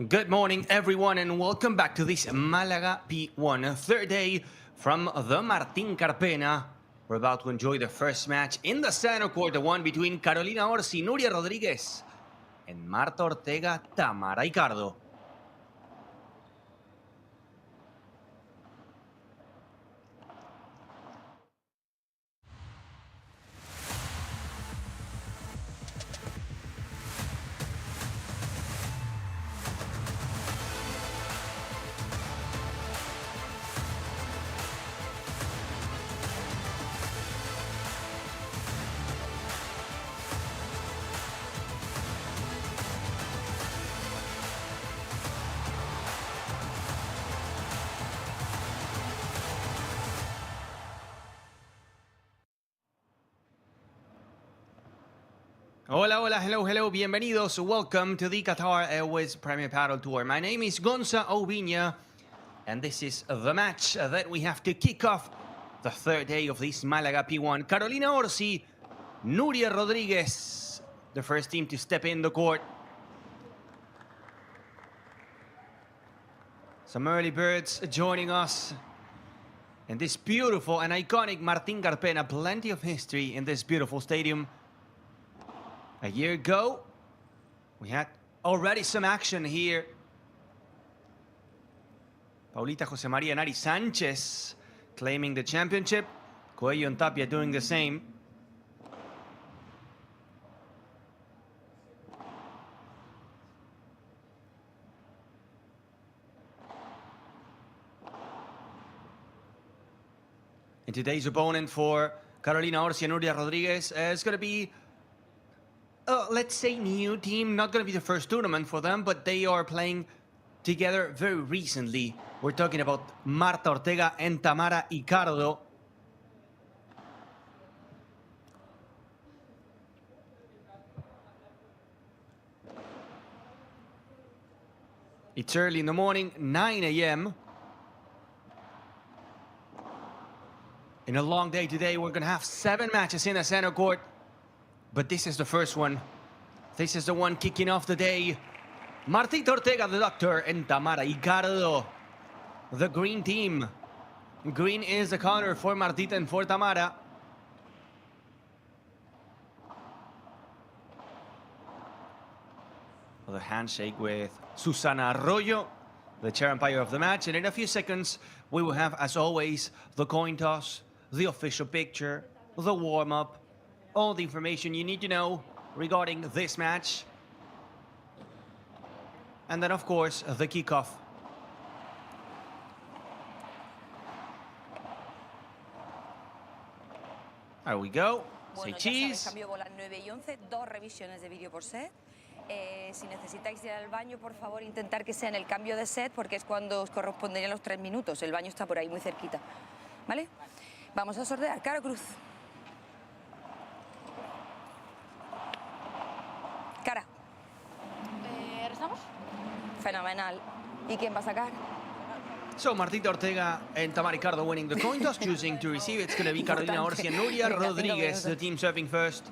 Good morning, everyone, and welcome back to this Malaga P1, third day from the Martín Carpena. We're about to enjoy the first match in the center court, the one between Carolina Orsi, Nuria Rodríguez, and Marta Ortega, Tamara, Icardo. Hola, hola, hello, hello, bienvenidos. Welcome to the Qatar Airways Premier Padel Tour. My name is Gonza Oviña, and this is the match that we have to kick off the third day of this Malaga P1. Carolina Orsi, Nuria Rodríguez, the first team to step in the court. Some early birds joining us in this beautiful and iconic Martín Carpena. Plenty of history in this beautiful stadium. A year ago, we had already some action here. Paulita José María Nari Sánchez claiming the championship. Coello and Tapia doing the same. And today's opponent for Carolina Orsi and Nuria Rodríguez is going to be let's say new team. Not going to be the first tournament for them, but they are playing together very recently. We're talking about Marta Ortega and Tamara Icardo. It's early in the morning, 9 a.m. In a long day today, we're going to have 7 matches in the center court. But this is the first one. This is the one kicking off the day. Martita Ortega, the doctor, and Tamara Icardo, the green team. Green is the corner for Martita and for Tamara. The handshake with Susana Arroyo, the chair umpire of the match. And in a few seconds, we will have, as always, the coin toss, the official picture, the warm-up, all the information you need to know regarding this match. And then, of course, the kickoff. There we go. Say cheese. Cambio bolas 9 y 11, 2 revisiones de vídeo por set. Si necesitáis ir al baño, por favor, intentar que sea en el cambio de set, porque es cuando os corresponderían los 3 minutos. El baño está por ahí, muy cerquita. ¿Vale? Vamos a sortear. Cara cruz. Cara. ¿Rezamos? Fenomenal. ¿Y quién va a sacar? So Martita Ortega and Tamara Icardo winning the coin toss, choosing to receive. It's going to be Carolina Orsi and Nuria Rodríguez, the team serving first.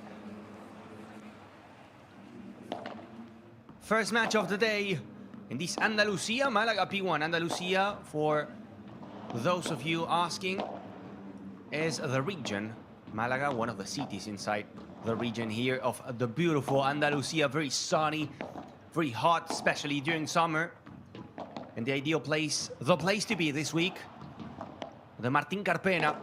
First match of the day in this Andalucía, Malaga P1. Andalucía, for those of you asking, is the region. Malaga, one of the cities inside the region here of the beautiful Andalucía. Very sunny, very hot, especially during summer. And the ideal place, the place to be this week, the Martín Carpena.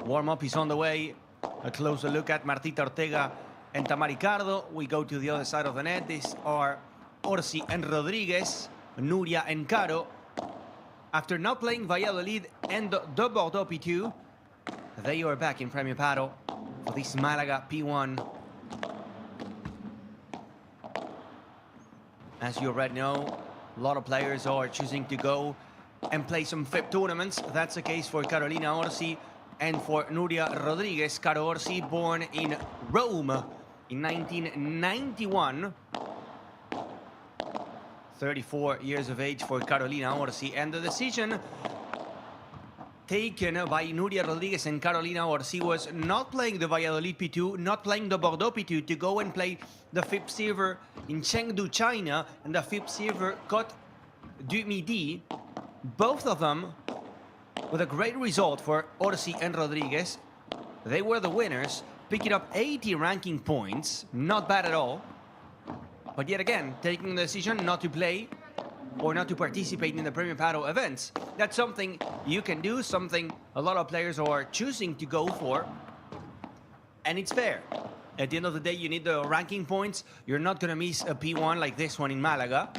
Warm-up is on the way. A closer look at Martita Ortega and Tamara Icardo. We go to the other side of the net. These are Orsi and Rodríguez, Nuria and Caro. After not playing Valladolid and the Bordeaux P2, they are back in Premier Padel for this Malaga P1. As you already know, a lot of players are choosing to go and play some FIP tournaments. That's the case for Carolina Orsi and for Nuria Rodríguez. Caro Orsi, born in Rome in 1991. 34 years of age for Carolina Orsi. And the decision taken by Nuria Rodriguez and Carolina Orsi was not playing the Valladolid P2, not playing the Bordeaux P2, to go and play the fifth server in Chengdu, China, and the fifth server Côte du Midi. Both of them with a great result for Orsi and Rodriguez. They were the winners, picking up 80 ranking points. Not bad at all. But yet again, taking the decision not to play or not to participate in the Premier Padel events. That's something you can do, something a lot of players are choosing to go for. And it's fair. At the end of the day, you need the ranking points. You're not going to miss a P1 like this one in Malaga.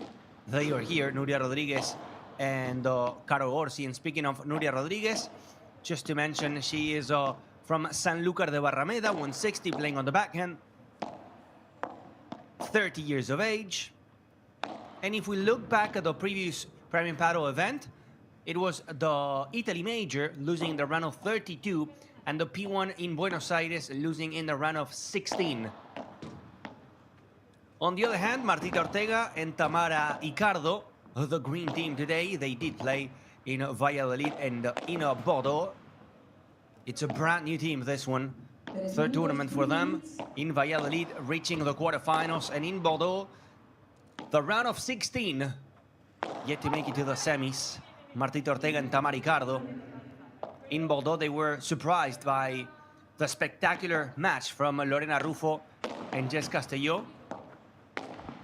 They are here, Nuria Rodriguez and Caro Orsi. And speaking of Nuria Rodriguez, just to mention, she is from Sanlúcar de Barrameda, 160, playing on the backhand. 30 years of age. And if we look back at the previous Premier Padel event, it was the Italy Major losing in the round of 32 and the P1 in Buenos Aires losing in the round of 16. On the other hand, Martita Ortega and Tamara Icardo, the green team today, they did play in Valladolid and in Bordeaux. It's a brand new team, this one. Third tournament for them. In Valladolid, reaching the quarterfinals, and in Bordeaux, the round of 16, yet to make it to the semis. Martita Ortega and Tamara Icardo. In Bordeaux, they were surprised by the spectacular match from Lorena Rufo and Jess Castelló.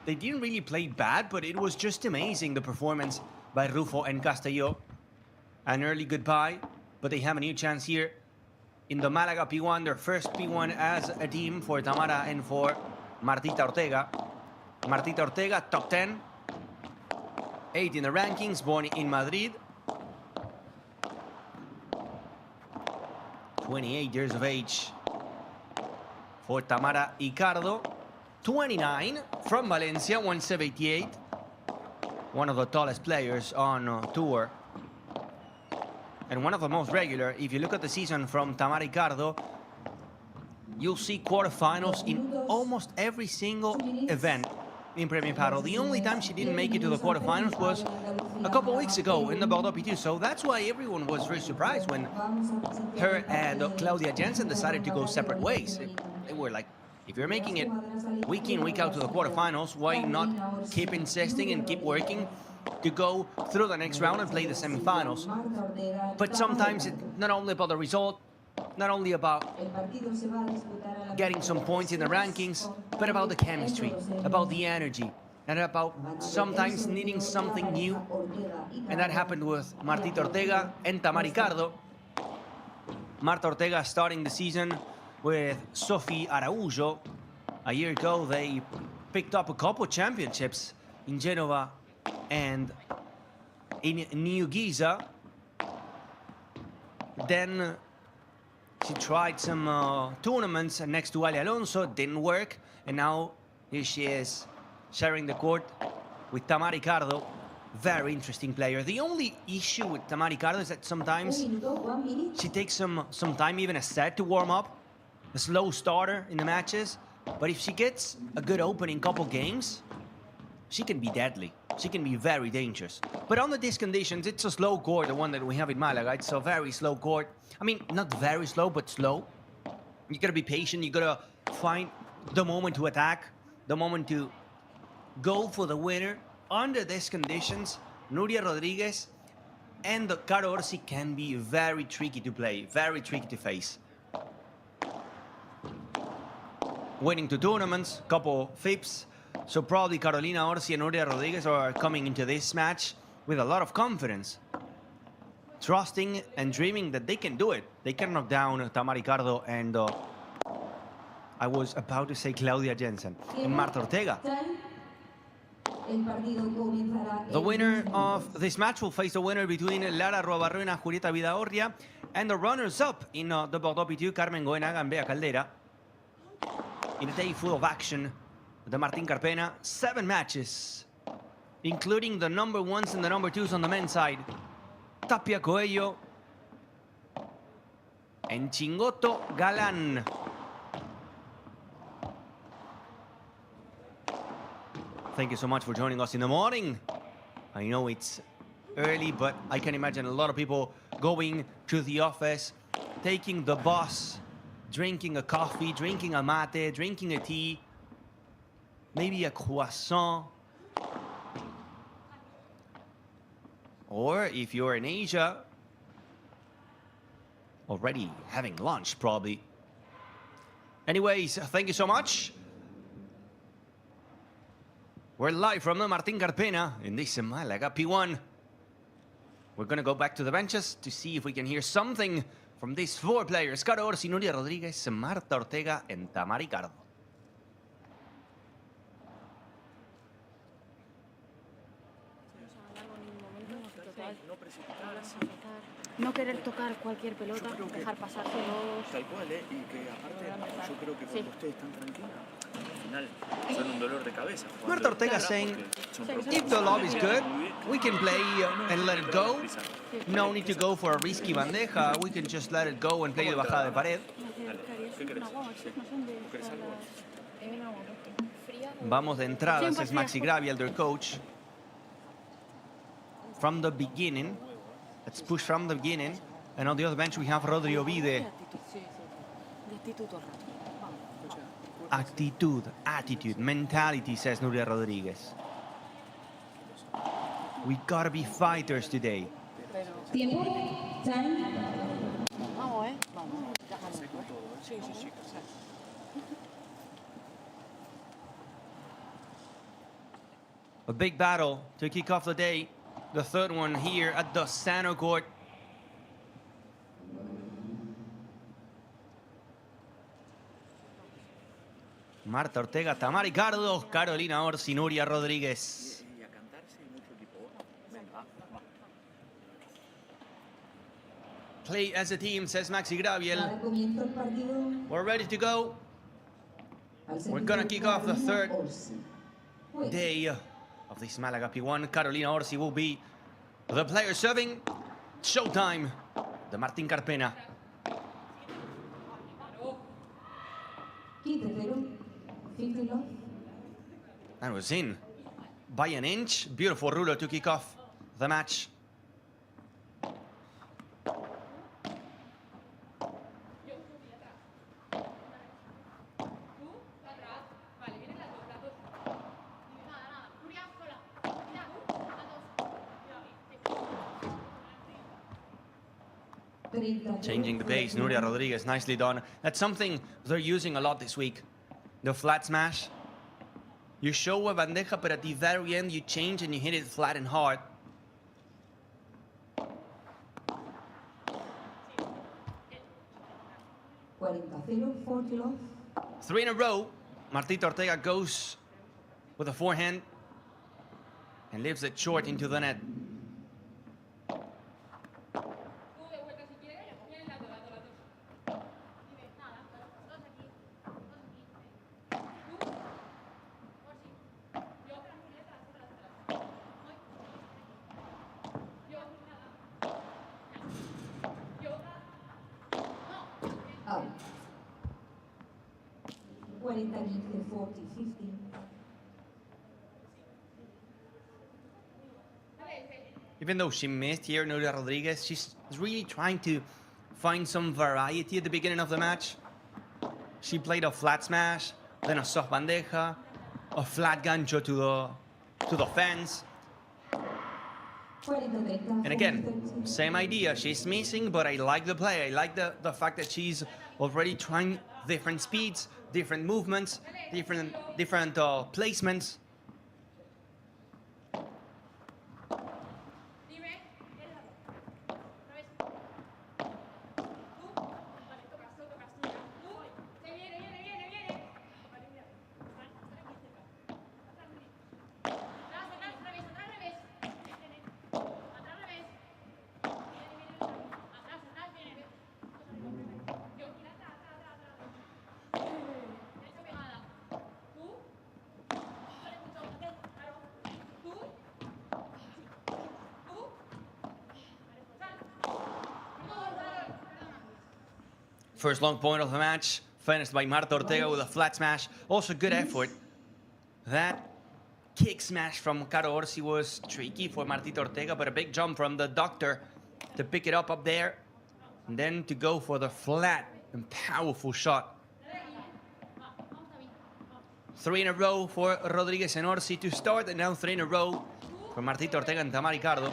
They didn't really play bad, but it was just amazing, the performance by Rufo and Castelló. An early goodbye, but they have a new chance here in the Malaga P1, their first P1 as a team for Tamara and for Martita Ortega. Martita Ortega, top 10. 8 in the rankings, born in Madrid. 28 years of age for Tamara Icardo. 29 from Valencia, 178. One of the tallest players on tour. And one of the most regular. If you look at the season from Tamara Icardo, you'll see quarterfinals in almost every single event in Premier Padel. The only time she didn't make it to the quarterfinals was a couple weeks ago in the Bordeaux P2. So that's why everyone was very surprised when her and Claudia Jensen decided to go separate ways. They were like, if you're making it week in, week out to the quarterfinals, why not keep insisting and keep working to go through the next round and play the semifinals? But sometimes it's not only about the result, not only about getting some points in the rankings, but about the chemistry, about the energy, and about sometimes needing something new. And that happened with Martita Ortega and Tamara Icardo. Marta Ortega starting the season with Sophie Araújo. A year ago, they picked up a couple championships in Genova and in New Giza. Then she tried some tournaments next to Ali Alonso, didn't work, and now here she is sharing the court with Tamara Icardo. Very interesting player. The only issue with Tamara Icardo is that sometimes she takes some time, even a set, to warm up. A slow starter in the matches, but if she gets a good opening couple games, she can be deadly. She can be very dangerous. But under these conditions, it's a slow court, the one that we have in Malaga. It's a very slow court. I mean, not very slow, but slow. You gotta be patient. You gotta find the moment to attack, the moment to go for the winner. Under these conditions, Nuria Rodriguez and Caro Orsi can be very tricky to play, very tricky to face. Winning 2 tournaments, couple FIPs. So probably Carolina Orsi and Nuria Rodriguez are coming into this match with a lot of confidence. Trusting and dreaming that they can do it. They can knock down Tamara Icardo and I was about to say Claudia Jensen and Marta Ortega. The winner of this match will face the winner between Lara Ruabarrena and Julieta Vidaorria, and the runners-up in the Bordeaux P2, Carmen Goenaga and Bea Caldera. In a day full of action, the Martín Carpena, 7 matches, including the number 1s and the number 2s on the men's side. Tapia, Coello, and Chingotto, Galan. Thank you so much for joining us in the morning. I know it's early, but I can imagine a lot of people going to the office, taking the bus, drinking a coffee, drinking a mate, drinking a tea, maybe a croissant. Or if you're in Asia, already having lunch probably. Anyways, thank you so much. We're live from the Martín Carpena in this Malaga P1. We're gonna go back to the benches to see if we can hear something from these four players: Icardo, Orsi, Nuria, Rodríguez, Marta, Ortega, and Tamara, Icardo. No querer tocar cualquier pelota, dejar pasarse dos. Tal cual, y que aparte yo creo que cuando ustedes están tranquilas, al final son un dolor de cabeza. Marta Ortega saying, if the love is good, we can play and let it go. No need to go for a risky bandeja. We can just let it go and play the bajada de pared. ¿Qué querés? ¿Querés algo? Vamos de entrada, says Maxi Gravia, their coach. From the beginning. Let's push from the beginning. And on the other bench we have Rodrigo Vide. Attitude, mentality, says Nuria Rodríguez. We gotta be fighters today. Tiempo, time. Vamos, vamos. Sí. A big battle to kick off the day. The third one here at the Sano Court. Marta Ortega, Tamara, Icardo, Carolina Orsi, Nuria Rodríguez. Play as a team, says Maxi Graviel. We're ready to go. We're gonna kick off the third day of this Malaga P1. Carolina Orsi will be the player serving. Showtime. The Martín Carpena. That was in by an inch. Beautiful ruler to kick off the match. Changing the pace, Nuria Rodríguez, nicely done. That's something they're using a lot this week. The flat smash. You show a bandeja, but at the very end you change and you hit it flat and hard. Three in a row. Martita Ortega goes with a forehand and leaves it short into the net. Even though she missed here, Nuria Rodríguez, she's really trying to find some variety at the beginning of the match. She played a flat smash, then a soft bandeja, a flat gancho to the fence. And again, same idea. She's missing, but I like the play. I like the fact that she's already trying different speeds, different movements, different placements. First long point of the match, finished by Marta Ortega with a flat smash. Also good effort. That kick smash from Icardo Orsi was tricky for Martita Ortega, but a big jump from the doctor to pick it up there. And then to go for the flat and powerful shot. 3 in a row for Rodriguez and Orsi to start, and now 3 in a row for Martita Ortega and Tamara Icardo.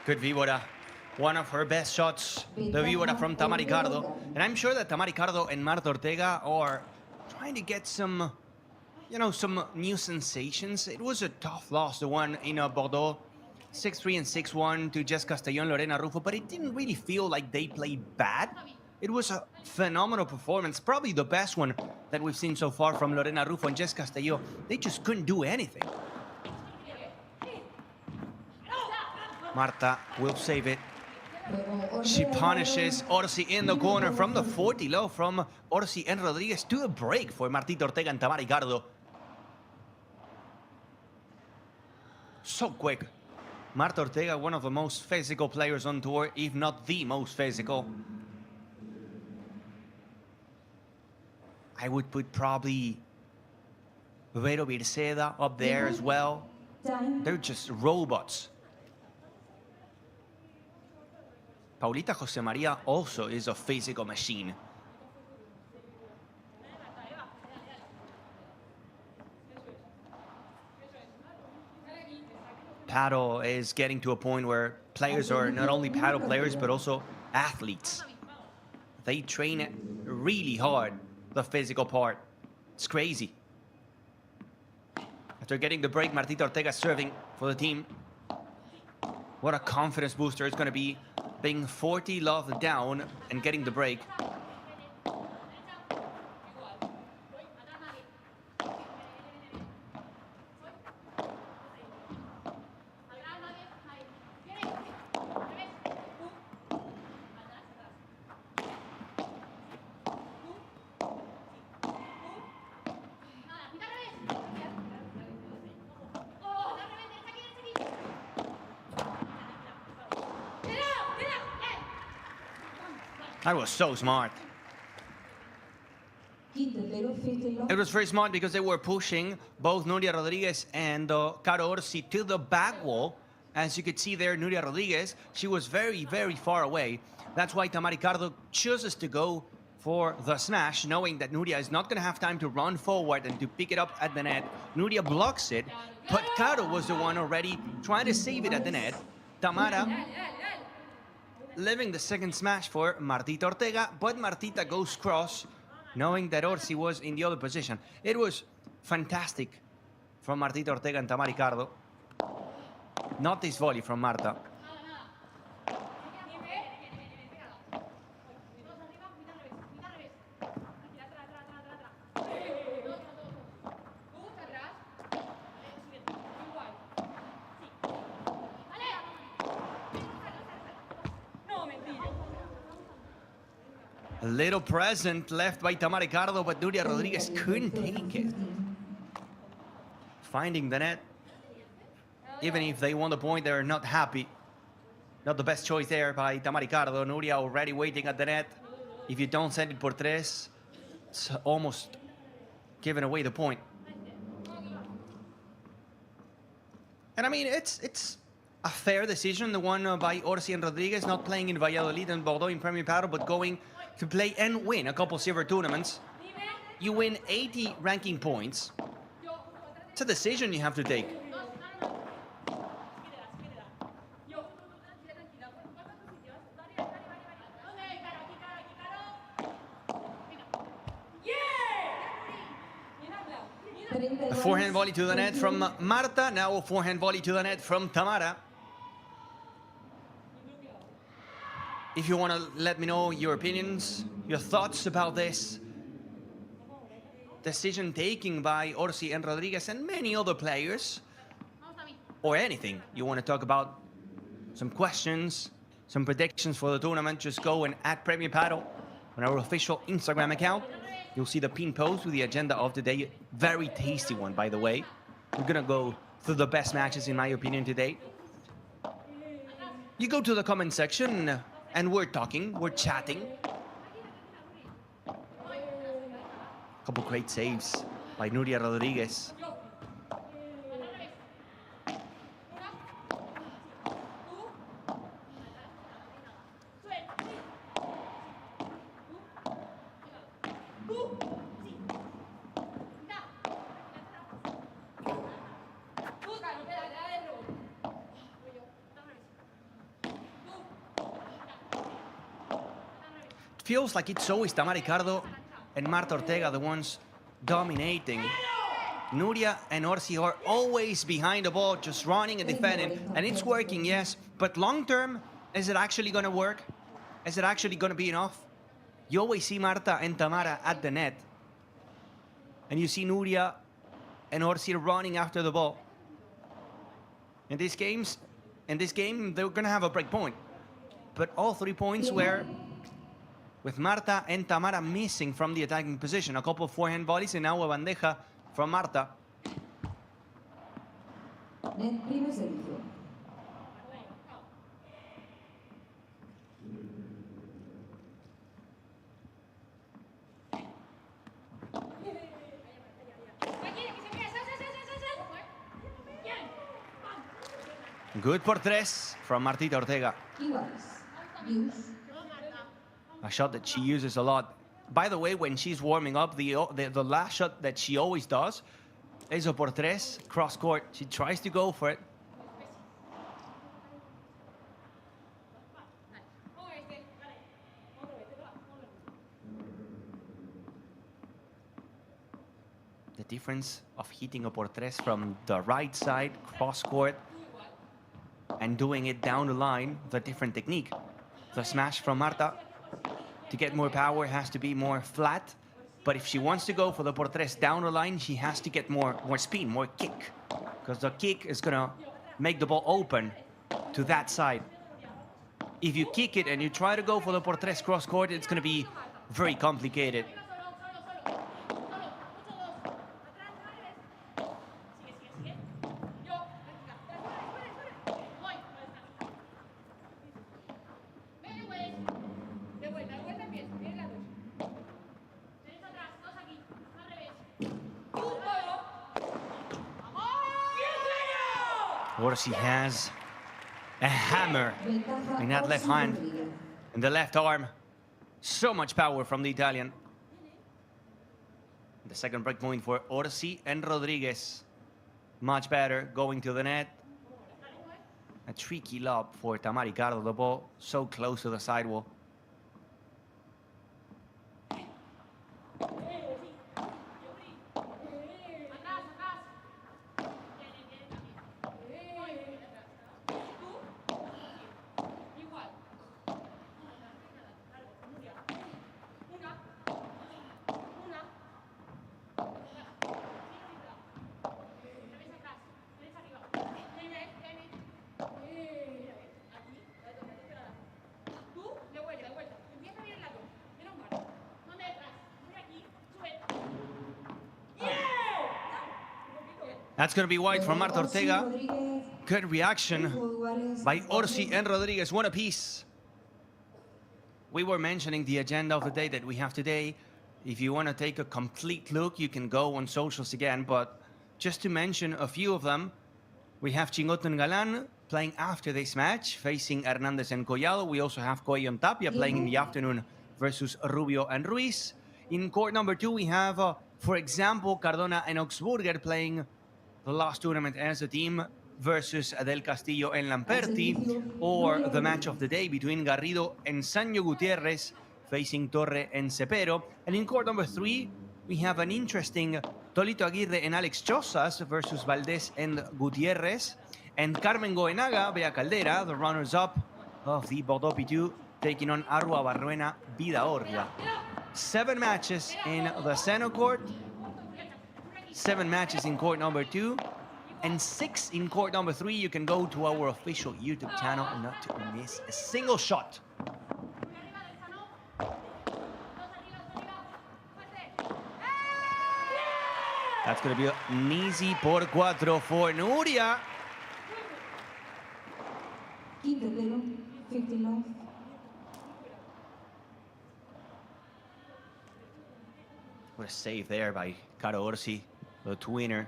Good víbora. One of her best shots, the víbora from Tamara Icardo. And I'm sure that Tamara Icardo and Marta Ortega are trying to get some, you know, some new sensations. It was a tough loss, the one in Bordeaux. 6-3 and 6-1 to Jess Castellón, Lorena Rufo, but it didn't really feel like they played bad. It was a phenomenal performance, probably the best one that we've seen so far from Lorena Rufo and Jess Castellón. They just couldn't do anything. Marta will save it. She punishes Orsi in the corner from the 40 low from Orsi and Rodriguez to a break for Martita Ortega and Tamara Icardo. So quick. Marta Ortega, one of the most physical players on tour, if not the most physical. I would put probably Vero Virceda up there as well. They're just robots. Paulita Jose Maria also is a physical machine. Padel is getting to a point where players are not only paddle players, but also athletes. They train it really hard, the physical part. It's crazy. After getting the break, Martita Ortega serving for the team. What a confidence booster it's going to be, being 40 love down and getting the break. That was so smart. It was very smart because they were pushing both Nuria Rodriguez and Caro Orsi to the back wall. As you could see there, Nuria Rodriguez, she was very, very far away. That's why Tamara Icardo chooses to go for the smash, knowing that Nuria is not going to have time to run forward and to pick it up at the net. Nuria blocks it, but Caro was the one already trying to save it at the net. Tamara leaving the second smash for Martita Ortega, but Martita goes cross, knowing that Orsi was in the other position. It was fantastic from Martita Ortega and Tamara Icardo. Not this volley from Marta. A little present left by Tamara Icardo, but Nuria Rodriguez couldn't take it. Finding the net. Even if they won the point, they're not happy. Not the best choice there by Tamara Icardo. Nuria already waiting at the net. If you don't send it por tres, it's almost giving away the point. And I mean, it's a fair decision, the one by Orsi and Rodriguez, not playing in Valladolid and Bordeaux in Premier Padel, but going to play and win a couple silver tournaments. You win 80 ranking points. It's a decision you have to take. A forehand volley to the net from Marta. Now a forehand volley to the net from Tamara. if you want to let me know your opinions, your thoughts about this decision taken by Orsi and Rodriguez and many other players, or anything you want to talk about, some questions, some predictions for the tournament, just go and add Premier Padel on our official Instagram account. You'll see the pinned post with the agenda of the day. Very tasty one, by the way. We're gonna go through the best matches, in my opinion, today. You go to the comment section and we're talking, we're chatting. Couple great saves by Nuria Rodriguez. Feels like it's always Tamara, Icardo and Marta Ortega the ones dominating. Nuria and Orsi are always behind the ball, just running and defending. And it's working, yes. But long term, is it actually going to work? Is it actually going to be enough? You always see Marta and Tamara at the net. And you see Nuria and Orsi running after the ball. In this game, they're going to have a break point. But all 3 points were with Marta and Tamara missing from the attacking position. A couple of forehand volleys and now a bandeja from Marta. Good por tres from Martita Ortega. A shot that she uses a lot. By the way, when she's warming up, the last shot that she always does is a por tres, cross court. She tries to go for it. The difference of hitting a por tres from the right side, cross court, and doing it down the line, the different technique. The smash from Marta, to get more power, has to be more flat. But if she wants to go for the por tres down the line, she has to get more spin, more kick. Because the kick is going to make the ball open to that side. If you kick it and you try to go for the por tres cross court, it's going to be very complicated. Orsi has a hammer in that left hand, in the left arm. So much power from the Italian. The second break point for Orsi and Rodriguez. Much better going to the net. A tricky lob for Tamara, Icardo. The ball so close to the sidewall. That's going to be wide from Marta Ortega. Good reaction by Orsi and Rodriguez, one apiece. We were mentioning the agenda of the day that we have today. If you want to take a complete look, you can go on socials again. But just to mention a few of them, we have Chingotto and Galan playing after this match, facing Hernandez and Collado. We also have Coello and Tapia playing in the afternoon versus Rubio and Ruiz. In court number 2, we have, for example, Cardona and Augsburger playing the last tournament as a team versus Del Castillo and Lamperti, or the match of the day between Garrido and Sanyo Gutierrez facing Torre and Cepero. And in court number 3, we have an interesting Tolito Aguirre and Alex Chozas versus Valdez and Gutierrez, and Carmen Goenaga, Bea Caldera, the runners-up of the Bordeaux P2, taking on Arrua Barruena Vidaorria. 7 matches in the center court, 7 matches in court number 2, and 6 in court number 3. You can go to our official YouTube channel and not to miss a single shot. That's going to be an easy por 4 for Nuria. 15 love. What a save there by Orsi, the twinner.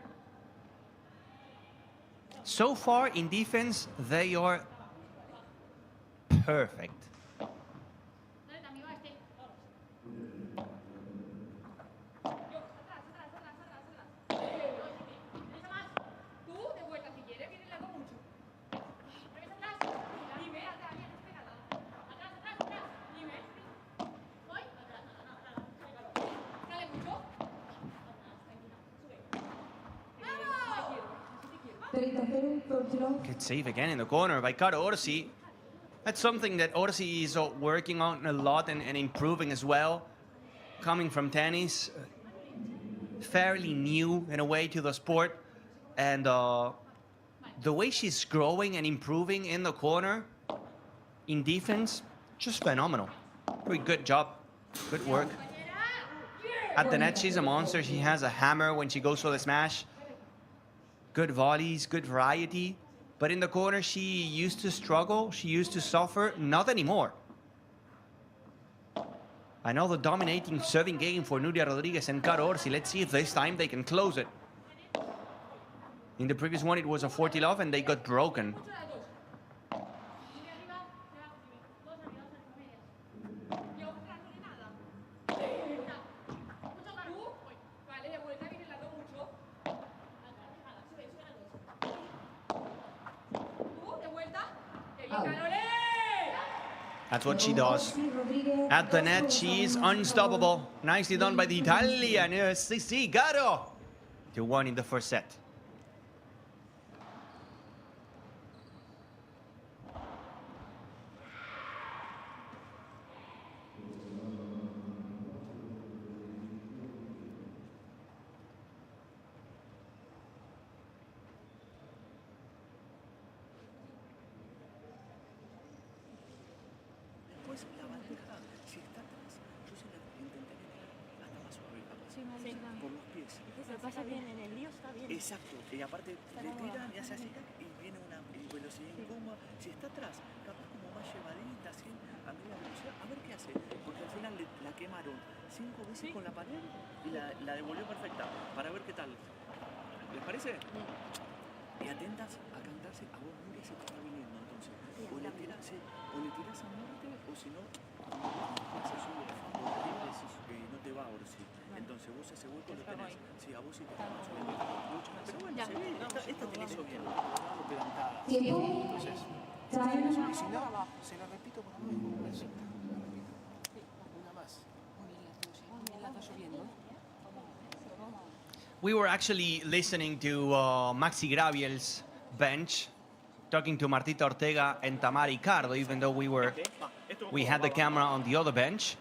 So far in defense, they are perfect. Good save again in the corner by Orsi. That's something that Orsi is working on a lot and improving as well. Coming from tennis, fairly new in a way to the sport. And the way she's growing and improving in the corner, in defense, just phenomenal. Very good job, good work. At the net, she's a monster. She has a hammer when she goes for the smash. Good volleys, good variety. But in the corner, she used to struggle. She used to suffer. Not anymore. Another dominating serving game for Nuria Rodriguez and Orsi. Let's see if this time they can close it. In the previous one, it was a 40 love and they got broken. That's what she does. At the net, she's unstoppable. Nicely done by the Italian. Icardo. 2-1 in the first set. Exacto, y aparte le tiran y hace así y viene una velocidad incómoda. Si está atrás, capaz como más llevadita, así, a mí la velocidad, a ver qué hace. Porque al final la quemaron 5 veces con la pared y la devolvió perfecta. Para ver qué tal. ¿Les parece? Y atentas a cantarse, a vos Nuria se te está viniendo entonces. O le tirás a muerte o si no, se sube de fondo arriba y no te va Orsi. Entonces vos ese hueco lo tenés. Sí, a vos sí te están subiendo. Pero bueno, se ve, esta te la hizo bien. Entonces, si no, se lo repito por una más. We were actually listening to Maxi Graviel's bench, talking to Martita Ortega and Tamara Icardo, even though we had the camera on the other bench.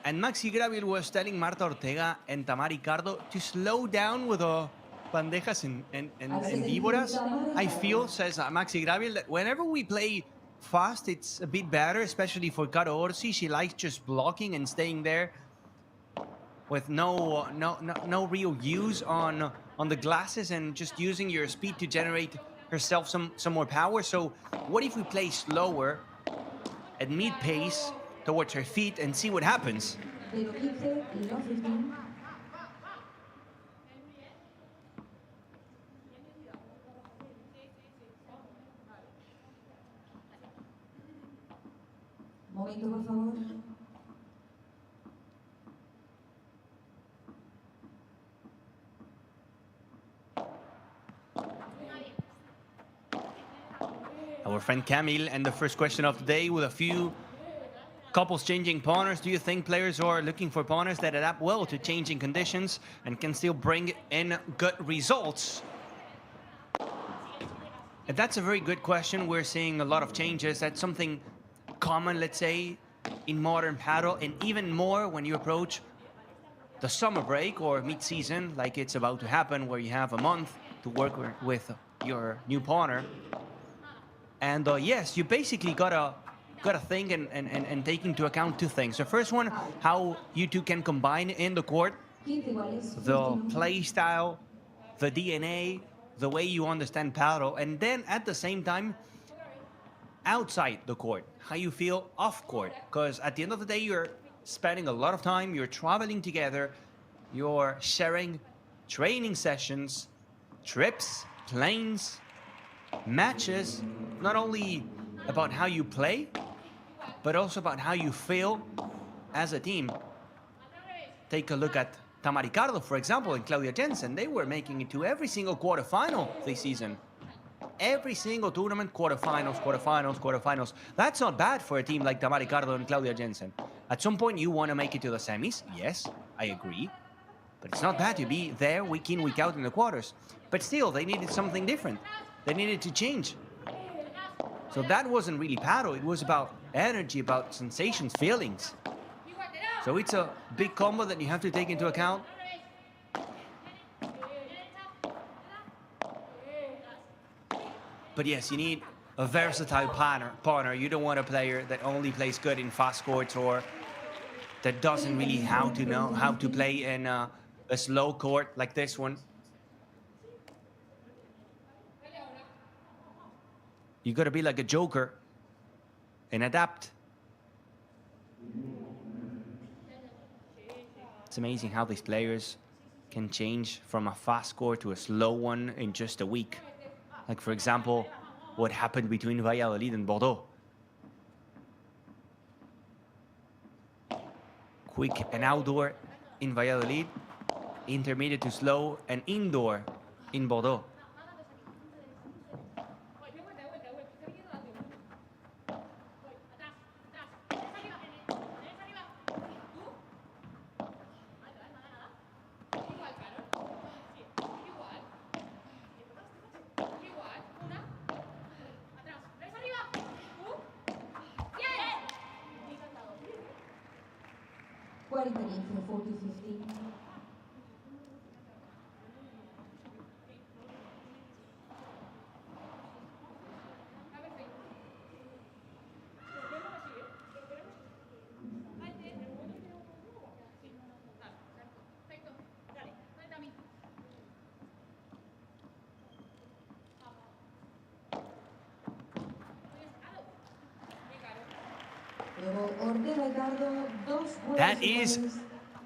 And Maxi Graviel was telling Marta Ortega and Tamara Icardo to slow down with the bandejas and víboras. I feel, says Maxi Graviel, that whenever we play fast, it's a bit better, especially for Orsi. She likes just blocking and staying there with no real use on the glasses and just using your speed to generate herself some more power. So what if we play slower at mid-pace towards her feet and see what happens? Momento, por favor. Our friend Camille and the first question of the day with a few couples changing pawners. Do you think players are looking for pawners that adapt well to changing conditions and can still bring in good results? And that's a very good question. We're seeing a lot of changes. That's something common, let's say, in modern paddle, and even more when you approach the summer break or mid-season, like it's about to happen, where you have a month to work with your new partner. And yes, you basically gotta think and take into account two things. The first one, how you two can combine in the court, the play style, the DNA, the way you understand paddle, and then at the same time, outside the court, how you feel off court. Because at the end of the day, you're spending a lot of time, you're traveling together, you're sharing training sessions, trips, planes, matches, not only about how you play, but also about how you feel as a team. Take a look at Tamara Icardo, for example, and Claudia Jensen. They were making it to every single quarterfinal this season. Every single tournament, quarterfinals. That's not bad for a team like Tamara Icardo and Claudia Jensen. At some point, you want to make it to the semis. Yes, I agree. But it's not bad to be there week in, week out in the quarters. But still, they needed something different. They needed to change. So that wasn't really paddle. It was about energy, about sensations, feelings. So it's a big combo that you have to take into account. But yes, you need a versatile partner. You don't want a player that only plays good in fast courts or that doesn't really know how to play in a slow court like this one. You gotta be like a joker and adapt. It's amazing how these players can change from a fast court to a slow one in just a week. Like, for example, what happened between Valladolid and Bordeaux. Quick and outdoor in Valladolid, intermediate to slow and indoor in Bordeaux. That is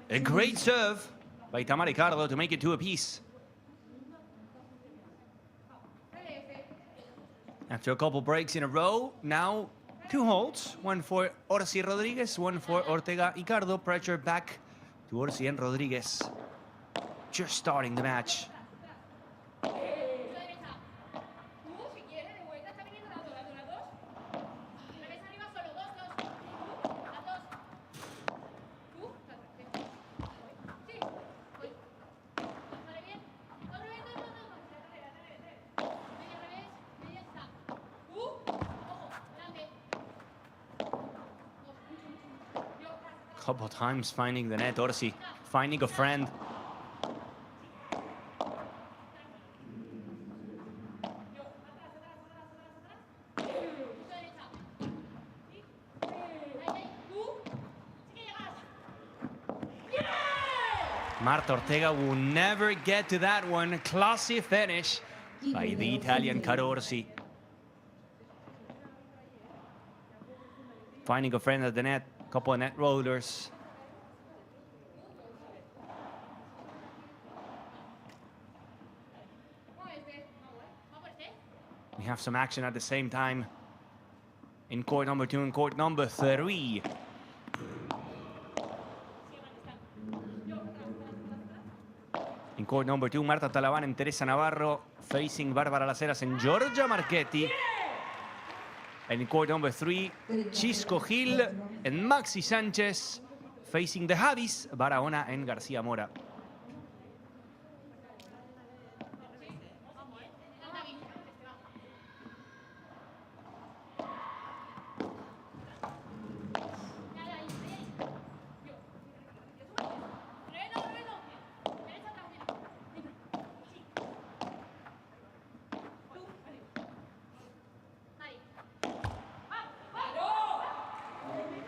a great serve by Tamara Icardo to make it 2 apiece. After a couple breaks in a row, now 2 holds. One for Orsi Rodriguez, one for Ortega Icardo. Pressure back to Orsi and Rodriguez. Just starting the match. Couple times finding the net, Orsi finding a friend. Marta Ortega will never get to that one. Classy finish by the Italian Caro Orsi. Finding a friend at the net. Couple of net rollers. We have some action at the same time in court number 2 and court number 3. In court number 2, Marta Talabán and Teresa Navarro facing Bárbara Las Heras and Giorgia Marchetti. And in court number 3, Chisco Gil and Maxi Sánchez facing the Javis, Barahona and García Mora.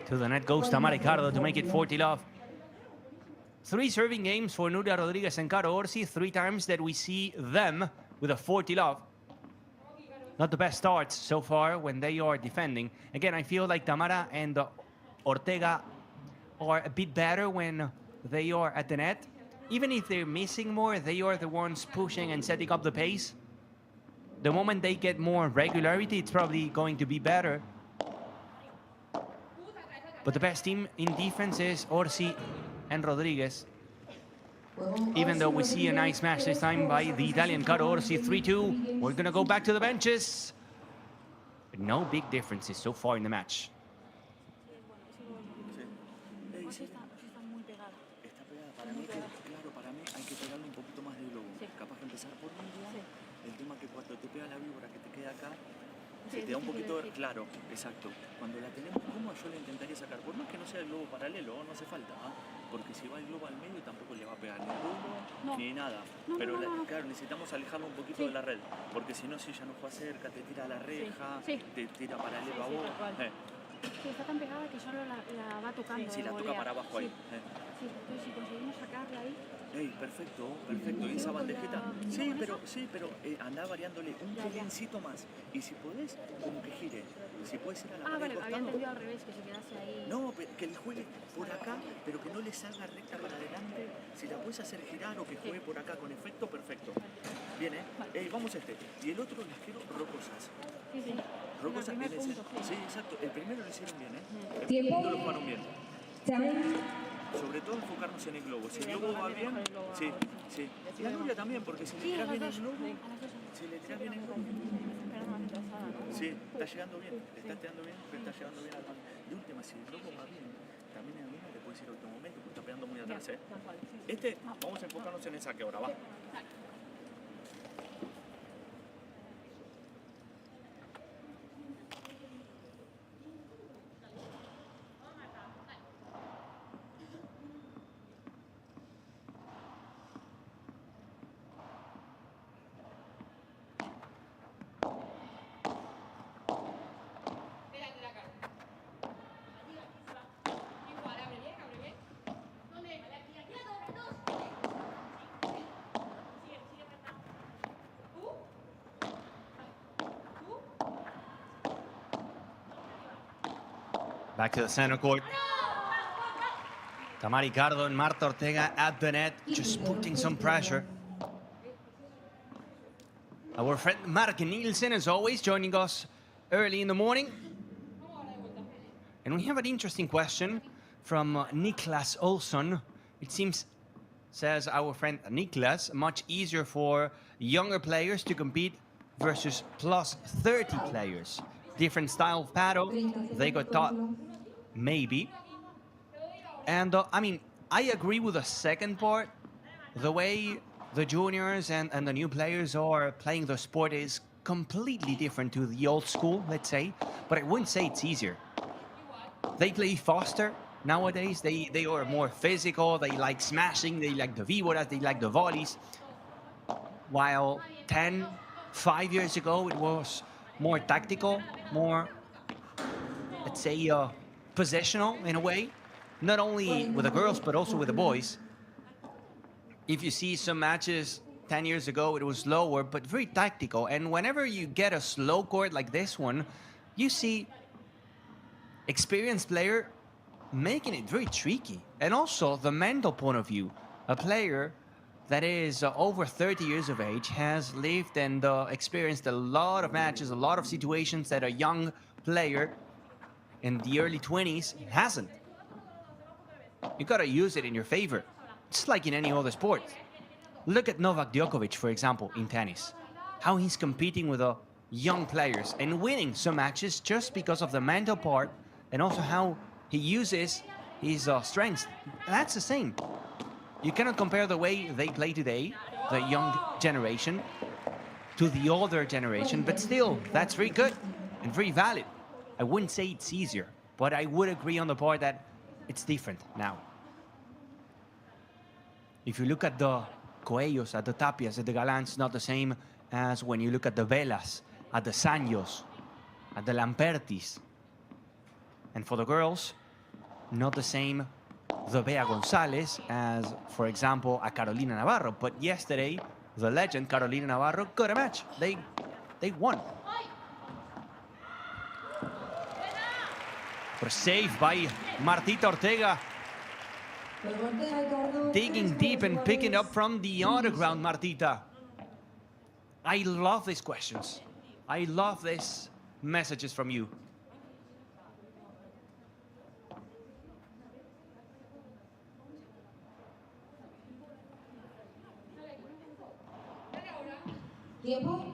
To the net goes Tamara Icardo to make it 40-love. 3 serving games for Nuria Rodriguez and Caro Orsi. 3 times that we see them with a 40-love. Not the best starts so far when they are defending. Again, I feel like Tamara and Ortega are a bit better when they are at the net. Even if they're missing more, they are the ones pushing and setting up the pace. The moment they get more regularity, it's probably going to be better. But the best team in defense is Orsi and Rodriguez. Even though we see a nice match this time by the Italian Caro Orsi, 3-2. We're going to go back to the benches. But no big differences so far in the match. Está muy pegada. Está pegada. Para mí, claro, para mí hay que pegarle un poquito más de globo. Capaz que empezar por Nuria. El tema que cuando te pega la víbora que te queda acá, se te da un poquito de... Claro, exacto. Cuando la tenemos como yo la intentaría sacar. Por más que no sea el globo paralelo, no hace falta. Porque si va el globo al medio tampoco le va a pegar ni globo ni nada. Pero claro, necesitamos alejarlo un poquito de la red. Porque si no, si ella no juega cerca, te tira a la reja, te tira paralelo a vos. Sí, está tan pegada que solo la va tocando. Sí, la toca para abajo ahí. Sí, entonces si conseguimos sacarla ahí... Perfecto, perfecto. Y esa bandejita. Sí, pero anda variándole un pelincito más. Y si podés, como que gire. Si puede ser a la vale, había entendido al revés, que se quedase ahí. No, que le juegue por acá, pero que no le salga recta para adelante. Si la puedes hacer girar o que juegue por acá con efecto, perfecto. Bien, vamos a este. Y el otro las quiero rocosas. Sí. Rocosas en ese. Sí, exacto. El primero lo hicieron bien, El Tiempo. segundo lo jugaron bien. Time. Sobre todo enfocarnos en el globo. Si el globo va bien, sí. Y la Nuria también, porque si le tiras bien el globo, si le tiras bien el globo. Sí, está llegando bien, está llegando bien al banco. De última, si el globo va bien, también en el mismo te puedes ir a otro momento, porque está pegando muy atrás, vamos a enfocarnos en el saque ahora, va. Back to the center court. Tamara Icardo and Marta Ortega at the net, just putting some pressure. Our friend Mark Nielsen, as always, joining us early in the morning. And we have an interesting question from Niklas Olsson. It seems, says our friend Niklas, much easier for younger players to compete versus plus 30 players. Different style of paddle, they got taught, maybe. And I mean, I agree with the second part. The way the juniors and the new players are playing the sport is completely different to the old school, let's say. But I wouldn't say it's easier. They play faster nowadays. They are more physical. They like smashing. They like the víboras. They like the volleys. While 5 years ago, it was more tactical, more, let's say, positional in a way. Not only with the girls, but also with the boys. If you see some matches 10 years ago, it was slower, but very tactical. And whenever you get a slow court like this one, you see experienced player making it very tricky. And also the mental point of view. A player that is over 30 years of age has lived and experienced a lot of matches, a lot of situations that a young player in the early 20s hasn't. You gotta use it in your favor, just like in any other sport. Look at Novak Djokovic, for example, in tennis. How he's competing with young players and winning some matches just because of the mental part and also how he uses his strengths. That's the same. You cannot compare the way they play today, the young generation, to the older generation, but still, that's very good and very valid. I wouldn't say it's easier, but I would agree on the part that it's different now. If you look at the Coellos, at the Tapias, at the Galans, not the same as when you look at the Velas, at the Sanjos, at the Lampertis. And for the girls, not the same the Bea Gonzalez as, for example, a Carolina Navarro. But yesterday, the legend Carolina Navarro got a match. They won. But a save by Martita Ortega. Digging deep and picking up from the underground, Martita. I love these questions. I love these messages from you. Tiempo.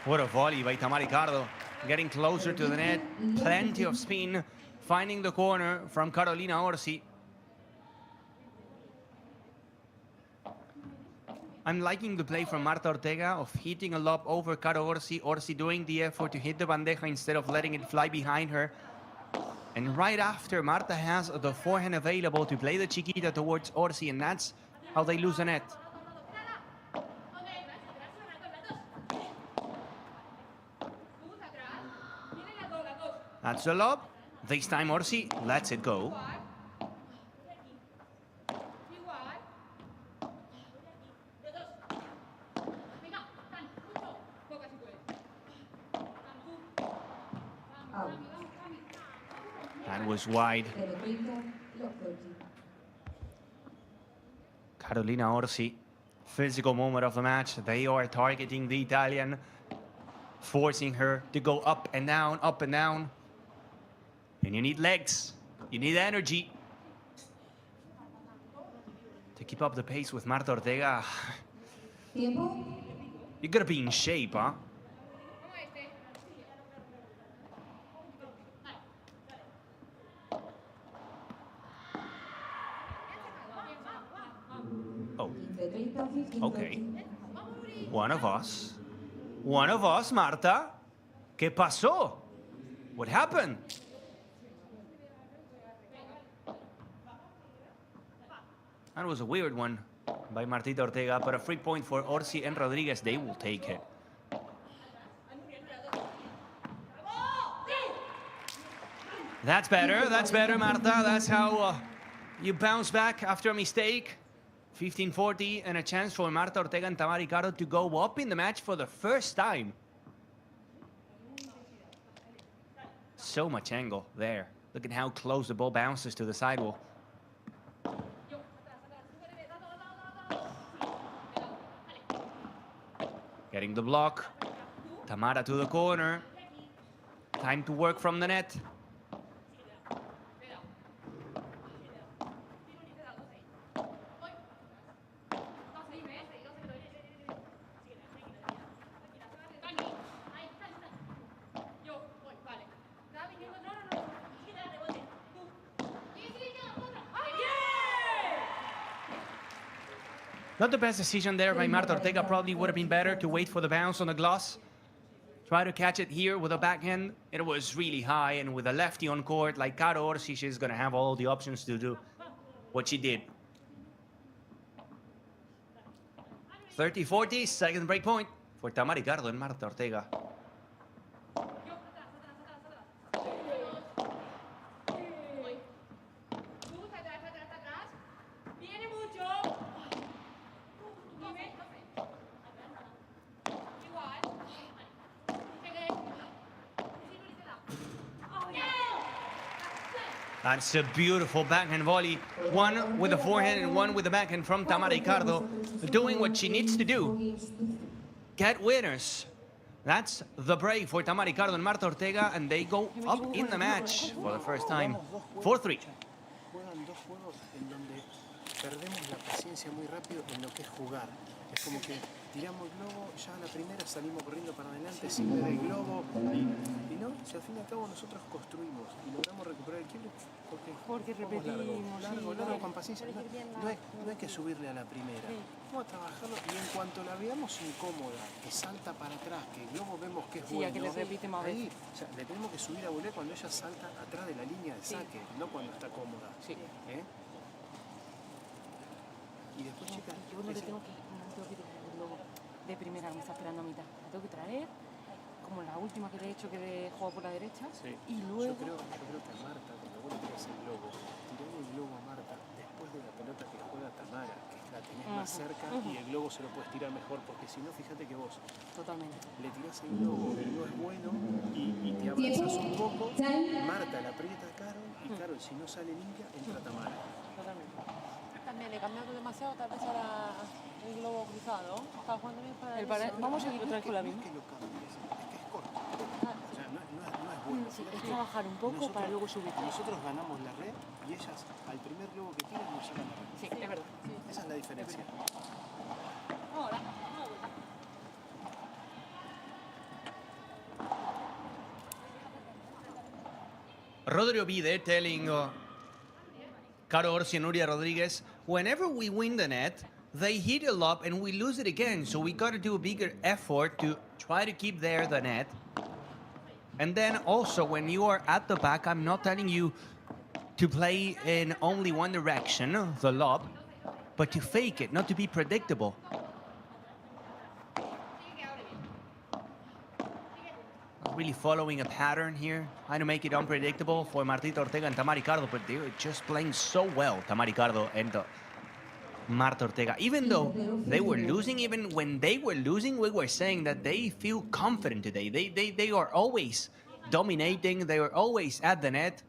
What a volley by Tamara Icardo. Getting closer to the net. Plenty of spin. Finding the corner from Carolina Orsi. I'm liking the play from Marta Ortega of hitting a lob over Caro Orsi. Orsi doing the effort to hit the bandeja instead of letting it fly behind her. And right after, Marta has the forehand available to play the chiquita towards Orsi, and that's how they lose the net. That's the lob. This time Orsi lets it go. That was wide. Carolina Orsi, physical moment of the match. They are targeting the Italian, forcing her to go up and down, up and down. And you need legs, you need energy to keep up the pace with Marta Ortega. Tiempo. You gotta be in shape, huh? Oh, okay. One of us, Marta. ¿Qué pasó? What happened? That was a weird one by Martita Ortega, but a free point for Orsi and Rodriguez. They will take it. That's better, Marta. That's how you bounce back after a mistake. 15-40 and a chance for Marta Ortega and Tamara Icardo to go up in the match for the first time. So much angle there. Look at how close the ball bounces to the sidewall. Getting the block. Tamara to the corner. Time to work from the net. Not the best decision there by Marta Ortega. Probably would have been better to wait for the bounce on the gloss. Try to catch it here with a backhand. It was really high, and with a lefty on court like Caro Orsi, she's going to have all the options to do what she did. 30-40, second break point for Tamara Icardo and Marta Ortega. That's a beautiful backhand volley. One with the forehand and one with the backhand from Tamara Icardo. Doing what she needs to do. Get winners. That's the break for Tamara Icardo and Marta Ortega, and they go up in the match for the first time. 4-3. Juegan dos juegos en donde perdemos la paciencia muy rápido en lo que es jugar. Es como que tiramos el globo, ya a la primera salimos corriendo para adelante sin ver el globo. Y no, si al fin y al cabo nosotros construimos y logramos recuperar el quiebre, porque repetimos, largo, con paciencia. No hay que subirle a la primera. Vamos a trabajarlo y en cuanto la veamos incómoda, que salta para atrás, que el globo vemos que es bueno. Sí, a que le repite más ahí, o sea, le tenemos que subir a volver cuando ella salta atrás de la línea de saque, no cuando está cómoda. Sí. Y después, chicas, yo no tengo que tirar el globo de primera, me está esperando a mitad. La tengo que traer, como la última que le he hecho, que de juego por la derecha. Sí. Y luego... Yo creo que a Marta, cuando vos le tiras el globo, tirale el globo a Marta después de la pelota que juega Tamara, que la tenés más cerca y el globo se lo puedes tirar mejor, porque si no, fíjate que vos totalmente le tirás el globo y no es bueno y te avanzas un poco, Marta la aprieta a Carol y Carol, si no sale limpia, entra Tamara. Totalmente. También he cambiado demasiado, tal vez ahora el globo cruzado. Estaba jugando bien para vamos a seguir otra vez con la misma. No es que lo cambies, es que es corto. O sea, no es bueno. Sí, es trabajar un poco para luego subir. Nosotros ganamos la red y ellas al primer globo que tiran nos sacan la red. Sí, es verdad. Sí. Esa es la diferencia. Ahora. Rodrigo be there telling Caro Orsi and Nuria Rodriguez, whenever we win the net, they hit it up and we lose it again. So we got to do a bigger effort to try to keep there the net. And then also when you are at the back, I'm not telling you to play in only one direction, the lob, but to fake it, not to be predictable. Really following a pattern here, trying to make it unpredictable for Martita Ortega and Tamara Icardo, but they're just playing so well, Tamara Icardo and Marta Ortega. Even though they were losing, even when they were losing, we were saying that they feel confident today. They are always dominating, they are always at the net.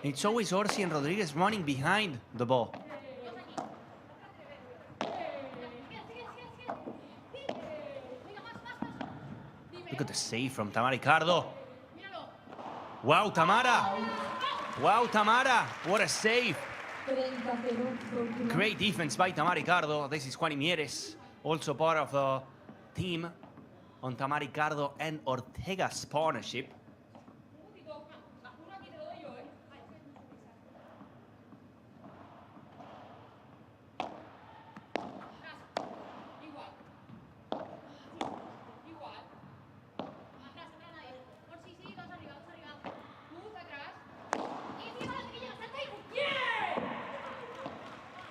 It's always Orsi and Rodriguez running behind the ball. Look at the save from Tamara Icardo. Wow, Tamara. Wow, Tamara. What a save. Great defense by Tamara Icardo. This is Juan Mieres, also part of the team on Tamara Icardo and Ortega's partnership.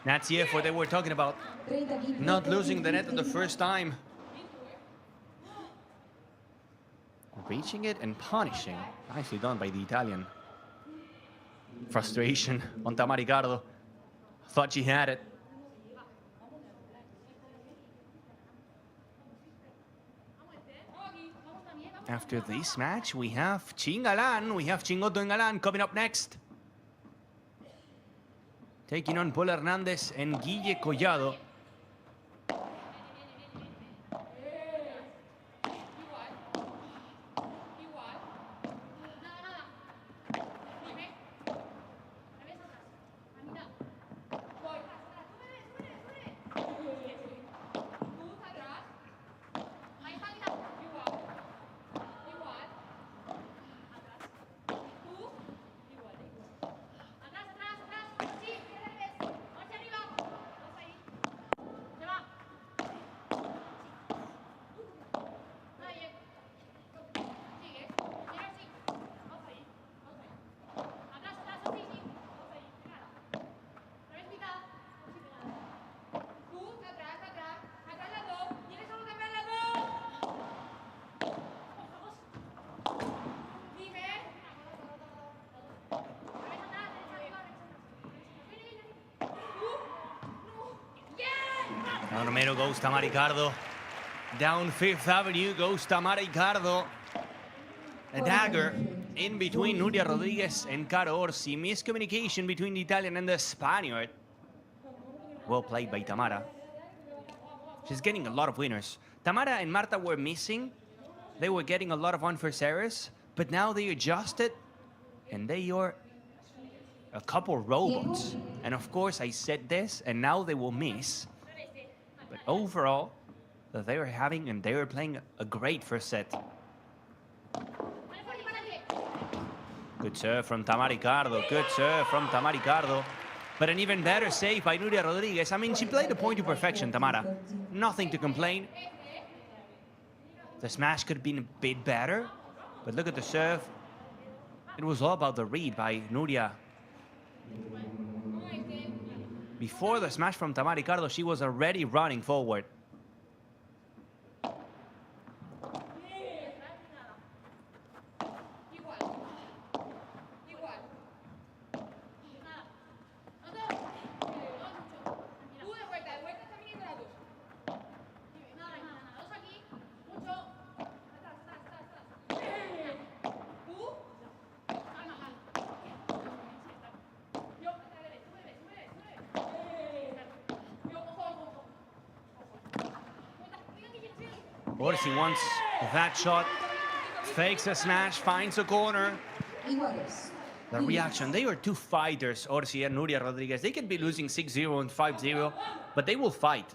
That's the effort they were talking about. Not losing the net the first time. Reaching it and punishing. Nicely done by the Italian. Frustration on Tamara Icardo. Thought she had it. After this match, we have Galan. We have Chingotto and Galan coming up next. Taking on Paul Hernandez and Guille Collado. Down the middle goes Tamara Icardo. Down Fifth Avenue goes Tamara Icardo. A dagger in between Nuria Rodriguez and Caro Orsi. Miscommunication between the Italian and the Spaniard. Well played by Tamara. She's getting a lot of winners. Tamara and Marta were missing. They were getting a lot of unfair errors, but now they adjusted and they are a couple robots. And of course, I said this, and now they will miss. But overall, they were having and they were playing a great first set. Good serve from Tamara Icardo. Good serve from Tamara Icardo. But an even better save by Nuria Rodriguez. I mean, she played the point to perfection, Tamara. Nothing to complain. The smash could have been a bit better. But look at the serve. It was all about the read by Nuria. Before the smash from Tamara Icardo, she was already running forward. Orsi wants that shot, fakes a smash, finds a corner. The reaction, they are two fighters, Orsi and Nuria Rodriguez. They could be losing 6-0 and 5-0, but they will fight.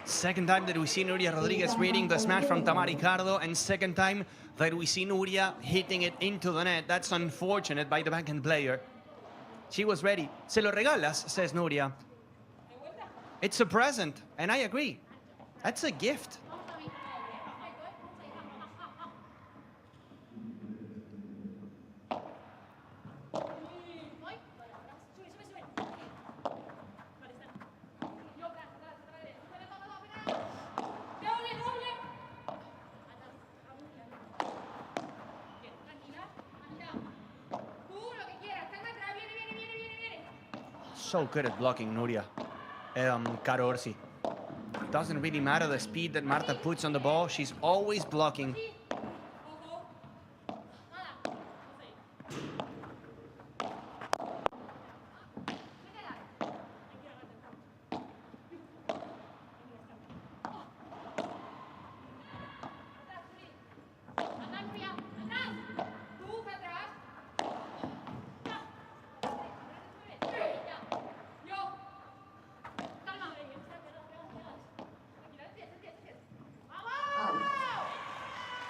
Second time that we see Nuria Rodriguez reading the smash from Tamara Icardo, and second time that we see Nuria hitting it into the net. That's unfortunate by the backhand player. She was ready. Se lo regalas, says Nuria. It's a present, and I agree. That's a gift. So good at blocking Nuria. Orsi. Doesn't really matter the speed that Marta puts on the ball. She's always blocking.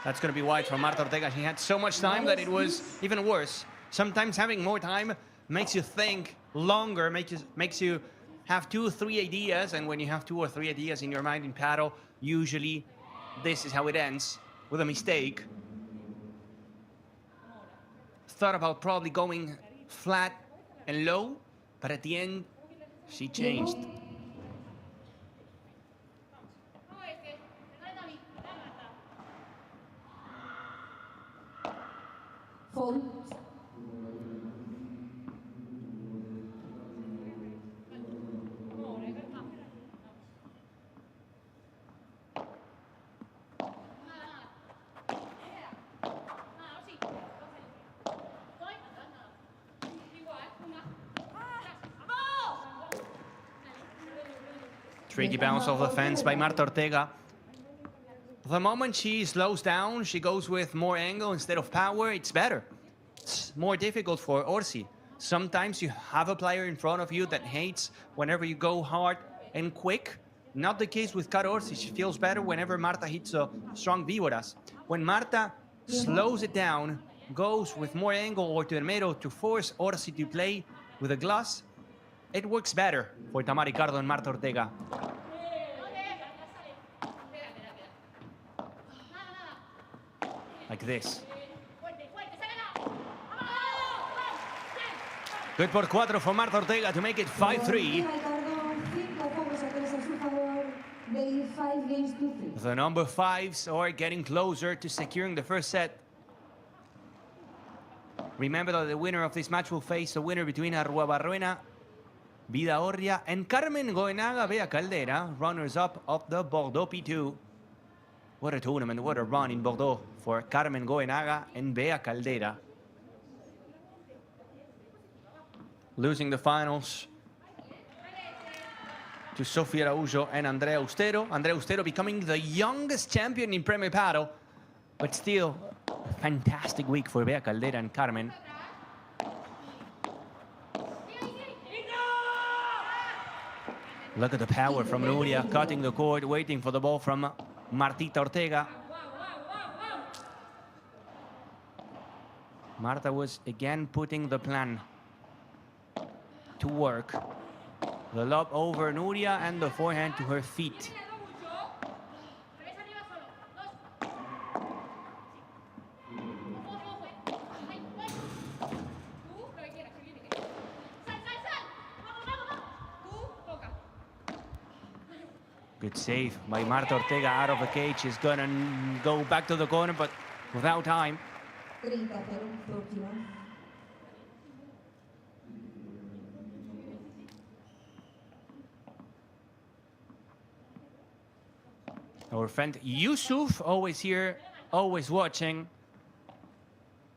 That's going to be wide for Marta Ortega. She had so much time that it was even worse. Sometimes having more time makes you think longer, makes you have 2 or 3 ideas. And when you have 2 or 3 ideas in your mind in paddle, usually this is how it ends, with a mistake. Thought about probably going flat and low, but at the end, she changed. Tricky bounce off the fence by Marta Ortega. The moment she slows down, she goes with more angle instead of power, it's better. It's more difficult for Orsi. Sometimes you have a player in front of you that hates whenever you go hard and quick. Not the case with Orsi. She feels better whenever Marta hits a strong víboras. When Marta slows it down, goes with more angle or termero to force Orsi to play with a glass, it works better for Tamara Icardo and Marta Ortega. Like this. Good por 4 for Marta Ortega to make it 5-3. The number 5s are getting closer to securing the first set. Remember that the winner of this match will face the winner between Arruabarruena, Vida Orria, and Carmen Goenaga Bea Caldera, runners-up of the Bordeaux P2. What a tournament, what a run in Bordeaux for Carmen Goenaga and Bea Caldera. losing the finals to Sofia Araújo and Andrea Ustero. Andrea Ustero becoming the youngest champion in Premier Padel, but still a fantastic week for Bea Caldera and Carmen. Look at the power from Nuria, cutting the court, waiting for the ball from Martita Ortega. Marta was again putting the plan to work. The lob over Nuria and the forehand to her feet. Good save by Marta Ortega out of the cage. She's gonna go back to the corner, but without time. 30 per un ultimo. Our friend Yusuf, always here, always watching.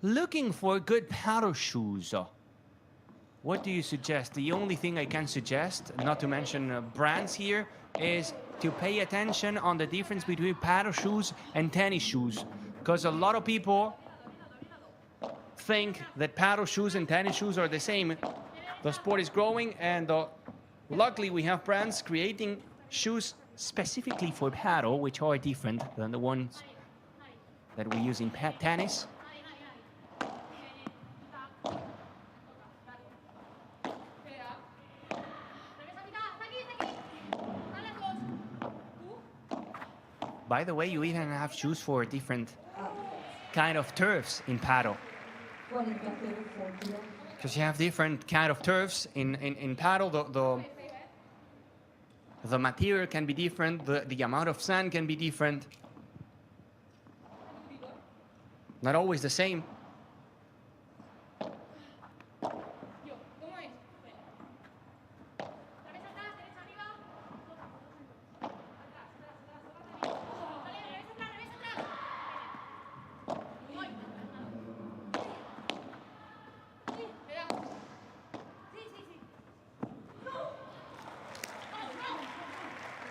Looking for good paddle shoes. What do you suggest? The only thing I can suggest, not to mention brands here, is to pay attention on the difference between paddle shoes and tennis shoes. Because a lot of people think that paddle shoes and tennis shoes are the same. The sport is growing, and luckily we have brands creating shoes specifically for paddle, which are different than the ones that we use in tennis. By the way, you even have shoes for different kind of turfs in paddle. Because you have different kind of turfs in paddle. The material can be different, the amount of sand can be different. Not always the same.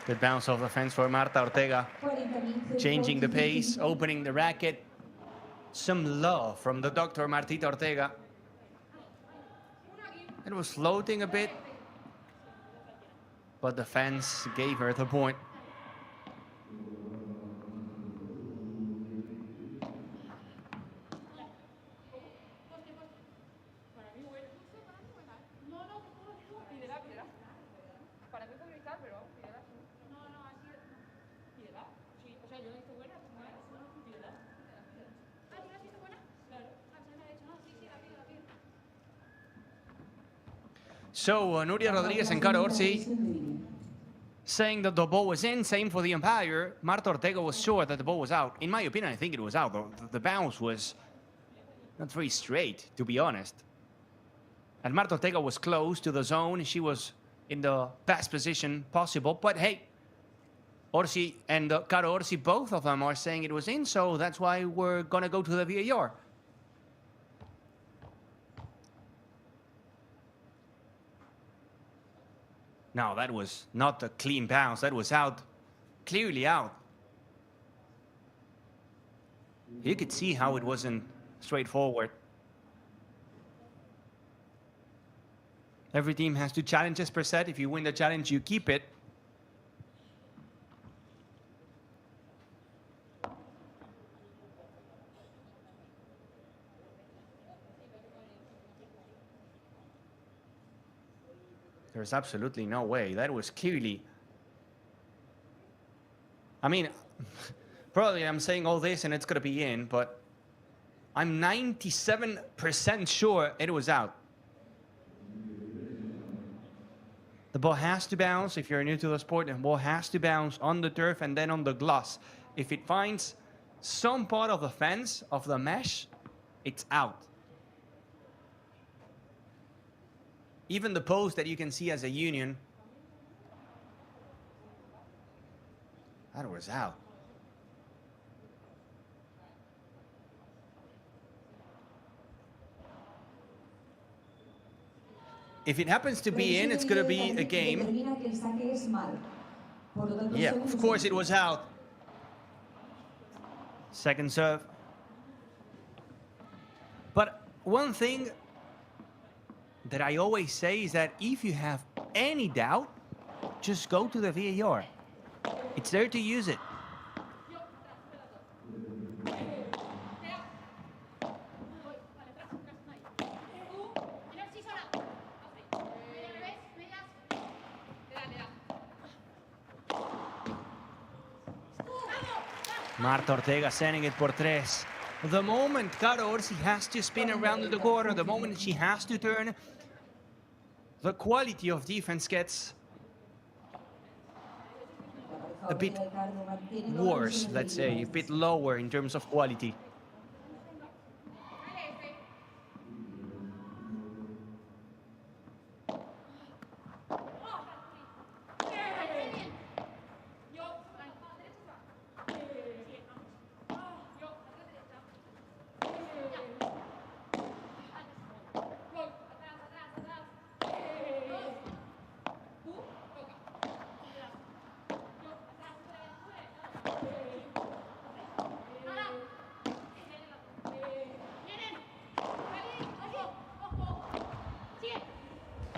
Good bounce off the fence for Marta Ortega. Changing the pace, opening the racket. Some love from the doctor, Martita Ortega. It was floating a bit, but the fence gave her the point. So, Nuria Rodriguez and Caro Orsi saying that the ball was in, same for the umpire. Marta Ortega was sure that the ball was out. In my opinion, I think it was out. The bounce was not very straight, to be honest. And Marta Ortega was close to the zone. She was in the best position possible. But hey, Orsi and Caro Orsi, both of them are saying it was in, so that's why we're going to go to the VAR. No, that was not a clean bounce. That was out, clearly out. You could see how it wasn't straightforward. Every team has 2 challenges per set. If you win the challenge, you keep it. There's absolutely no way. That was clearly... I mean, probably I'm saying all this and it's going to be in, but I'm 97% sure it was out. The ball has to bounce. If you're new to the sport, the ball has to bounce on the turf and then on the gloss. If it finds some part of the fence, of the mesh, it's out. Even the post that you can see as a union, that was out. If it happens to be in, it's going to be a game. Yeah, of course it was out. Second serve. But one thing that I always say is that if you have any doubt, just go to the VAR. It's there to use it. Marta Ortega sending it por tres. The moment Caro Orsi has to spin around the corner, the moment she has to turn, the quality of defense gets a bit worse, let's say, a bit lower in terms of quality.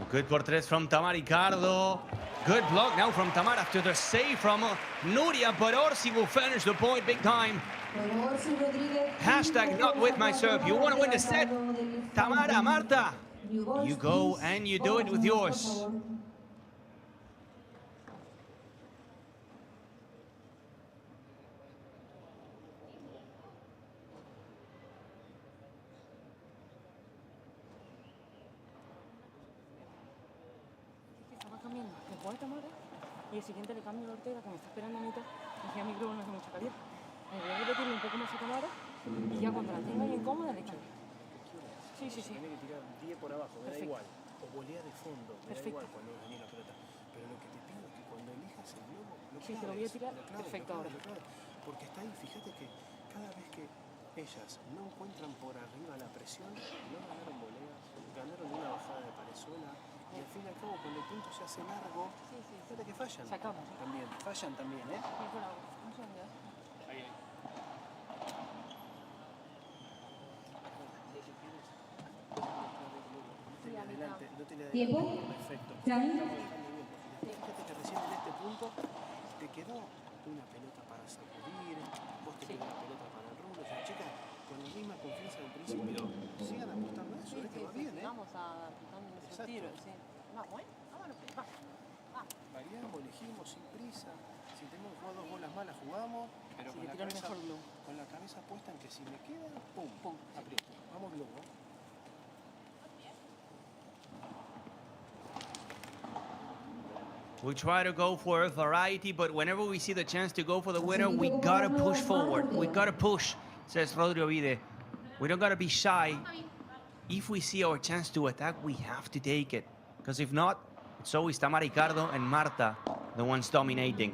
Good por tres from Tamara Icardo. Good block now from Tamara after the save from Nuria, but Orsi will finish the point big time. Hashtag not with my serve. You want to win the set? Tamara, Marta, you go and you do it with yours. Y el siguiente le cambio a Ortega, que me está esperando a mitad, y ya mi globo no hace mucha calidad. Me voy a repetirle un poco más a Tamara y ya cuando la tenga ahí incómoda le echo. Sí. Tiene que tirar 10 por abajo, me da igual. O volea de fondo, me da igual cuando venís la pelota. Pero lo que te pido es que cuando elijas el globo, lo sí, te lo voy a tirar perfecto ahora. Porque está ahí, fíjate que cada vez que ellas no encuentran por arriba la presión, no ganaron voleas, ganaron una bajada de parezuela. Y al fin y al cabo, cuando el punto se hace largo, fíjate que fallan. Sacamos. También, fallan también, ¿eh? Ahí. ¿Tiempo? Perfecto. ¿Time? Fíjate que recién en este punto te quedó una pelota para sacudir, vos te quedó una pelota para el rubro. O sea, chicas, con la misma confianza del principio, sigan apostando a eso, es que va bien, ¿eh? Vamos a aplicando nuestros tiros, sí. Vamos, ¿eh? Vámonos, va. Variamos, elegimos sin prisa. Si tenemos que jugar 2 bolas malas, jugamos. Pero Sí, con la cabeza puesta en que si me queda, pum, pum, aprieto. Vamos luego. We try to go for a variety, but whenever we see the chance to go for the winner, we gotta push forward. We gotta push, says Rodrigo Vide. We don't gotta be shy. If we see our chance to attack, we have to take it. Because if not, it's always Tamara Icardo and Marta, the ones dominating.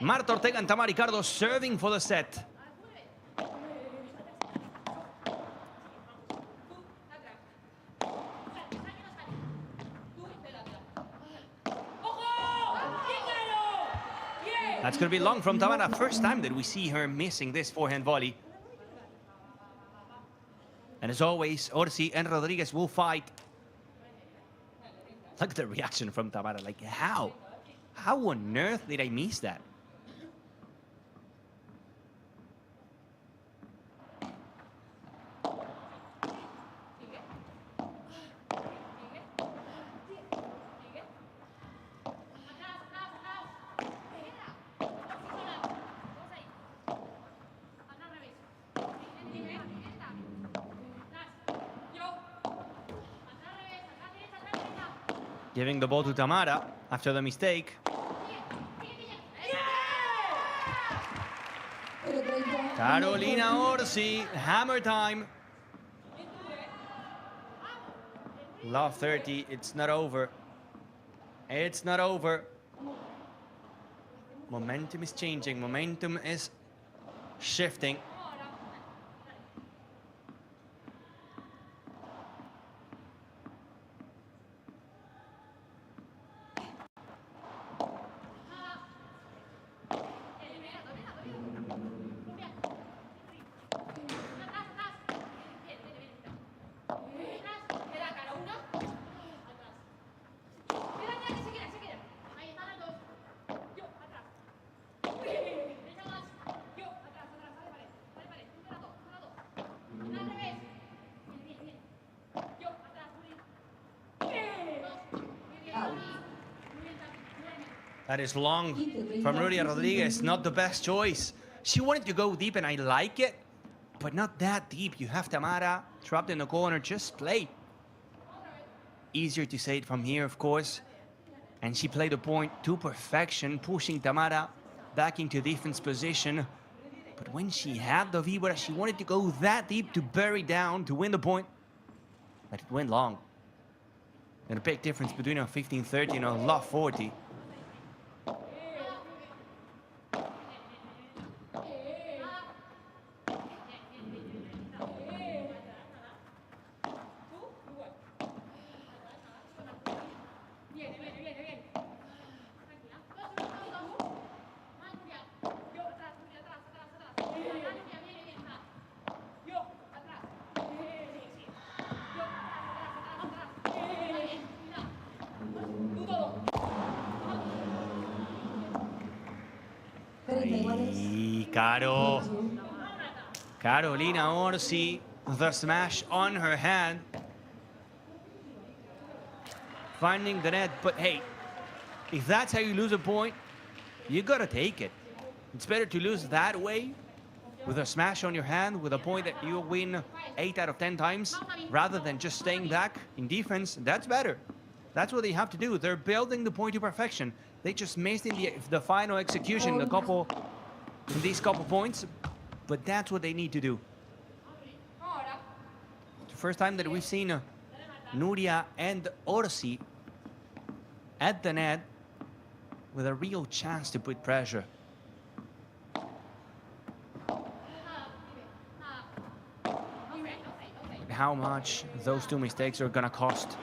Marta Ortega and Tamara Icardo serving for the set. That's going to be long from Tamara. First time that we see her missing this forehand volley. And as always, Orsi and Rodriguez will fight. Look at the reaction from Tamara. Like, how? How on earth did I miss that? Giving the ball to Tamara after the mistake. Carolina Orsi, hammer time. Love 30, it's not over. It's not over. Momentum is changing, momentum is shifting. That is long from Nuria Rodriguez. Not the best choice. She wanted to go deep, and I like it, but not that deep. You have Tamara trapped in the corner. Just play. Easier to say it from here, of course. And she played the point to perfection, pushing Tamara back into defense position. But when she had the vibra, she wanted to go that deep to bury down to win the point. But it went long. And a big difference between a 15-30 and a love 40. Caro. Carolina Orsi, the smash on her hand. Finding the net, but hey, if that's how you lose a point, you gotta take it. It's better to lose that way, with a smash on your hand, with a point that you win 8 out of 10 times, rather than just staying back in defense. That's better. That's what they have to do. They're building the point to perfection. They just missed in the final execution, these couple points, but that's what they need to do. It's the first time that we've seen Nuria and Orsi at the net with a real chance to put pressure. How much those two mistakes are gonna cost.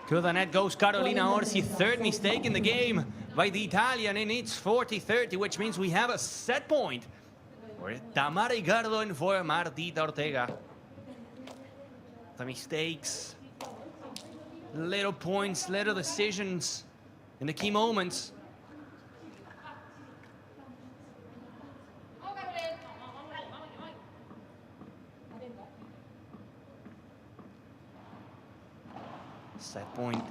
To the net goes Carolina Orsi, third mistake in the game by the Italian, and it's 40-30, which means we have a set point for Tamara Icardo and for Martita Ortega. The mistakes, little points, little decisions in the key moments. Set point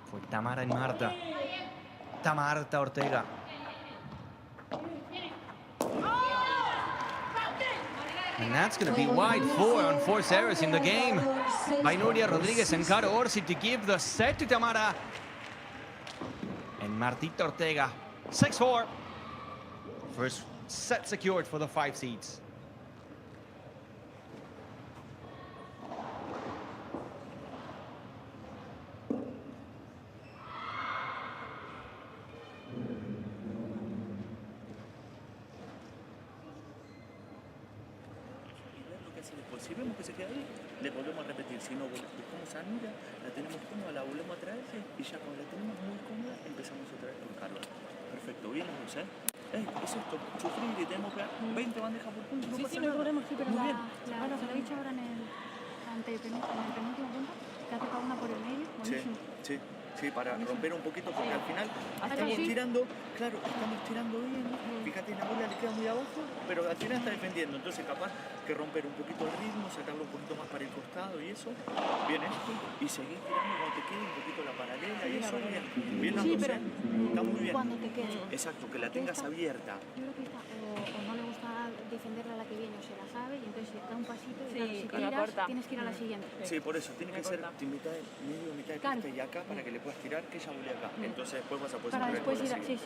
for Tamara and Marta. Marta Ortega. And that's going to be wide 4 on 4 errors in the game by Nuria Rodriguez and Caro Orsi to give the set to Tamara. And Martita Ortega, 6-4. First set secured for the 5 seeds. Si vemos que se queda ahí, le volvemos a repetir. Si no, buscamos a Nuria, la tenemos cómoda, la volvemos a traer y ya cuando la tenemos muy cómoda, empezamos otra vez con Carlos. Perfecto, bien, Lucia. Es esto, sufrir y tenemos que 20 bandejas por punto. No pasa nada. Problema, sí, pero muy bien. se lo he dicho ahora en el penúltimo punto, que ha tocado una por el medio. Buenísimo. Sí, para romper un poquito, porque al final estamos tirando, claro, estamos tirando bien. Fíjate, la bola le queda muy abajo, pero al final está defendiendo. Entonces, capaz que romper un poquito el ritmo, sacarlo un poquito más para el costado y eso. Bien esto. Y seguir tirando cuando te quede un poquito la paralela y eso. Bien, sí, pero está muy bien. Cuando te quede. Exacto, que la tengas abierta. Yo creo que está, o no le gusta defenderla a la que viene o se la sabe y entonces da un pasito y claro, si tiras, tienes que ir a la siguiente. Sí, por eso, tiene que ser mitad de pista y acá para que le puedas tirar, que ella volee acá. Entonces después vas a poder para después ir a, sí.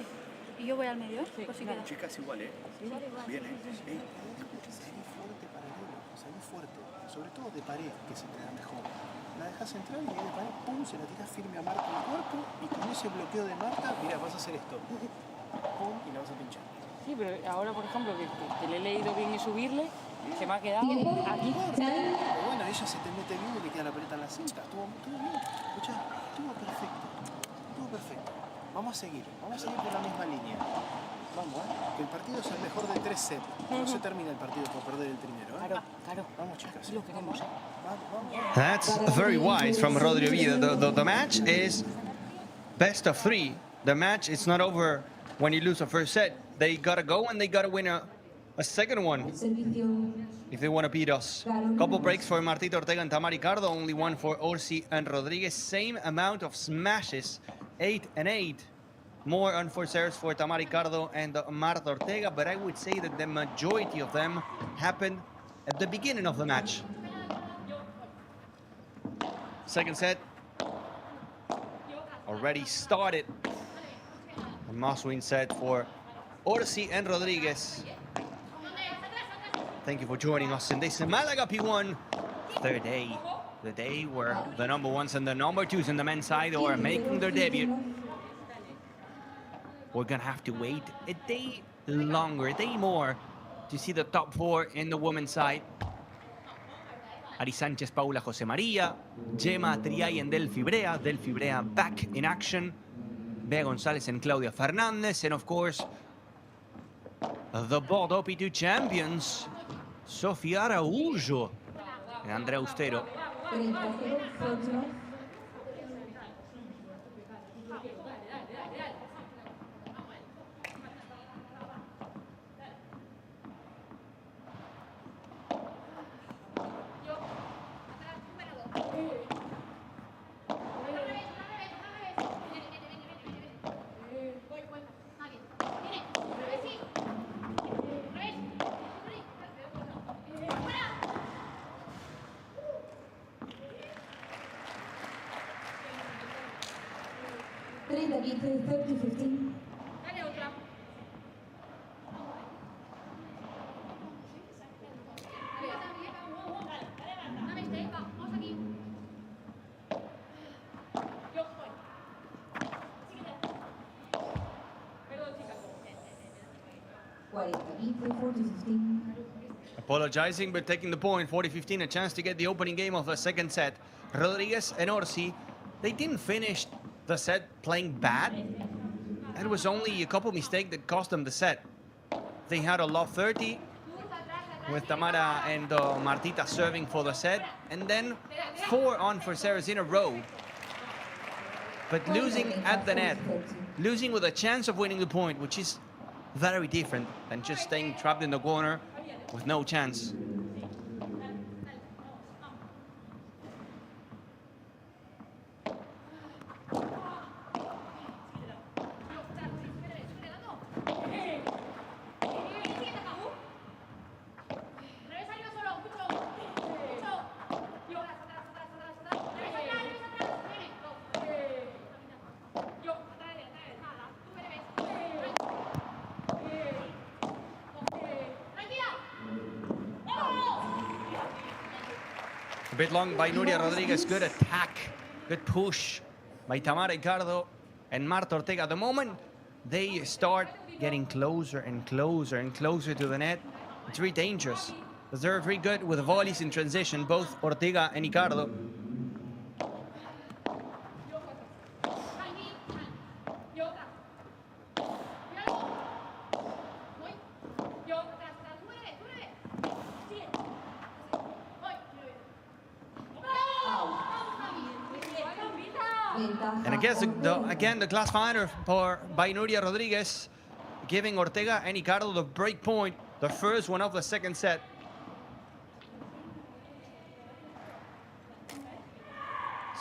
Y yo voy al medio, por si queda. Chicas, igual, Bien, Salí fuerte, sobre todo de pared, que se te da mejor. La dejas entrar y de pared, pum, se la tiras firme a Marta en el cuerpo y con ese bloqueo de Marta, mira, vas a hacer esto. Pum, y la vas a pinchar. Sí, pero ahora, por ejemplo, que le he leído bien y subirle, se me ha quedado aquí. Pero bueno, ella se te mete bien y le queda la pelota en la cinta. Estuvo bien. Escuchá, estuvo perfecto. Vamos a seguir por la misma línea. Vamos, que el partido es el mejor de 3 sets. No se termina el partido por perder el primero. Claro. Vamos, chicas. Lo queremos, ¿eh? Vamos. That's very wise from Rodrigo Villa. The match is best of 3. The match is not over when you lose a first set. They gotta go and they gotta win a second one if they want to beat us. Couple breaks for Martita, Ortega, and Tamara, Icardo. Only one for Orsi and Rodriguez. Same amount of smashes, 8 and 8. More unforced errors for Tamara, Icardo, and Marta, Ortega. But I would say that the majority of them happened at the beginning of the match. Second set already started. A must-win set for Orsi and Rodriguez. Thank you for joining us in this Malaga P1 third day. The day where the number ones and the number twos in the men's side are making their debut. We're gonna have to wait a day longer, a day more, to see the top 4 in the women's side. Ari Sánchez, Paula José María, Gemma Triay and Delphi Brea back in action. Bea González and Claudia Fernandez, and of course, the Bordeaux P2 champions, Sofía Araújo and Andrea Austero. 30-15. Apologizing, but taking the point, 40-15, a chance to get the opening game of the second set. Rodriguez and Orsi, they didn't finish the set playing bad. It was only a couple mistakes that cost them the set. They had a love 30 with Tamara and Martita serving for the set, and then 4 unforced errors in a row. But losing at the net, losing with a chance of winning the point, which is very different than just staying trapped in the corner with no chance. A bit long by Nuria Rodriguez. Good attack, good push by Tamara, Icardo, and Marta Ortega. At the moment they start getting closer and closer and closer to the net, it's very dangerous. They're very good with volleys in transition, both Ortega and Icardo. And I guess again the class finder by Nuria Rodriguez, giving Ortega and Icardo the break point, the first one of the second set.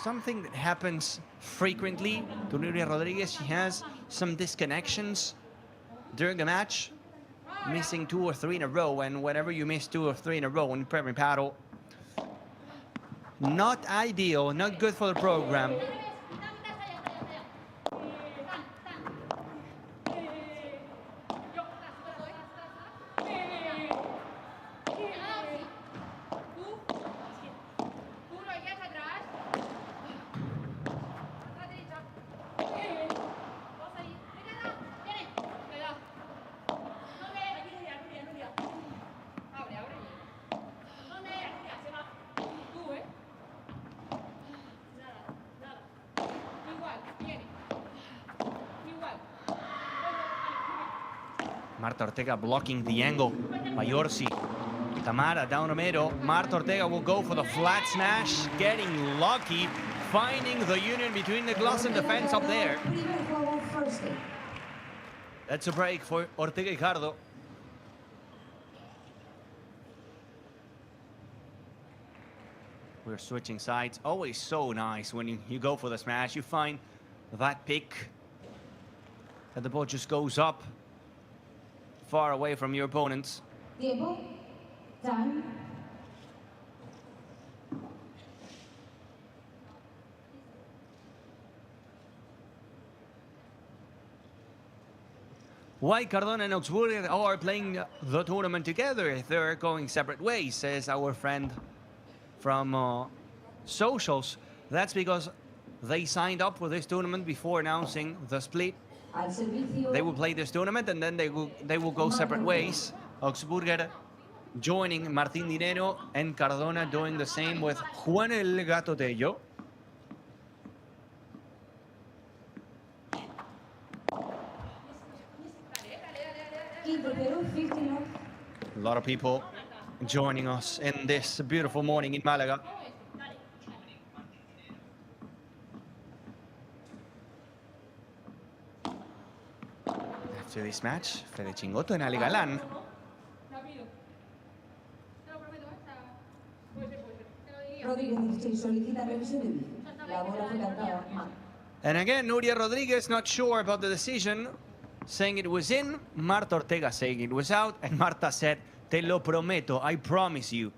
Something that happens frequently to Nuria Rodriguez. She has some disconnections during the match, missing 2 or 3 in a row, and whenever you miss 2 or 3 in a row in Premier Padel, not ideal, not good for the program. Marta Ortega blocking the angle by Orsi. Tamara down the middle. Marta Ortega will go for the flat smash, getting lucky, finding the union between the glass and the fence up there. That's a break for Ortega Icardo. We're switching sides. Always so nice when you go for the smash. You find that pick. And the ball just goes up far away from your opponents. Tiempo. Time. Why Cardona and Augsburger are playing the tournament together if they're going separate ways, says our friend from socials. That's because they signed up for this tournament before announcing the split. They will play this tournament and then they will go separate ways. Augsburger joining Martín Dinero and Cardona doing the same with Juan el Gato Tello. A lot of people joining us in this beautiful morning in Malaga. After this match, Fede Chingotto and Ali Galan. And again, Nuria Rodriguez not sure about the decision, saying it was in, Marta Ortega saying it was out, and Marta said, "Te lo prometo, I promise you.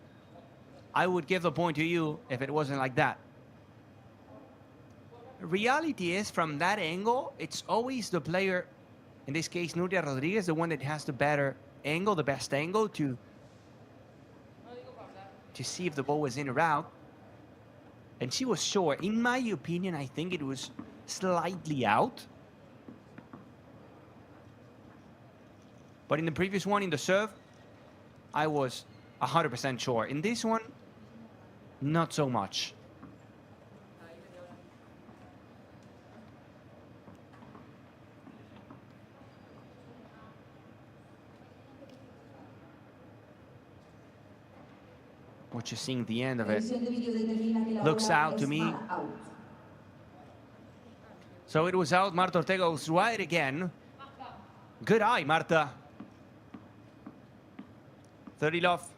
I would give the point to you if it wasn't like that." Reality is, from that angle, it's always the player, in this case Nuria Rodriguez, the one that has the better angle, the best angle to see if the ball was in or out. And she was sure. In my opinion, I think it was slightly out. But in the previous one, in the serve, I was 100% sure. In this one, not so much. What you're seeing at the end of it looks out to me. So it was out. Marta Ortega was right again. Good eye, Marta. 30 love.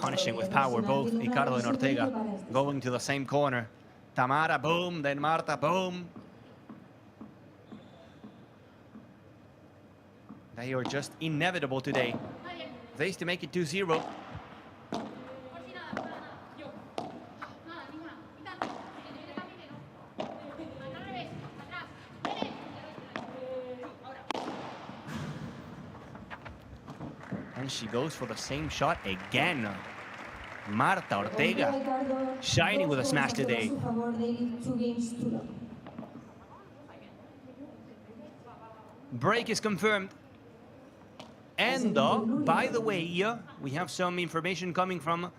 Punishing with power, both Icardo and Ortega going to the same corner. Tamara, boom, then Marta, boom. They are just inevitable today. They used to make it 2-0. And she goes for the same shot again. Marta Ortega shining with a smash today. Break is confirmed. And by the way, we have some information coming from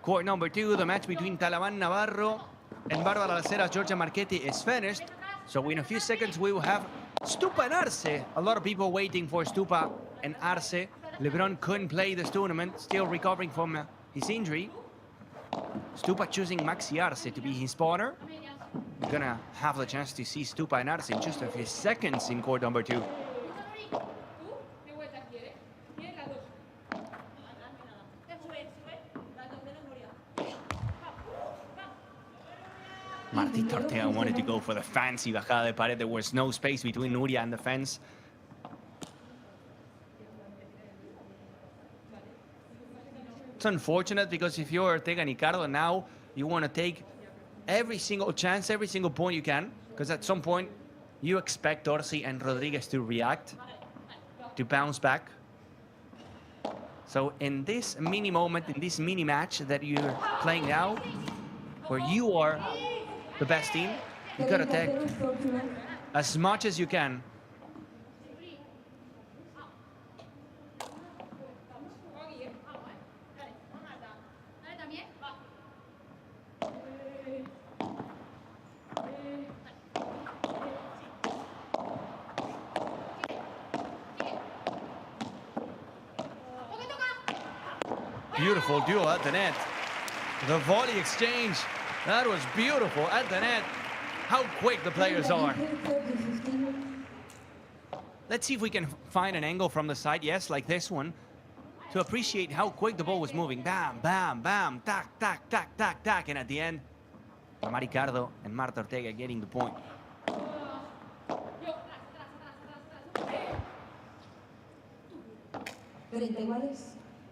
court number 2. The match between Talaman Navarro and Bárbara Laceras Georgia Marchetti is finished. So in a few seconds we will have Stupa and Arce. A lot of people waiting for Stupa and Arce. LeBron couldn't play this tournament, still recovering from his injury. Stupa choosing Maxi Arce to be his partner. We're gonna have the chance to see Stupa and Arce in just a few seconds in court number 2. Martita Ortega wanted to go for the fancy bajada de pared. There was no space between Nuria and the fence. It's unfortunate because if you're Ortega and Icardo now, you want to take every single chance, every single point you can, because at some point you expect Orsi and Rodriguez to react, to bounce back. So in this mini moment, in this mini match that you're playing now, where you are the best team, you gotta take as much as you can. beautiful duel at the net. The volley exchange, that was beautiful at the net. How quick the players are. Let's see if we can find an angle from the side, yes, like this one, to appreciate how quick the ball was moving. Bam, bam, bam, tac, tac, tac, tac, tac. And at the end, Icardo and Marta Ortega getting the point.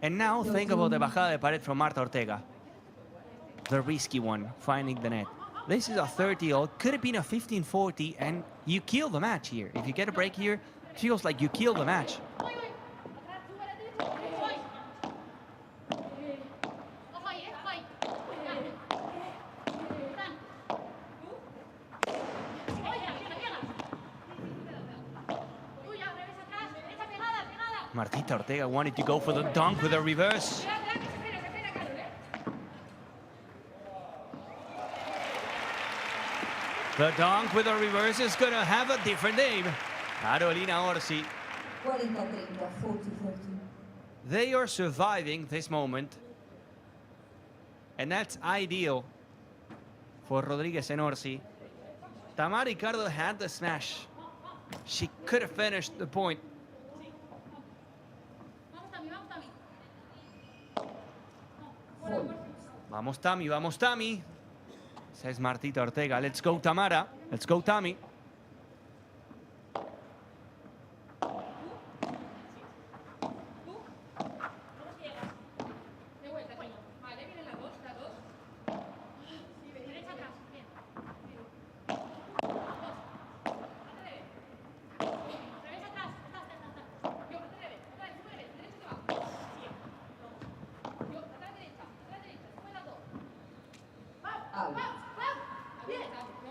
And now think about the bajada de pared from Marta Ortega. The risky one, finding the net. This is a 30-all, could have been a 15-40, and you kill the match here. If you get a break here, it feels like you kill the match. Martita Ortega wanted to go for the dunk with a reverse. The dunk with a reverse is going to have a different name. Carolina Orsi. They are surviving this moment. And that's ideal for Rodriguez and Orsi. Tamara Icardo had the smash. She could have finished the point. Vamos, Tami, says Martita Ortega. Let's go, Tamara. Let's go, Tami.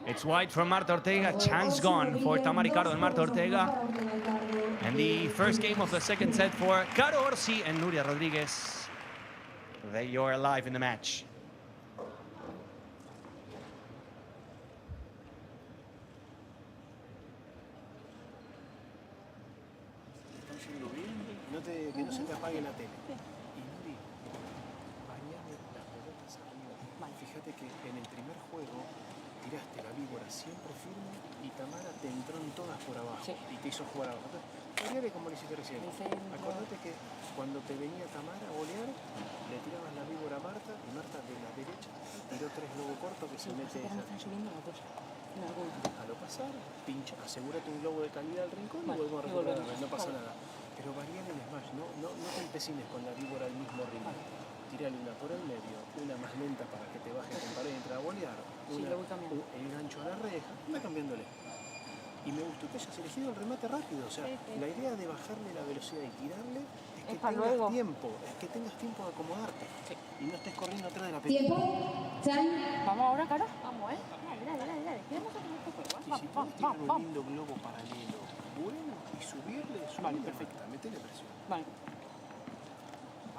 It's wide from Marta Ortega. Chance gone for Tamara Icardo and Marta Ortega. And the first game of the second set for Caro Orsi and Nuria Rodriguez. They are alive in the match. Que no se te apague la tele. Y Nuri, bañame las pelotas arriba. Fíjate que en el primer juego tiraste la víbora siempre firme y Tamara te entró en todas por abajo y te hizo jugar abajo. Entonces, como lo hiciste recién. Acordate que cuando te venía Tamara a bolear, le tirabas la víbora a Marta y Marta de la derecha tiró 3 globos cortos que se mete esa. Están subiendo las dos. Déjalo pasar, pincha, asegúrate un globo de calidad al rincón y volvemos a recuperar, no pasa nada. Pero variar el smash, no te empecines con la víbora al mismo ritmo. Tírale una por el medio, una más lenta para que te baje con pared y entra a bolear, el gancho a la reja, va cambiándole. Y me gustó que hayas elegido el remate rápido, o sea, la idea de bajarle la velocidad y tirarle es que tengas tiempo, de acomodarte y no estés corriendo atrás de la pelota. Tiempo, Vamos ahora, Caro. Vamos, dale. Quedamos en este juego. Y si puedes tirar un lindo globo paralelo, bueno, y subirle, perfecta, metele presión. Vale.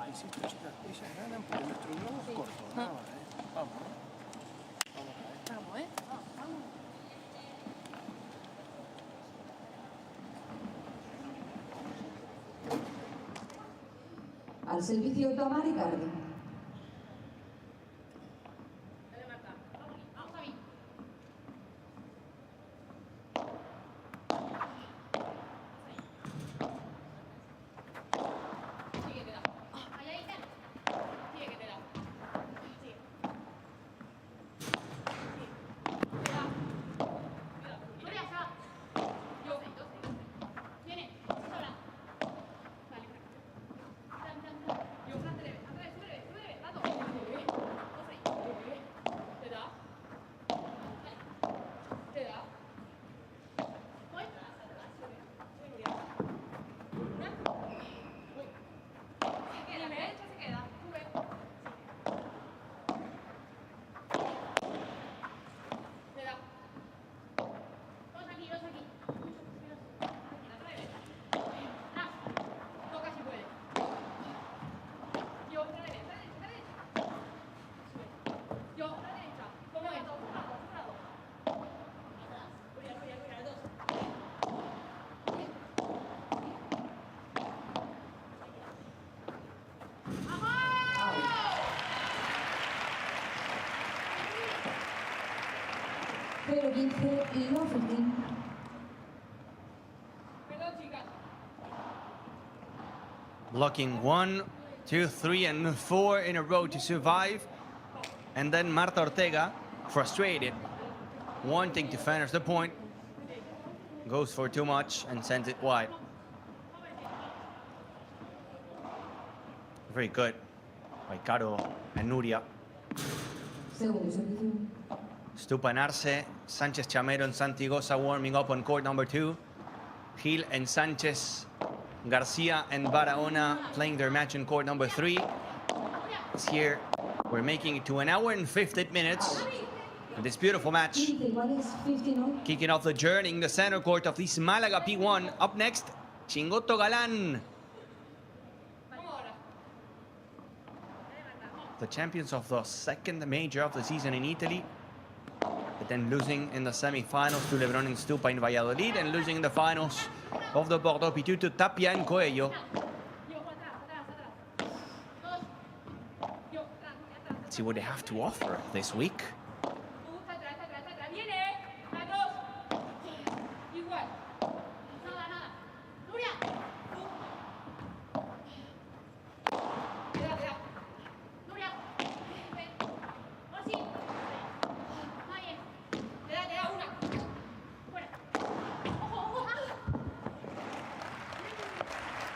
Insisto, chicas, ellas ganan porque nuestro globo es corto, nada más, Vamos. al servicio Tamara Icardo. 0-15, low 15. Blocking 1, 2, 3, and 4 in a row to survive. And then Marta Ortega, frustrated, wanting to finish the point, goes for too much and sends it wide. Very good by Icardo and Nuria. Segundo servicio. Stupa and Arce, Sanchez Chamero and Santigosa warming up on court number 2. Gil and Sanchez, Garcia and Barahona playing their match in court number 3. It's here. We're making it to 1 hour and 15 minutes. And this beautiful match. 15 iguales, 15. Kicking off the journey in the center court of this Malaga P1. Up next, Chingotto Galan. The champions of the second major of the season in Italy. But then losing in the semi-finals to Lebron and Stupa in Valladolid. And losing in the finals of the Bordeaux P2 to Tapia and Coello. Let's see what they have to offer this week.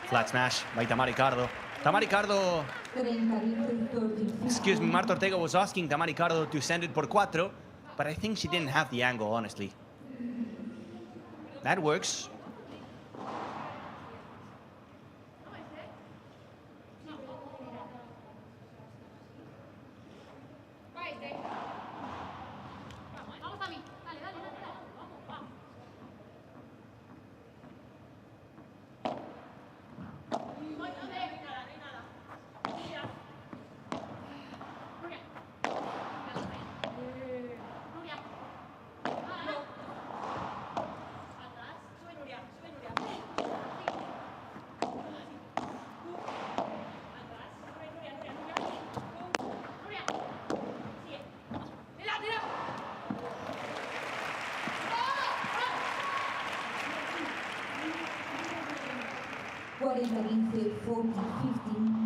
Flat smash by Tamara Icardo. Tamara Icardo, 30, excuse me, Marta Ortega was asking Tamara Icardo to send it por 4, but I think she didn't have the angle, honestly. That works. Alvarez, 40, 15.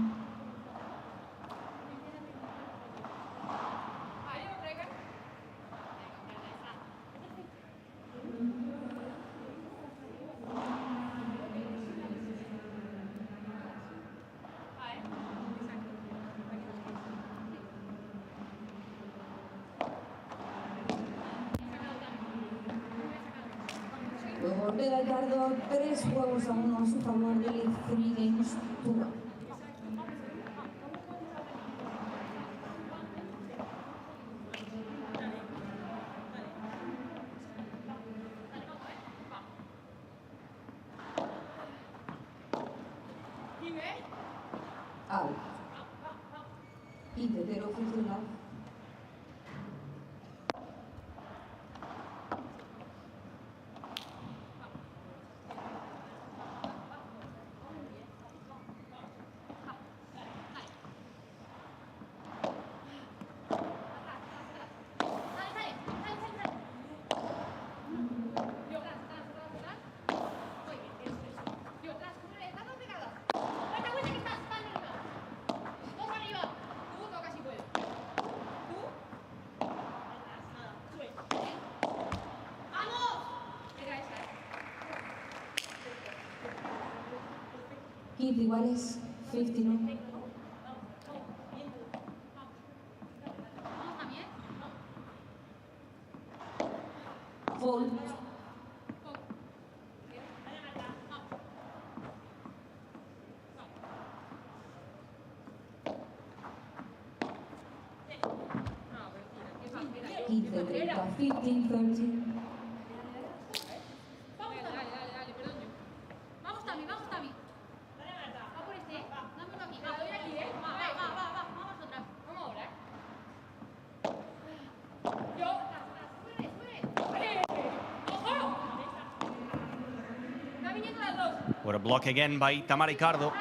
Ortega Icardo, 3 juegos a 1 a su favor del 3 games to 1. Out. 15-0, 15 love. Iguales, 59. Fold. Keep the 15, 30. What a block again by Tamara Icardo.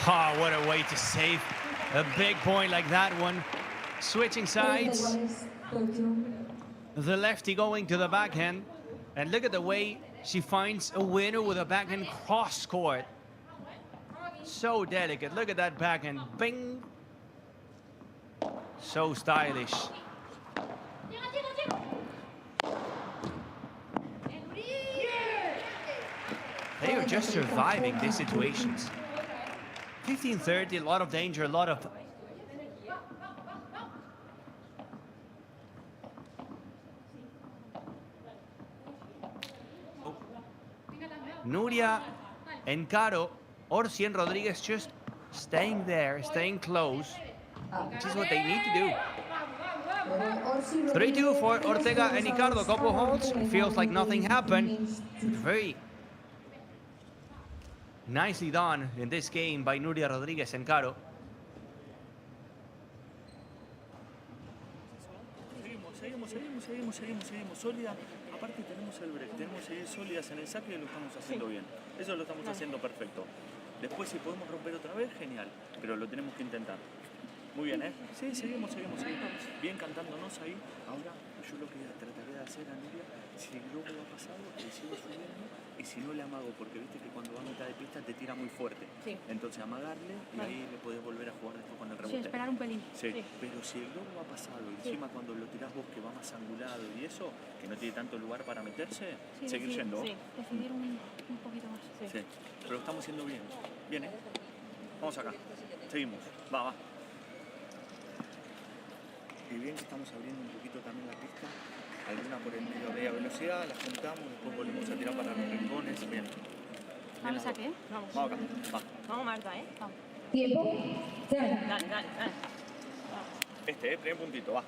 Oh, what a way to save a big point like that one. Switching sides. The lefty going to the backhand. And look at the way she finds a winner with a backhand cross court. So delicate. Look at that backhand. Bing. So stylish. They are just surviving these situations. 15-30, a lot of danger, a lot of... Oh. Nuria and Caro, Orsi and Rodriguez just staying there, staying close, which is what they need to do. 3-2 for Ortega and Icardo. Couple holds, feels like nothing happened. Very nicely done in this game by Nuria, Rodriguez and Caro. Seguimos. Sólida. Aparte tenemos el break, tenemos que seguir sólidas en el saque y lo estamos haciendo bien. Eso lo estamos haciendo perfecto. Después si podemos romper otra vez, genial. Pero lo tenemos que intentar. Muy bien, ¿eh? Sí, seguimos. Bien cantándonos ahí. Ahora yo lo que trataré de hacer a Nuria, si luego ha pasado, le sigo subiendo. Y si no le amago, porque viste que cuando va a mitad de pista te tira muy fuerte. Sí. Entonces amagarle y ahí le podés volver a jugar después con el rebote. Sí, esperar un pelín. Sí. Pero si el globo ha pasado y encima cuando lo tirás vos que va más angulado y eso, que no tiene tanto lugar para meterse, seguir yendo. Sí, decidir un poquito más. Sí. Pero lo estamos haciendo bien. Bien, ¿eh? Vamos acá. Seguimos. Va. Y bien que estamos abriendo un poquito también la pista. Alguna por el medio de velocidad, la juntamos, después volvemos a tirar para los rincones. Bien. ¿Vamos a qué? Vamos. Vamos acá. Va. Vamos, Marta, ¿eh? Vamos. Tiempo. Dale. Primer puntito, va.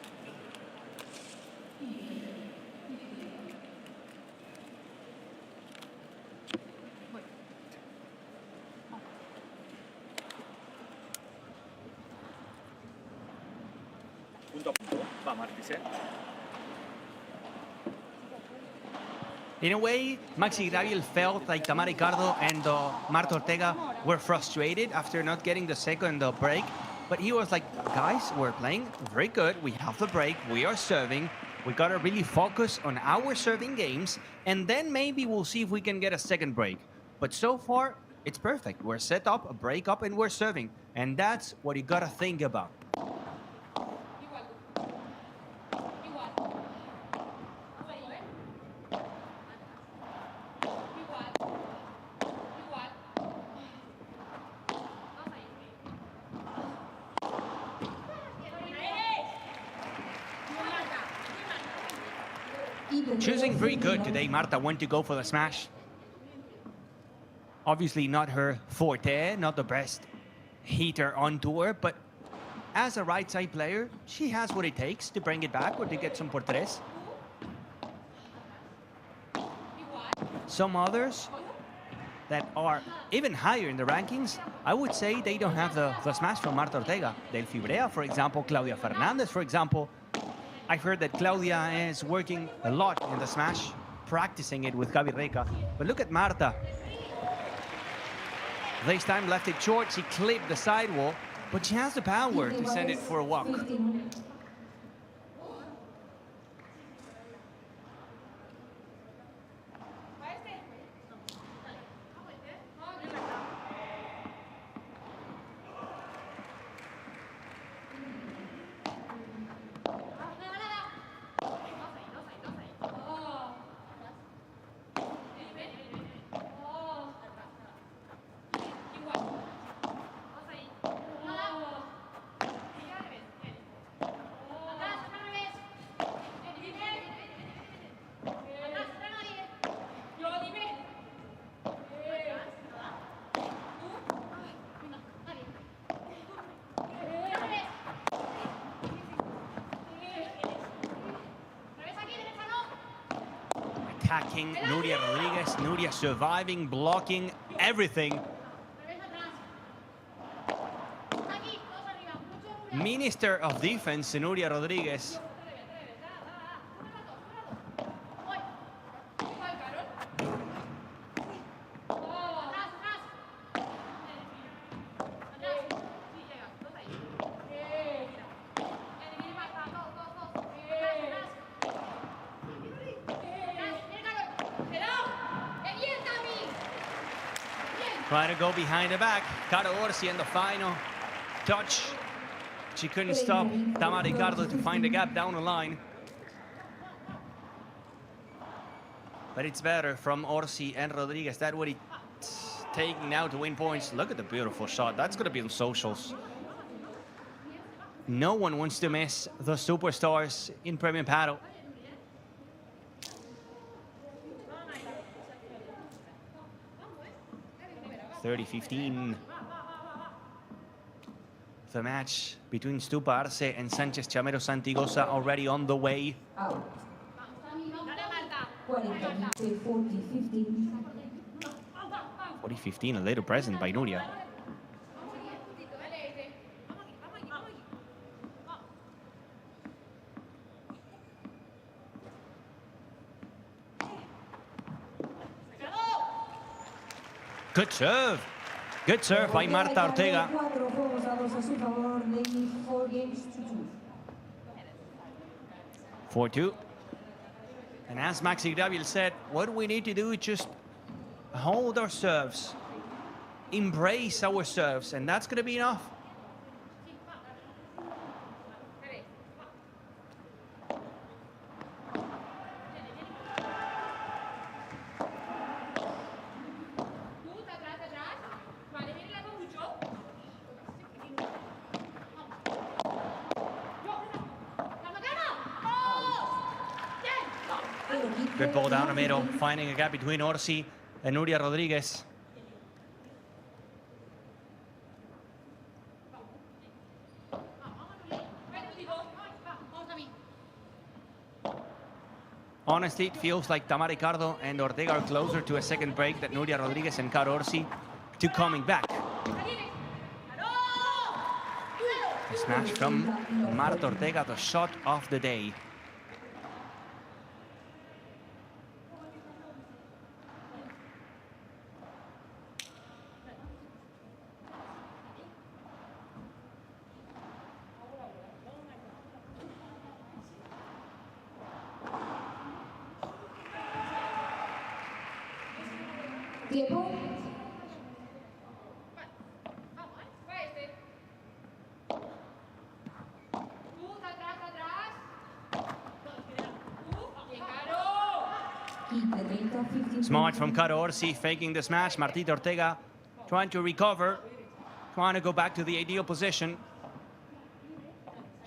Punto a punto. Va, Martis, In a way, Maxi Gabriel felt like Tamara, Icardo and Marta Ortega were frustrated after not getting the second break. But he was like, guys, we're playing very good. We have the break. We are serving. We got to really focus on our serving games. And then maybe we'll see if we can get a second break. But so far, it's perfect. We're set up, a break up, and we're serving. And that's what you got to think about. Choosing very good today. Marta went to go for the smash. Obviously not her forte, not the best hitter on tour, but as a right side player, she has what it takes to bring it back or to get some por tres. Some others that are even higher in the rankings, I would say they don't have the smash from Marta Ortega. Del Fibrea, for example, Claudia Hernandez, for example. I've heard that Claudia is working a lot in the smash, practicing it with Gaby Reca. But look at Marta. This time left it short, she clipped the sidewall, but she has the power to send it for a walk. Attacking Nuria Rodriguez, Nuria surviving, blocking everything. Minister of Defense, Nuria Rodriguez. Trying to go behind the back. Caro Orsi in the final touch. She couldn't stop Tamara Icardo to find the gap down the line. But it's better from Orsi and Rodriguez. That's what it's taking now to win points. Look at the beautiful shot. That's going to be on socials. No one wants to miss the superstars in Premium Padel. (30-15). The match between Stupa Arce and Sanchez Chamero Santigosa already on the way. 40-15, a little present by Nuria. Good serve. Good serve by Marta Ortega. 4-2. And as Maxi Gabriel said, what we need to do is just hold our serves, embrace our serves, and that's going to be enough. Good ball down the middle, finding a gap between Orsi and Nuria Rodriguez. Honestly, it feels like Tamara Icardo and Ortega are closer to a second break than Nuria Rodriguez and Caro Orsi to coming back. The smash from Marta Ortega, the shot of the day. Smart from Caro Orsi, faking the smash. Martita Ortega trying to recover, trying to go back to the ideal position.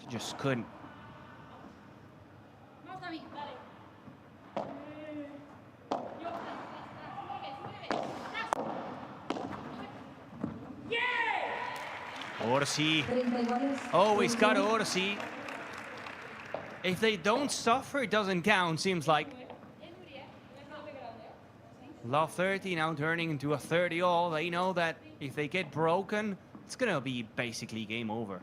She just couldn't. Orsi, always Caro Orsi. If they don't suffer, it doesn't count, seems like. Love 30 now turning into a 30-all. They know that if they get broken, it's gonna be basically game over.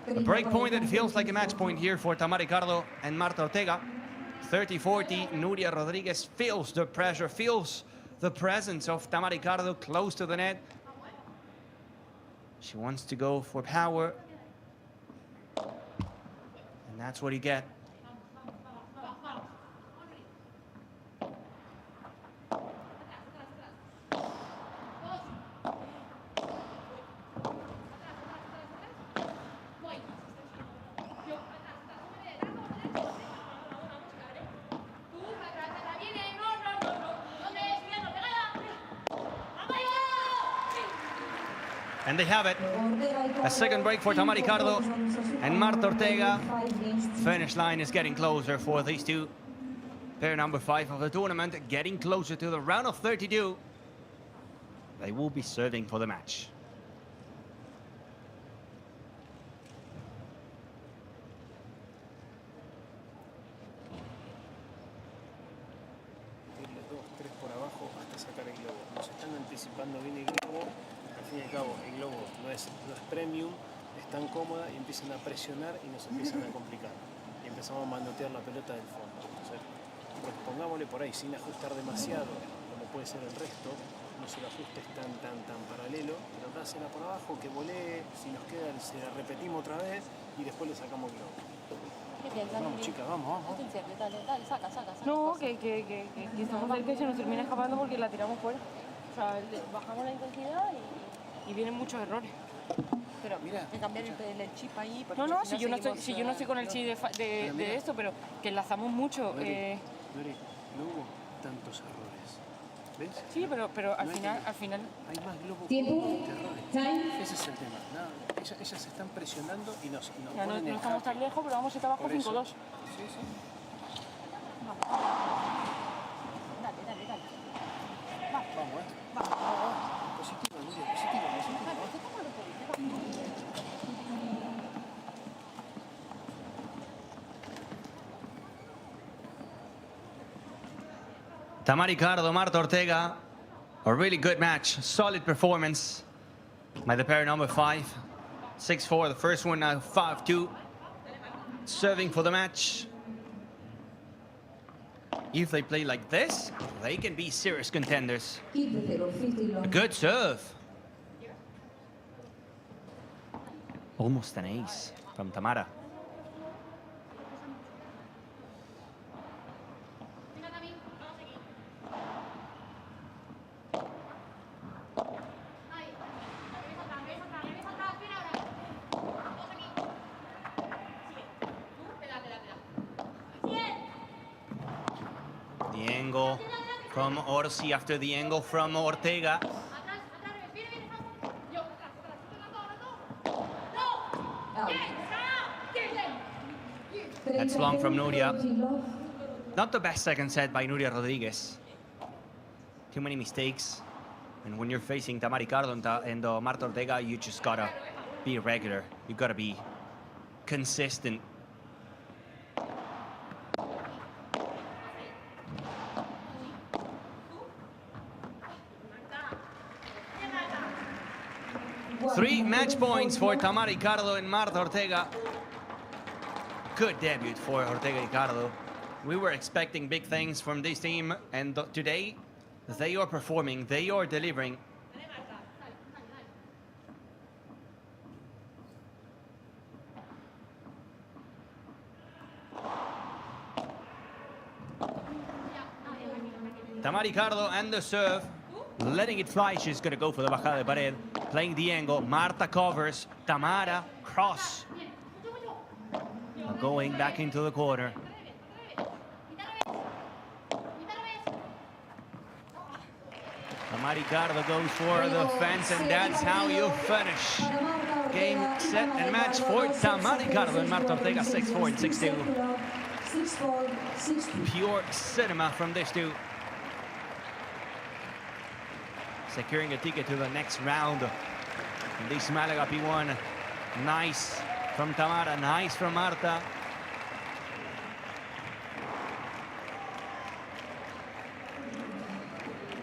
A break point that feels like a match point here for Tamara Icardo and Marta Ortega. 30-40, Nuria Rodriguez feels the pressure, feels the presence of Tamara Icardo close to the net. She wants to go for power. And that's what you get. And they have it. A second break for Tamara Icardo and Marta Ortega. Finish line is getting closer for these two. Pair number 5 of the tournament, getting closer to the round of 32. They will be serving for the match. Premium, están cómodas y empiezan a presionar y nos empiezan a complicar. Y empezamos a manotear la pelota del fondo. Entonces, pues pongámosle por ahí sin ajustar demasiado, como puede ser el resto, no se lo ajustes tan paralelo, pero dásela por abajo, que volee, si nos queda se la repetimos otra vez y después le sacamos globo. Vamos chicas, vamos. Dale, saca. No, que estamos cerca y se nos termina escapando porque la tiramos fuera. O sea, bajamos la intensidad y vienen muchos errores. Pero Mira, hay que cambiar el chip ahí. No, si yo no estoy con el chip de esto, pero que enlazamos mucho. Nuri, no hubo tantos errores. ¿Ves? Sí, pero al final hay más globos Tiempo. que errores. Ese es el tema. No, ellas se están presionando y nos ya ponen no en estamos tan lejos, pero vamos a estar abajo Por eso. 5-2. Sí. Dale. Vamos. Positivo, Nuria, positivo. Tamara, Icardo, Marta, Ortega. A really good match. Solid performance by the pair number 5. 6-4, the first one now 5-2. Serving for the match. If they play like this, they can be serious contenders. A good serve. Almost an ace from Tamara. The angle from Orsi after the angle from Ortega. That's long from Nuria. Not the best second set by Nuria Rodriguez. Too many mistakes. And when you're facing Tamara, Icardo and Marta Ortega, you just gotta be regular. You gotta be consistent. Three match points for Tamara, Icardo and Marta Ortega. Good debut for Ortega Icardo. We were expecting big things from this team, and today they are performing, they are delivering. Tamara, Icardo and the serve. Letting it fly, she's gonna go for the bajada de pared. Playing the angle, Marta covers, Tamara, cross. Going back into the corner. Tamara, Icardo goes for the fence, and that's how you finish. Game, set, and match for Tamara, Icardo and Marta Ortega, 6-4 and 6-2. Pure cinema from these two. Securing a ticket to the next round. This Malaga P1. Nice from Tamara, nice from Marta.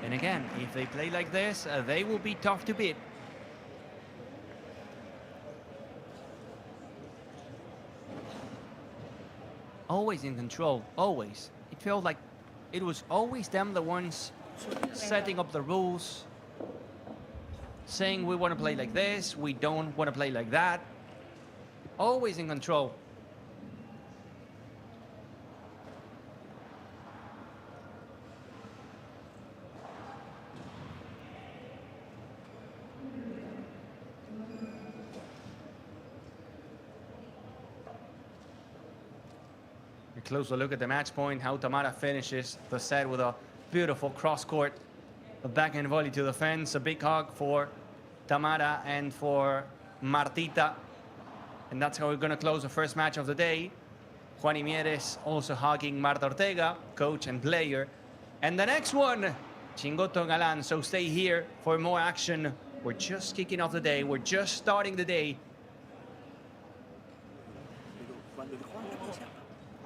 And again, if they play like this, they will be tough to beat. Always in control, always. It felt like it was always them the ones setting up the rules, saying we want to play like this, we don't want to play like that. Always in control. A closer look at the match point, how Tamara finishes the set with a beautiful cross-court, a backhand volley to the fence, a big hug for Tamara and for Martita. And that's how we're going to close the first match of the day. Juan Imieres also hugging Marta Ortega, coach and player. And the next one, Chingotto Galan. So stay here for more action. We're just kicking off the day. We're just starting the day.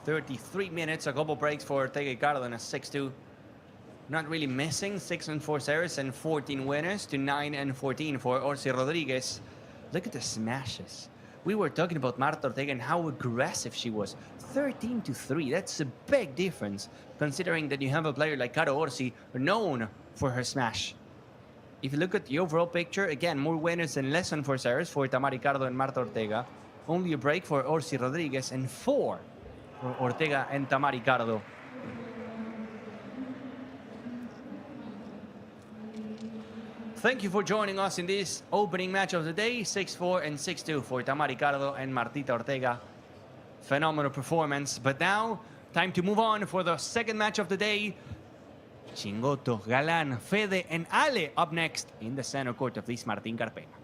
33 minutes, a couple breaks for Ortega Icardo and a 6-2. Not really missing, 6-4 serves and 14 winners to 9-14 for Orsi Rodriguez. Look at the smashes. We were talking about Marta Ortega and how aggressive she was. 13-3, that's a big difference, considering that you have a player like Orsi known for her smash. If you look at the overall picture, again, more winners and less unforced for Tamara, Icardo and Marta Ortega. Only a break for Orsi Rodriguez and 4 for Ortega and Tamara, Icardo. Thank you for joining us in this opening match of the day. 6-4 and 6-2 for Tamara, Icardo and Martita Ortega. Phenomenal performance. But now, time to move on for the second match of the day. Chingotto, Galan, Fede and Ale up next in the center court of this Martín Carpena.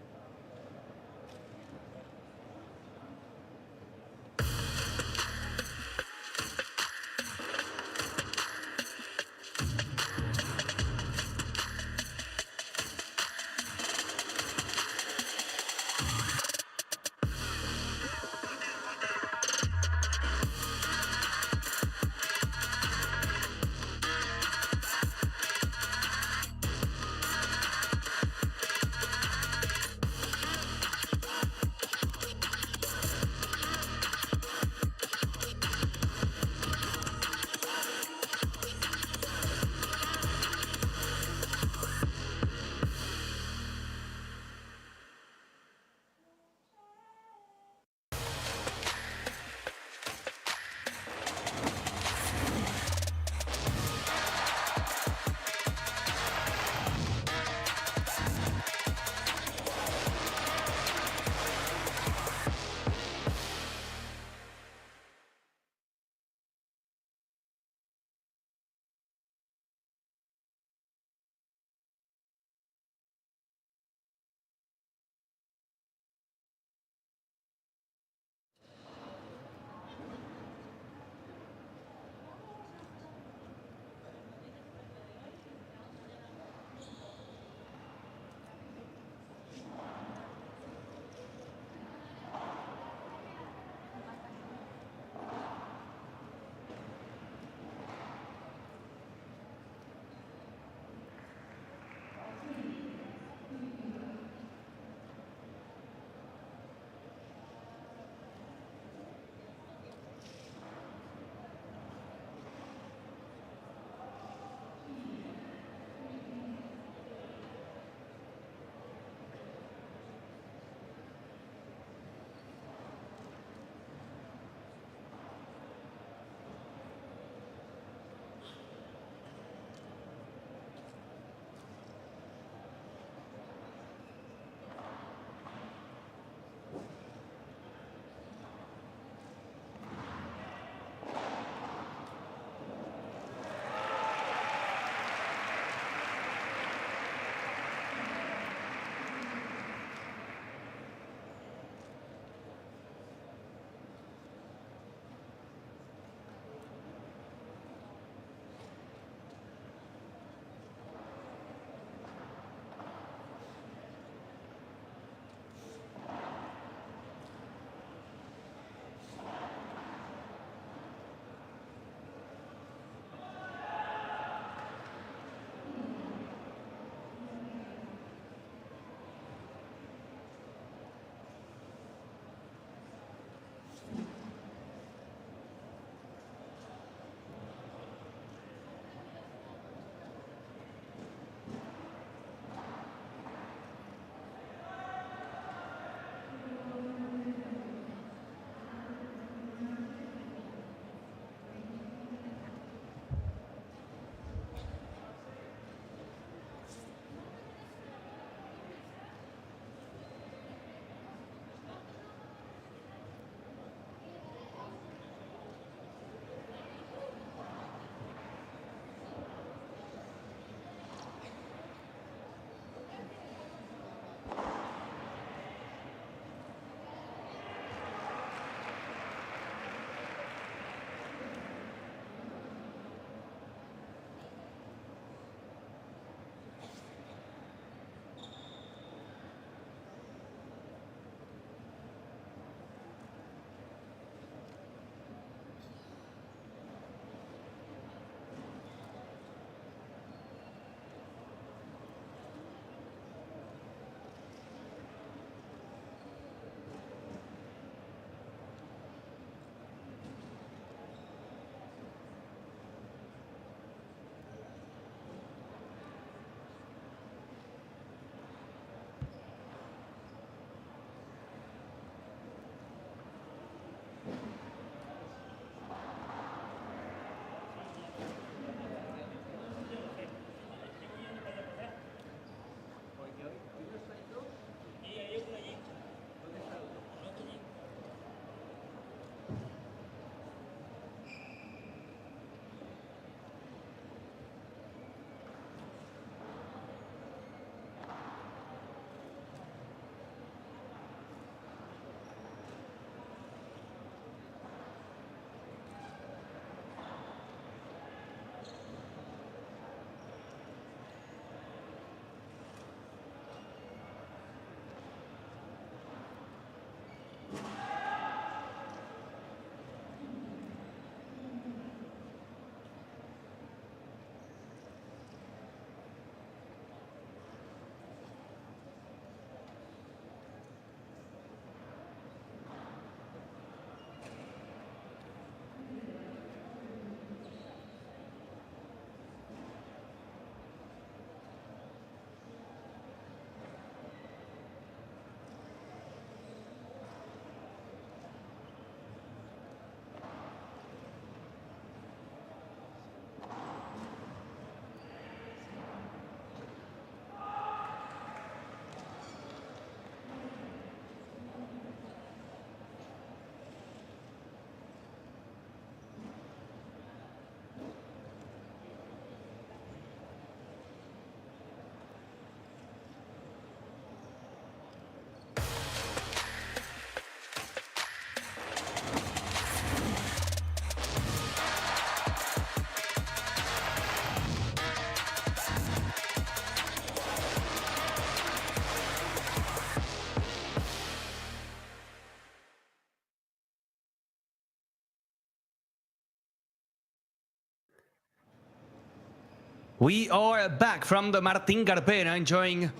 We are back from the Martín Carpena, enjoying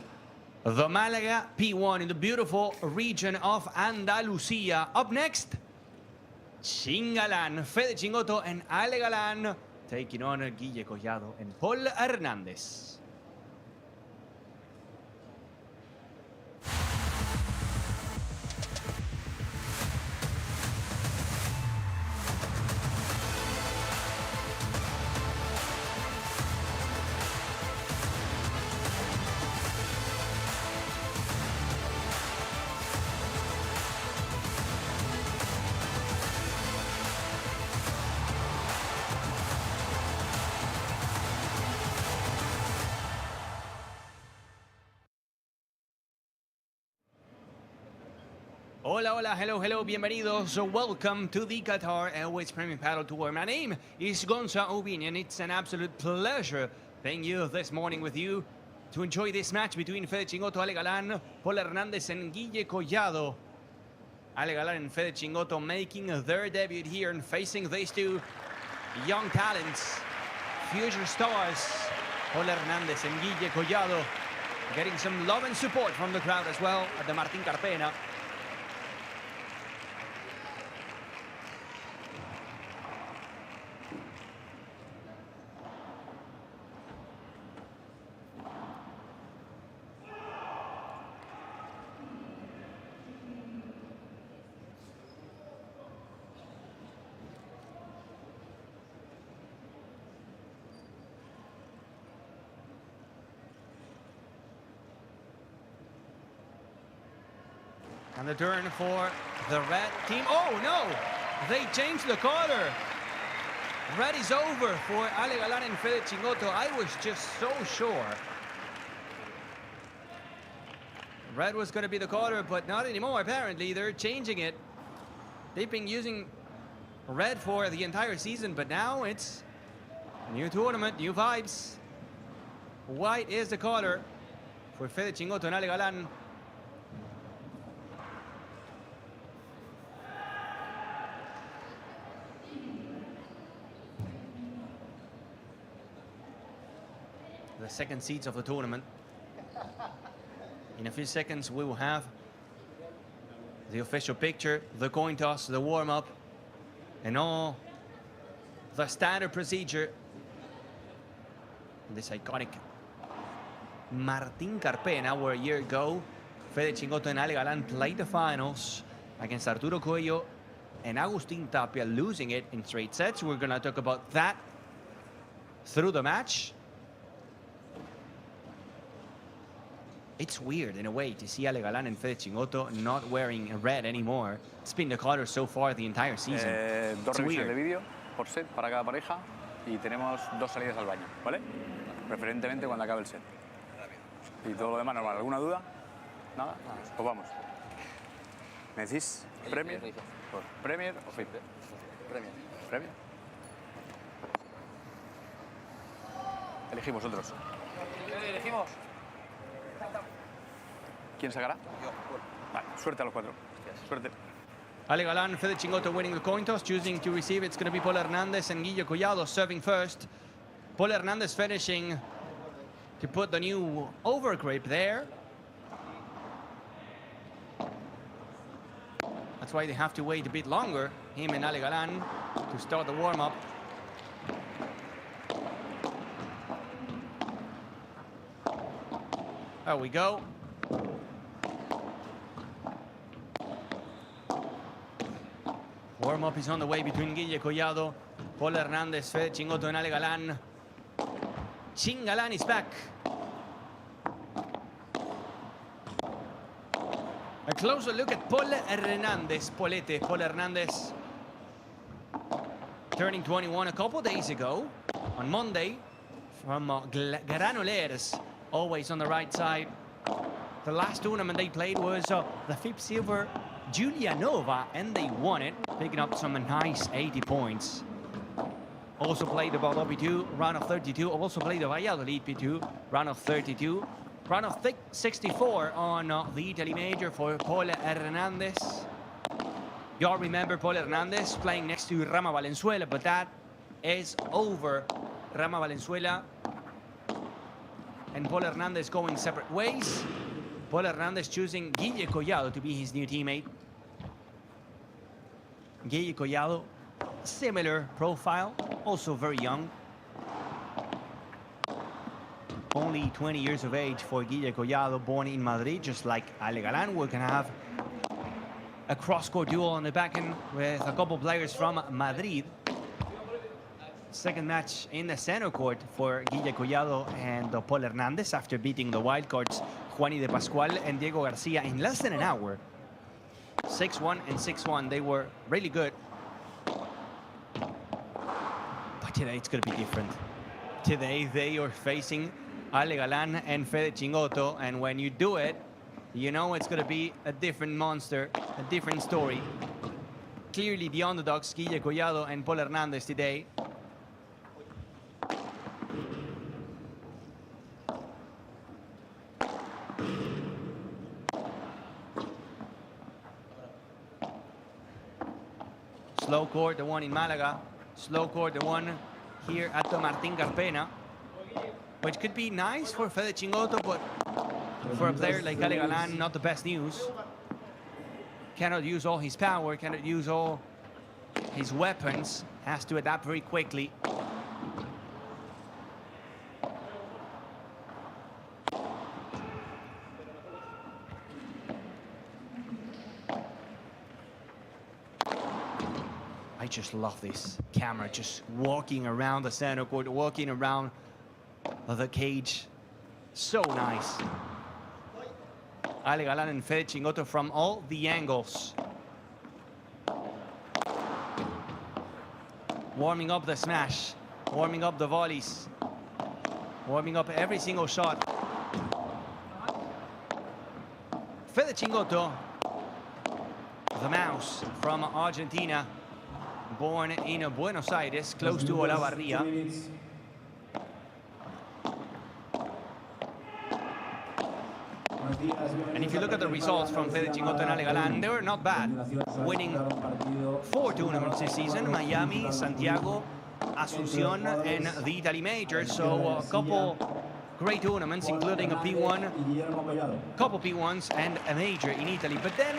the Malaga P1 in the beautiful region of Andalucía. Up next, Galan, Fede Chingotto and Ale Galan taking on Guille Collado and Paul Hernandez. Hola, hola, hello, hello, bienvenidos. So welcome to the Qatar Airways Premium Paddle Tour. My name is Gonza Obin, and it's an absolute pleasure being here this morning with you to enjoy this match between Fede Chingotto, Ale Galan, Paul Hernandez, and Guille Collado. Ale Galan and Fede Chingotto making their debut here and facing these two young talents, future stars, Paul Hernandez and Guille Collado, getting some love and support from the crowd as well at the Martín Carpena. And the turn for the red team. Oh no! They changed the color. Red is over for Ale Galan and Fede Chingotto. I was just so sure red was going to be the color, but not anymore. Apparently, they're changing it. They've been using red for the entire season, but now it's a new tournament, new vibes. White is the color for Fede Chingotto and Ale Galan. The second seeds of the tournament. In a few seconds we will have the official picture, the coin toss, the warm-up, and all the standard procedure. This iconic Martín Carpena, where a year ago Fede Chingotto and Ale Galan played the finals against Arturo Coello and Agustín Tapia, losing it in straight sets. We're gonna talk about that through the match. It's weird in a way to see Ale Galan and Fede Chingotto not wearing red anymore. It's been the color so far the entire season. Dos revisiones de vídeo por set para cada pareja y tenemos 2 salidas al baño, ¿vale? Preferentemente cuando acabe el set. Y todo lo demás normal. ¿Alguna duda? ¿Nada? Pues vamos. ¿Me decís Premier? Pues Premier o FIP. Premier. ¿Premier? Elegimos otros. Elegimos. ¿Quién sacará? Yo. Vale, suerte a los 4. Suerte. Ale Galan, Fede Chingotto winning the coin toss, choosing to receive. It's going to be Paul Hernandez and Guille Collado serving first. Paul Hernandez finishing to put the new overgrip there. That's why they have to wait a bit longer, him and Ale Galan, to start the warm-up. There we go. Warm-up is on the way between Guille Collado, Paul Hernandez, Fede Chingotto and Ale Galan. Galan is back. A closer look at Paul Hernandez. Paul Hernandez turning 21 a couple days ago on Monday from Granollers, always on the right side. The last tournament they played was the FIP Silver Giulianova, and they won it, picking up some nice 80 points. Also played the Bordeaux P2, round of 32. Also played the Valladolid P2, round of 32. Round of 64 on the Italy Major for Paul Hernandez. You all remember Paul Hernandez playing next to Rama Valenzuela, but that is over. Rama Valenzuela and Paul Hernandez going separate ways. Paul Hernandez choosing Guillermo Collado to be his new teammate. Guillermo Collado, similar profile, also very young. Only 20 years of age for Guillermo Collado, born in Madrid, just like Ale Galan. We're gonna have a cross-court duel on the back end with a couple players from Madrid. Second match in the center court for Guillermo Collado and Paul Hernandez after beating the wildcards Juani de Pascual and Diego Garcia in less than an hour. 6-1 and 6-1. They were really good. But today it's going to be different. Today they are facing Ale Galan and Fede Chingotto, and when you do it, you know it's going to be a different monster, a different story. Clearly the underdogs, Guillermo Collado and Paul Hernandez today. Slow court, the one in Malaga. Slow court, the one here at the Martín Carpena. Which could be nice for Fede Chingotto, but for a player like Ale Galan, not the best news. Cannot use all his power, cannot use all his weapons. Has to adapt very quickly. I just love this camera, just walking around the center court, walking around the cage. So nice. Ale Galan and Fede Chingotto from all the angles. Warming up the smash, warming up the volleys, warming up every single shot. Fede Chingotto, the mouse from Argentina, born in Buenos Aires, close to Olavarria. And if you look at the results from Fede Chingotto and Ale Galan, they were not bad. Winning 4 tournaments this season: Miami, Santiago, Asunción, and the Italy Major. So a couple great tournaments, including a P1, couple P1s, and a major in Italy. But then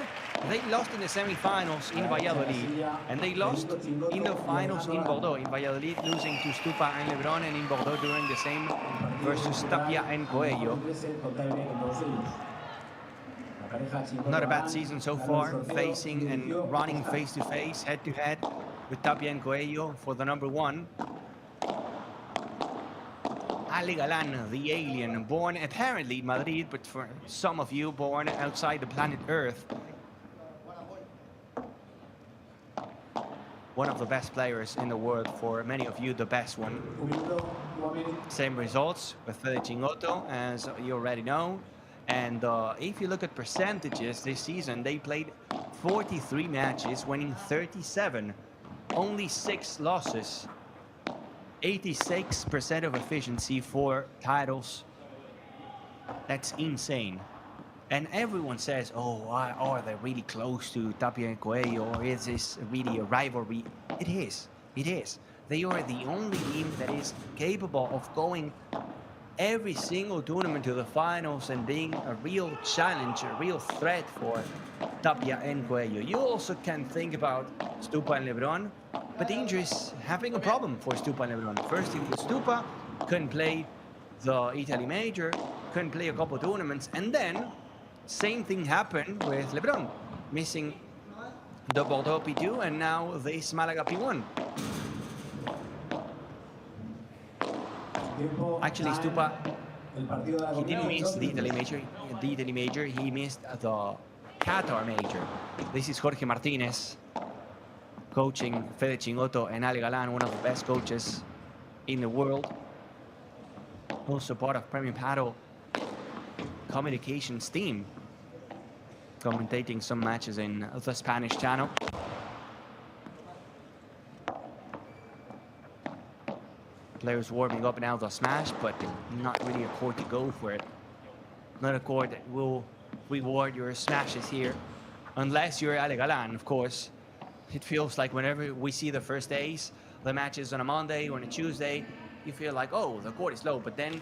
they lost in the semi-finals in Valladolid, and they lost in the finals in Bordeaux. In Valladolid, losing to Stupa and Lebron, and in Bordeaux doing the same versus Tapia and Coello. Not a bad season so far, facing and running face-to-face, head-to-head with Tapia and Coello for the #1. Ale Galan, the alien, born apparently in Madrid, but for some of you, born outside the planet Earth. One of the best players in the world, for many of you, the best one. Same results with Fede Chingotto, as you already know. And if you look at percentages this season, they played 43 matches, winning 37, only 6 losses. 86% of efficiency for titles. That's insane. And everyone says, oh, are they really close to Tapia and Coello, or is this really a rivalry? It is. It is. They are the only team that is capable of going every single tournament to the finals and being a real challenge, a real threat for Tapia and Coello. You also can think about Stupa and Lebron, but the injuries having a problem for Stupa and Lebron. First, it was Stupa, couldn't play the Italy Major, couldn't play a couple tournaments, and then same thing happened with Lebron, missing the Bordeaux P2 and now this Malaga P1. Actually, Stupa, he didn't miss the Italy Major, he missed the Qatar Major. This is Jorge Martinez coaching Fede Chingotto and Ale Galan, one of the best coaches in the world. Also part of Premium Padel communications team, commentating some matches in the Spanish channel. Players warming up now the smash, but not really a court to go for it. Not a court that will reward your smashes here, unless you're Ale Galan, of course. It feels like whenever we see the first days, the matches on a Monday or on a Tuesday, you feel like, oh, the court is low, but then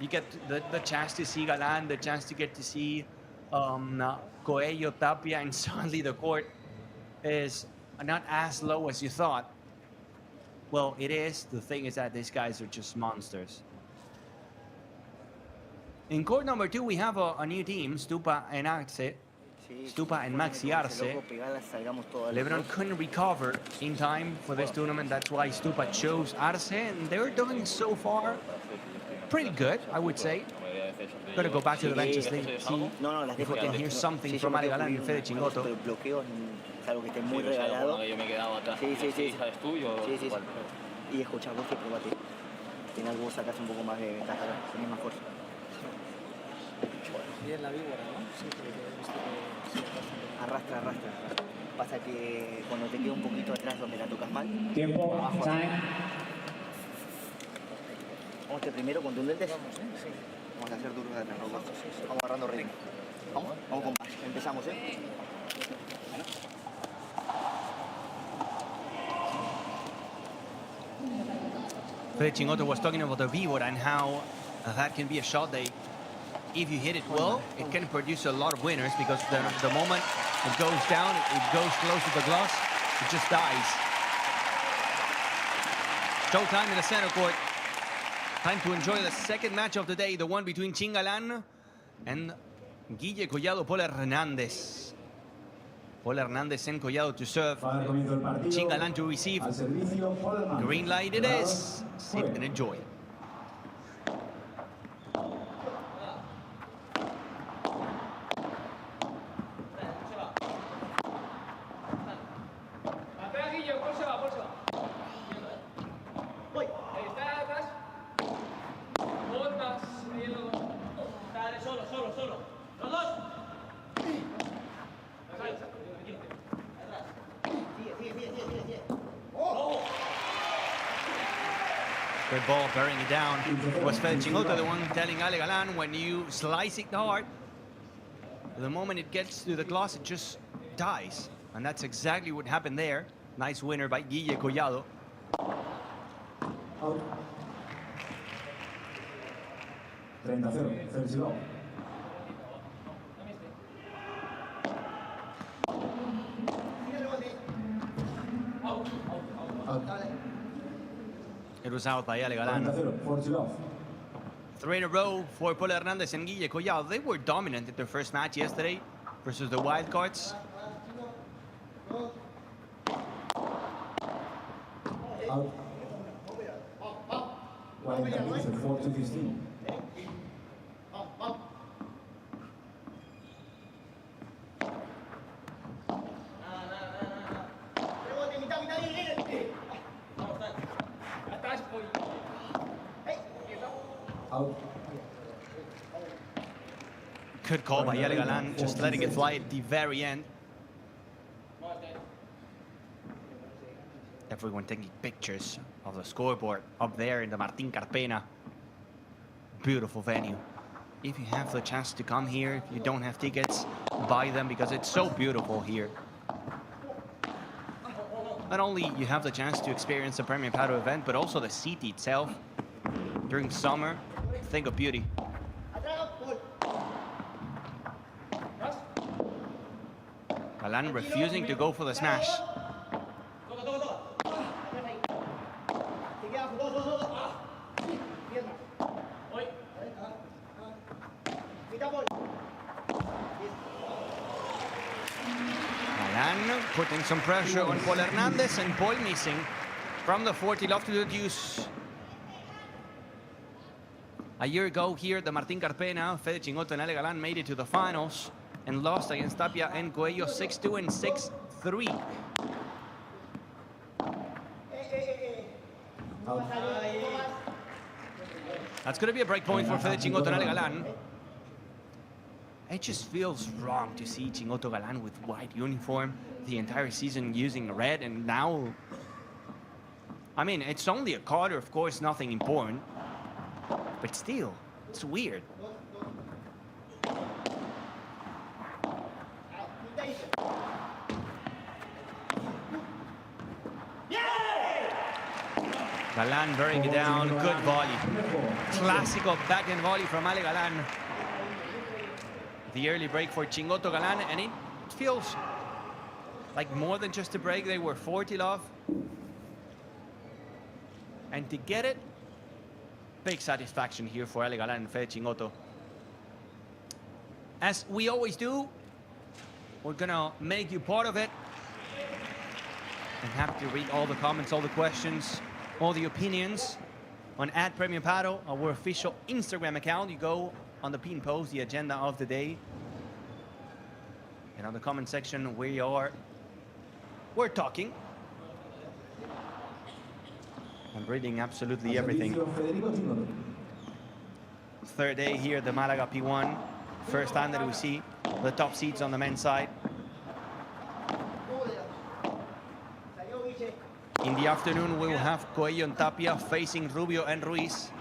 You get the chance to see Galan, the chance to get to see Coello, Tapia, and suddenly the court is not as low as you thought. Well, it is. The thing is that these guys are just monsters. In court number 2, we have a new team, Stupa and Arce. Stupa and Maxi Arce. LeBron couldn't recover in time for this tournament. That's why Stupa chose Arce, and they're doing so far pretty good, I would say. Gonna go back to the benches, see if we can hear something from Ale Galan and Fede Chingotto. El bloqueo es algo que esté muy regalado. Yo me he quedado atrás. Sí. ¿Sabes tú? Sí. Y escucha vos que probate. Tiene algo sacas un poco más de ventaja, tenés más fuerza. Y es la víbora, ¿no? Sí, porque he visto que sí, arrastra. Pasa que cuando te queda un poquito atrás donde la tocas mal. Tiempo, abajo, time. Vamos primero contundentes. Sí. Vamos a hacer duros de atrás, ¿no? Vamos agarrando ritmo. Vamos con más. Empezamos, Fede Chingotto was talking about the víbora and how that can be a shot that, if you hit it well, it can produce a lot of winners, because the moment it goes down, it goes close to the glass, it just dies. Showtime in the center court. Time to enjoy the second match of the day, the one between Galan and Guille Collado, Paul Hernandez. Paul Hernandez and Collado to serve. Galan to receive. Green light it is. Sit and enjoy. Good ball, bearing it down. Was Fede Chingotto the one telling Ale Galan, when you slice it hard, the moment it gets to the glass, it just dies. And that's exactly what happened there. Nice winner by Guille Collado. Out. 30-0, Felicidad. It was out by Ale Galan. 3 in a row for Paul Hernandez and Guille Collado. They were dominant in their first match yesterday versus the Wildcards. Out. 4-15. Out. Good call by Ale Galan, just letting it fly at the very end. Everyone taking pictures of the scoreboard up there in the Martín Carpena. Beautiful venue. If you have the chance to come here, if you don't have tickets, buy them, because it's so beautiful here. Not only you have the chance to experience the Premier Padel event, but also the city itself. During summer, think of beauty. Galan refusing to go for the smash. Galan putting some pressure on Paul Hernandez, and Paul missing from the 40 love to the deuce. A year ago here at the Martín Carpena, Fede Chingotto and Ale Galan made it to the finals and lost against Tapia and Coello 6-2 and 6-3. That's going to be a break point for Fede Chingotto and Ale Galan. It just feels wrong to see Chingotto Galan with white uniform the entire season using red, and now, I mean, it's only a quarter, of course, nothing important, but still, it's weird. Galan bearing it down, good volley. Classical backhand volley from Ale Galan. The early break for Chingotto Galan, and it feels like more than just a break. They were 40 love. And to get it, big satisfaction here for Ale Galan and Fede Chingotto. As we always do, we're gonna make you part of it. And happy to read all the comments, all the questions, all the opinions on @PremiumPadel, our official Instagram account. You go on the pin post, the agenda of the day. And on the comment section, we're talking. I'm reading absolutely everything. Third day here at the Malaga P1. First time that we see the top seeds on the men's side. In the afternoon, we will have Coello and Tapia facing Rubio and Ruiz.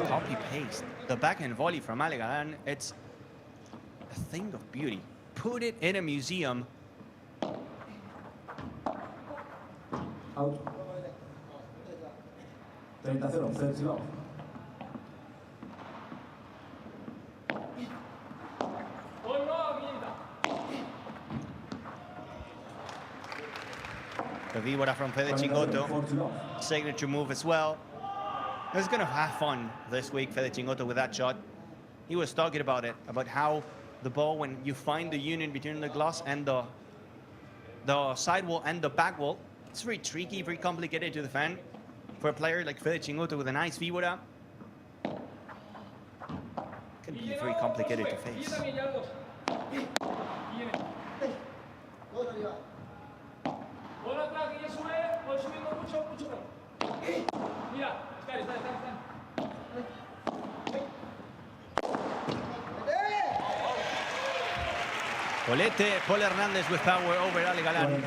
Copy paste. The backhand volley from Ale Galan, it's a thing of beauty. Put it in a museum. Out. 30-0, third love. The víbora from Fede Chingotto. Signature move as well. He's going to have fun this week, Fede Chingotto, with that shot. He was talking about it, about how the ball, when you find the union between the gloss and the sidewall and the back wall, it's very tricky, very complicated to defend. For a player like Fede Chingotto with a nice víbora, can be very complicated to face. Colete, Paul Hernandez with power over Ale Galan.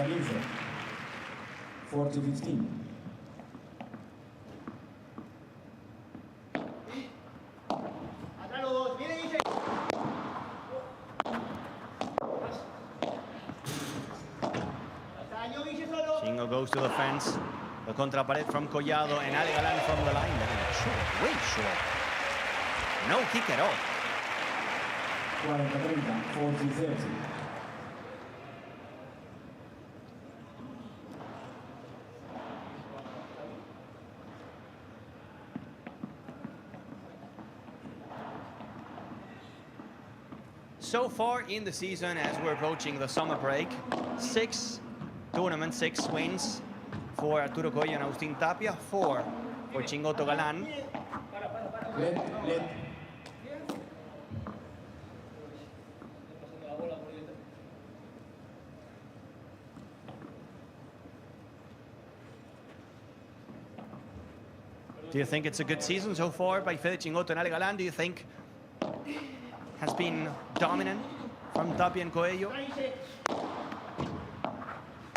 40-15. Chingo goes to the fence. The contrapared from Collado and Ale Galan from the line. Short, way short. No kick at all. 40-30, 40-30. So far in the season, as we're approaching the summer break, 6 tournaments, 6 wins for Arturo Coello and Agustin Tapia, 4 for Chingotto Galan. Do you think it's a good season so far by Fede Chingotto and Ale Galan? Do you think has been dominant from Tapia and Coello?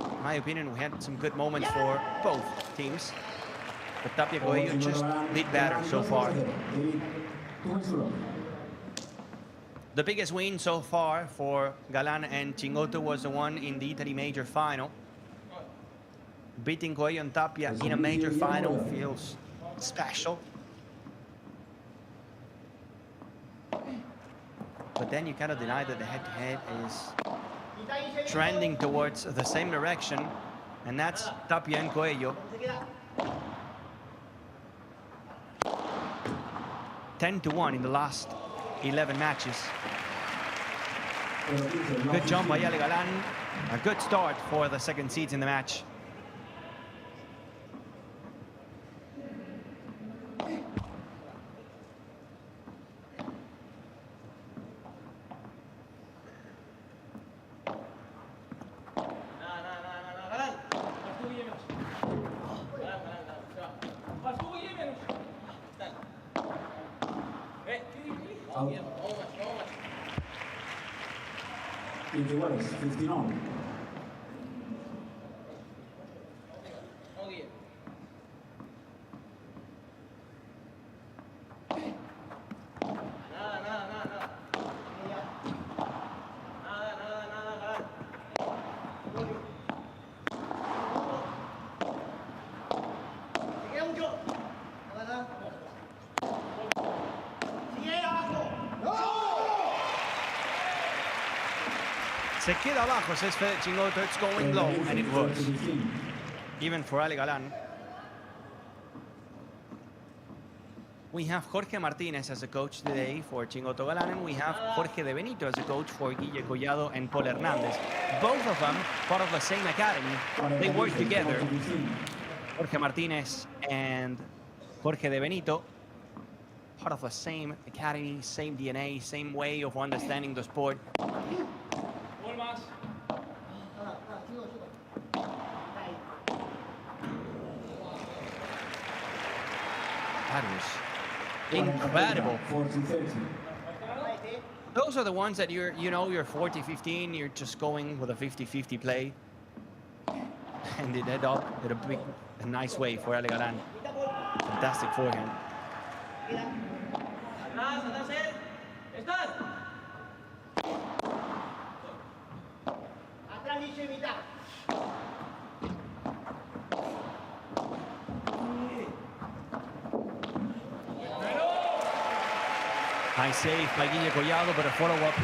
In my opinion, we had some good moments for both teams. But Tapia Coello just did better so far. The biggest win so far for Galan and Chingotto was the one in the Italy Major Final. Beating Coello and Tapia in a major final feels special. But then you cannot deny that the head-to-head is trending towards the same direction, and that's Tapia and Coello. 10-1 in the last 11 matches. Good jump by Ale Galan. A good start for the second seeds in the match. Alvarez, 15 on. Se queda abajo, says Chingotto. It's going low, and it was. Even for Ale Galan. We have Jorge Martinez as a coach today for Chingotto Galan, and we have Jorge de Benito as a coach for Guille Collado and Paul Hernandez. Both of them part of the same academy. They work together. Jorge Martinez and Jorge de Benito, part of the same academy, same DNA, same way of understanding the sport. That was incredible. Those are the ones that you're 40-15, you're just going with a 50-50 play. And it ended up in a nice way for Ale Galan. Fantastic forehand. Nice save by Guille Collado, but a follow-up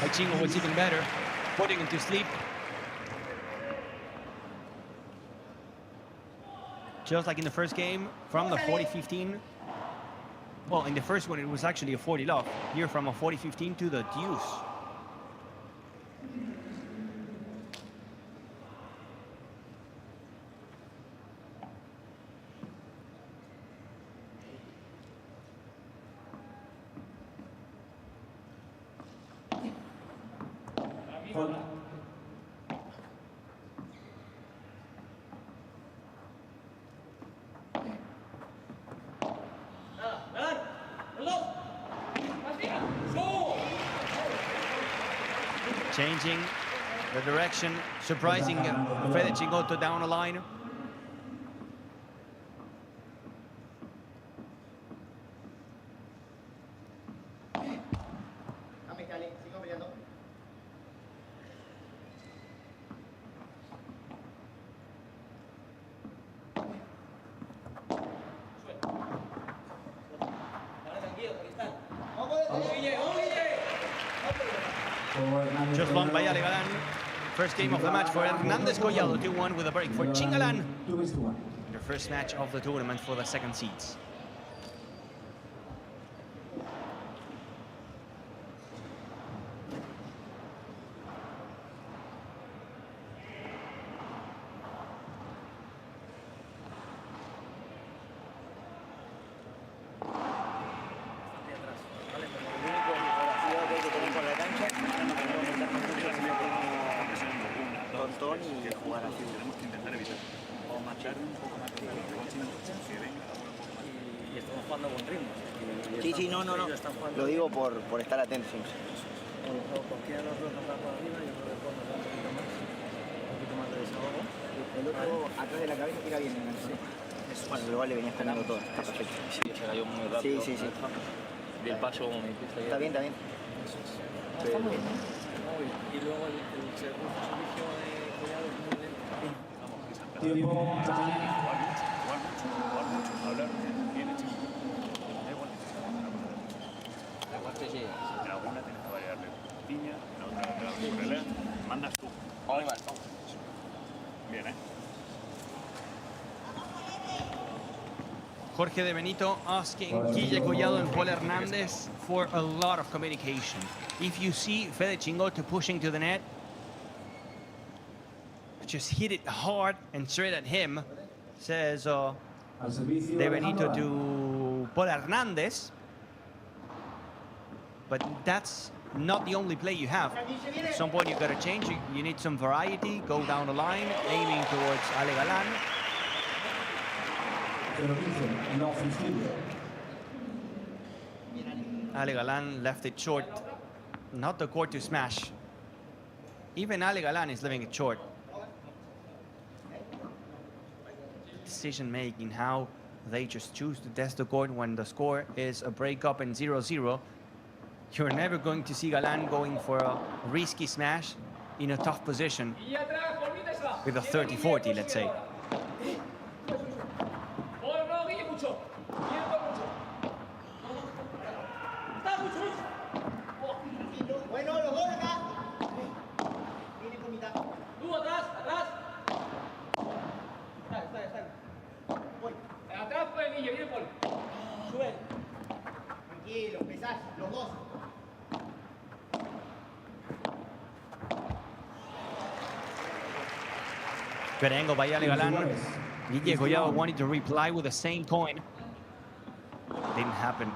by Chingo was even better, putting him to sleep. Just like in the first game, from the 40-15. Well, in the first one, it was actually a 40 love. Here, from a 40-15 to the deuce. Changing the direction, surprising Fede Chingotto down the line. Just long by Ale Galan. First game of the match for Hernandez Collado, 2-1 with a break for Chingalan. Their first match of the tournament for the second seeds. Sí, no. Lo digo por estar atentos. El otro atrás de la cabeza tira bien. Bueno, igual le venías ganando todo. Está perfecto. Sí, se cayó muy rápido. Sí. Y el paso, como me dijiste ayer. Está bien. Está muy bien. Y luego el segundo servicio de Collado es muy lento. Jugar mucho. Hablar bien hecho. La una tienes que variarle piña, la otra te la relé, mandas tú. Bien, Jorge de Benito asking Guille Collado and Paul Hernandez for a lot of communication. If you see Fede Chingotto pushing to the net, just hit it hard and straight at him, says De Benito to Paul Hernandez. But that's not the only play you have. At some point you got to change. You need some variety. Go down the line, aiming towards Ale Galan. Ale Galan left it short. Not the court to smash. Even Ale Galan is leaving it short. Decision making, how they just choose to test the court when the score is a breakup and 0-0. You're never going to see Galan going for a risky smash in a tough position with a 30-40, let's say. Good angle by Ale Galan. Guille Collado wanted to reply with the same coin. Didn't happen.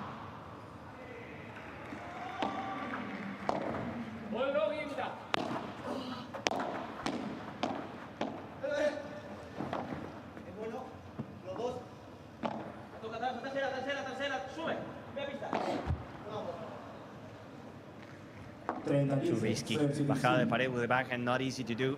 Too risky. Bajada de pared with the backhand, not easy to do.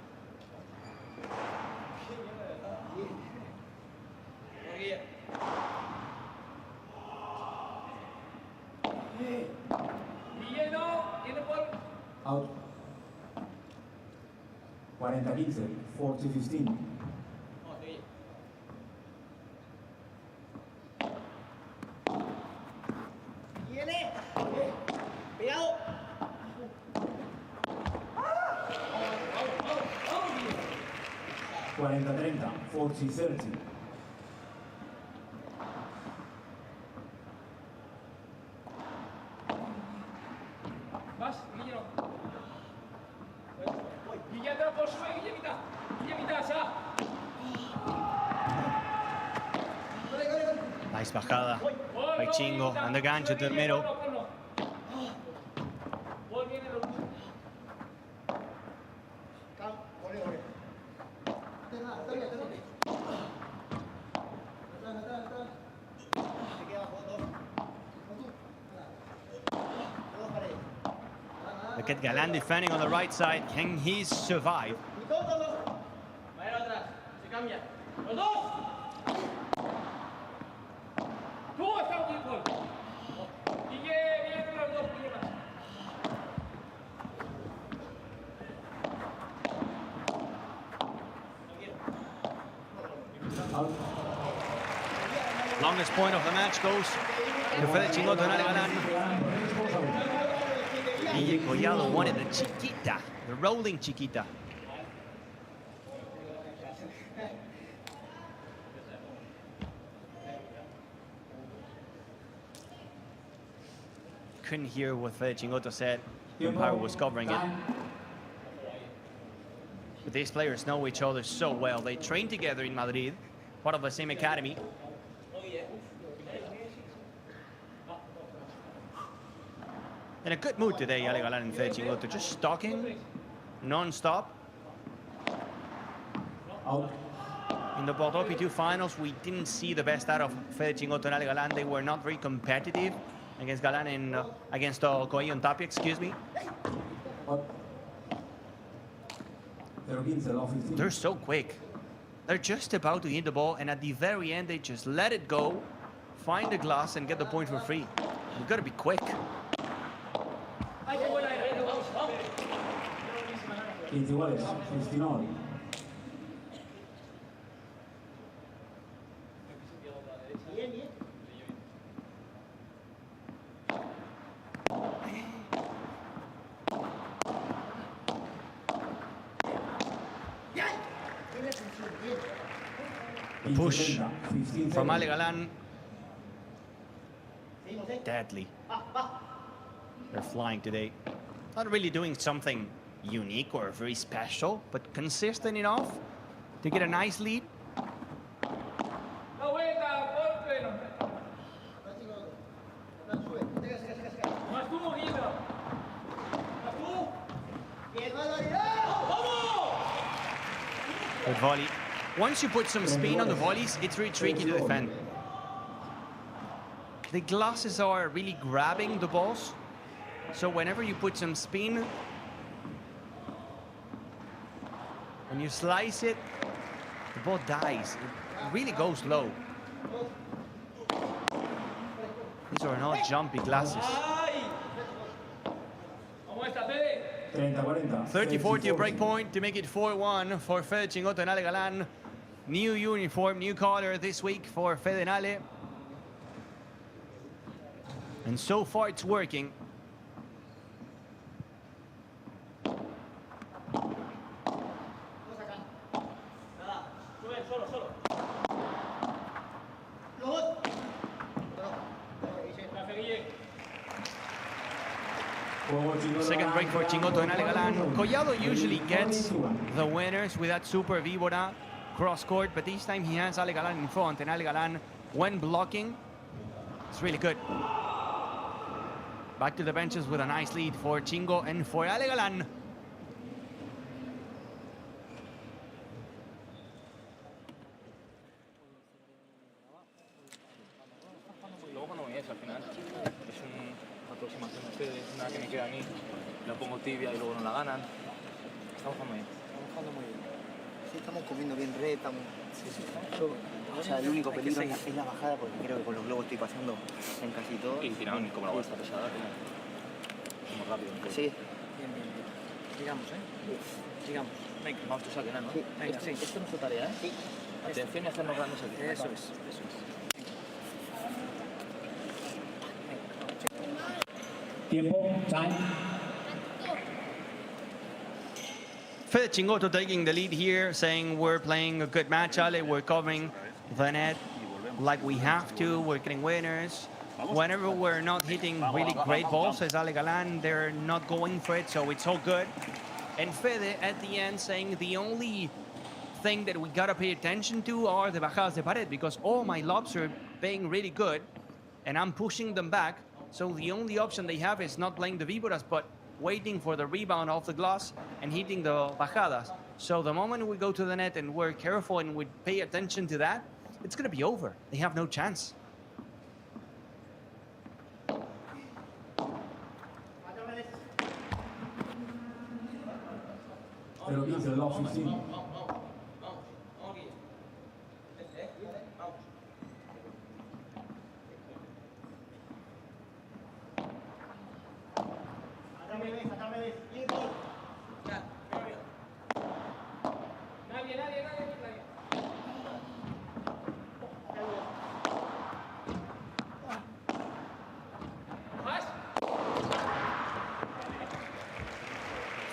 Out. 40-15, 40-15. Viene. Pegado. 40-30, 40-30. Vas, Guillermo. Guillermo, por sube, Guillemita. Guillemita, ya. Nice bajada by Chingo and the gancho to the middle. Look at Galan defending on the right side. Can he survive? Longest point of the match goes to Fede Chingotto and Ale Galan. Guille Collado wanted the chiquita, the rolling chiquita. Couldn't hear what Fede Chingotto said. The umpire was covering it. But these players know each other so well. They train together in Madrid, part of the same academy. In a good mood today, Ale Galan and Fede Chingotto, just talking non-stop. In the Bordeaux P2 finals, we didn't see the best out of Fede Chingotto and Ale Galan. They were not very competitive against Galan and against Coello and Tapia, excuse me. They're so quick. They're just about to hit the ball, and at the very end, they just let it go, find the glass, and get the point for free. You've got to be quick. 59. Push from Ale Galan. Deadly. They're flying today. Not really doing something unique or very special, but consistent enough to get a nice lead. Good volley. Once you put some spin on the volleys, it's really tricky to defend. The glasses are really grabbing the balls, so whenever you put some spin, when you slice it, the ball dies. It really goes low. These are not jumpy glasses. 30-40 break point to make it 4-1 for Fede Chingotto and Ale Galan. New uniform, new color this week for Fede and Ale. And so far it's working. Second break for Chingotto and Ale Galan. Collado usually gets the winners with that super víbora. cross court, but this time he has Ale Galan in front, and Ale Galan, when blocking, it's really good. Back to the benches with a nice lead for Chingo and for Ale Galan. Una que me queda a mí, la pongo tibia y luego no la ganan. Estamos jugando bien. Sí, estamos comiendo bien red, estamos... O sea, el único peligro es la bajada, porque creo que con los globos estoy pasando en casi todo. Y final, como la bola está pesada, como rápido. Sí. Bien. Sigamos, Sigamos. Venga, vamos a sacar, ¿no? Sí. Venga, sí. Esto no es tu tarea, ¿eh? Sí. Atención y hacernos grandes aquí. Eso es. Tiempo, time. Fede Chingotto taking the lead here, saying we're playing a good match, Ale. We're covering the net like we have to. We're getting winners. Whenever we're not hitting really great balls, says Ale Galan, they're not going for it, so it's all good. And Fede at the end saying the only thing that we gotta pay attention to are the bajadas de pared, because all my lobs are being really good, and I'm pushing them back. So the only option they have is not playing the víboras, but waiting for the rebound off the glass and hitting the bajadas. So the moment we go to the net and we're careful and we pay attention to that, it's going to be over. They have no chance. Pero 15, lob 15.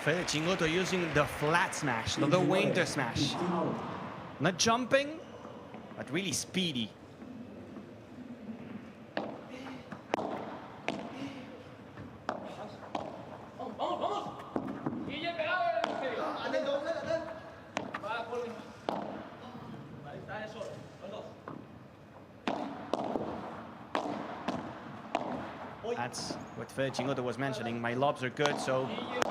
Fede Chingotto using the flat smash, the winter smash. Not jumping, but really speedy. That's what Fede Chingotto was mentioning. My lobs are good, so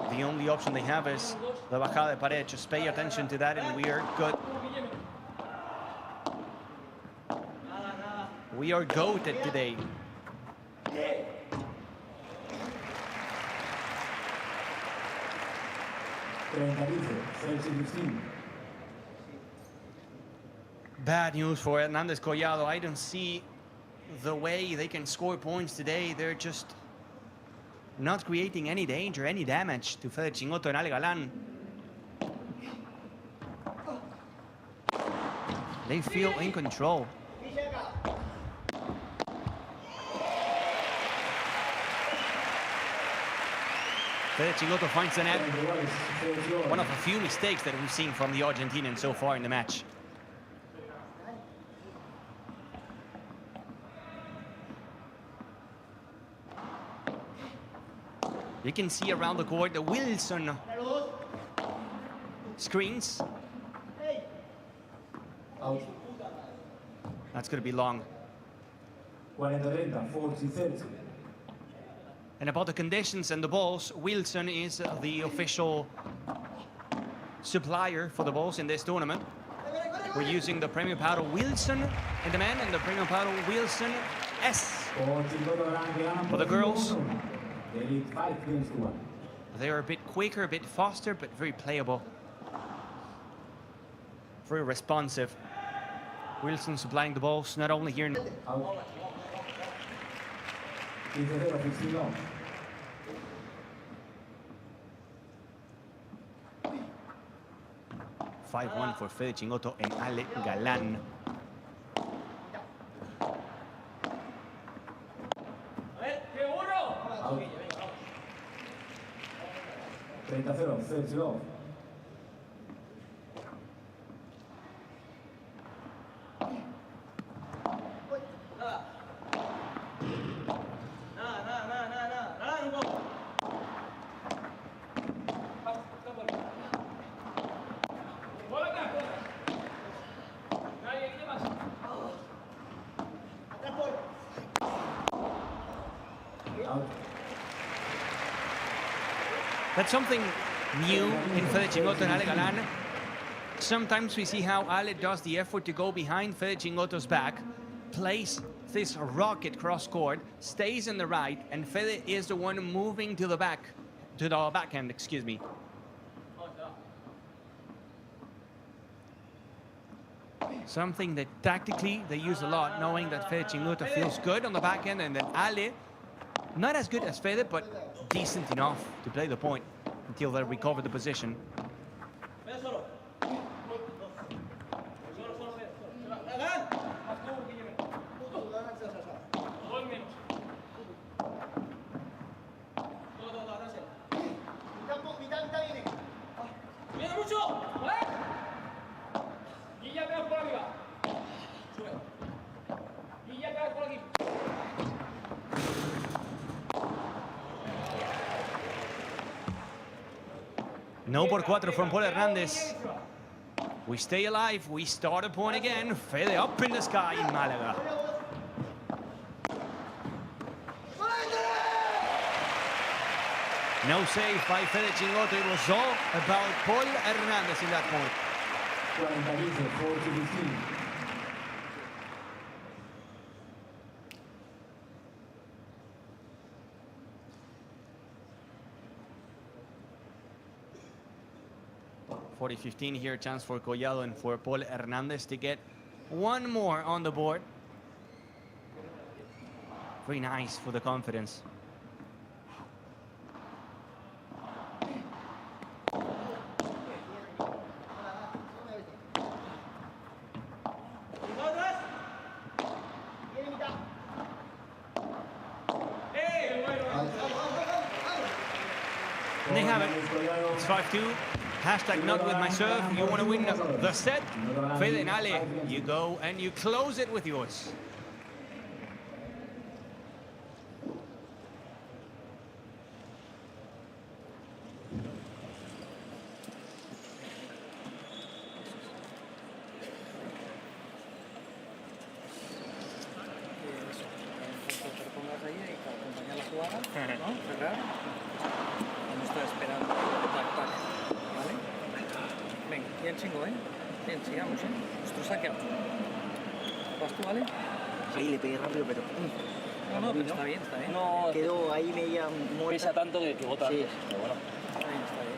the only option they have is the bajada de pared. Just pay attention to that and we are good. We are goated today. Bad news for Hernandez Collado. I don't see the way they can score points today. They're just not creating any danger, any damage to Fede Chingotto and Ale Galan. They feel in control. Fede Chingotto finds the net. One of a few mistakes that we've seen from the Argentinian so far in the match. You can see around the court the Wilson screens. Out. That's going to be long. 40-30, 40-30. And about the conditions and the balls, Wilson is the official supplier for the balls in this tournament. We're using the Premium Paddle Wilson in the men and the Premium Paddle Wilson S for the girls. They're a bit quicker, a bit faster, but very playable. Very responsive. Wilson supplying the balls, not only here in... 5-1 for Fede Chingotto and Ale Galan. Out. 30-0, 30-0. That's something new in Fede Chingotto and Ale Galan. Sometimes we see how Ale does the effort to go behind Fede Chingotto's back, plays this rocket cross court, stays in the right, and Fede is the one moving to the backhand, excuse me. Something that tactically they use a lot, knowing that Fede Chingotto feels good on the backhand, and then Ale, not as good as Fede, but decent enough to play the point until they recover the position. No por cuatro from Paul Hernandez. We stay alive, we start a point again. Fede up in the sky in Malaga. No save by Fede Chingotto. It was all about Paul Hernandez in that point. 40-15 here, chance for Collado and for Paul Hernandez to get one more on the board. Very nice for the confidence. And they have it. It's 5-2. Hashtag not with my serve. You want to win the set? Fede and Ale, you go and you close it with yours. Bien chingo, ¿eh? Bien, sigamos, ¿eh? Nuestro saque out. ¿Vas tú, vale? Ahí le pegué rápido, pero... No, pero está bien, está bien. No, quedó ahí media muerta. Pesa tanto que bota. Sí. Pero bueno. Está bien, está bien.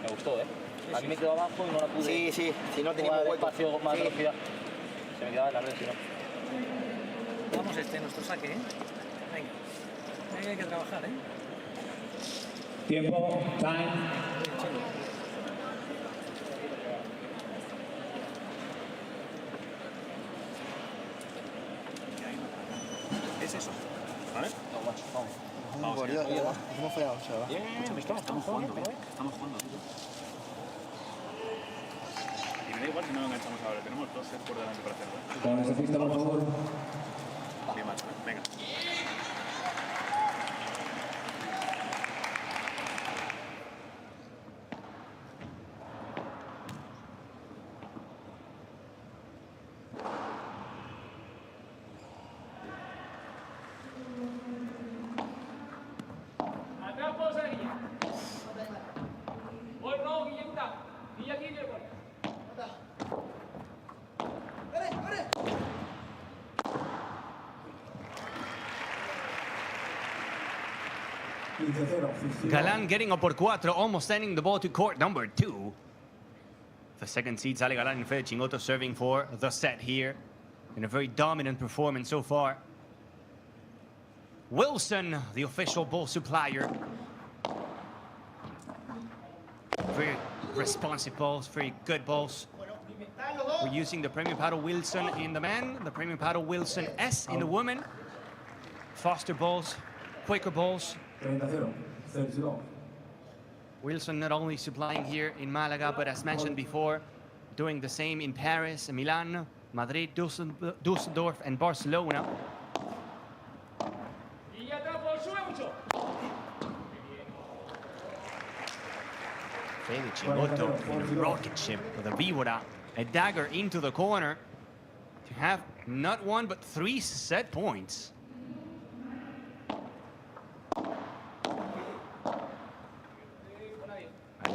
Me gustó, ¿eh? Sí, a mí me quedó abajo y no la pude... Sí, sí. Si no teníamos hueco. Espacio, más velocidad. Se me quedaba en la red, si no. Vamos nuestro saque, ¿eh? Venga. Venga, hay que trabajar, ¿eh? Tiempo, time. Es eso, ¿vale? Vamos. Por Dios, hemos fallado, chaval. Estamos jugando, ¿eh? Estamos jugando. Y me da igual si no lo enganchamos ahora, tenemos 2 sets por delante para hacerlo, ¿eh? Con esa pista, por favor. Bien, Marta, venga. Galan getting up por cuatro, almost sending the ball to court number 2. The second seeds Ale Galan and Fede Chingotto serving for the set here. In a very dominant performance so far. Wilson, the official ball supplier. Very responsive balls, very good balls. We're using the Premium Paddle Wilson in the men, the Premium Paddle Wilson S in the women. Faster balls, quicker balls. 30-0. Wilson not only supplying here in Malaga, but as mentioned before, doing the same in Paris, Milan, Madrid, Düsseldorf, and Barcelona. Fede Chingotto in a rocket ship with a víbora, a dagger into the corner to have not 1 but 3 set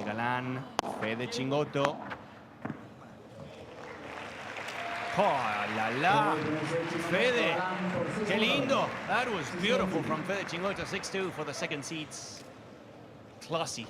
Galan, Fede Chingotto. Oh, la la. Fede, qué lindo. That was beautiful from Fede Chingotto, 6-2 for the second seeds. Classy.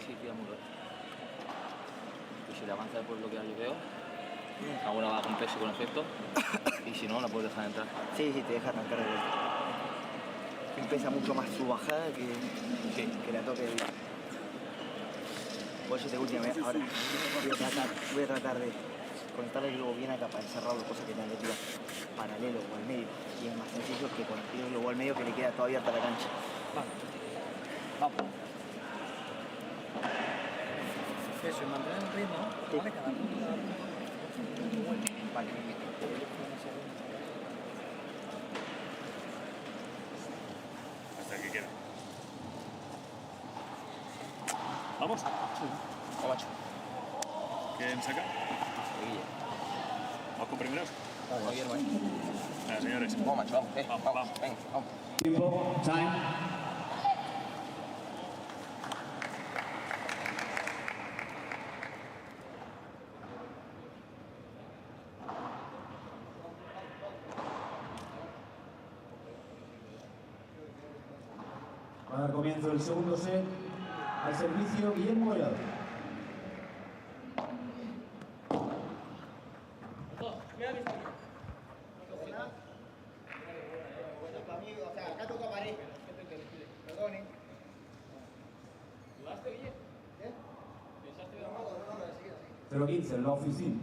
Sí, tira muy bien. Y si le avanza después lo que yo veo, alguna va con peso y con efecto, y si no, la puedes dejar entrar. Sí, sí, te deja arrancar de vuelta. Empieza mucho más su bajada que la toque. Por eso te digo, ahora voy a tratar de conectarle el globo bien acá para encerrarlo, cosa que le tira paralelo o al medio. Y es más sencillo que con el globo al medio que le queda todavía abierta la cancha. Vamos. Eso, y mantener el ritmo, sí. ¿Vale? Cada punto. Vale. Hasta que quiera. ¿Vamos? Sí. Camacho. ¿Quién saca? Guillermo. ¿Vamos con primeros? Vamos, Guillermo. Venga, señores. Vamos, macho, vamos. Vamos. Venga, vamos. Tiempo, time. Va a dar comienzo el segundo set. Al servicio, Guillermo Collado. Pero 15 en la oficina.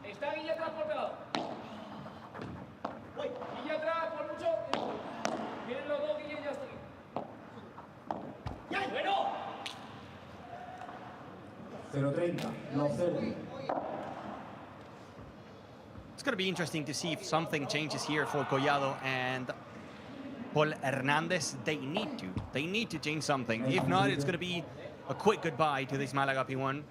Está Guille atrás por pelado. Guille atrás por mucho. Vienen los dos, Guille ya está aquí. ¡Bueno! 0-30, no 30. It's going to be interesting to see if something changes here for Collado and Hernandez. They need to change something. If not, it's going to be a quick goodbye to this Malaga P1.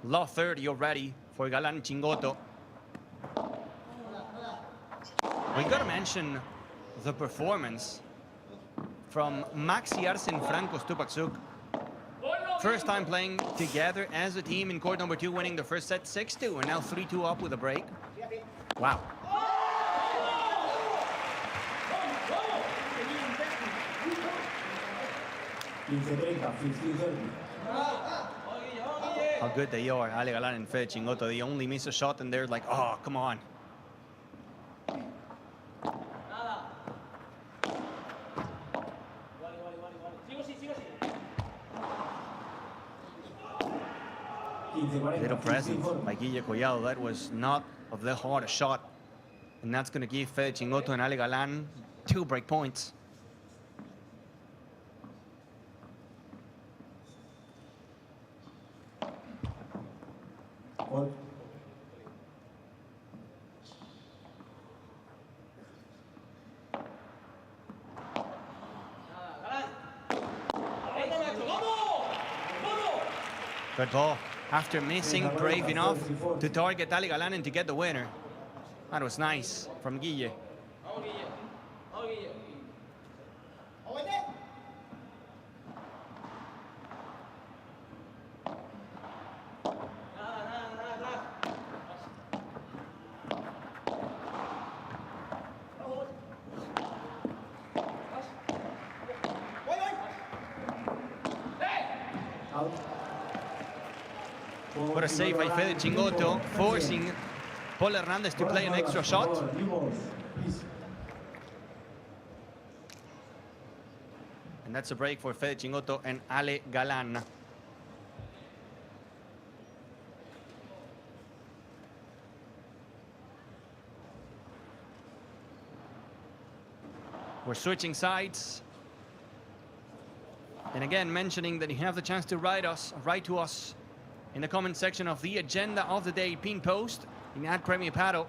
Law 30 already for Galan Chingotto. We got to mention the performance from Maxi Arsen Franco Stupaksuk. First time playing together as a team in court number 2, winning the first set 6-2, and now 3-2 up with a break. Wow. How good they are, Ale Galan and Fede Chingotto. They only miss a shot and they're like, oh, come on. Little present by Guille Collado. That was not of the hardest shot. And that's going to give Fede Chingotto and Ale Galan 2 break points. Good ball. After missing, brave enough to target Ale Galan and to get the winner. That was nice from Guille. What a save by Fede Chingotto, forcing Hernandez to play an extra shot. And that's a break for Fede Chingotto and Ale Galan. We're switching sides. And again, mentioning that you have the chance to write to us in the comment section of the agenda of the day pin post in @PremioPadel.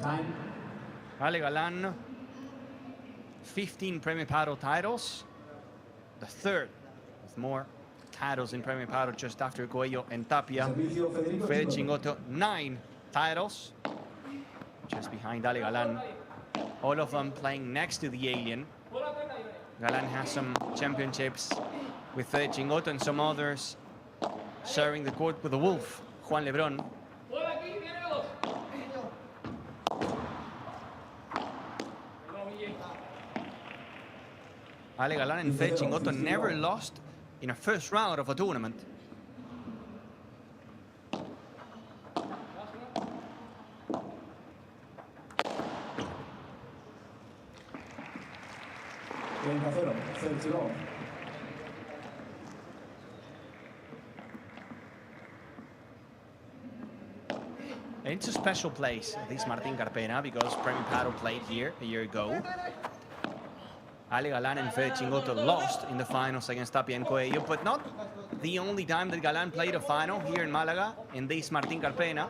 Time. Ale Galan, 15 PremioPadel titles, the third with more titles in PremioPadel just after Coello and Tapia. Fede Chingotto, 9 titles, just behind Ale Galan. All of them playing next to the alien. Galan has some championships with Fede Chingotto and some others sharing the court with the Wolf, Juan Lebron. Ale Galan and Fede Chingotto never lost in a first round of a tournament. And it's a special place, this Martín Carpena, because PremioPadel played here a year ago. Ale Galan and Fede Chingotto lost in the finals against Tapia and Coello, but not the only time that Galan played a final here in Malaga, in this Martín Carpena.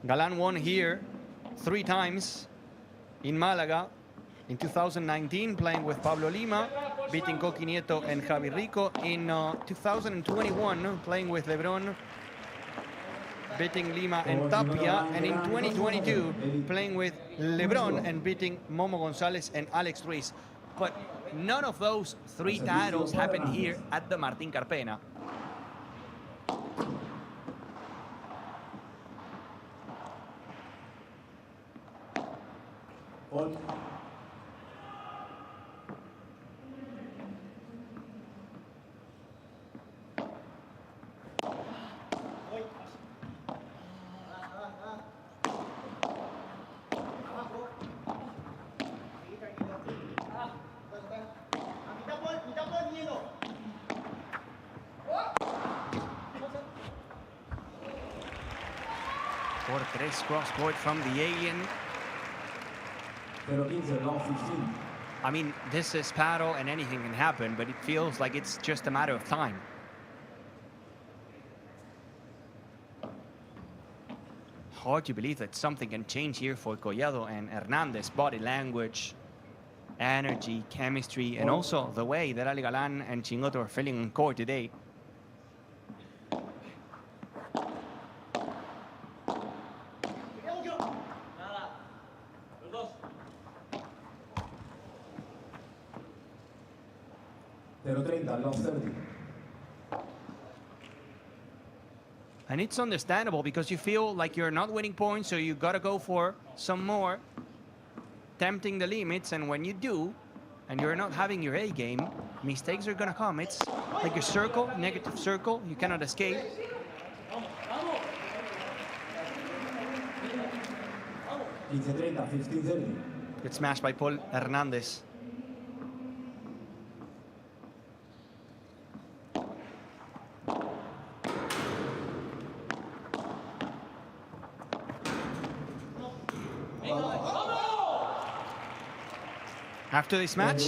Galan won here 3 times in Malaga. In 2019, playing with Pablo Lima, beating Coqui Nieto and Javi Rico. In 2021, playing with Lebron, beating Lima and Tapia. And in 2022, playing with Lebron and beating Momo Gonzalez and Alex Ruiz. But none of those 3 titles happened here at the Martín Carpena. Por 3 cross-court from the alien. I mean, this is paddle and anything can happen, but it feels like it's just a matter of time. Hard to believe that something can change here for Collado and Hernandez. Body language, energy, chemistry, and also the way that Ale Galan and Chingotto are feeling on court today. And it's understandable because you feel like you're not winning points, so you gotta go for some more, tempting the limits. And when you do, and you're not having your A game, mistakes are gonna come. It's like a circle, negative circle, you cannot escape. Good smash by Paul Hernandez. After this match,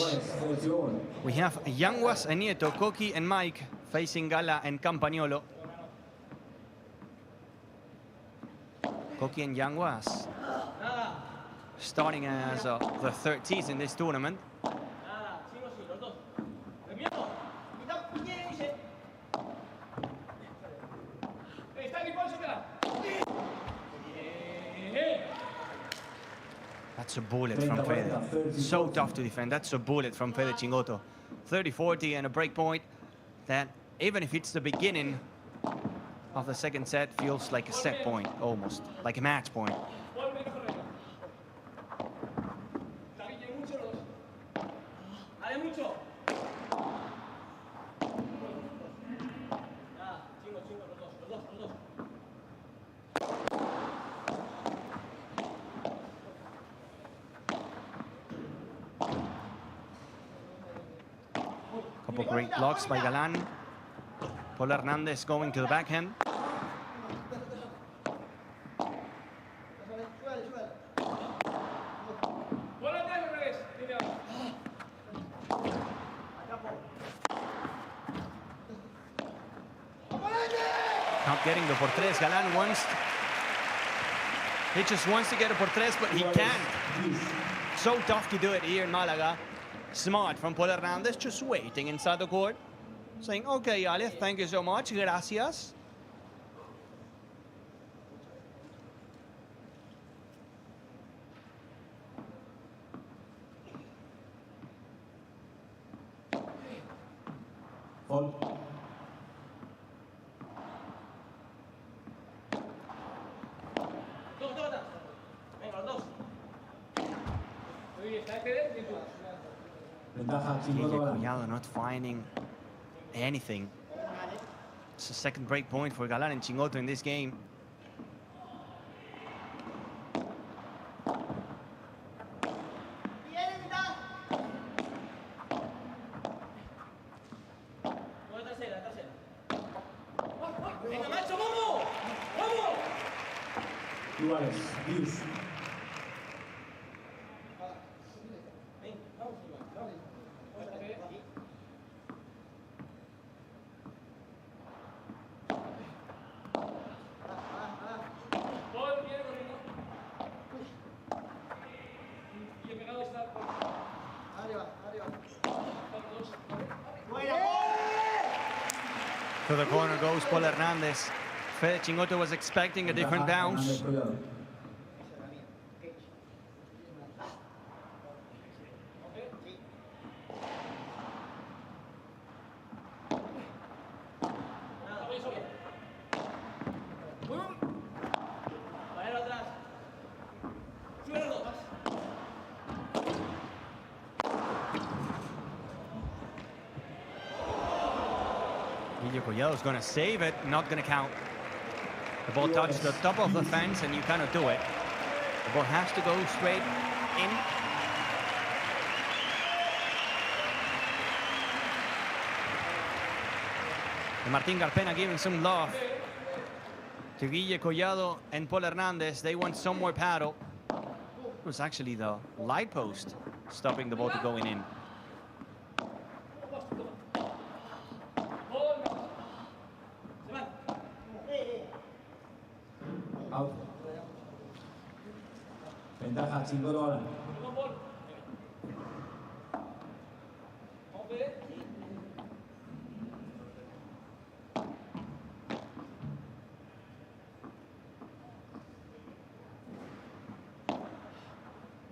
we have Yanguas and Nieto, Coqui and Mike facing Gala and Campagnolo. Coqui and Yanguas starting as the 3rd season in this tournament. That's a bullet from Fede. So tough to defend. That's a bullet from Fede Chingotto. 30-40 and a break point that, even if it's the beginning of the 2nd set, feels like a set point, almost, like a match point. Couple great blocks by Galan. Paul Hernandez going to the backhand. Not getting the por tres. Galan he just wants to get a por tres, but he can't. So tough to do it here in Malaga. Smart from Paul Hernandez, just waiting inside the court. Saying, okay, Ale, thank you so much, gracias. Fall. Ventaja Chingotto. Collado not finding anything. It's a second break point for Galan and Chingotto in this game. Alvarez, Lucia. To the corner goes Paul Hernandez. Chingotto was expecting a different bounce. Coello's going to save it, not going to count. The ball touched the top of the fence and you cannot do it. The ball has to go straight in. And Martin Garpena giving some love to Guille Collado and Paul Hernandez. They want some more paddle. It was actually the light post stopping the ball to going in. Out. Ventaja Chingotto ahora.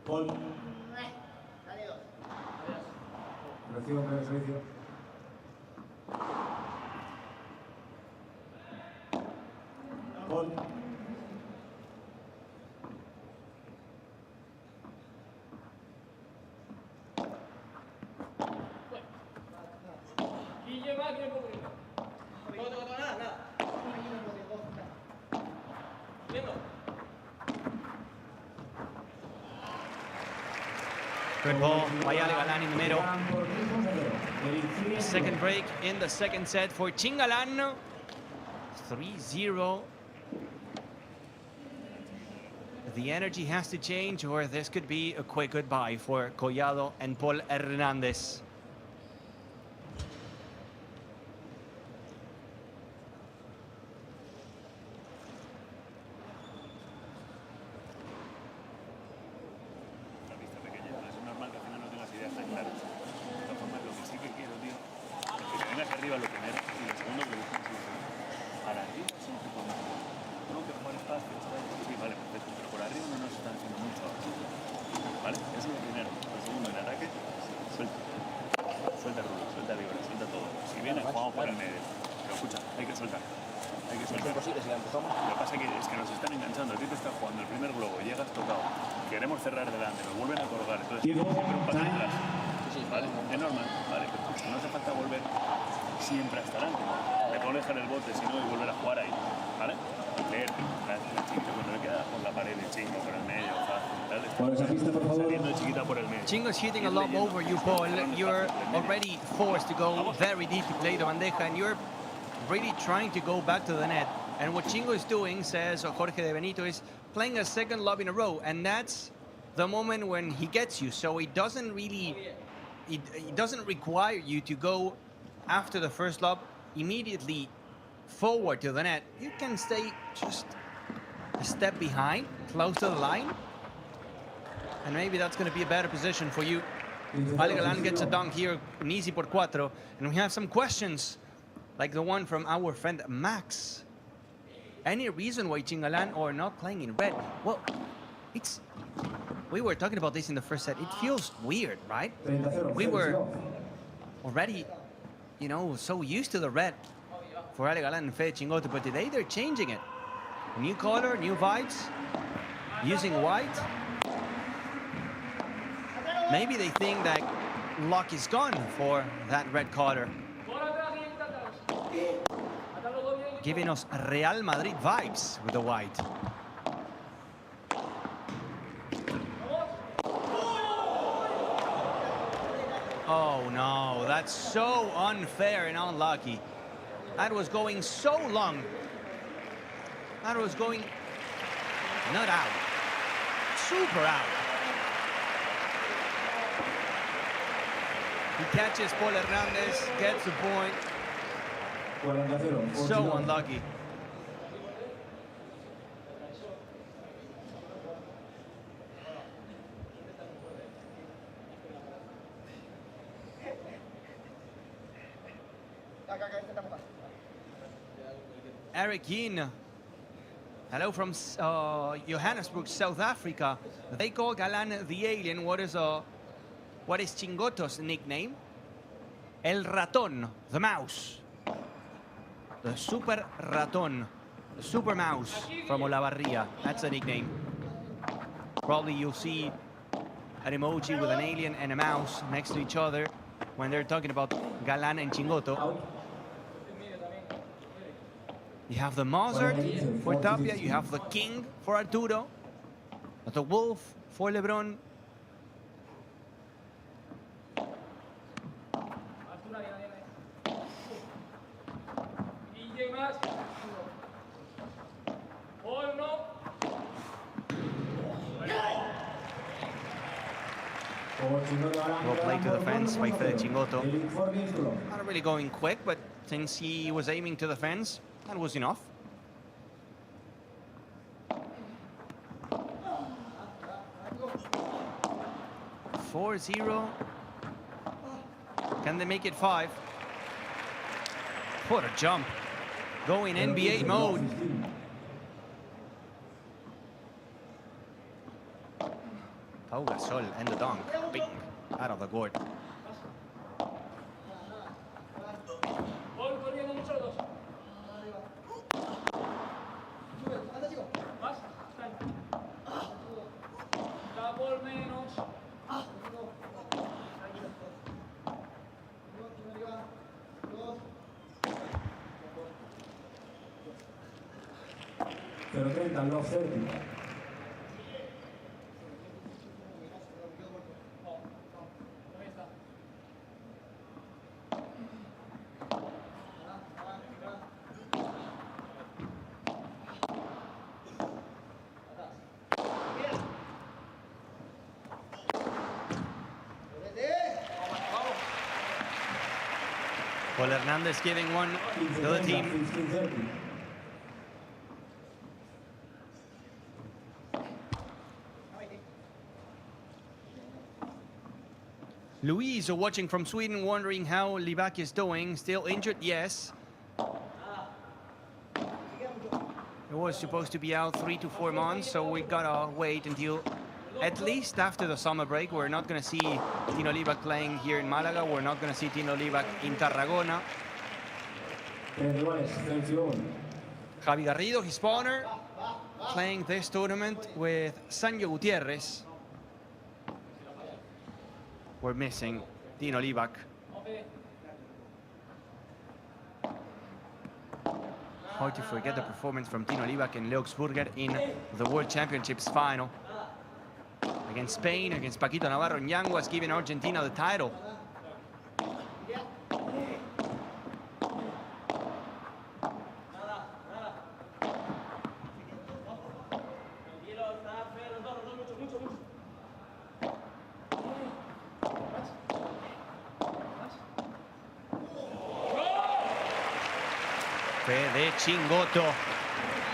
Paul. Recibo un breve servicio. Paul. Good ball by Ale Galan in the middle. Second break in the second set for Chingalan. 3-0. The energy has to change or this could be a quick goodbye for Collado and Paul Hernandez. ¿vale? Leer la chiquita cuando le queda por la pared de Chingo, por el medio, fácil, Por esa pista, por favor. saliendo de chiquita por el medio. Chingo's hitting a lob over you, Paul. You're already forced to go very deep to play the bandeja, and you're really trying to go back to the net. And what Chingo is doing, says Jorge de Benito, is playing a second lob in a row, and that's the moment when he gets you. So it doesn't really, it doesn't require you to go after the first lob immediately forward to the net. You can stay just a step behind, close to the line, and maybe that's going to be a better position for you. Galan gets a dunk here, an easy por cuatro, and we have some questions, like the one from our friend Max. Any reason why Chingalan are not playing in red? Well, we were talking about this in the first set. It feels weird, right? We were already, you know, so used to the red for Ale Galan and Fede Chingotto, but today they're changing it. New color, new vibes, using white. Maybe they think that luck is gone for that red color. Giving us Real Madrid vibes with the white. Oh no, that's so unfair and unlucky. That was going so long. That was going not out, super out. He catches Paul Hernandez, gets the point. So unlucky. Eric Yin. Hello from Johannesburg, South Africa. They call Galan the alien. What is Chingotto's nickname? El Ratón, the mouse. The Super Ratón, the Super Mouse from Olavarria. That's the nickname. Probably you'll see an emoji with an alien and a mouse next to each other when they're talking about Galan and Chingotto. You have the Mozart for Tapia, you have the King for Arturo, the Wolf for Lebron. Well played to the fence by Fede Chingotto. Not really going quick, but since he was aiming to the fence, that was enough. (4-0). Can they make it 5? What a jump. Going NBA mode. Pau Gasol and the dunk. Bing. Out of the court. Paul Hernandez giving one to the team. Luis watching from Sweden, wondering how Libak is doing. Still injured? Yes. He was supposed to be out 3 to 4 months, so we gotta wait until at least after the summer break. We're not gonna see Tino Libak playing here in Malaga. We're not gonna see Tino Libak in Tarragona. Javi Garrido, his partner, playing this tournament with Sancho Gutierrez. We're missing Tino Libak. Hard to forget the performance from Tino Libac and Luxburger in the World Championships final. Against Spain, against Paquito Navarro and Yanguas, giving Argentina the title. Fede Chingotto,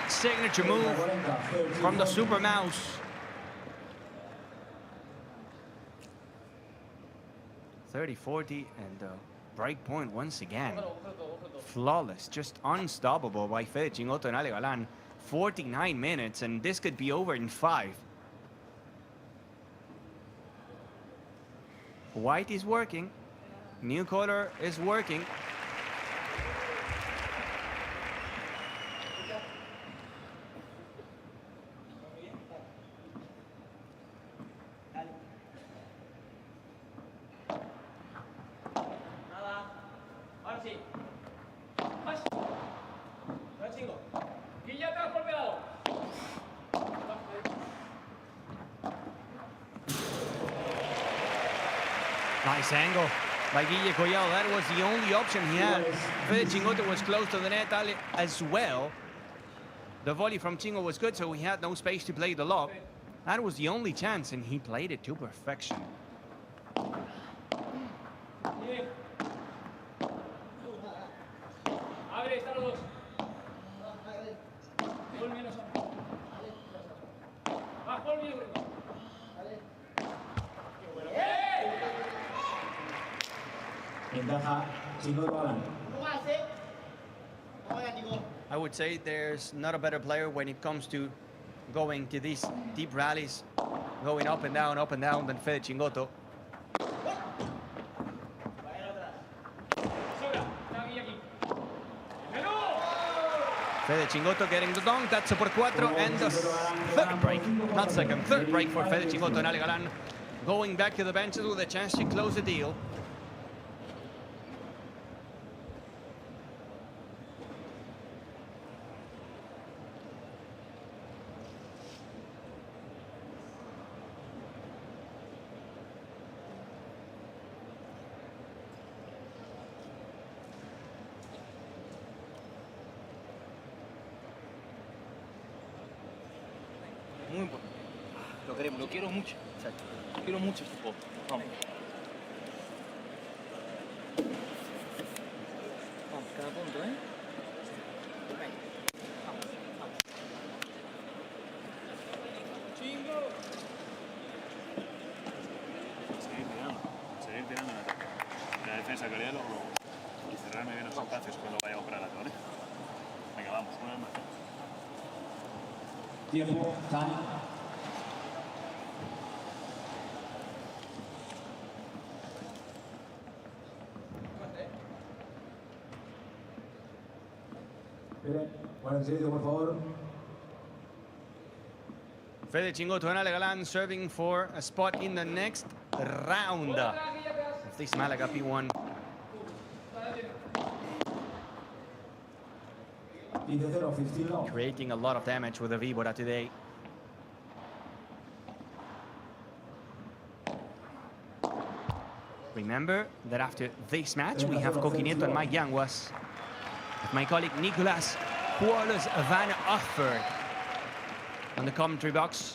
signature move from the Super Mouse. 30-40 and break point once again. Flawless, just unstoppable by Fede Chingotto and Ale Galan. 49 minutes and this could be over in 5. White is working. New color is working. Nice angle by Guillermo. Collado. That was the only option he had. Fede Chingotto was close to the net as well. The volley from Chingo was good, so he had no space to play the lob. That was the only chance, and he played it to perfection. I would say there's not a better player when it comes to going to these deep rallies, going up and down than Fede Chingotto. Fede Chingotto getting the dunk, that's a por 4, and the third break, not second, third break for Fede Chingotto and Ale Galan, going back to the benches with a chance to close the deal. Muy importante. Lo queremos, lo quiero mucho. Exacto. Quiero mucho este juego. Vamos. Vamos, cada punto, ¿eh? Venga. Vamos, vamos. ¡Chingo! Seguir tirando en ataque. La defensa que haría luego y cerrarme bien los espacios cuando vaya a operar la torre. Venga, vamos, una vez más. Tiempo, time. Buen servicio, por favor. Fede Chingotto and Ale Galan serving for a spot in the next round of this Malaga P1. Creating a lot of damage with the Víbora today. Remember that after this match we have Nieto and my Yanguas. With my colleague Nicolas Wallace van Offerd on the commentary box.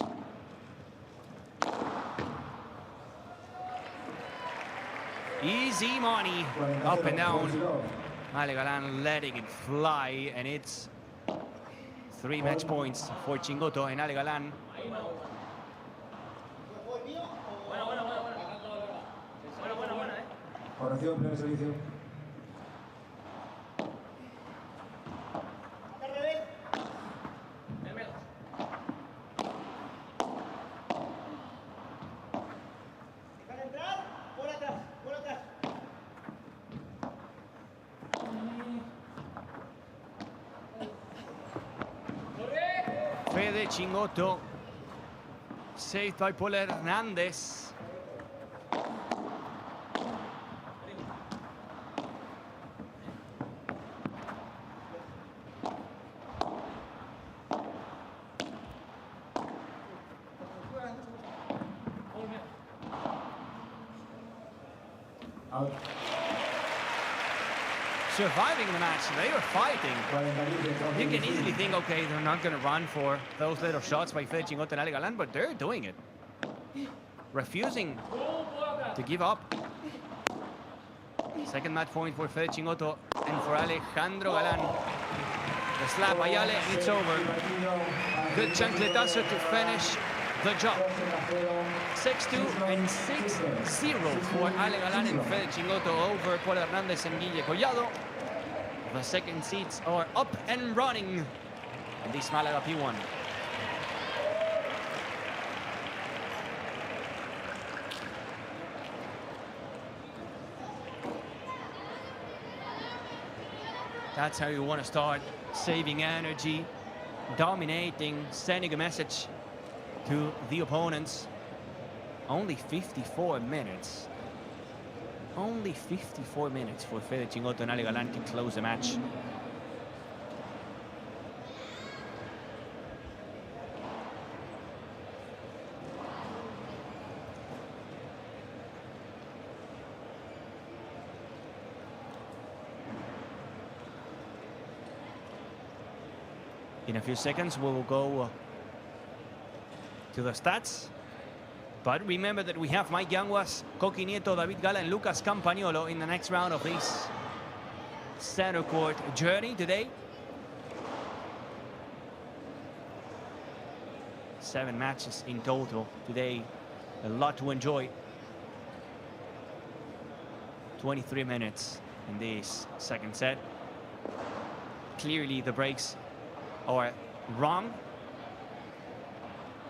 Easy money, up and down. Ale Galan letting it fly, and it's 3 match points for Chingotto and Ale Galan. Oración, primer servicio. Fede Chingotto, saved by Paul Hernandez. Out. Surviving the match, they were fighting. 40 You can easily think, okay, they're not going to run for those little shots by Fede Chingotto and Ale Galan, but they're doing it. Refusing to give up. Second match point for Fede Chingotto and for Alejandro Galan. The slap by Ale, it's over. Good chancletazo to finish the job. 6-2 and 6-0 for Ale Galan and Fede Chingotto over Paul Hernandez and Guillermo Collado. The second seats are up and running in this Malaga P1. That's how you want to start, saving energy, dominating, sending a message to the opponents. Only 54 minutes. Only 54 minutes for Fede Chingotto and Ale Galan to close the match. In a few seconds, we will go to the stats. But remember that we have Mike Yanguas, Coqui Nieto, David Gala, and Lucas Campagnolo in the next round of this center court journey today. 7 matches in total today. A lot to enjoy. 23 minutes in this second set. Clearly the breaks are wrong.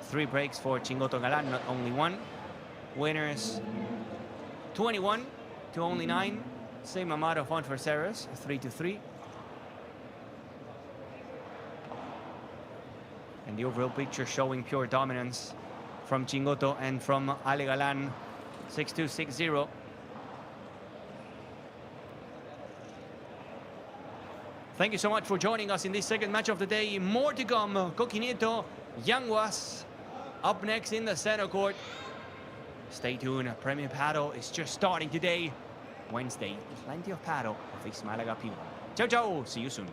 3 breaks for Chingotto Galan, not only 1. Winners 21 to only 9. Same amount of unforced errors, 3-3. And the overall picture showing pure dominance from Chingotto and from Ale Galan, 6-2, 6-0. Thank you so much for joining us in this second match of the day. More to come. Coqui Nieto, Yanguas, up next in the center court. Stay tuned. Premier Padel is just starting today, Wednesday. Plenty of Padel of this Malaga P1. Ciao, ciao. See you soon.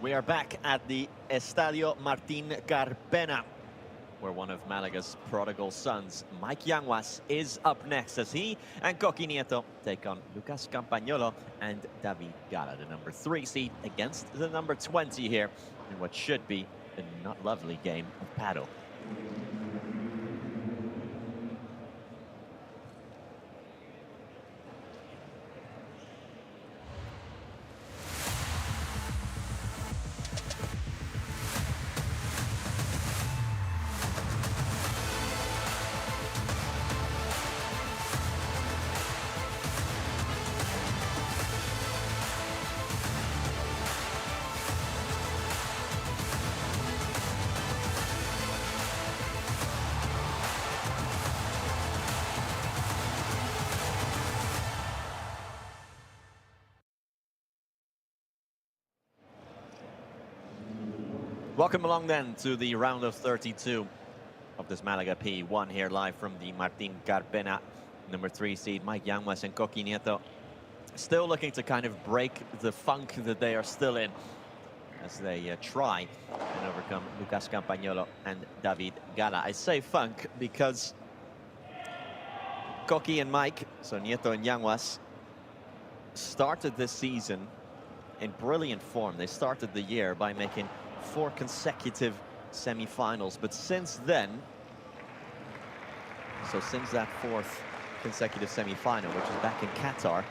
We are back at the Estadio Martín Carpena, where one of Malaga's prodigal sons, Mike Yanguas, is up next as he and Coqui Nieto take on Lucas Campagnolo and David Gala, the number 3 seed against the number 20 here in what should be a not lovely game of paddle. Welcome along then to the round of 32 of this Malaga P1 here live from the Martín Carpena. Number 3 seed Mike Yanguas and Coqui Nieto still looking to kind of break the funk that they are still in as they try and overcome Lucas Campagnolo and David Gala. I say funk because Coqui and Mike, so Nieto and Yanguas, started this season in brilliant form. They started the year by making 4 consecutive semi-finals, but since then, so since that 4th consecutive semi-final, which is back in Qatar,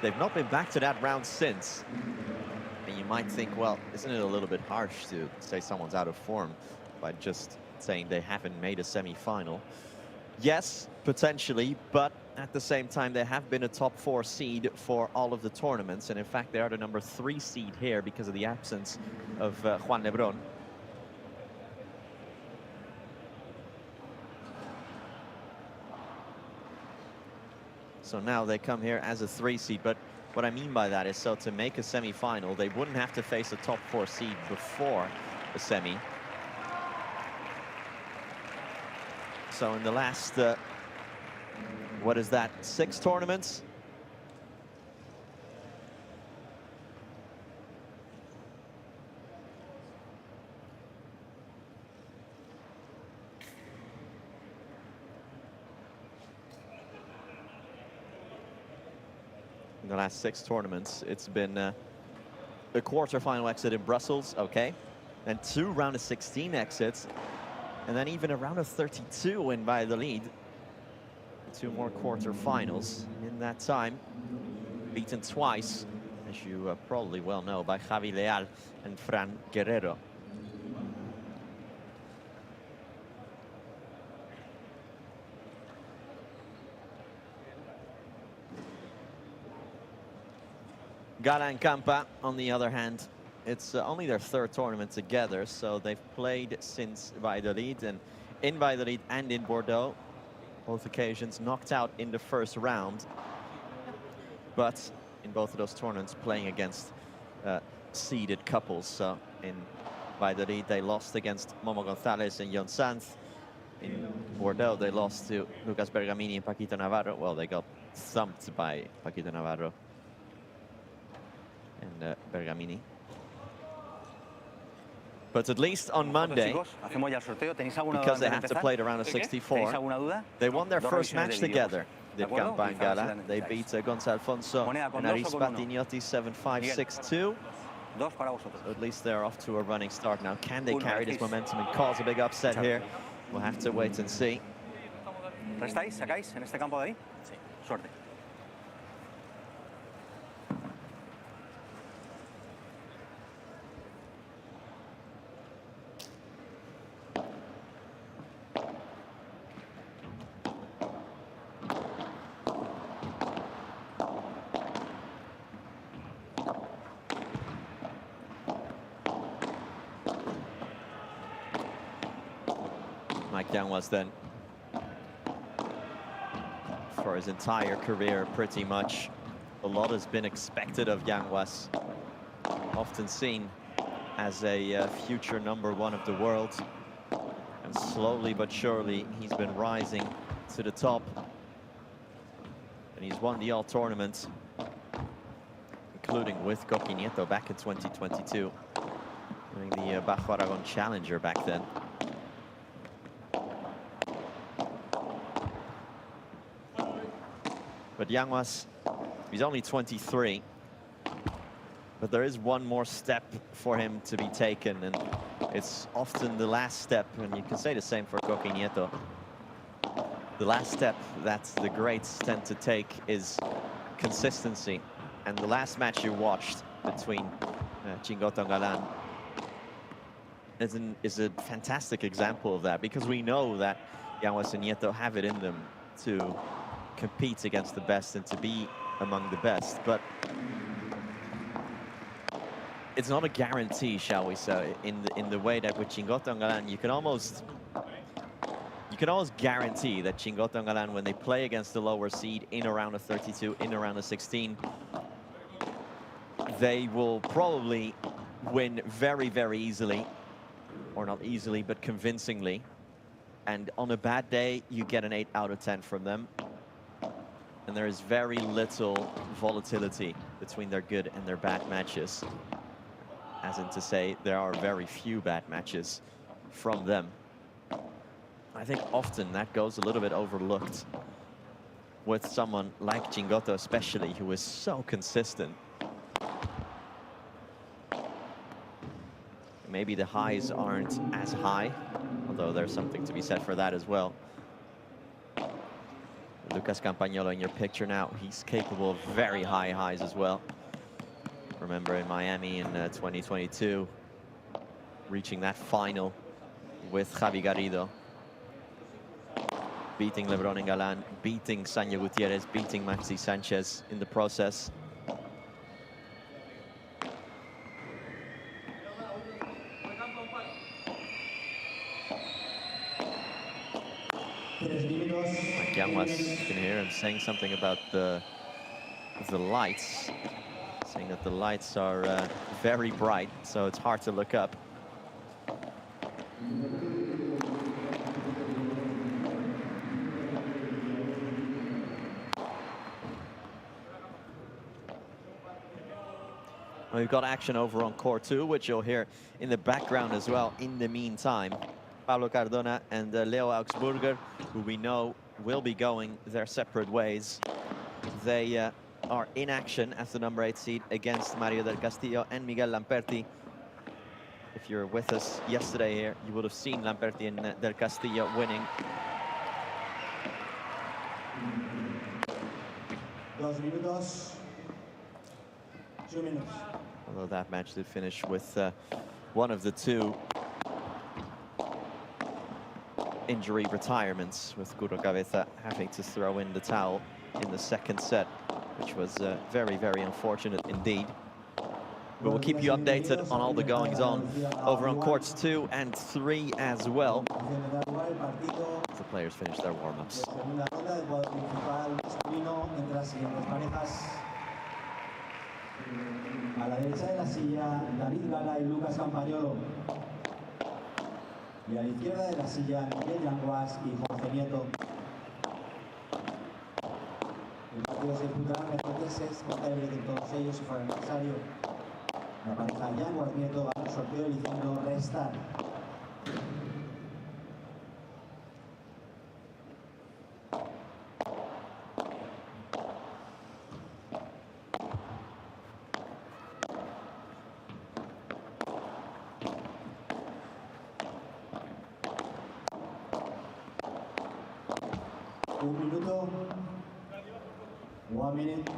they've not been back to that round since. And you might think, well, isn't it a little bit harsh to say someone's out of form by just saying they haven't made a semi-final? Yes, potentially, but at the same time, they have been a top 4 seed for all of the tournaments. And in fact, they are the number 3 seed here because of the absence of Juan Lebron. So now they come here as a 3 seed. But what I mean by that is, so to make a semi-final, they wouldn't have to face a top 4 seed before the semi. So in the last, what is that, 6 tournaments? In the last 6 tournaments, it's been a quarterfinal exit in Brussels, okay, and 2 round of 16 exits, and then even a round of 32 in Valladolid. 2 more quarterfinals in that time, beaten twice, as you probably well know, by Javi Leal and Fran Guerrero. Gala and Campa, on the other hand, it's only their 3rd tournament together, so they've played since Valladolid, and in Valladolid and in Bordeaux. Both occasions knocked out in the 1st round, but in both of those tournaments playing against seeded couples. So in Valladolid they lost against Momo Gonzalez and Jon Sanz. In Bordeaux they lost to Lucas Bergamini and Paquito Navarro. Well, they got thumped by Paquito Navarro and Bergamini. But at least on Monday, because they have to play the round of 64, they won their first match together, did Campa and Gala. They beat Gonzalo Alfonso and Arispa Tignotti 7-5, 6-2. So at least they're off to a running start now. Can they carry this momentum and cause a big upset here? We'll have to wait and see. ¿Restáis? ¿Sacáis en este campo de ahí? Sí. Suerte. Yanguas then, for his entire career pretty much, a lot has been expected of Yanguas, often seen as a future #1 of the world, and slowly but surely he's been rising to the top, and he's won the all tournaments, including with Coqui Nieto back in 2022. winning the Bajo Aragon Challenger back then. But Yanguas, he's only 23. But there is one more step for him to be taken, and it's often the last step, and you can say the same for Coque Nieto. The last step that the greats tend to take is consistency. And the last match you watched between Chingotto and Galan is a fantastic example of that, because we know that Yanguas and Nieto have it in them to compete against the best and to be among the best. But it's not a guarantee, shall we say, in the way that with Chingotto and Galan, you can almost guarantee that Chingotto and Galan, when they play against the lower seed in a round of 32, in a round of 16, they will probably win very, very easily, or not easily, but convincingly. And on a bad day, you get an 8 out of 10 from them. And there is very little volatility between their good and their bad matches. As in to say, there are very few bad matches from them. I think often that goes a little bit overlooked with someone like Chingotto, especially, who is so consistent. Maybe the highs aren't as high, although there's something to be said for that as well. Lucas Campagnolo in your picture now, he's capable of very high highs as well. Remember in Miami in 2022, reaching that final with Javi Garrido, beating Lebron and Galan, beating Sanyo Gutierrez, beating Maxi Sanchez in the process. Like Yanguas, you can hear him saying something about the lights, saying that the lights are very bright, so it's hard to look up. We've got action over on court 2, which you'll hear in the background as well. In the meantime, Pablo Cardona and Leo Augsburger, who we know will be going their separate ways. They are in action as the number 8 seed against Mario del Castillo and Miguel Lamperti. If you're with us yesterday here, you would have seen Lamperti and del Castillo winning. 2 minutos. 2 minutes. Although that match did finish with one of the two injury retirements, with Curro Cabeza having to throw in the towel in the second set, which was very, very unfortunate indeed. But we'll keep you updated on all the goings-on over on courts 2 and 3 as well, as the players finish their warm-ups. A la derecha de la silla, David Gala y Lucas Campagnolo. Y a la izquierda de la silla, Miguel Yanguas y Jorge Nieto. El partido se disputará en los meses, con tiebreak de todos ellos si fuera necesario. La pareja Yanguas-Nieto va al sorteo eligiendo restar. Un minuto. 1 minute.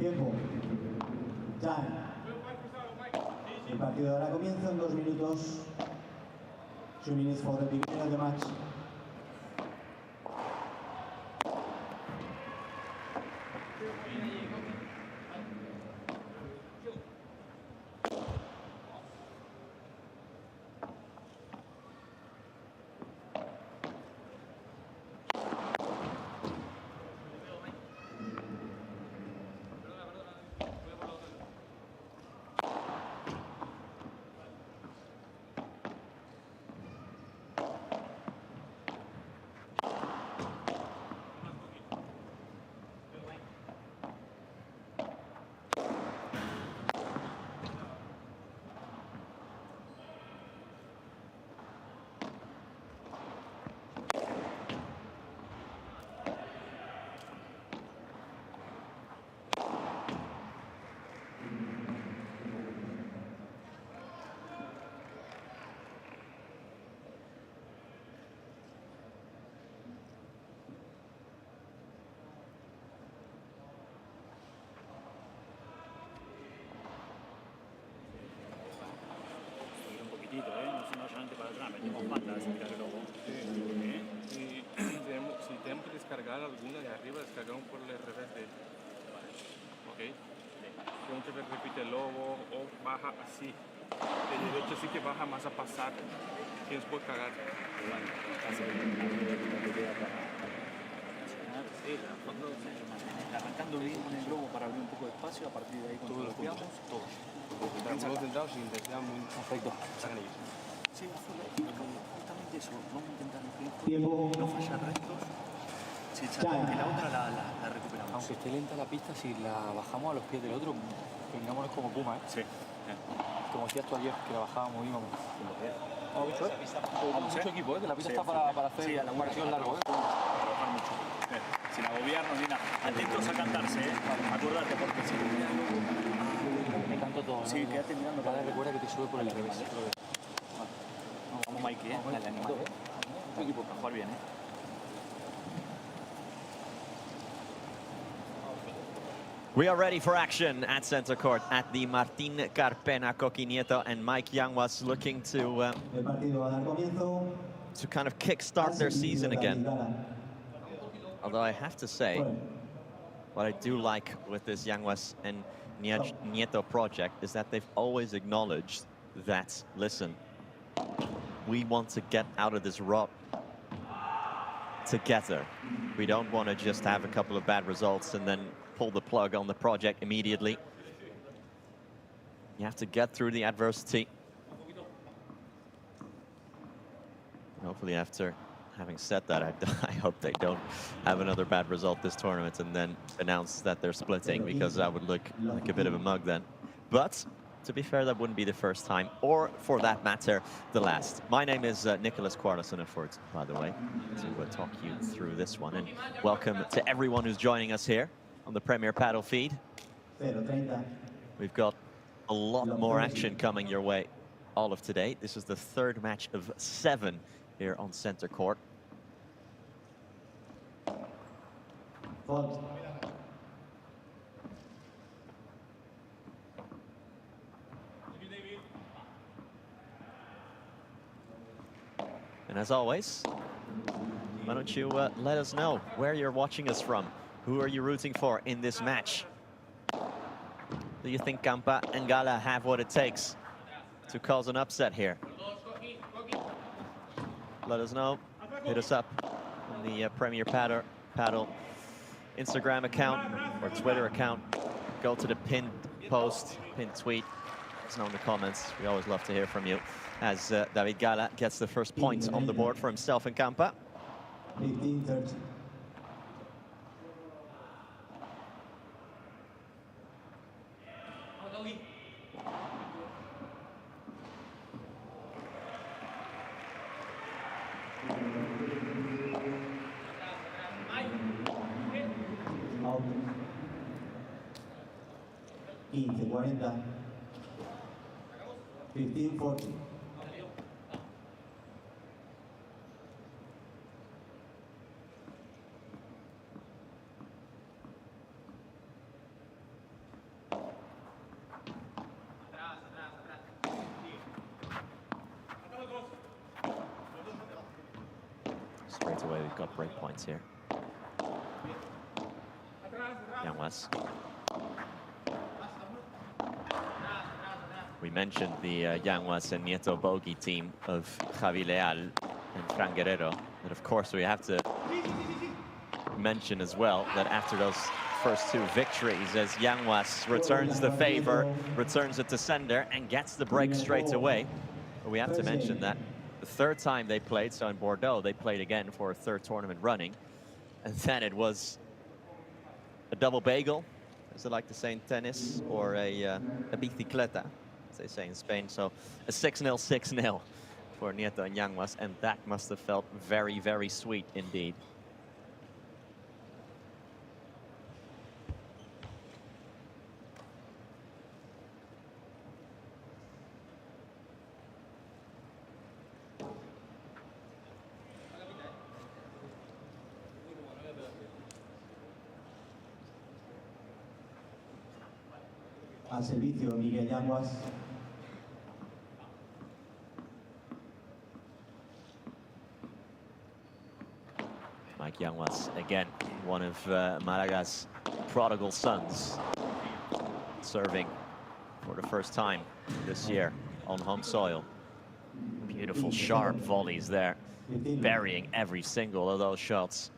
Tiempo. Time. El partido dará comienzo en 2 minutos. 2 minutes for the beginning of the match. No solamente para atrás, metemos patas, mira que luego. Si tenemos que descargar alguna de arriba, descargamos por el revés de. Vale. Ok. Que muchas veces repite el lobo o baja así. De derecho sí que baja más a pasar. Que después cagar. Vale. Así. Sí, arrancando bien con el globo para abrir un poco de espacio, a partir de ahí cuando lo golpeamos, todos. Estamos centrados sin intensidad muy perfecto. Sacan ellos. Sí, justamente eso. Vamos a intentar no fallar rectos. Si que la otra la recuperamos. Aunque esté lenta la pista, si la bajamos a los pies del otro, vengámonos como Puma, ¿eh? Sí. Como decías tú ayer, que la bajábamos, íbamos. ¿Has visto? Hay mucho equipo, ¿eh? Que la pista está para hacer una acción largo, ¿eh? Trabajar mucho. Sin agobiarnos ni nada. Atentos a cantarse, ¿eh? Acordate, porque si me canto todo. Sí, quédate mirando. Cada vez recuerda que te sube por el revés. Vamos, Mikey, ¿eh? Dale, animal. Tu equipo para jugar bien, ¿eh? We are ready for action at center court at the Martín Carpena. Nieto and Mike Yanguas looking to kind of kickstart their season again. Although I have to say, what I do like with this Yanguas and Nieto project is that they've always acknowledged that, listen, we want to get out of this rut together. We don't want to just have a couple of bad results and then pull the plug on the project immediately. You have to get through the adversity. Hopefully after having said that, I hope they don't have another bad result this tournament and then announce that they're splitting, because that would look like a bit of a mug then. But to be fair, that wouldn't be the first time, or for that matter, the last. My name is Nicholas Quartasonafort, by the way, to talk you through this one. And welcome to everyone who's joining us here on the Premier Padel feed. We've got a lot more action coming your way all of today. This is the third match of 7 here on center court. And as always, why don't you let us know where you're watching us from? Who are you rooting for in this match? Do you think Campa and Gala have what it takes to cause an upset here? Let us know. Hit us up on the Premier Padel Instagram account or Twitter account. Go to the pinned post, pinned tweet. Let us know in the comments. We always love to hear from you. As David Gala gets the first points on the board for himself and Campa. 15-30. Out. 15-40. 15-40. straight away we've got break points here. Yanguas. We mentioned the Yanguas and Nieto bogey team of Javi Leal and Fran Guerrero. But of course we have to mention as well that after those first 2 victories, as Yanguas returns the favor, returns it to sender and gets the break straight away. But we have to mention that the 3rd time they played, so in Bordeaux, they played again for a 3rd tournament running. And then it was a double bagel, as they like to say in tennis, or a bicicleta, as they say in Spain. So a 6-0, 6-0 for Nieto and Yanguas, and that must have felt very, very sweet indeed. Al servicio, Miguel Yanguas. Mike Yanguas, again, one of Malaga's prodigal sons, serving for the first time this year on home soil. Beautiful, sharp volleys there, burying every single of those shots.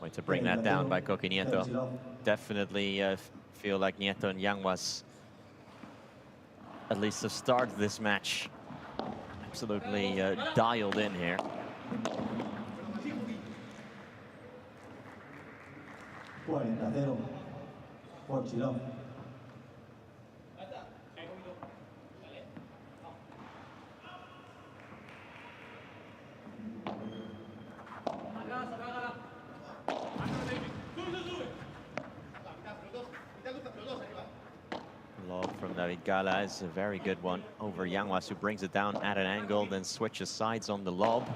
Way to bring that down by Nieto. Definitely feel like Nieto and Yanguas, at least to start this match, absolutely dialed in here. Lob from Gala is a very good one over Yanguas, who brings it down at an angle, then switches sides on the lob.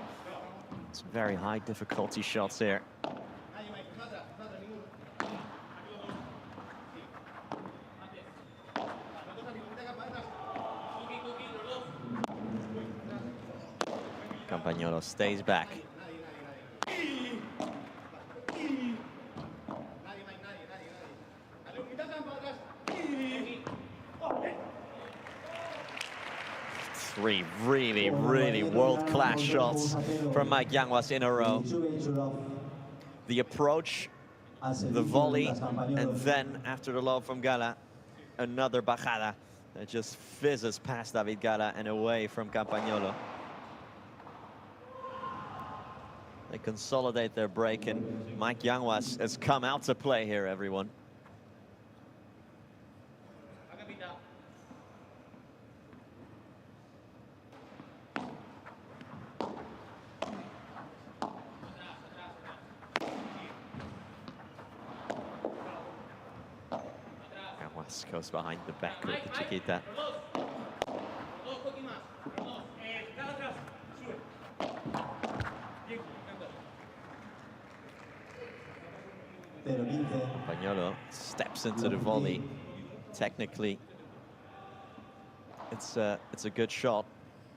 It's very high difficulty shots here. Campagnolo stays back. Three really world-class shots from Mike Yanguas in a row. The approach, the volley, and then after the lob from Gala, another bajada that just fizzes past Gala and away from Campagnolo. They consolidate their break, and Mike Yanguas has come out to play here, everyone. Yanguas goes behind the back with the chiquita. Campagnolo steps into the volley. Technically, it's a good shot.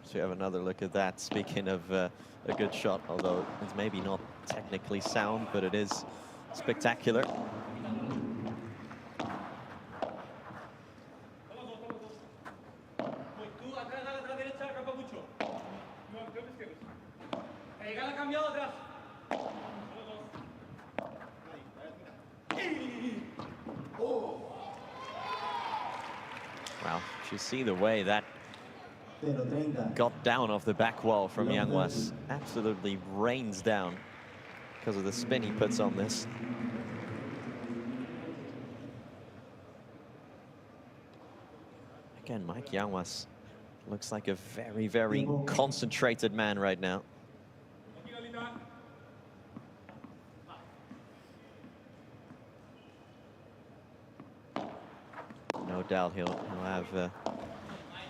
So we have another look at that. Speaking of a good shot, although it's maybe not technically sound, but it is spectacular. Wow, you see the way that got down off the back wall from Yanguas. Absolutely rains down because of the spin he puts on this. Again, Mike Yanguas looks like a very concentrated man right now. No doubt he'll have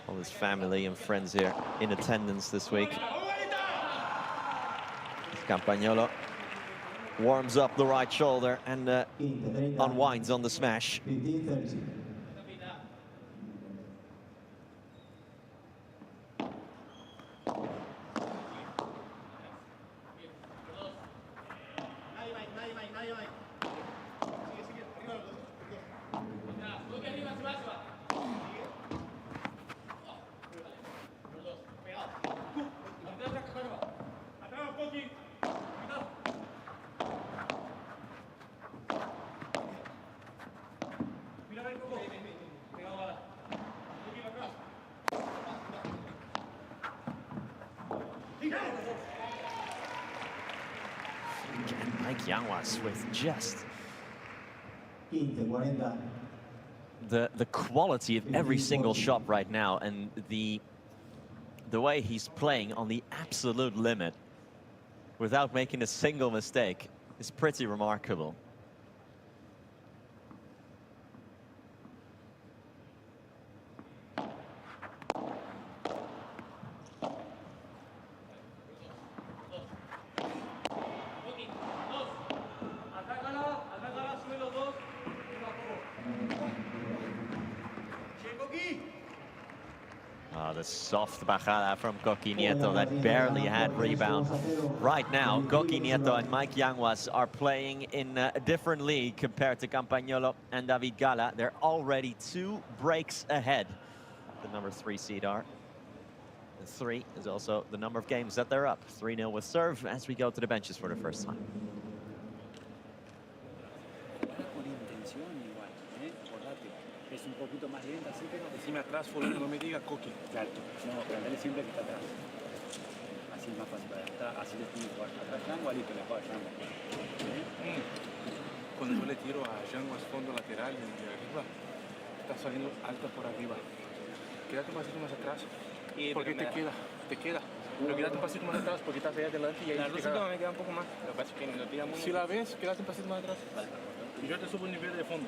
all his family and friends here in attendance this week. Campagnolo warms up the right shoulder and unwinds on the smash. Yanguas with just the quality of every single shot right now, and the way he's playing on the absolute limit without making a single mistake is pretty remarkable. The soft bajada from Nieto that barely had rebound. Right now, Nieto and Mike Yanguas are playing in a different league compared to Campagnolo and David Gala. They're already 2 breaks ahead. The number 3 seed are. And 3 is also the number of games that they're up. 3-0 with serve as we go to the benches for the first time. Es un poquito más lenta, así, pero decime atrás, no me diga Coqui. Claro, no, pero dale siempre que está atrás. Así es más fácil para atrás, así le tiro atrás Yanguas, listo, le juego a Yanguas. Cuando yo le tiro a Yanguas fondo lateral y de arriba, está saliendo alto por arriba. Quédate un pasito más atrás, porque te queda. Pero quédate un pasito más atrás porque estás allá adelante y ahí te queda. Me queda un poco más, lo que pasa es que lo tira muy... Si la ves, quédate un pasito más atrás. Vale. Y yo te subo el nivel de fondo.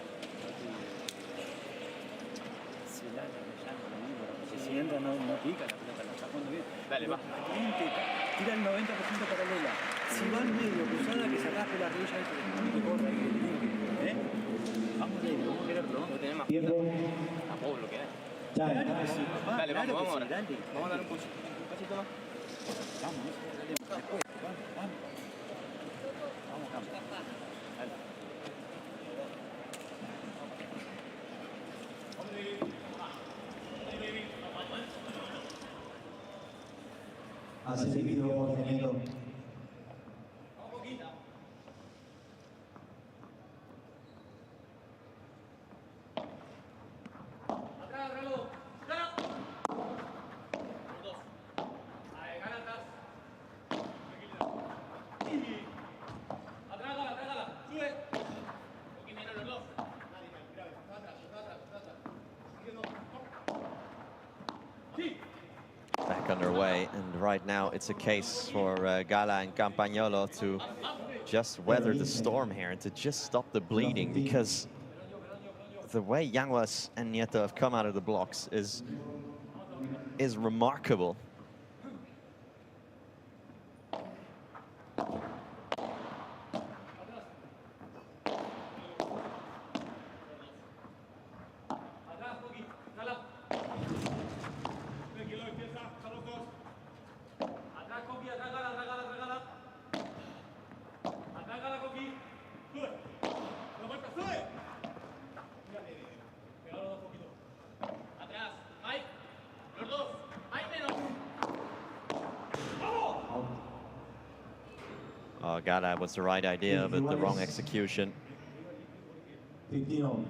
Si entra no pica la pelota, la está jugando bien. Dale, va. Tira el 90% paralela. Si va al medio, cruzada, que sacaste la rodilla y te corre ahí, ¿eh? Vamos a quererlo. Lo tenés más. A poco lo que hay. Dale, vamos ahora. Vamos a dar un pasito más. Vamos, después. Vamos. Vamos. Dale. Ha servido Jorge Nieto. Underway, and right now it's a case for Gala and Campagnolo to just weather the storm here and to just stop the bleeding, because the way Yanguas and Nieto have come out of the blocks is remarkable. Gala was the right idea, but the wrong execution. 15-0.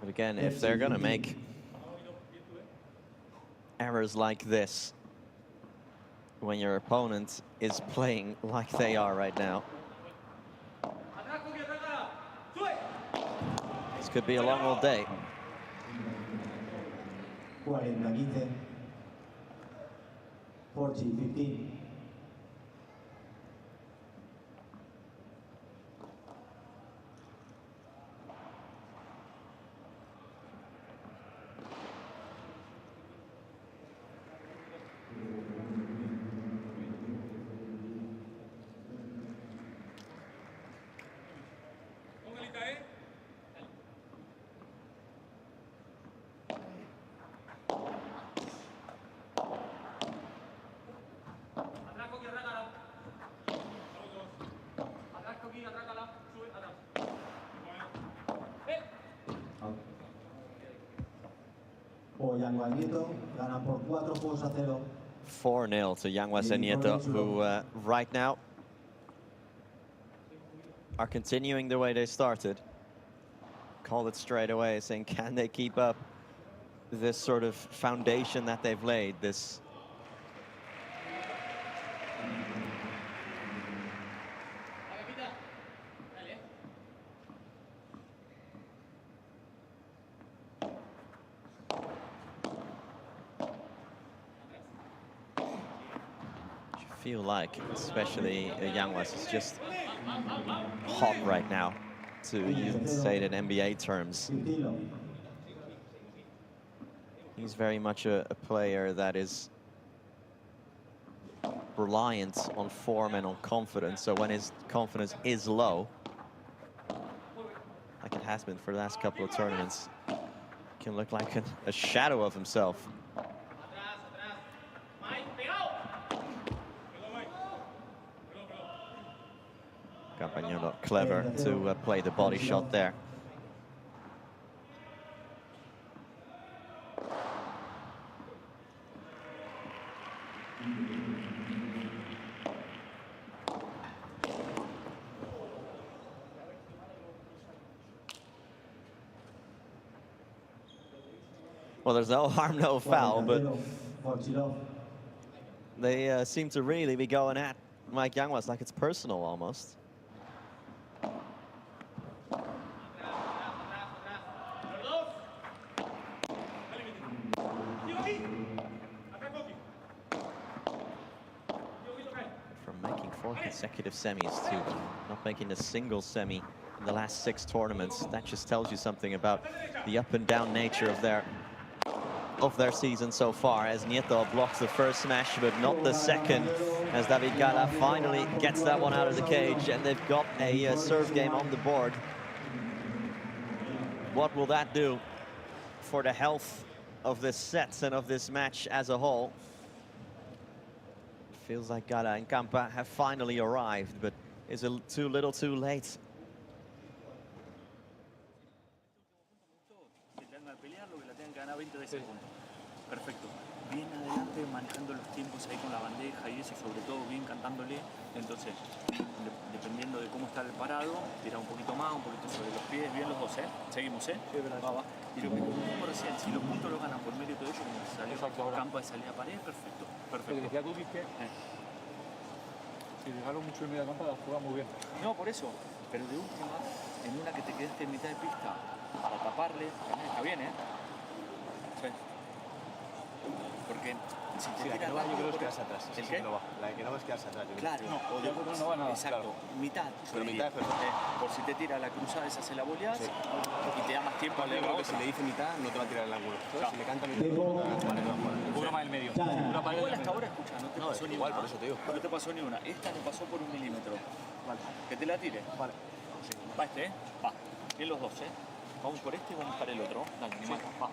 But again, if they're going to make errors like this when your opponent is playing like they are right now, This could be a long old day. 40-15. 40-15. Yanguas Nieto ganan por 4-0. 4-0 to Yanguas and Nieto, who right now are continuing the way they started. Called it straight away, saying can they keep up this sort of foundation that they've laid, this feel like, especially Yanguas, is just hot right now, to say it in NBA terms. He's very much a player that is reliant on form and on confidence. So when his confidence is low, like it has been for the last couple of tournaments, he can look like a shadow of himself. Campagnolo clever to play the body shot there. Well, there's no harm, no foul, but they seem to really be going at Mike Yanguas like it's personal almost. Consecutive semis to not making a single semi in the last 6 tournaments. That just tells you something about the up and down nature of their season so far, as Nieto blocks the first smash but not the second, as David Gala finally gets that one out of the cage, and they've got a serve game on the board. What will that do for the health of this set and of this match as a whole? Feels like Gala and Campa have finally arrived, but is it too little too late? Perfecto. Bien adelante, manejando los tiempos ahí con la bandeja y eso, sobre todo bien cantándole. Entonces, dependiendo de cómo está el parado, tira un poquito más, un poquito sobre los pies, bien los dos, ¿eh? Seguimos, ¿eh? Sí, va. Y lo que dijimos recién, si los puntos los ganan por mérito de ellos, como salió Campa de salida a pared, perfecto. Perfecto. Decía tú que si dejaron mucho en medio de campo, la juega muy bien. No, por eso. Pero de última, en una que te quedaste en mitad de pista para taparle, también está bien, ¿eh? Sí. Porque si te tiras yo creo que es quedarse atrás. ¿El qué? La que no va es quedarse atrás. Claro. No va nada. Exacto. Claro. Mitad. Pero mitad, por si te tira la cruzada, esa se la boleas y te da más tiempo. Yo creo que si le dice mitad, no te va a tirar el ángulo. Si le canta mitad, un poco más del medio. Igual hasta ahora, escucha, no te pasó ni igual, una. por eso te digo. No te pasó ni una. Esta no pasó por 1 milímetro. Vale. Que te la tire. Vale. Va este, ¿eh? Va. Bien los dos, ¿eh? Vamos por este y vamos para el otro. Dale, ni más. Va.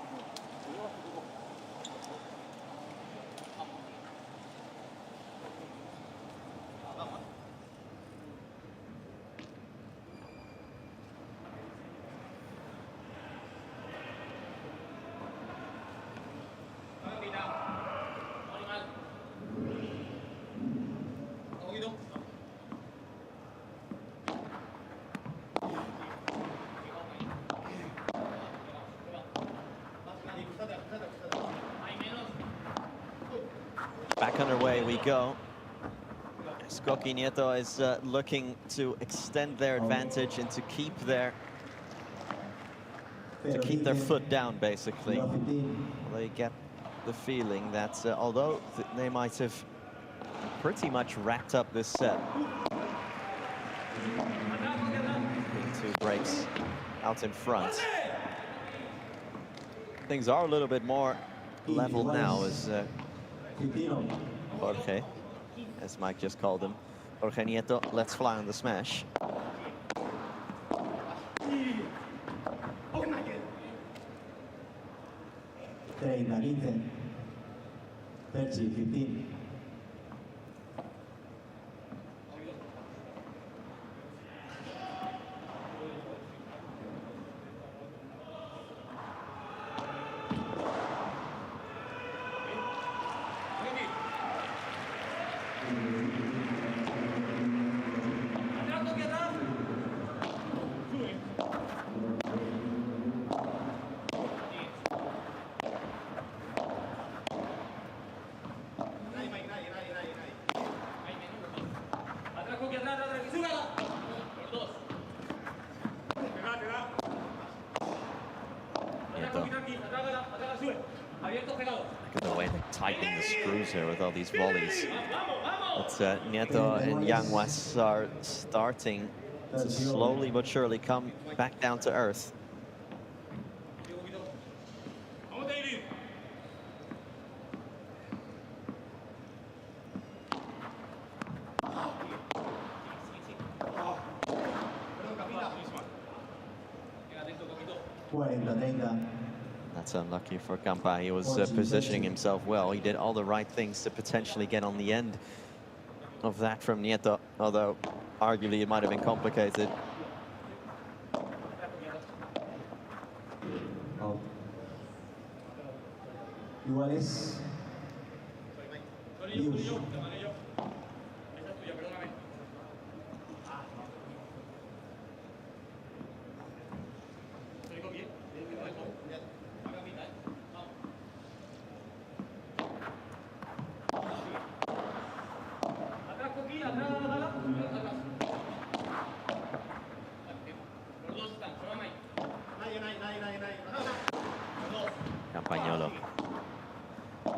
Back underway we go. Skoki Nieto is looking to extend their advantage and to keep their to keep their foot down, basically. They get the feeling that although they might have pretty much wrapped up this set, being 2 breaks out in front, things are a little bit more leveled now as Jorge, as Mike just called him, Jorge Nieto lets fly on the smash. Percy, 15. Tightening the screws here with all these volleys. But Nieto and Yanguas are starting to slowly but surely come back down to earth. That's unlucky for Campa. He was positioning himself well. He did all the right things to potentially get on the end of that from Nieto, although arguably it might have been complicated. Iguales. Campagnolo. Good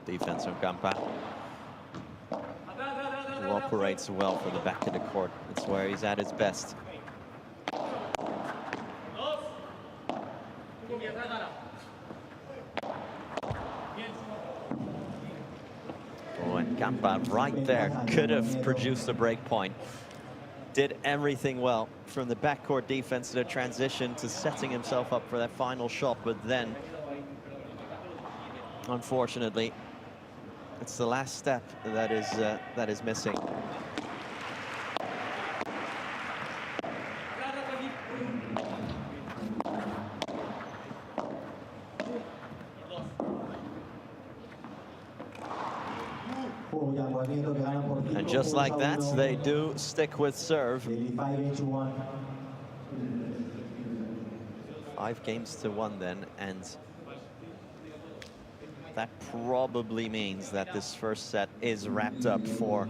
defense from Campa. Who operates well for the back of the court. It's where he's at his best. Oh, and Campa right there could have produced a break point. Did everything well, from the backcourt defense to the transition to setting himself up for that final shot, but then, unfortunately, it's the last step that is missing. And just like that, they do stick with serve. 5 games to 1 then, and that probably means that this first set is wrapped up for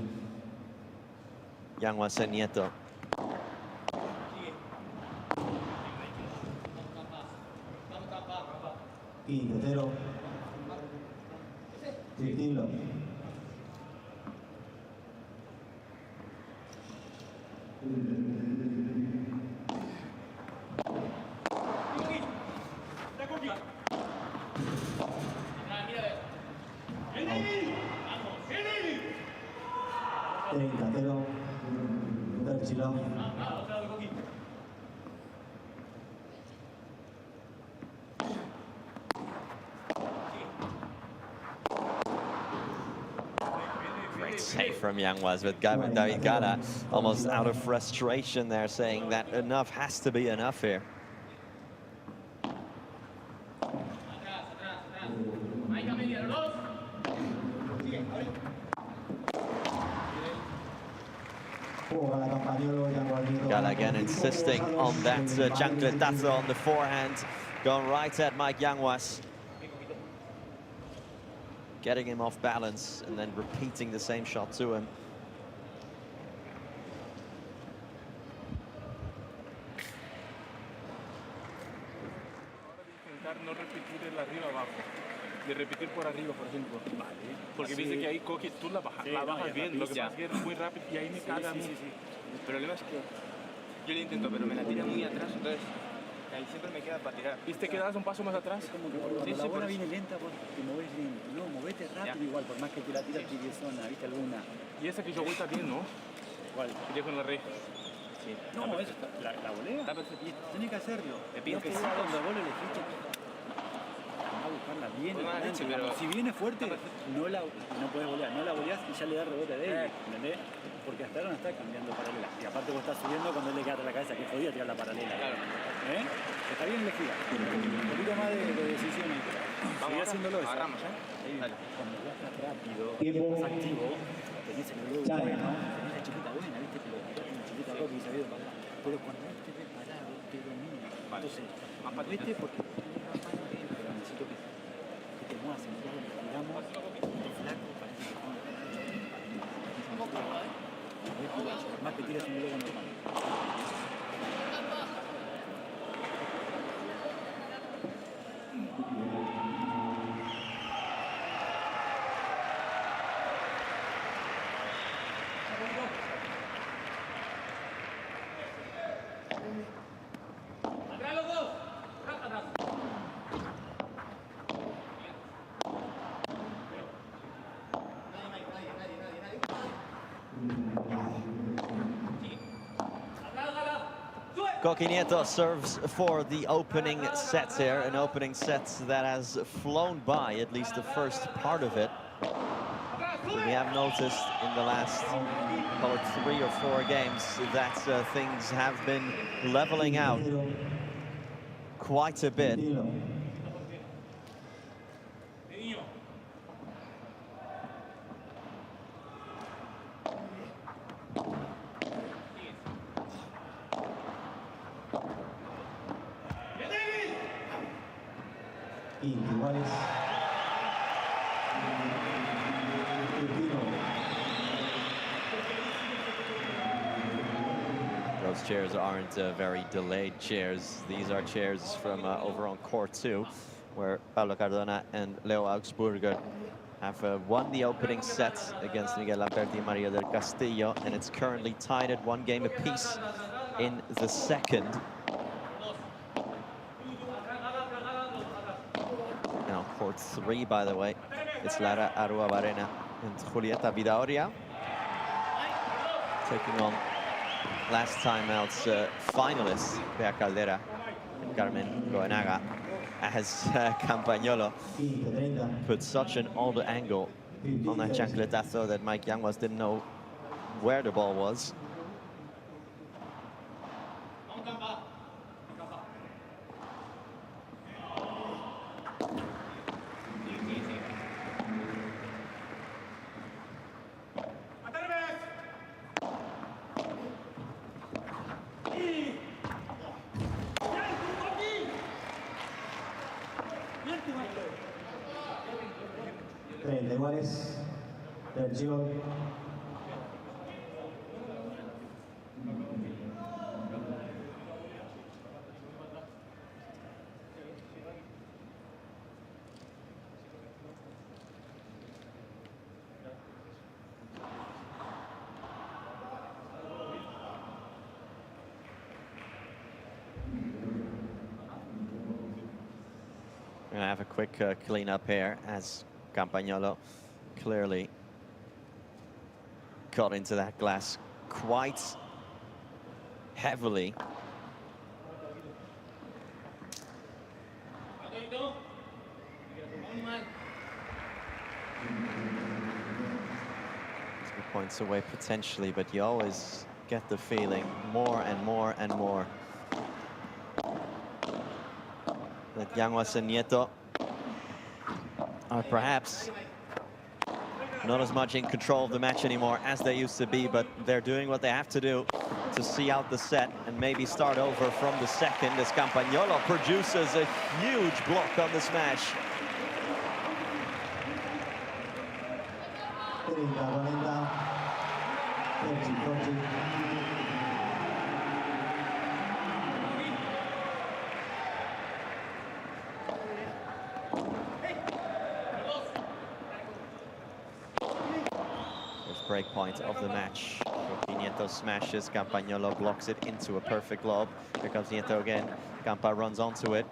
Yanguas and Nieto. Great save from Yanguas, with Gala almost out of frustration there, saying that enough has to be enough here. Gala again insisting on that chancletazo on the forehand, going right at Mike Yanguas. Getting him off balance and then repeating the same shot to him. de repetir por arriba, por ejemplo. Vale. Porque Sí. viste que ahí coge, tú la bajas, Sí, la no, bajas ya bien, lo que ya. pasa es que es muy rápido y ahí me caga a mí. El problema es que yo lo intento, pero me la tira muy atrás, entonces ahí siempre me queda para tirar. ¿Viste que das un paso más atrás? Como que cuando la bola viene lenta, vos te movés lento. No, movete rápido igual, por más que te la tira tibiezona, ¿viste alguna? Y esa que yo vuelta bien, ¿no? ¿Cuál? Dejo en la red. Sí. No, eso está, la volea. Está perfecto. Tenés que hacerlo. Te pido Lo que que sí, sí. cuando vos lo elegiste, a buscarla bien. Muy mala adelante, leche, pero- digamos. Si viene fuerte, no podés volear. No la voleás y ya le da rebote de él, ¿entendés? Porque hasta ahora no está cambiando paralela. Y aparte vos estás subiendo cuando él le queda atrás la cabeza, que jodía tirar la paralela. Claro. Está bien elegida. Un poquito más de decisiones. Sigue haciéndolo eso. Agarramos, Dale. Cuando vos estás rápido, Tiempo. estás activo, tenés el globo Ya, bueno, ¿no? tenés la chiquita buena, viste que lo tiraste una chiquita roca y sabido para. Pero cuando él te ve parado, te domina. Entonces, vete porque pero necesito que te muevas en todo, digamos, de flaco para que te pongas. Por más que tires un globo normal. Coqui Nieto serves for the opening set here, an opening set that has flown by, at least the first part of it. We have noticed in the last 3 or 4 games that things have been leveling out quite a bit. Iguales. Those chairs aren't very delayed chairs. These are chairs from over on court 2, where Pablo Cardona and Leo Augsburger have won the opening set against Miguel Lamperti and Maria del Castillo, and it's currently tied at 1 game apiece in the second. And on court 3, by the way, it's Lara Arua Barena and Julieta Vidaoria taking on last time out's finalists, Bea Caldera and Carmen Goenaga, as Campagnolo put such an odd angle on that chancletazo that Mike Yanguas didn't know where the ball was. Iguales. Versión. We're gonna have a quick clean up here as Campagnolo clearly got into that glass quite heavily. Points away potentially, but you always get the feeling more and more and more that Yanguas and Nieto are perhaps not as much in control of the match anymore as they used to be, but they're doing what they have to do to see out the set and maybe start over from the second as Campagnolo produces a huge block on the smash. 30-40. break point of the match. Nieto smashes, Campagnolo blocks it into a perfect lob. Here comes Nieto again. Campa runs onto it.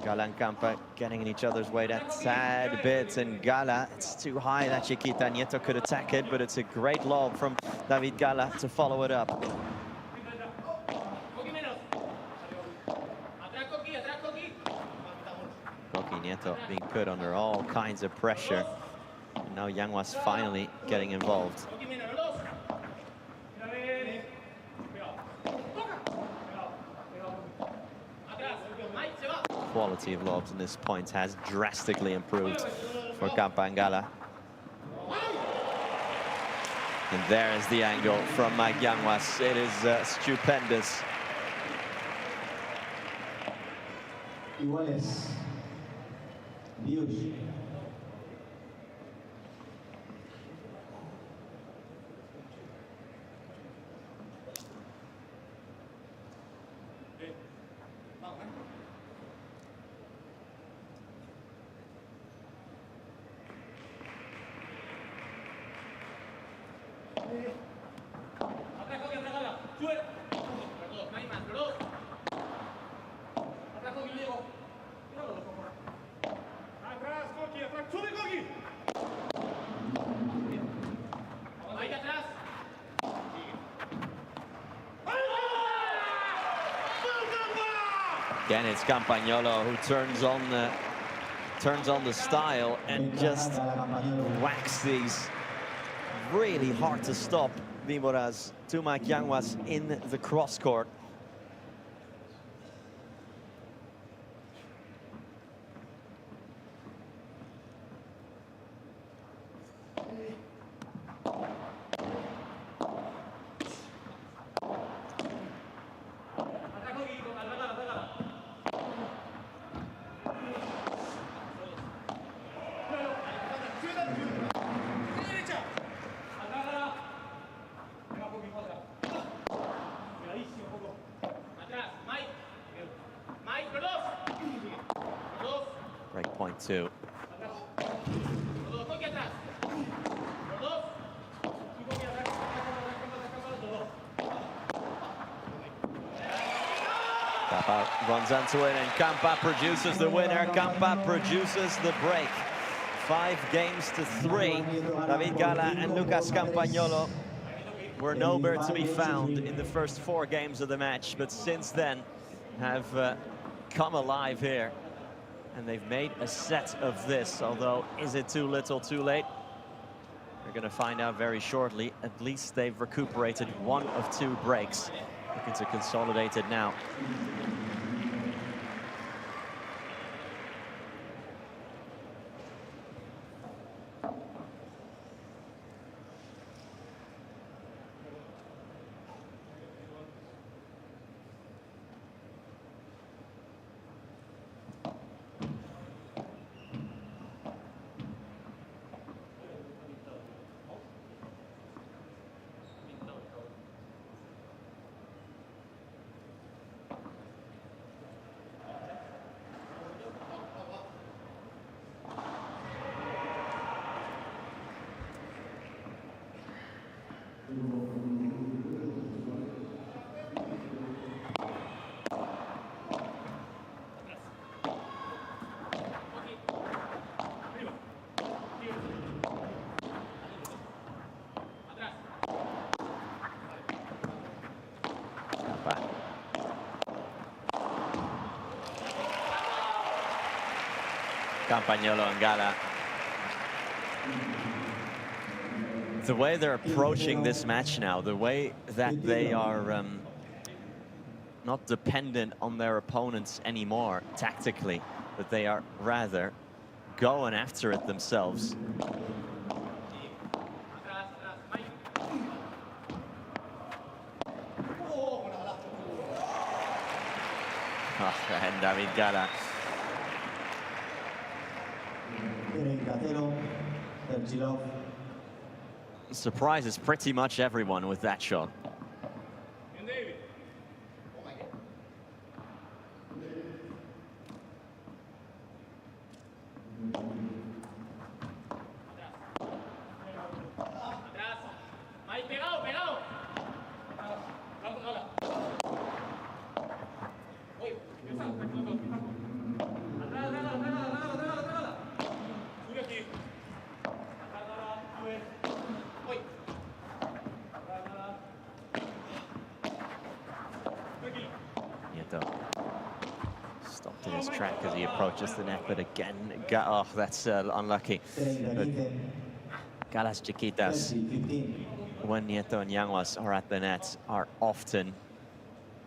Gala and Campa getting in each other's way that sad bit, and Gala, it's too high, that Chiquita. Nieto could attack it, but it's a great lob from David Gala to follow it up. Coqui Nieto being put under all kinds of pressure. And now Yanguas finally getting involved. Quality of lobs in this point has drastically improved for Campa and Gala. And there is the angle from Mike Yanguas. It is stupendous. Iguales. Views. Again, it's Campagnolo who turns on the style and just whacks these really hard to stop víboras to Mike Yanguas in the cross court. Breakpoint 2. Tapia runs onto it, and Campa produces the winner. Campa produces the break. 5-3. David Gala and Lucas Campagnolo were nowhere to be found in the first 4 games of the match, but since then have come alive here. And they've made a set of this, although is it too little, too late? We're going to find out very shortly. At least they've recuperated 1 of 2 breaks. Looking to consolidate it now. Campagnolo and Gala. The way they're approaching this match now, the way that they are not dependent on their opponents anymore tactically, but they are rather going after it themselves. And David Gala. Surprises pretty much everyone with that shot. Nieto stopped in his track as he approaches the net, but again, oh, that's unlucky. But Galas Chiquitas, when Nieto and Yanguas are at the net, are often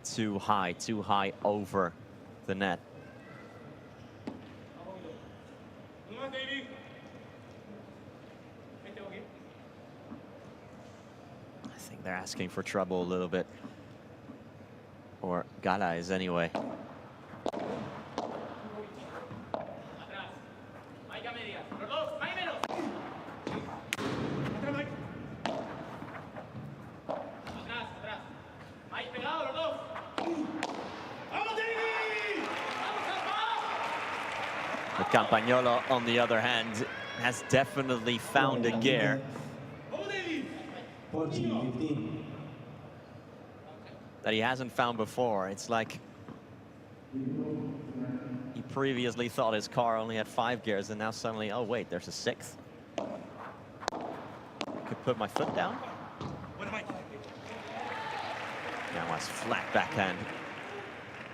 too high over the net. I think they're asking for trouble a little bit, or Gala is anyway. Campagnolo, on the other hand, has definitely found a gear that he hasn't found before. It's like he previously thought his car only had 5 gears, and now suddenly, oh wait, there's a 6th. Could put my foot down. Now it's flat backhand.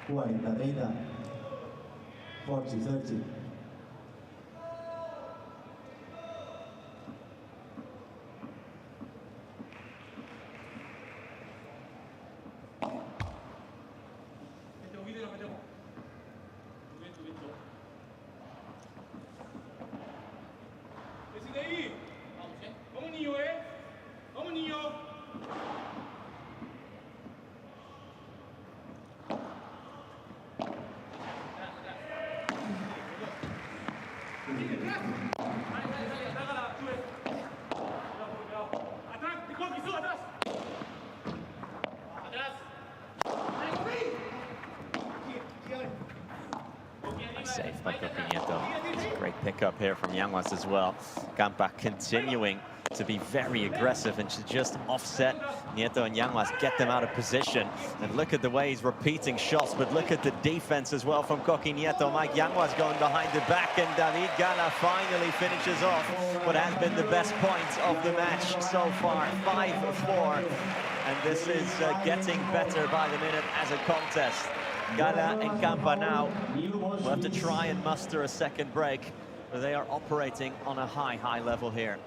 40-30. 40-30. Safe by Nieto. It's a great pickup here from Yanguas as well. Campa continuing to be very aggressive and to just offset Nieto and Yanguas, get them out of position. And look at the way he's repeating shots, but look at the defense as well from Coqui Nieto. Mike Yanguas going behind the back, and David Gala finally finishes off what has been the best point of the match so far, 5-4. And this is getting better by the minute as a contest. Gala and Campa now will have to try and muster a second break, but they are operating on a high level here.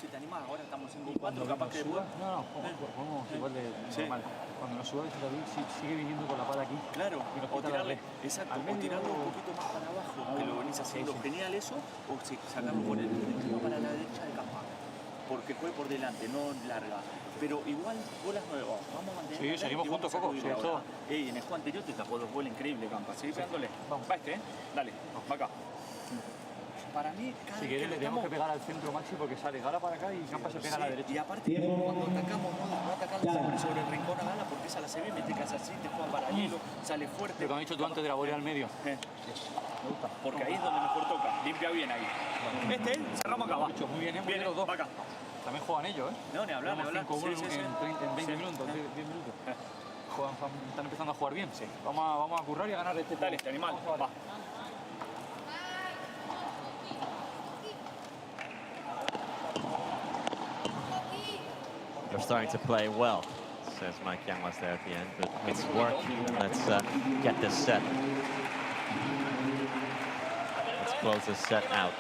Si te animas, ahora estamos en 4, capaz que suba, vamos igual de normal. Cuando nos suba, David sigue viniendo con la pala aquí. Claro, o tirarle, exacto, o tirarlo un poquito más para abajo, que lo venís haciendo genial eso, o si sacarlo por el medio para la derecha de Campa, porque juegue por delante, no larga. Pero igual, bolas nuevas, vamos a mantener. Sí, seguimos juntos, Coco, sí, todo. En el juego anterior te tapó 2 bolas increíble, Campa. Seguí pegándole. Vamos. Va dale, va acá. Para mí, si quieres, le tenemos que pegar al centro maxi porque sale Gala para acá y Campa se pega a la derecha. Y aparte, cuando atacamos, no atacando sobre el rincón a Gala, porque esa la se ve, mete casa así, te juega paralelo, sale fuerte. Lo que han dicho tú antes de la volea al medio. Me gusta. Porque ahí es donde mejor toca, limpia bien ahí. Cerramos acá, va. Muy bien, bien los dos. Va acá. También juegan ellos, ¿eh? No, ni hablar, ni hablar. En 20 minutos, 10 minutos. Están empezando a jugar bien. Sí. Vamos a currar y a ganar este. Dale, este animal, va. They're starting to play well, says Mike Yanguas there at the end, but it's work. Let's get this set. Let's close this set out.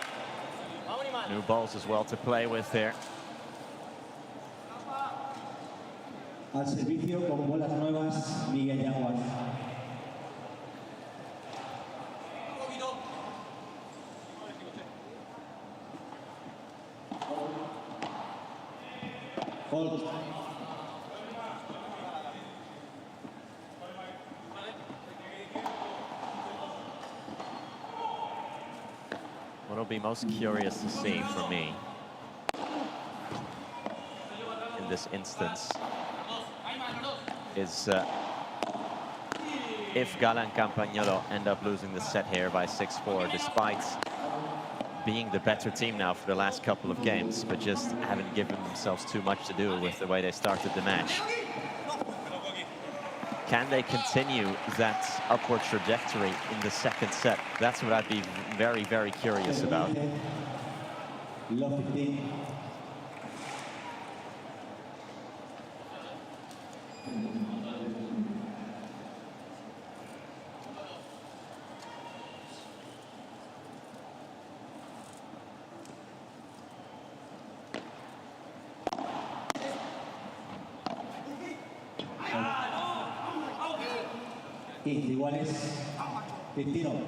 New balls as well to play with here. Al servicio con bolas nuevas, Miguel Yanguas. Hold. What'll be most curious to see for me in this instance is if Gala and Campagnolo end up losing the set here by 6-4, despite being the better team now for the last couple of games, but just haven't given themselves too much to do with the way they started the match. Can they continue that upward trajectory in the second set? That's what I'd be very, very curious about. Iguales, 21.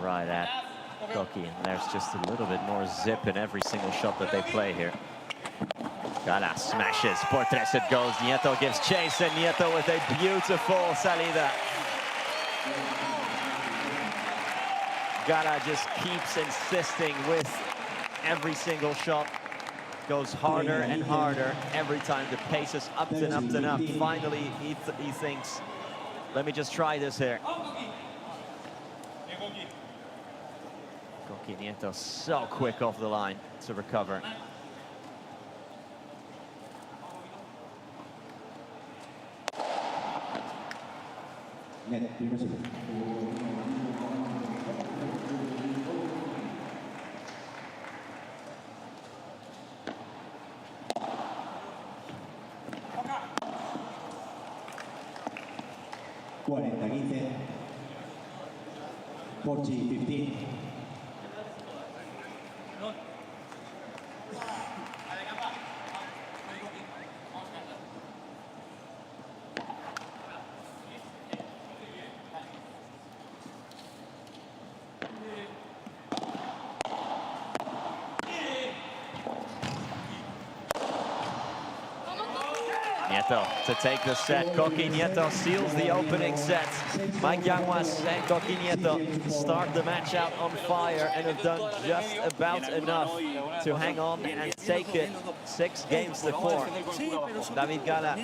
Right at Coqui, and there's just a little bit more zip in every single shot that they play here. Gala smashes, por tres it goes, Nieto gives chase, and Nieto with a beautiful salida. Gala just keeps insisting with every single shot. Goes harder and harder every time. The pace is up and up and up. Finally, he thinks, let me just try this here. Nieto so quick off the line to recover. Orsi 15. Nieto to take the set. Coqui Nieto seals the opening set. Mike Yanguas and Coqui Nieto start the match out on fire and have done just about enough to hang on and take it 6 games to 4. David Gala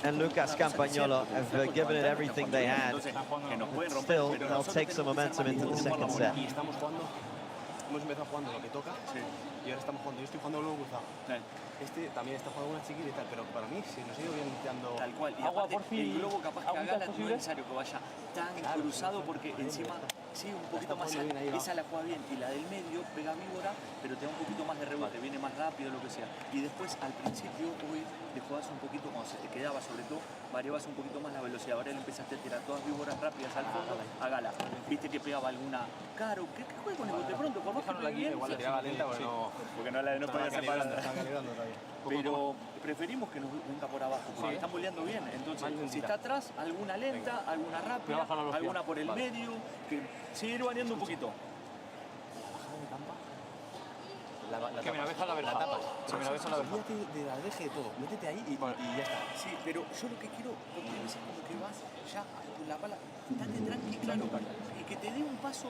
and Lucas Campagnolo have given it everything they had. Still, they'll take some momentum into the second set. Hemos empezado jugando lo que toca y ahora estamos jugando. Yo estoy jugando luego cruzado. Este también está jugando una chiquita y tal, pero para mí se nos ha ido bien dando. Tal cual. Y aparte, el globo capaz que a Gala no es necesario que vaya tan cruzado porque encima sí un poquito más. Esa la juega bien y la del medio pega víbora, pero te da un poquito más de rebote, viene más rápido, lo que sea. Y después al principio hoy le jugabas un poquito cuando se te quedaba, sobre todo variabas un poquito más la velocidad. Ahora le empezaste a tirar todas víboras rápidas al fondo a Gala. Viste que pegaba alguna caro. ¿Qué juega con el bote pronto? Capaz que pegue bien. Igual la tiraba lenta porque no podía separarla. Pero preferimos que nos venga por abajo, porque están boleando bien. Entonces, si está atrás, alguna lenta, alguna rápida, alguna por el medio, que sigue ir variando un poquito. Que me la deja la verdad. Que me la deja la verdad. De la deje de todo. Métete ahí y ya está. Sí, pero yo lo que quiero, porque a veces como que vas ya con la pala, date tranqui, claro, y que te dé un paso.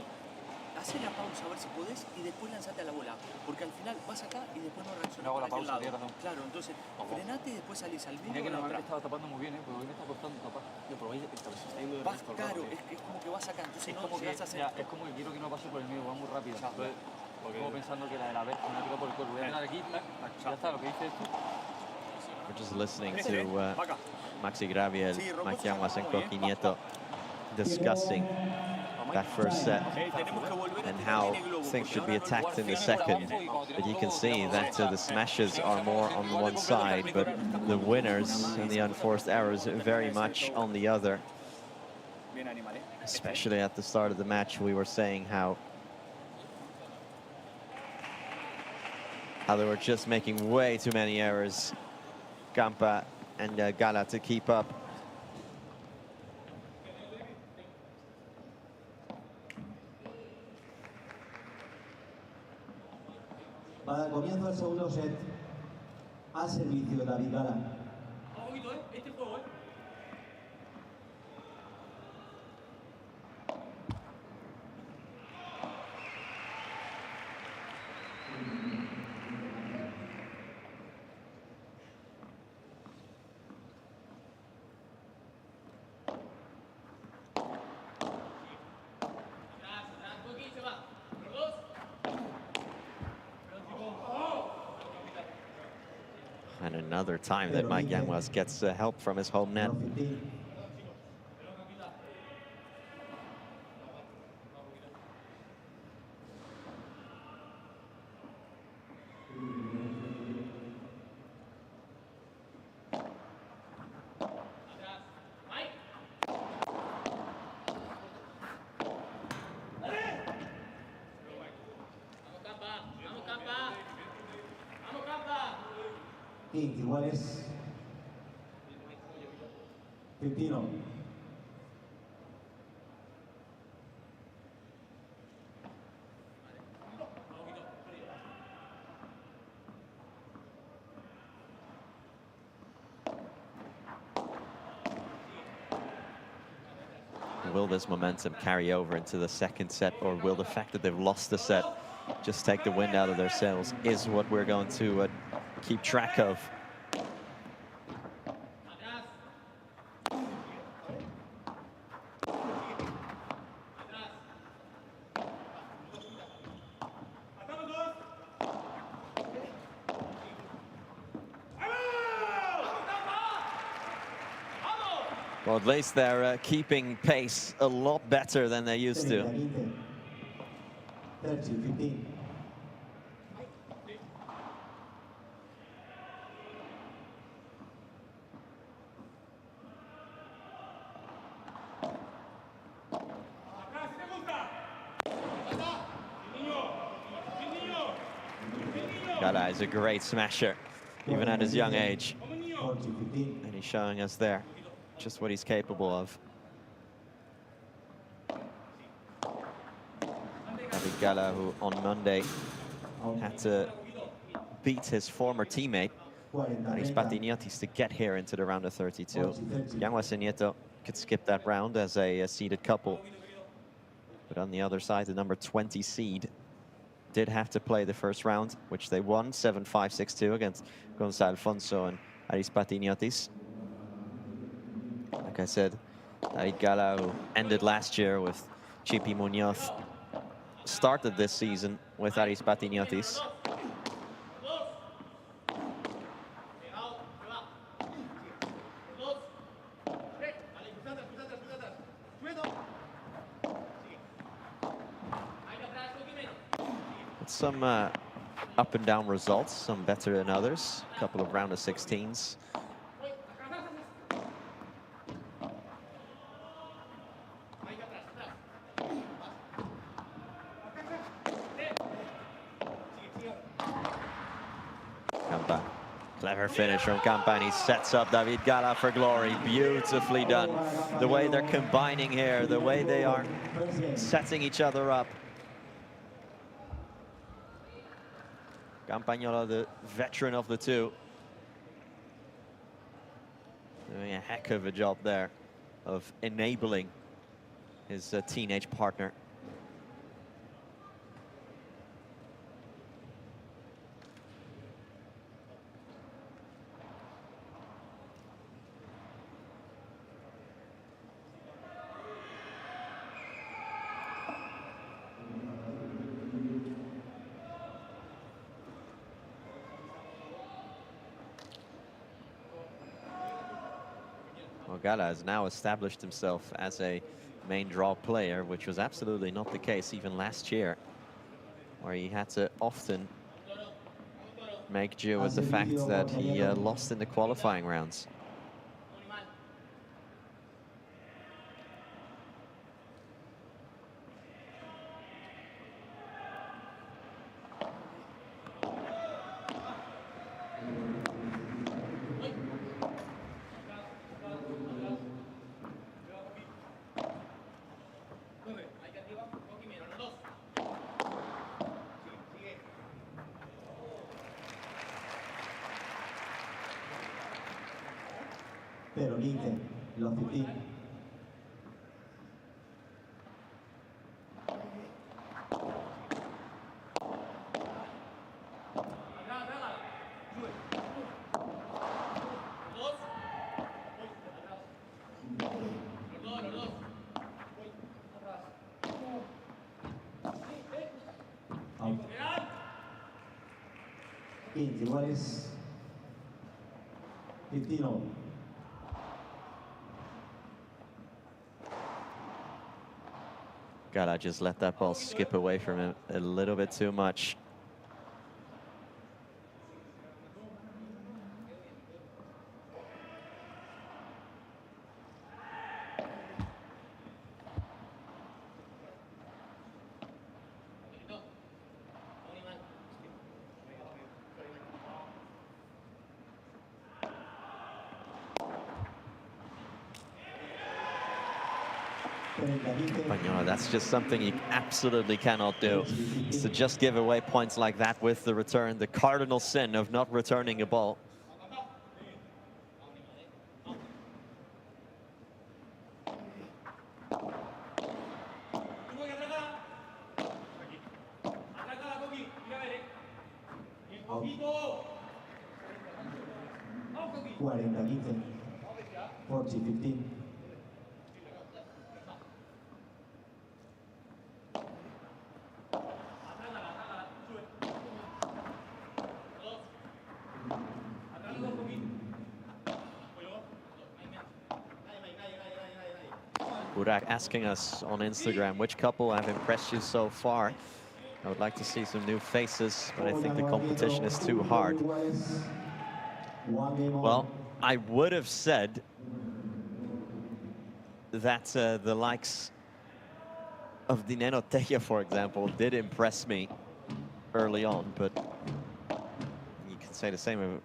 Hacé la pausa a ver si podés y después lanzate a la bola. Porque al final vas acá y después no reaccionás hago la para pausa, aquel lado. Claro, entonces frenate y después salís al medio. Mira que normalmente estaba tapando muy bien, porque hoy me está costando tapar. No, pero hoy está yendo de vas, claro, es como que vas acá. Entonces es como que vas a hacer. Es como que quiero que no pase por el medio, va muy rápido. Entonces, como pensando que la de la vez me ha tirado por el cuerpo. Voy a tirar aquí, ya está, lo que dices tú. We're just listening to Maxi Graviel, Mike Yanguas and Coqui Nieto discussing that first set and how things should be attacked in the second. But you can see that the smashes are more on one side, but the winners and the unforced errors are very much on the other. Especially at the start of the match, we were saying how how they were just making way too many errors, Campa and Gala, to keep up. Para el comienzo del segundo set, al servicio David Galan. Este juego, And another time that Mike Yanguas gets help from his home net. Iguales. 15. Will this momentum carry over into the second set, or will the fact that they've lost the set just take the wind out of their sails, is what we're going to keep track of. Well, at least they're keeping pace a lot better than they used to. 30-15. Gala is a great smasher, even at his young age. And he's showing us there just what he's capable of. David Gala, who on Monday had to beat his former teammate, Aris Patiniotis, to get here into the round of 32. Yanguas and Nieto could skip that round as a seeded couple. But on the other side, the number 20 seed did have to play the first round, which they won 7-5, 6-2 against Gonzalo Alfonso and Aris Patiniotis. Like I said, David Gala, who ended last year with Chipi Munoz, started this season with Aris Patiniotis. With some up and down results, some better than others. A couple of round of 16s. Clever finish from Campa, and he sets up David Gala for glory. Beautifully done. The way they're combining here, the way they are setting each other up. Campagnolo, the veteran of the two, doing a heck of a job there of enabling his teenage partner. Gala has now established himself as a main draw player, which was absolutely not the case even last year, where he had to often make do with the fact that he lost in the qualifying rounds. 0, 15, los 15. Iguales 15 all. Gala just let that ball skip away from him a little bit too much. Campagnolo, that's just something you absolutely cannot do. Is to just give away points like that with the return, the cardinal sin of not returning a ball. Burak asking us on Instagram, which couple have impressed you so far? I would like to see some new faces, but I think the competition is too hard. Well, I would have said that the likes of Dineno Teja, for example, did impress me early on, but you can say the same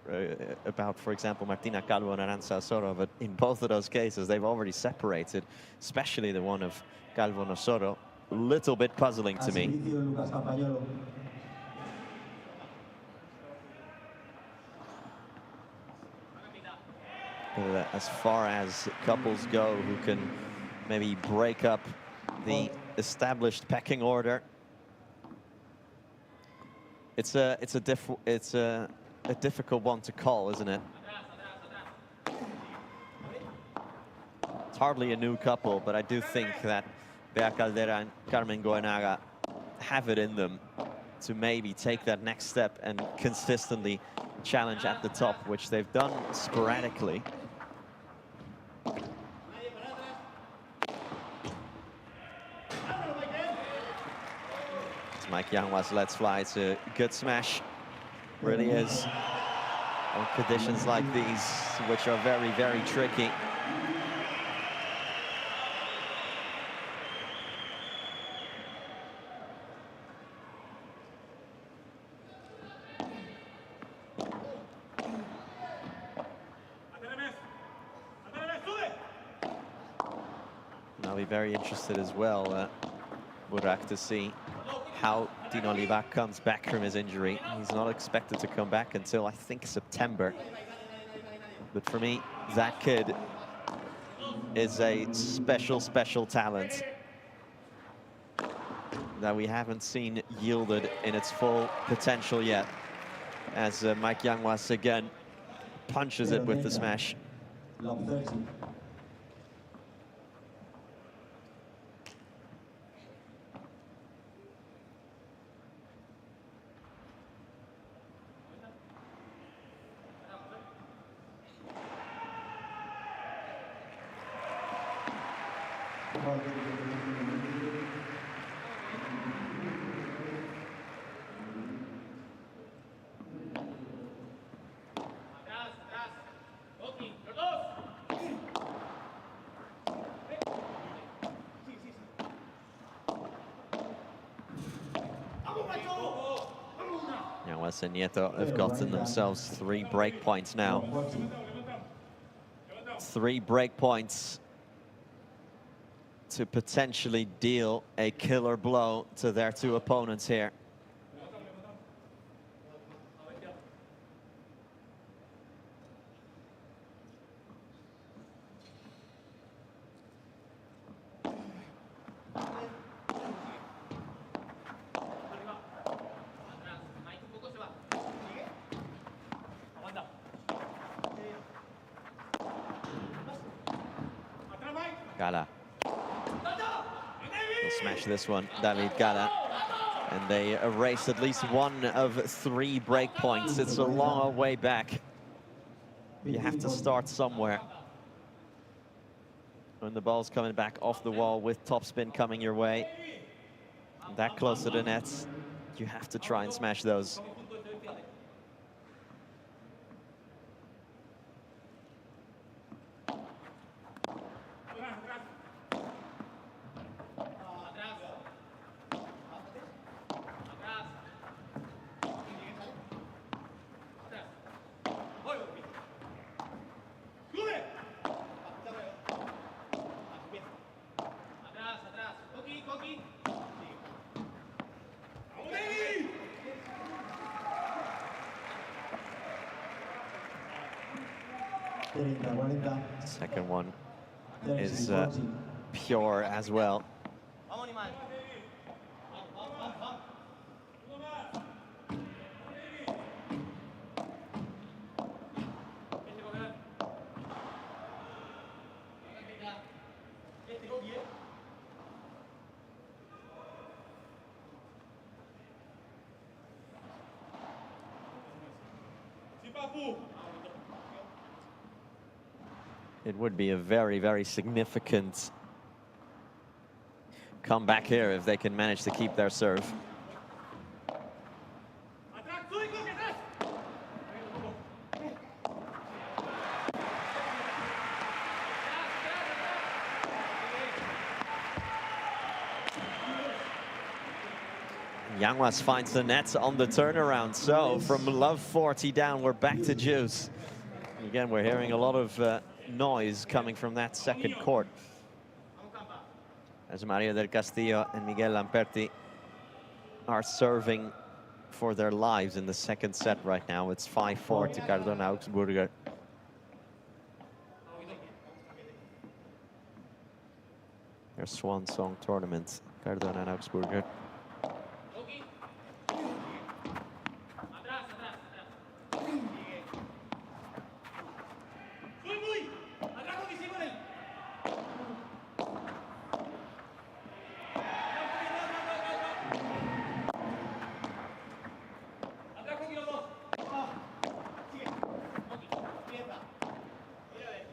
about, for example, Martina Calvo and Aranza Osoro, but in both of those cases, they've already separated, especially the one of Calvo and Osoro. A little bit puzzling to me. As far as couples go who can maybe break up the established pecking order, it's a difficult one to call, isn't it? It's hardly a new couple, but I do think that Bea Caldera and Carmen Goenaga have it in them to maybe take that next step and consistently challenge at the top, which they've done sporadically. Mike Yanguas lets fly. It's a good smash, really is, on conditions like these, which are very, very tricky. I'll be very interested as well, Burak, to see how Dino Livac comes back from his injury. He's not expected to come back until, I think, September. But for me, that kid is a special, special talent that we haven't seen yielded in its full potential yet. As Mike Yanguas again punches it with the smash. Yanguas and Nieto have gotten themselves 3 break points now. 3 break points to potentially deal a killer blow to their 2 opponents here. Gala. Will smash this one, David Gala. And they erase at least one of 3 break points. It's a long way back. You have to start somewhere. When the ball's coming back off the wall with topspin coming your way, that close to the nets, you have to try and smash those. Second one is pure as well. It would be a very, very significant comeback here if they can manage to keep their serve. Yanguas finds the nets on the turnaround. So from love 40 down, we're back to juice. Again, we're hearing a lot of noise coming from that second court. As Mario del Castillo and Miguel Lamperti are serving for their lives in the second set right now. It's 5-4 to Cardona Augsburger. Their swan song tournament, Cardona and Augsburger.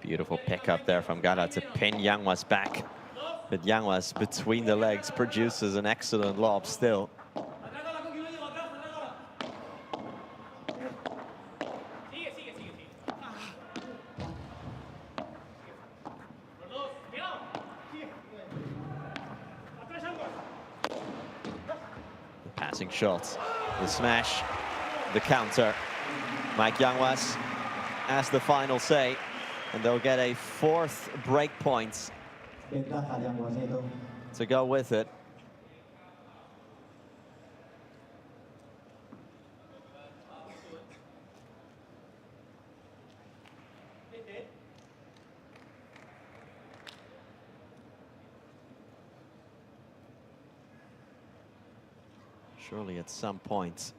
Beautiful pick up there from Gala to pin Yanguas back. But Yanguas between the legs produces an excellent lob still. The passing shot, the smash, the counter. Mike Yanguas has the final say. And they'll get a 4th break point to go with it. Surely at some point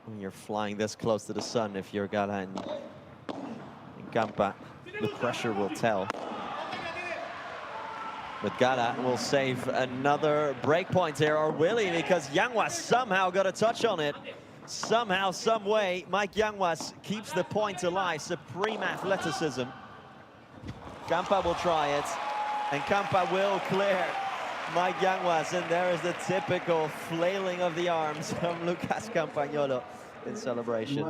when you're flying this close to the sun, if you're Gala and Campa, the pressure will tell. But Gala will save another break point here, or will he? Because Yanguas somehow got a touch on it. Somehow, some way, Mike Yanguas keeps the point alive. Supreme athleticism. Campa will try it, and Campa will clear Mike Yanguas, and there is the typical flailing of the arms from Lucas Campagnolo in celebration.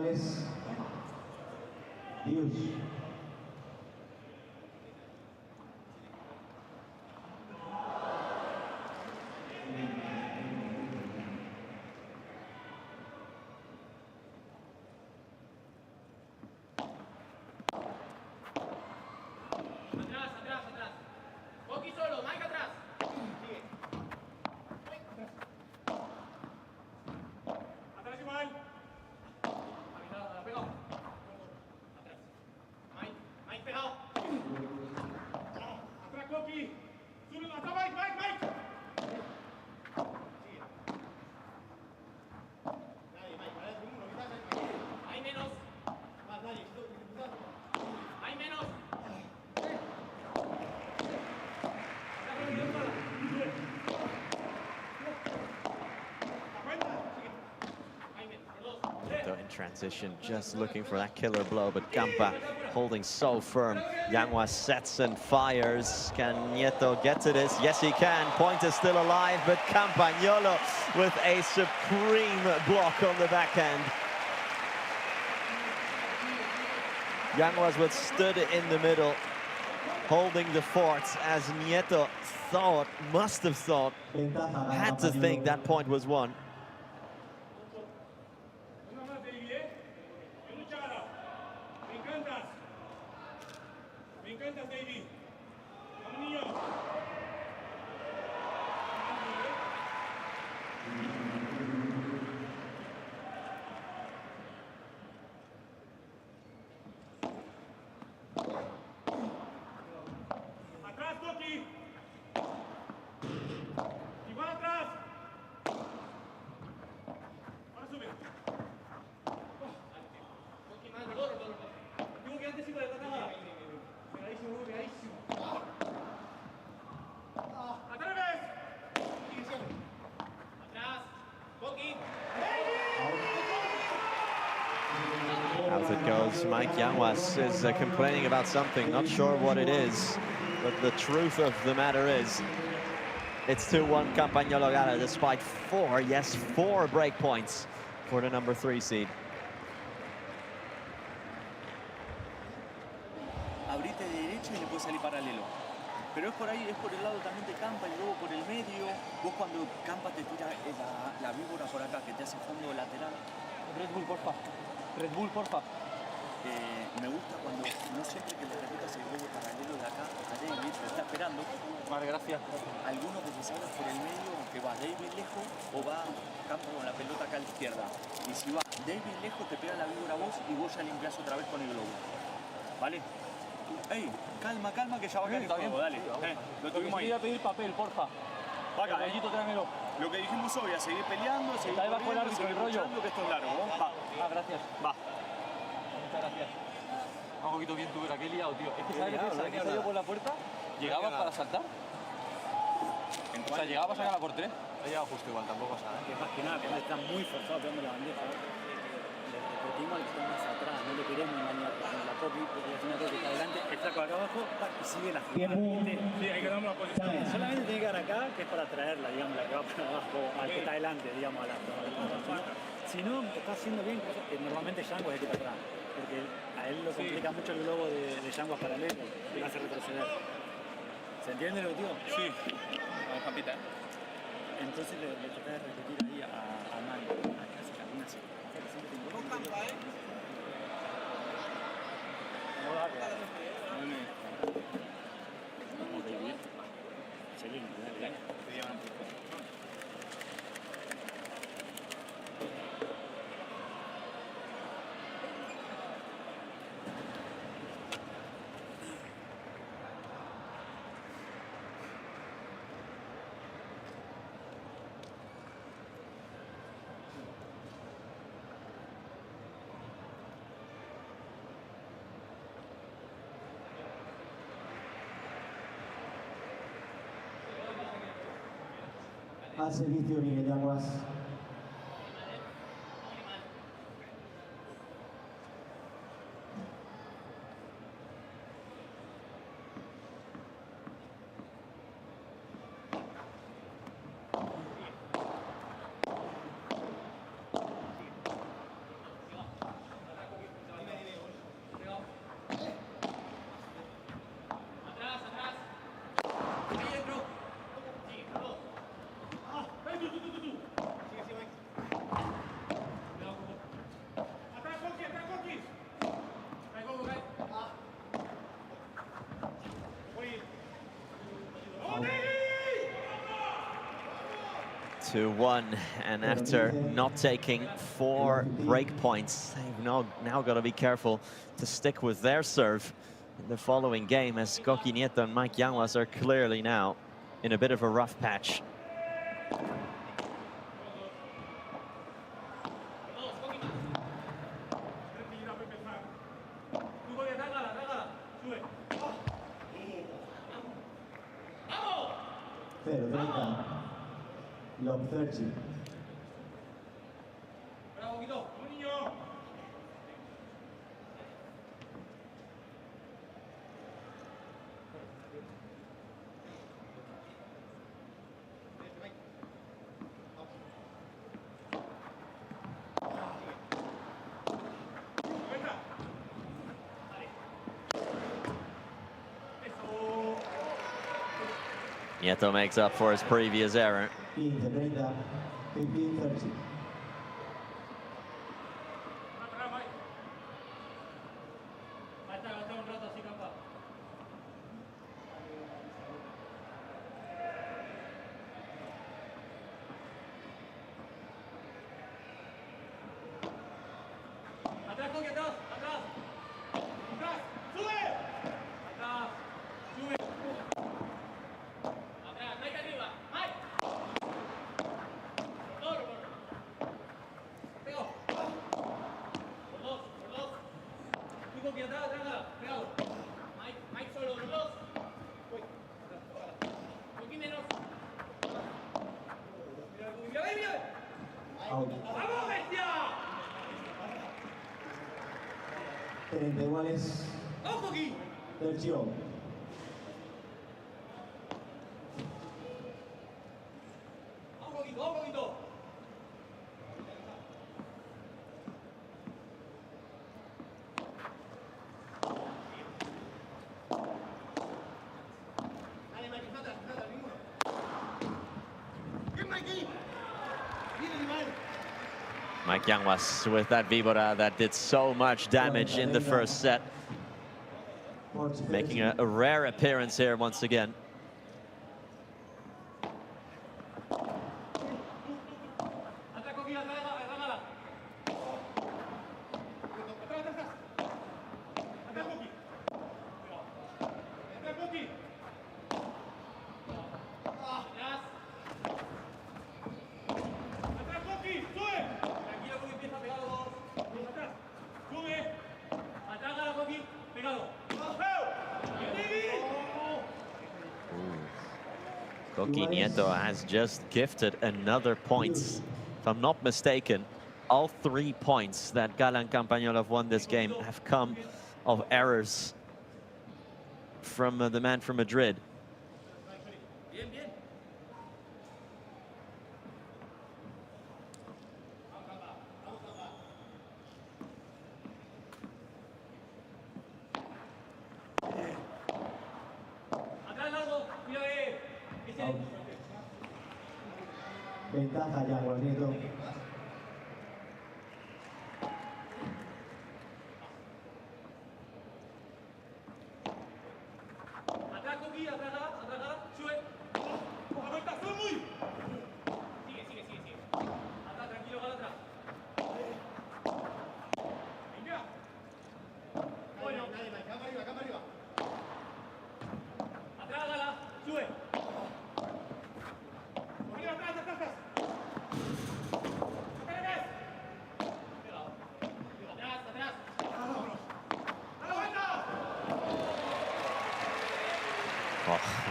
Nieto in transition, just looking for that killer blow, but Campa holding so firm. Yanguas sets and fires. Can Nieto get to this? Yes, he can. Point is still alive, but Campagnolo with a supreme block on the backhand. Yanguas withstood in the middle, holding the fort, as Nieto thought, must have thought, had to think that point was won. As it goes, Mike Yanguas is complaining about something, not sure what it is, but the truth of the matter is, it's 2-1 Campagnolo Gala, despite four break points for the number 3 seed. Abrite de derecha y le puede salir paralelo. Pero es por ahí, es por el lado también de Campa y luego por el medio. Vos cuando Campa te tira la víbora por acá, que te hace fondo lateral. Red Bull, porfa. Red Bull, porfa. Me gusta cuando no siempre que le repitas el globo paralelo de acá a David, te está esperando. Vale, gracias. Alguno que te salga por el medio, que va David lejos o va Campa con la pelota acá a la izquierda. Y si va David lejos, te pega la víbora a vos y vos ya limpiás otra vez con el globo. ¿Vale? Ey, calma, calma, que ya va a caer el juego, dale. Lo tuvimos ahí. Voy a pedir papel, porfa. Va acá, Collito, tráemelo. Lo que dijimos hoy, a seguir peleando, a seguir Está debajo del corriendo, árbitro, seguir el rollo. luchando, que esto es largo. Va. Ah, gracias. Va. Muchas gracias. Un poquito bien tú, pero qué liado, tío. Es que sabes lo que pasa, que salió por la puerta, llegabas para saltar. O sea, llegabas a sacar por 3. Ha llegado justo igual, tampoco pasa nada. Que más que nada, que está muy forzado pegando la bandeja. Le repetimos al que está más atrás, no le queremos engañar con la copy, porque al final creo que está adelante, el flaco acá abajo y sigue la jugada. Sí, hay que darle la posición. Solamente tiene que dar acá, que es para traerla, digamos, la que va para abajo, al que está adelante, digamos, a la si no, está haciendo bien cosas que normalmente Yanguas es el que está atrás, porque a él lo complica mucho el globo de Yanguas paralelo, y lo hace retroceder. ¿Se entiende lo que digo? Sí. Vamos, Campita, Entonces le traté de repetir ahí a Mario, acá se camina así. No campa, No va a quedar. Vamos a ir. Seguimos, dale. Al servicio Miguel Yanguas. To 1, and after not taking 4 break points, they've now got to be careful to stick with their serve in the following game, as Coqui Nieto and Mike Yanguas are clearly now in a bit of a rough patch. Lob 30. Bravo, Guido. Niño. Nieto makes up for his previous error. 15-30, 15-30. Out. 30 iguales. Tercio. Mike Yanguas with that víbora that did so much damage in the first set. Making a rare appearance here once again. Nieto has just gifted another points. If I'm not mistaken, all 3 points that Gala and Campagnolo have won this game have come of errors from the man from Madrid. Ventaja Yanguas, Nieto.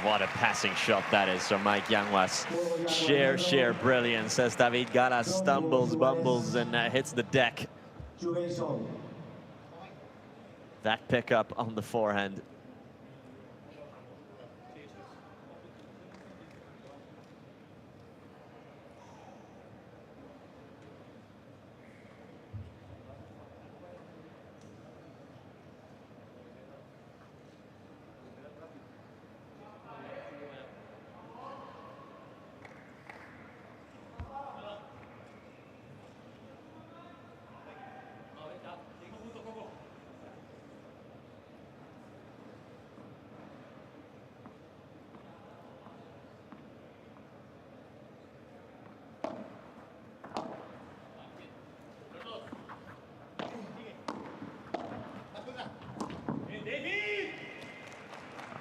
What a passing shot that is from Mike Yanguas. Sheer brilliance as David Gala stumbles, bumbles, and hits the deck. That pickup on the forehand.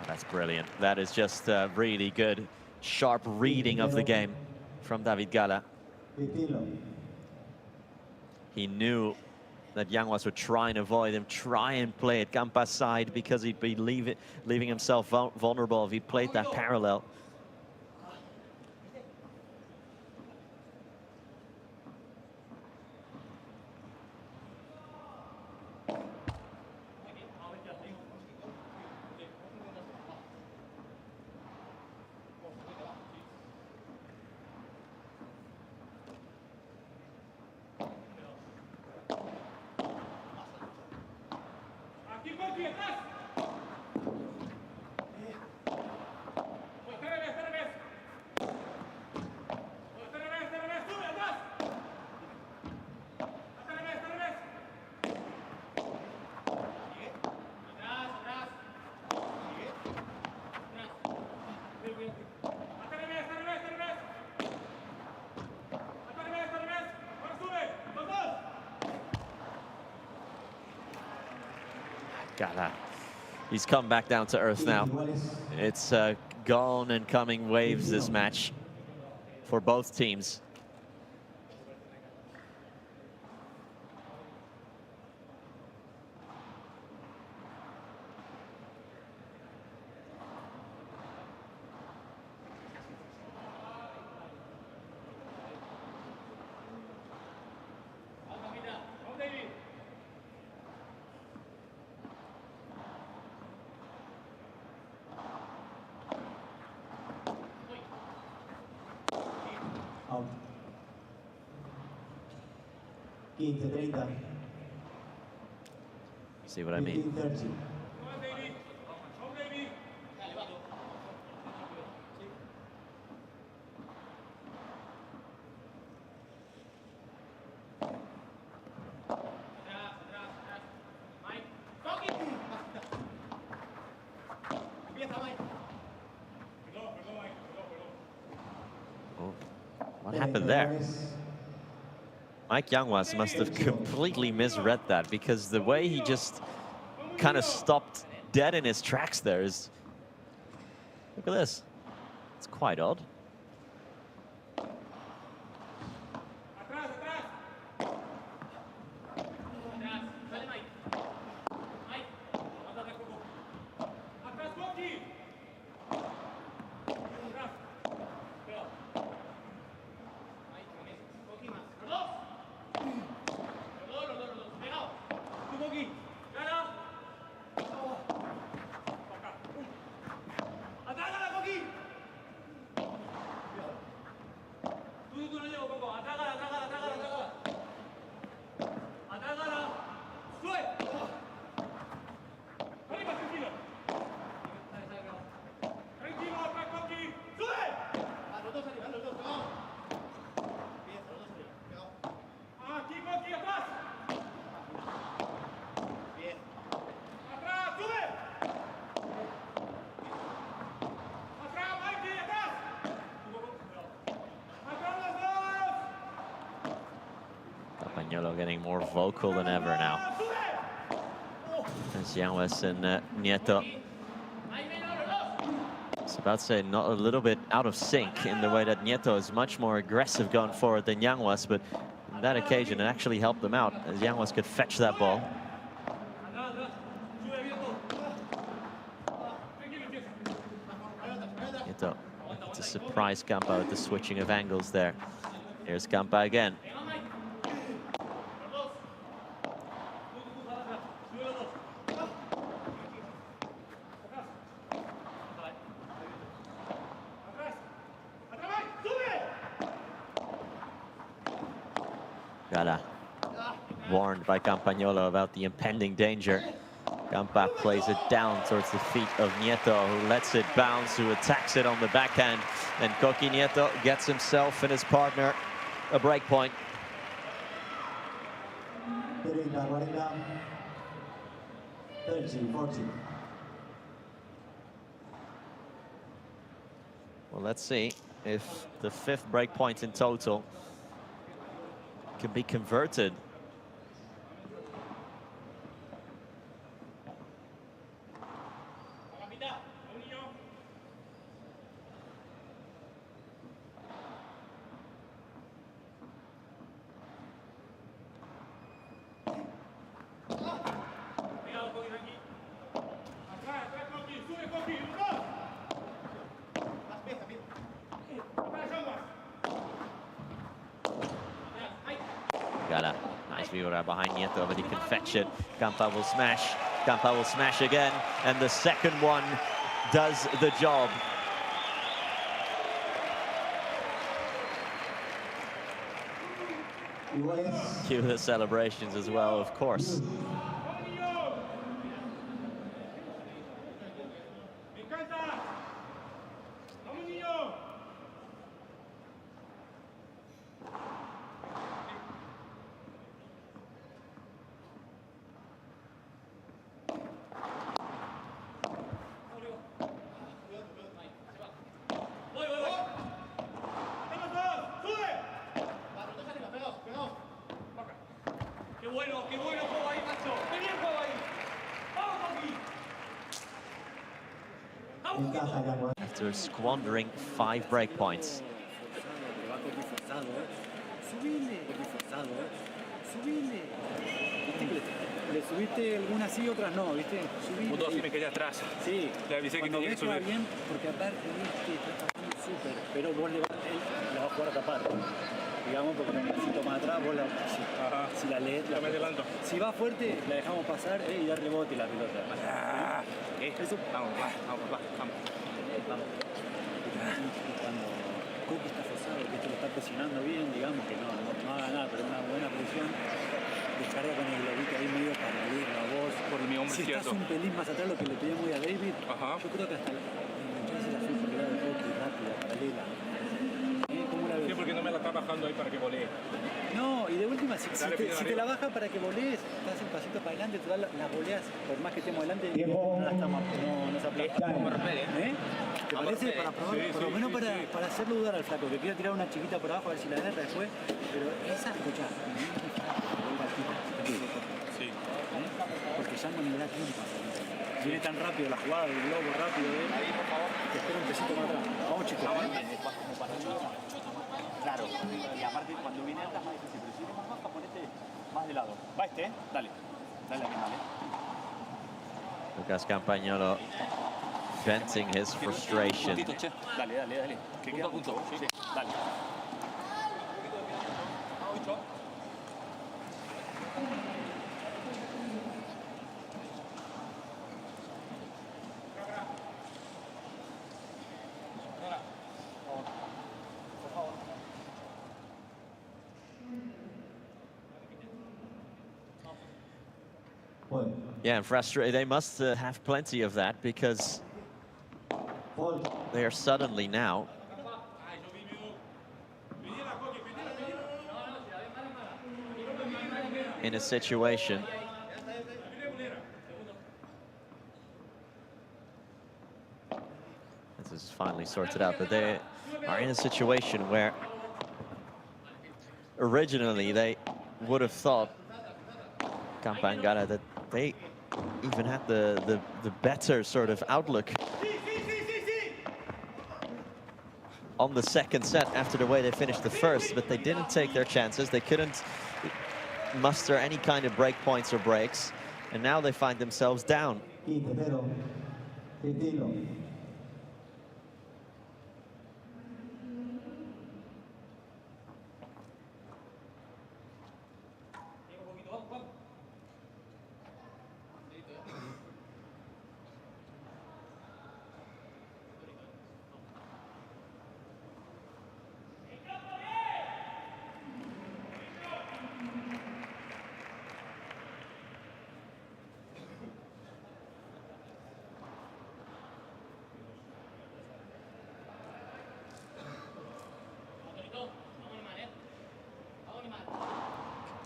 That's brilliant. That is just really good, sharp reading of the game from David Gala. He knew that Yanguas would try and avoid him, try and play it Campa's side because he'd be leaving himself vulnerable if he played that parallel. Gala. He's come back down to earth now. It's gone and coming waves, this match, for both teams. Out. 15-30. See what I mean? 15-30. What happened there? Yanguas must have completely misread that, because the way he just kind of stopped dead in his tracks there is... Look at this. It's quite odd. Campagnolo getting more vocal than ever now. As Yanguas and Nieto, I was about to say, not a little bit out of sync in the way that Nieto is much more aggressive going forward than Yanguas, but on that occasion it actually helped them out as Yanguas could fetch that ball. Nieto to surprise Campa with the switching of angles there. Here's Campa again. Gala, warned by Campagnolo about the impending danger. Campa plays it down towards the feet of Nieto, who lets it bounce, who attacks it on the backhand. And Coqui Nieto gets himself and his partner a break point. 30-40. Well, let's see if the 5th break point in total can be converted. Gala, nice view behind Nieto, but he can fetch it. Campa will smash. Campa will smash again, and the second one does the job. Cue the celebrations as well, of course. after squandering 5 break points. Le subiste algunas sí, otras no, ¿viste? Vos dos me quedé atrás. Sí. Le avisé que cuando tenía que subir. bien, porque aparte, viste, está pasando súper, pero vos él la vas a jugar a tapar. Digamos, porque necesito más atrás, vos si la lees, me adelanto. Si va fuerte, la dejamos pasar y dar rebote la pelota. Eso. Vamos. Cuando Cookie está forzado, que lo está presionando bien, digamos que no haga nada, pero una buena presión. Descarga con el globito ahí medio paralelo a vos. Por mi hombro si izquierdo. Estás un pelín más atrás, lo que le pedía muy a David, yo creo que hasta engancharse la fui por el lado de Cookie, rápida, paralela. ¿Cómo la ves? Sí, porque no me la está bajando ahí para que volee. No, y de última, si te la baja para que volees, das un pasito para adelante, tú las voleas, por más que estemos adelante, no se aplasta. ¿Te parece? Para probar, por lo menos para hacerlo dudar al flaco, que quiera tirar una chiquita por abajo a ver si la agarra después, pero esa, escuchá, sí. Porque ya no me da tiempo. Viene tan rápido la jugada del globo rápido, que espera un pesito más atrás. Vamos, chicos. Claro, y aparte cuando viene alta es más difícil, pero si viene más baja, ponete más de lado. Va dale a mi mal, Lucas Campagnolo venting his frustration. Dale. Que queda punto. Sí, dale. Yeah, and frustrated. They must have plenty of that because they are suddenly now in a situation this is finally sorted out, but they are in a situation where originally they would have thought Campagnolo that they even had the better sort of outlook on the second set after the way they finished the first, but they didn't take their chances. They couldn't muster any kind of break points or breaks, and now they find themselves down.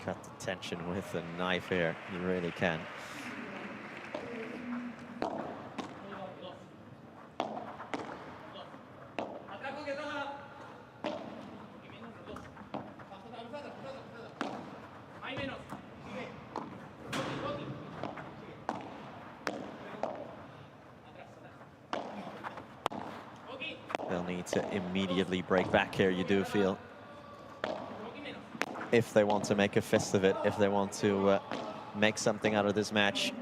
Cut the tension with a knife here, you really can. They'll need to immediately break back here, you do feel, if they want to make a fist of it, if they want to make something out of this match.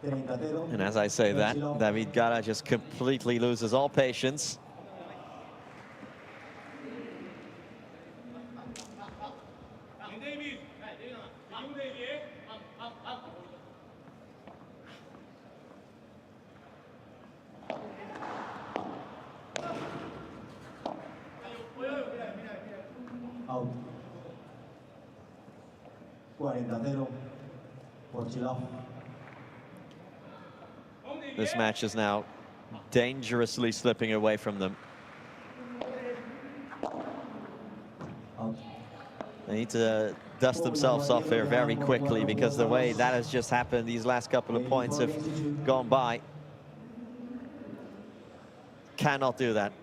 And as I say that, David Gala just completely loses all patience. This match is now dangerously slipping away from them. They need to dust themselves off here very quickly, because the way that has just happened, these last couple of points have gone by. Cannot do that.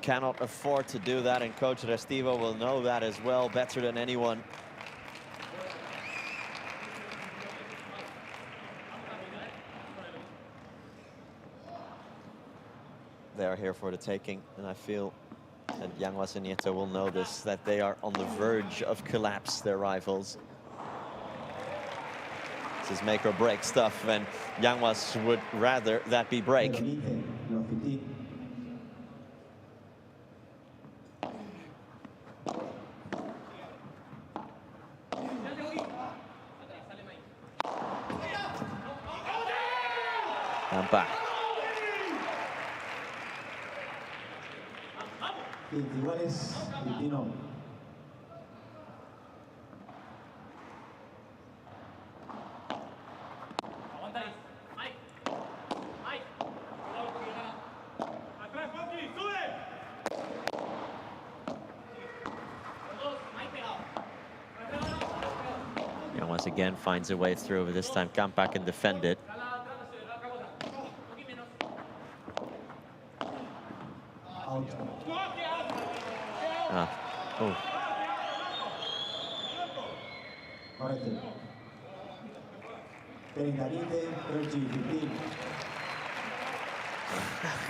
cannot afford to do that, and Coach Restivo will know that as well, better than anyone. They are here for the taking, and I feel that Yanguas and Nieto will know this, that they are on the verge of collapse, their rivals. This is make or break stuff, and Yanguas would rather that be break. Campa. Iguales, 21. Once again finds a way through, but this time Campa can defend it. Oh.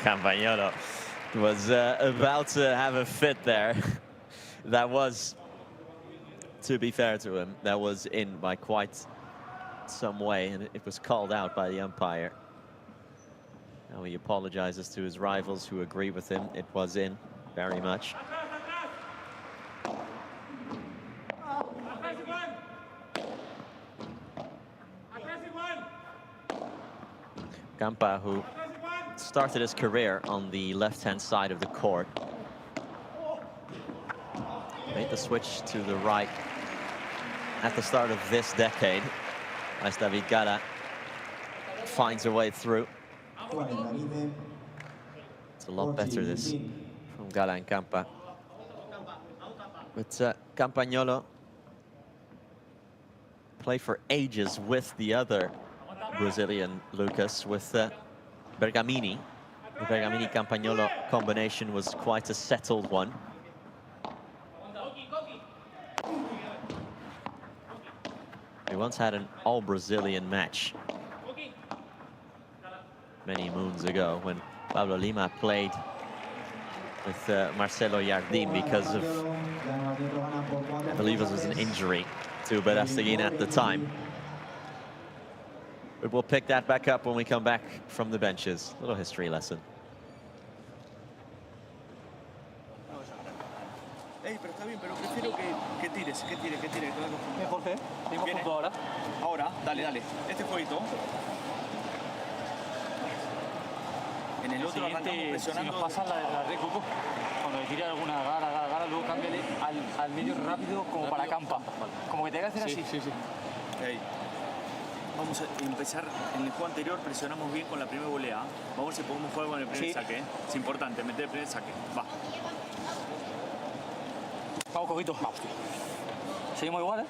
Campagnolo was about to have a fit there. That was, to be fair to him, that was in by quite some way, and it was called out by the umpire. Now he apologizes to his rivals who agree with him. It was in, very much. Campa, who started his career on the left-hand side of the court, made the switch to the right at the start of this decade, as David Gala finds a way through. It's a lot better, this, from Gala and Campa. But Campagnolo played for ages with the other Brazilian Lucas, with Bergamini. The Bergamini-Campagnolo combination was quite a settled one. We once had an all-Brazilian match many moons ago when Pablo Lima played with Marcelo Jardim because of, I believe it was an injury to Berasteguin at the time. But we'll pick that back up when we come back from the benches. Little history lesson. Pero está bien, pero prefiero que tires. Jorge, seguimos juntos ahora. Ahora, dale. Este jueguito. En el otro arrancamos presionando. Si nos pasan la red, Coco, cuando le tire alguna Gala, luego cámbiale al medio rápido como para Campa. Como que te haga hacer así. Sí. Ahí. Vamos a empezar en el juego anterior, presionamos bien con la primera volea. Vamos a ver si podemos jugar con el primer saque. Es importante meter el primer saque. Va. Vamos, Coquito. Seguimos igual,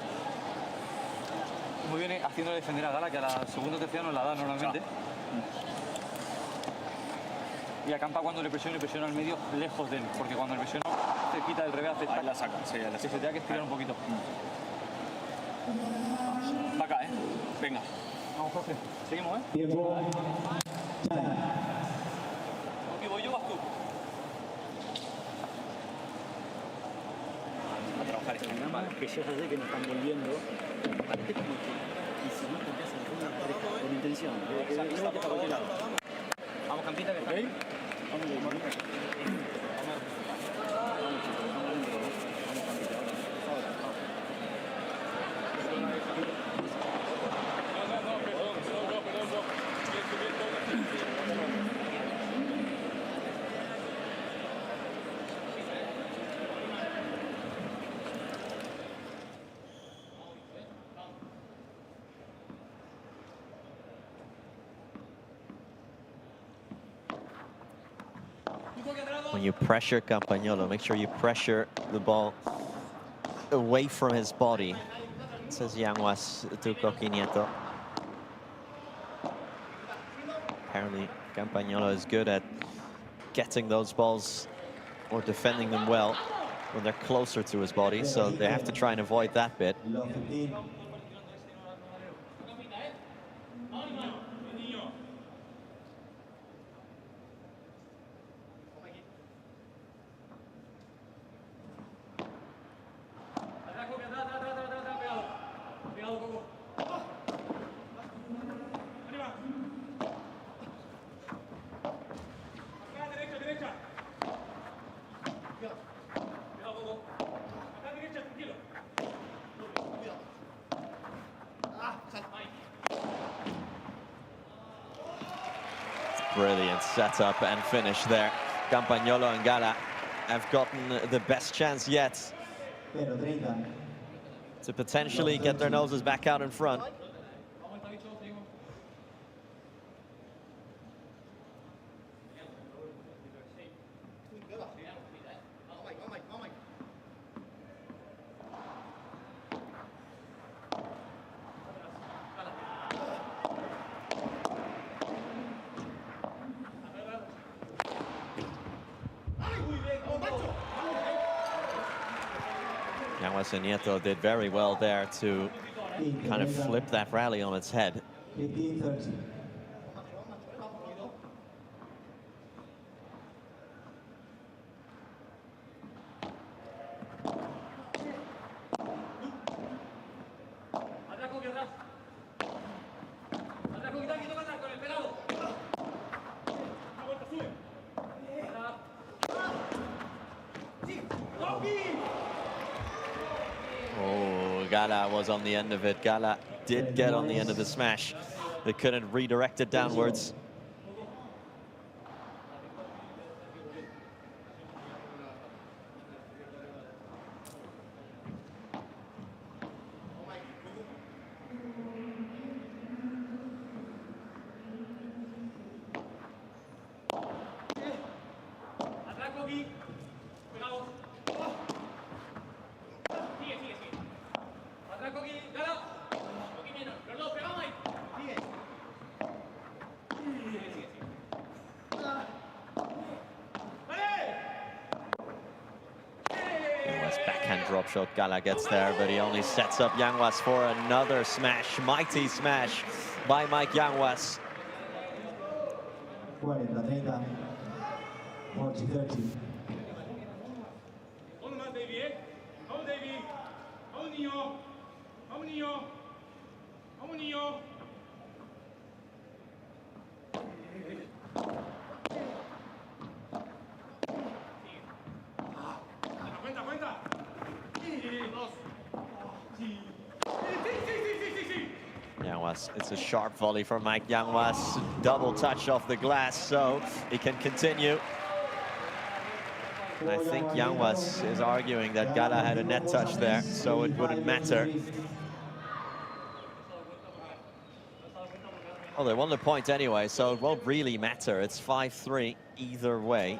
Muy bien haciendo defender a Gala, que a la segunda o tercera nos la da normalmente. Y a Campa cuando le presiona al medio, lejos de él. Porque cuando le presiona cerquita del revés, ahí la saca. Sí, se tenga que estirar un poquito. Va acá, Venga. Vamos, Jorge. Seguimos, Tiempo. Aquí voy yo, vas tú. A trabajar esto. Que ya sé que nos están volviendo. Parece como que insinúa que hacen ruido con intención. No te para cualquier lado. Vamos, Campita, que está ahí. Vamos. When you pressure Campagnolo, make sure you pressure the ball away from his body, says Yanguas to Nieto. Apparently, Campagnolo is good at getting those balls or defending them well when they're closer to his body, so they have to try and avoid that bit. Brilliant setup and finish there. Campagnolo and Gala have gotten the best chance yet to potentially get their noses back out in front. Yanguas and Nieto did very well there to kind of flip that rally on its head. 15-30. Gala was on the end of it. Gala did get on the end of the smash. They couldn't redirect it downwards. Drop shot, Gala gets there, but he only sets up Yanguas for another smash. Mighty smash by Mike Yanguas. 40-30, 40-30. Yanguas, it's a sharp volley for Mike Yanguas. Double touch off the glass, so he can continue. And I think Yanguas is arguing that Gala had a net touch there, so it wouldn't matter. Well, they won the point anyway, so it won't really matter. It's 5-3 either way.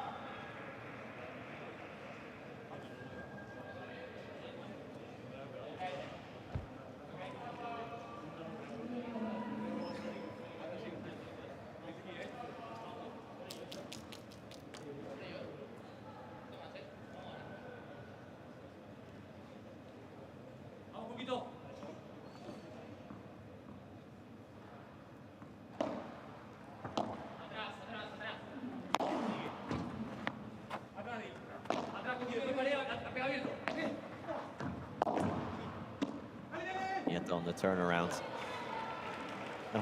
On the turnaround.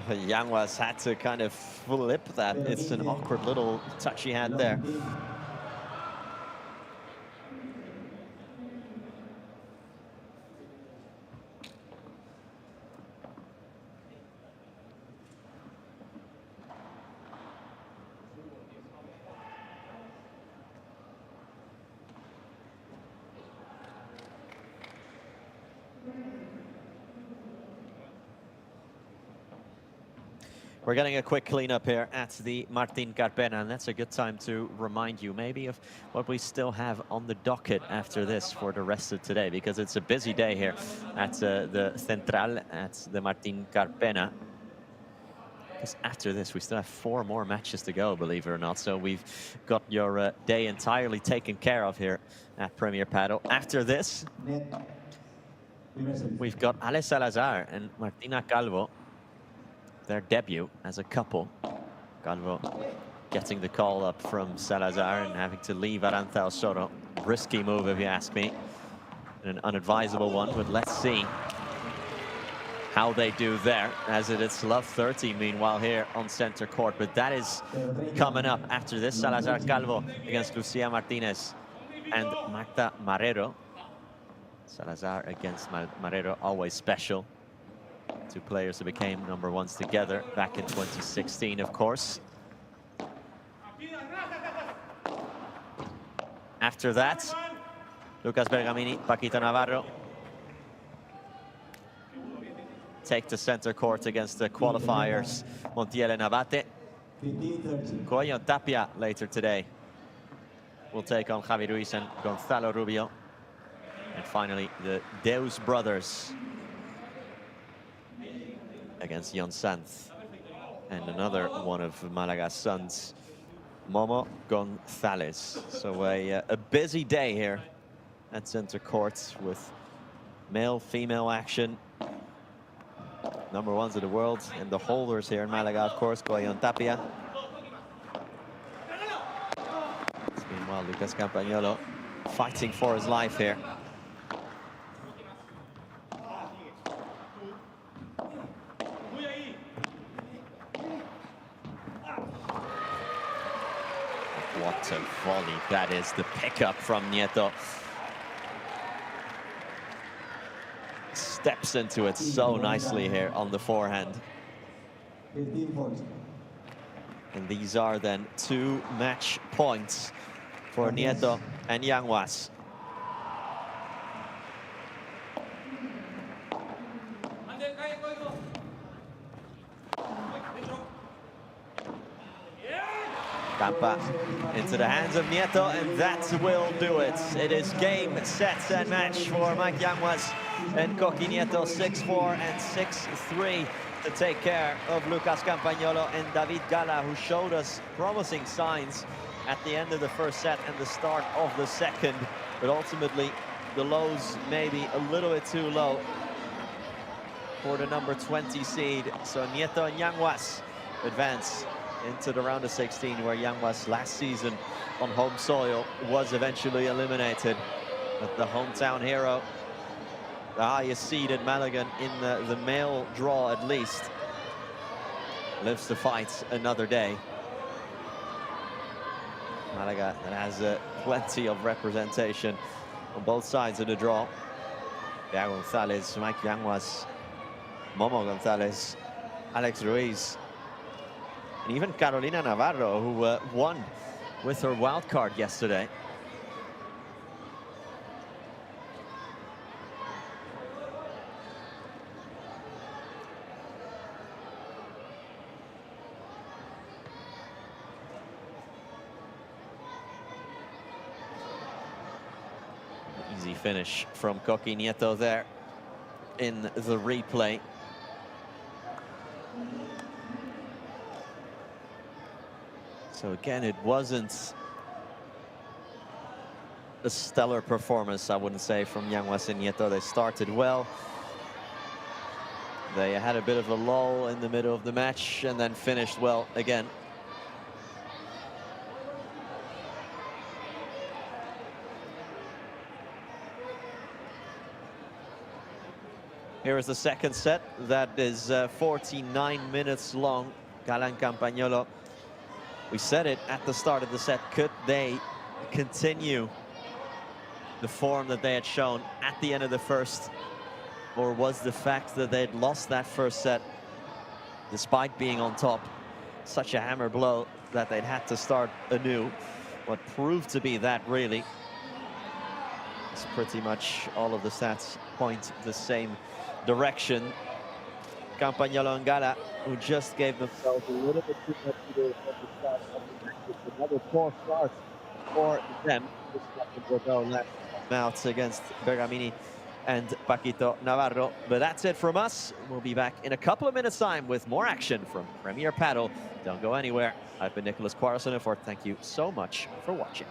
Yanguas had to kind of flip that. It's an awkward little touch he had there. We're getting a quick cleanup here at the Martin Carpena, and that's a good time to remind you maybe of what we still have on the docket after this for the rest of today, because it's a busy day here at the Central, at the Martin Carpena. Because after this, we still have 4 more matches to go, believe it or not. So we've got your day entirely taken care of here at Premier Padel. After this, we've got Ale Salazar and Martina Calvo, their debut as a couple. Calvo getting the call up from Salazar and having to leave Arantxa Osoro. Risky move, if you ask me. And an unadvisable one, but let's see how they do there, as it is love 30 meanwhile here on center court. But that is coming up after this. Salazar Calvo against Lucia Martinez and Marta Marrero. Salazar against Marrero, always special. 2 players who became #1s together back in 2016, of course. After that, Lucas Bergamini, Paquito Navarro take to center court against the qualifiers, Montiel and Abate. Coello and Tapia later today will take on Javi Ruiz and Gonzalo Rubio. And finally, the Deus brothers against Jon Sanz and another one of Malaga's sons, Momo Gonzalez. So a busy day here at center court with male-female action. #1s of the world and the holders here in Malaga, of course, Coello and Tapia. Meanwhile, Lucas Campagnolo fighting for his life here. What a volley that is, the pickup from Nieto. Steps into it so nicely here on the forehand. And these are then 2 match points for Nieto and Yanguas. Campa into the hands of Nieto, and that will do it. It is game, set, and match for Mike Yanguas and Coqui Nieto, 6-4 and 6-3 to take care of Lucas Campagnolo and David Gala, who showed us promising signs at the end of the first set and the start of the second. But ultimately, the lows maybe a little bit too low for the #20 seed. So Nieto and Yanguas advance into the round of 16, where Yanguas last season on home soil was eventually eliminated. But the hometown hero, the highest seeded Malagan in the male draw at least, lives to fight another day. Malaga that has plenty of representation on both sides of the draw. Diego Gonzalez, Mike Yanguas, Momo Gonzalez, Alex Ruiz, and even Carolina Navarro, who won with her wild card yesterday. Easy finish from Coqui Nieto there in the replay. So again, it wasn't a stellar performance, I wouldn't say, from Yanguas and Nieto. They started well. They had a bit of a lull in the middle of the match and then finished well again. Here is the second set. That is 49 minutes long. Galan Campagnolo. We said it at the start of the set. Could they continue the form that they had shown at the end of the first? Or was the fact that they'd lost that first set, despite being on top, such a hammer blow that they'd had to start anew? What proved to be that, really. It's pretty much all of the stats point the same direction. Campagnolo and Gala, who just gave themselves a little bit too much to do at the start of the match. Another poor start for them. This Bordeaux left out against Bergamini and Paquito Navarro. But that's it from us. We'll be back in a couple of minutes' time with more action from Premier Padel. Don't go anywhere. I've been Nicholas Quaresonefort. Thank you so much for watching.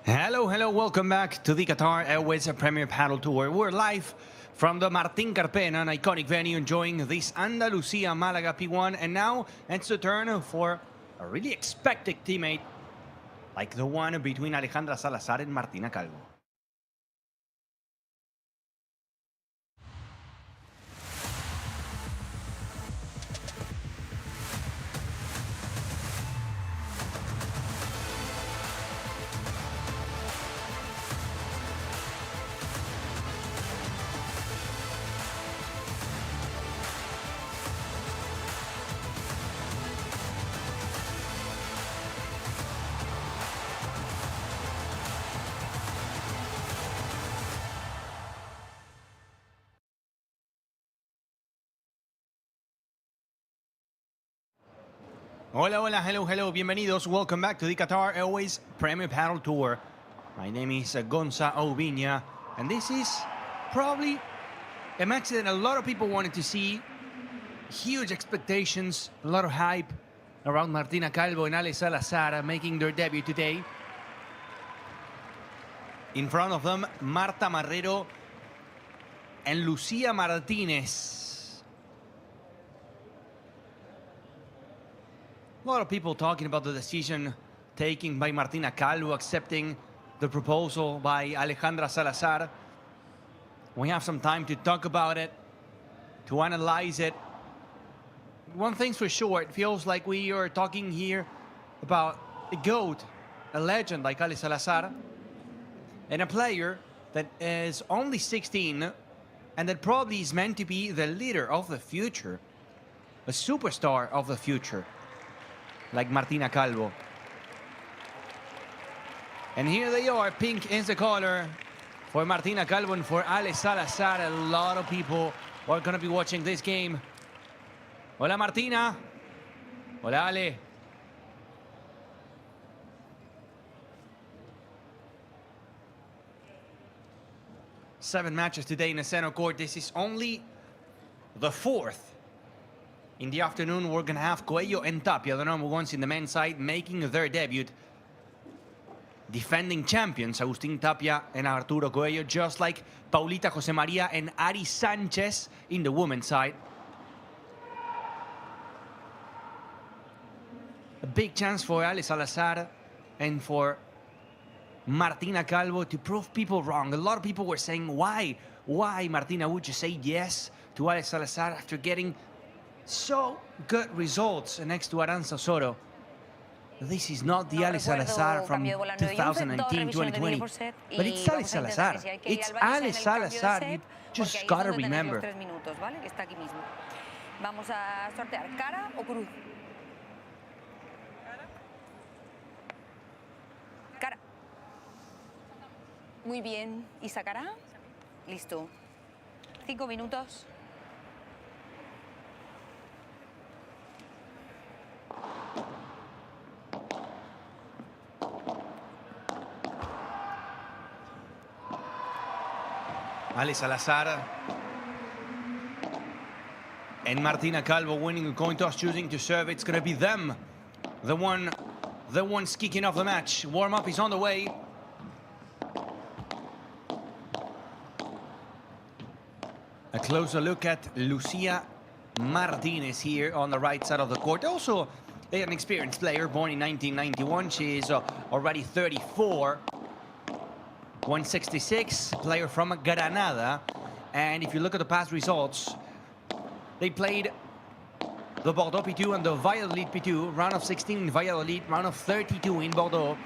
Hello, hello, welcome back to the Qatar Airways Premier Paddle Tour. We're live from the Martín Carpena, an iconic venue, enjoying this Andalusia Malaga P1. And now it's the turn for a really expected teammate, like the one between Alejandra Salazar and Martina Calvo. Hola, hola, hello, hello, bienvenidos. Welcome back to the Qatar Airways Premier Paddle Tour. My name is Gonza Oviña, and this is probably a match that a lot of people wanted to see. Huge expectations, a lot of hype around Martina Calvo and Ale Salazar making their debut today. In front of them, Marta Marrero and Lucia Martinez. A lot of people talking about the decision taken by Martina Calvo, accepting the proposal by Alejandra Salazar. We have some time to talk about it, to analyze it. One thing's for sure, it feels like we are talking here about a GOAT, a legend like Ale Salazar, and a player that is only 16 and that probably is meant to be the leader of the future, a superstar of the future, like Martina Calvo. And here they are, pink is the color for Martina Calvo and for Ale Salazar. A lot of people are going to be watching this game. Hola Martina. Hola Ale. Seven matches today in the center court. This is only the fourth. In the afternoon, we're going to have Coello and Tapia, the number ones in the men's side, making their debut. Defending champions, Agustín Tapia and Arturo Coello, just like Paulita José María and Ari Sánchez in the women's side. A big chance for Ale Salazar and for Martina Calvo to prove people wrong. A lot of people were saying, why, Martina, would you say yes to Ale Salazar after getting so good results next to Aranza Soro? This is not the Ale Salazar from 2019-2020, but it's Ale Salazar. It's Ale Salazar. You just gotta remember. Vamos a sortear cara o cruz. Cara. Muy bien. ¿Y sacará? Listo. 5 minutos. Ale Salazar and Martina Calvo winning a coin toss, choosing to serve. It's going to be them, the ones kicking off the match. Warm-up is on the way. A closer look at Lucia Martinez here on the right side of the court. Also an experienced player, born in 1991. She is already 34. 166, player from Granada. And if you look at the past results, they played the Bordeaux P2 and the Valladolid P2. Round of 16 in Valladolid, round of 32 in Bordeaux.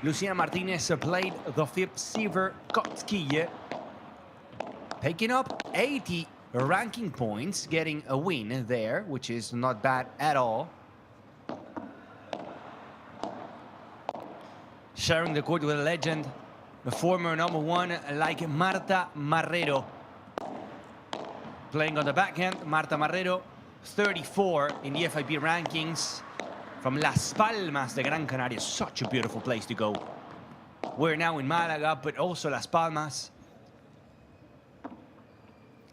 Lucia Martinez played the FIP Silver Kotskije, picking up 80 ranking points, getting a win there, which is not bad at all. Sharing the court with a legend, the former number one like Marta Marrero. Playing on the backhand, Marta Marrero, 34 in the FIP rankings. From Las Palmas de Gran Canaria, such a beautiful place to go. We're now in Malaga, but also Las Palmas.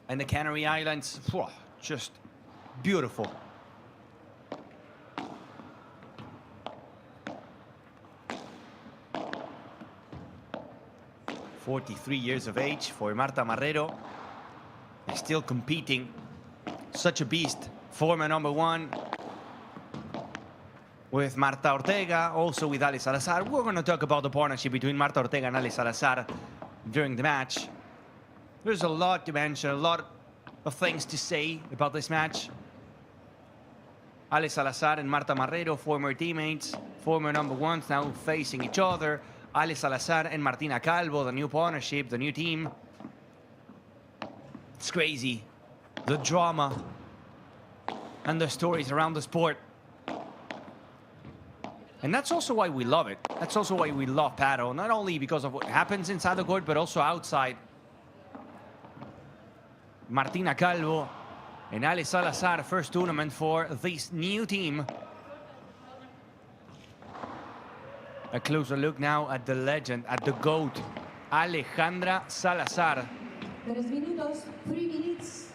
And the Canary Islands, just beautiful. 43 years of age for Marta Marrero. Still competing. Such a beast. Former number 1 with Marta Ortega, also with Ale Salazar. We're going to talk about the partnership between Marta Ortega and Ale Salazar during the match. There's a lot to mention, a lot of things to say about this match. Ale Salazar and Marta Marrero, former teammates, former number 1s, now facing each other. Ale Salazar and Martina Calvo, the new partnership, the new team. It's crazy. The drama and the stories around the sport. And that's also why we love it. That's also why we love Padel. Not only because of what happens inside the court, but also outside. Martina Calvo and Ale Salazar, first tournament for this new team. A closer look now at the legend, at the GOAT, Alejandra Salazar. 3 minutos, 3 minutes.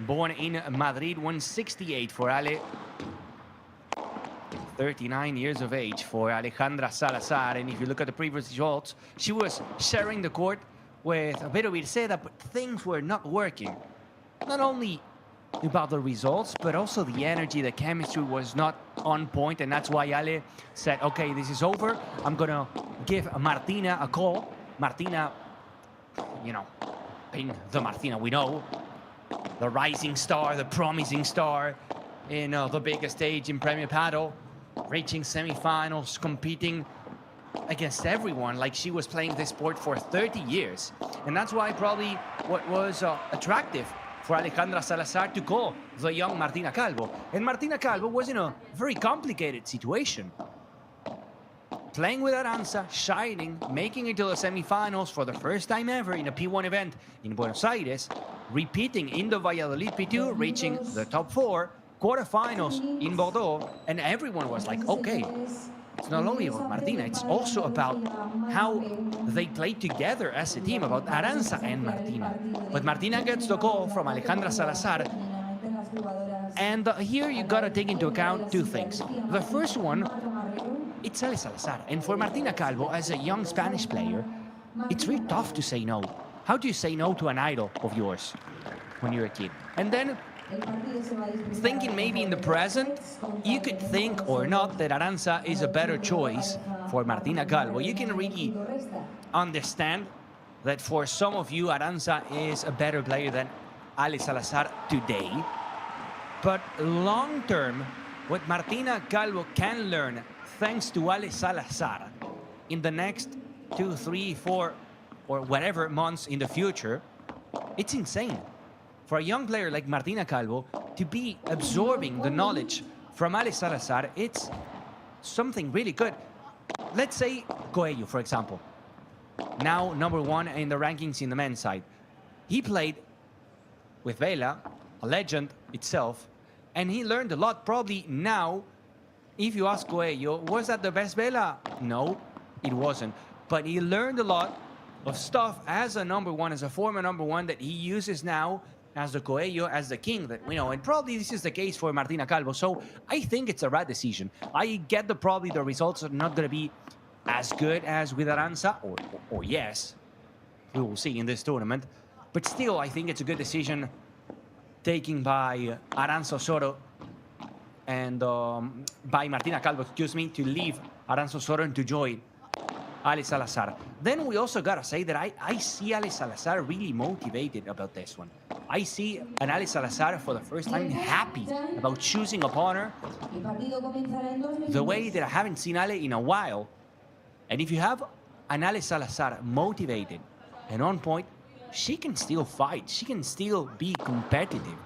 Born in Madrid, 168 for Ale. 39 years of age for Alejandra Salazar. And if you look at the previous results, she was sharing the court with Vero Virceda, but things were not working. Not only about the results, but also the energy, the chemistry was not on point. And that's why Ale said, okay, this is over. I'm going to give Martina a call. Martina, you know, being the Martina we know, the rising star, the promising star in the biggest stage in Premier Padel, reaching semifinals, competing against everyone like she was playing this sport for 30 years. And that's why probably what was attractive for Alejandra Salazar to call the young Martina Calvo. And Martina Calvo was in a very complicated situation. Playing with Arantxa, shining, making it to the semifinals for the first time ever in a P1 event in Buenos Aires, repeating in the Valladolid P2, reaching the top 4, quarterfinals in Bordeaux, and everyone was like, okay, it's not only about Martina, it's also about how they play together as a team, about Arantxa and Martina. But Martina gets the call from Alejandra Salazar, and here you gotta take into account 2 things. The first one, it's Ale Salazar, and for Martina Calvo, as a young Spanish player, it's really tough to say no. How do you say no to an idol of yours when you're a kid? And then, thinking maybe in the present, you could think or not that Arantxa is a better choice for Martina Calvo. You can really understand that for some of you, Arantxa is a better player than Ale Salazar today. But long term, what Martina Calvo can learn thanks to Ale Salazar in the next 2, 3, 4, or whatever months in the future, it's insane. For a young player like Martina Calvo to be absorbing the knowledge from Ale Salazar, it's something really good. Let's say Coello, for example, now number 1 in the rankings in the men's side. He played with Vela, a legend itself, and he learned a lot. Probably now, if you ask Coello, was that the best Vela? No, it wasn't. But he learned a lot of stuff as a number 1, as a former number 1, that he uses now as the Coello, as the king that we know. And probably this is the case for Martina Calvo. So I think it's a right decision. I get that probably the results are not going to be as good as with Arantxa, or yes, we will see in this tournament. But still, I think it's a good decision taken by Arantxa Osorio and by Martina Calvo, excuse me, to leave Arantxa Osorio and to join Ale Salazar. Then we also gotta say that I see Ale Salazar really motivated about this one. I see an Ale Salazar for the first time happy about choosing a partner the way that I haven't seen Ale in a while. And if you have an Ale Salazar motivated and on point, she can still fight. She can still be competitive.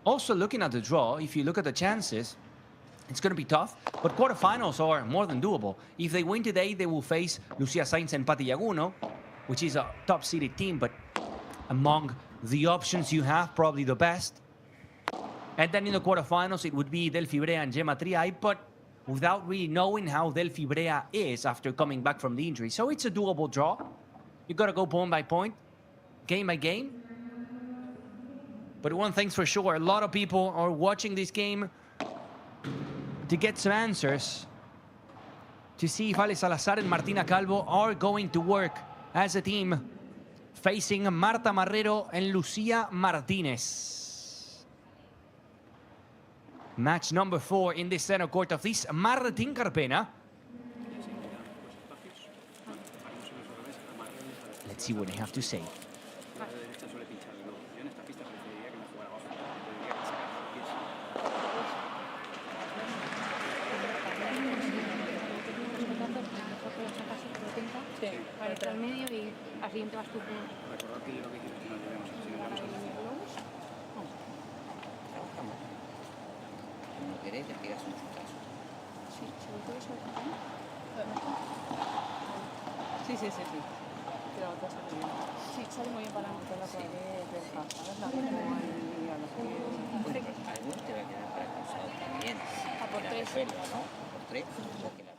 Also, looking at the draw, if you look at the chances, it's going to be tough, but quarterfinals are more than doable. If they win today, they will face Lucia Sainz and Pati Llaguno, which is a top-seeded team, but among the options you have, probably the best. And then in the quarterfinals, it would be Delphi Brea and Gemma Triay, but without really knowing how Delphi Brea is after coming back from the injury. So it's a doable draw. You got to go point by point, game by game. But one thing's for sure, a lot of people are watching this game to get some answers, to see if Ale Salazar and Martina Calvo are going to work as a team, facing Marta Marrero and Lucia Martinez. Match number 4 in this center court of this Martín Carpena. Let's see what they have to say. Para entrar al medio y al siguiente vas tú. Recordad que yo lo que quiero es que nos llevemos así, nos vamos a Como querés, le pegas un chutazo. Sí, sobre todo eso. Sí. Pero otra sale bien. Sí, sale muy bien para montar la pared, deja. A ver la como ahí a los pies. Alguno te va a quedar para cruzado también. A por 3. ¿No? Por 3, que la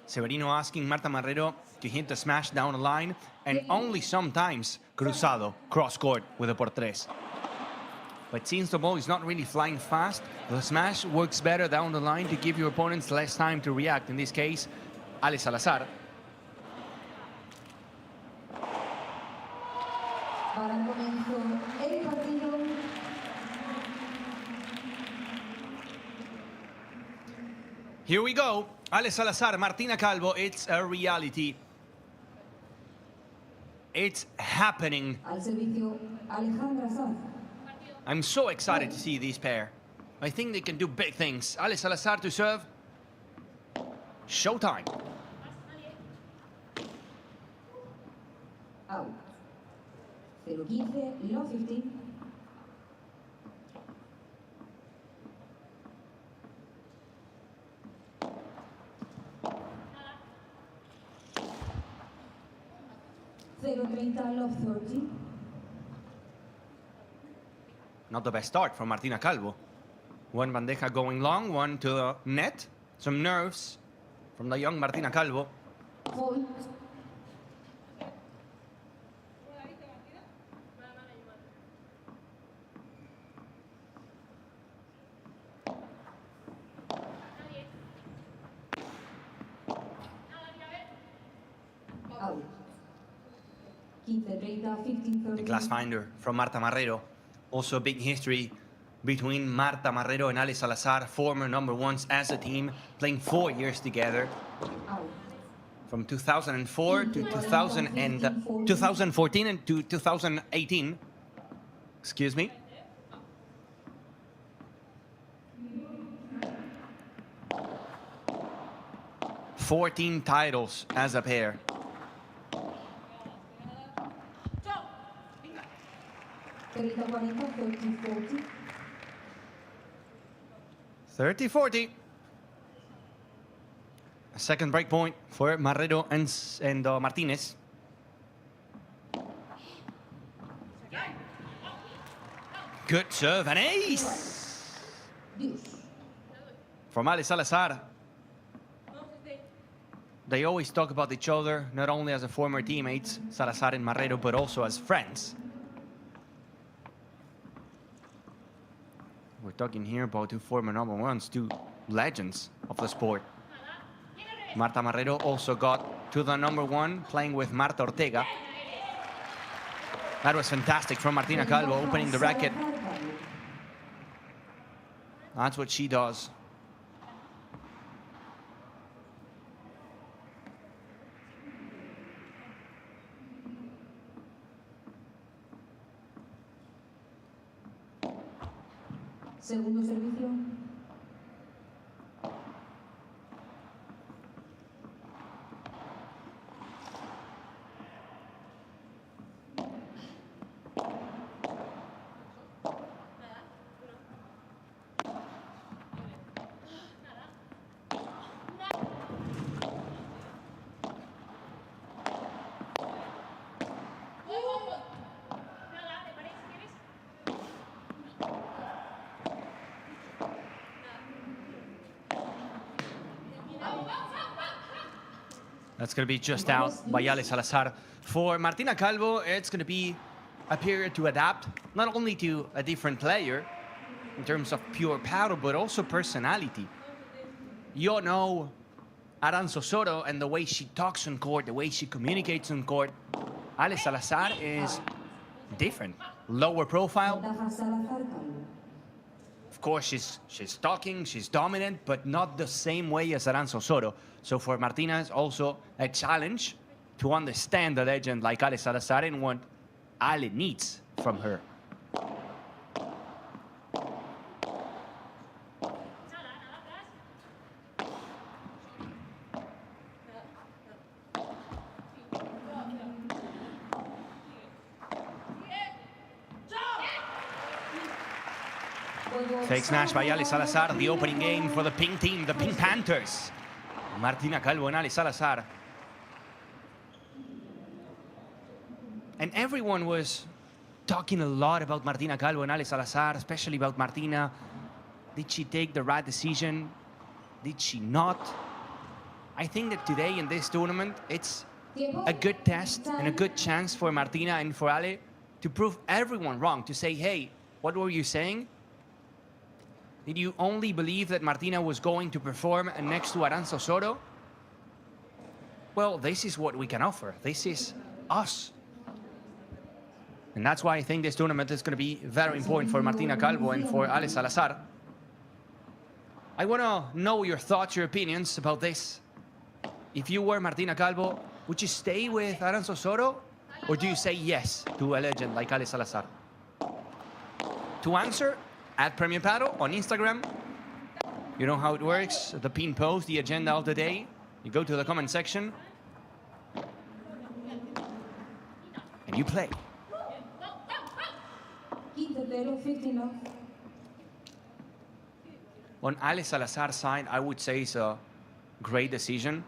Severino asking Marta Marrero to hit the smash down the line, and only sometimes cruzado, cross court with a por tres. But since the ball is not really flying fast, the smash works better down the line to give your opponents less time to react. In this case, Ale Salazar. Para comienzo el partido. Here we go. Ale Salazar, Martina Calvo, it's a reality. It's happening. Al servicio, Alejandra Sanz. I'm so excited to see this pair. I think they can do big things. Ale Salazar to serve. Showtime. Out. 0-15, low 15. Not the best start from Martina Calvo. One bandeja going long, one to the net. Some nerves from the young Martina Calvo. Hold. Out. 15-30, 15-30. The glass finder from Marta Marrero. Also a big history between Marta Marrero and Ale Salazar, former number ones as a team, playing 4 years together. From 2004 to 2014 and to 2018. Excuse me. "14 titles as a pair. 30-40. A second break point for Marrero and Martinez. Good serve and ace from Ale Salazar. They always talk about each other, not only as a former teammates, Salazar and Marrero, but also as friends. We're talking here about two former number ones, two legends of the sport. Marta Marrero also got to the number one, playing with Marta Ortega. That was fantastic from Martina Calvo, opening the racket. That's what she does. Segundo servicio. That's going to be just out by Ale Salazar. For Martina Calvo, it's going to be a period to adapt, not only to a different player, in terms of pure power, but also personality. You know Aranzo Soto and the way she talks on court, the way she communicates on court. Ale Salazar is different. Lower profile. Of course, she's talking, she's dominant, but not the same way as Aranzo Soto. So for Martina, it's also a challenge to understand a legend like Ale Salazar and what Ale needs from her. Fake smash by Ale Salazar, the opening game for the pink team, the Pink Panthers. Martina Calvo and Ale Salazar. And everyone was talking a lot about Martina Calvo and Ale Salazar, especially about Martina. Did she take the right decision? Did she not? I think that today in this tournament, it's a good test and a good chance for Martina and for Ale to prove everyone wrong, to say, hey, what were you saying? Did you only believe that Martina was going to perform next to Aranzo Soto? Well, this is what we can offer. This is us. And that's why I think this tournament is going to be very important for Martina Calvo and for Ale Salazar. I want to know your thoughts, your opinions about this. If you were Martina Calvo, would you stay with Aranzo Soto? Or do you say yes to a legend like Ale Salazar? To answer, at Premier Padel on Instagram. You know how it works. The pin post, the agenda of the day. You go to the comment section. And you play. On Ale Salazar's side, I would say it's a great decision.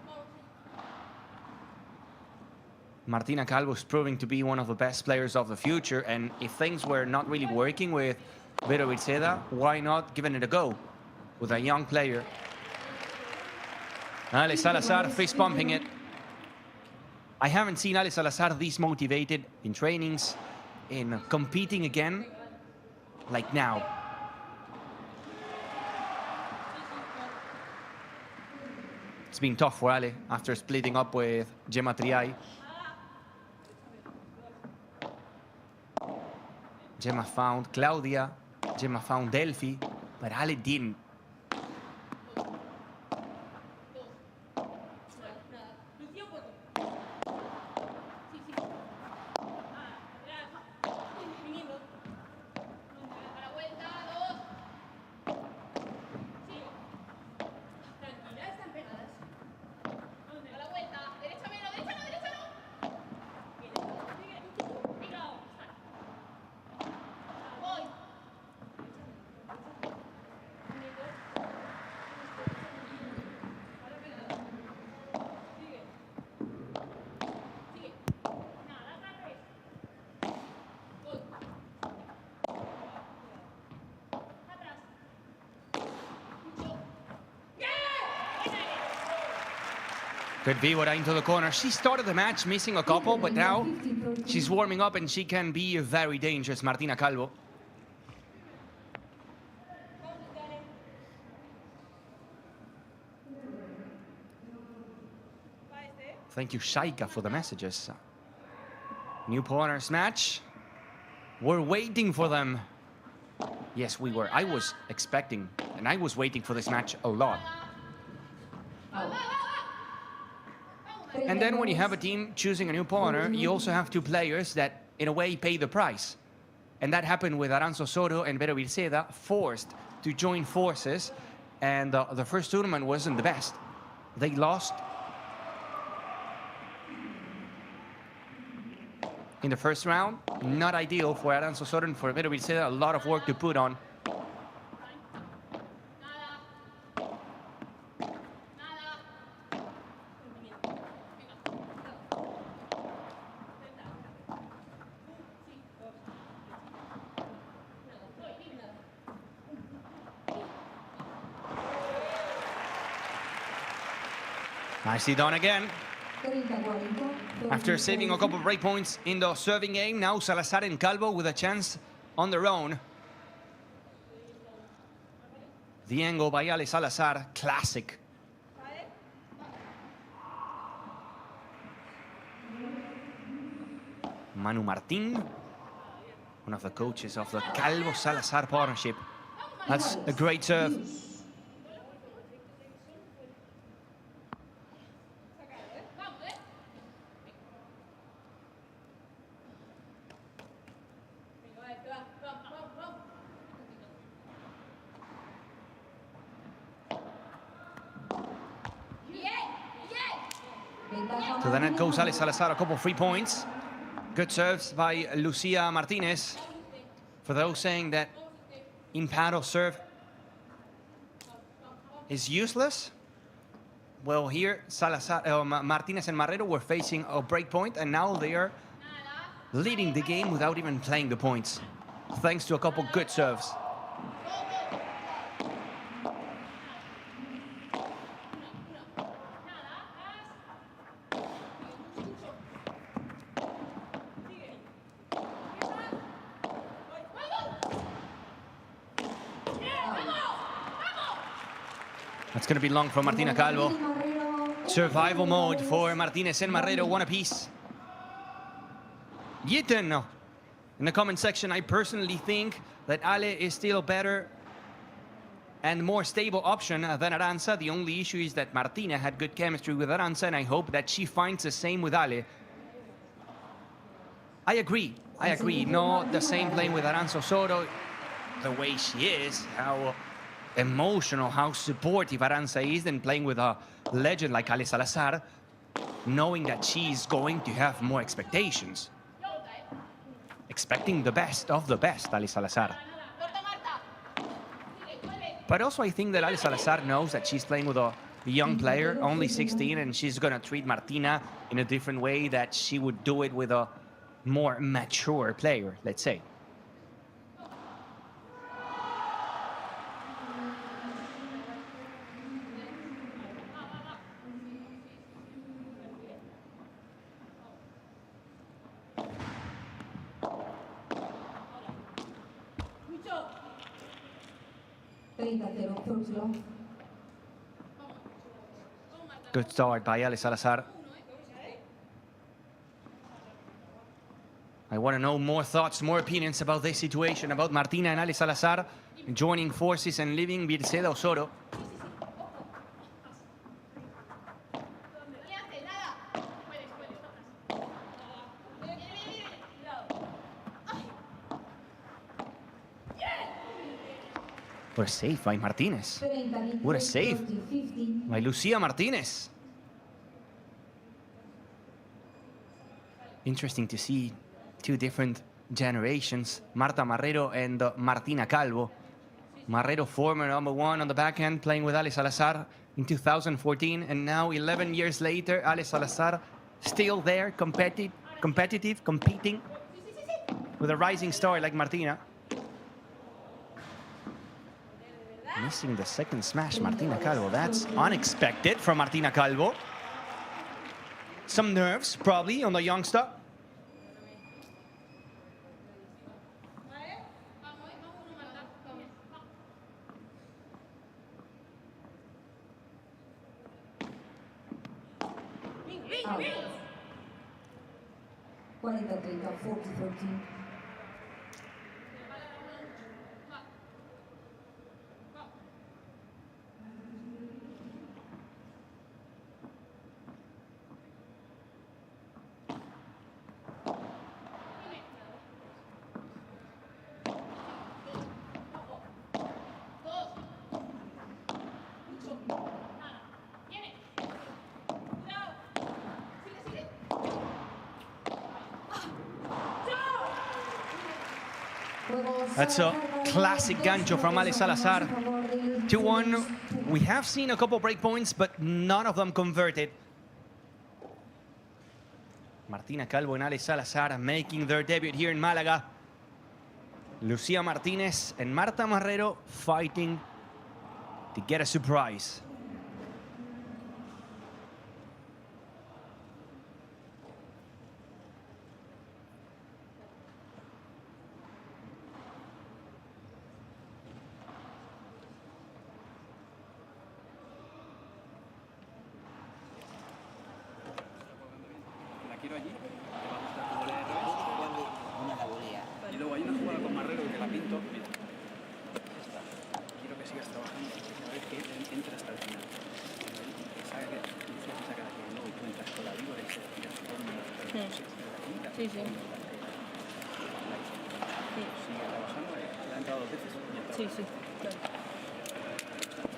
Martina Calvo is proving to be one of the best players of the future. And if things were not really working with Vero Viceda, why not giving it a go with a young player? Ale Salazar fist pumping it. I haven't seen Ale Salazar this motivated in trainings, in competing again, like now. It's been tough for Ale after splitting up with Gemma Triay. Gemma found Claudia. Gemma found Delphi, but Ale didn't. Good víbora into the corner. She started the match missing a couple, but now she's warming up and she can be very dangerous, Martina Calvo. Thank you, Shaika, for the messages. New partners match. We're waiting for them. Yes, we were. I was expecting, and I was waiting for this match a lot. And then when you have a team choosing a new partner, you also have two players that, in a way, pay the price. And that happened with Aranzo Soto and Vero Viceda, forced to join forces. And the first tournament wasn't the best. They lost in the first round. Not ideal for Aranzo Soto and for Vero Viceda. A lot of work to put on. Nicely done again. After saving a couple of break points in the serving game, now Salazar and Calvo with a chance on their own. The angle by Ale Salazar, classic. Manu Martin, one of the coaches of the Calvo-Salazar partnership. That's a great serve. To the net goes Ale Salazar, a couple of 3 points. Good serves by Lucia Martinez. For those saying that in paddle serve is useless, well, here Salazar, Martinez and Marrero were facing a break point, and now they are leading the game without even playing the points, thanks to a couple good serves. That's going to be long for Martina Calvo. Survival mode for Martinez and Marrero, one apiece. Yitten. In the comment section, I personally think that Ale is still better and more stable option than Aranza. The only issue is that Martina had good chemistry with Aranza, and I hope that she finds the same with Ale. I agree. Not the same playing with Aranza Soto, the way she is, how emotional, how supportive Aranza is, than playing with a legend like Ale Salazar, knowing that she's going to have more expectations. Expecting the best of the best, Ale Salazar. But also I think that Ale Salazar knows that she's playing with a young player, only 16, and she's going to treat Martina in a different way that she would do it with a more mature player, let's say. Good start by Ale Salazar. I want to know more thoughts, more opinions about this situation, about Martina and Ale Salazar joining forces and leaving Virceda Osoro. What a save by Martinez. What a save by Lucia Martinez. Interesting to see two different generations, Marta Marrero and Martina Calvo. Marrero, former #1 on the backhand, playing with Ale Salazar in 2014, and now 11 years later, Ale Salazar still there, competing with a rising star like Martina. Missing the second smash, Martina Calvo. That's unexpected from Martina Calvo. Some nerves, probably, on the youngster. Out. 40-30, 40-13. That's a classic gancho from Ale Salazar. 2-1. We have seen a couple break points, but none of them converted. Martina Calvo and Ale Salazar making their debut here in Malaga. Lucia Martinez and Marta Marrero fighting to get a surprise. aquí, te va a gustar tu volea de revés. Una la volea. Y luego hay una jugada con Marrero que te la pinto. Mira. Esta. Quiero que sigas trabajando a ver que entra hasta el final. Que sabe que Lucia se saca de aquí, luego tú entras con la víbora y se tiras todo el mundo. Sí, sí. Sigue trabajando, le ha entrado 2 veces. Sí, sí, claro.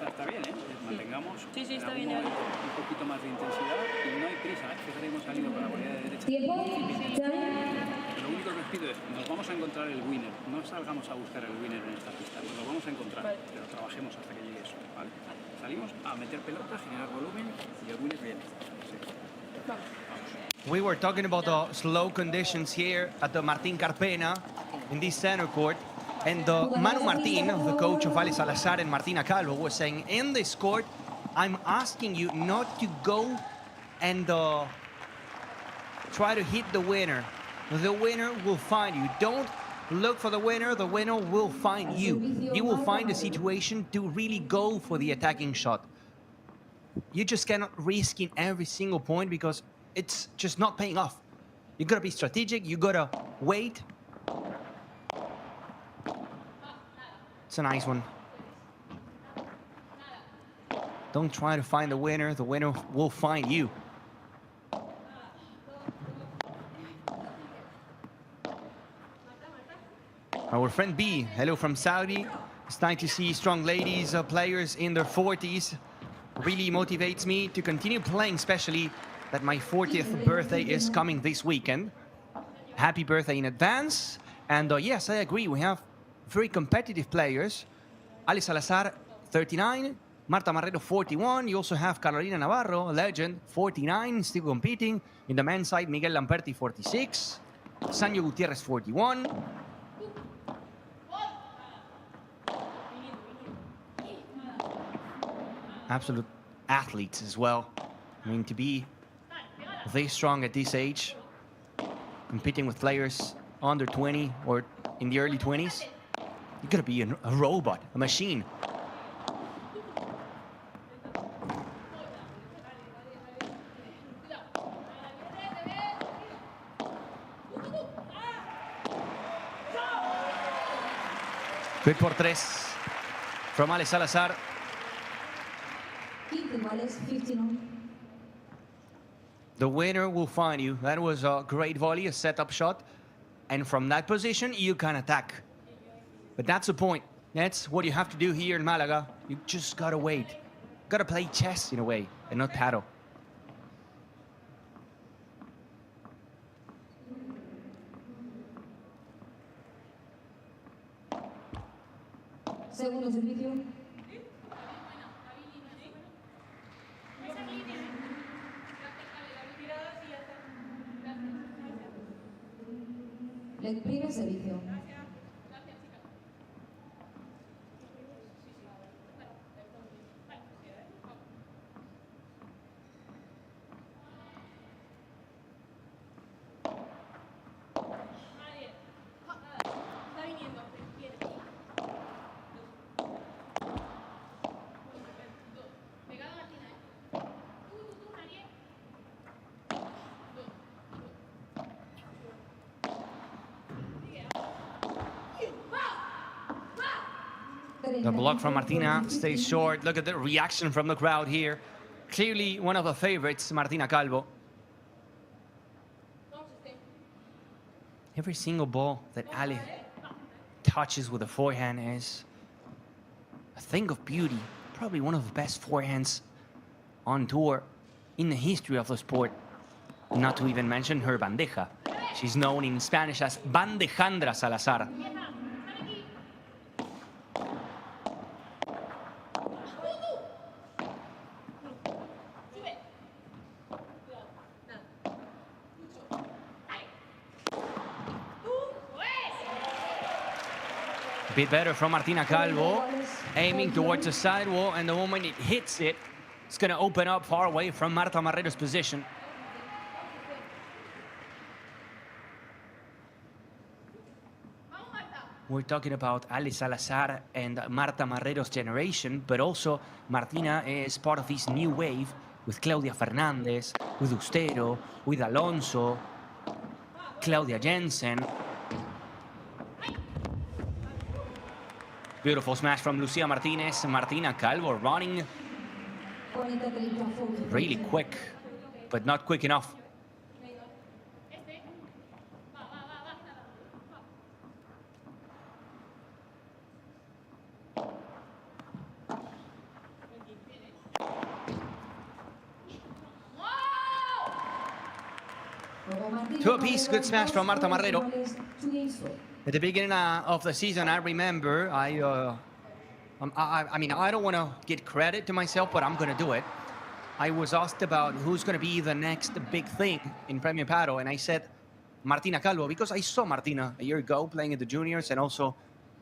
Está bien, ¿eh? Mantengamos Sí, sí, está en bien. algún momento un poquito más de intensidad y no hay prisa, ¿eh? Fíjate que hemos salido con la volea de derecha. Tiempo. Lo único que os pido es, nos vamos a encontrar el winner, no salgamos a buscar el winner en esta pista, nos lo vamos a encontrar, pero trabajemos hasta que llegue eso, ¿vale? Salimos a meter pelota, generar volumen y el winner viene. Sí. We were talking about the slow conditions here at the Martín Carpena in this center court. And Manu Martin, the coach of Ale Salazar and Martina Calvo, was saying, in this court, I'm asking you not to go and try to hit the winner. The winner will find you. Don't look for the winner will find you. You will find a situation to really go for the attacking shot. You just cannot risk in every single point because it's just not paying off. You gotta be strategic, you gotta wait. It's a nice one. Don't try to find the winner will find you. Our friend B, hello from Saudi. It's nice to see strong ladies, players in their 40s. Really motivates me to continue playing, especially that my 40th birthday is coming this weekend. Happy birthday in advance. And yes, I agree, we have very competitive players. Ale Salazar, 39. Marta Marrero, 41. You also have Carolina Navarro, a legend, 49, still competing. In the men's side, Miguel Lamperti, 46. Sanyo Gutierrez, 41. Absolute athletes as well. I mean, to be this strong at this age, competing with players under 20 or in the early 20s, you gotta be a robot, a machine. Good por 3 from Ale Salazar. 59. The winner will find you. That was a great volley, a setup shot. And from that position, you can attack. But that's the point. That's what you have to do here in Malaga. You just gotta wait. Gotta play chess in a way, and not paddle. Segundo servicio. El primer servicio. The block from Martina stays short. Look at the reaction from the crowd here. Clearly one of the favorites, Martina Calvo. Every single ball that Ale touches with a forehand is a thing of beauty. Probably one of the best forehands on tour in the history of the sport. Not to even mention her bandeja. She's known in Spanish as Bandejandra Salazar. A bit better from Martina Calvo, aiming towards the sidewall, and the moment it hits it, it's going to open up far away from Marta Marrero's position. We're talking about Ale Salazar and Marta Marrero's generation, but also Martina is part of this new wave with Claudia Hernandez, with Ustero, with Alonso, Claudia Jensen. Beautiful smash from Lucia Martinez. Martina Calvo running really quick, but not quick enough. Two apiece, good smash from Marta Marrero. At the beginning of the season, I remember, I mean, I don't want to get credit to myself, but I'm going to do it. I was asked about who's going to be the next big thing in Premier Padel, and I said Martina Calvo, because I saw Martina a year ago playing in the juniors and also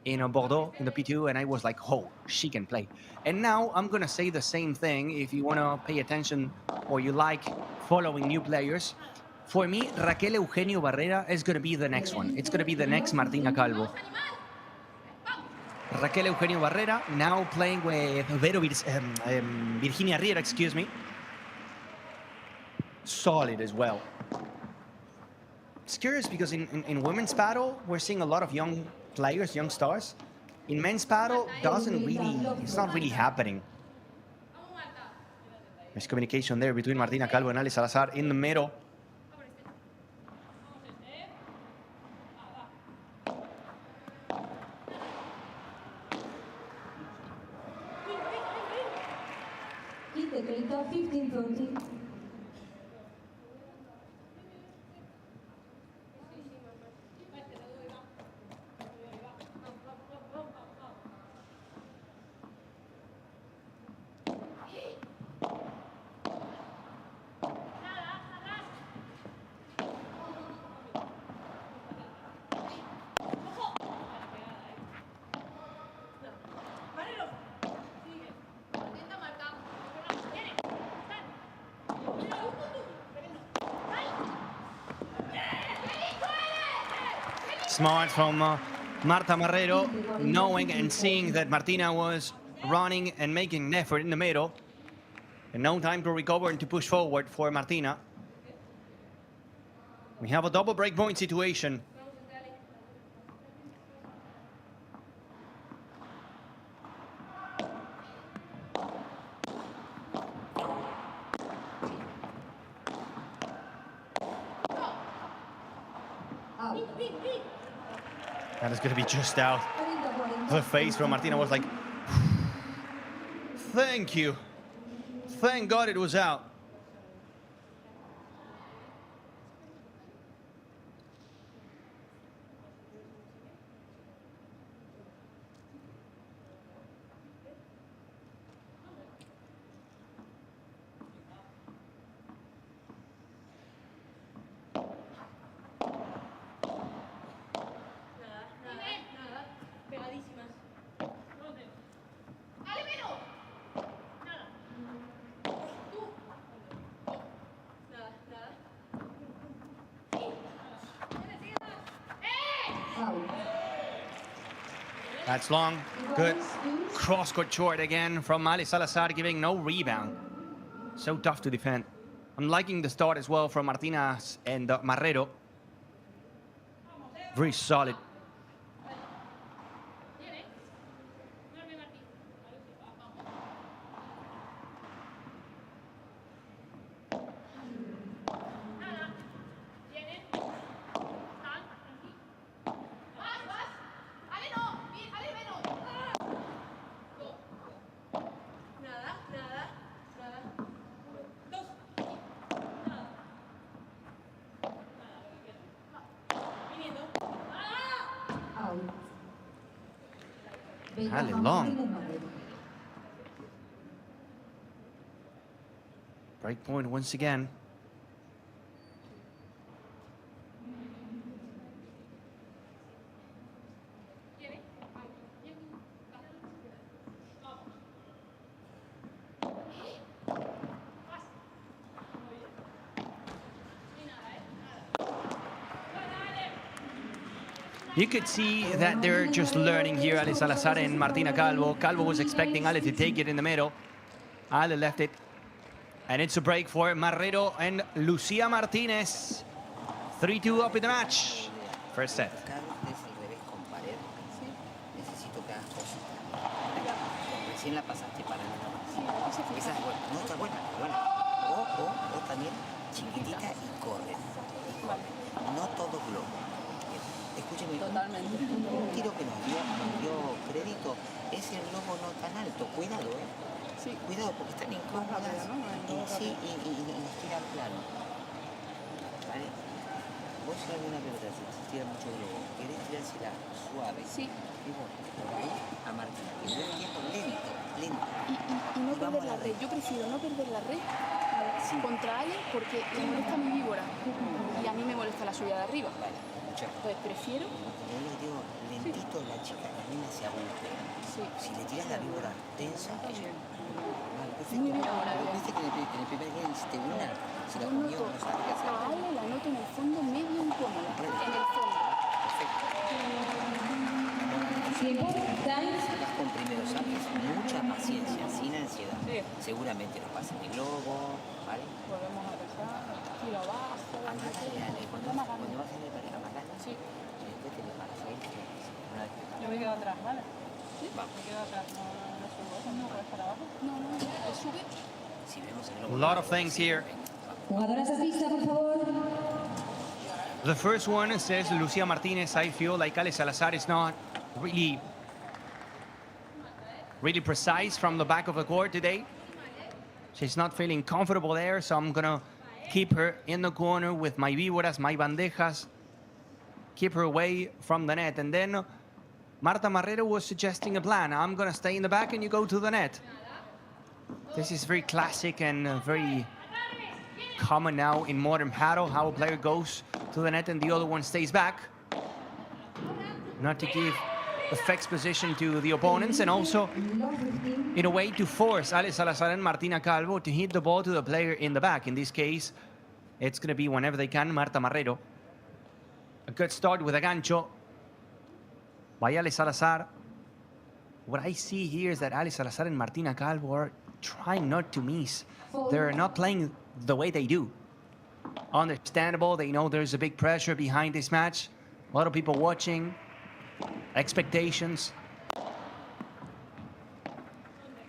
in Bordeaux in the P2, and I was like, oh, she can play. And now I'm going to say the same thing if you want to pay attention or you like following new players. For me, Raquel Eugenio Barrera is going to be the next one. It's going to be the next Martina Calvo. Raquel Eugenio Barrera, now playing with Virginia Riera, excuse me. Solid as well. It's curious because in women's paddle, we're seeing a lot of young players, young stars. In men's paddle, it's not really happening. There's communication there between Martina Calvo and Ale Salazar in the middle. Quinta 15-30. Smart from Marta Marrero, knowing and seeing that Martina was running and making an effort in the middle. And no time to recover and to push forward for Martina. We have a double break point situation. That is going to be just out. The face from Martina was like, thank you. Thank God it was out. That's long. Good. Cross-court short again from Ale Salazar, giving no rebound. So tough to defend. I'm liking the start as well from Martinez and Marrero. Very solid. Ale long. Break point once again. You could see that they're just learning here, Ale Salazar and Martina Calvo. Calvo was expecting Ale to take it in the middle. Ale left it. And it's a break for Marrero and Lucia Martinez. 3-2 up in the match. First set. Es al revés con pared. Necesito que hagas cosas. Recién la pasaste para nada más. Esa es buena. No, está buena. O también chiquitita y corre. No todo globo. Escúcheme, un tiro que nos dio crédito es el globo no tan alto. Cuidado, Sí. Cuidado, porque están incómodas y nos tiran plano. ¿Vale? Vos si alguna pelota se tira mucho globo, querés tirársela suave. Sí. Por ahí a Marta. Y no tiempo lento. Y no perder la red. Yo prefiero no perder la red contra Ale porque le molesta mi víbora y a mí me molesta la suya de arriba. Vale. Entonces prefiero... Yo le digo lentito la chica, la nena se aburre. Si le tiras la víbora tensa, ella... Vale, perfecto. Muy bien, pero viste que en el primer game hiciste una, se la comió, no sabía qué hacer. A Ale la noto en el fondo medio incómoda. En el fondo. Perfecto. Vas con primeros saques, mucha paciencia, sin ansiedad. Seguramente nos pasen el globo, ¿vale? Volvemos a empezar, tiro abajo. Amagale, cuando bajen de pareja, amagale. Sí. Y después te le paras ahí. Yo me quedo atrás, ¿vale? Sí. Vamos. Me quedo atrás, no subo, no puedes para abajo. No, él sube. Si vemos el A globo. lot of things here. Jugadoras a pista, por favor. The first one says Lucia Martinez, I feel like Ale Salazar is not really precise from the back of the court today. She's not feeling comfortable there, so I'm gonna keep her in the corner with my víboras, my bandejas, keep her away from the net. And then Marta Marrero was suggesting a plan. I'm gonna stay in the back and you go to the net. This is very classic and very common now in modern paddle, how a player goes to the net and the other one stays back. Not to give effects position to the opponents, and also in a way to force Ale Salazar and Martina Calvo to hit the ball to the player in the back. In this case, it's going to be whenever they can, Marta Marrero. A good start with a gancho by Ale Salazar. What I see here is that Ale Salazar and Martina Calvo are trying not to miss. They're not playing the way they do. Understandable, they know there's a big pressure behind this match. A lot of people watching, expectations.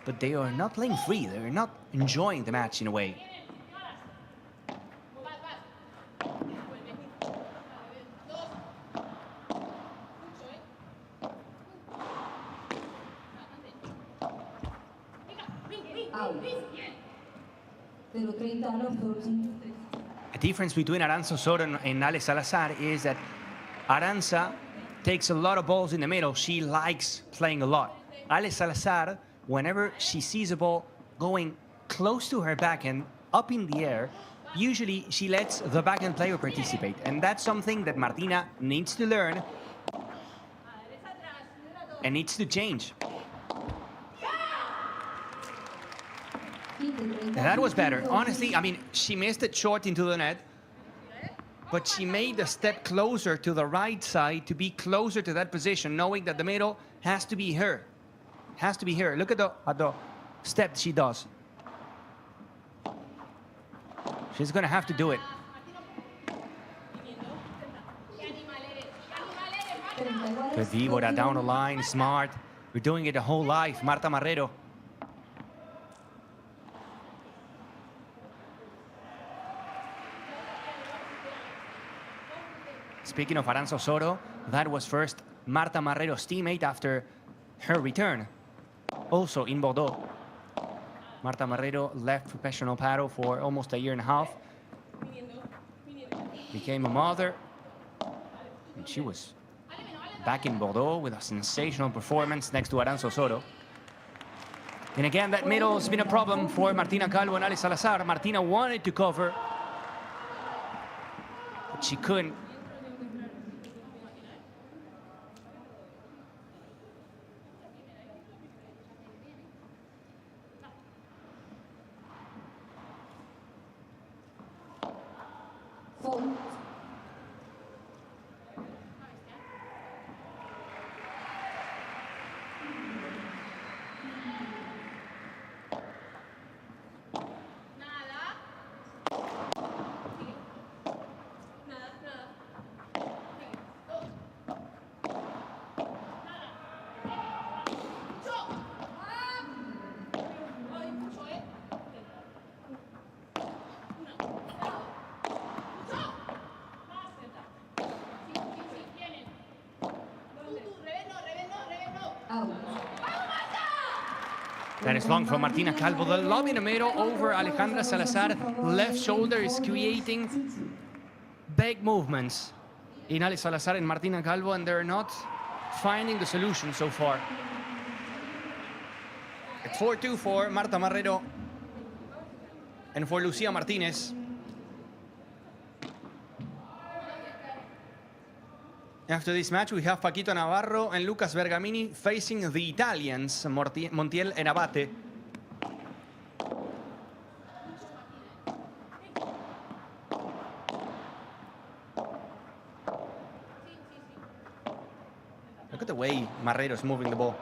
But they are not playing free, they're not enjoying the match in a way. The difference between Aranza Soto and Ale Salazar is that Aranza takes a lot of balls in the middle. She likes playing a lot. Ale Salazar, whenever she sees a ball going close to her backhand, up in the air, usually she lets the backhand player participate. And that's something that Martina needs to learn and needs to change. And that was better. Honestly, I mean, she missed it short into the net, but she made a step closer to the right side to be closer to that position, knowing that the middle has to be her. Has to be her. Look at the step she does. She's going to have to do it. The Víbora down the line, smart. We're doing it the whole life. Marta Marrero. Speaking of Aranza Soto, that was first Marta Marrero's teammate after her return, also in Bordeaux. Marta Marrero left professional paddle for almost a year and a half. Became a mother. And she was back in Bordeaux with a sensational performance next to Aranza Soto. And again, that middle has been a problem for Martina Calvo and Ale Salazar. Martina wanted to cover, but she couldn't. That is long from Martina Calvo. The lob in the middle over Alejandra Salazar. Left shoulder is creating big movements in Ale Salazar and Martina Calvo, and they're not finding the solution so far. It's 4-2 for Marta Marrero and for Lucia Martinez. After this match, we have Paquito Navarro and Lucas Bergamini facing the Italians, Montiel and Abate. Look at the way Marrero's moving the ball.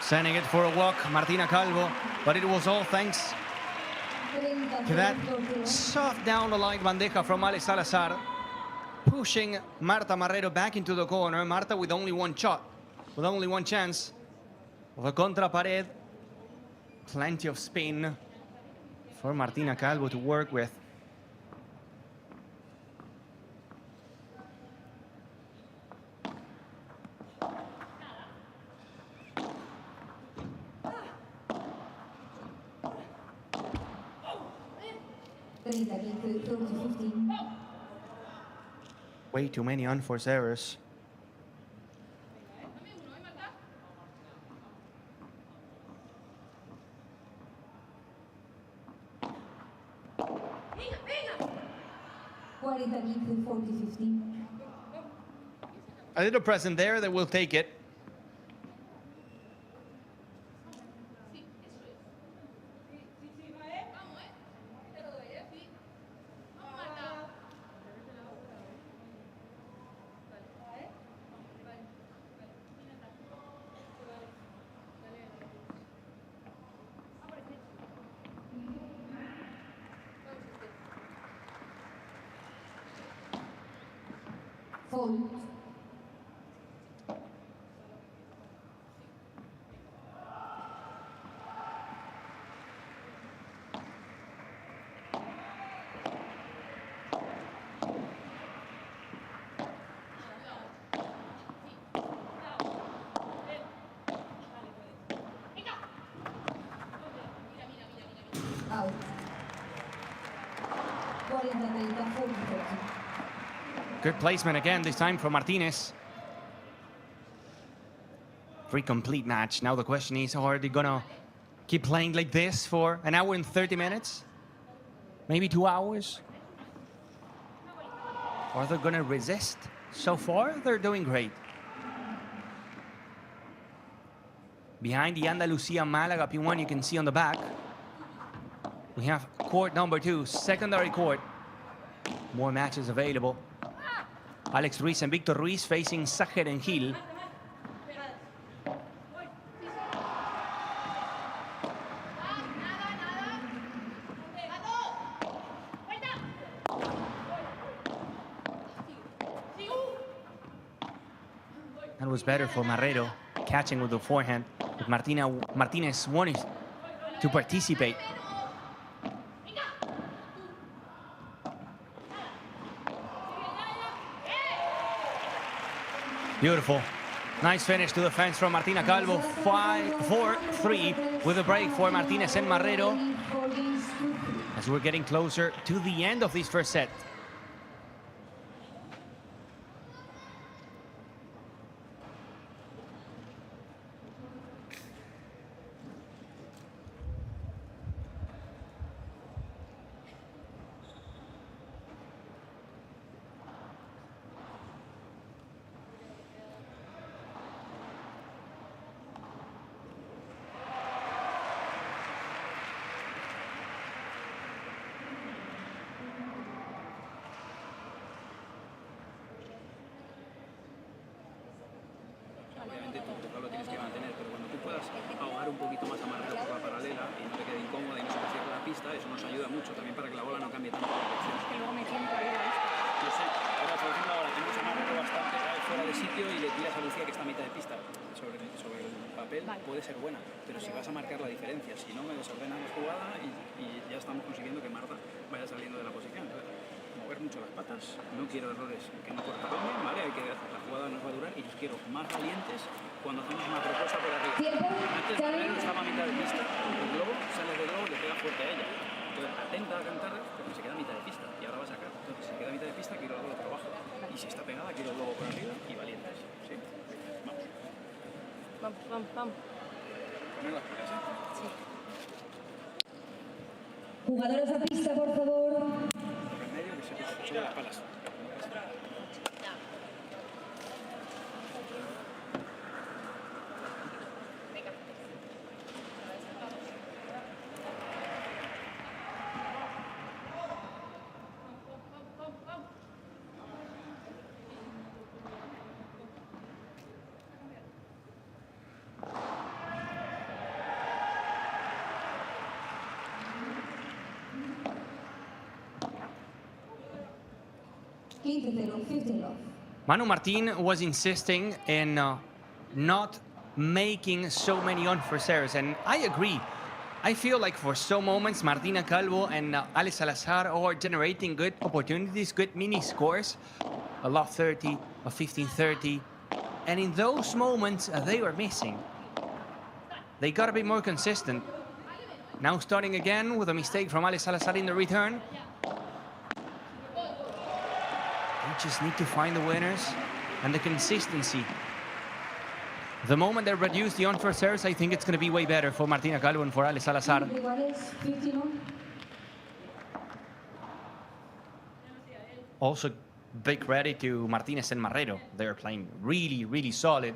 Sending it for a walk, Martina Calvo, but it was all thanks to that soft down the line bandeja from Ale Salazar, pushing Marta Marrero back into the corner. Marta with only one shot, with only one chance of a contra pared. Plenty of spin for Martina Calvo to work with. Way too many unforced errors. A little present there, they will take it. Good placement again, this time from Martinez. Free complete match. Now the question is, are they gonna keep playing like this for an hour and 30 minutes? Maybe 2 hours? Or are they gonna resist? So far, they're doing great. Behind the Andalusia Malaga P1, you can see on the back, we have court number 2, secondary court. More matches available. Alex Ruiz and Victor Ruiz facing Sacher and Gil. That was better for Marrero, catching with the forehand. But Martinez wanted to participate. Beautiful. Nice finish to the fence from Martina Calvo. 5-4-3 with a break for Martinez and Marrero as we're getting closer to the end of this first set. Obviamente tu total lo tienes que mantener, pero cuando tú puedas ahogar un poquito más a Marta por la paralela y no te quede incómoda y no se te cierre la pista, eso nos ayuda mucho también para que la bola no cambie tanto de dirección. Es que luego me tiene que ir a esto. Yo sé, pero por ejemplo ahora tenemos a Marta bastante fuera de sitio y le tiras a Lucia que está a mitad de pista. Sobre el papel puede ser buena, pero si vas a marcar la diferencia, si no me desordenas la jugada y ya estamos consiguiendo que Marta vaya saliendo de la posición. Mover mucho las patas, no quiero errores que no corresponden, ¿vale? Hay que la jugada nos va a durar y los quiero más valientes cuando hacemos una propuesta por arriba. Antes de primero estaba a mitad de pista, el globo, sale del globo y le pega fuerte a ella. Entonces atenta a cantar, pero se queda a mitad de pista y ahora va a sacar. Entonces si se queda a mitad de pista quiero algo por abajo y si está pegada quiero el globo por arriba y valientes. ¿Sí? Vamos. Vamos. Poner las pilas, ¿eh? Sí. Jugadores a pista, por favor. Medio que se sobre las palas. Manu Martin was insisting in not making so many unforced errors, and I agree. I feel like for some moments, Martina Calvo and Ale Salazar are generating good opportunities, good mini scores, a lot 30, a 15-30, and in those moments, they were missing. They gotta be more consistent. Now starting again with a mistake from Ale Salazar in the return. They just need to find the winners and the consistency. The moment they reduce the unforced errors, I think it's going to be way better for Martina Calvo and for Ale Salazar. Also, big credit to Martinez and Marrero. They're playing really, really solid.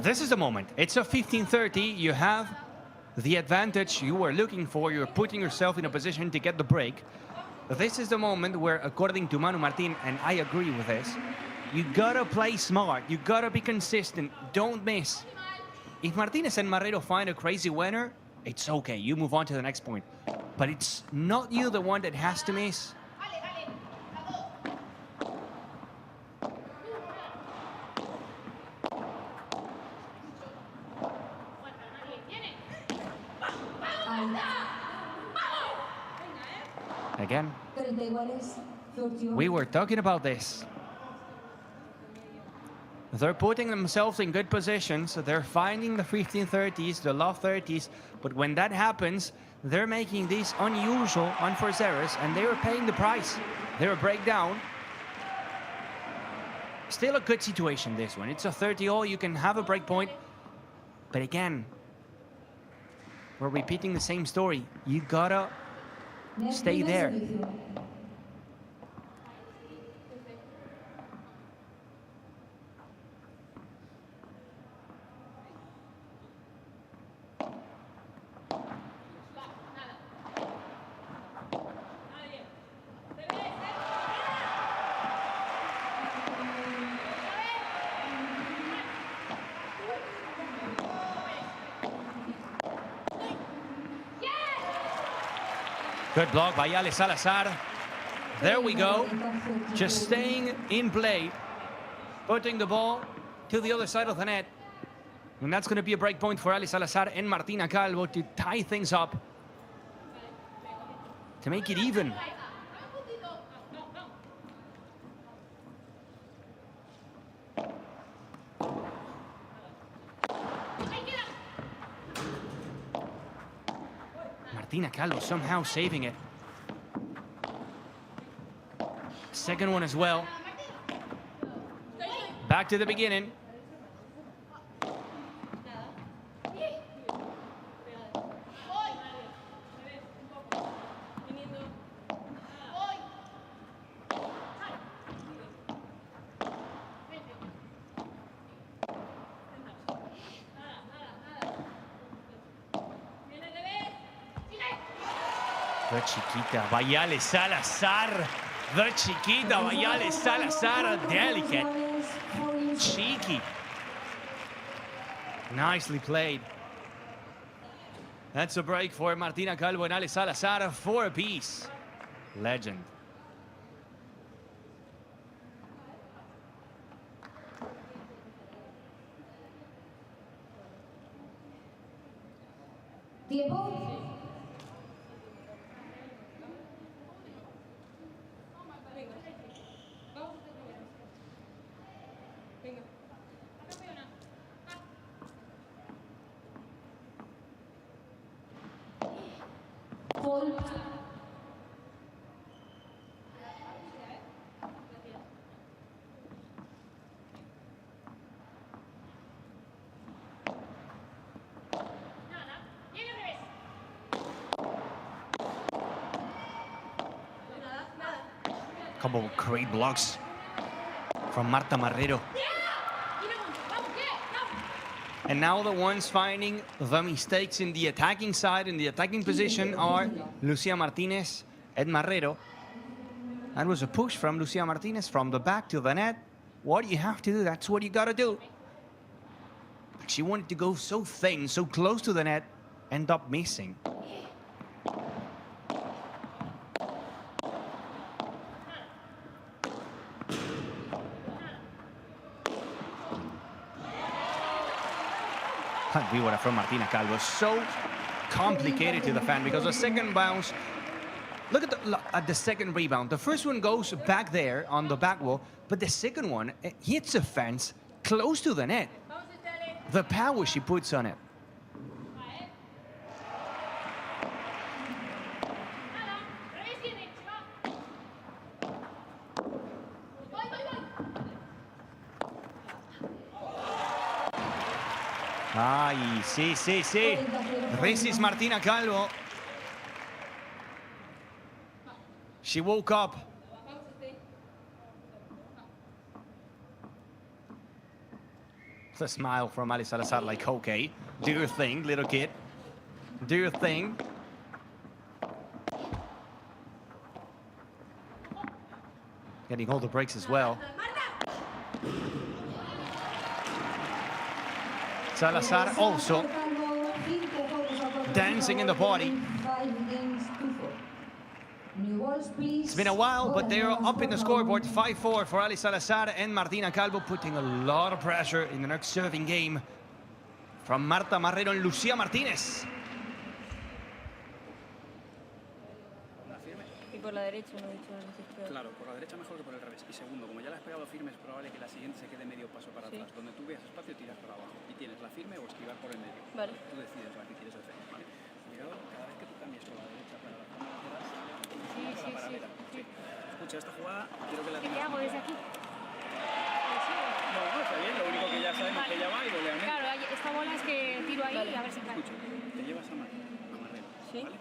This is the moment. It's a 15-30. You have the advantage you were looking for. You're putting yourself in a position to get the break. This is the moment where, according to Manu Martin, and I agree with this, you gotta play smart. You gotta be consistent. Don't miss. If Martinez and Marrero find a crazy winner, it's okay. You move on to the next point. But it's not you the one that has to miss. Again, we were talking about this. They're putting themselves in good positions. They're finding the 15-30s, the low 30s. But when that happens, they're making these unusual unforced errors, and they were paying the price. They're a breakdown. Still a good situation, this one. It's a 30-all. You can have a break point. But again, we're repeating the same story. You gotta stay there. Good block by Ale Salazar. There we go. Just staying in play. Putting the ball to the other side of the net. And that's going to be a break point for Ale Salazar and Martina Calvo to tie things up. To make it even. Martina Calvo somehow saving it. Second one as well. Back to the beginning. The chiquita, Vayale Salazar. The chiquita, Vayale Salazar. Delicate. Cheeky. Nicely played. That's a break for Martina Calvo and Ale Salazar. 4 apiece. Legend. Tiempo. Couple of great blocks from Marta Marrero. And now the ones finding the mistakes in the attacking side, in the attacking position, are Lucia Martinez and Marrero. That was a push from Lucia Martinez from the back to the net. What you have to do, that's what you gotta do. But she wanted to go so thin, so close to the net, end up missing. Víbora from Martina Calvo. So complicated to defend because the second bounce, look at the second rebound. The first one goes back there on the back wall, but the second one hits a fence close to the net. The power she puts on it. Ay, sí, sí, sí. This is Martina Calvo. She woke up. It's a smile from Ale Salazar, like, okay, do your thing, little kid. Do your thing. Getting all the breaks as well. Salazar also dancing in the party. It's been a while, but they're up in the scoreboard. 5-4 for Ali Salazar and Martina Calvo, putting a lot of pressure in the next serving game from Marta Marrero and Lucia Martinez. Y por la derecha, no he dicho la izquierda. Claro, por la derecha mejor que por el revés. Y segundo, como ya la has pegado firme, es probable que la siguiente se quede medio paso para atrás. Donde tú veas espacio, tiras para abajo. Y tienes la firme o esquivar por el medio. Vale. Tú decides la que quieres hacer, ¿vale? Cuidado, cada vez que tú cambies por la derecha para la zona lateral, sí. Escucha, esta jugada quiero que la tengas. ¿Qué hago desde aquí? No, está bien, lo único que ya sabemos que ya va y volea. Claro, esta bola es que tiro ahí y a ver si cae. Escucha, te llevas a Marrero, ¿sí? ¿vale?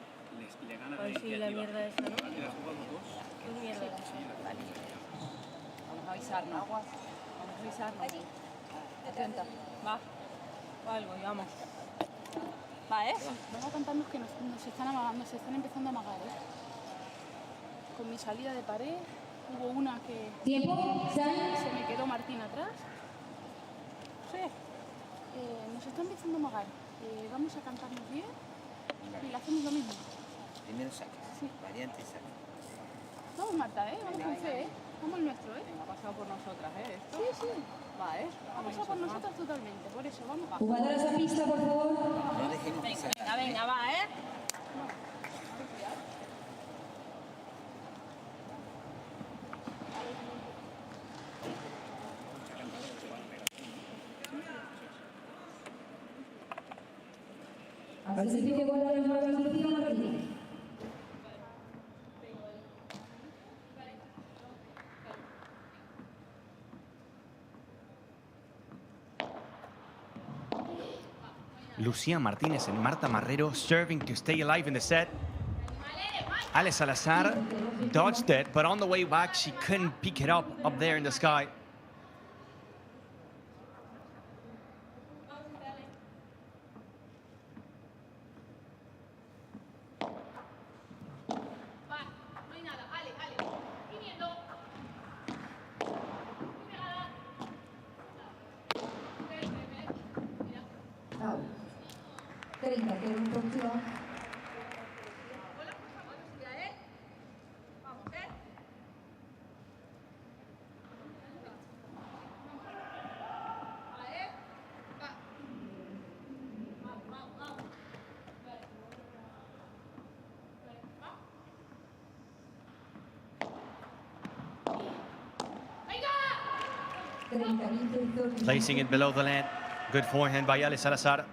Le ganas Ay, de sí, la mierda esa, ¿no? ¿Le has jugado los dos? ¿Qué mierda? Sí, Vale. Vamos a avisarnos. Vamos a avisarnos. Atenta. Va. Algo, y vamos. Va, ¿eh? Vamos a contarnos que nos están amagando, se están empezando a amagar, ¿eh? Con mi salida de pared, hubo una que se me quedó Martín atrás. Sí. Nos están empezando a amagar. Vamos a cantarnos bien y le hacemos lo mismo. Primero saque. Sí. Variante saque. Vamos, Marta, ¿eh? Vamos con fe, ¿eh? Vamos el nuestro, ¿eh? Ha pasado por nosotras, ¿eh? Esto. Sí, sí. Va, ¿eh? Ha pasado por nosotros totalmente, por eso, vamos. Jugadoras a pista, por favor. No dejemos pasar. Venga, venga, va, ¿eh? Al servicio con la Lucia Martínez. Lucia Martínez and Marta Marrero serving to stay alive in the set. Ale Salazar dodged it, but on the way back, she couldn't pick it up there in the sky. Placing it below the net. Good forehand by Ale Salazar.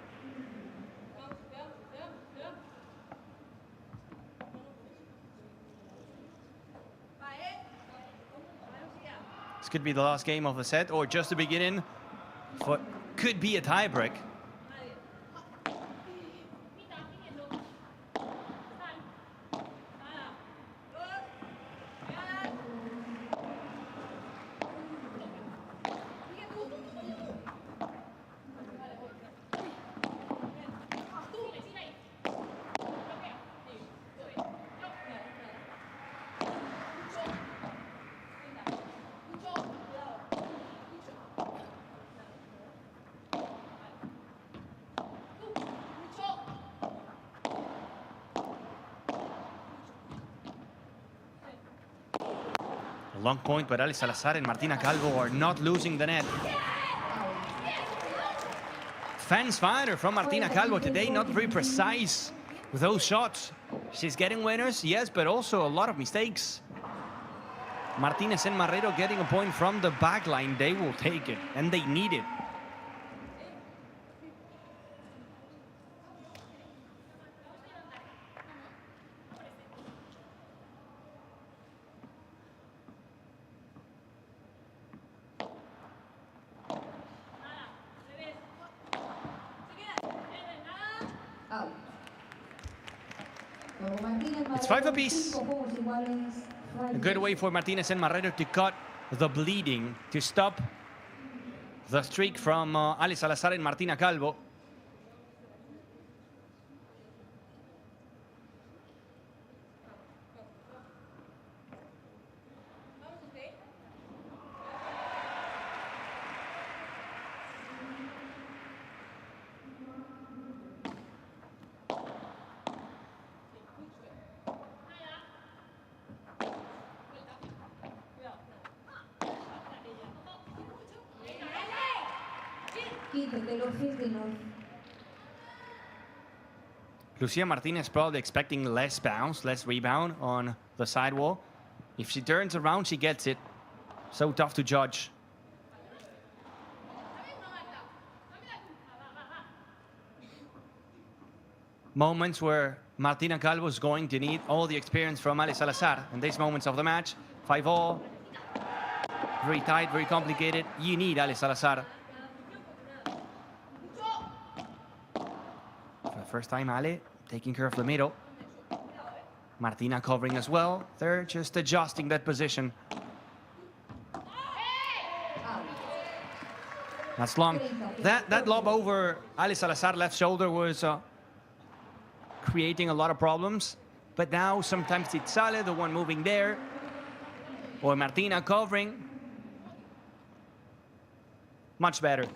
This could be the last game of the set, or just the beginning. Could be a tiebreak. Long point, but Ale Salazar and Martina Calvo are not losing the net. Fence fighter from Martina Calvo today, not very precise with those shots. She's getting winners, yes, but also a lot of mistakes. Martinez and Marrero getting a point from the back line. They will take it, and they need it. It's 5 apiece. A good way for Martinez and Marrero to cut the bleeding, to stop the streak from Ale Salazar and Martina Calvo. Lucia Martinez probably expecting less bounce, less rebound on the sidewall. If she turns around, she gets it. So tough to judge. Moments where Martina Calvo is going to need all the experience from Ale Salazar. In these moments of the match, 5-all. Very tight, very complicated. You need Ale Salazar. For the first time, Ale taking care of the middle. Martina covering as well. They're just adjusting that position. That's long. That lob over Ale Salazar left shoulder was creating a lot of problems. But now sometimes it's Sale, the one moving there. Or Martina covering. Much better.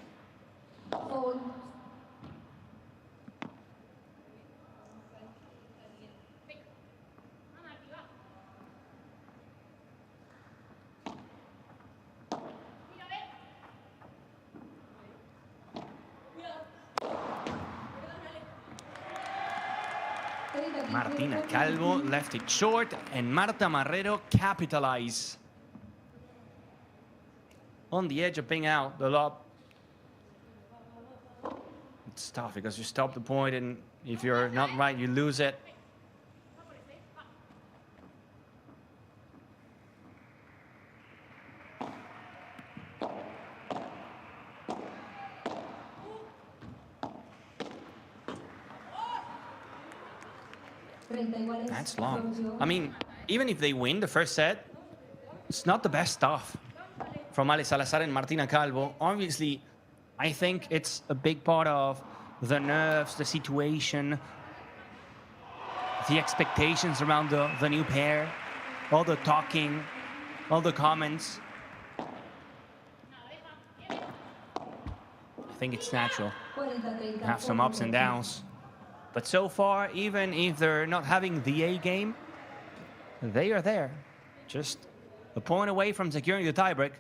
Martina Calvo left it short, and Marta Marrero capitalize on the edge of being out the lob. It's tough because you stop the point, and if you're not right, you lose it. That's long. I mean, even if they win the first set, it's not the best stuff from Ale Salazar and Martina Calvo. Obviously, I think it's a big part of the nerves, the situation, the expectations around the new pair, all the talking, all the comments. I think it's natural. Have some ups and downs. But so far, even if they're not having the A game, they are there. Just a point away from securing the tiebreak.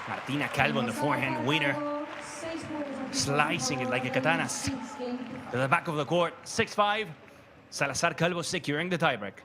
Martina Calvo on the forehand winner, slicing it like a katana to the back of the court. 6-5, Salazar Calvo securing the tiebreak.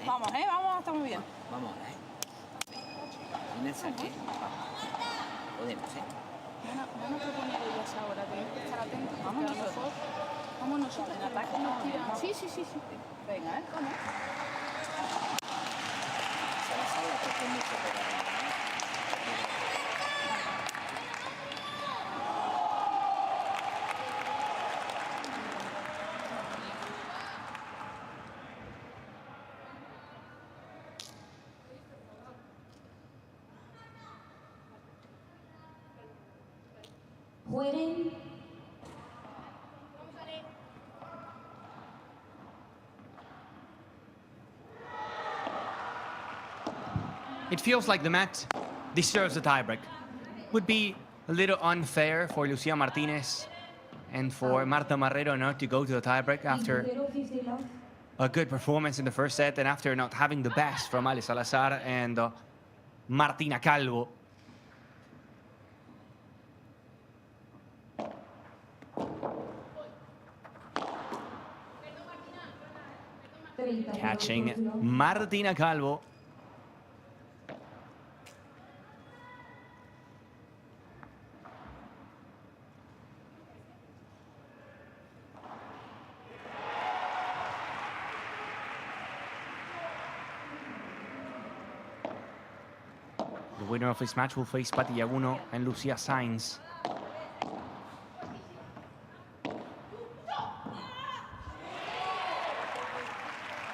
Vamos, vamos, está muy bien. Vamos ahora, Primer saque. Podemos, Van a proponer ellas ahora, tenemos que estar atentos. Vamos nosotros. Vamos nosotros. En ataque nos tiran. Sí. Venga, vamos. Salazar la toca mucho por ahí. It feels like the mat deserves a tiebreak. Would be a little unfair for Lucia Martinez and for Marta Marrero not to go to the tiebreak after a good performance in the first set and after not having the best from Ale Salazar and Martina Calvo. Catching Martina Calvo. The winner of this match will face Pati Yaguno and Lucia Sainz.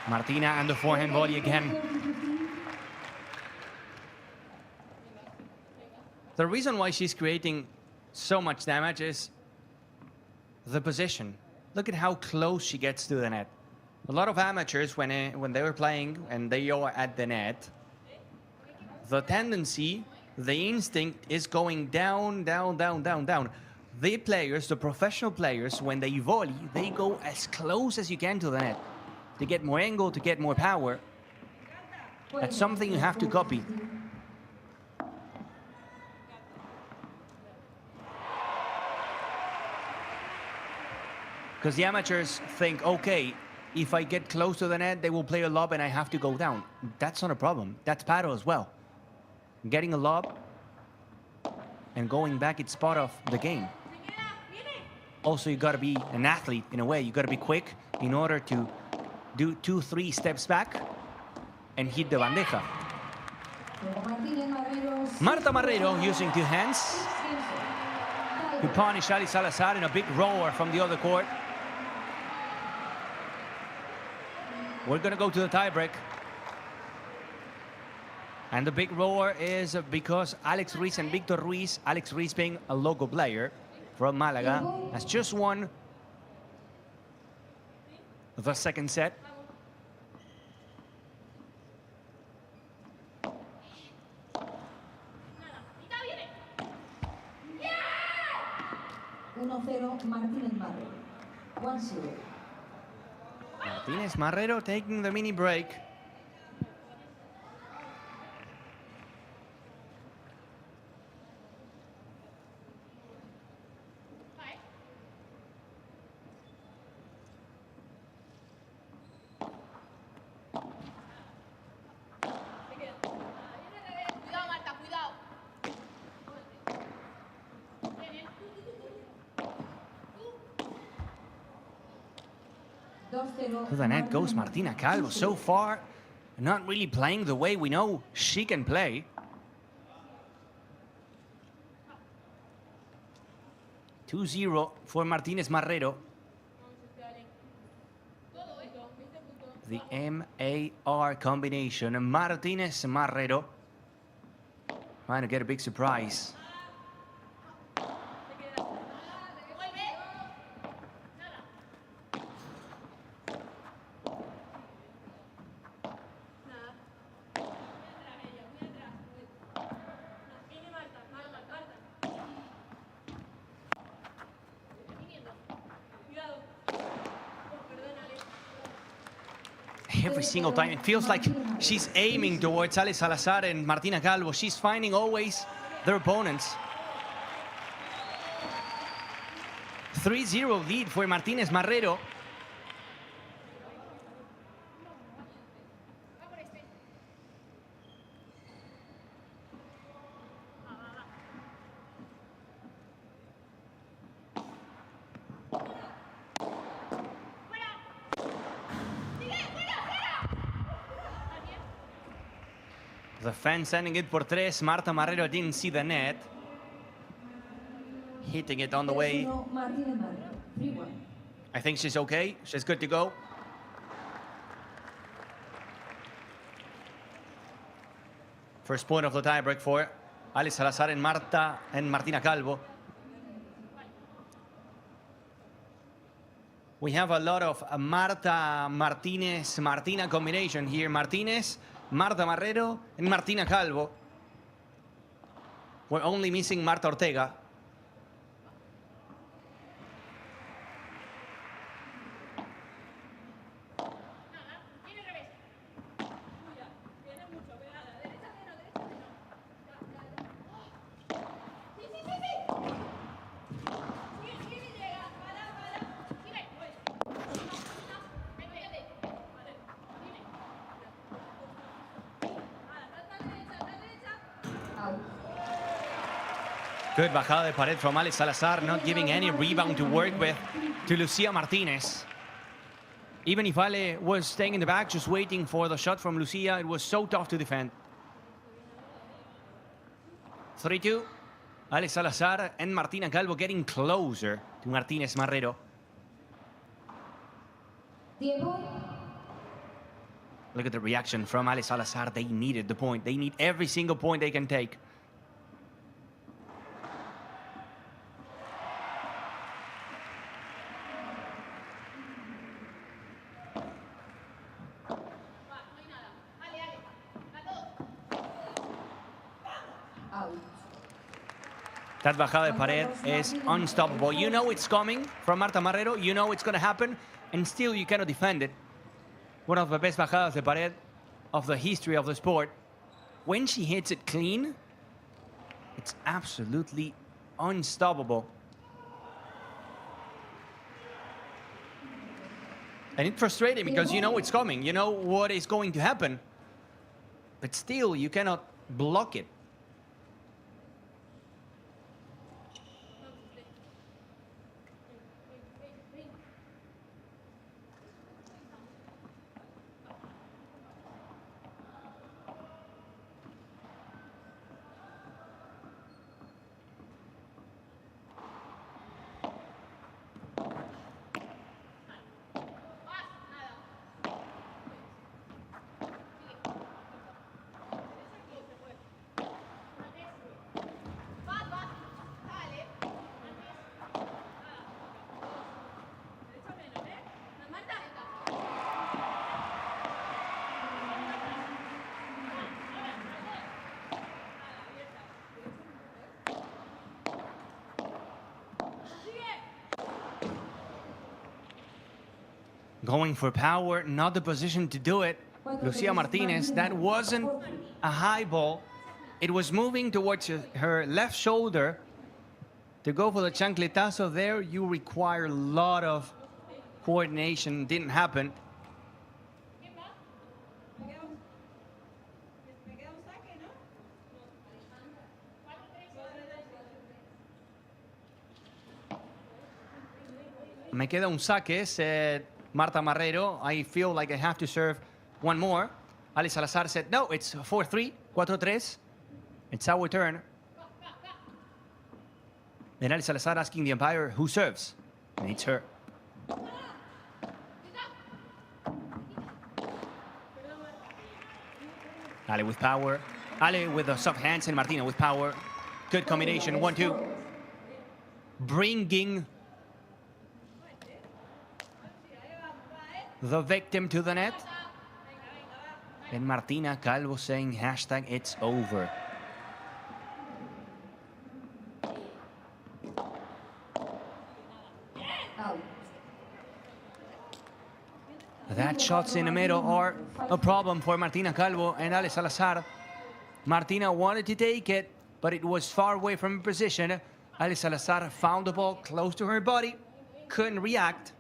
Martina and the forehand volley again. The reason why she's creating so much damage is the position. Look at how close she gets to the net. A lot of amateurs, when they were playing and they are at the net, the tendency, the instinct is going down, down, down, down, down. The players, the professional players, when they volley, they go as close as you can to the net. to get more angle, to get more power. That's something you have to copy. Because the amateurs think, okay, if I get close to the net, they will play a lob and I have to go down. That's not a problem. That's Padel as well. Getting a lob and going back, it's part of the game. Also, you got to be an athlete in a way. You got to be quick in order to do 2-3 steps back and hit the bandeja. Marta Marrero using 2 hands to punish Ali Salazar in a big roller from the other court. We're going to go to the tiebreak. And the big roar is because Alex Ruiz and Victor Ruiz, Alex Ruiz being a local player from Malaga, has just won the second set. Martinez Marrero taking the mini break. To the net goes Martina Calvo. So far, not really playing the way we know she can play. 2-0 for Martinez Marrero. The M-A-R combination. Martinez Marrero trying to get a big surprise. Every single time, it feels like she's aiming towards Ale Salazar and Martina Calvo. She's finding always their opponents. 3-0 lead for Martinez Marrero. The fan sending it por 3. Marta Marrero didn't see the net. Hitting it on the way. I think she's okay. She's good to go. First point of the tiebreak for Ali Salazar and Marta and Martina Calvo. We have a lot of Marta, Martinez, Martina combination here. Martinez, Marta Marrero, and Martina Calvo. We're only missing Marta Ortega. Good bajada de pared from Ale Salazar, not giving any rebound to work with to Lucia Martinez. Even if Ale was staying in the back, just waiting for the shot from Lucia, it was so tough to defend. 3-2. Ale Salazar and Martina Calvo getting closer to Martinez Marrero. Look at the reaction from Ale Salazar. They needed the point. They need every single point they can take. That bajada de pared is unstoppable. You know it's coming from Marta Marrero. You know it's going to happen, and still you cannot defend it. one of the best bajadas de pared of the history of the sport. When she hits it clean, it's absolutely unstoppable. And it's frustrating because you know it's coming, you know what is going to happen, but still you cannot block it. Going for power, not the position to do it. Lucia Martinez, that wasn't a high ball. It was moving towards her left shoulder. To go for the chancletazo there, you require a lot of coordination. Didn't happen. Me queda un saque, said Marta Marrero. I feel like I have to serve one more. Ali Salazar said, no, it's 4-3, 4-3. It's our turn. And Ali Salazar asking the umpire who serves. And it's her. Ali with power. Ali with the soft hands and Martina with power. Good combination, 1-2. Bringing the victim to the net. And Martina Calvo saying hashtag it's over. That shots in the middle are a problem for Martina Calvo and Ale Salazar. Martina wanted to take it, but it was far away from her position. Ale Salazar found the ball close to her body, couldn't react.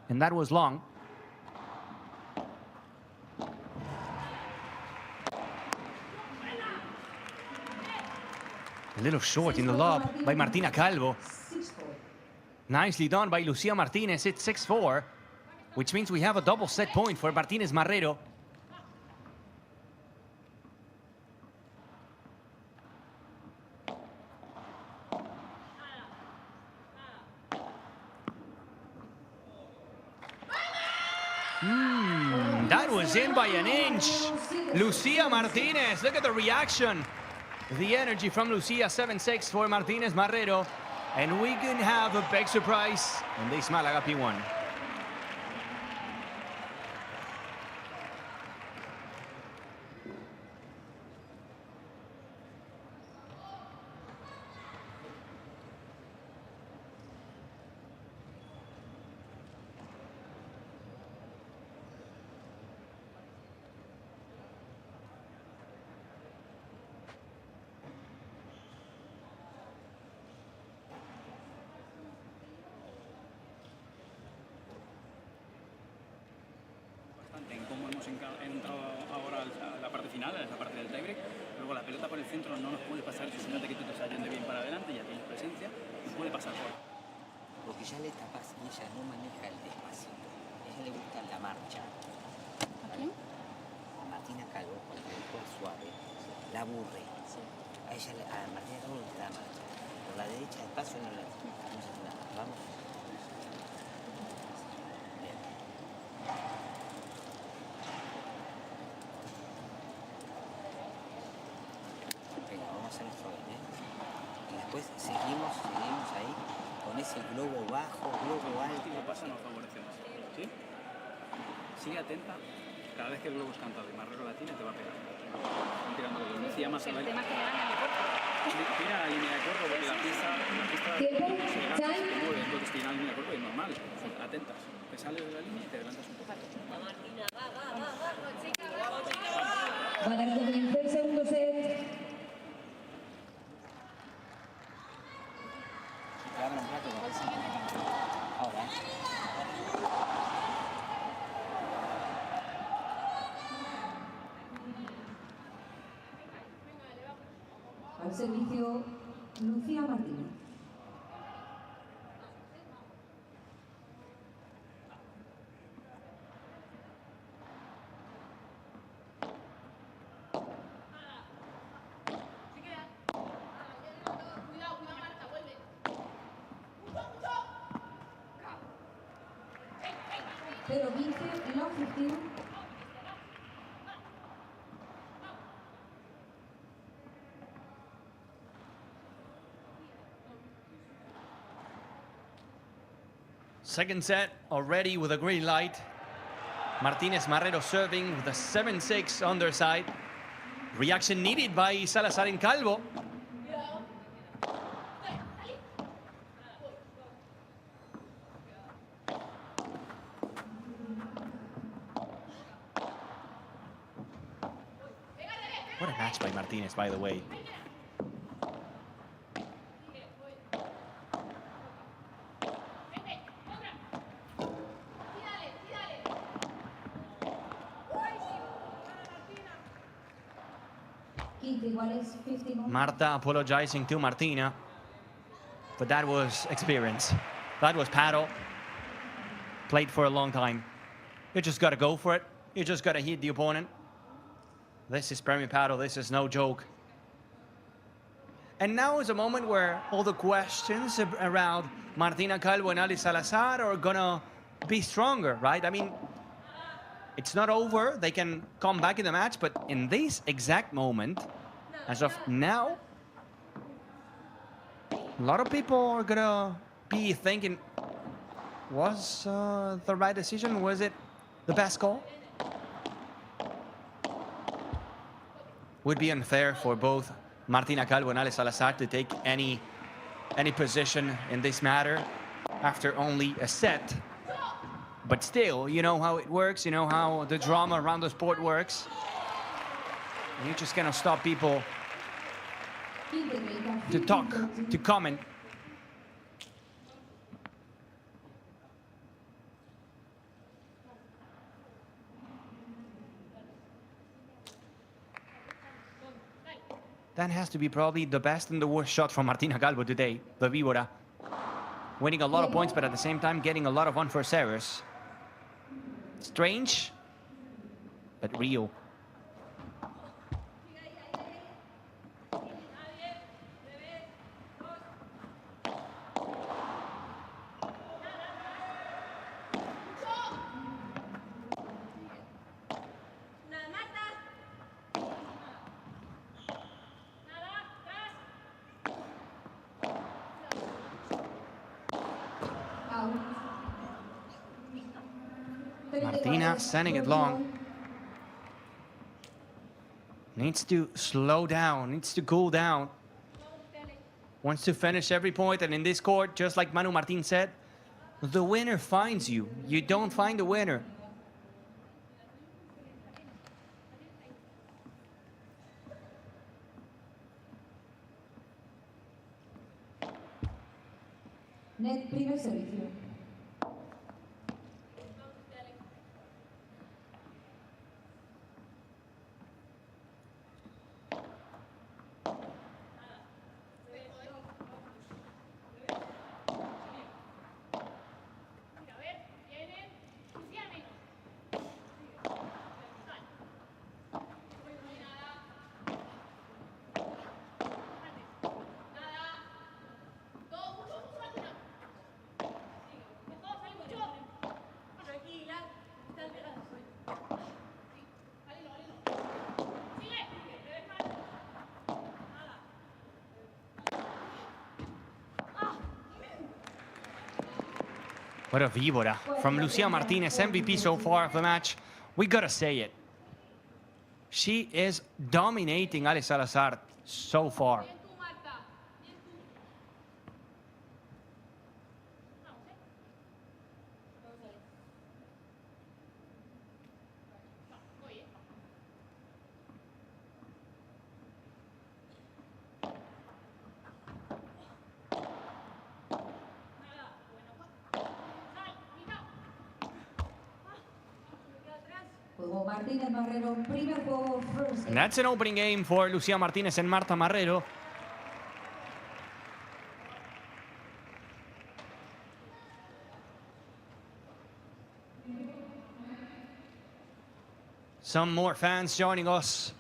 And that was long. A little short in the lob by Martina Calvo. Nicely done by Lucia Martinez. It's 6-4, which means we have a double set point for Martinez Marrero. That was in by an inch. Lucia Martinez, look at the reaction. The energy from Lucia, 7-6 for Martinez Marrero. And we can have a big surprise in this Malaga P1. Entrado ahora a la parte final, a esa parte del tiebreak. Luego la pelota por el centro no nos puede pasar si no te que tú te estás yendo bien para adelante, ya tienes presencia, no puede pasar por. Porque ya le tapas y ella no maneja el despacito. A ella le gusta la marcha. ¿A quién? A Martina Calvo, cuando le juega suave, la aburre. A ella, a Martina Calvo le da marcha. Por la derecha despacio no la. Entonces nada, vamos. Y después seguimos ahí con ese globo bajo, globo alto. No pasa, nos favorecemos. ¿Sí? Sigue atenta. Cada vez que el globo es cantado y Marrero la tiene, te va a pegar. Están tirando lo que decía más El adelante. tema es que le dan a corto. Tira la línea de corto porque la pista se mueve, entonces tiene la línea de corto y es normal. Atentas. te sales de la línea y te levantas un poco. Va a dar comienzo el segundo set. Te abran un rato. Ahora. Al servicio, Lucia Martínez. Pero 15, no 15. Second set already with a green light. Martinez Marrero serving with a 7-6 underside. Reaction needed by Salazar and Calvo. What a match by Martinez, by the way. Marta apologizing to Martina, but that was experience. That was paddle. Played for a long time. You just gotta go for it. You just gotta hit the opponent. This is Premier Paddle. This is no joke. And now is a moment where all the questions around Martina Calvo and Ali Salazar are gonna be stronger, right? I mean, it's not over. They can come back in the match, but in this exact moment, as of now, a lot of people are gonna be thinking, was the right decision? Was it the best call? Would be unfair for both Martina Calvo and Ale Salazar to take any position in this matter after only a set. But still, you know how it works, you know how the drama around the sport works. You just cannot stop people to talk, to comment. That has to be probably the best and the worst shot from Martina Calvo today, the Víbora. Winning a lot of points, but at the same time getting a lot of unforced errors. Strange, but real. Martina sending it long. Needs to slow down, needs to cool down. Wants to finish every point, and in this court, just like Manu Martin said, the winner finds you. You don't find the winner. Net primer servicio. What a víbora from Lucia Martinez, MVP so far of the match. We gotta say it. She is dominating Ale Salazar so far. And that's an opening game for Lucia Martinez and Marta Marrero. Some more fans joining us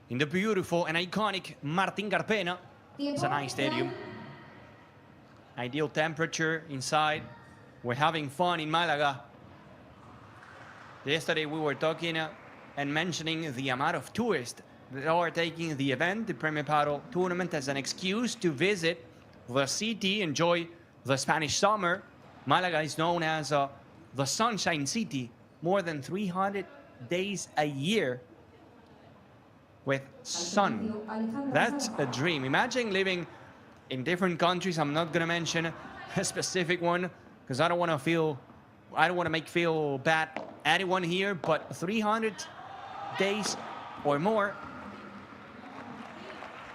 in the beautiful and iconic Martín Carpena. It's a nice stadium. Ideal temperature inside. We're having fun in Malaga. Yesterday we were talking and mentioning the amount of tourists that are taking the event, the Premio Padel tournament, as an excuse to visit the city, enjoy the Spanish summer. Malaga is known as the Sunshine City. More than 300 days a year with sun. That's a dream. Imagine living in different countries. I'm not gonna mention a specific one because I don't want to make feel bad anyone here, but 300 days or more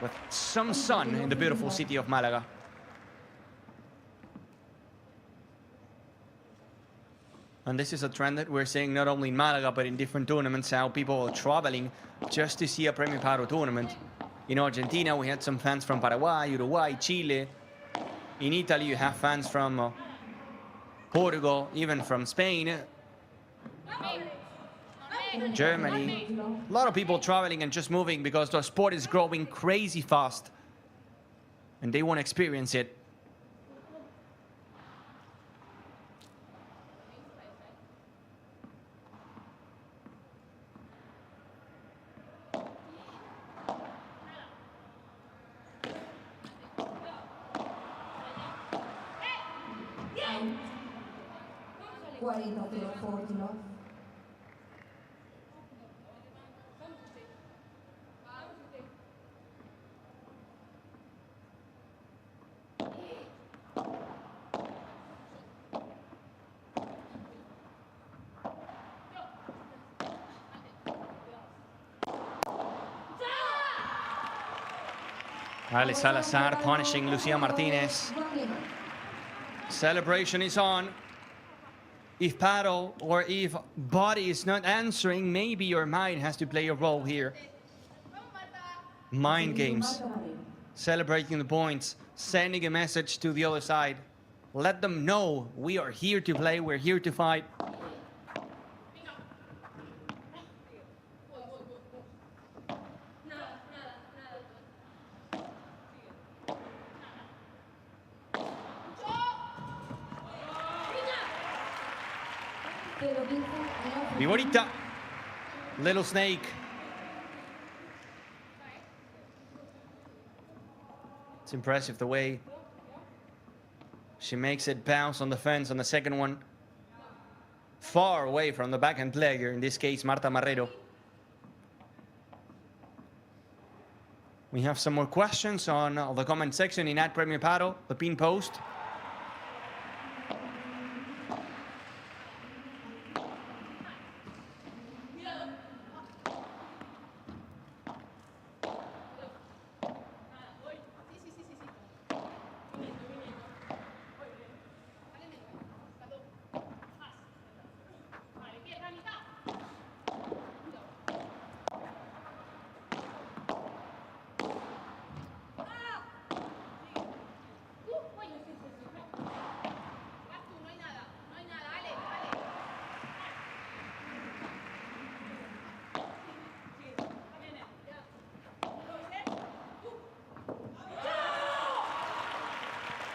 with some sun in the beautiful city of Malaga. And this is a trend that we're seeing not only in Malaga, but in different tournaments, how people are traveling just to see a Premio Padel tournament. In Argentina, we had some fans from Paraguay, Uruguay, Chile. In Italy, you have fans from Portugal, even from Spain, Germany. A lot of people traveling and just moving because the sport is growing crazy fast. And they want to experience it. Ale Salazar punishing Lucia Martinez. Celebration is on. If paddle or if body is not answering, maybe your mind has to play a role here. Mind games. Celebrating the points. Sending a message to the other side. Let them know we are here to play, we're here to fight. Viborita, little snake. It's impressive the way she makes it bounce on the fence on the second one. Far away from the backhand player, in this case, Marta Marrero. We have some more questions on the comment section in @Premio Padel, the pin post.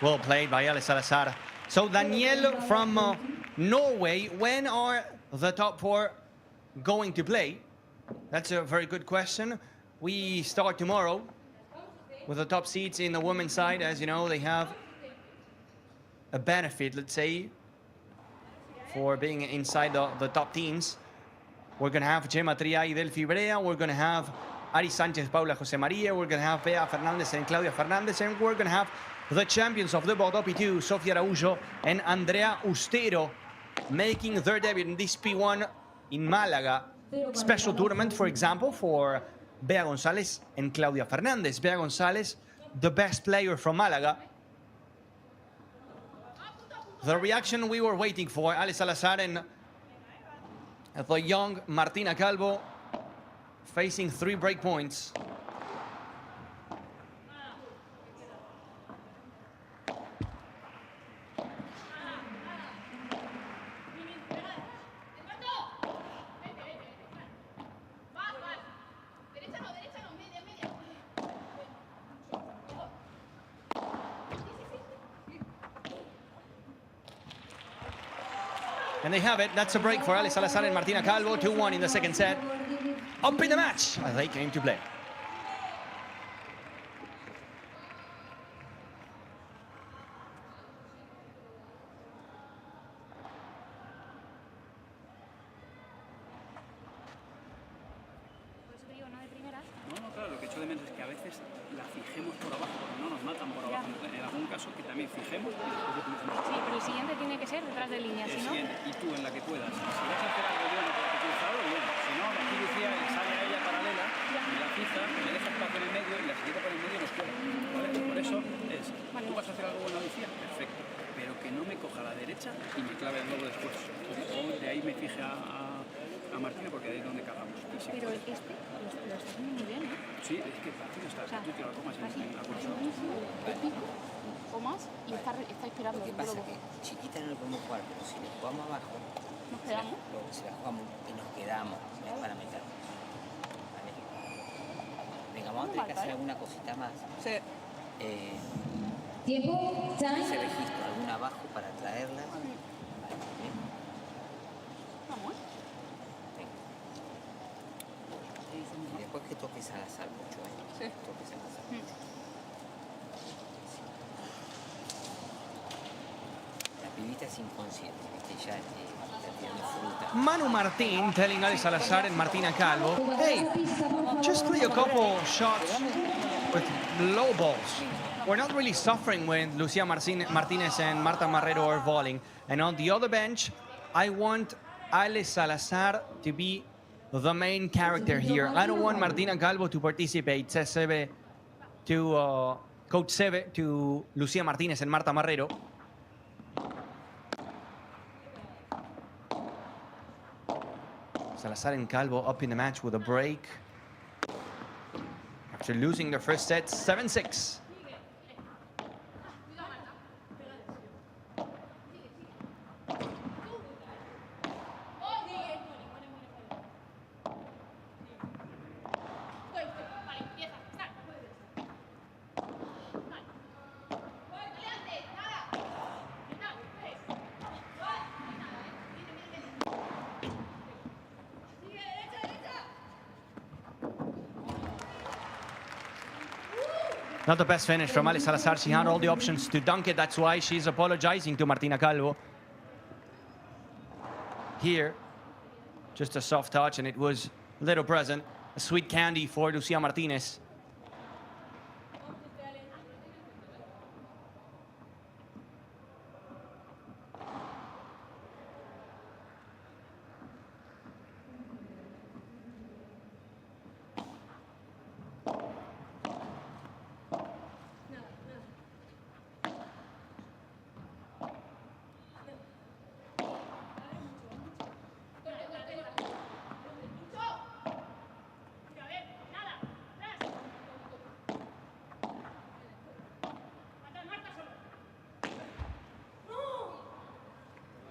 Well played by Ale Salazar. So Daniel from Norway, when are the top four going to play? That's a very good question. We start tomorrow with the top seeds in the women's side. As you know, they have a benefit, let's say, for being inside the top teams. We're going to have Gemma Triay, Delphi Brea. We're going to have Ari Sanchez, Paula Jose Maria. We're going to have Bea Fernandez and Claudia Fernandez. And we're going to have the champions of the Bordeaux P2, Sofia Araújo and Andrea Ustero, making their debut in this P1 in Malaga. Special tournament, for example, for Bea González and Claudia Fernandez. Bea González, the best player from Malaga. The reaction we were waiting for, Ale Salazar and The young Martina Calvo facing 3 break points. And they have it. That's a break for Ale Salazar and Martina Calvo. 2-1 in the second set. Up in the match as they came to play. No, claro, lo que echo de menos es que a veces la fijemos por abajo, porque no nos matan por abajo. En algún caso que también fijemos y después de comencemos. Sí, pero el siguiente tiene que ser detrás de línea, si no... Siguiente, y tú en la que puedas. Si vas a hacer algo bueno porque te cruzado, bien. Si no, aquí Lucia le sale a ella paralela, me la fija, me deja espacio en el medio y la siguiente por el medio nos queda. ¿Vale? Por eso es, tú vas a hacer algo bueno, Lucia, perfecto. Pero que no me coja la derecha y me clave el lobo después. O de ahí me fije a Martina, porque ahí es donde cagamos. Sí, pero este lo está haciendo muy bien, ¿eh? Sí, es que Martina está, tú te lo comas en la bolsa. De pico o más y está esperando. Lo que pasa es que chiquita no lo podemos jugar, pero si le jugamos abajo, nos quedamos. Si la jugamos y nos quedamos, no es para meter. ¿Vale? Venga, vamos a tener que hacer alguna cosita más. Sí. Tiempo, time. Ese registro, alguna abajo para traerla. Vale, bien. Vamos. Y después que toques al azar mucho, ¿eh? Sí. Toques al azar mucho. La pibita es inconsciente, ¿viste? Ya está tirando fruta. Manu Martín telling Ale Salazar and Martina Calvo, hey, just play a couple shots with low balls. We're not really suffering when Lucia Martinez and Marta Marrero are volleying. And on the other bench, I want Ale Salazar to be the main character here. I don't want Martina Calvo to participate, says Sebe to Coach Sebe to Lucia Martinez and Marta Marrero. Salazar and Calvo up in the match with a break. After losing their first set, 7-6. Not the best finish from Ale Salazar. She had all the options to dunk it. That's why she's apologizing to Martina Calvo. Here, just a soft touch, and it was a little present. A sweet candy for Lucia Martinez.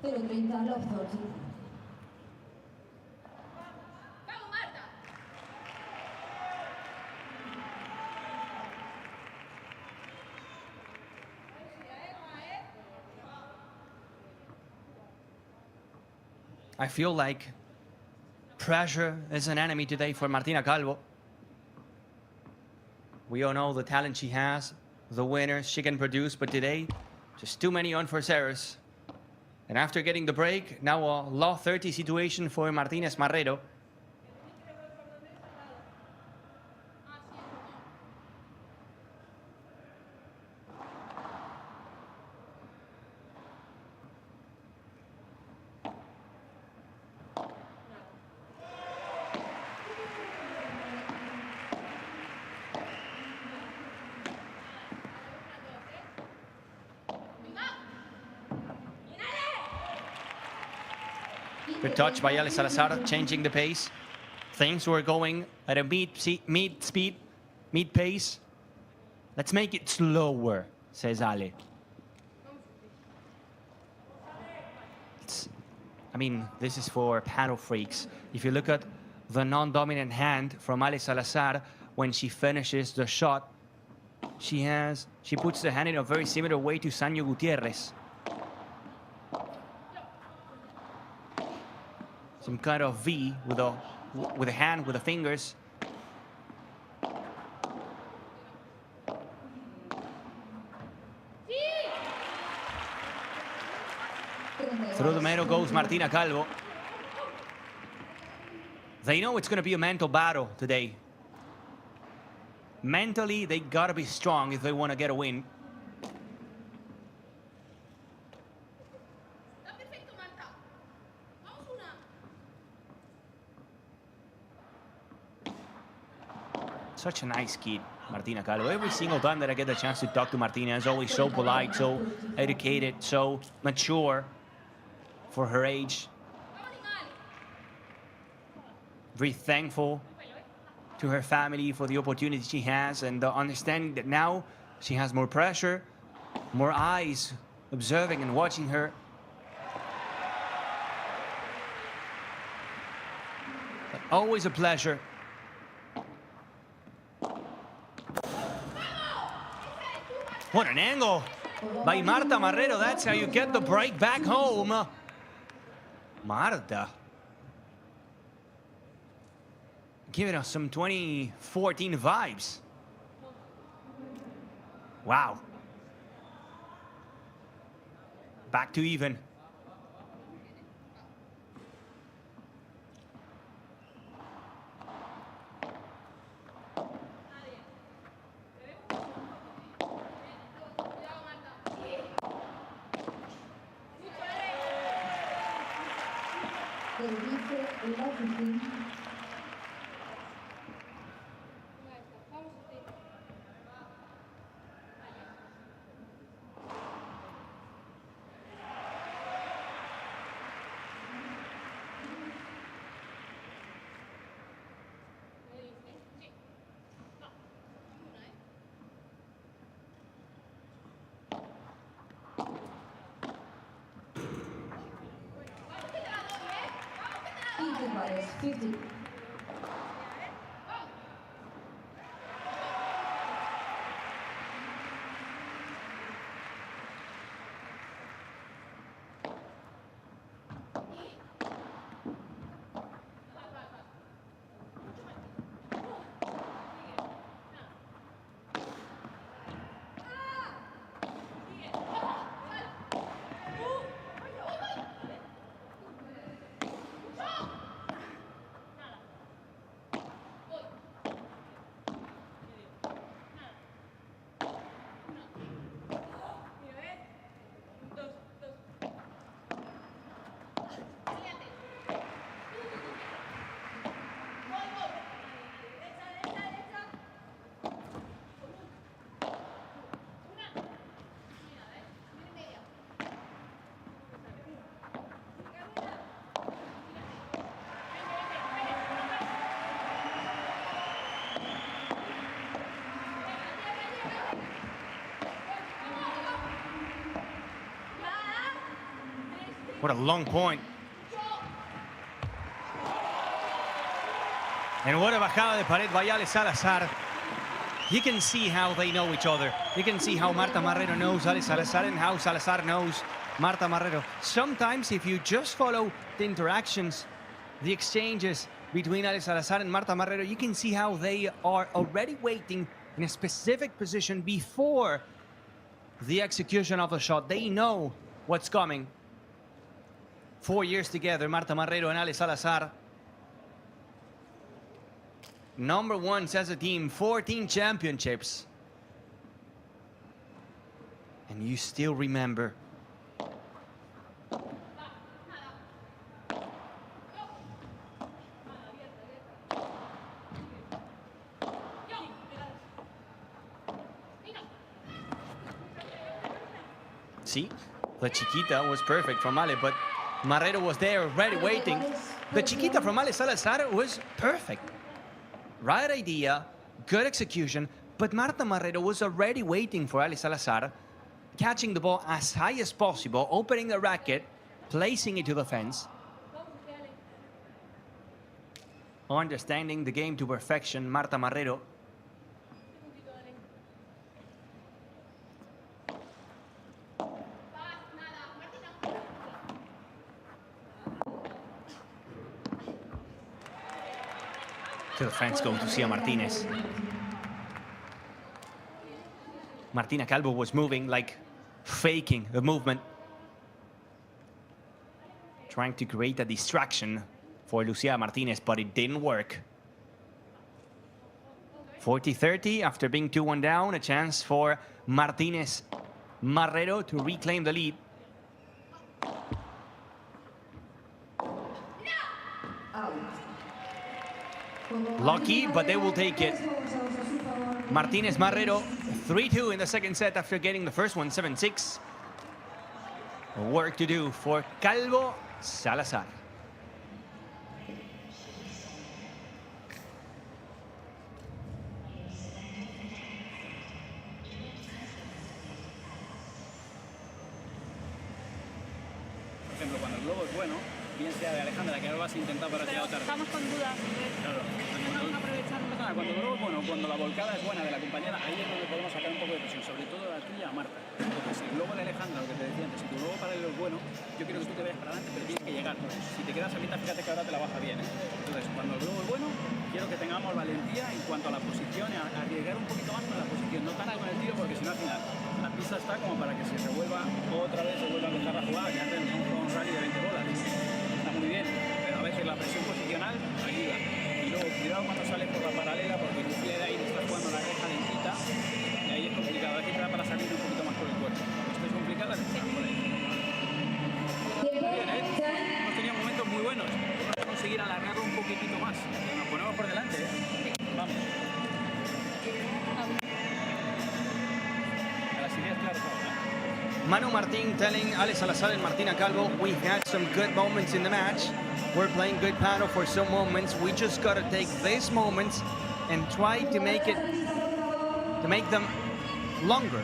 Pero 30 love 30. I feel like pressure is an enemy today for Martina Calvo. We all know the talent she has, the winners she can produce, but today, just too many unforced errors. And after getting the break, now a law 30 situation for Martinez Marrero. Good touch by Ale Salazar, changing the pace. Things were going at a mid pace. Let's make it slower, says Ale. I mean, this is for paddle freaks. If you look at the non-dominant hand from Ale Salazar, when she finishes the shot, she puts the hand in a very similar way to Sanyo Gutierrez. Some kind of V with a hand, with the fingers. Through the middle goes Martina Calvo. They know it's going to be a mental battle today. Mentally, they got to be strong if they want to get a win. Such a nice kid, Martina Calvo. Every single time that I get the chance to talk to Martina, is always so polite, so educated, so mature for her age. Very thankful to her family for the opportunity she has and the understanding that now she has more pressure, more eyes observing and watching her. But always a pleasure. What an angle by Marta Marrero. That's how you get the break back home. Marta. Giving us some 2014 vibes. Wow. Back to even. Alvarez, 50. What a long point. And what a bajada de pared by Ale Salazar. You can see how they know each other. You can see how Marta Marrero knows Ale Salazar and how Salazar knows Marta Marrero. Sometimes if you just follow the interactions, the exchanges between Ale Salazar and Marta Marrero, you can see how they are already waiting in a specific position before the execution of the shot. They know what's coming. 4 years together, Marta Marrero and Ale Salazar. Number ones as a team, 14 championships. And you still remember. See, the chiquita was perfect from Ale, but Marrero was there already waiting. The chiquita from Ale Salazar was perfect. Right idea, good execution, but Marta Marrero was already waiting for Ale Salazar, catching the ball as high as possible, opening the racket, placing it to the fence. Understanding the game to perfection, Marta Marrero. To the fence goes Lucia Martinez. Martina Calvo was moving, like faking the movement. Trying to create a distraction for Lucia Martinez, but it didn't work. 40-30 after being 2-1 down, a chance for Martinez Marrero to reclaim the lead. Lucky, but they will take it. Martinez Marrero, 3-2 in the second set after getting the first one, 7-6. Work to do for Calvo Salazar. Por ejemplo, cuando el globo es bueno, bien sea de Alejandra, que ahora vas a intentar para tirar tarde. Estamos con dudas. Claro. Cuando el globo es bueno, cuando la volcada es buena de la compañera, ahí es donde podemos sacar un poco de presión, sobre todo la tuya, Marta. Porque si el globo de Alejandra, lo que te decía antes, si tu globo paralelo es bueno, yo quiero que tú te vayas para adelante, pero tienes que llegar. Si te quedas a mitad, fíjate que ahora te la baja bien. Entonces, cuando el globo es bueno, quiero que tengamos valentía en cuanto a la posición, a arriesgar un poquito más con la posición, no tanto con el tiro, porque si no al final la pista está como para que se revuelva otra vez, se vuelva a empezar la jugada, que antes no fue un rally de 20 bolas. Está muy bien, pero a veces la presión posicional ayuda. Y luego, cuidado cuando sales por la paralela, porque Lucia de ahí está jugando la reja lentita, y ahí es complicado. Hay que esperar para salir un poquito más por el cuerpo. Cuando estés complicada, te estás por ahí. Muy bien, ¿eh? Hemos tenido momentos muy buenos. Vamos a conseguir alargarlo un poquitito más. Nos ponemos por delante, ¿eh? Vamos. A las ideas claras ahora. Manu Martín telling Ale Salazar and Martina Calvo, we had some good moments in the match. We're playing good paddle for some moments. We just got to take these moments and try to make them longer.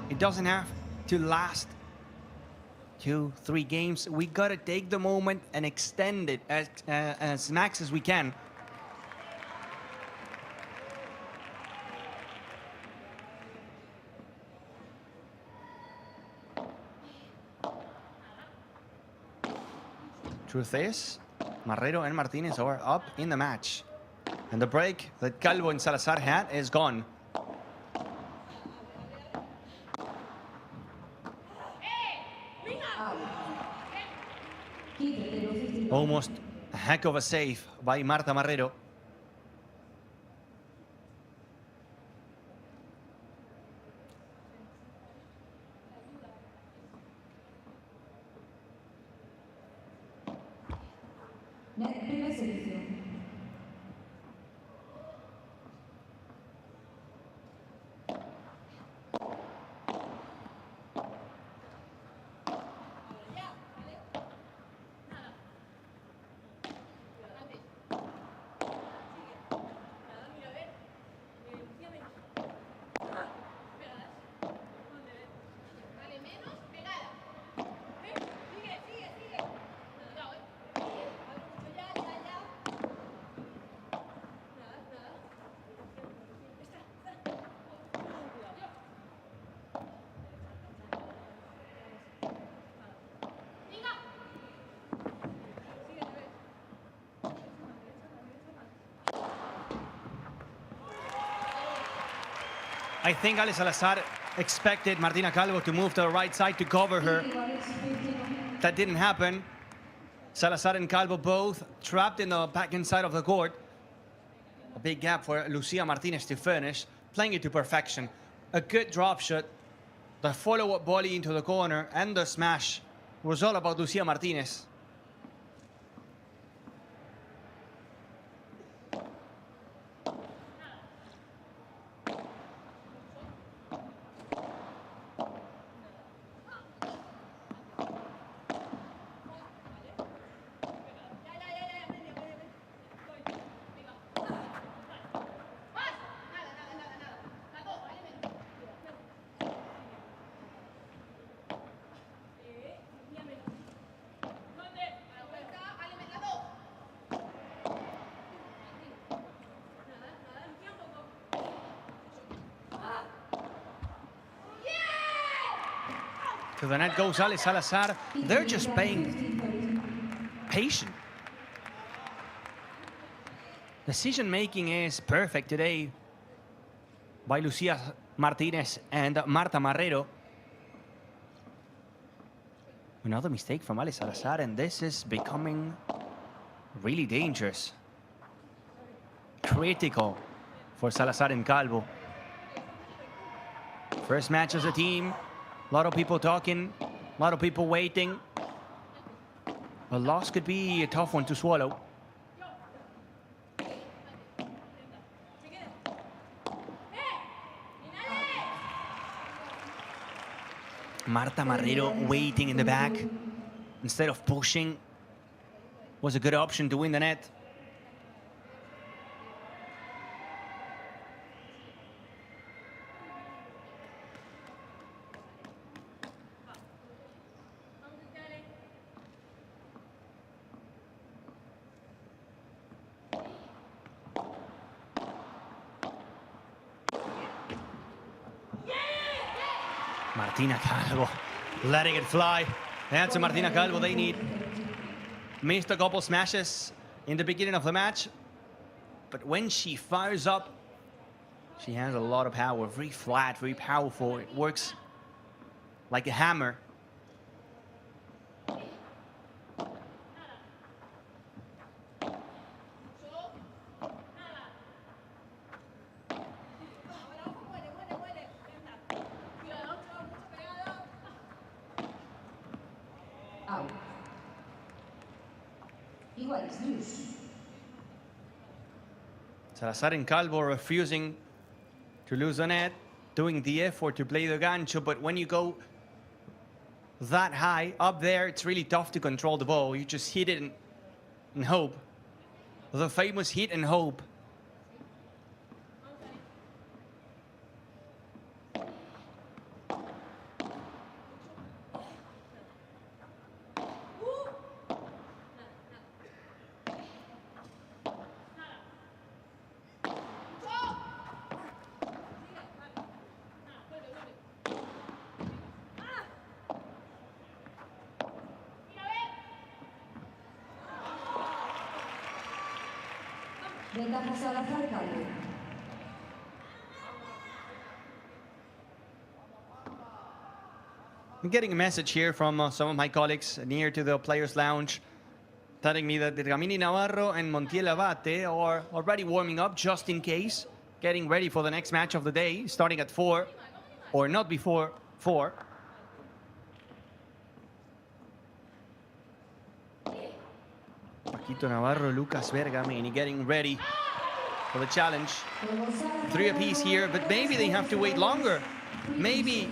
It doesn't have to last 2-3 games. We got to take the moment and extend it as max as we can. Truth is, Marrero and Martinez are up in the match. And the break that Calvo and Salazar had is gone. Almost a heck of a save by Marta Marrero. Primer servicio. I think Ale Salazar expected Martina Calvo to move to the right side to cover her. That didn't happen. Salazar and Calvo both trapped in the back inside of the court. A big gap for Lucia Martinez to finish, playing it to perfection. A good drop shot. The follow-up volley into the corner and the smash was all about Lucia Martinez. To the net goes Ale Salazar. They're just paying patient. Decision making is perfect today by Lucia Martinez and Marta Marrero. Another mistake from Ale Salazar, and this is becoming really dangerous. Critical for Salazar and Calvo. First match as a team. A lot of people talking, a lot of people waiting. A loss could be a tough one to swallow. Marta Marrero waiting in the back instead of pushing was a good option to win the net. Martina Calvo letting it fly. That's a Martina Calvo they need. Missed a couple smashes in the beginning of the match, but when she fires up, she has a lot of power. Very flat, very powerful. It works like a hammer. Salazar and Calvo refusing to lose the net, doing the effort to play the gancho, but when you go that high up there, it's really tough to control the ball. You just hit it and hope. The famous hit and hope. I'm getting a message here from some of my colleagues near to the Players' Lounge telling me that Ramini Navarro and Montiel Abate are already warming up just in case, getting ready for the next match of the day, starting at 4 or not before 4. Paquito Navarro, Lucas Bergamini getting ready for the challenge. 3 apiece here, but maybe they have to wait longer. Maybe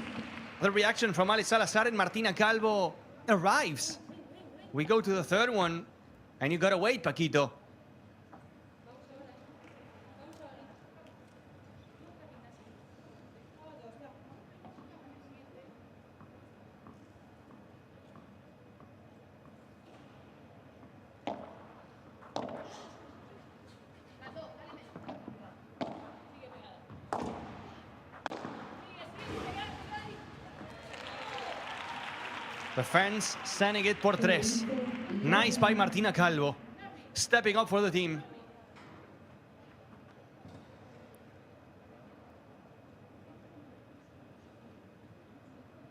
the reaction from Ale Salazar and Martina Calvo arrives. We go to the third one, and you gotta wait, Paquito. The fans sending it por 3. Nice by Martina Calvo. Stepping up for the team.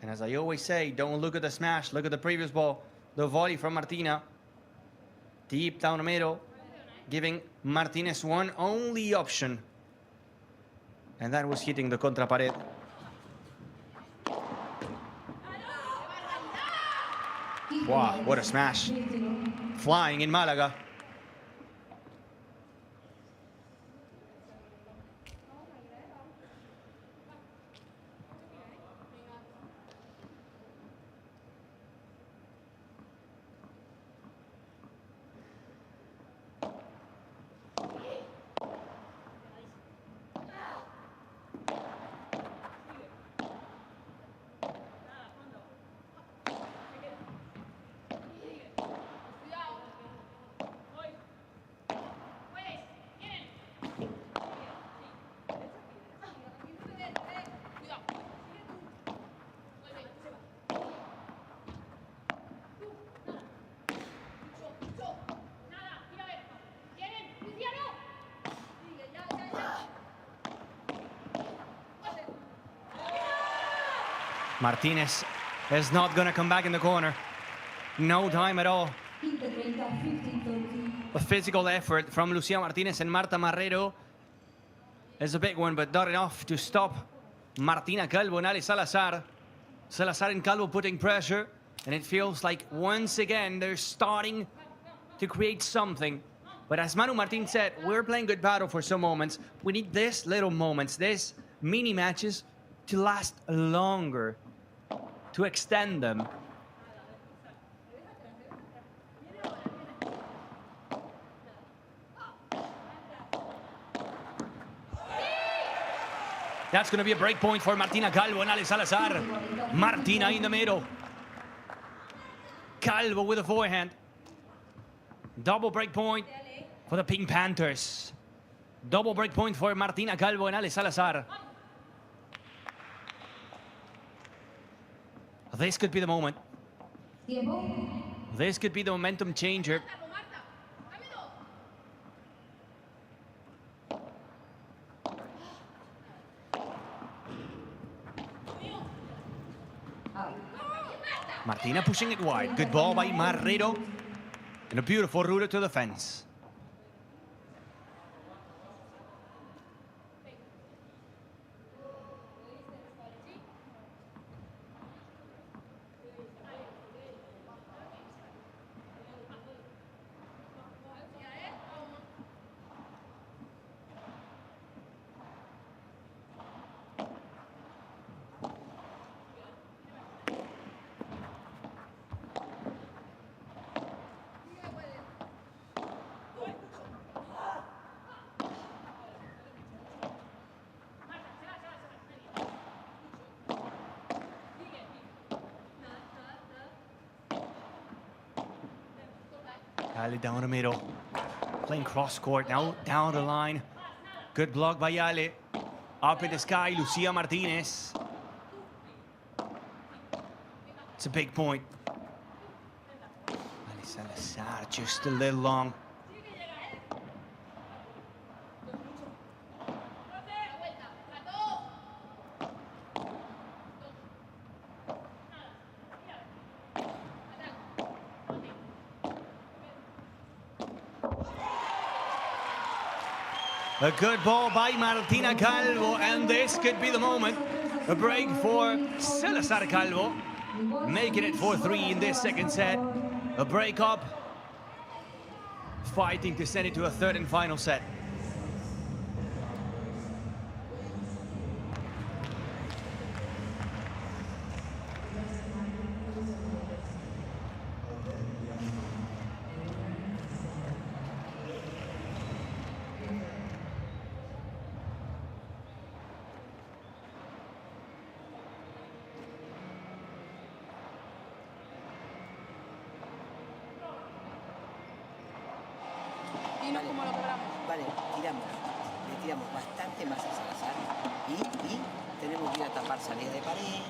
And as I always say, don't look at the smash, look at the previous ball. The volley from Martina. Deep down the middle, giving Martinez one only option. And that was hitting the contra pared. Wow, what a smash. Flying in Malaga. Martinez is not going to come back in the corner. No time at all. A physical effort from Lucia Martinez and Marta Marrero is a big one, but not enough to stop Martina Calvo and Ale Salazar. Salazar and Calvo putting pressure, and it feels like once again they're starting to create something. But as Manu Martin said, we're playing good battle for some moments. We need these little moments, these mini matches to last longer, to extend them. That's going to be a break point for Martina Calvo and Ale Salazar. Martina in the middle. Calvo with a forehand. Double break point for the Pink Panthers. Double break point for Martina Calvo and Ale Salazar. This could be the moment. This could be the momentum changer. Martina pushing it wide. Good ball by Marrero. And a beautiful route to the fence. Ale down the middle, playing cross court now, down the line. Good block by Ale. Up in the sky, Lucia Martinez. It's a big point. Ale Salazar just a little long. A good ball by Martina Calvo, and this could be the moment. A break for Salazar Calvo, making it 4-3 in this second set. A break up, fighting to send it to a third and final set. Vale, le tiramos bastante más a Salazar y tenemos que ir a tapar salida de pared.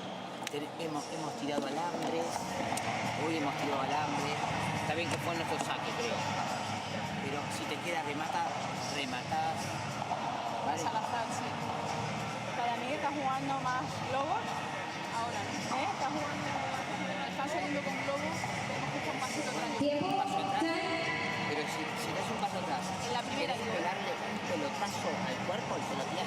Hemos tirado alambres, hoy hemos tirado alambres. Está bien que fue nuestro saque, creo. Pero si te queda rematas. ¿Vale? Salazar, sí. Para mí está jugando más globos ahora, ¿no? Está jugando, está saliendo con globos, tenemos que echar un pasito atrás. Pero si das un paso atrás, en la primera tienes que pegarle un pelotazo al cuerpo y se lo tiras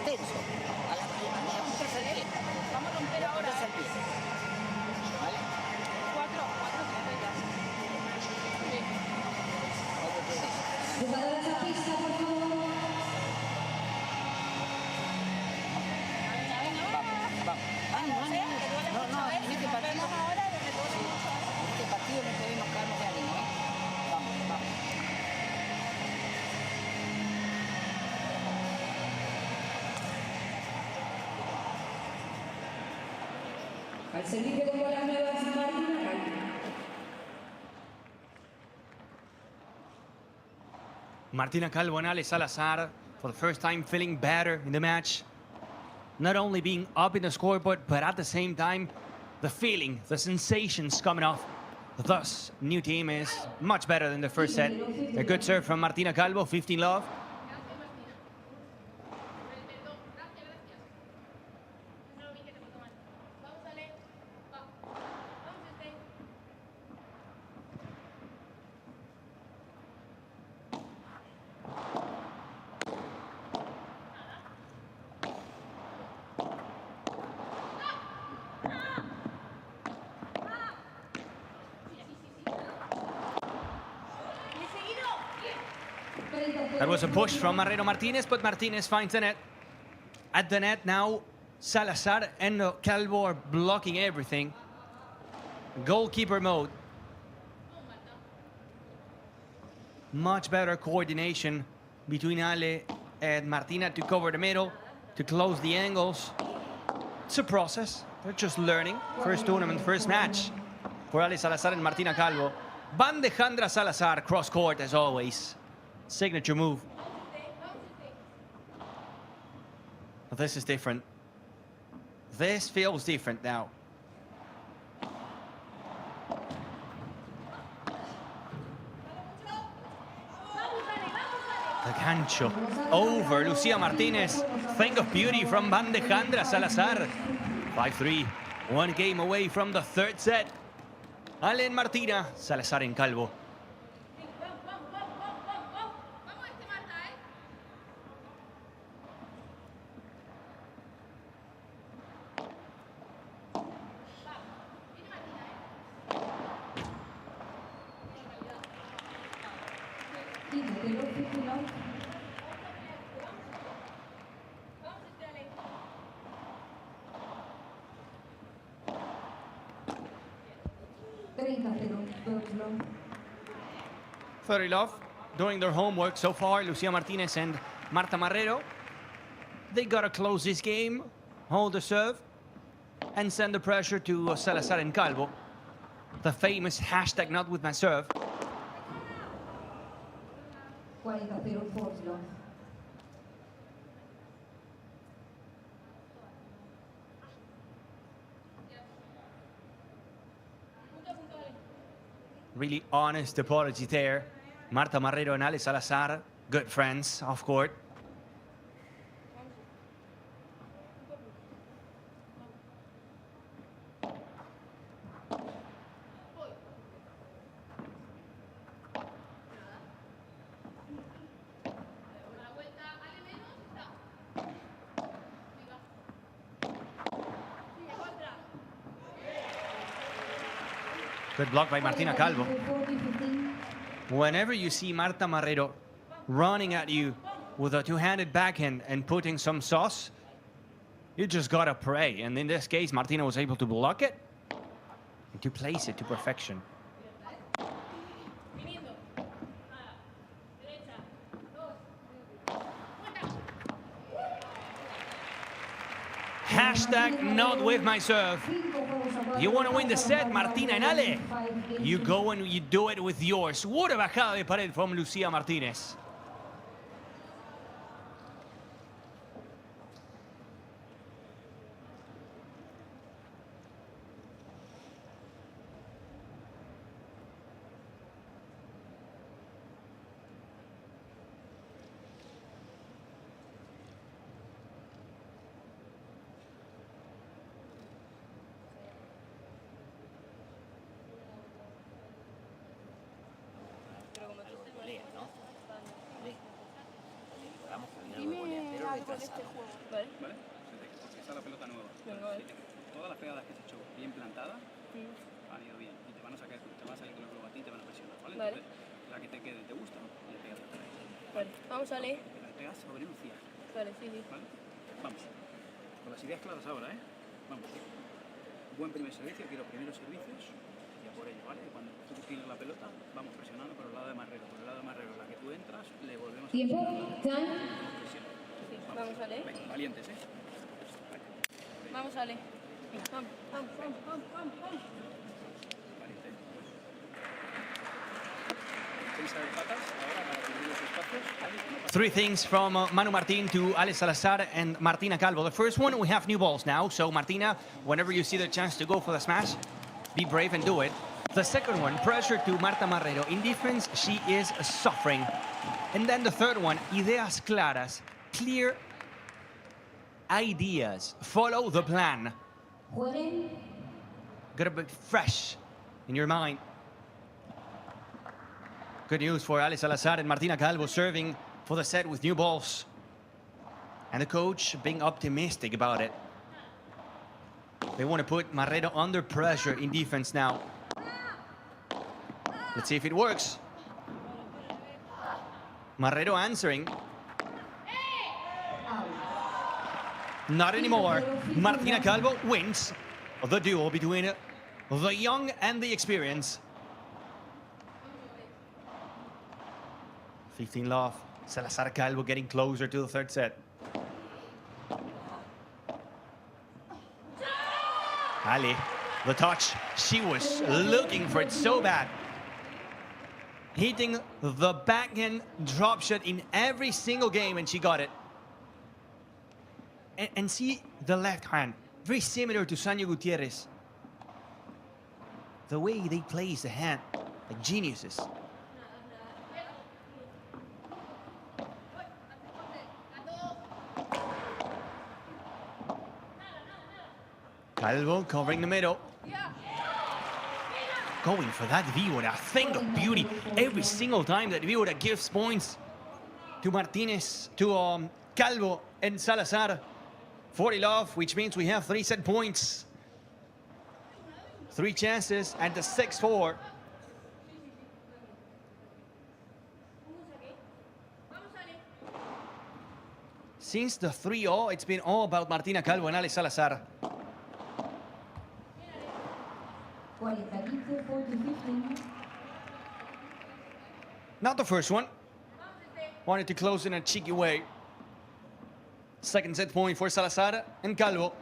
tenso, a la pierna, un al pie. Vamos a romper ahora. Al pie. ¿Vale? Cuatro estrellas. Sí. Jugadores a pista, por favor. Vamos. No, en este partido no podemos quedarnos de ánimo, ¿eh? Vamos. Al servicio con bolas nuevas, Martina Calvo. Martina Calvo and Ale Salazar for the first time feeling better in the match. Not only being up in the scoreboard, but at the same time, the feeling, the sensations coming off. Thus, new team is much better than the first set. A good serve from Martina Calvo, 15-love. That was a push from Marrero Martinez, but Martinez finds the net. At the net now, Salazar and Calvo are blocking everything. Goalkeeper mode. Much better coordination between Ale and Martina to cover the middle, to close the angles. It's a process. They're just learning. First tournament, first match for Ale Salazar and Martina Calvo. Bandejandra Salazar, cross court as always. Signature move. But this is different. This feels different now. The gancho over Lucia Martinez. Thing of beauty from Bandejandra Salazar. 5-3. One game away from the third set. Ale and Martina, Salazar and Calvo. Very love doing their homework so far. Lucia Martinez and Marta Marrero. They gotta close this game, hold the serve, and send the pressure to Salazar and Calvo. The famous hashtag not with my serve. 40-0 falls long. Really honest apology there. Marta Marrero and Ale Salazar, good friends off court. Good block by Martina Calvo. Whenever you see Marta Marrero running at you with a two-handed backhand and putting some sauce, you just gotta pray. And in this case, Martina was able to block it and to place it to perfection. Hashtag not with my serve. You want to win the set, Martina and Ale? You go and you do it with yours. What a bajada de pared from Lucia Martinez. Todas las pegadas que has hecho bien plantadas han ido bien y te van a sacar, te van a salir con el globo a ti y te van a presionar, ¿vale? Vale. Entonces, la que te quede te gusta y le pegas otra vez. Vale, vamos a leer. Pero le pegas sobre Lucía. Vale, sí, sí. ¿Vale? Vamos. Con las ideas claras ahora, ¿eh? Vamos. Buen primer servicio, quiero primeros servicios y a por ello, ¿vale? Cuando tú tienes la pelota, vamos presionando por el lado de Marrero. Por el lado de Marrero, la que tú entras, le volvemos a Tiempo, presionar. time. Vamos a leer. Venga, valientes, ¿eh? Vamos a leer. Vamos, vamos, vamos, vamos, vamos, vamos. Valiente. Defensa de patas, ahora para cubrir los espacios. Three things from Manu Martin to Ale Salazar and Martina Calvo. The first one, we have new balls now. So Martina, whenever you see the chance to go for the smash, be brave and do it. The second one, pressure to Marta Marrero. In defense, she is suffering. And then the third one, ideas claras, clear ideas. Follow the plan. Gotta be fresh in your mind. Good news for Ale Salazar and Martina Calvo serving for the set with new balls. And the coach being optimistic about it. They want to put Marrero under pressure in defense now. Let's see if it works. Marrero answering. Not anymore. Martina Calvo wins the duel between the young and the experienced. 15 love. Salazar Calvo getting closer to the third set. Ali, the touch. She was looking for it so bad. Hitting the backhand drop shot in every single game, and she got it. And see the left hand, very similar to Sanyo Gutierrez. The way they place the hand, like geniuses. Calvo covering the middle. Going for that víbora, thing of beauty. Every single time that víbora gives points to Martinez, to Calvo and Salazar. 40 love, which means we have 3 set points. 3 chances at the 6-4. Since the 3-0, it's been all about Martina Calvo and Ale Salazar. Not the first one. Wanted to close in a cheeky way. Second set point for Salazar and Calvo.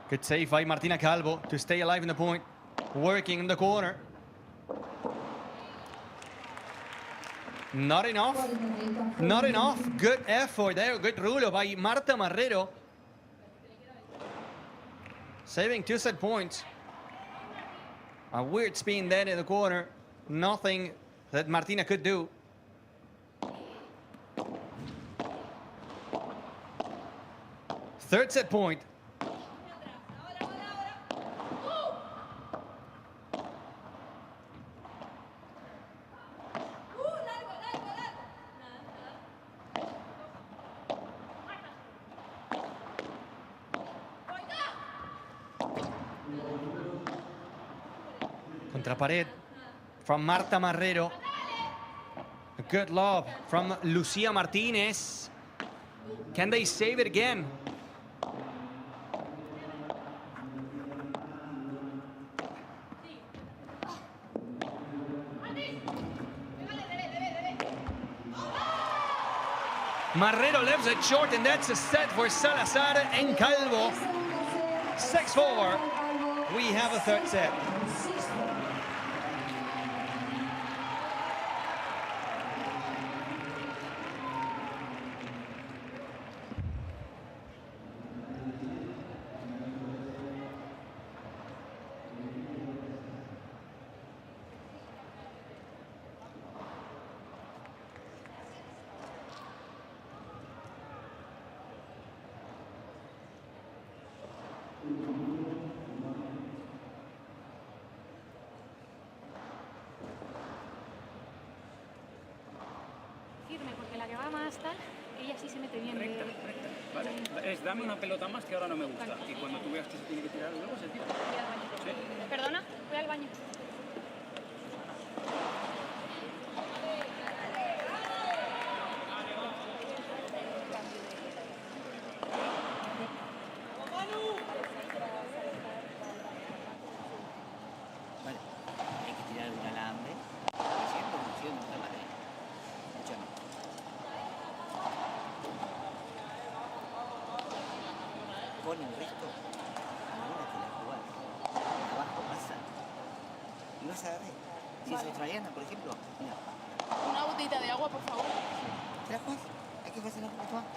Good save by Martina Calvo to stay alive in the point. Working in the corner. Not enough. Not enough. Good effort there. Good rulo by Marta Marrero. Saving 2 set points. A weird spin there in the corner. Nothing that Martina could do. Third set point. Pared from Marta Marrero. A good lob from Lucia Martinez. Can they save it again? Marrero leaves it short, and that's a set for Salazar and Calvo. 6-4. We have a third set. Firme, porque la que va más tal, ella sí se mete bien. Recta. Vale. Es dame una pelota más que ahora no me gusta. Vale. Y cuando tú veas que se tiene que tirar luego, se tira. Voy al baño. ¿Sí? Perdona, voy al baño. Vale, hay que tirar un alambre. Porque si es producción, no está mal. Escúchame. Pon el resto. Ahora te la jugás. Abajo pasa. Y vas a agarrar. Si es australiana, por ejemplo, mira. Una botellita de agua, por favor. ¿Te la jugás? Hay que hacer la jugada.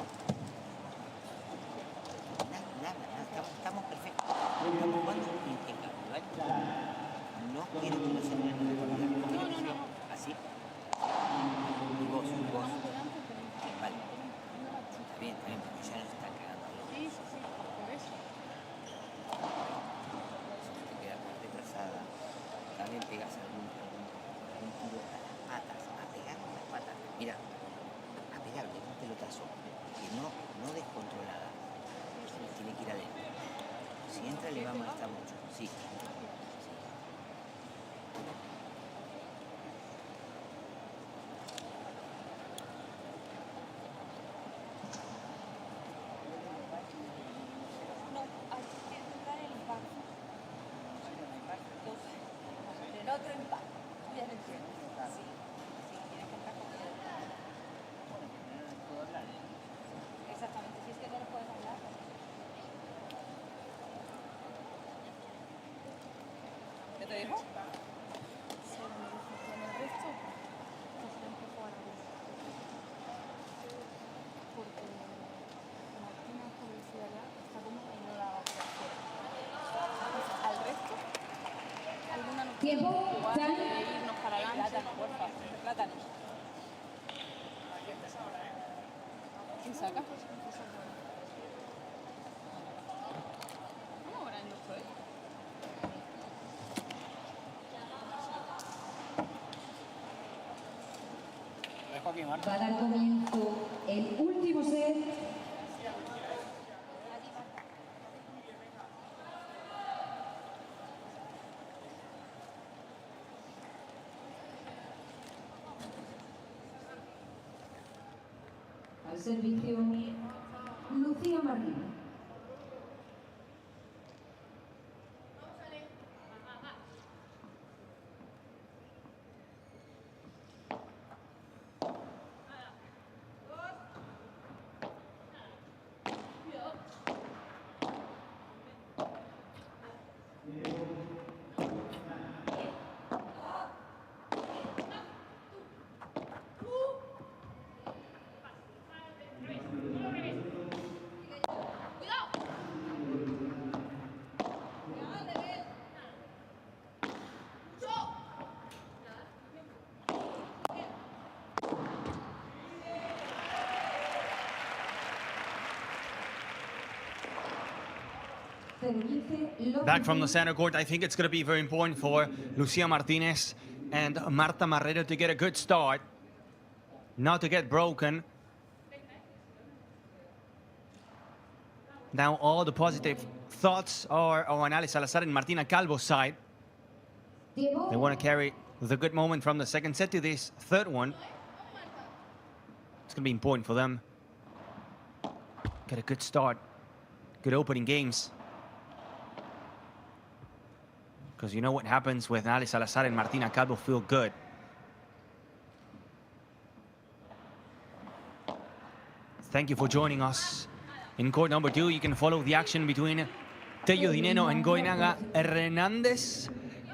Nada. Estamos perfectos. Estamos jugando impecable, ¿vale? No quiero que nos salgan en el no. Así. Y vos. Vale. Está bien, porque ya no está acá. descontrolada. Tiene que ir adentro. Si entra le va a molestar mucho. Sí. ¿Qué te dijo? Tiempo, time. Irnos para adelante. Plátano, porfa. Plátanos. ¿Quién saca? ¿Cómo ahora no estoy? Dejo aquí, Marta. Va a dar comienzo el último set. Al servicio, Lucía Martín. Back from the center court, I think it's going to be very important for Lucia Martinez and Marta Marrero to get a good start, not to get broken. Now all the positive thoughts are on Ale Salazar and Martina Calvo's side. They want to carry the good moment from the second set to this third one. It's going to be important for them. Get a good start, good opening games. Because you know what happens when Ale Salazar and Martina Calvo feel good. Thank you for joining us. In court number 2, you can follow the action between Tello Dineno and Goinaga Hernandez.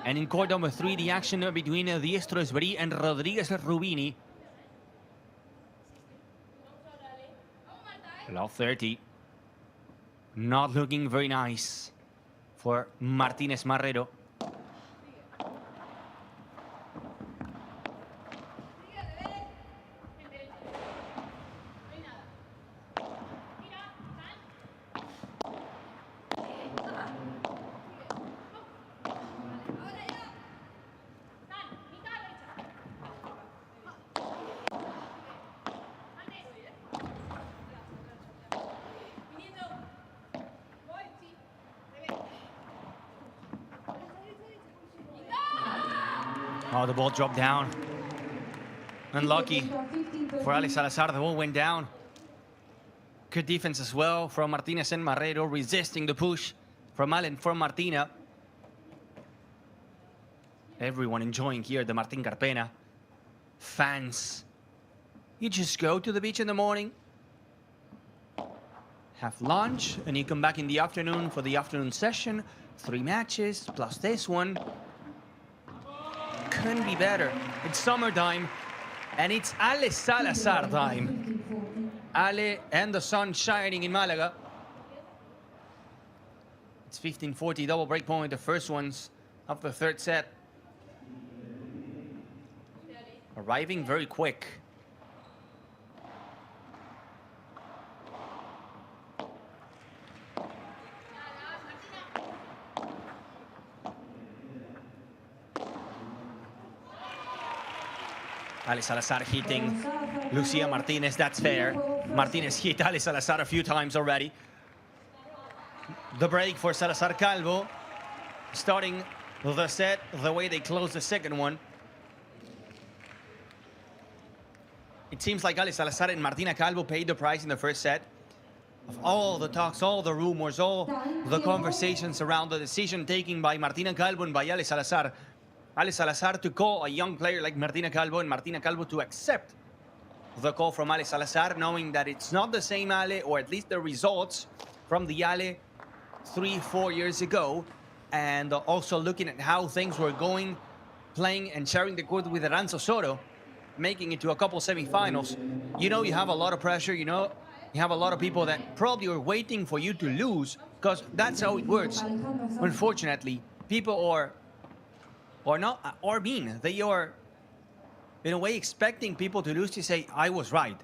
And in court number 3, the action between Diestro Esbrí and Rodríguez Rubini. Love 30. Not looking very nice for Martinez Marrero. Oh, the ball dropped down. Unlucky for Ale Salazar, the ball went down. Good defense as well from Martinez and Marrero, resisting the push from Ale and from Martina. Everyone enjoying here the Martín Carpena. Fans, you just go to the beach in the morning, have lunch, and you come back in the afternoon for the afternoon session. 3 matches, plus this one. Couldn't be better. It's summertime, and it's Ale Salazar time. Ale and the sun shining in Malaga. It's 15-40, double break point, the first ones of the third set. Arriving very quick. Ale Salazar hitting Lucia Martinez, that's fair. Martinez hit Ale Salazar a few times already. The break for Salazar Calvo, starting the set the way they closed the second one. It seems like Ale Salazar and Martina Calvo paid the price in the first set. Of all the talks, all the rumors, all the conversations around the decision taken by Martina Calvo and by Ale Salazar. Ale Salazar to call a young player like Martina Calvo, and Martina Calvo to accept the call from Ale Salazar, knowing that it's not the same Ale, or at least the results from the Ale 3-4 years ago, and also looking at how things were going, playing and sharing the court with Aranza Soto, making it to a couple semifinals. You know you have a lot of pressure, you know you have a lot of people that probably are waiting for you to lose, because that's how it works. Unfortunately, people are not, or mean, they are in a way expecting people to lose to say, I was right.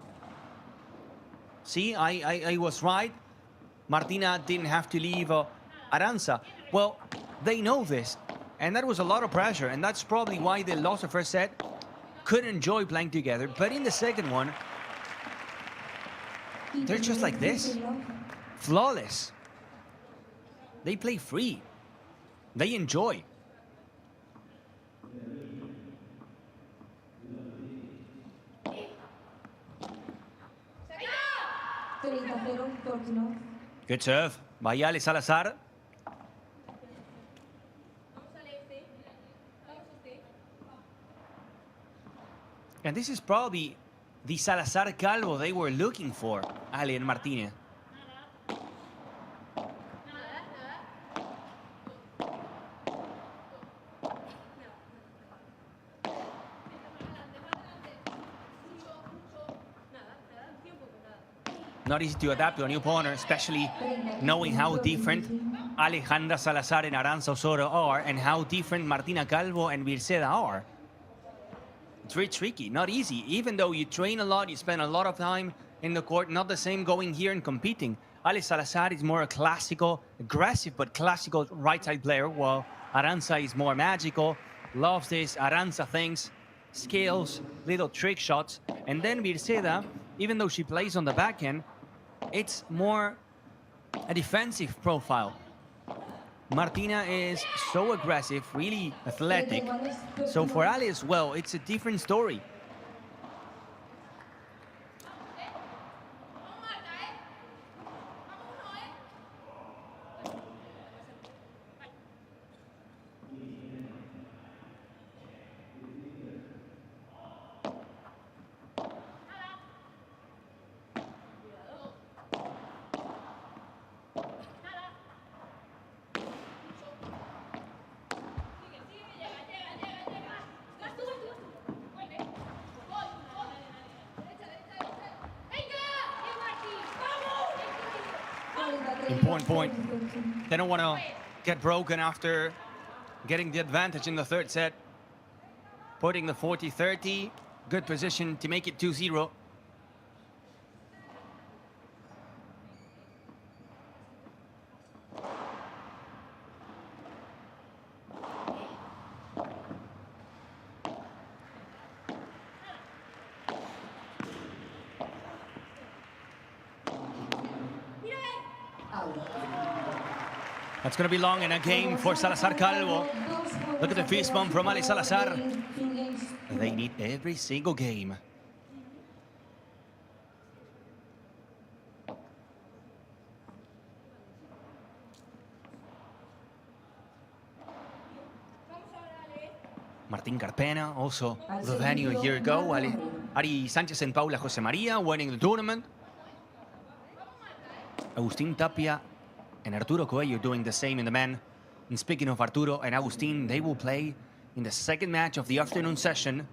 See, I was right. Martina didn't have to leave Aranza. Well, they know this, and that was a lot of pressure, and that's probably why they lost the first set, couldn't enjoy playing together. But in the second one, they're just like this, flawless. They play free. They enjoy. Good serve by Ale Salazar. And this is probably the Salazar Calvo they were looking for, Ale and Martinez. Not easy to adapt to a new partner, especially knowing how different Alejandra Salazar and Aranza Soto are, and how different Martina Calvo and Virceda are. It's very tricky, not easy. Even though you train a lot, you spend a lot of time in the court, not the same going here and competing. Ale Salazar is more a classical, aggressive, but classical right-side player, while Aranza is more magical, loves this Aranza things, skills, little trick shots. And then Virceda, even though she plays on the back end, it's more a defensive profile. Martina is so aggressive, really athletic. So for Ale as well, it's a different story. Important point. They don't want to get broken after getting the advantage in the third set. Putting the 40-30, good position to make it 2-0. That's going to be long in a game for Salazar Calvo. Look at the fist bump from Ale Salazar. They need every single game. Martín Carpena, also the venue a year ago. Ari Sánchez and Paula José María winning the tournament. Agustín Tapia and Arturo Coello doing the same in the men. And speaking of Arturo and Agustín, they will play in the second match of the afternoon session,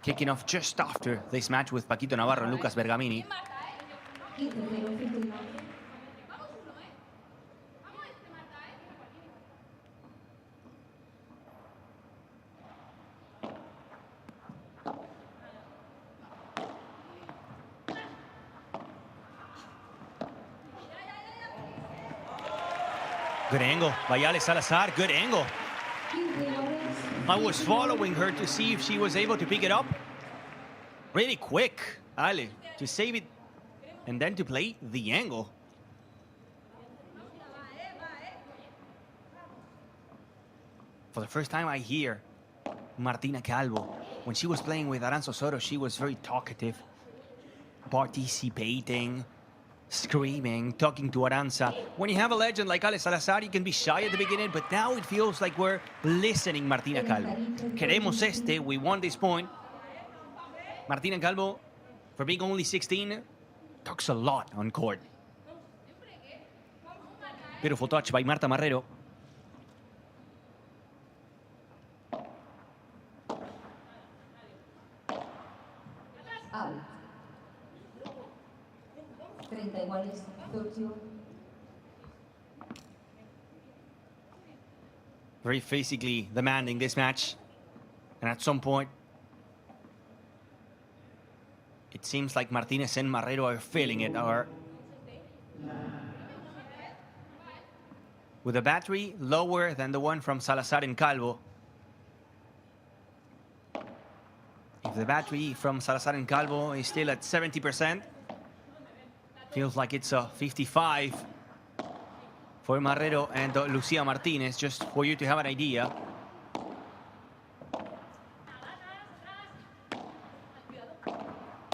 kicking off just after this match with Paquito Navarro and Lucas Bergamini. Good angle by Ale Salazar, good angle. I was following her to see if she was able to pick it up. Really quick, Ale, to save it and then to play the angle. For the first time I hear Martina Calvo. When she was playing with Aranzo Soto, she was very talkative, participating, screaming, talking to Aranza. When you have a legend like Ale Salazar, you can be shy at the beginning, but now it feels like we're listening Martina Calvo. Queremos este, we want this point. Martina Calvo, for being only 16, talks a lot on court. Beautiful touch by Marta Marrero. Out. 30 iguales, 31. Very physically demanding this match. And at some point, it seems like Martinez and Marrero are feeling it. With a battery lower than the one from Salazar and Calvo. If the battery from Salazar and Calvo is still at 70%, feels like it's a 55 for Marrero and Lucia Martinez, just for you to have an idea.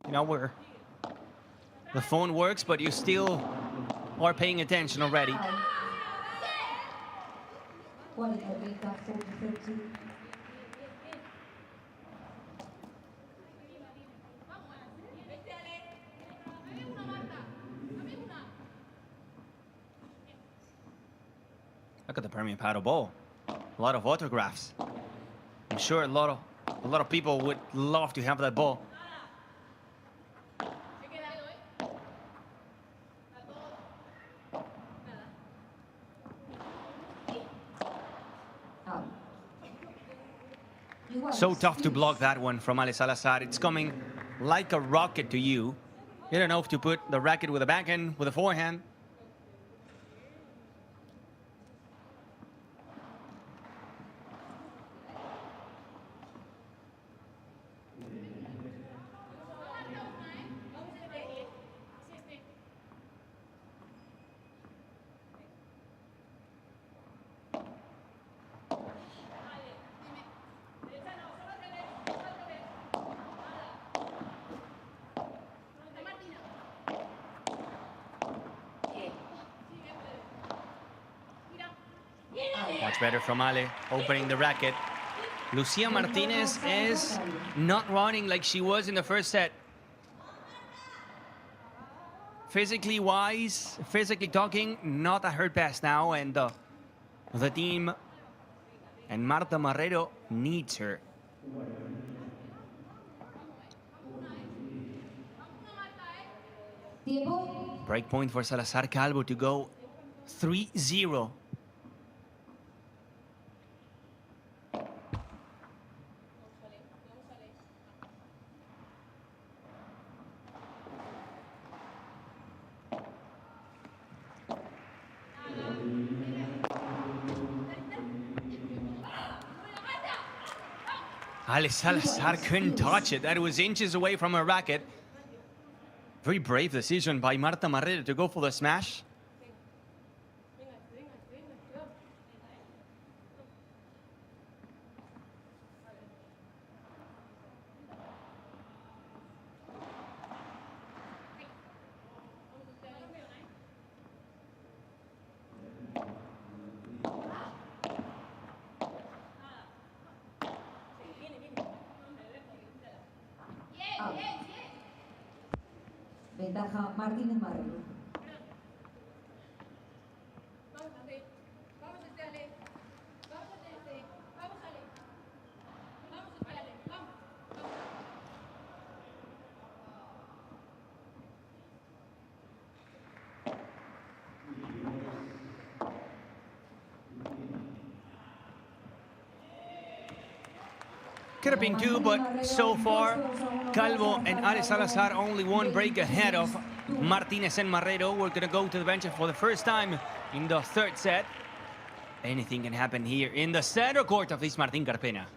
You know where the phone works, but you still are paying attention already. Look at the Premier Padel ball. A lot of autographs. I'm sure a lot of people would love to have that ball. So tough to block that one from Ale Salazar. It's coming like a rocket to you. You don't know if to put the racket with a backhand, with a forehand. Much better from Ale, opening the racket. Lucia Martinez is not running like she was in the first set. Physically wise, physically talking, not at her best now, and the team and Marta Marrero needs her. Break point for Salazar Calvo to go 3-0. Ale Salazar couldn't touch it. That was inches away from her racket. Very brave decision by Marta Marrero to go for the smash. Ventaja Martínez Marrero. Could have been two, but so far, Calvo and Ale Salazar only one break ahead of Martinez and Marrero. We're going to go to the bench for the first time in the third set. Anything can happen here in the center court of this Martín Carpena.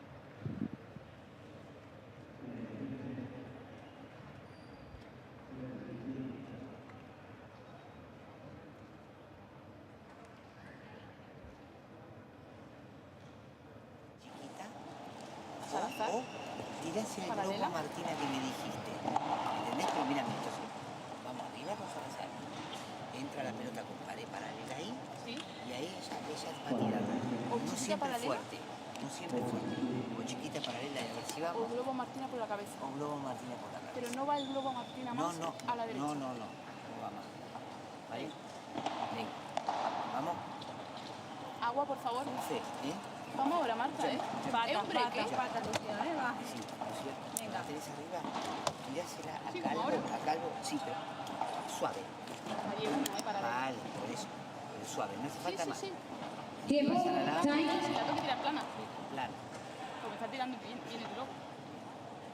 tirásela al globo a Martina que me dijiste. ¿Entendés? Pero mira, entonces, vamos arriba, vamos a rezar. Entra la pelota con pared paralela ahí. Y ahí ella va a tirar. No siempre fuerte. No siempre fuerte. O chiquita paralela, a ver si vamos. O globo Martina por la cabeza. O globo Martina por la cabeza. Pero no va el globo Martina más a la derecha. No va más. ¿Vale? Venga. Vamos. Agua, por favor. Sí, Vamos ahora, Marta, ¿eh? Es un break, ¿eh? Pata, Lucia, va. Sí, Lucia. Venga. La tenés arriba. Tirásela a Calvo. Sí, pero suave. Vale, por eso. Pero suave, no hace falta más. Tiempo. Si la tengo que tirar plana. Plana. Porque está tirando bien el globo.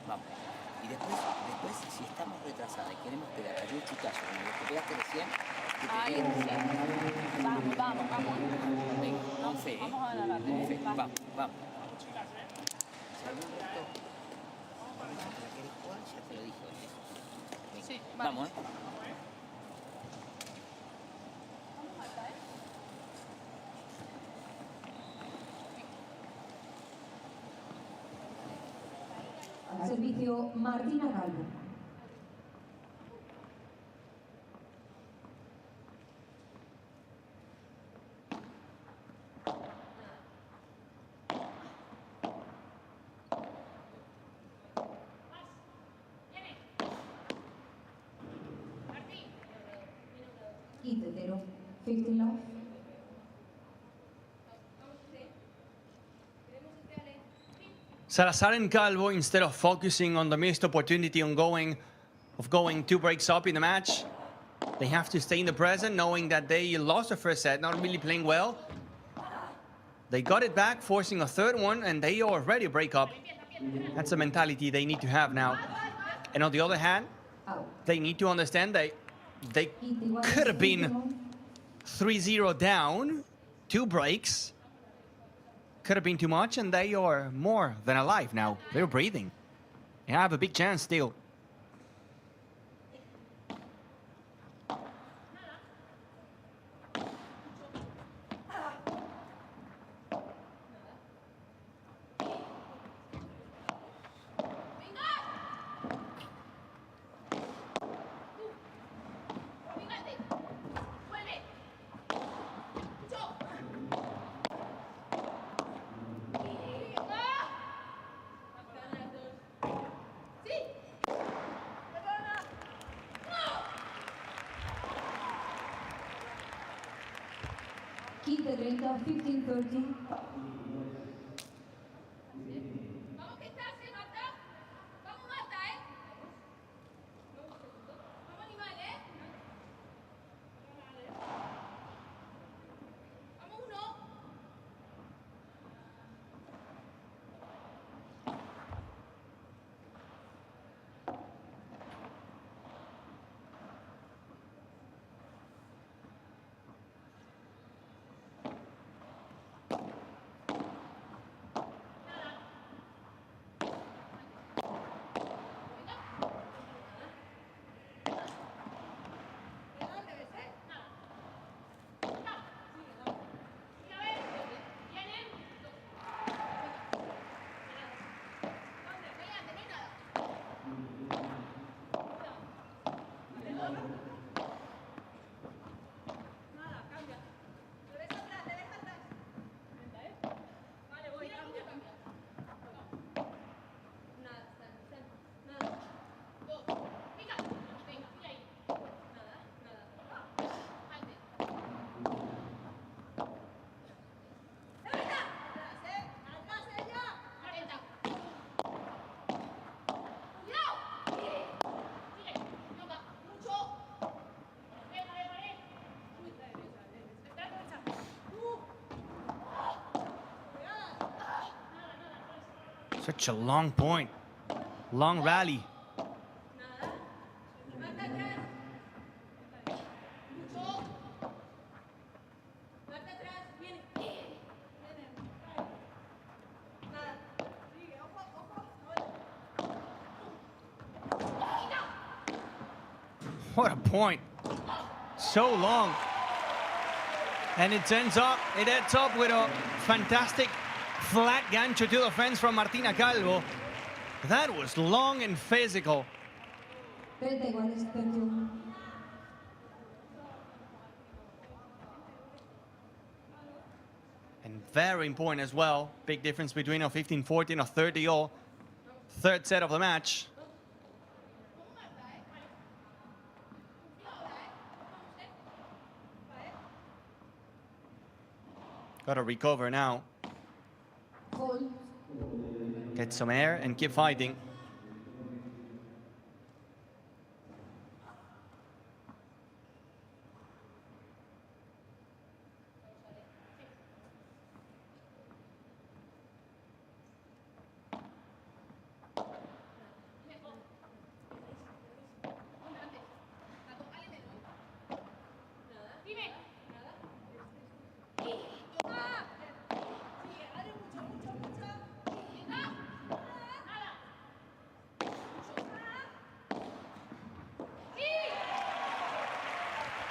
Vamos. Y después, si estamos retrasadas y queremos pegar a un chutazo como los que pegaste recién, que te Ahí, peguen. Vamos. Venga, con fe, Vamos a ganar. Con fe. Vamos. Si algún reto la querés jugar, ya te lo dije. Venga. Sí, vale. Vamos, Servicio Martina Calvo. Quintetero, 15 love. Salazar and Calvo, instead of focusing on the missed opportunity of going 2 breaks up in the match, they have to stay in the present, knowing that they lost the first set, not really playing well. They got it back, forcing a third one, and they already break up. That's the mentality they need to have now. And on the other hand, they need to understand that they could have been 3-0 down, 2 breaks. Could have been too much, and they are more than alive now. They're breathing. They have a big chance still. Keep the rate of 15-13. Such a long point. Long rally. What a point. So long. And it ends up with a fantastic flat gancho to the fence from Martina Calvo. That was long and physical. And very important as well. Big difference between a 15-14 or 30-all. Third set of the match. Got to recover now. Get some air and keep fighting.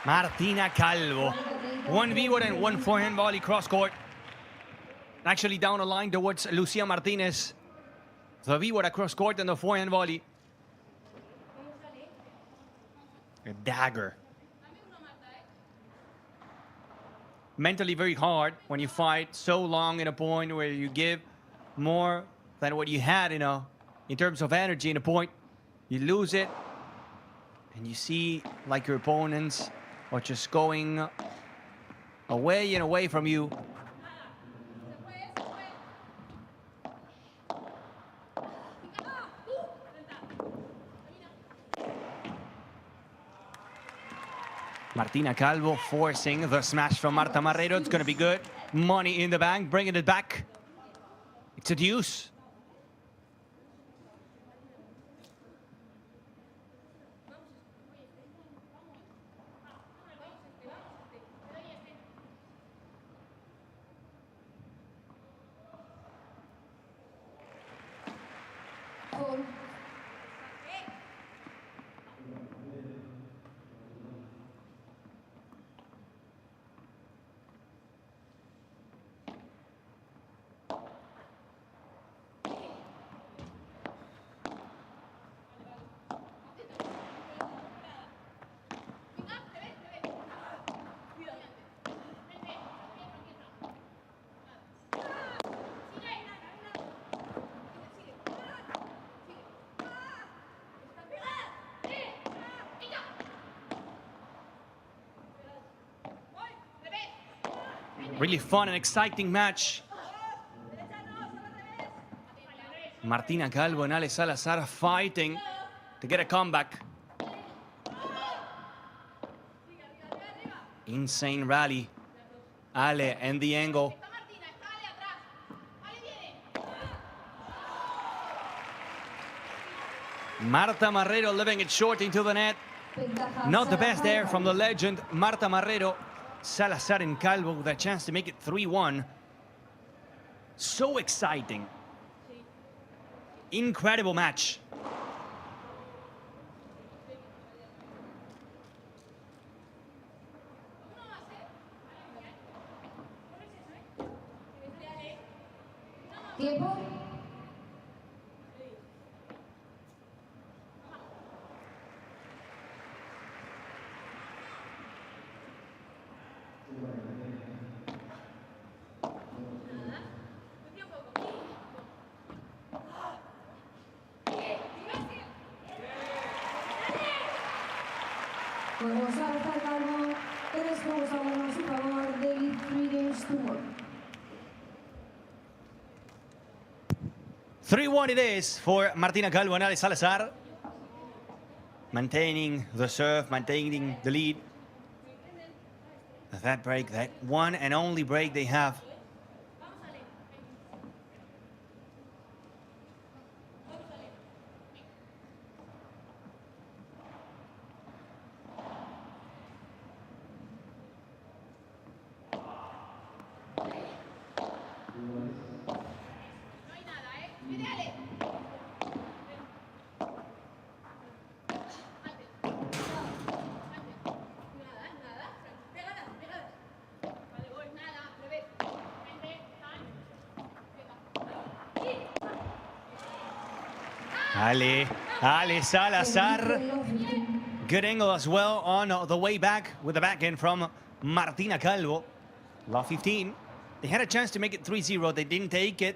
Martina Calvo. One V-word and one forehand volley cross court. Actually down the line towards Lucia Martinez. The V-word across court and the forehand volley. A dagger. Mentally very hard when you fight so long in a point where you give more than what you had in terms of energy in a point. You lose it and you see like your opponents are just going away and away from you. Martina Calvo forcing the smash from Marta Marrero. It's going to be good. Money in the bank, bringing it back. It's a deuce. Really fun and exciting match. Martina Calvo and Ale Salazar fighting to get a comeback. Insane rally. Ale and the angle. Marta Marrero leaving it short into the net. Not the best there from the legend, Marta Marrero. Salazar and Calvo with a chance to make it 3-1. So exciting. Incredible match. Tiempo. Juegos alza Calvo, 3 juegos a 1 a su favor, de 3 games to 1. 3-1 it is for Martina Calvo and Ale Salazar. Maintaining the serve, maintaining the lead. That break, that one and only break they have. Ale Salazar. Good angle as well on the way back with the backhand from Martina Calvo. Love 15. They had a chance to make it 3-0. They didn't take it.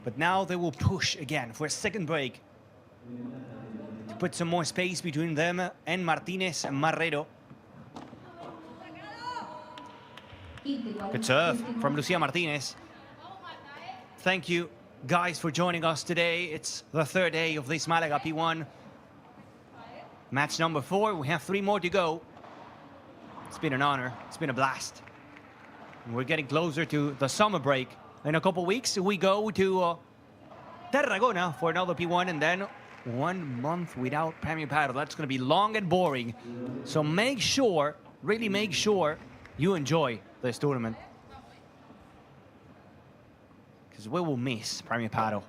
But now they will push again for a second break to put some more space between them and Martinez and Marrero. Good serve from Lucia Martinez. Thank you, guys, for joining us today. It's the third day of this Malaga P1. Match number 4. We have 3 more to go. It's been an honor. It's been a blast. And we're getting closer to the summer break. In a couple weeks, we go to Tarragona for another P1, and then 1 month without Premier Padel. That's going to be long and boring. So make sure, really make sure, you enjoy this tournament. Because we will miss Premier Padel.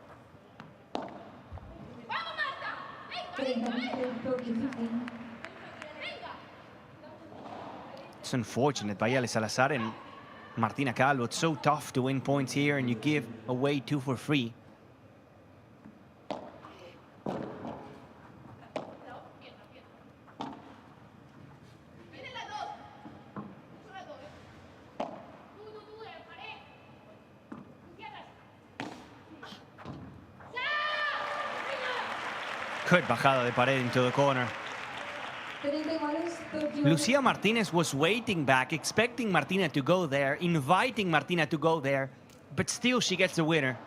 It's unfortunate by Ale Salazar and Martina Calvo. It's so tough to win points here, and you give away 2 for free. Good bajada de pared into the corner. Lucia Martinez was waiting back, expecting Martina to go there, inviting Martina to go there, but still she gets the winner.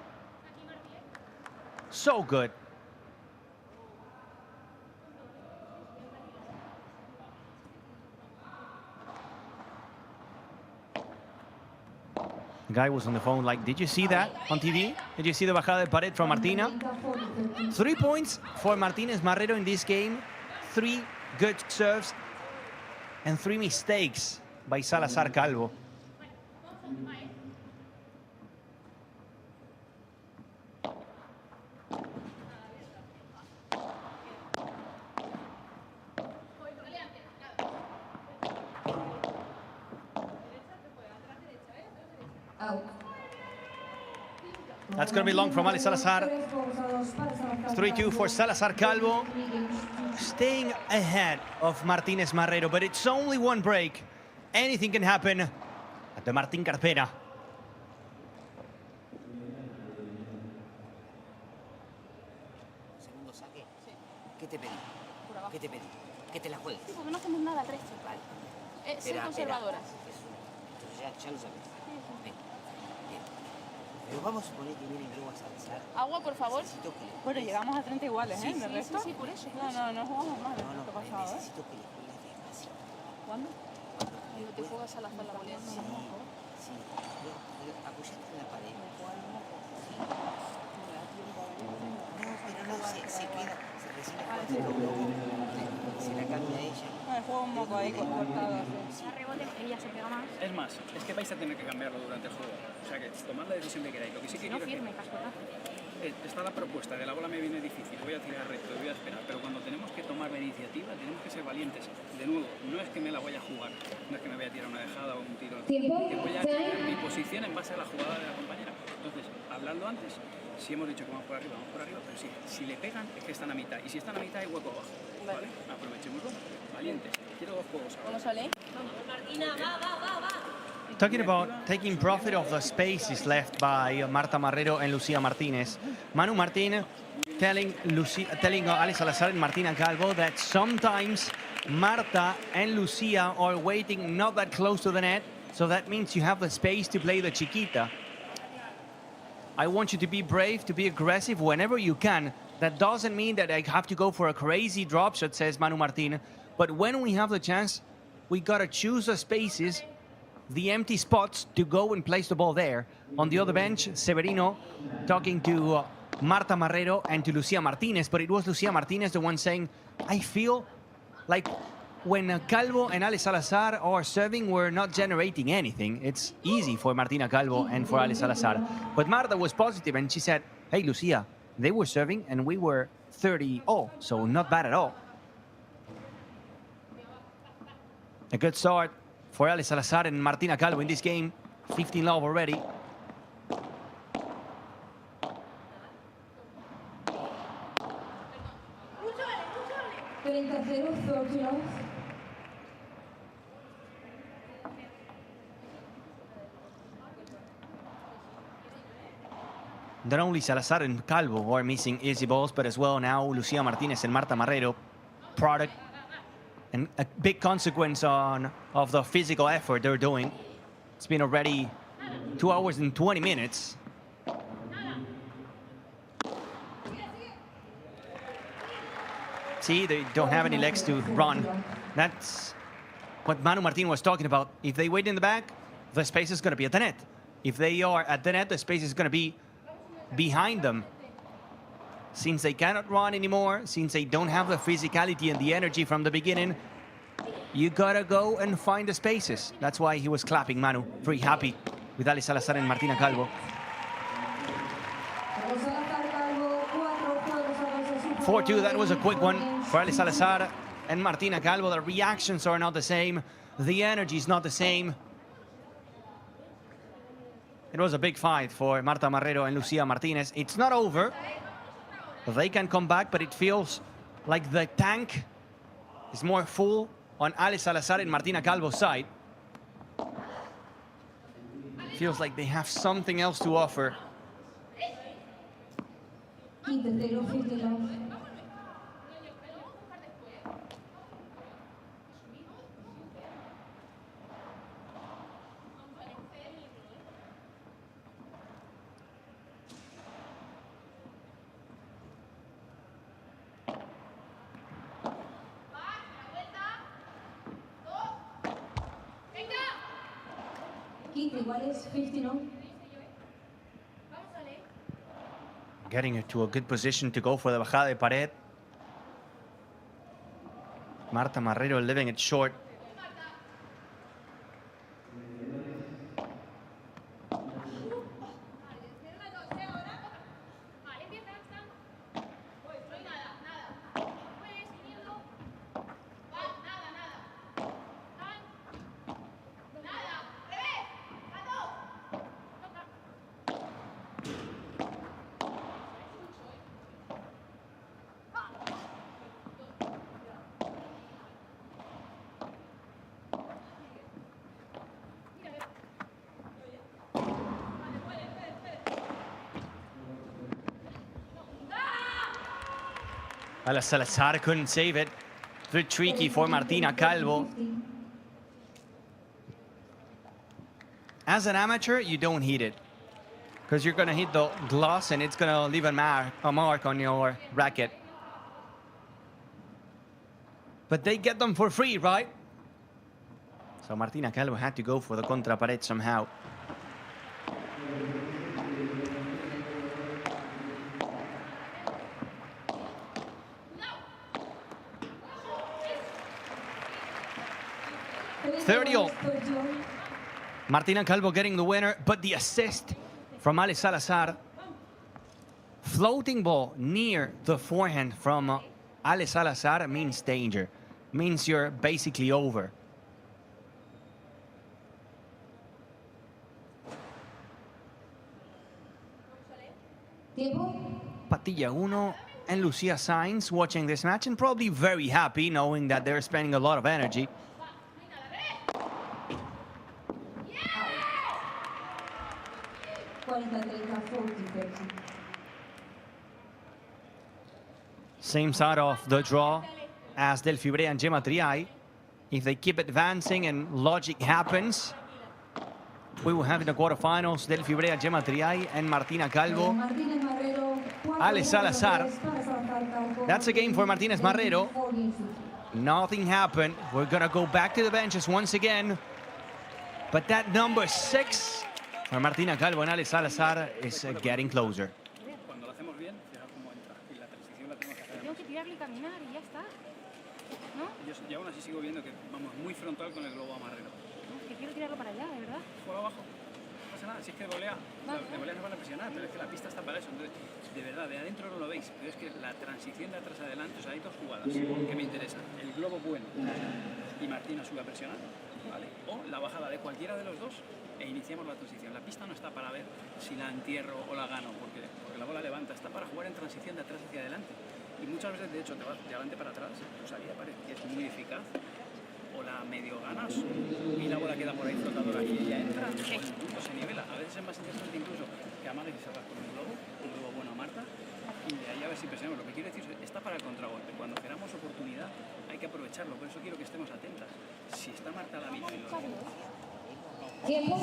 So good. The guy was on the phone like, did you see that on TV? Did you see the bajada de pared from Martina? 3 points for Martinez Marrero in this game. 3 good serves and 3 mistakes by Salazar Calvo. That's going to be long from Ale Salazar. 3-2 for Salazar Calvo. Staying ahead of Martinez Marrero, but it's only 1 break. Anything can happen at the Martín Carpena. Segundo saque. ¿Qué te pedí? ¿Qué te pedí? Que te la juegues. Sí, porque no hacemos nada al resto. Vale. Ser conservadoras. Entonces ya lo sabes. Pero vamos a suponer que vienen luego a Salazar. Agua, por favor. Bueno, llegamos a 30 iguales, ¿eh? ¿De resto? Sí, por eso. No jugamos mal. No, necesito que le juegues despacio. ¿Cuándo? Cuando te juegas a la sala volea. Sí, pero apoyate en la pared. No, se queda, se recibe se la cambia ella. Juega un moco ahí cortado. Si rebote, ella se pega más. Es más, es que vais a tener que cambiarlo durante el juego. O sea que tomad la decisión que queráis. Lo que sí que No quiero firme, cascotazo. está la propuesta de la bola me viene difícil, voy a tirar recto, voy a esperar, pero cuando tenemos que tomar la iniciativa tenemos que ser valientes. De nuevo, no es que me la vaya a jugar, no es que me vaya a tirar una dejada o un tiro, que voy a cambiar mi posición en base a la jugada de la compañera. Entonces, hablando antes, si hemos dicho que vamos por arriba, pero si le pegan es que están a mitad, y si están a mitad hay hueco abajo. ¿Vale? Aprovechémoslo, valientes. Quiero 2 juegos ahora. ¿Cómo sale? Martina, va. Talking about taking profit of the spaces left by Marta Marrero and Lucia Martinez. Manu Martin telling Ale Salazar and Martina Calvo that sometimes Marta and Lucia are waiting not that close to the net, so that means you have the space to play the chiquita. I want you to be brave, to be aggressive whenever you can. That doesn't mean that I have to go for a crazy drop shot, says Manu Martin. But when we have the chance, we gotta choose the spaces, the empty spots, to go and place the ball there. On the other bench, Severino talking to Marta Marrero and to Lucia Martinez, but it was Lucia Martinez the one saying, I feel like when Calvo and Ale Salazar are serving, we're not generating anything. It's easy for Martina Calvo and for Ale Salazar. But Marta was positive and she said, hey, Lucia, they were serving and we were 30-0, so not bad at all. A good start for Ale Salazar and Martina Calvo in this game. 15 love already. Not only Salazar and Calvo who are missing easy balls, but as well now Lucia Martinez and Marta Marrero. Product and a big consequence of the physical effort they're doing. It's been already 2 hours and 20 minutes. See, they don't have any legs to run. That's what Manu Martin was talking about. If they wait in the back, the space is going to be at the net. If they are at the net, the space is going to be behind them. Since they cannot run anymore, since they don't have the physicality and the energy from the beginning, you gotta go and find the spaces. That's why he was clapping, Manu. Very happy with Ale Salazar and Martina Calvo. 4-2, that was a quick one for Ale Salazar and Martina Calvo. The reactions are not the same. The energy is not the same. It was a big fight for Marta Marrero and Lucia Martinez. It's not over. They can come back, but it feels like the tank is more full on Ale Salazar and Martina Calvo's side. Feels like they have something else to offer. Getting it to a good position to go for the bajada de pared. Marta Marrero leaving it short. Ale Salazar couldn't save it. Very tricky for Martina Calvo. As an amateur, you don't hit it, because you're going to hit the gloss and it's going to leave a mark on your racket. But they get them for free, right? So Martina Calvo had to go for the contra pared somehow. Martina Calvo getting the winner, but the assist from Ale Salazar. Floating ball near the forehand from Ale Salazar means danger. Means you're basically over. Patilla 1 and Lucia Sainz watching this match and probably very happy knowing that they're spending a lot of energy. Same side of the draw as Del Fibre and Gemma Triay. If they keep advancing and logic happens, we will have in the quarterfinals Del Fibre and Gemma Triay and Martina Calvo. Ale Salazar. That's a game for Martinez Marrero. Nothing happened. We're going to go back to the benches once again. But that number 6 for Martina Calvo and Ale Salazar is getting closer. Cuando lo hacemos bien, fija cómo entra. Y la transición la tenemos que hacer. Tengo que tirarle y caminar y ya está. ¿No? Yo aún así sigo viendo que vamos muy frontal con el globo a Marrero. No, que quiero tirarlo para allá, de verdad. Por abajo. No pasa nada, si es que de volea nos van a presionar, pero es que la pista está para eso. Entonces, de verdad, de adentro no lo veis, pero es que la transición de atrás a adelante, o sea, hay dos jugadas que me interesan. El globo bueno y Martina sube a presionar, ¿vale? O la bajada de cualquiera de los dos e iniciamos la transición. La pista no está para ver si la entierro o la gano, porque la bola levanta, está para jugar en transición de atrás hacia adelante. Y muchas veces, de hecho, te vas de adelante para atrás, o salida parece que es muy eficaz, o la medio ganas y la bola queda por ahí flotadora y ella entra, o el punto se nivela. A veces es más interesante incluso que amagues y salgas con el globo, un globo bueno a Marta, y de ahí a ver si presionamos. Lo que quiero decir es, está para el contragolpe. Cuando queramos oportunidad hay que aprovecharlo, por eso quiero que estemos atentas. Si está Marta a la mitad y los... Tiempo.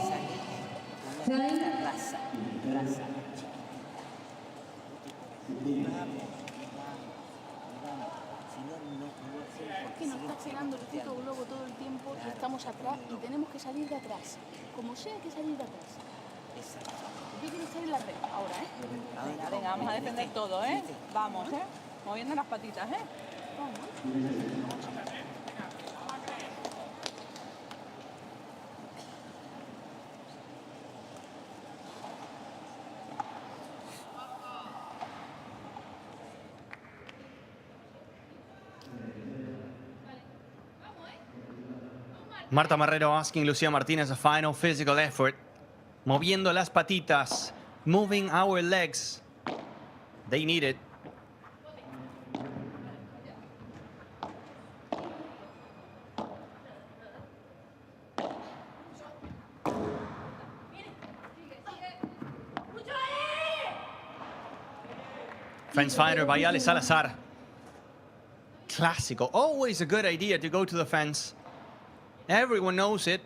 Raza. Que nos está pegando el puto globo todo el tiempo y estamos atrás y tenemos que salir de atrás. Como sea, hay que salir de atrás. Yo quiero estar en la red ahora, ¿eh? Venga, vamos a defender todo, ¿eh? Vamos, ¿eh? Moviendo las patitas, ¿eh? Marta Marrero asking Lucia Martinez a final physical effort. Moviendo las patitas. Moving our legs. They need it. Fence fighter by Ale Salazar. Clásico. Always a good idea to go to the fence. Everyone knows it.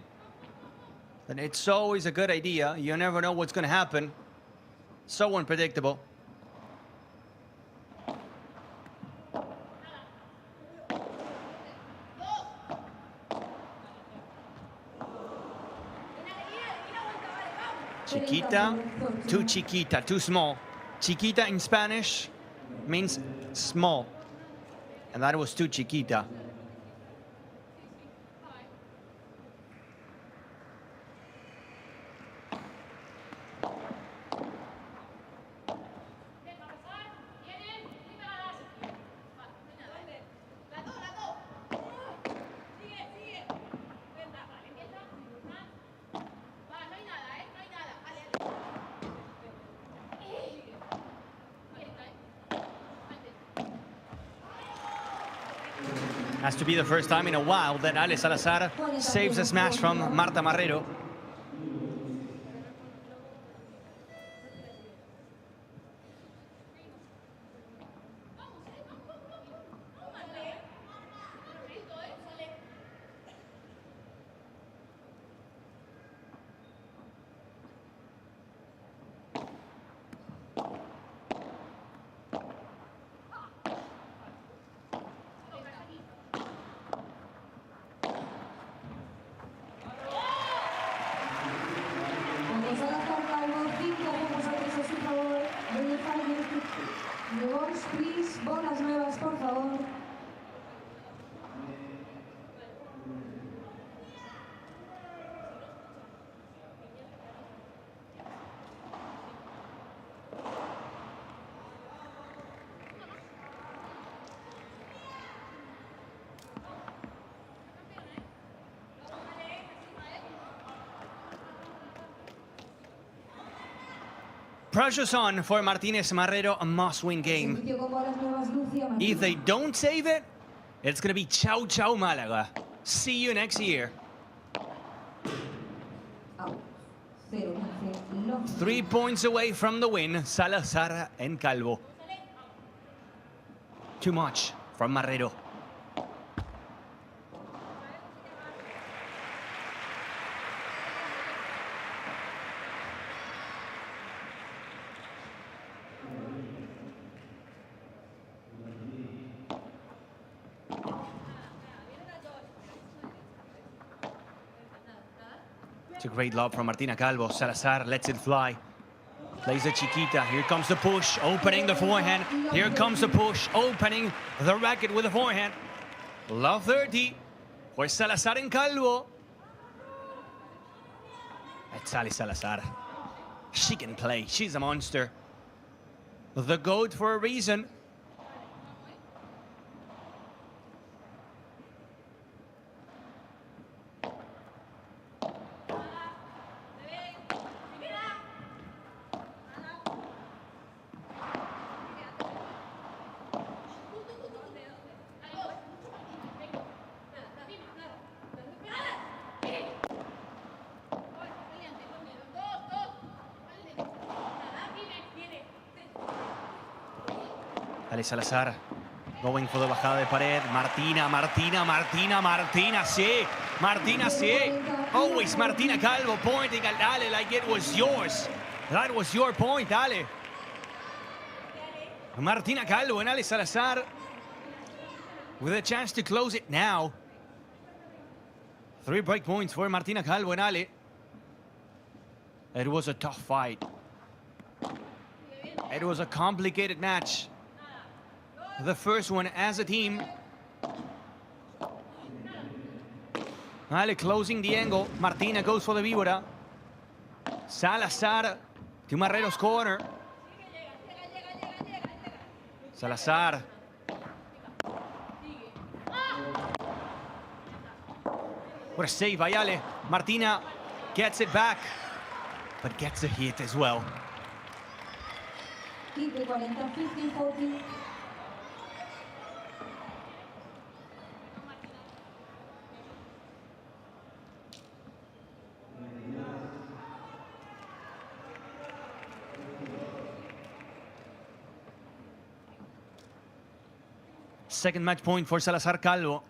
And it's always a good idea. You never know what's going to happen. So unpredictable. Chiquita, too chiquita, too small. Chiquita in Spanish means small. And that was too chiquita. Has to be the first time in a while that Ale Salazar saves a smash from Marta Marrero. Bolas nuevas, por favor. Pressure's on for Martinez Marrero, a must-win game. If they don't save it, it's going to be ciao ciao Malaga. See you next year. 3 points away from the win, Salazar and Calvo. Too much from Marrero. It's a great lob from Martina Calvo. Salazar lets it fly. Plays a chiquita. Here comes the push, opening the forehand. Here comes the push, opening the racket with the forehand. Love 30 for Salazar and Calvo. It's Ali Salazar. She can play. She's a monster. The GOAT for a reason. Ale Salazar going for the bajada de pared. Martina, sí. Martina, sí. Always Martina Calvo pointing at Ale like it was yours. That was your point, Ale. Martina Calvo and Ale Salazar with a chance to close it now. 3 break points for Martina Calvo and Ale. It was a tough fight. It was a complicated match. The first one as a team. Ale closing the angle. Martina goes for the víbora. Salazar to Marrero's corner. Salazar. What a save by Ale. Martina gets it back, but gets a hit as well. Second match point for Salazar Calvo.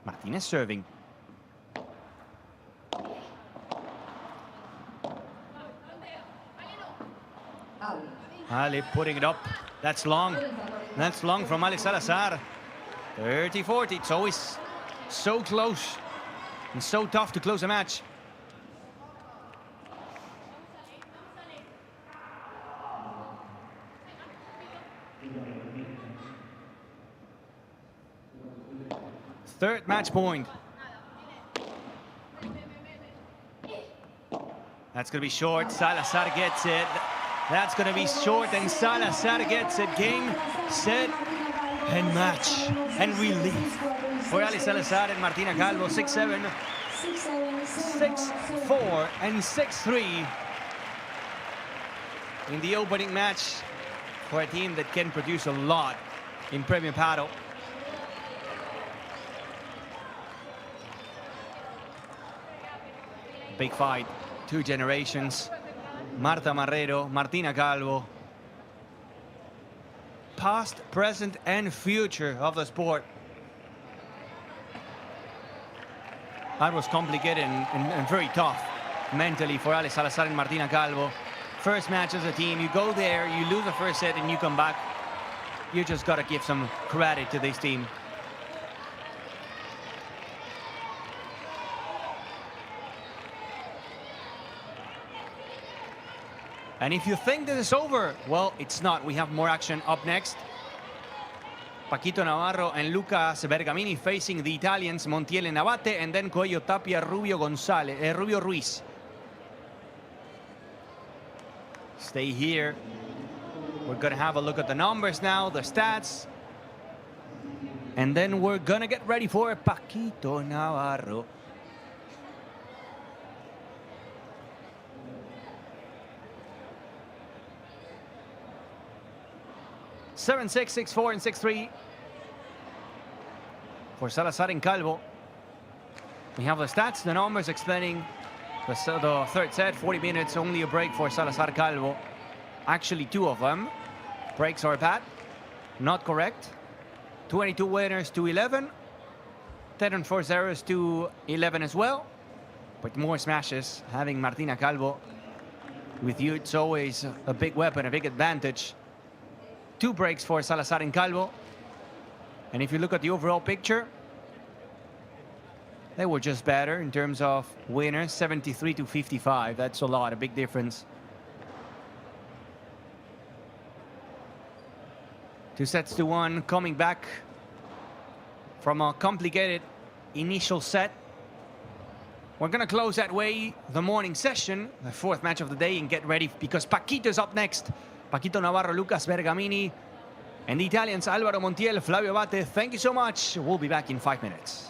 Martinez serving. Ale putting it up. That's long. That's long from Ale Salazar. 30-40. It's always so close and so tough to close a match. Third match point. That's going to be short. Salazar gets it. That's going to be short, and Salazar gets it. Game, set, and match. And relief for Ale Salazar and Martina Calvo. 6-7, 6-4, and 6-3 in the opening match for a team that can produce a lot in Premier Padel. Big fight, 2 generations. Marta Marrero, Martina Calvo. Past, present, and future of the sport. That was complicated and very tough mentally for Ale Salazar and Martina Calvo. First match as a team, you go there, you lose the first set, and you come back. You just got to give some credit to this team. And if you think this is over, well, it's not. We have more action up next. Paquito Navarro and Lucas Bergamini facing the Italians, Montiel and Abate, and then Coello, Tapia, Rubio Ruiz. Stay here. We're going to have a look at the numbers now, the stats. And then we're going to get ready for Paquito Navarro. 7-6, 6-4, and 6-3 for Salazar and Calvo. We have the stats, the numbers explaining the third set, 40 minutes, only a break for Salazar Calvo. Actually, 2 of them. Breaks are bad, not correct. 22 winners to 11. 10 and 4 zeros to 11 as well. But more smashes, having Martina Calvo with you, it's always a big weapon, a big advantage. 2 breaks for Salazar and Calvo. And if you look at the overall picture, they were just better in terms of winners, 73 to 55. That's a lot, a big difference. 2-1, coming back from a complicated initial set. We're going to close that way the morning session, the 4th match of the day, and get ready because Paquito's up next. Paquito Navarro, Lucas Bergamini, and the Italians, Alvaro Montiel, Flavio Abate. Thank you so much. We'll be back in 5 minutes.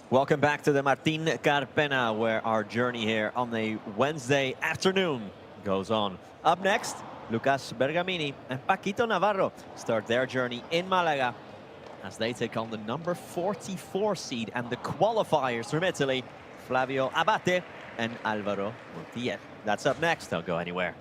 Welcome back to the Martin Carpena, where our journey here on a Wednesday afternoon goes on. Up next, Lucas Bergamini and Paquito Navarro start their journey in Malaga as they take on the number 44 seed and the qualifiers from Italy, Flavio Abate and Alvaro Montiel. That's up next. Don't go anywhere.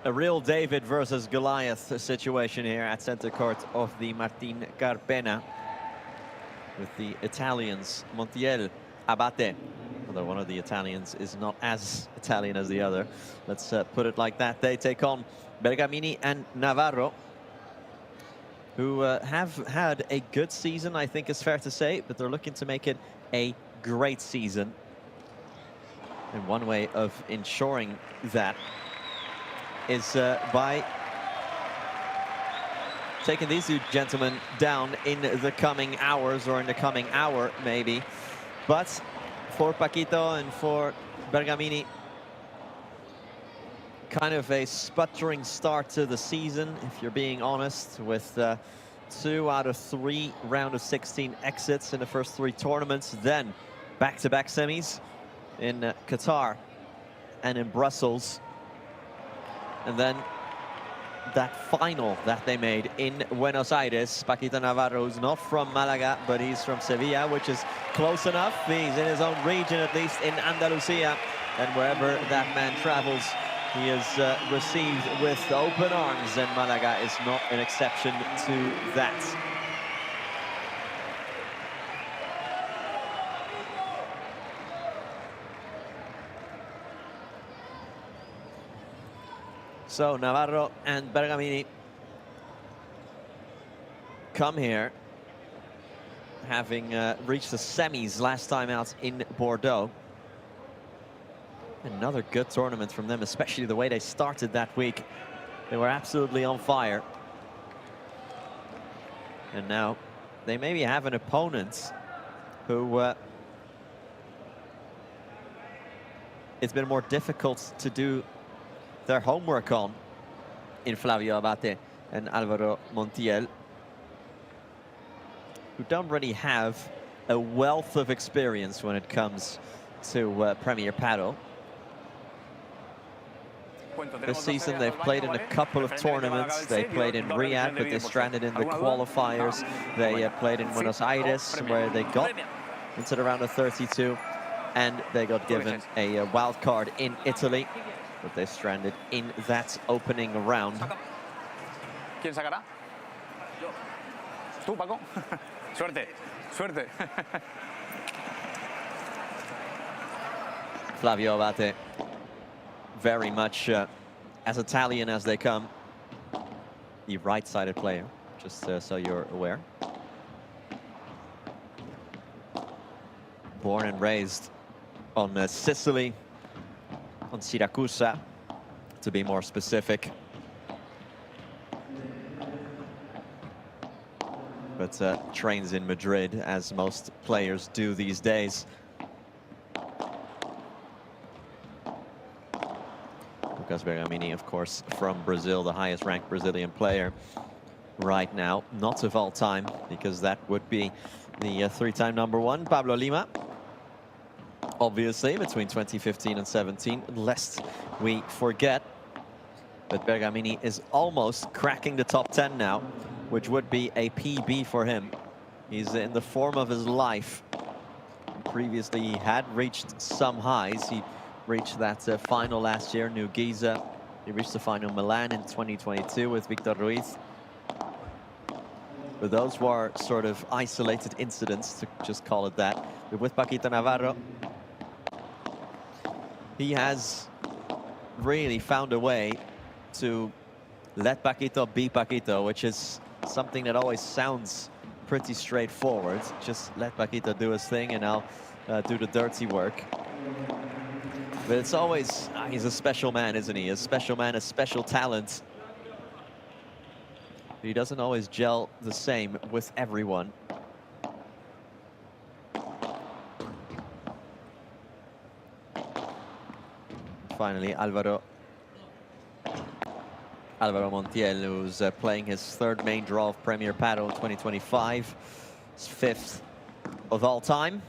A real David versus Goliath situation here at center court of the Martin Carpena, with the Italians, Montiel, Abate, although one of the Italians is not as Italian as the other. Let's put it like that. They take on Bergamini and Navarro, who have had a good season, I think it's fair to say, but they're looking to make it a great season. And one way of ensuring that is by taking these two gentlemen down in the coming hours, or in the coming hour maybe. But for Paquito and for Bergamini, kind of a sputtering start to the season, if you're being honest, with 2 out of 3 round of 16 exits in the first 3 tournaments, then back-to-back semis in Qatar and in Brussels. And then that final that they made in Buenos Aires. Paquito Navarro is not from Malaga, but he's from Sevilla, which is close enough. He's in his own region, at least in Andalusia. And wherever that man travels, he is received with open arms. And Malaga is not an exception to that. So Navarro and Bergamini come here, having reached the semis last time out in Bordeaux. Another good tournament from them, especially the way they started that week. They were absolutely on fire. And now they maybe have an opponent who it's been more difficult to do their homework on, in Flavio Abate and Alvaro Montiel, who don't really have a wealth of experience when it comes to Premier Padel. This season they've played in a couple of tournaments. They played in Riyadh, but they stranded in the qualifiers. They played in Buenos Aires, where they got into the round of 32, and they got given a wild card in Italy, but they stranded in that opening round. ¿Quién sacará? Tú, Paco. Suerte, suerte. Flavio Abate, very much as Italian as they come. The right-sided player, just so you're aware. Born and raised on Sicily, on Siracusa, to be more specific. But trains in Madrid, as most players do these days. Lucas Bergamini, of course, from Brazil, the highest ranked Brazilian player right now. Not of all time, because that would be the 3-time #1, Pablo Lima. Obviously, between 2015 and 17, lest we forget. But Bergamini is almost cracking the top 10 now, which would be a PB for him. He's in the form of his life. Previously, he had reached some highs. He reached that final last year, New Giza. He reached the final Milan in 2022 with Victor Ruiz. But those were sort of isolated incidents, to just call it that. But with Paquito Navarro, he has really found a way to let Paquito be Paquito, which is something that always sounds pretty straightforward. Just let Paquito do his thing and I'll do the dirty work. But it's always, he's a special man, isn't he? A special man, a special talent. But he doesn't always gel the same with everyone. Finally, Alvaro Montiel, who's playing his third main draw of Premier Padel in 2025. His fifth of all time.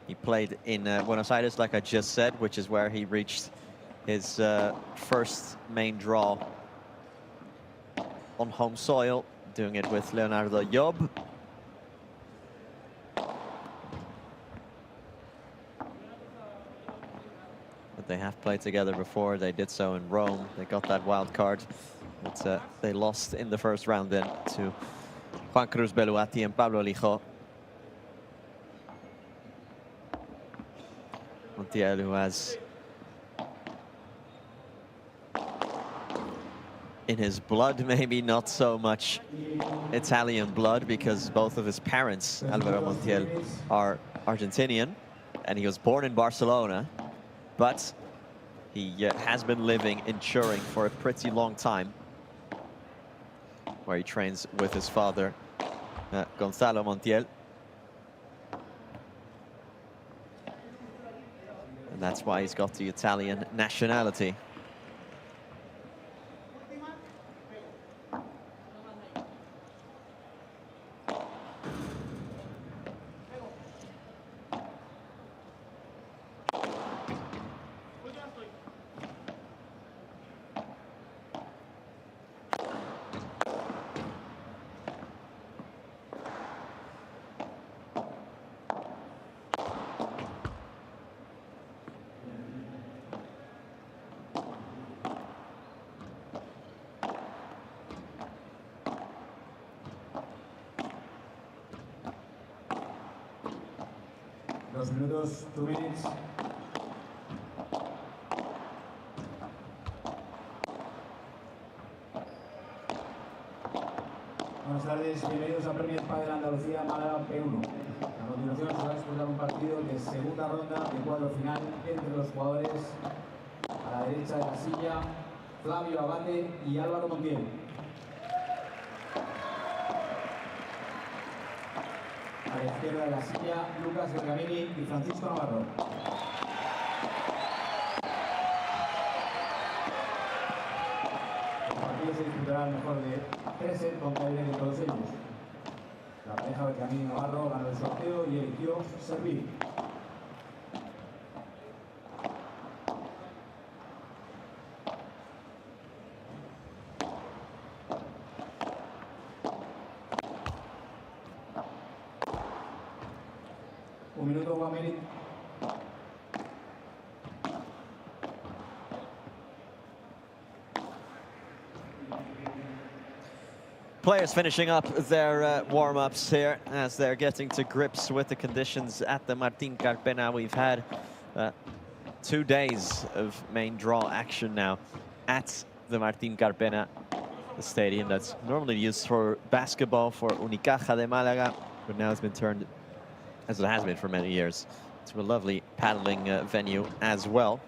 He played in Buenos Aires, like I just said, which is where he reached his first main draw on home soil, doing it with Leonardo Job. But they have played together before. They did so in Rome. They got that wild card, but they lost in the first round then to Juan Cruz Beluati and Pablo Lijo. Montiel, who has in his blood, maybe not so much Italian blood, because both of his parents, Alvaro Montiel, are Argentinian, and he was born in Barcelona, but he has been living in Turin for a pretty long time, where he trains with his father, Gonzalo Montiel. And that's why he's got the Italian nationality. Dos minutos, 2 minutes. Buenas tardes, bienvenidos a Premier Padel Andalucía, Malaga P1. A continuación se va a disputar un partido de segunda ronda de cuadro final entre los jugadores a la derecha de la silla, Flavio Abate y Álvaro Montiel. A la izquierda de la silla, Lucas Bergamini y Francisco Navarro. El partido se disputará al mejor de 3 sets con caída de todos ellos. La pareja Bergamini y Navarro ganó el sorteo y eligió servir. Un minuto, 1 minute. Players finishing up their warm-ups here as they're getting to grips with the conditions at the Martín Carpena. We've had 2 days of main draw action now at the Martín Carpena, the stadium that's normally used for basketball for Unicaja de Málaga, but now it's been turned, as it has been for many years, to a lovely paddling venue as well.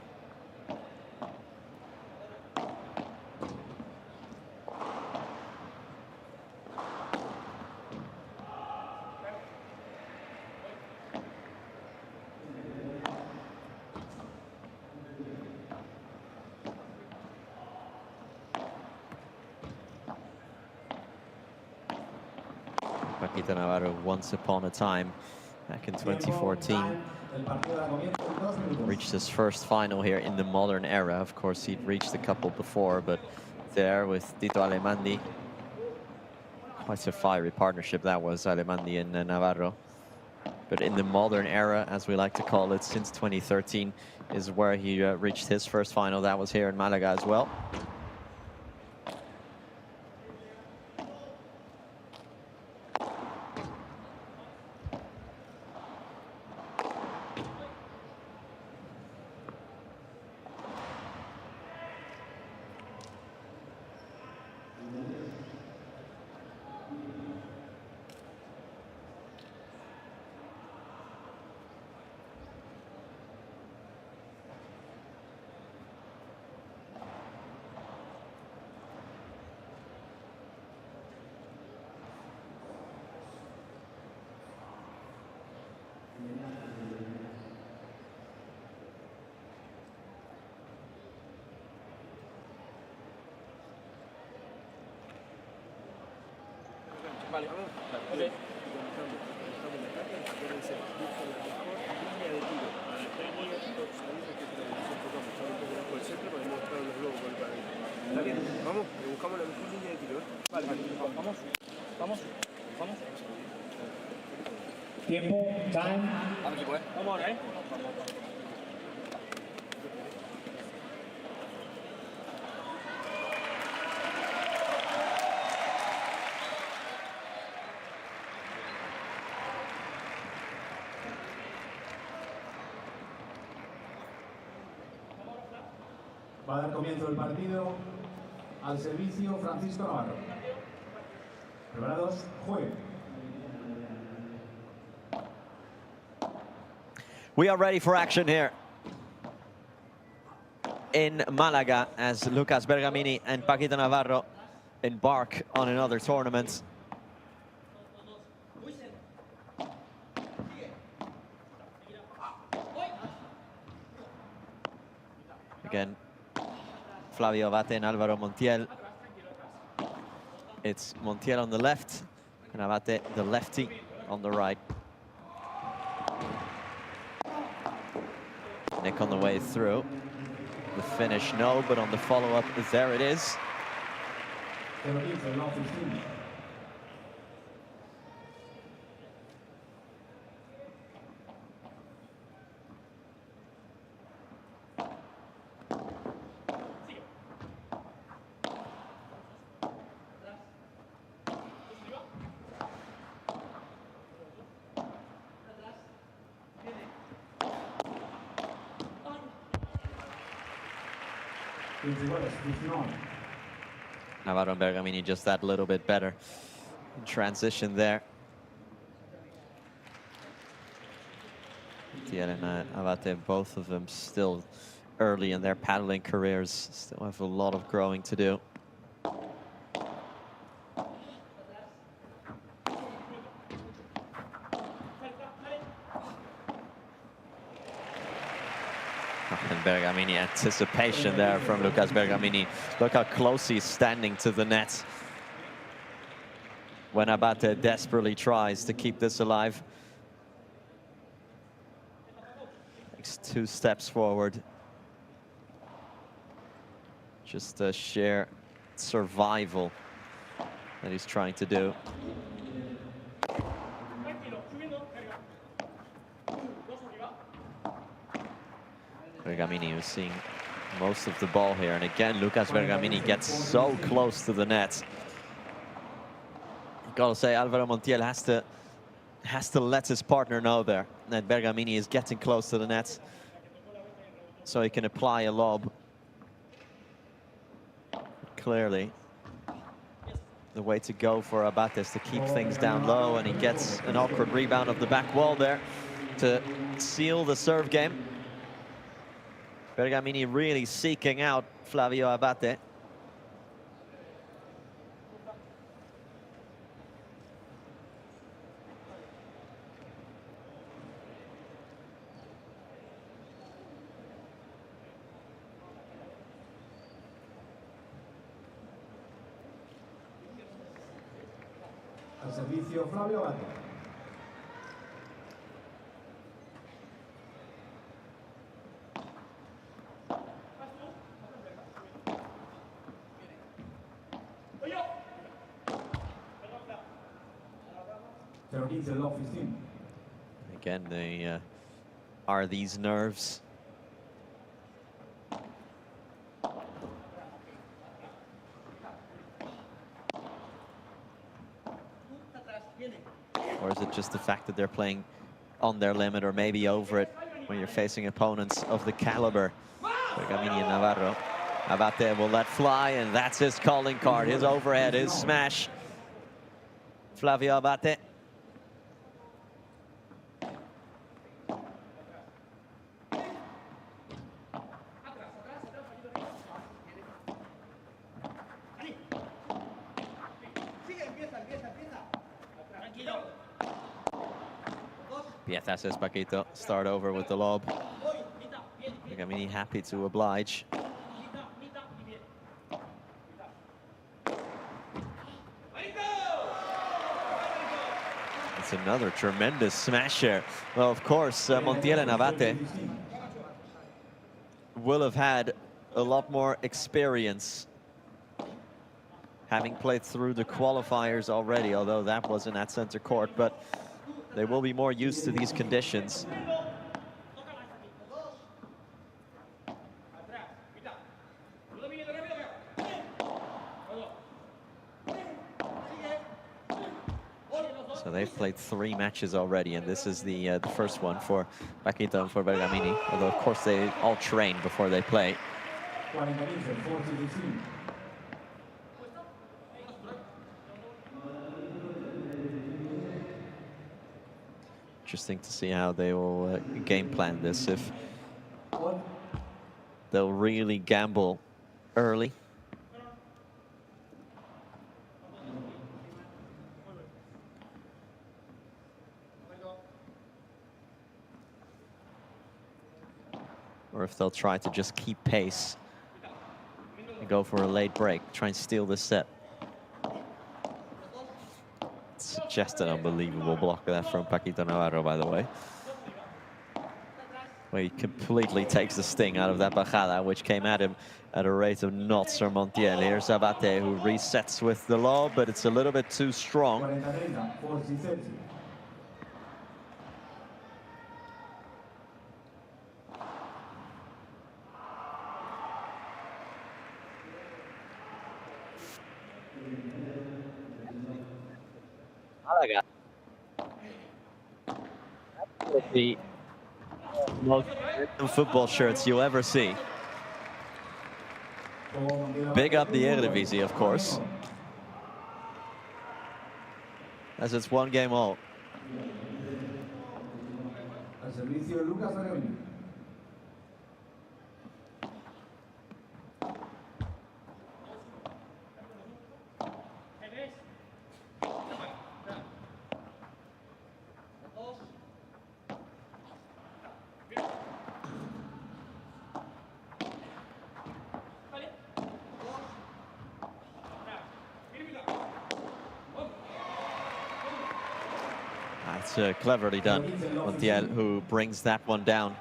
Paquito Navarro, once upon a time, back in 2014, reached his first final here in the modern era. Of course, he'd reached a couple before, but there with Tito Alemandi, quite a fiery partnership that was, Alemandi and Navarro. But in the modern era, as we like to call it, since 2013 is where he reached his first final. That was here in Malaga as well. Vale. Ok. Acuérdense, busca la mejor línea de tiro. Para estar muy atento, sabiendo que nosotros tocamos, saben que debajo del centro para demostrar los globos con el padre. ¿Está bien? Vamos, que buscamos la mejor línea de tiro. Vale, vamos. Tiempo, time. Vamos, equipo, Vamos ahora, Va a dar comienzo el partido. Al servicio, Francisco Navarro. ¿Preparados? Juegue. We are ready for action here in Malaga as Lucas Bergamini and Paquito Navarro embark on another tournament. Again, Flavio Abate and Alvaro Montiel. It's Montiel on the left and Abate, the lefty, on the right. Nick on the way through. The finish, no, but on the follow-up, there it is. Navarro and Bergamini just that little bit better in transition there. Montiel and Abate, both of them still early in their paddling careers, still have a lot of growing to do. And Bergamini, anticipation there from Lucas Bergamini. Look how close he's standing to the net when Abate desperately tries to keep this alive. Takes 2 steps forward. Just a sheer survival that he's trying to do. Bergamini was seeing most of the ball here, and again Lucas Bergamini gets so close to the net. Gotta say, Alvaro Montiel has to let his partner know there that Bergamini is getting close to the net so he can apply a lob. Clearly the way to go for Abate is to keep things down low, and he gets an awkward rebound of the back wall there to seal the serve game. Bergamini really seeking out Flavio Abate. Al servicio, Flavio Abate. Again, they are these nerves. Or is it just the fact that they're playing on their limit or maybe over it when you're facing opponents of the caliber? Bergamini and Navarro. Abate will let fly, and that's his calling card, his overhead, his smash. Flavio Abate. Pieza says Paquito, start over with the lob. Bergamini happy to oblige. It's another tremendous smash here. Well, of course, Montiel and Abate will have had a lot more experience having played through the qualifiers already, although that wasn't at center court, but they will be more used to these conditions. So they've played 3 matches already, and this is the first one for Paquito and for Bergamini, although of course they all train before they play. Interesting to see how they will game plan this, if they'll really gamble early. Or if they'll try to just keep pace and go for a late break, try and steal this set. It's just an unbelievable block that from Paquito Navarro, by the way. Where he completely takes the sting out of that bajada, which came at him at a rate of knots from Montiel. Here's Abate, who resets with the lob, but it's a little bit too strong. Malaga. The most football shirts you'll ever see. Big up the Eredivisie, of course, as it's 1 game all. It's cleverly done. Montiel, who brings that one down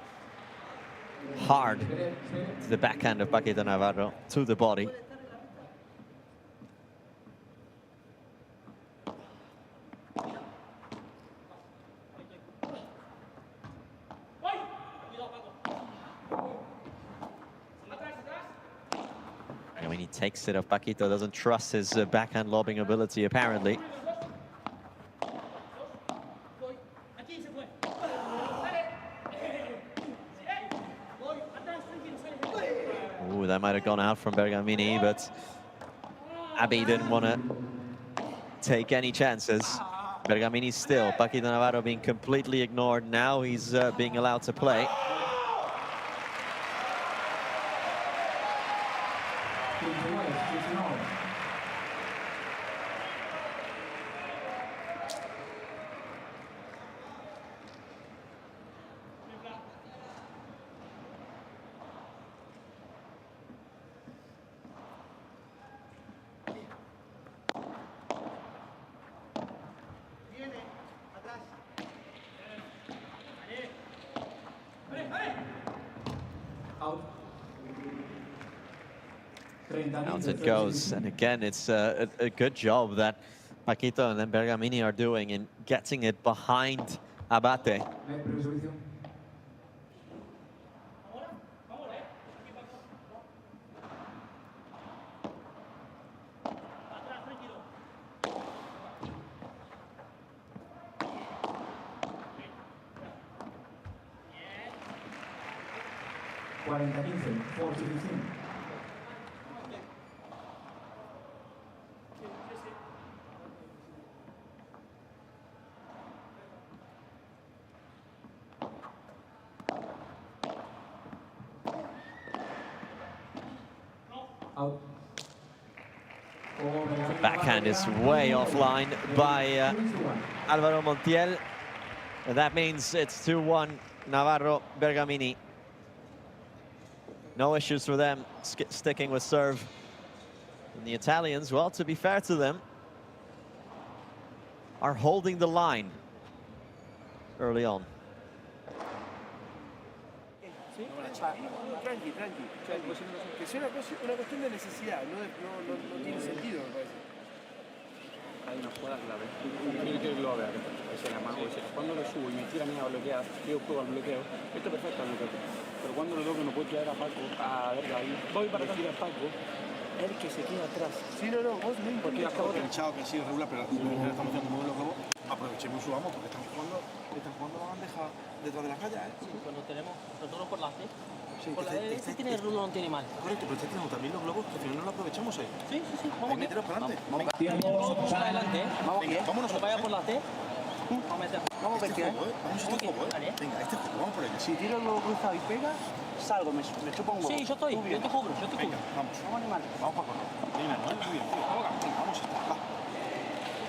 hard to the backhand of Paquito Navarro, to the body. And when he takes it off, Paquito doesn't trust his backhand lobbing ability, apparently. That might have gone out from Bergamini, but Abby didn't want to take any chances. Bergamini still, Paquito Navarro being completely ignored. Now he's being allowed to play. Out it goes, and again, it's a good job that Paquito and then Bergamini are doing in getting it behind Abate. The backhand is way offline by Alvaro Montiel. And that means it's 2-1 Navarro Bergamini. No issues for them sticking with serve. And the Italians, well, to be fair to them, are holding the line early on. Tranqui. Que sea una cuestión de necesidad, no tiene sentido, me parece. Hay una jugada clave. Yo quiero que lo vea. Ese la mago, cuando lo subo y me tira a mí a bloquear, yo juego al bloqueo. Esto es perfecto al bloqueo. Pero cuando lo toco no puedo tirar a Paco, a ver, ahí. Voy para tirar a Paco. El que se queda atrás. Sí, vos mismo. Porque acabo de pensado que ha sido regular, pero estamos haciendo muy los globos. Aprovechemos y subamos porque estamos jugando la bandeja detrás de las calles. Sí, cuando tenemos nosotros por la C. Sí, por la D, este tiene el rulo, no tiene mal. Correcto, pero este tenemos también los globos que al final no lo aprovechamos ahí. Sí. Vamos a meteros para adelante. Vamos para adelante, Vámonos. Cuando vaya por la C. Vamos a meter. Vamos a ver qué hay. Vamos a este juego, Venga, este juego, vamos por ello. Si tiro el globo cruzado y pega, salgo, me chupa un huevo. Sí, yo te cubro. Venga, vamos. Vamos animal. Vamos para correr. Venga, muy bien, tío. Vamos a estar.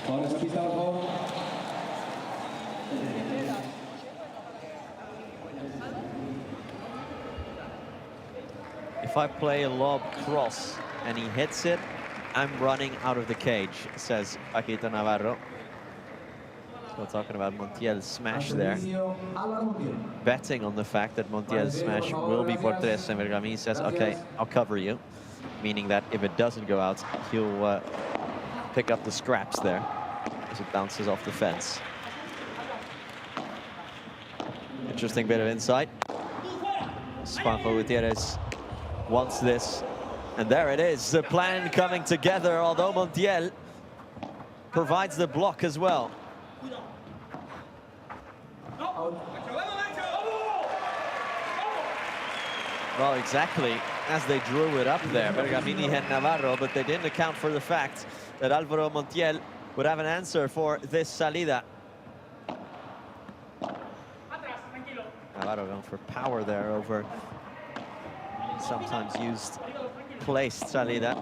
Jugadores a pista, por favor. If I play a lob cross and he hits it, I'm running out of the cage, says Paquito Navarro. So we're talking about Montiel's smash there. Betting on the fact that Montiel's smash will be por tres, and Bergamin says, okay, I'll cover you. Meaning that if it doesn't go out, he'll pick up the scraps there as it bounces off the fence. Interesting bit of insight. Juanjo Gutierrez wants this, and there it is, the plan coming together, although Montiel provides the block as well. Well, exactly as they drew it up there, Bergamini and Navarro, but they didn't account for the fact that Álvaro Montiel would have an answer for this salida. Navarro going for power there over sometimes used placed salida.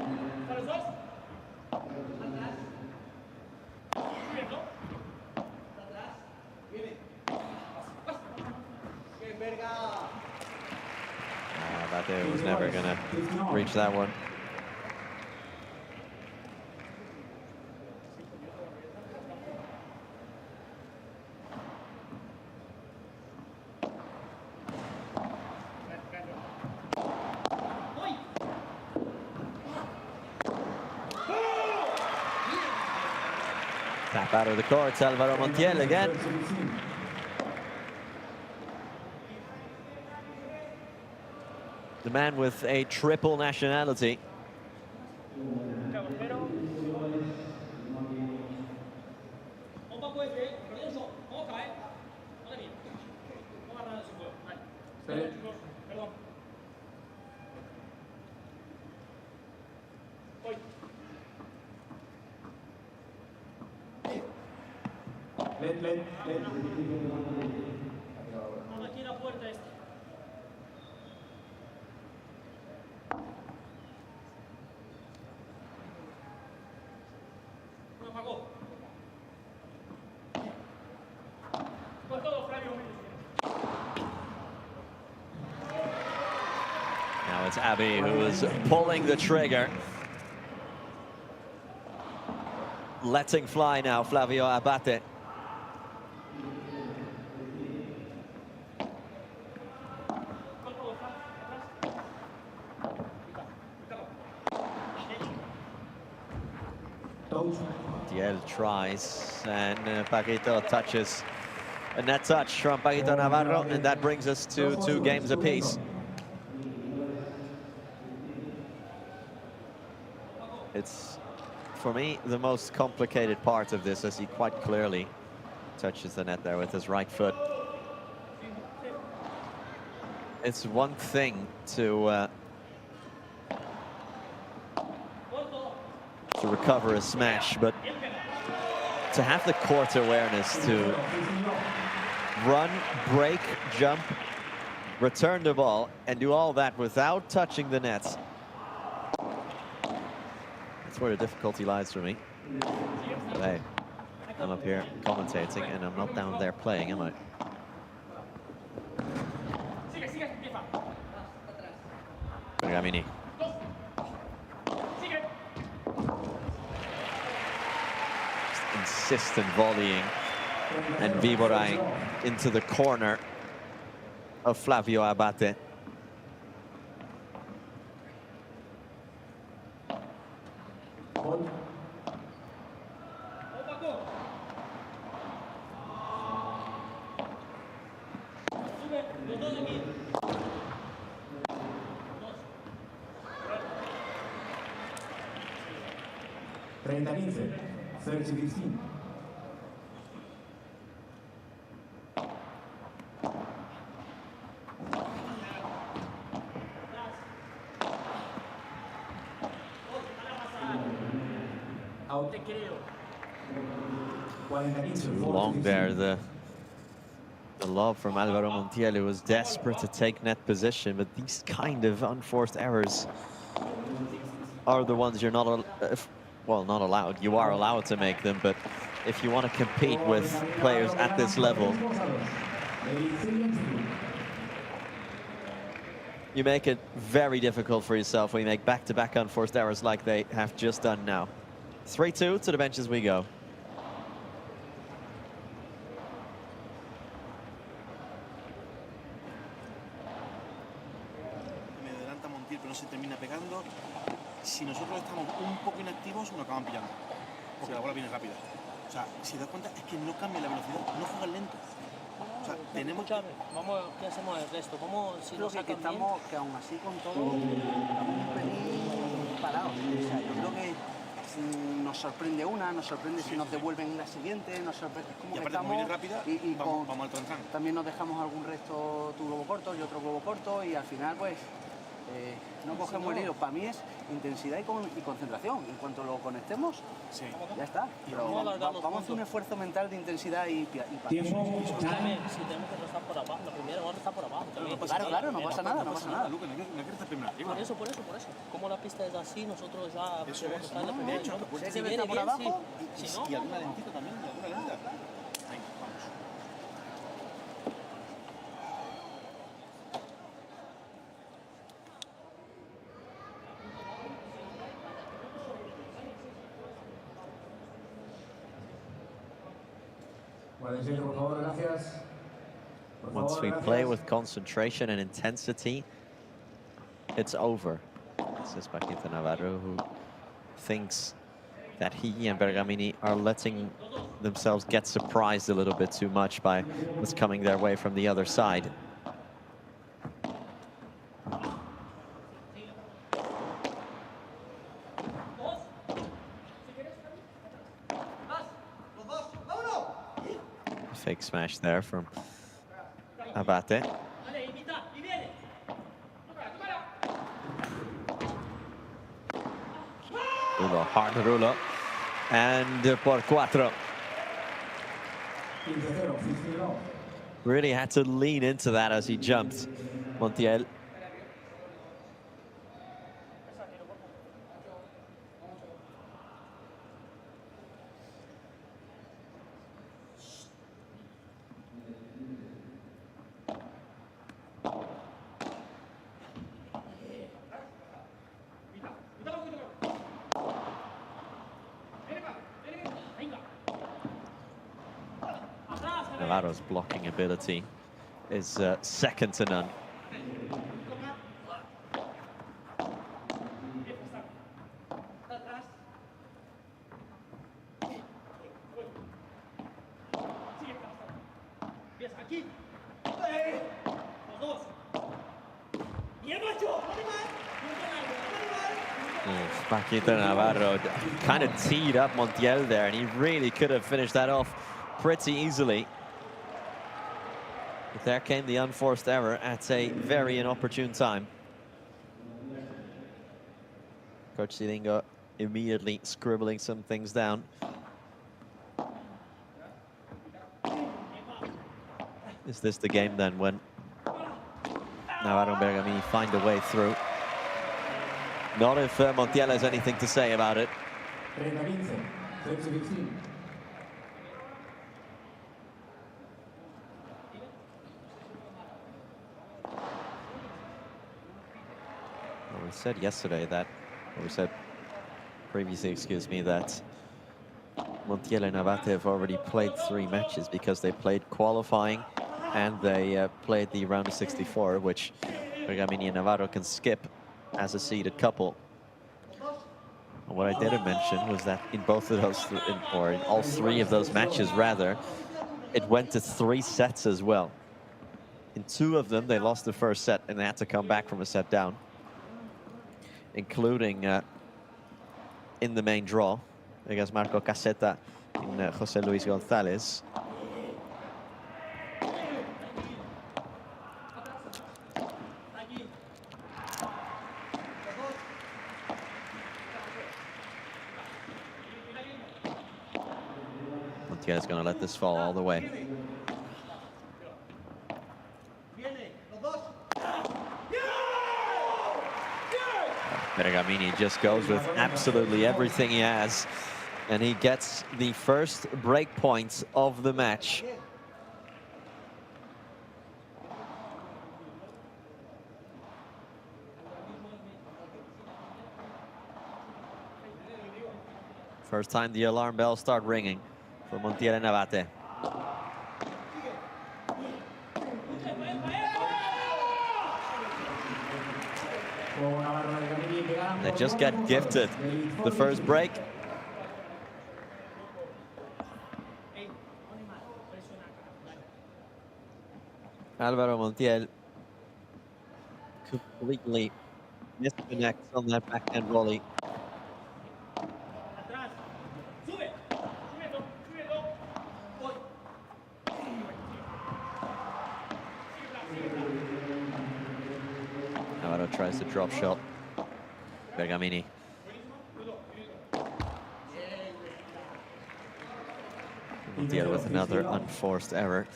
Abate was never going to reach that one. Tap out of the courts, Álvaro Montiel again. The man with a triple nationality. Aquí la puerta esta. No apagó. Con todo, Flavio. Now it's Abby who is pulling the trigger. Letting fly now, Flavio Abate. Montiel tries, and Paquito touches. A net touch from Paquito Navarro, and that brings us to 2 games apiece. It's, for me, the most complicated part of this, as he quite clearly touches the net there with his right foot. It's one thing to recover a smash, but to have the court awareness to run, break, jump, return the ball, and do all that without touching the nets. That's where the difficulty lies for me. But hey, I'm up here commentating, and I'm not down there playing, am I? Bergamini. Just insistent volleying, and Viboray into the corner of Flavio Abate. Long there, the lob from Álvaro Montiel, who was desperate to take net position, but these kind of unforced errors are the ones you're not, well, not allowed. You are allowed to make them, but if you want to compete with players at this level, you make it very difficult for yourself when you make back-to-back unforced errors like they have just done now. 3-2 to the benches we go. Si nosotros estamos un poco inactivos, nos acaban pillando. Porque la bola viene rápida. O sea, si te das cuenta, es que no cambia la velocidad, no juegan lento. O sea, tenemos que... Vamos, ¿qué hacemos el resto? ¿Cómo, si no que estamos, que aún así con todo, estamos un pelín parados. O sea, yo creo que nos sorprende una, nos sorprende si nos devuelven la siguiente, nos sorprende como y que aparte, estamos... como viene rápida, vamos al tranzán. También nos dejamos algún resto, tu globo corto y otro globo corto, y al final, pues... no cogemos el hilo. Para mí es intensidad y concentración. En cuanto lo conectemos, ya está. Pero vamos a hacer un esfuerzo mental de intensidad y paciencia. Si tenemos que rezar por abajo, la primera vamos a rezar por abajo. Claro, no pasa nada, no pasa nada. Luque, no quieres estar primero arriba. Por eso. Como la pista es así, nosotros ya podemos estar en la primera. Si viene por abajo, si y alguna lentita también, alguna lenta. Venga, vamos. Once we play with concentration and intensity, it's over. Says Paquito Navarro, who thinks that he and Bergamini are letting themselves get surprised a little bit too much by what's coming their way from the other side. Fake smash there from Abate. Rulo, hard Rulo. And por cuatro. Really had to lean into that as he jumped, Montiel. Navarro's blocking ability is second to none. Paquito Navarro kind of teed up Montiel there, and he really could have finished that off pretty easily. But there came the unforced error at a very inopportune time. Coach Silingo immediately scribbling some things down. Is this the game then when Navarro and Bergamini find a way through? Not if Montiel has anything to say about it. We said yesterday that, or we said previously, excuse me, that Montiel and Abate have already played 3 matches because they played qualifying and they played the round of 64, which Bergamini and Navarro can skip as a seeded couple. And what I didn't mention was that in both of those, or in all 3 of those matches rather, it went to 3 sets as well. In 2 of them, they lost the first set and they had to come back from a set down, including in the main draw against Marco Caseta and José Luis González. Montiel is going to let this fall all the way. Bergamini just goes with absolutely everything he has, and he gets the first break points of the match. First time the alarm bells start ringing for Montiel and Abate. They just got gifted the first break. Álvaro Montiel completely misconnects on that backhand volley. Navarro tries the drop shot. Bergamini. Montiel with another unforced error.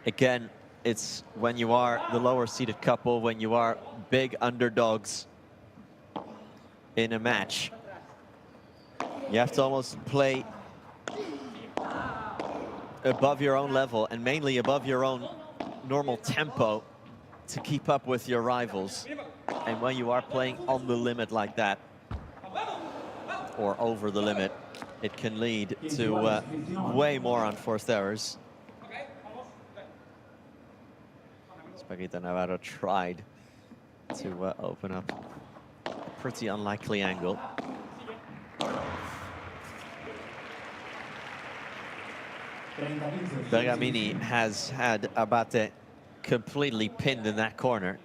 Again, it's when you are the lower seeded couple, when you are big underdogs in a match, you have to almost play above your own level and mainly above your own normal tempo to keep up with your rivals. And when you are playing on the limit like that, or over the limit, it can lead to way more unforced errors. Paquito Navarro tried to open up a pretty unlikely angle. Bergamini has had Abate completely pinned in that corner.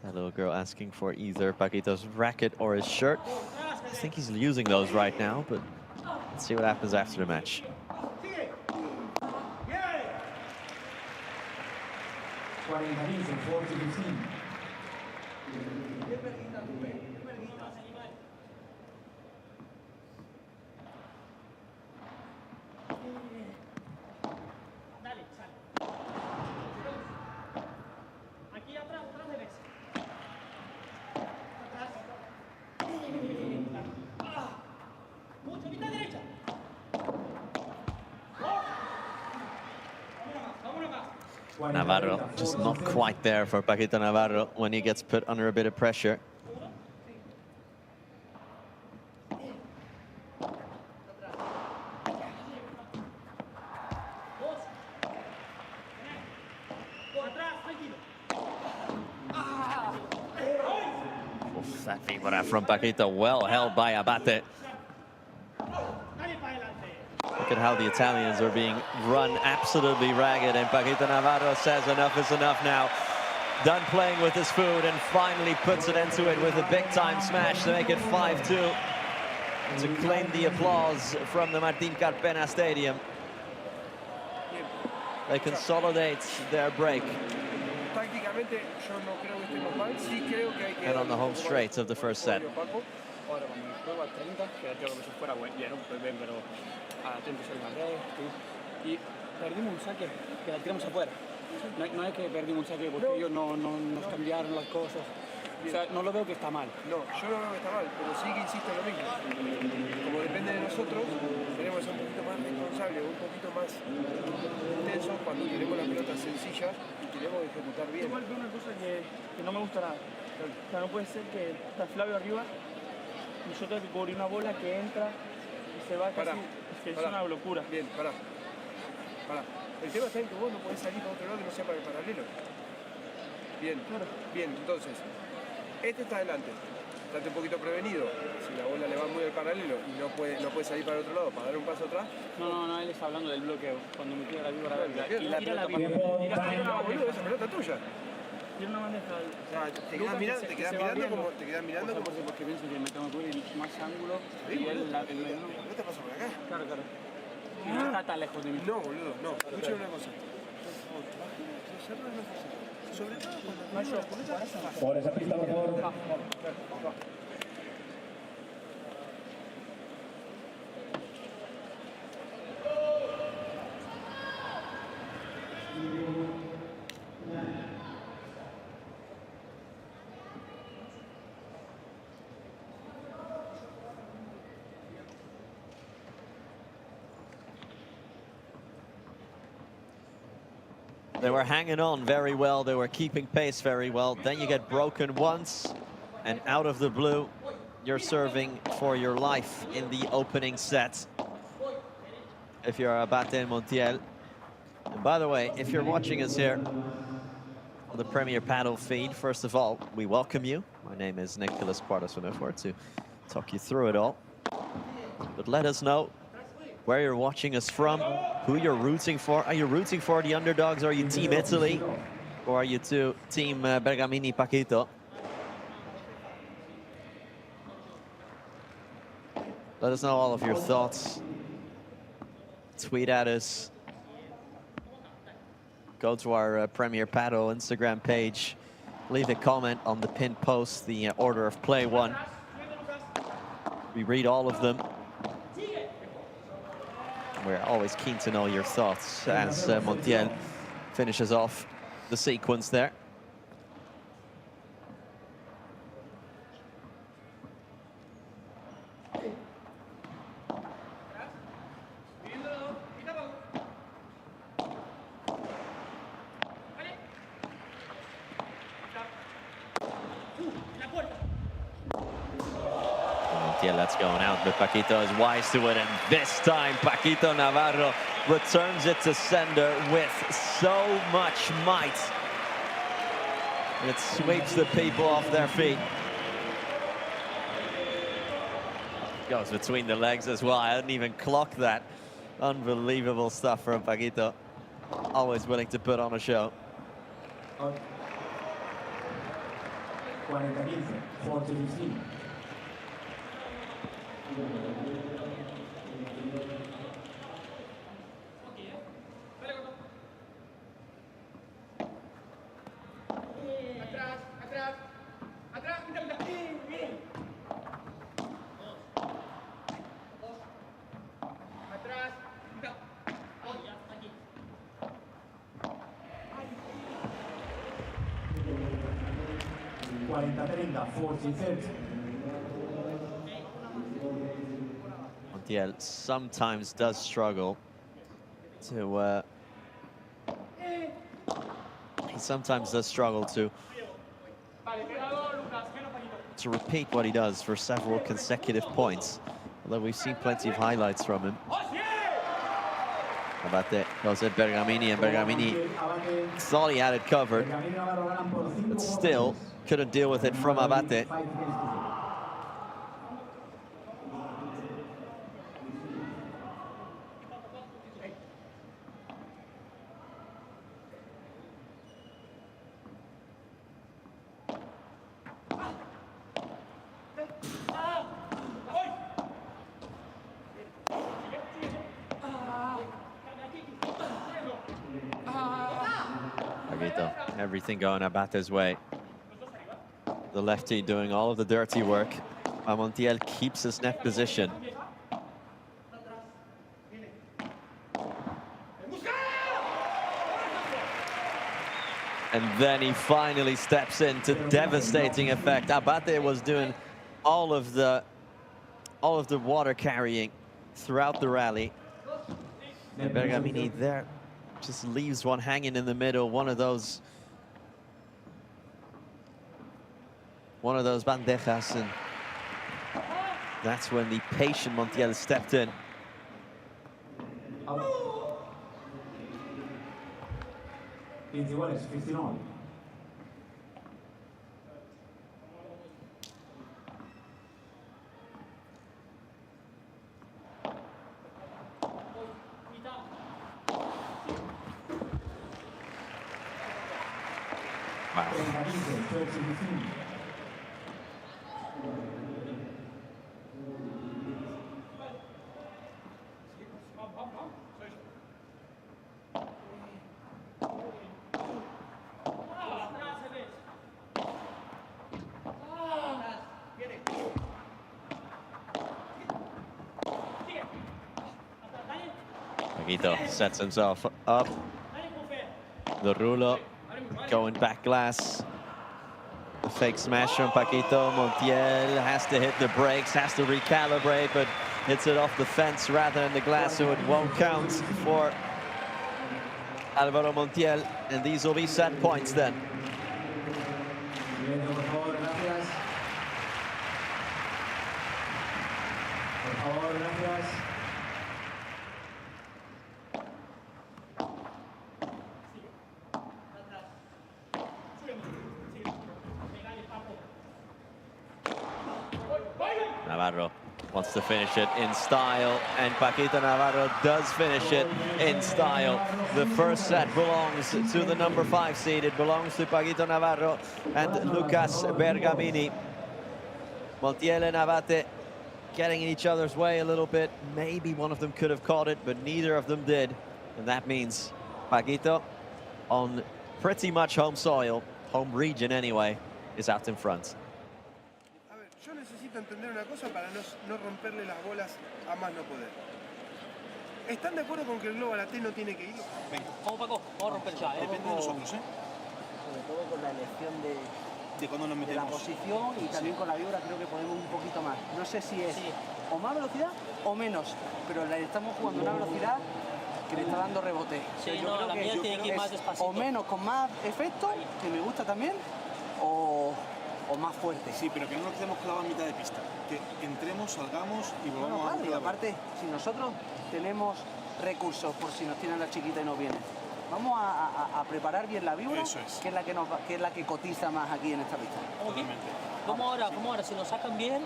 That little girl asking for either Paquito's racket or his shirt. I think he's using those right now, but let's see what happens after the match. Navarro just not quite there for Paquito Navarro when he gets put under a bit of pressure. That figura from Paquito, well held by Abate. Look at how the Italians are being run absolutely ragged, and Paquito Navarro says enough is enough now. Done playing with his food and finally puts it into it with a big-time smash to make it 5-2 to claim the applause from the Martín Carpena Stadium. They consolidate their break. And on the home straight of the first set. Y perdimos un saque que la tiramos afuera. No es que perdimos un saque porque ellos no nos cambiaron las cosas. O sea, no lo veo que está mal. No, yo no veo que está mal, pero sí que insisto en lo mismo. Como depende de nosotros, tenemos que ser un poquito más responsables, un poquito más intensos cuando queremos las pelotas sencillas y queremos ejecutar bien. Igual veo una cosa que no me gusta nada. O sea, no puede ser que está Flavio arriba y yo tengo que cubrir una bola que entra y se va casi, es una locura. Bien, pará. El tema está en que vos no podés salir para otro lado que no sea para el paralelo. Bien, bien, entonces, este está adelante. Estate un poquito prevenido. Si la bola le va muy al paralelo y no puede salir para el otro lado, para dar un paso atrás. No, él está hablando del bloqueo. Cuando me tira la víbora, y la pelota boludo, esa pelota tuya. Tiene una bandeja. O sea, te quedas mirando como... Porque pienso que me tengo que cubrir más ángulo y él la medio. ¿No te pasa por acá? Claro. No está tan lejos de mí. No, boludo, no. Escucha una cosa. Sobre todo cuando... Por esa pista, por favor. They were hanging on very well. They were keeping pace very well. Then you get broken once, and out of the blue, you're serving for your life in the opening set. If you're Abate Montiel. And by the way, if you're watching us here on the Premier Padel feed, first of all, we welcome you. My name is Nicholas Pardasunefort to talk you through it all. But let us know where you're watching us from, who you're rooting for. Are you rooting for the underdogs? Are you Team Italy? Or are you Team Bergamini Paquito? Let us know all of your thoughts. Tweet at us. Go to our Premier Padel Instagram page. Leave a comment on the pinned post, the order of play one. We read all of them. We're always keen to know your thoughts as Montiel finishes off the sequence there. That's going out, but Paquito is wise to it, and this time Paquito Navarro returns it to sender with so much might. It sweeps the people off their feet. Goes between the legs as well. I didn't even clock that. Unbelievable stuff from Paquito. Always willing to put on a show. 40-15, 40-15. Montiel sometimes does struggle to repeat what he does for several consecutive points, although we've seen plenty of highlights from him. How about that? Goes at Bergamini, and Bergamini thought he had it covered, but still couldn't deal with it from Abate. Everything going Abate's way. The lefty doing all of the dirty work. Montiel keeps his net position. And then he finally steps in to devastating effect. Abate was doing all of the water carrying throughout the rally. And Bergamini there just leaves one hanging in the middle, one of those bandejas, and That's when the patient Montiel stepped in. Out. 59. Paquito sets himself up. The rulo going back glass. The fake smash from Paquito. Montiel has to hit the brakes, has to recalibrate, but hits it off the fence rather than the glass, so it won't count for Álvaro Montiel. And these will be set points then. Navarro wants to finish it in style, and Paquito Navarro does finish it in style. The first set belongs to the number 5 seed. It belongs to Paquito Navarro and Lucas Bergamini. Montiel and Abate getting in each other's way a little bit. Maybe one of them could have caught it, but neither of them did. And that means Paquito, on pretty much home soil, home region anyway, is out in front. Yo necesito entender una cosa para no romperle las bolas a más no poder. ¿Están de acuerdo con que el globo a la T no tiene que ir? Venga. Vamos, Paco, vamos a romper ya, ¿eh? Depende de nosotros, ¿eh? Sobre todo con la elección de cuando nos metemos. De la posición y también con la vibra creo que podemos un poquito más. No sé si es o más velocidad o menos, pero le estamos jugando una velocidad que le está dando rebote. Sí, yo creo que tiene que ir más despacito. O menos con más efecto, que me gusta también, o más fuerte. Sí, pero que no nos quedemos clavados a mitad de pista. Que entremos, salgamos y volvamos a... Y aparte, si nosotros tenemos recursos por si nos tienen la chiquita y nos vienen, vamos a preparar bien la vibra, que es la que cotiza más aquí en esta pista. Okay. ¿Cómo ahora? Si nos sacan bien...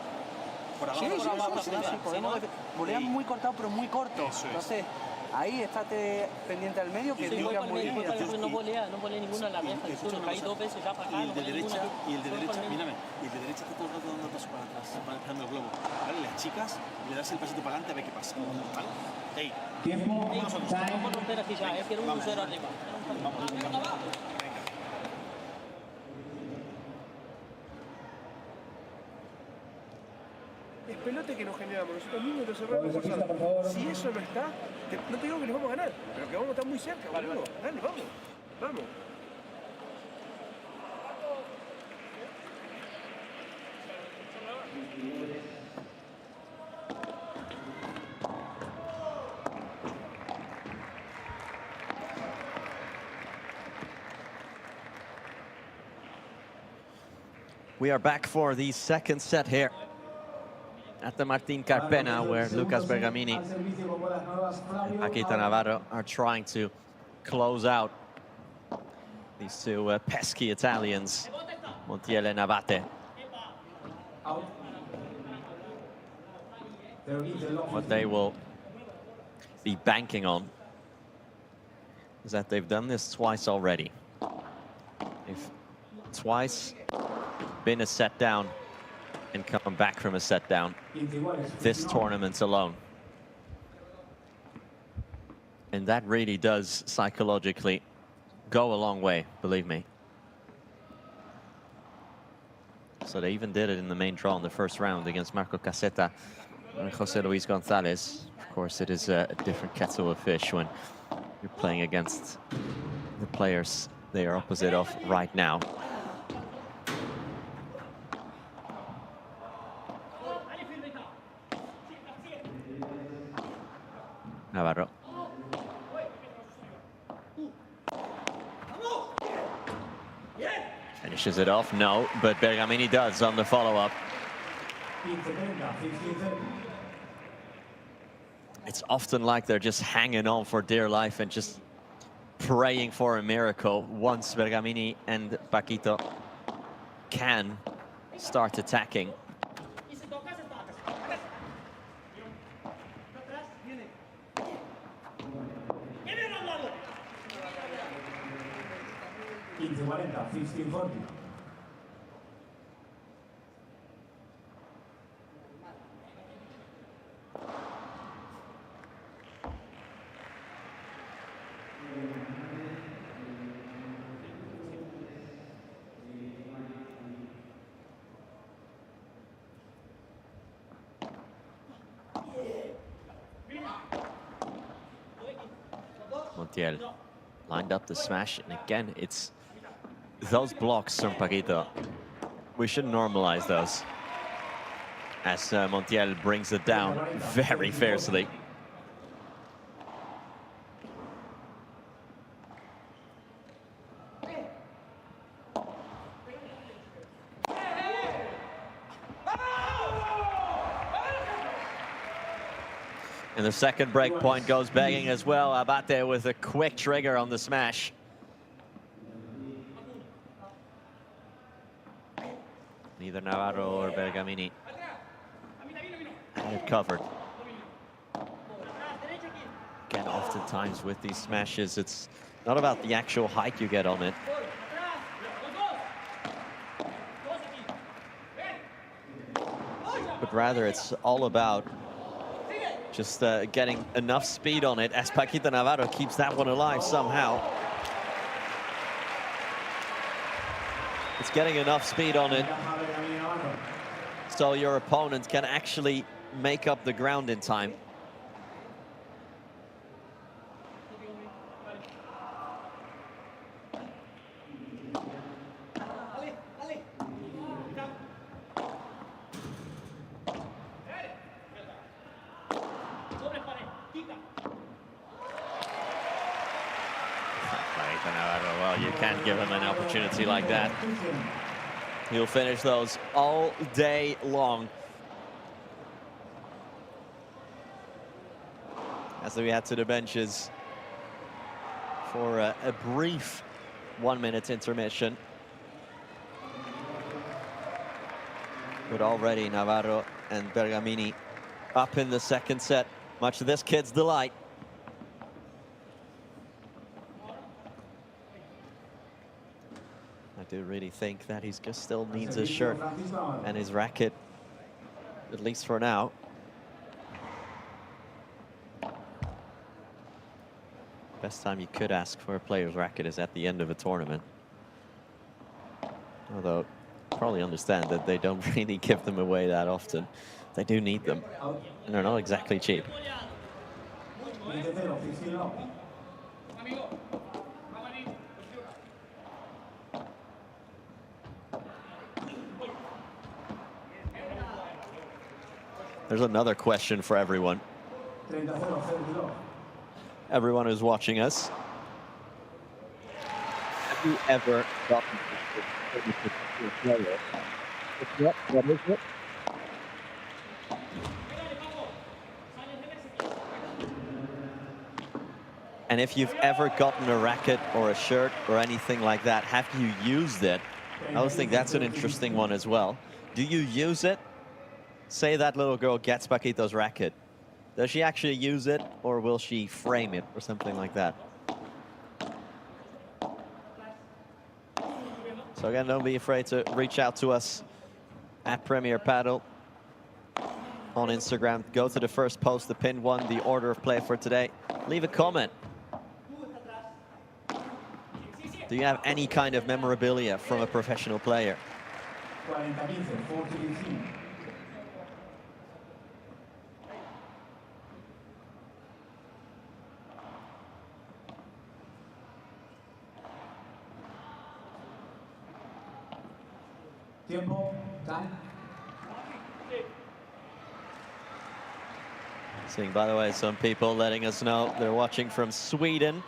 Por abajo, sí, podemos... Volean muy cortado, pero muy corto. Entonces, ahí estate pendiente del medio, que limpia muy bien. No volea ninguna en la mesa, caí 2 veces ya para acá. Y el de derecha, mírame, y el de derecha está todo el rato dando el paso para atrás, para esperando el globo. ¿Vale? Las chicas, le das el pasito para adelante a ver qué pasa. ¿Vale? Ey, vamos a romper aquí ya, quiero un 0 arriba. Vamos. Es pelote que nos generamos nosotros mismos y lo cerramos. Si eso no está, no te digo que nos vamos a ganar, pero que vamos a estar muy cerca, boludo. Dale, vamos. We are back for the second set here at the Martín Carpena, where Lucas Bergamini and Paquito Navarro are trying to close out these two pesky Italians, Montiel and Abate. What they will be banking on is that they've done this twice already. They've twice been a set down and come back from a set down this tournament alone. And that really does psychologically go a long way, believe me. So they even did it in the main draw in the first round against Marco Caseta and Jose Luis Gonzalez. Of course, it is a different kettle of fish when you're playing against the players they are opposite of right now. Navarro. Finishes it off, no, but Bergamini does on the follow-up. It's often like they're just hanging on for dear life and just praying for a miracle once Bergamini and Paquito can start attacking. Montiel lined up the smash, and again, it's those blocks from Paquito. We should normalize those as Montiel brings it down very fiercely. And the second break point goes begging as well. Abate with a quick trigger on the smash. Neither Navarro or Bergamini had it covered. Again, oftentimes with these smashes, it's not about the actual height you get on it. But rather, it's all about just getting enough speed on it as Paquito Navarro keeps that one alive somehow. It's getting enough speed on it so your opponent can actually make up the ground in time. Give him an opportunity like that. He'll finish those all day long. As we head to the benches for a brief 1-minute intermission. But already Navarro and Bergamini up in the second set, much to this kid's delight. I do really think that he still needs his shirt and his racket, at least for now. Best time you could ask for a player's racket is at the end of a tournament. Although, probably understand that they don't really give them away that often. They do need them, and they're not exactly cheap. There's another question for everyone. Everyone who's watching us. Have you ever gotten a player? What is it? And if you've ever gotten a racket or a shirt or anything like that, have you used it? I always think that's an interesting one as well. Do you use it? Say that little girl gets Paquito's racket. Does she actually use it, or will she frame it or something like that? So again, don't be afraid to reach out to us at Premier Padel on Instagram. Go to the first post, the pinned one, the order of play for today. Leave a comment. Do you have any kind of memorabilia from a professional player? Seeing, by the way, some people letting us know they're watching from Sweden.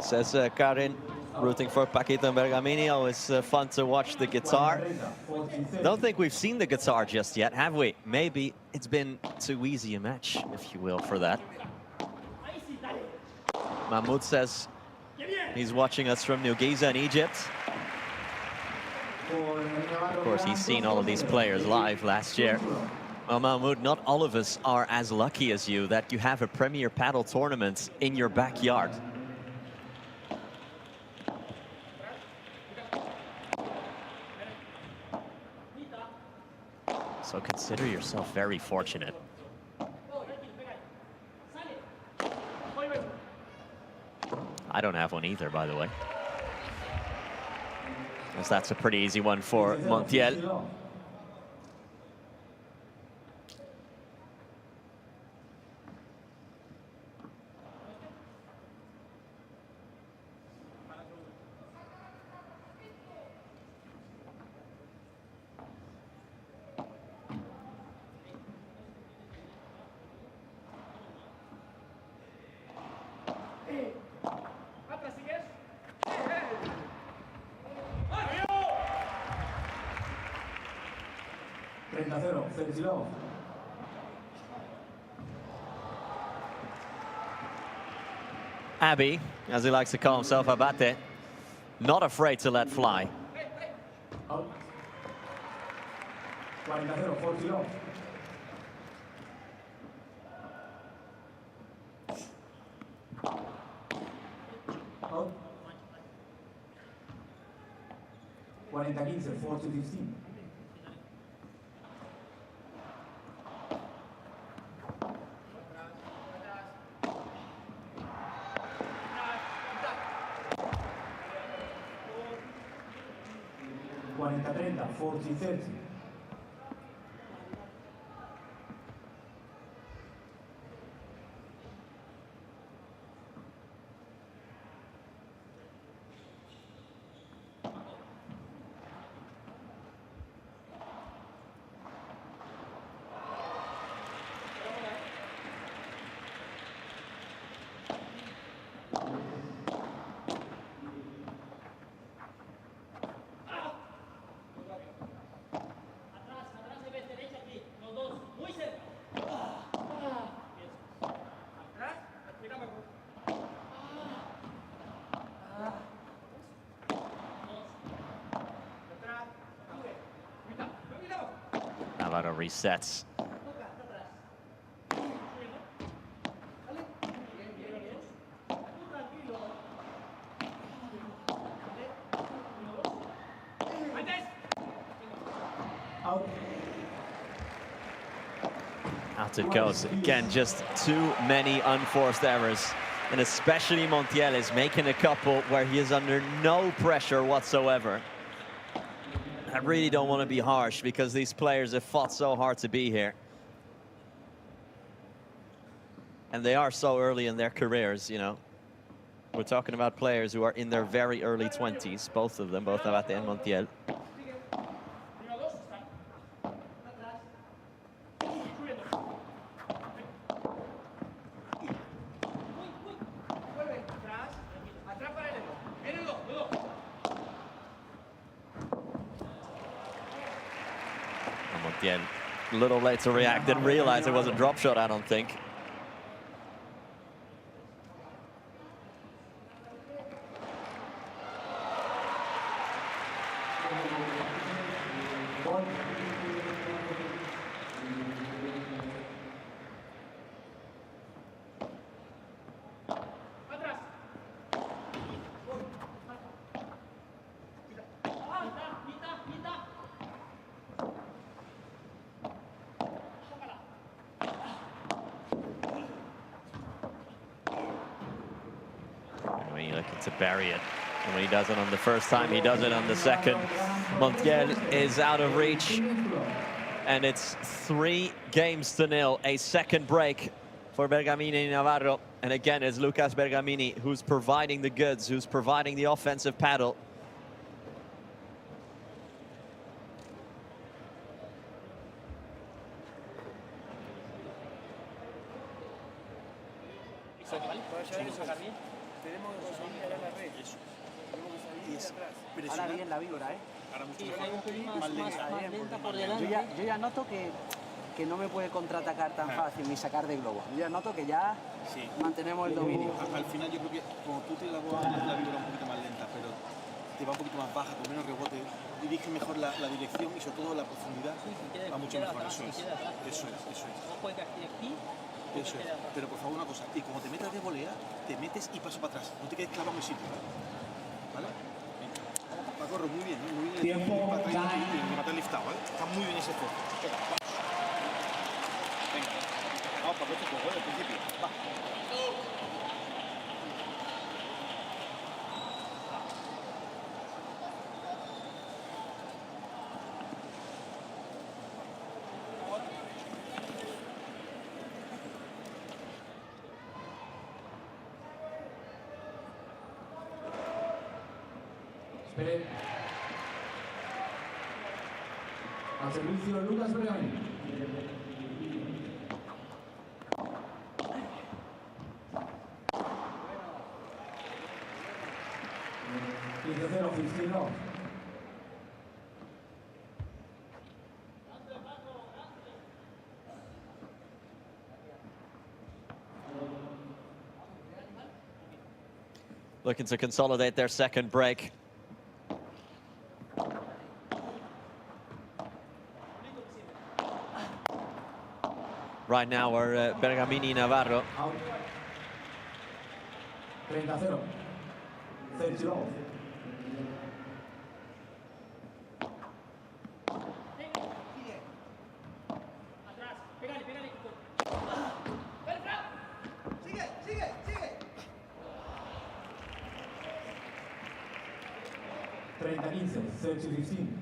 Says Karin rooting for Paquito and Bergamini. Always fun to watch the guitar. Don't think we've seen the guitar just yet, have we? Maybe it's been too easy a match, if you will, for that. Mahmoud says he's watching us from New Giza in Egypt. Of course, he's seen all of these players live last year. Well, Mahmoud, not all of us are as lucky as you that you have a premier paddle tournament in your backyard. So consider yourself very fortunate. I don't have one either, by the way. As that's a pretty easy one for Montiel. Abby, as he likes to call himself, Abate, not afraid to let fly. Navarro resets. Out it goes. Again, just too many unforced errors. And especially Montiel is making a couple where he is under no pressure whatsoever. I really don't want to be harsh because these players have fought so hard to be here. And they are so early in their careers, you know. We're talking about players who are in their very early 20s, both of them, both Abate and Montiel. Montiel, a little late to react, didn't realize it was a drop shot, I don't think. To bury it, and when he does it on the first time, he does it on the second. Montiel is out of reach, and it's 3-0, a second break for Bergamini and Navarro. And again, it's Lucas Bergamini who's providing the goods, who's providing the offensive paddle. es ahora bien la víbora, ¿eh? Ahora mucho Sí, mejor, más lenta por delante. Yo ya noto que no me puede contraatacar tan fácil ni sacar de globo. Yo ya noto que ya mantenemos el dominio. Al final yo creo que como tú tienes la víbora un poquito más lenta, pero te va un poquito más baja, con menos rebote, dirige mejor la dirección y sobre todo la profundidad va mucho mejor. Eso es. Ojo de aquí. Eso es. Pero por favor una cosa, y como te metas de volea, te metes y paso para atrás. No te quedes clavado en el sitio. ¿Vale? Pacorro, muy bien, muy bien. Tiempo, Para atrás y rematar liftado, ¿vale? Está muy bien ese esfuerzo. Venga. Vamos para este juego, al principio. Va. Espere. Al servicio Lucas Bergamini. Looking to consolidate their second break. Right now, we're Bergamini Navarro. 30-0. Sergio. Sergio 15.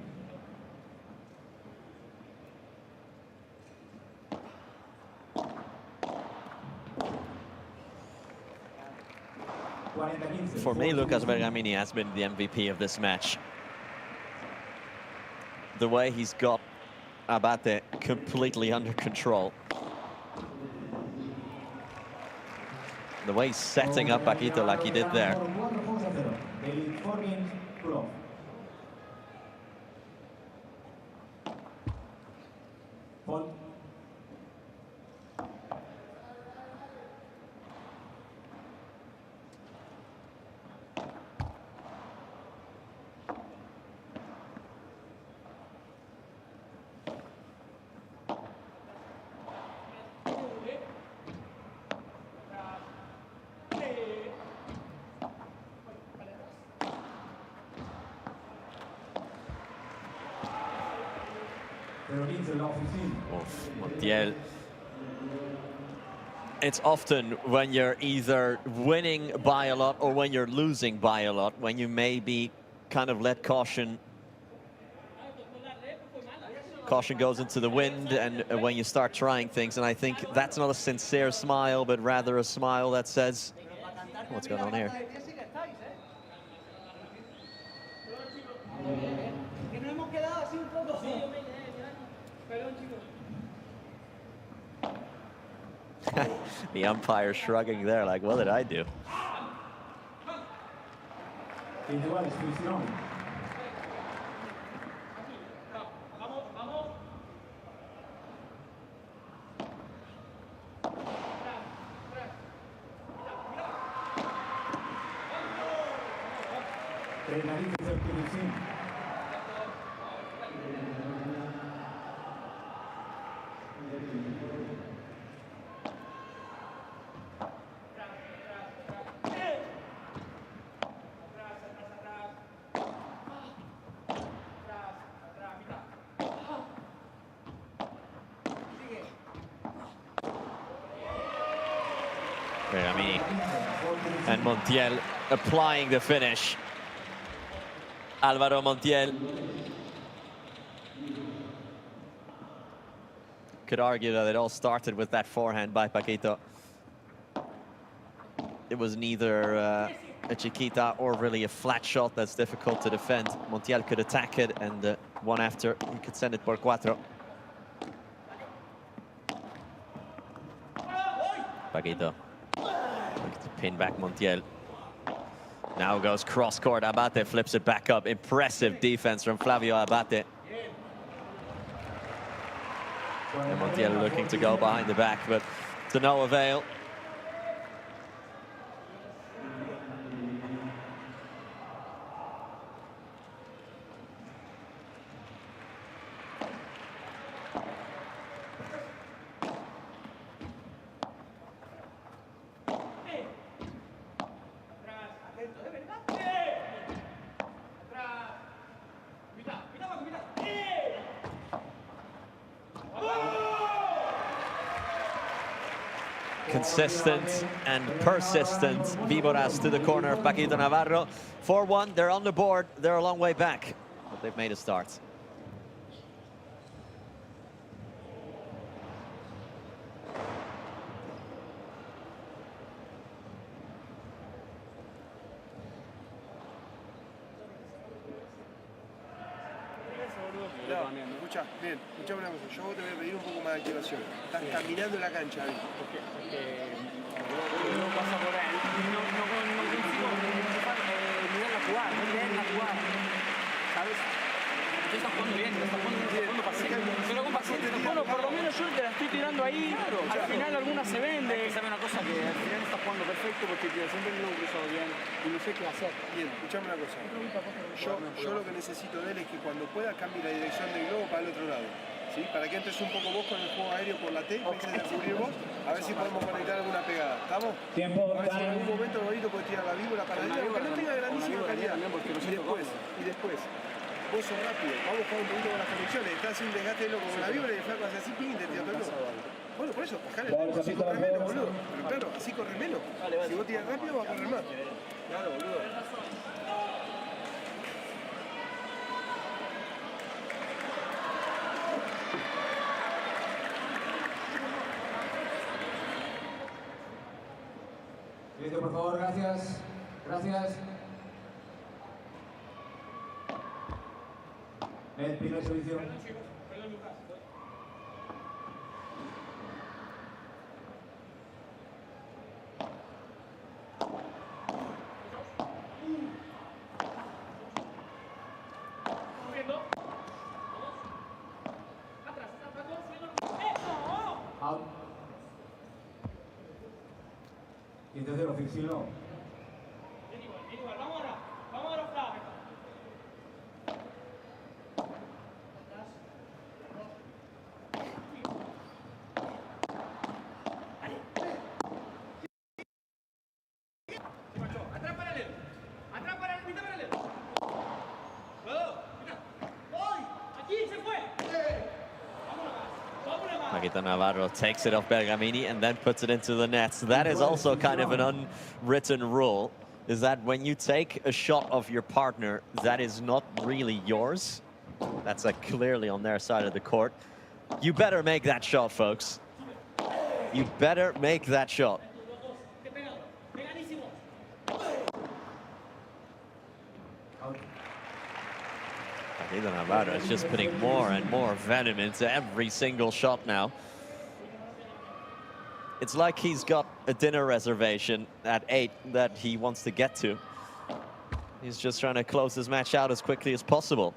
For me, Lucas Bergamini has been the MVP of this match. The way he's got Abate completely under control. The way he's setting up Paquito like he did there. Montiel. It's often when you're either winning by a lot or when you're losing by a lot, when you maybe kind of let caution goes into the wind, and when you start trying things. And I think that's not a sincere smile, but rather a smile that says, what's going on here? The umpire shrugging there, like, what did I do? And Montiel applying the finish. Álvaro Montiel. Could argue that it all started with that forehand by Paquito. It was neither a chiquita or really a flat shot that's difficult to defend. Montiel could attack it, and one after, he could send it por cuatro. Paquito. To pin back Montiel. Now goes cross-court. Abate flips it back up. Impressive defense from Flavio Abate. And Montiel looking to go behind the back, but to no avail. Consistent and persistent Víboras to the corner of Paquito Navarro. 4-1, they're on the board. They're a long way back, but they've made a start. Escucha, bien, escuchame una cosa, yo te voy a pedir un poco más de activación. Estás caminando en la cancha ahí. No pasa por él, no consigo mirar la jugada, no leer la jugada, ¿sabes? Tú estás jugando bien, estás jugando paciente, pero con paciente, bueno, por lo menos yo te la estoy tirando ahí, al final alguna se vende. ¿Sabe una cosa? Que al final estás jugando perfecto porque siempre lo he cruzado bien y no sé qué hacer. Bien, escuchame una cosa, yo lo que necesito de él es que cuando pueda cambie la dirección del globo para el otro lado. ¿Sí? Para que entres un poco vos con el juego aéreo por la T, empieces a cubrir vos, a ver si podemos conectar alguna pegada. ¿Estamos? Tiempo, a ver si en algún momento el bonito puede tirar la víbora para allá, aunque no tenga grandísima calidad. Y después, vos sos rápido, vamos a jugar un poquito con las conexiones, estás haciendo un desgaste loco con la víbora y el flaco hace así, ping, te tira todo. Bueno, por eso, bajar el ritmo, así corre menos, boludo. Pero claro, así corre menos. Si vos tiras rápido, va a correr más. Claro, boludo. Listo, por favor, gracias. Gracias. El primer servicio. Out. Y entonces lo ficcionó. Vamos ahora, Flavio. Atrás paralelo, mitad paralelo. ¡Voy! ¡Aquí se fue! Paquito Navarro takes it off Bergamini and then puts it into the net. So that is also kind of an unwritten rule, is that when you take a shot of your partner that is not really yours, that's like clearly on their side of the court, you better make that shot, folks. You better make that shot. Paquito Navarro is just putting more and more venom into every single shot now. It's like he's got a dinner reservation at 8 that he wants to get to. He's just trying to close this match out as quickly as possible.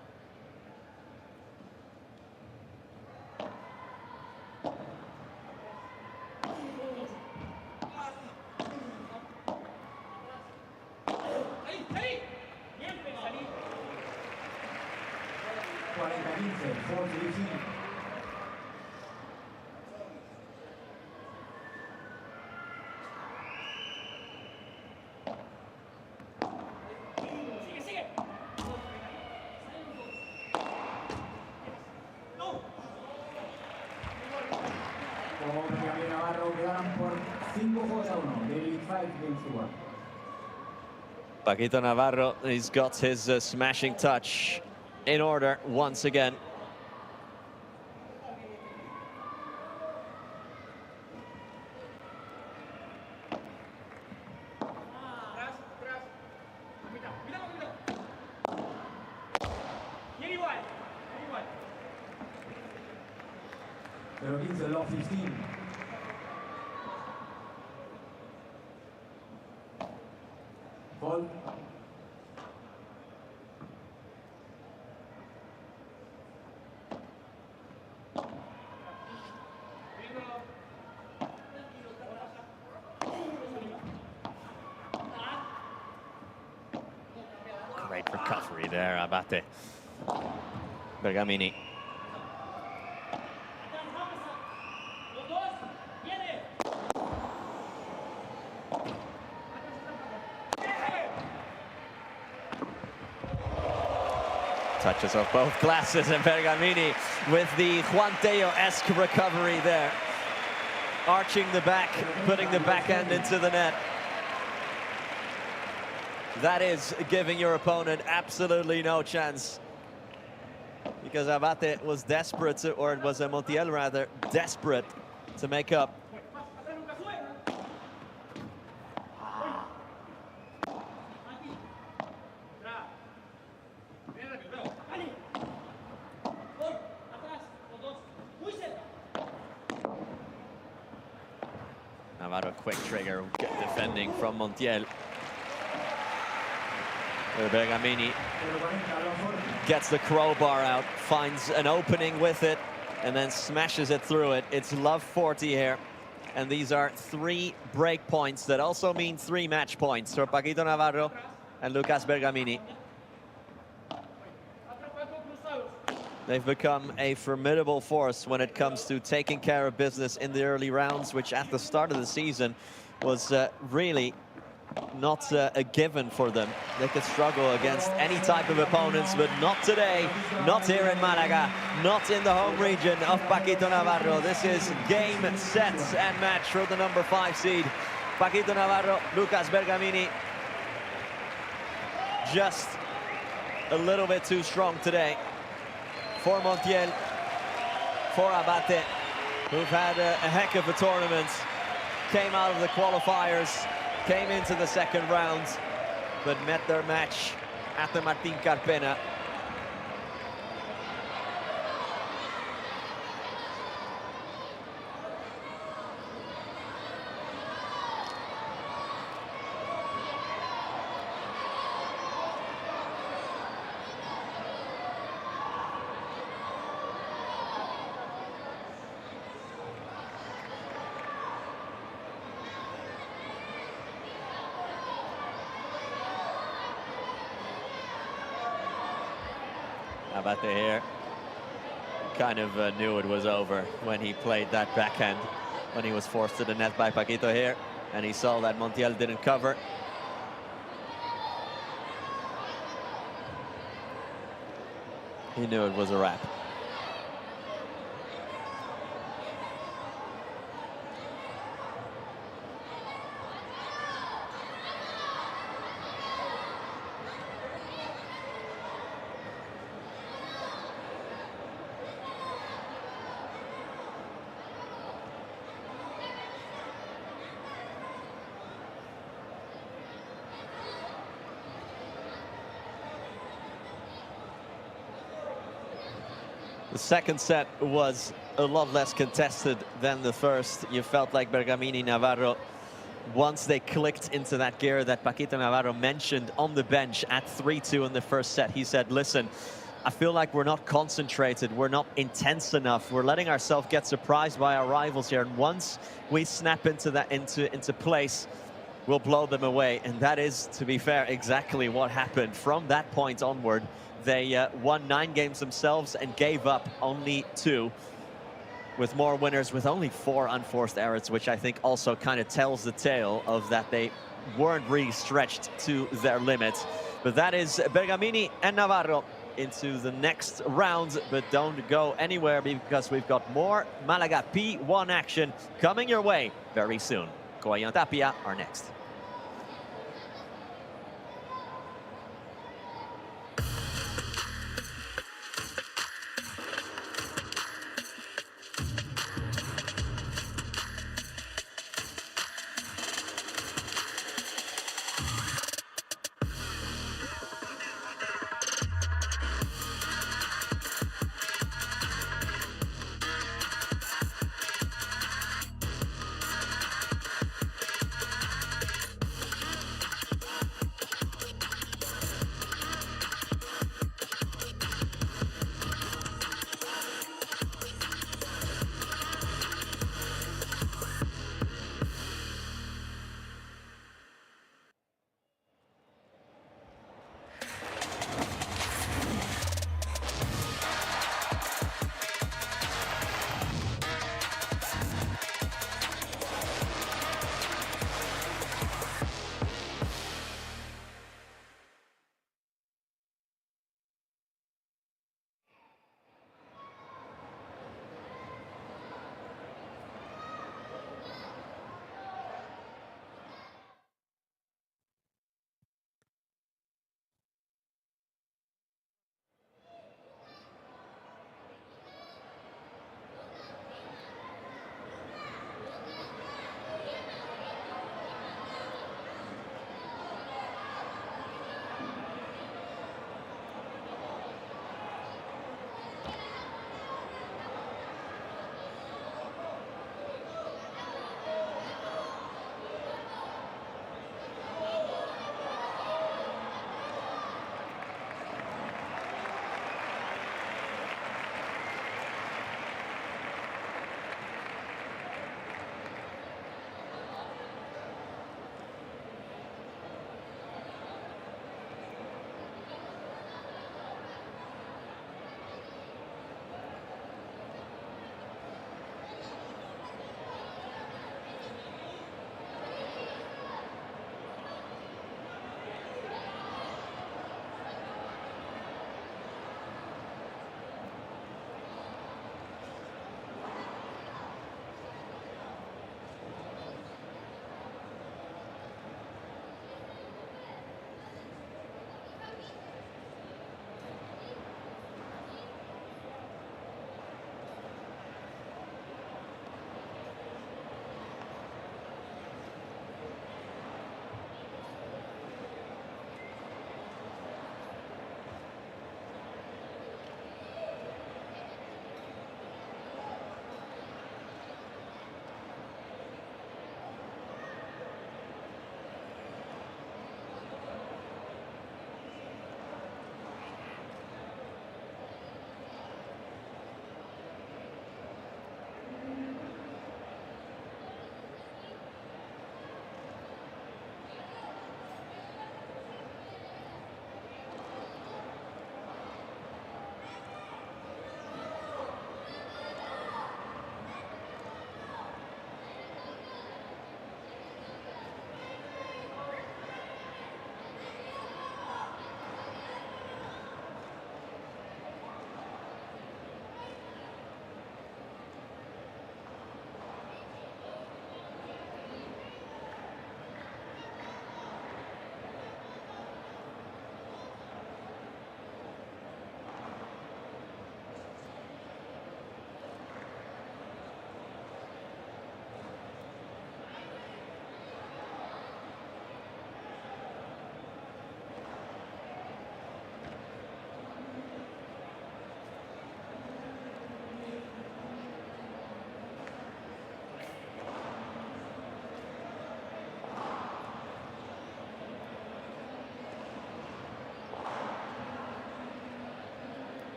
Paquito Navarro, he's got his smashing touch in order once again. Pero 15, low 15. Ball. recovery there, Abate. Bergamini. Touches off both glasses, and Bergamini with the Juan Teo-esque recovery there. Arching the back, putting the backhand into the net. That is giving your opponent absolutely no chance. Because Abate was desperate, or it was Montiel rather, desperate to make up. Navarro, quick trigger, defending from Montiel. Bergamini gets the crowbar out, finds an opening with it, and then smashes it through it. It's love 40 here, and these are 3 break points that also mean 3 match points for Paquito Navarro and Lucas Bergamini. They've become a formidable force when it comes to taking care of business in the early rounds, which at the start of the season was really not a given for them. They could struggle against any type of opponents, but not today, not here in Malaga, not in the home region of Paquito Navarro. This is game, set, and match for the number 5 seed. Paquito Navarro, Lucas Bergamini, just a little bit too strong today for Montiel, for Abate, who've had a heck of a tournament, came out of the qualifiers, came into the second round, but met their match at the Martin Carpena. Abate here kind of knew it was over when he played that backhand, when he was forced to the net by Paquito here, and he saw that Montiel didn't cover. He knew it was a wrap. The second set was a lot less contested than the first. You felt like Bergamini, Navarro, once they clicked into that gear that Paquito Navarro mentioned on the bench at 3-2 in the first set, he said, listen, I feel like we're not concentrated, we're not intense enough, we're letting ourselves get surprised by our rivals here, and once we snap into that into place, we'll blow them away. And that is, to be fair, exactly what happened. From that point onward, they won 9 games themselves and gave up only 2, with more winners with only 4 unforced errors, which I think also kind of tells the tale of that they weren't really stretched to their limits. But that is Bergamini and Navarro into the next round, but don't go anywhere because we've got more Malaga P1 action coming your way very soon. Coello and Tapia are next.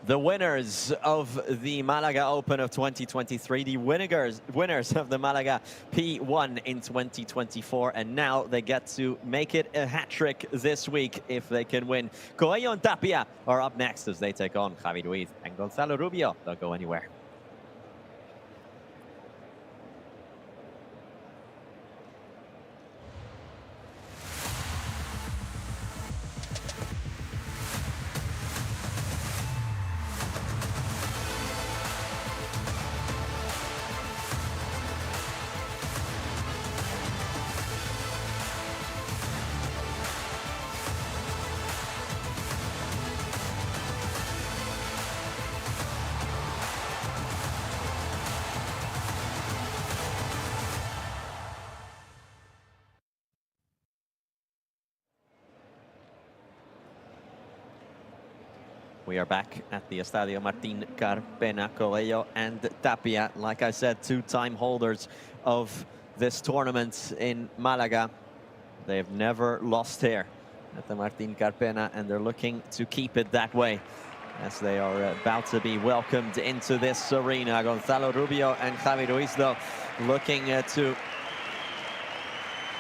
The winners of the Malaga Open of 2023, the winners of the Malaga P1 in 2024, and now they get to make it a hat-trick this week if they can win. Coello and Tapia are up next as they take on Javi Ruiz and Gonzalo Rubio. Don't go anywhere. We are back at the Estadio Martín Carpena. Coello and Tapia, like I said, two-time holders of this tournament in Malaga. They've never lost here at the Martín Carpena, and they're looking to keep it that way as they are about to be welcomed into this arena. Gonzalo Rubio and Javi Ruiz, though, looking to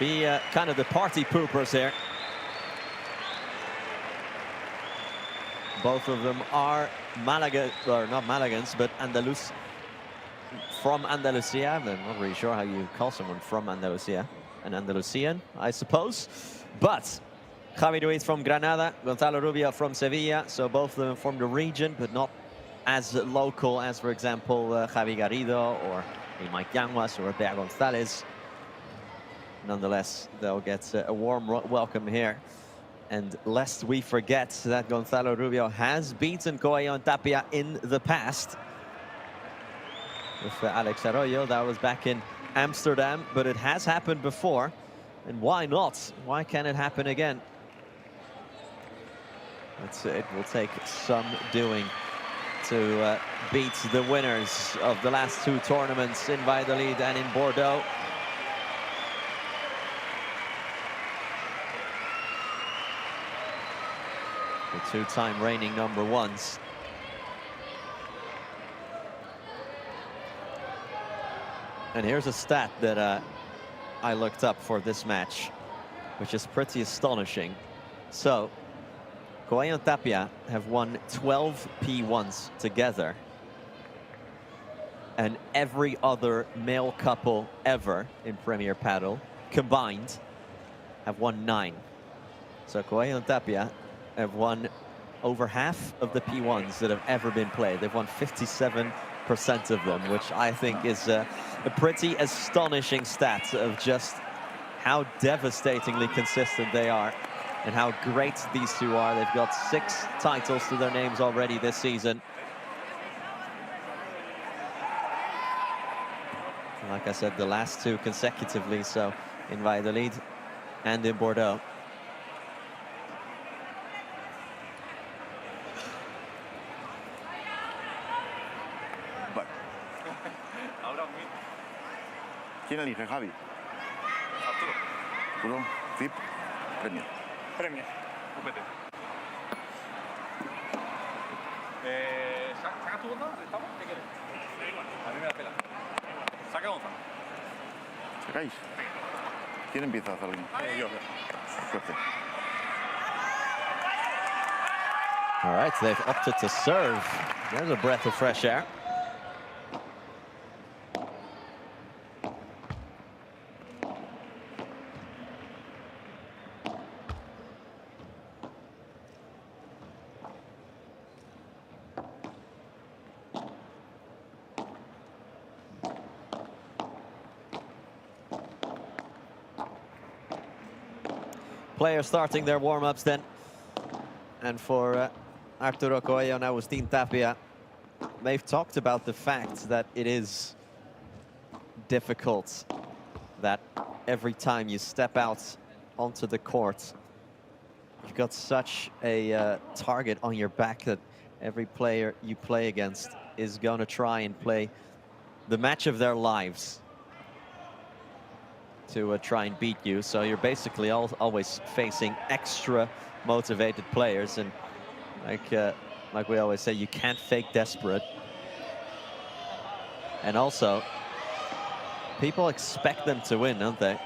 be kind of the party poopers here. Both of them are Malaga, or not Malagans, but from Andalusia. I'm not really sure how you call someone from Andalusia. An Andalusian, I suppose. But Javi Ruiz from Granada, Gonzalo Rubio from Sevilla. So both of them from the region, but not as local as, for example, Javi Garrido or Mike Yanguas or Ortega Gonzalez. Nonetheless, they'll get a warm welcome here. And lest we forget that Gonzalo Rubio has beaten Coello and Tapia in the past. With Alex Arroyo, that was back in Amsterdam, but it has happened before. And why not? Why can't it happen again? It will take some doing to beat the winners of the last two tournaments in Valladolid and in Bordeaux. The two-time reigning number ones. And here's a stat that I looked up for this match, which is pretty astonishing. So, Coello and Tapia have won 12 P1s together. And every other male couple ever in Premier Padel, combined, have won 9. So Coello and Tapia have won over half of the P1s that have ever been played. They've won 57% of them, which I think is a pretty astonishing stat of just how devastatingly consistent they are and how great these two are. They've got 6 titles to their names already this season. And like I said, the last 2 consecutively, so in Valladolid and in Bordeaux. ¿Quién elige, Javi? Arturo. Arturo, FIP, Premier. Premier. UPT. ¿Sacas tu Gonzalo? ¿Estamos? ¿Qué quieres? A mí me la pela. Saca Gonzalo. ¿Sacáis? ¿Quién empieza a hacer algo? Yo. Suerte. All right, they've opted to serve. There's a breath of fresh air. Players starting their warm-ups then. And for Arturo Coello and Agustín Tapia, they've talked about the fact that it is difficult, that every time you step out onto the court, you've got such a target on your back that every player you play against is going to try and play the match of their lives to try and beat you. So you're basically always facing extra motivated players. And like like we always say, you can't fake desperate. And also, people expect them to win, don't they?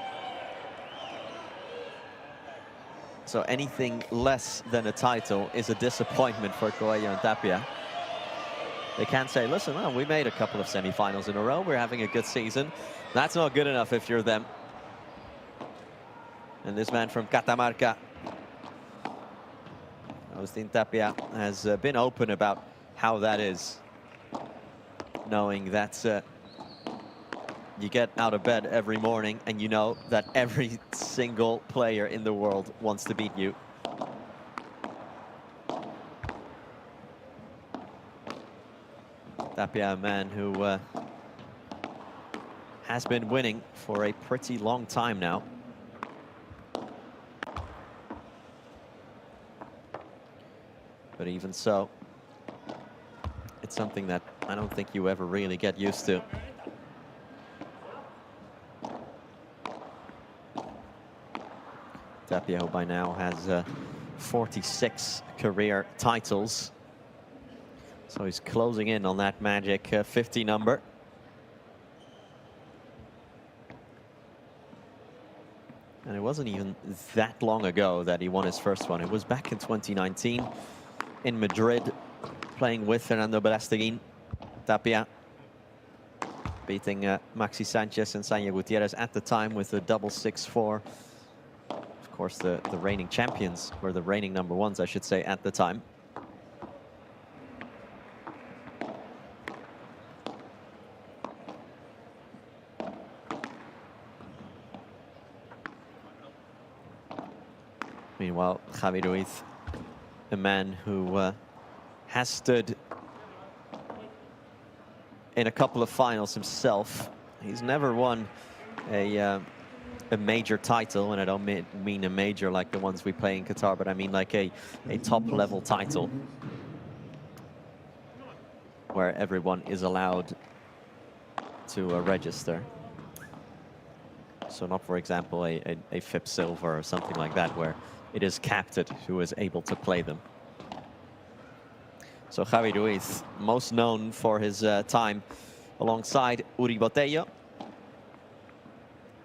So anything less than a title is a disappointment for Coello and Tapia. They can't say, listen, well, we made a couple of semi-finals in a row. We're having a good season. That's not good enough if you're them. And this man from Catamarca, Agustin Tapia, has been open about how that is. Knowing that you get out of bed every morning and you know that every single player in the world wants to beat you. Tapia, a man who has been winning for a pretty long time now. But even so, it's something that I don't think you ever really get used to. Tapia, who by now has 46 career titles. So he's closing in on that magic 50 number. And it wasn't even that long ago that he won his first one. It was back in 2019 in Madrid, playing with Fernando Belasteguin. Tapia beating Maxi Sanchez and Sanya Gutierrez at the time with a double 6-4. Of course, the reigning champions, or the reigning number ones, I should say, at the time. Meanwhile, Javi Ruiz, a man who has stood in a couple of finals himself. He's never won a major title, and I don't mean a major like the ones we play in Qatar, but I mean like a top-level title where everyone is allowed to register. So not, for example, a FIP Silver or something like that, where it is capped at who is able to play them. So Javi Ruiz, most known for his time alongside Uri Botello,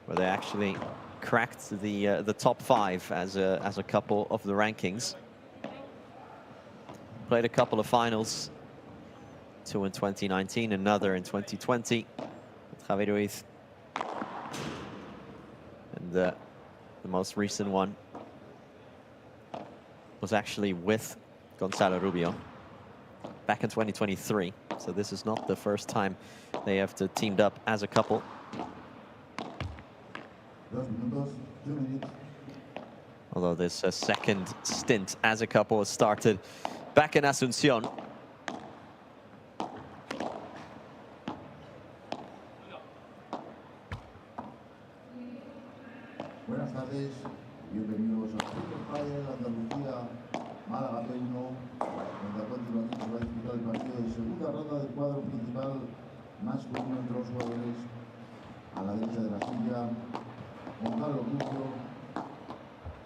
where they actually cracked the top 5 as a couple of the rankings. Played a couple of finals, 2 in 2019, another in 2020 with Javi Ruiz. And the most recent one was actually with Gonzalo Rubio back in 2023. So this is not the first time they have teamed up as a couple. Although this second stint as a couple has started back in Asunción. Buenas tardes, bienvenidos a Padel, Andalucía, Malaga P1, donde a continuación se va a disputar el partido de segunda ronda del cuadro principal masculino entre los jugadores. A la derecha de la silla, Gonzalo Lucio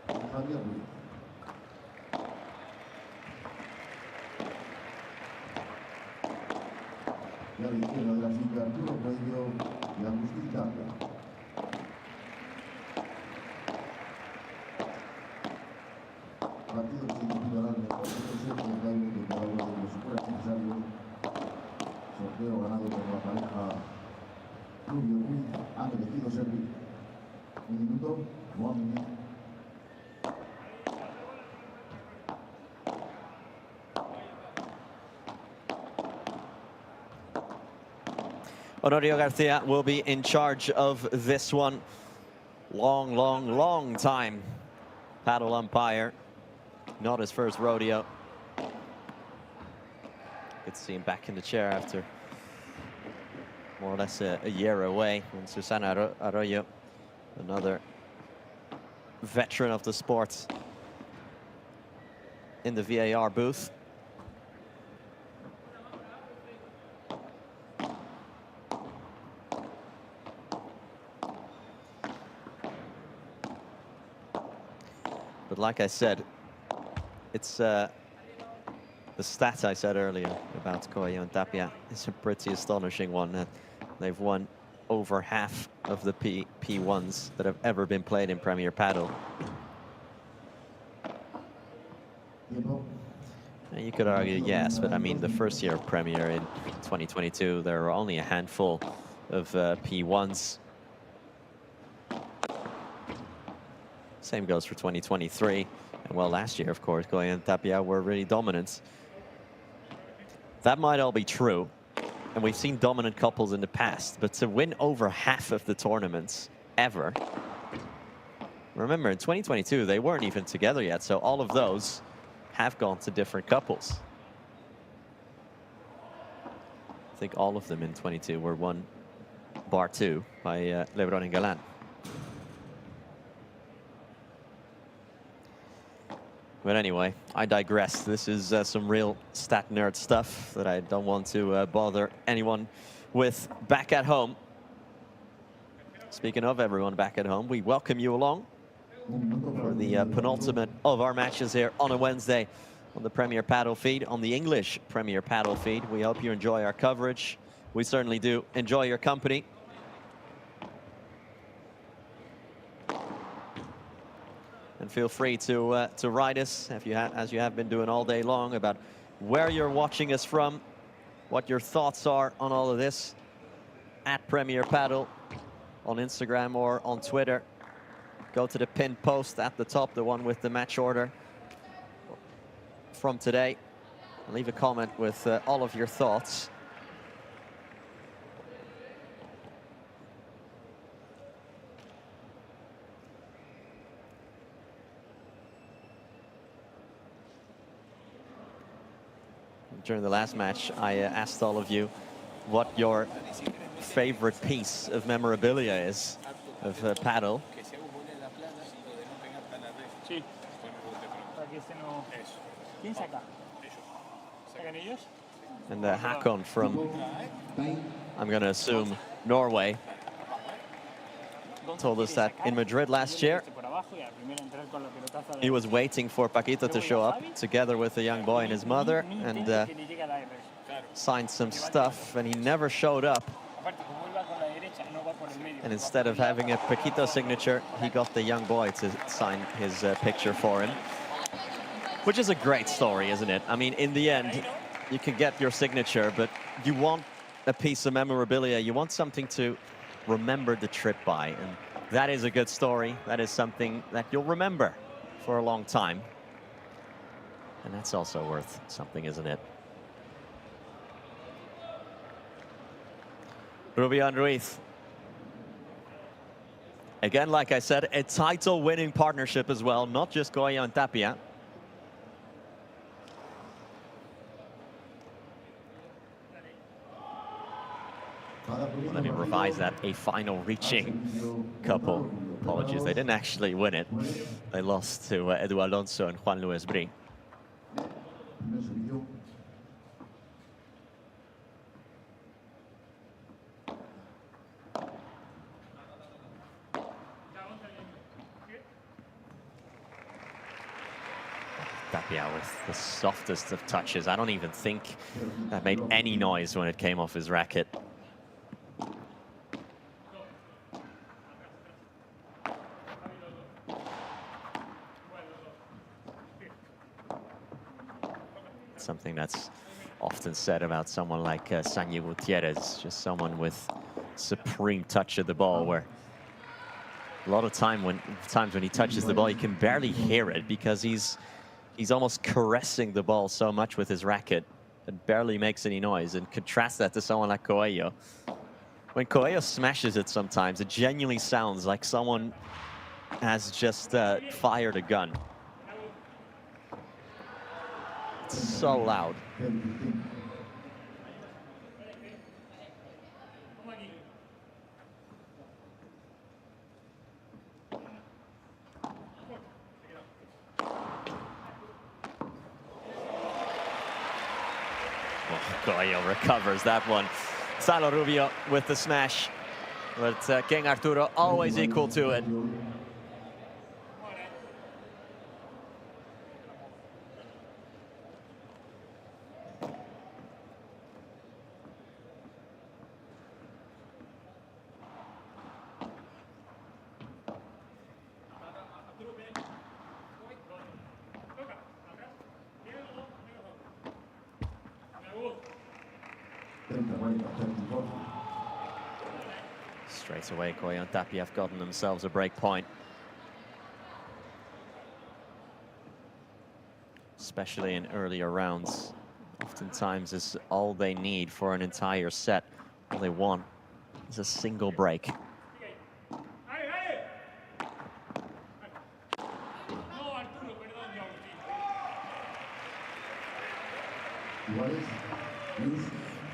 y Javier Ruiz. Y a la izquierda de la silla, Arturo Coello y Agustín Tapia. Partido que se disputará el mejor set de cada uno de los superadversarios. Sorteo ganado por la pareja Rubio Ruiz. Han elegido servir. Un minuto, 1 minute. Honorio Garcia will be in charge of this one. Long time paddle umpire. Not his first rodeo. Good to see him back in the chair after more or less a year away. And Susana Arroyo, another veteran of the sport, in the VAR booth. But like I said, it's The stat I said earlier about Coello and Tapia is a pretty astonishing one. They've won over half of the P1s that have ever been played in Premier Padel. And you could argue, yes, but I mean, the first year of Premier in 2022, there were only a handful of P1s. Same goes for 2023. And well, last year, of course, Coello and Tapia were really dominant. That might all be true. And we've seen dominant couples in the past, but to win over half of the tournaments ever. Remember, in 2022, they weren't even together yet, so all of those have gone to different couples. I think all of them in 22 were won, bar 2, by Lebron and Galan. But anyway, I digress. This is some real stat nerd stuff that I don't want to bother anyone with back at home. Speaking of everyone back at home, we welcome you along for the penultimate of our matches here on a Wednesday on the Premier Padel feed, on the English Premier Padel feed. We hope you enjoy our coverage. We certainly do enjoy your company. And feel free to write us, if you as you have been doing all day long, about where you're watching us from, what your thoughts are on all of this, at Premier Padel on Instagram or on Twitter. Go to the pinned post at the top, the one with the match order from today. Leave a comment with all of your thoughts. During the last match, I asked all of you what your favorite piece of memorabilia is of Padel. And Hakon from, I'm going to assume, Norway, told us that in Madrid last year, he was waiting for Paquito to show up together with a young boy and his mother and signed some stuff, and he never showed up. And instead of having a Paquito signature, he got the young boy to sign his picture for him. Which is a great story, isn't it? I mean, in the end, you can get your signature, but you want a piece of memorabilia. You want something to remember the trip by. And that is a good story. That is something that you'll remember for a long time. And that's also worth something, isn't it? Rubio and Ruiz. Again, like I said, a title-winning partnership as well, not just Coello and Tapia. Let me revise that. A final reaching couple. Apologies, they didn't actually win it. They lost to Edu Alonso and Juan Luis Bri. Tapia with the softest of touches. I don't even think that made any noise when it came off his racket. Something that's often said about someone like Sanyi Gutierrez, just someone with supreme touch of the ball, where a lot of times when he touches the ball, you can barely hear it because he's almost caressing the ball so much with his racket it barely makes any noise. And contrast that to someone like Coello. When Coello smashes it sometimes, it genuinely sounds like someone has just fired a gun. It's so loud. Coello recovers that one. Salo Rubio with the smash. But King Arturo always equal to it. Straight away, Coello and Tapia have gotten themselves a break point. Especially in earlier rounds. Oftentimes is all they need for an entire set. All they want is a single break.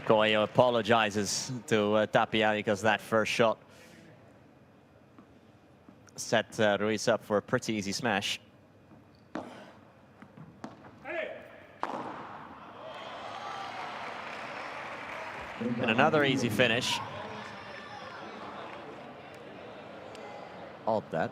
Coello apologizes to Tapia because that first shot set Ruiz up for a pretty easy smash. And another easy finish. Odd that.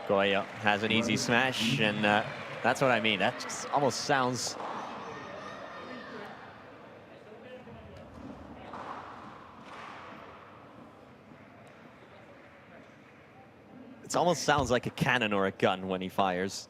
Coello has an easy smash, and that's what I mean. That just almost sounds... It almost sounds like a cannon or a gun when he fires.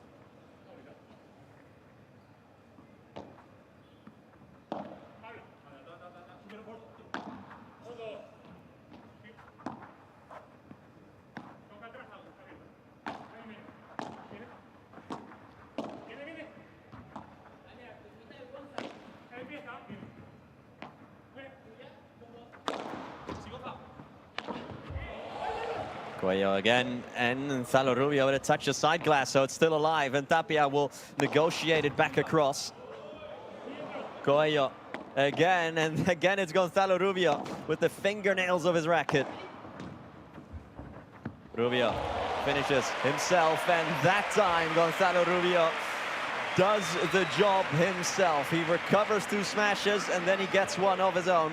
Coello again, and Thalo Rubio with a touch of side glass, so it's still alive, and Tapia will negotiate it back across. Coello again, and again it's Gonzalo Rubio with the fingernails of his racket. Rubio finishes himself, and that time Gonzalo Rubio does the job himself. He recovers 2 smashes, and then he gets one of his own.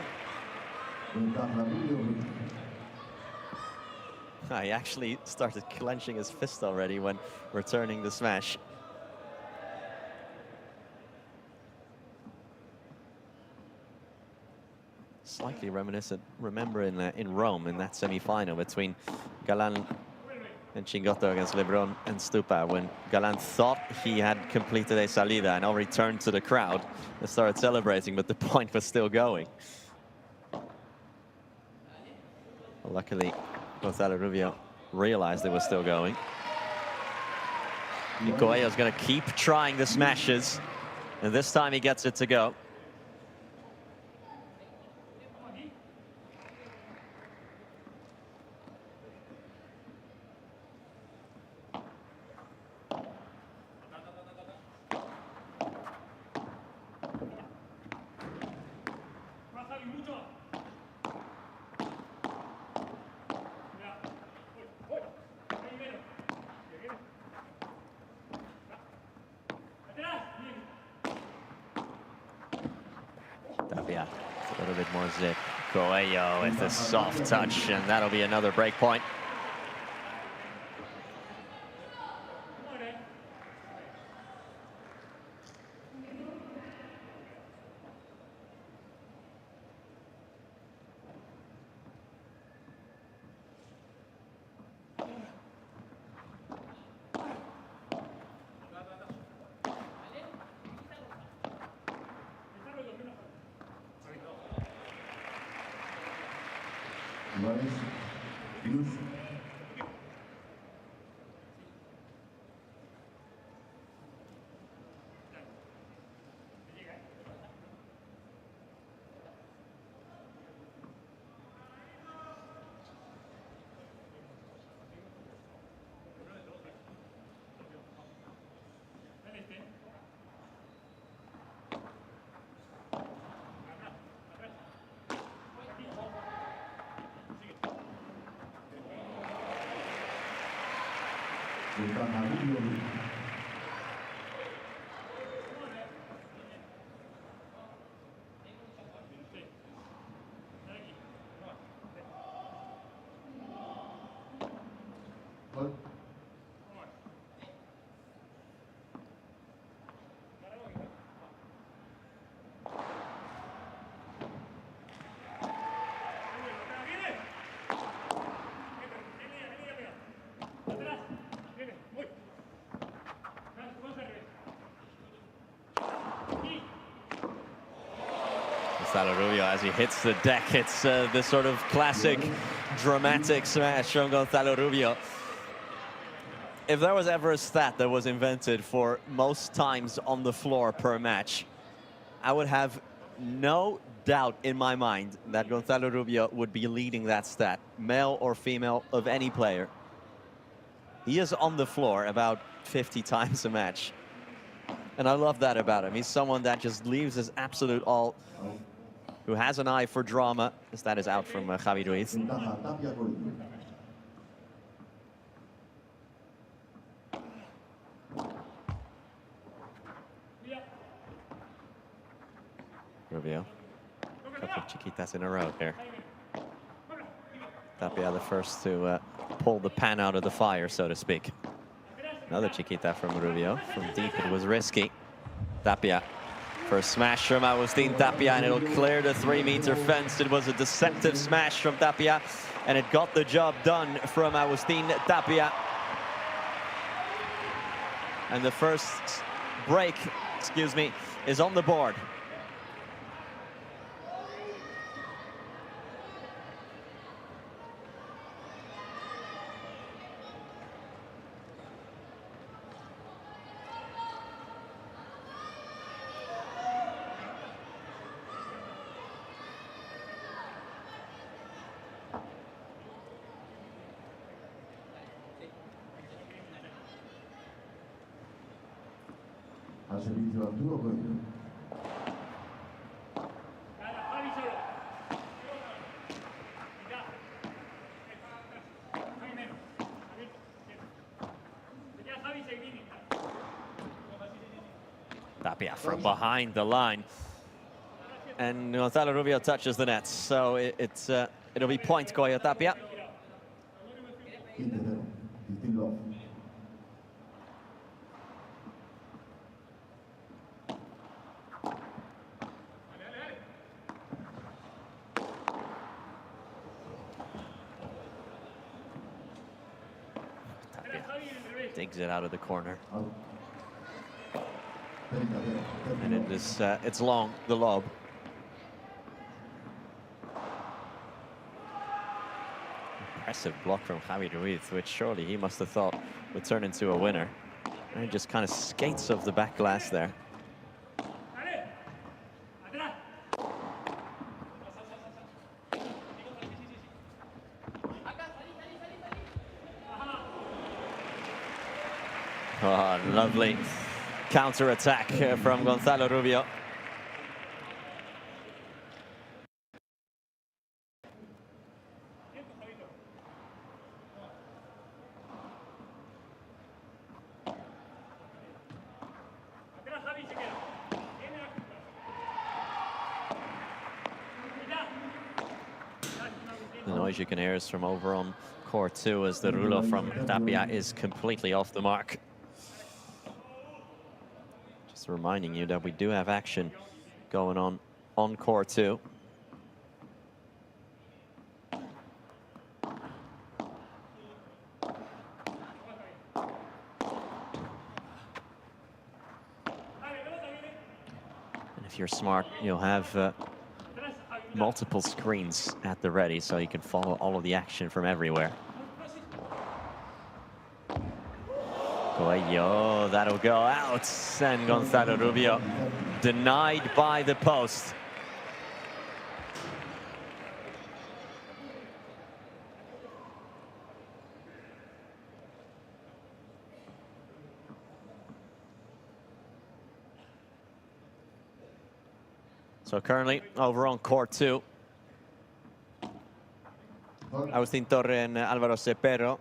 He actually started clenching his fist already when returning the smash. Slightly reminiscent, remember in Rome, in that semi-final between Galan and Chingotto against Lebron and Stupa, when Galan thought he had completed a salida and already turned to the crowd and started celebrating, but the point was still going. Well, luckily, Gonzalo Rubio realized it was still going. Coello's going to keep trying the smashes, and this time he gets it to go. Tapia, a little bit more zip. Coello with a soft touch, and that'll be another break point. Gonzalo Rubio as he hits the deck. It's the sort of classic dramatic smash from Gonzalo Rubio. If there was ever a stat that was invented for most times on the floor per match, I would have no doubt in my mind that Gonzalo Rubio would be leading that stat, male or female, of any player. He is on the floor about 50 times a match. And I love that about him. He's someone that just leaves his absolute all, who has an eye for drama. As that is out from Javi Ruiz. Rubio. A couple of chiquitas in a row here. Tapia the first to pull the pan out of the fire, so to speak. Another chiquita from Rubio. From deep, it was risky. Tapia. First smash from Agustin Tapia, and it'll clear the 3-meter fence. It was a deceptive smash from Tapia, and it got the job done from Agustin Tapia. And the first break, excuse me, is on the board. Al servicio Arturo Coello. Tapia from behind the line. And Gonzalo Rubio touches the net. So it'll be point Coello Tapia. Digs it out of the corner. And it is, it's long, the lob. Impressive block from Javi Ruiz, which surely he must have thought would turn into a winner. And he just kind of skates off the back glass there. Oh, lovely counter-attack from Gonzalo Rubio. The noise you can hear is from over on court 2 as the rulo from Tapia is completely off the mark. Just reminding you that we do have action going on court 2. And if you're smart, you'll have multiple screens at the ready so you can follow all of the action from everywhere. Coello, that'll go out, and Gonzalo Rubio denied by the post. So currently over on court 2, Agustin Torre and Alvaro Cepero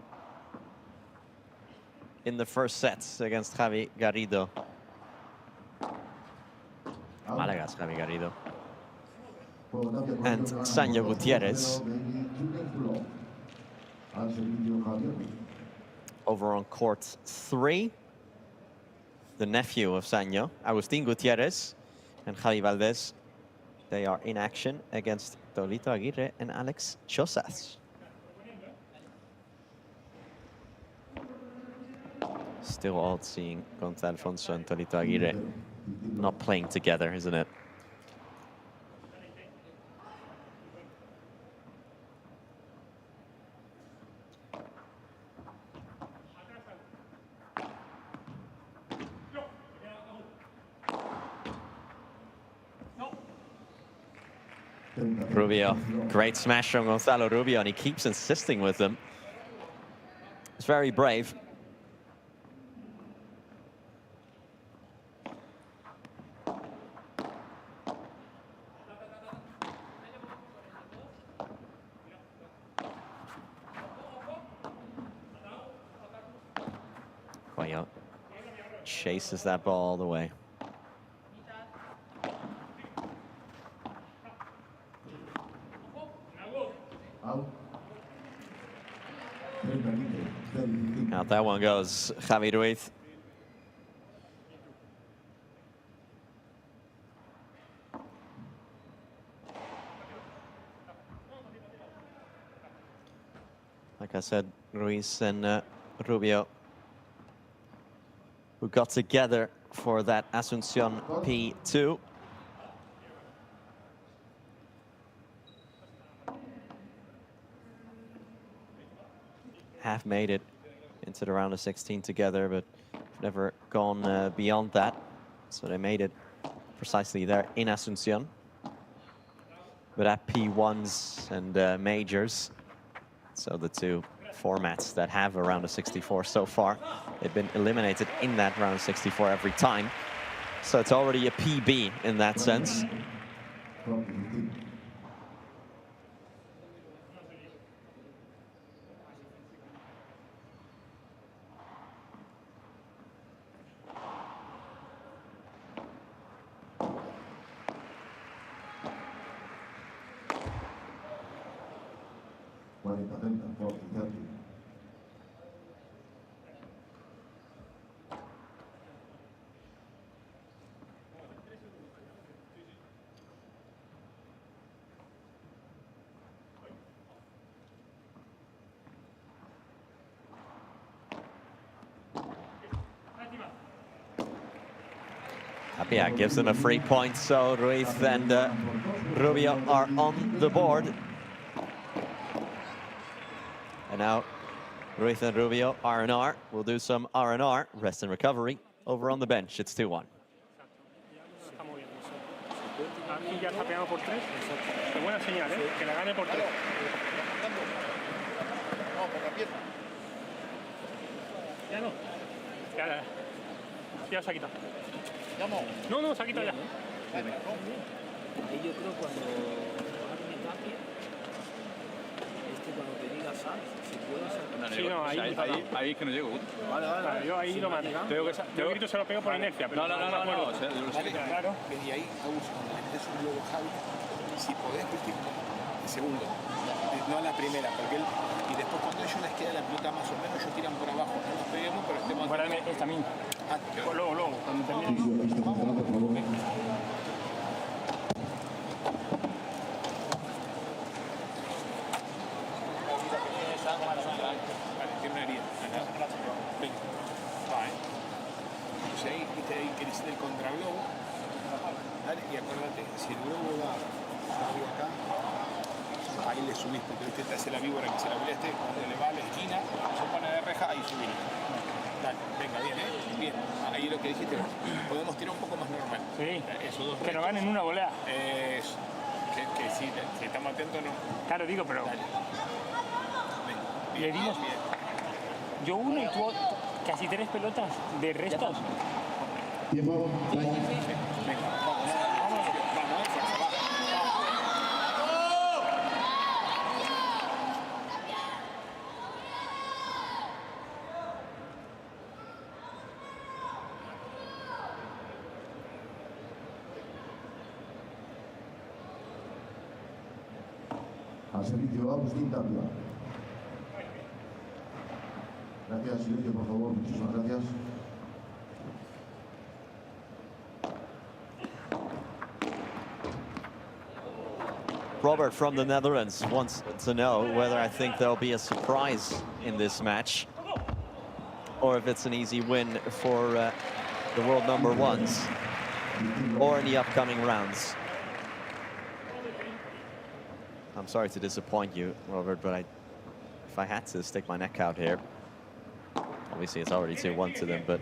in the first set against Javi Garrido. Malaga's Javi Garrido. And Sanyo Gutierrez. Over on court 3, the nephew of Sanyo, Agustin Gutierrez and Javi Valdez. They are in action against Tolito Aguirre and Alex Chozas. Still odd seeing Gonzalo Alfonso and Tolito Aguirre not playing together, isn't it? Rubio, great smash from Gonzalo Rubio, and he keeps insisting with them. It's very brave. Coello chases that ball all the way. Out that one goes Javi Ruiz. Like I said, Ruiz and Rubio, who got together for that Asunción P2. Have made it into the round of 16 together, but never gone beyond that. So they made it precisely there in Asunción. But at P1s and majors, so the two formats that have a round of 64 so far, they've been eliminated in that round of 64 every time. So it's already a PB in that sense. Tapia gives them a free point, so Ruiz and Rubio are on the board. And now Ruiz and Rubio, R&R. We'll do some R&R, rest and recovery, over on the bench. It's 2-1. Aquí ya está pegado por 3. Qué buena señal, ¿eh? Que la gane por 3. Ya no. Ya se ha quitado. No, no, se ha quitado ya. Ahí yo creo cuando arme Tapia, cuando te diga sal, si puedes saltar. Sí, no, ahí es que no llego. Vale. Yo ahí lo mato. Yo grito se lo pego por inercia, pero no. Claro. Y ahí, cuando le metes un globo Javi, si podés, de segundo, no a la primera, porque él, y después cuando ellos les queda la pelota más o menos, ellos tiran por abajo, no nos peguemos, pero estemos... Para esta misma. Luego, cuando termine. Tiene una herida. Entonces ahí, viste, ahí que hiciste el contraglobo, dale, y acuérdate, si el globo va acá, ahí le subís, porque viste, te hace la víbora que se la abrieste, cuando le va a la esquina, se pone de reja, ahí subís. Dale, venga, bien, bien. Ahí lo que dijiste, podemos tirar un poco más normal. Sí, esos dos que nos ganen una volea. Que si estamos atentos, no. Claro, digo, pero... Dale. Le dimos... Yo uno y tú casi 3 pelotas de restos. Tiempo. Venga, vamos. Al servicio, Agustín Tapia. Gracias, silencio, por favor. Muchísimas gracias. Robert from the Netherlands wants to know whether I think there'll be a surprise in this match or if it's an easy win for the world #1s or in the upcoming rounds. I'm sorry to disappoint you, Robert, but if I had to stick my neck out here, obviously it's already 2-1 to them, but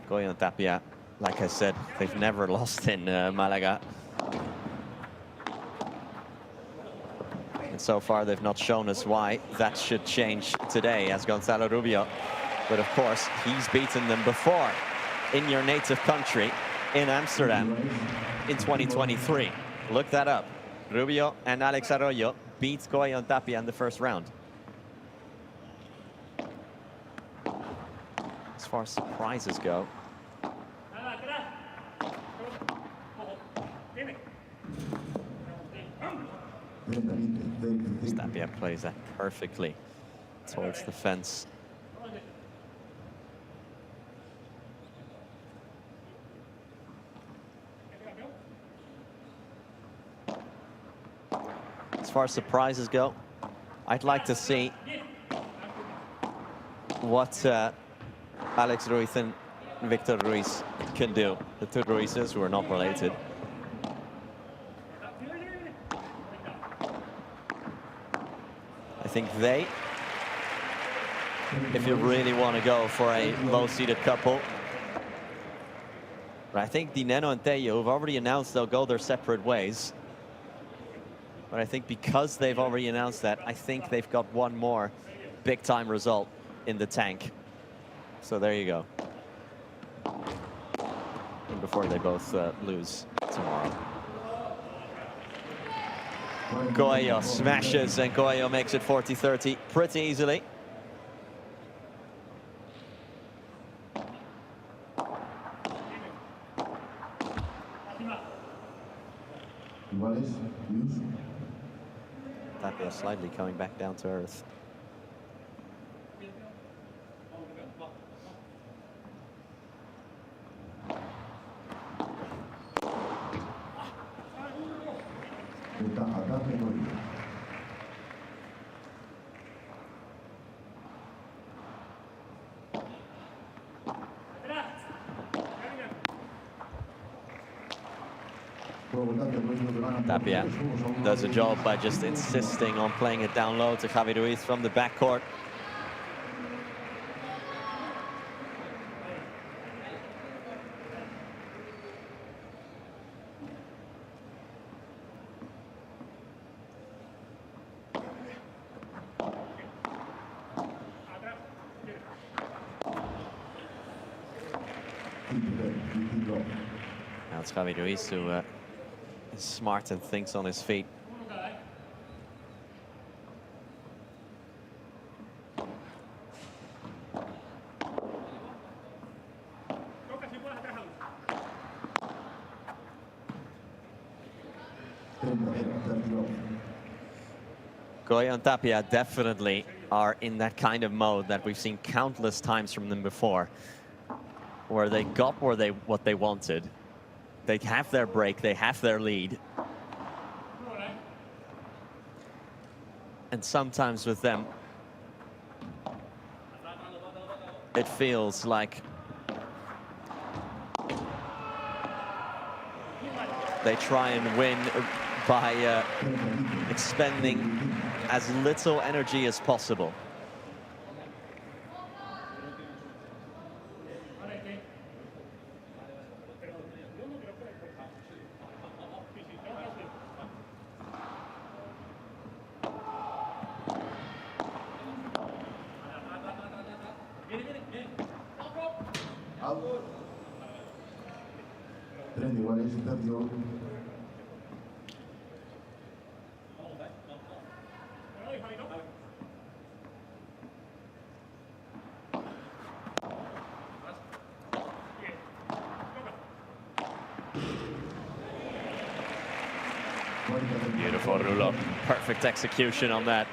Coello and Tapia, like I said, they've never lost in Malaga. And so far, they've not shown us why that should change today as Gonzalo Rubio. But of course, he's beaten them before in your native country, in Amsterdam, in 2023. Look that up. Rubio and Alex Arroyo beat Coello and Tapia in the first round. As far as surprises go, Tapia plays that perfectly towards the fence. As far as surprises go, I'd like to see what Alex Ruiz and Victor Ruiz can do. The two Ruizes who are not related. I think they, if you really want to go for a low-seeded couple, but I think Dineno and Tello have already announced they'll go their separate ways. But I think because they've already announced that, I think they've got one more big-time result in the tank. So there you go. And before they both lose tomorrow. Coello smashes, and Coello makes it 40-30 pretty easily. Tapia slightly coming back down to earth. Tapia does a job by just insisting on playing it down low to Javi Ruiz from the backcourt. Now it's Javi Ruiz who is smart and thinks on his feet. Coello and Tapia definitely are in that kind of mode that we've seen countless times from them before, where they got what they wanted. They have their break, they have their lead. And sometimes with them, it feels like they try and win by expending as little energy as possible. Beautiful Rulo, perfect execution on that.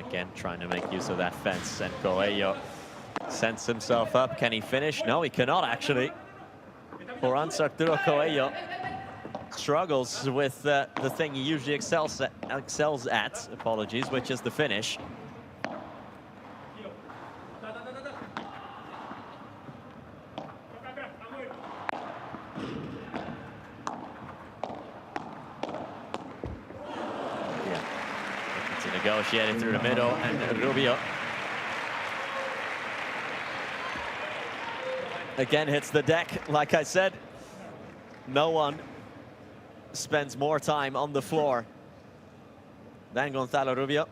Again, trying to make use of that fence, and Coello Sends himself up. Can he finish? No, he cannot actually. For Arturo Coello struggles with the thing he usually excels at, apologies, which is the finish. To negotiate it through the middle, and Rubio again hits the deck. Like I said, no one spends more time on the floor than Gonzalo Rubio.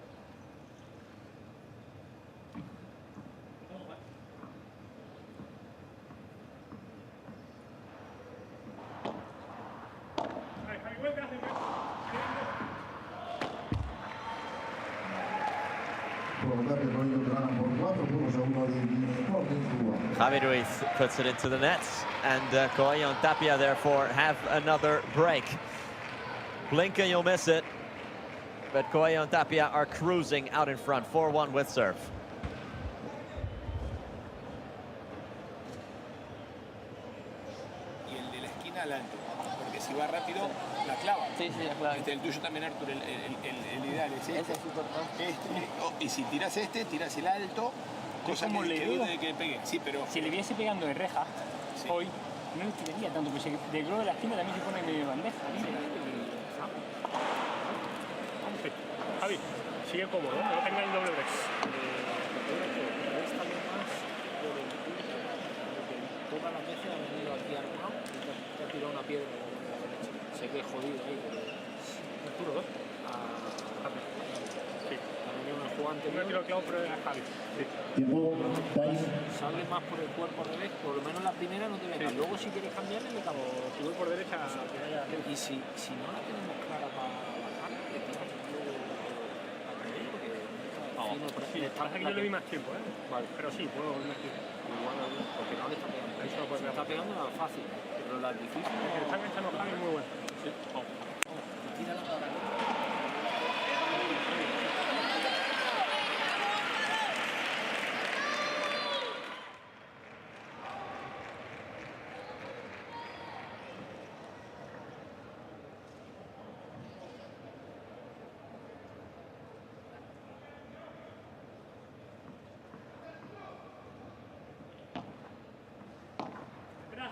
Javi Ruiz puts it into the nets, and Coello and Tapia therefore have another break. Blink and you'll miss it, but Coello and Tapia are cruising out in front, 4-1 with serve. Y el de la esquina al alto, porque si va rápido, la clava. Sí, la clava. El tuyo también, Arturo, el ideal es este. Y si tiras este, tiras el alto, cosa como le que digo, dude de que pegue. Sí, pero... Si le viese pegando de reja, hoy, no le tiraría tanto, porque de gro de la esquina también se pone medio bandeja. Javi, sigue cómodo, no tenga el doble break. Todas las veces ha venido aquí armado y te ha tirado una piedra en la derecha. Sé que es jodido ahí, pero... Arturo, ¿no? Sí. Ha venido un jugante. No tiro clavo, pero es Javi. Sí. Sale más por el cuerpo al revés, por lo menos la primera no te venga. Sí. Luego si quieres cambiarle, le cambio. Si voy por derecha, y si no la tenemos clara para bajar, le tiras luego a creer, porque... Sí, parece que yo le di más tiempo, ¿eh? Vale. Pero sí, puedo volver aquí. Igual, porque no le está pegando. Eso porque le está pegando la fácil, pero la difícil... El que está enganchando a Javi es muy bueno. Sí. Tira la cara.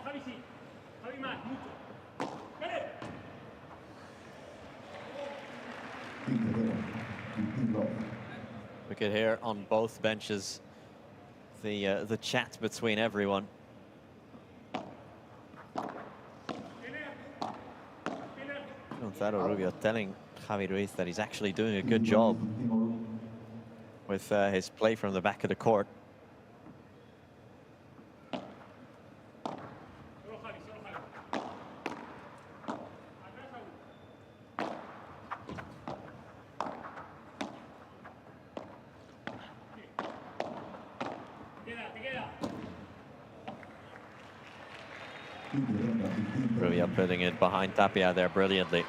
Javi sí. Javi más, mucho. ¡Vale! We could hear on both benches the chat between everyone. Gonzalo Rubio telling Javi Ruiz that he's actually doing a good job with his play from the back of the court. Rubio putting it behind Tapia there brilliantly.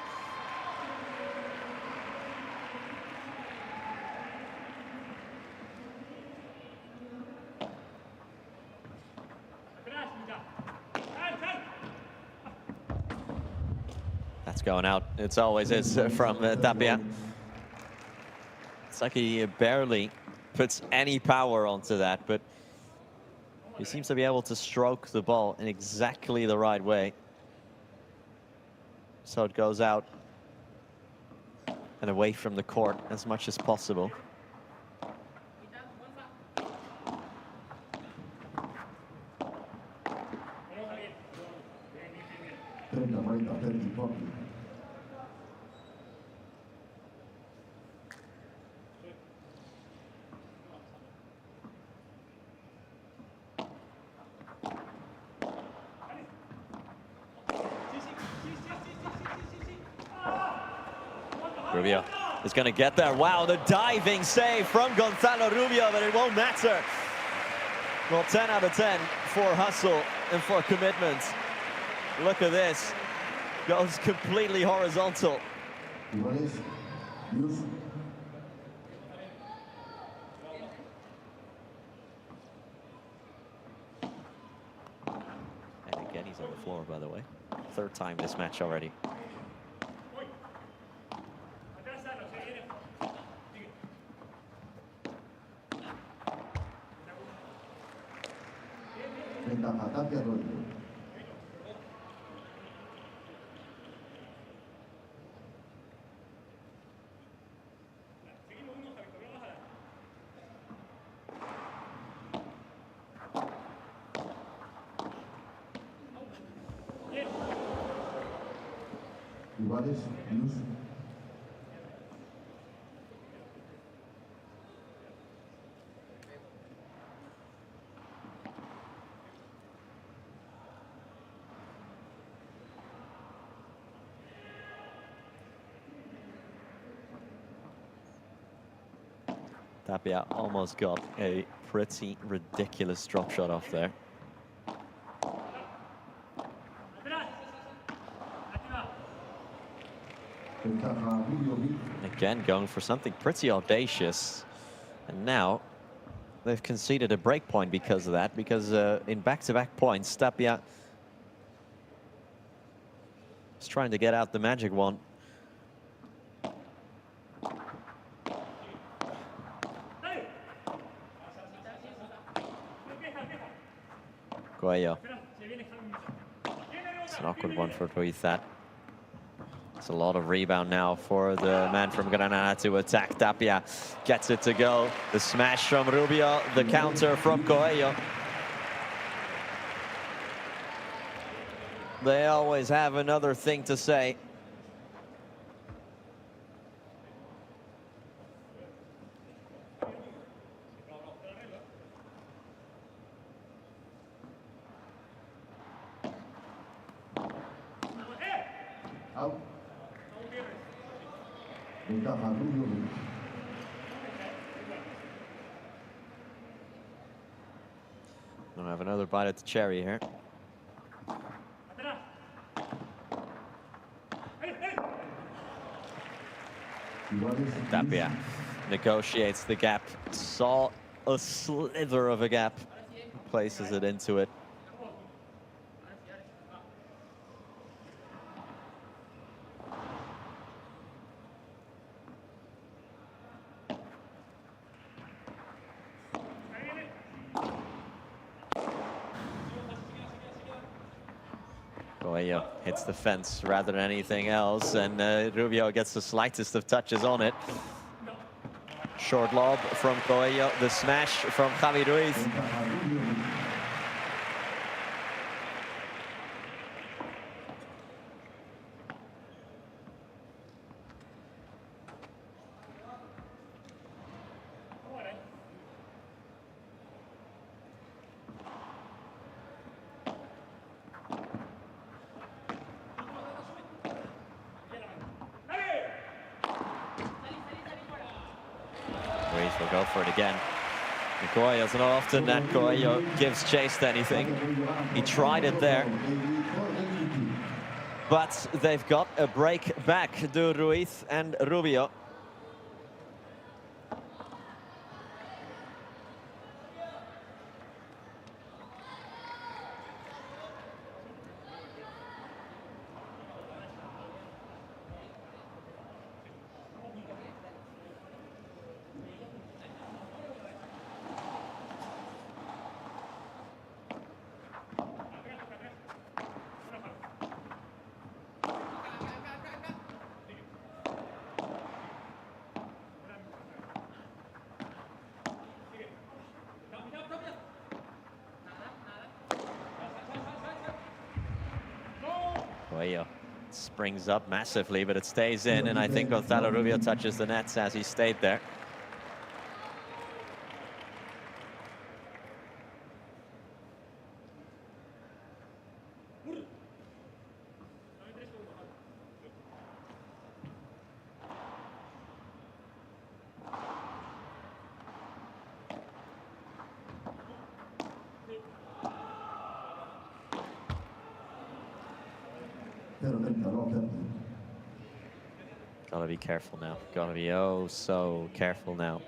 That's going out. It's always is from Tapia. It's like he barely puts any power onto that, but he seems to be able to stroke the ball in exactly the right way. So it goes out and away from the court as much as possible. Rubio is going to get there. Wow, the diving save from Gonzalo Rubio, but it won't matter. Well, 10 out of 10 for hustle and for commitment. Look at this. Goes completely horizontal. again. He's on the floor, by the way. Third time this match already. Ventaja Tapia Coello. Iguales, Lucia. Tapia almost got a pretty ridiculous drop shot off there. Again, going for something pretty audacious. And now they've conceded a break point because of that, because in back-to-back points, Tapia is trying to get out the magic wand. Coello. It's an awkward one for Ruiz. That. It's a lot of rebound now for the man from Granada to attack. Tapia gets it to go. The smash from Rubio, the counter from Coello. They always have another thing to say. We'll have another bite at the cherry here. Tapia negotiates the gap. Saw a slither of a gap. Places it into it. Coello hits the fence rather than anything else, and Rubio gets the slightest of touches on it. Short lob from Coello, the smash from Javi Ruiz. Will go for it again. Coello's not often that Coello gives chase to anything. He tried it there. But they've got a break back, do Ruiz and Rubio. Coello springs up massively, but it stays in, and I think Gonzalo Rubio touches the nets as he stayed there. Gotta be careful now. Gotta be oh so careful now.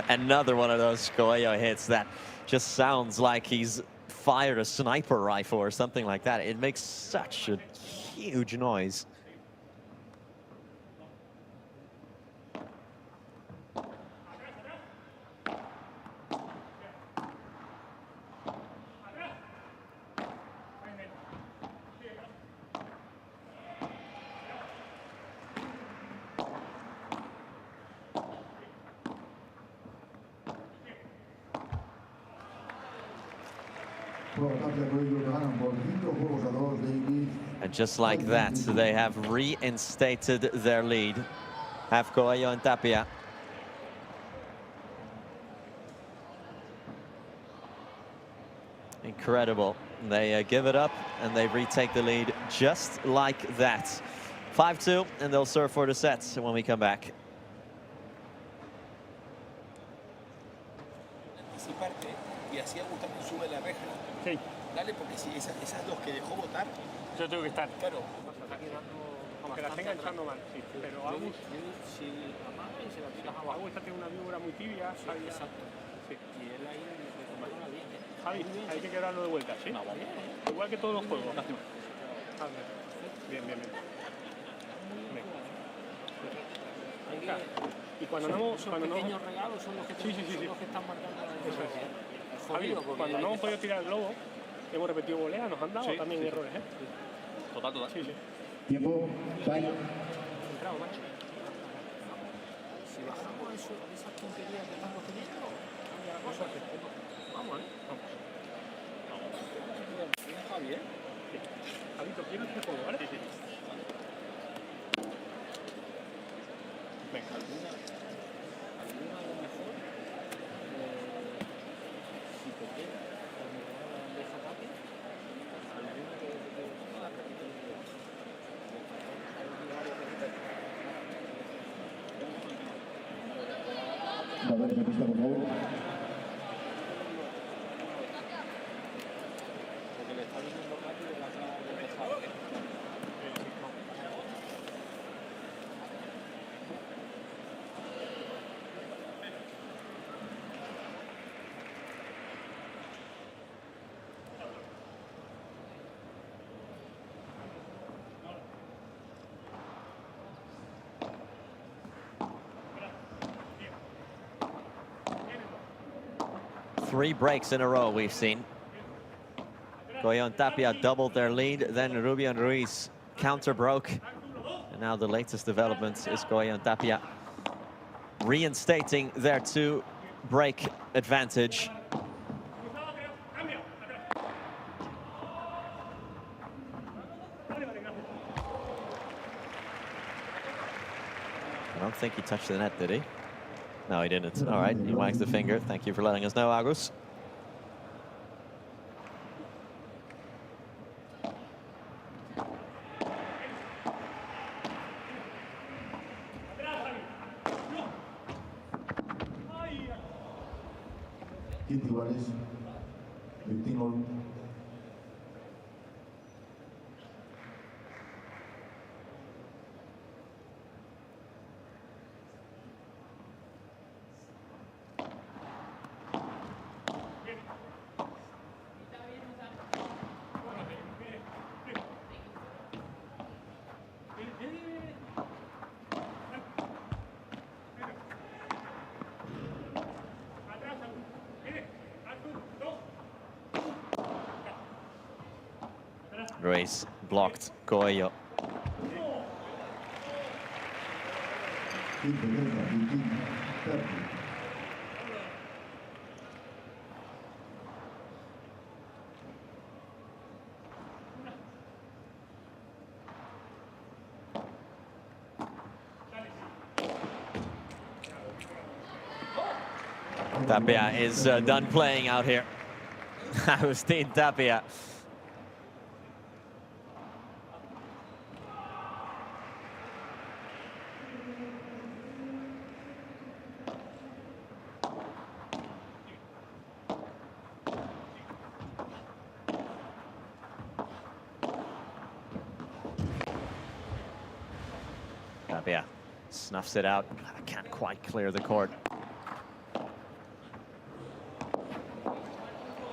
Another one of those Coello hits that just sounds like he's fired a sniper rifle or something like that. It makes such a huge noise. And just like that, they have reinstated their lead. Have Coello and Tapia. Incredible. They give it up and they retake the lead just like that. 5-2, and they'll serve for the sets when we come back. Sí. Dale, porque si esas dos que dejó votar, yo tengo que estar. Claro. Aunque la esté enganchando mal, sí. Pero Agus, si la amarra y se la tiras abajo. Agus está teniendo una víbora muy tibia. Sí, Javi, exacto. Sí. Y él ahí le tomó bien. Javi, hay que quebrarlo de vuelta, ¿sí? No, vale. Igual que todos los juegos. Bien, bien, bien. Y cuando no... Cuando pequeños regalos son los que, son los que están marcando la diferencia. Javi, cuando no hemos podido tirar el globo, hemos repetido voleas, nos han dado también errores, ¿eh? Total. Sí, sí. Tiempo, time. Entrado, macho. Si bajamos eso, esas tonterías que estamos teniendo, cambia la cosa. Vamos, ¿eh? Vamos. Bien, Javi, ¿eh? Sí. Javito, quiero este juego, ¿vale? Sí, sí. Venga, alguna a lo mejor. Si te queda, cuando te va a la bandeja Tapia, alguna que te no la repite el video. A ver, se pista, por favor. Porque le está viniendo rápido la otra bandeja. Three breaks in a row we've seen. Coello and Tapia doubled their lead, then Rubio and Ruiz counter broke. And now the latest development is Coello and Tapia reinstating their 2-break advantage. I don't think he touched the net, did he? No, he didn't. All right, he wags the finger. Thank you for letting us know, Agus. Ruiz blocked Coello. Tapia is done playing out here. Agustin Tapia. Tapia Snuffs it out. Can't quite clear the court.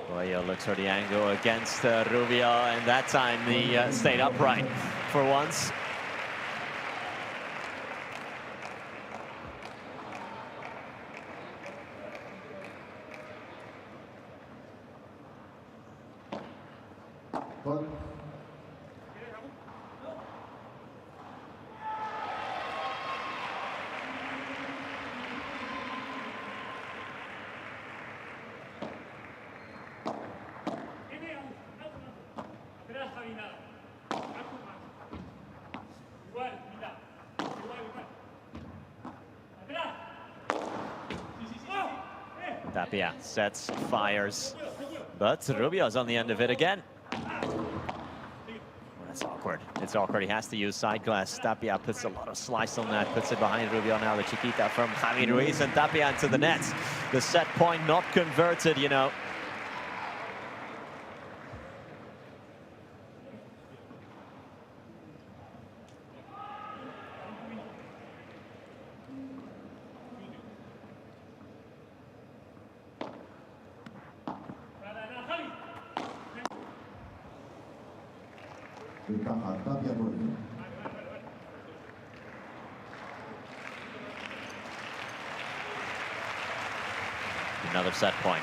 Coello looks for the angle against Rubio, and that time he stayed upright for once. Tapia sets, fires, but Rubio's on the end of it again. That's awkward. It's awkward. He has to use side glass. Tapia puts a lot of slice on that, puts it behind Rubio now. The chiquita from Javi Ruiz, and Tapia into the net. The set point not converted, you know. Tapia Coello. Another set point.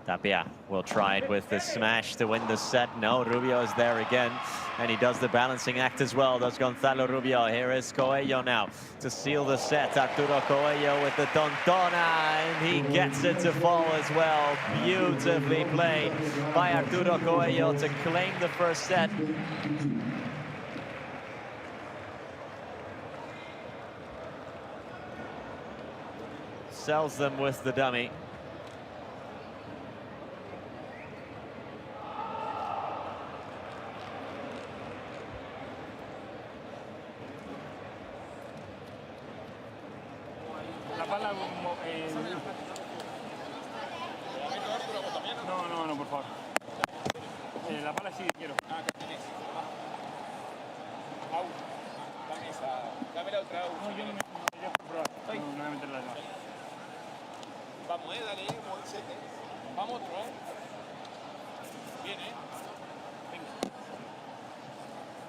Tapia will try it with the smash to win the set. No, Rubio is there again, and he does the balancing act as well. Does Gonzalo Rubio. Here is Coello now to seal the set. Arturo Coello with the tontona, and he gets it to fall as well. Beautifully played by Arturo Coello to claim the first set. Sells them with the dummy. No, por favor. La pala sí quiero. Ah, acá tenés. Au. Dame esa. Dame la otra. No, yo no me voy a probar. No voy a meterla acá. Vamos, dale, movicete. Vamos otro, Bien, Venga.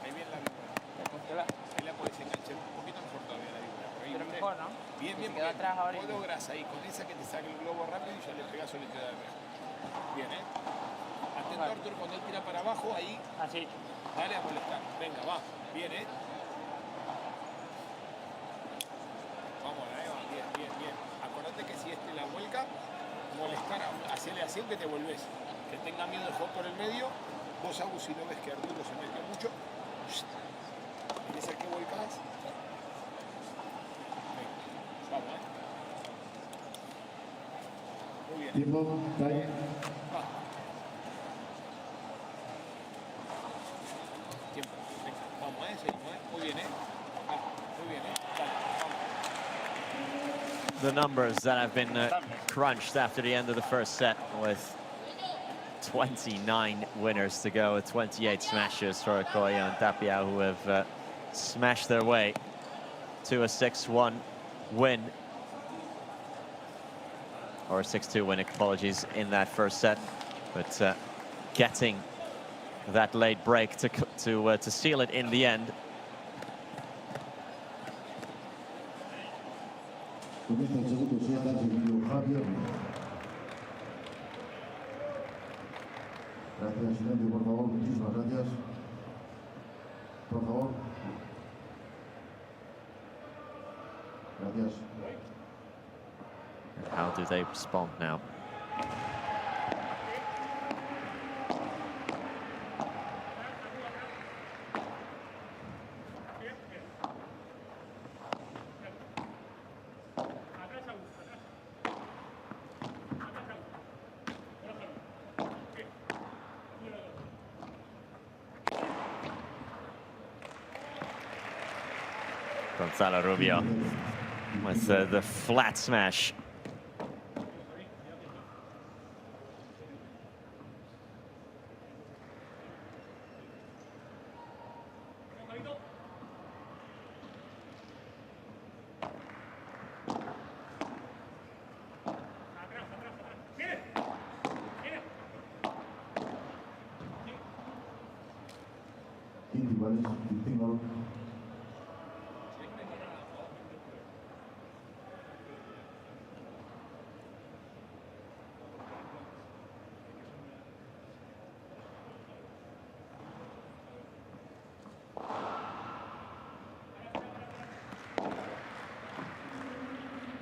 Ahí viene la víbora. Ahí la podés enganchar un poquito mejor todavía la víbora. Pero mejor, ¿no? Bien, bien. Queda atrás ahora. Vos lográs ahí, con esa que te saque el globo rápido y ya le pegás solito de atrás. Bien, Atento, vale. Arturo, cuando él tira para abajo, ahí. Así. Dale a molestar. Venga, va. Bien, Vamos, bien. Acordate que si la vuelca, molestar, hacerle así que te volvés. Que tenga miedo de jugar por el medio. Vos, Agus, si no ves que Arturo se metió mucho, empieza que volcás. Venga, vamos, Muy bien. Tiempo, dale. Tiempo. Venga, vamos, seguimos, Muy bien, muy bien, The numbers that have been crunched after the end of the first set, with 29 winners to go, with 28 smashes for Coello and Tapia, who have smashed their way to a 6-1 win. Or a 6-2 win, apologies, in that first set. But getting that late break to seal it in the end. Comienza el segundo set, ha seguido Javier. Gracias, silencio, por favor. Muchísimas gracias. Por favor. Gracias. How do they respond now? Gonzalo Rubio with the flat smash.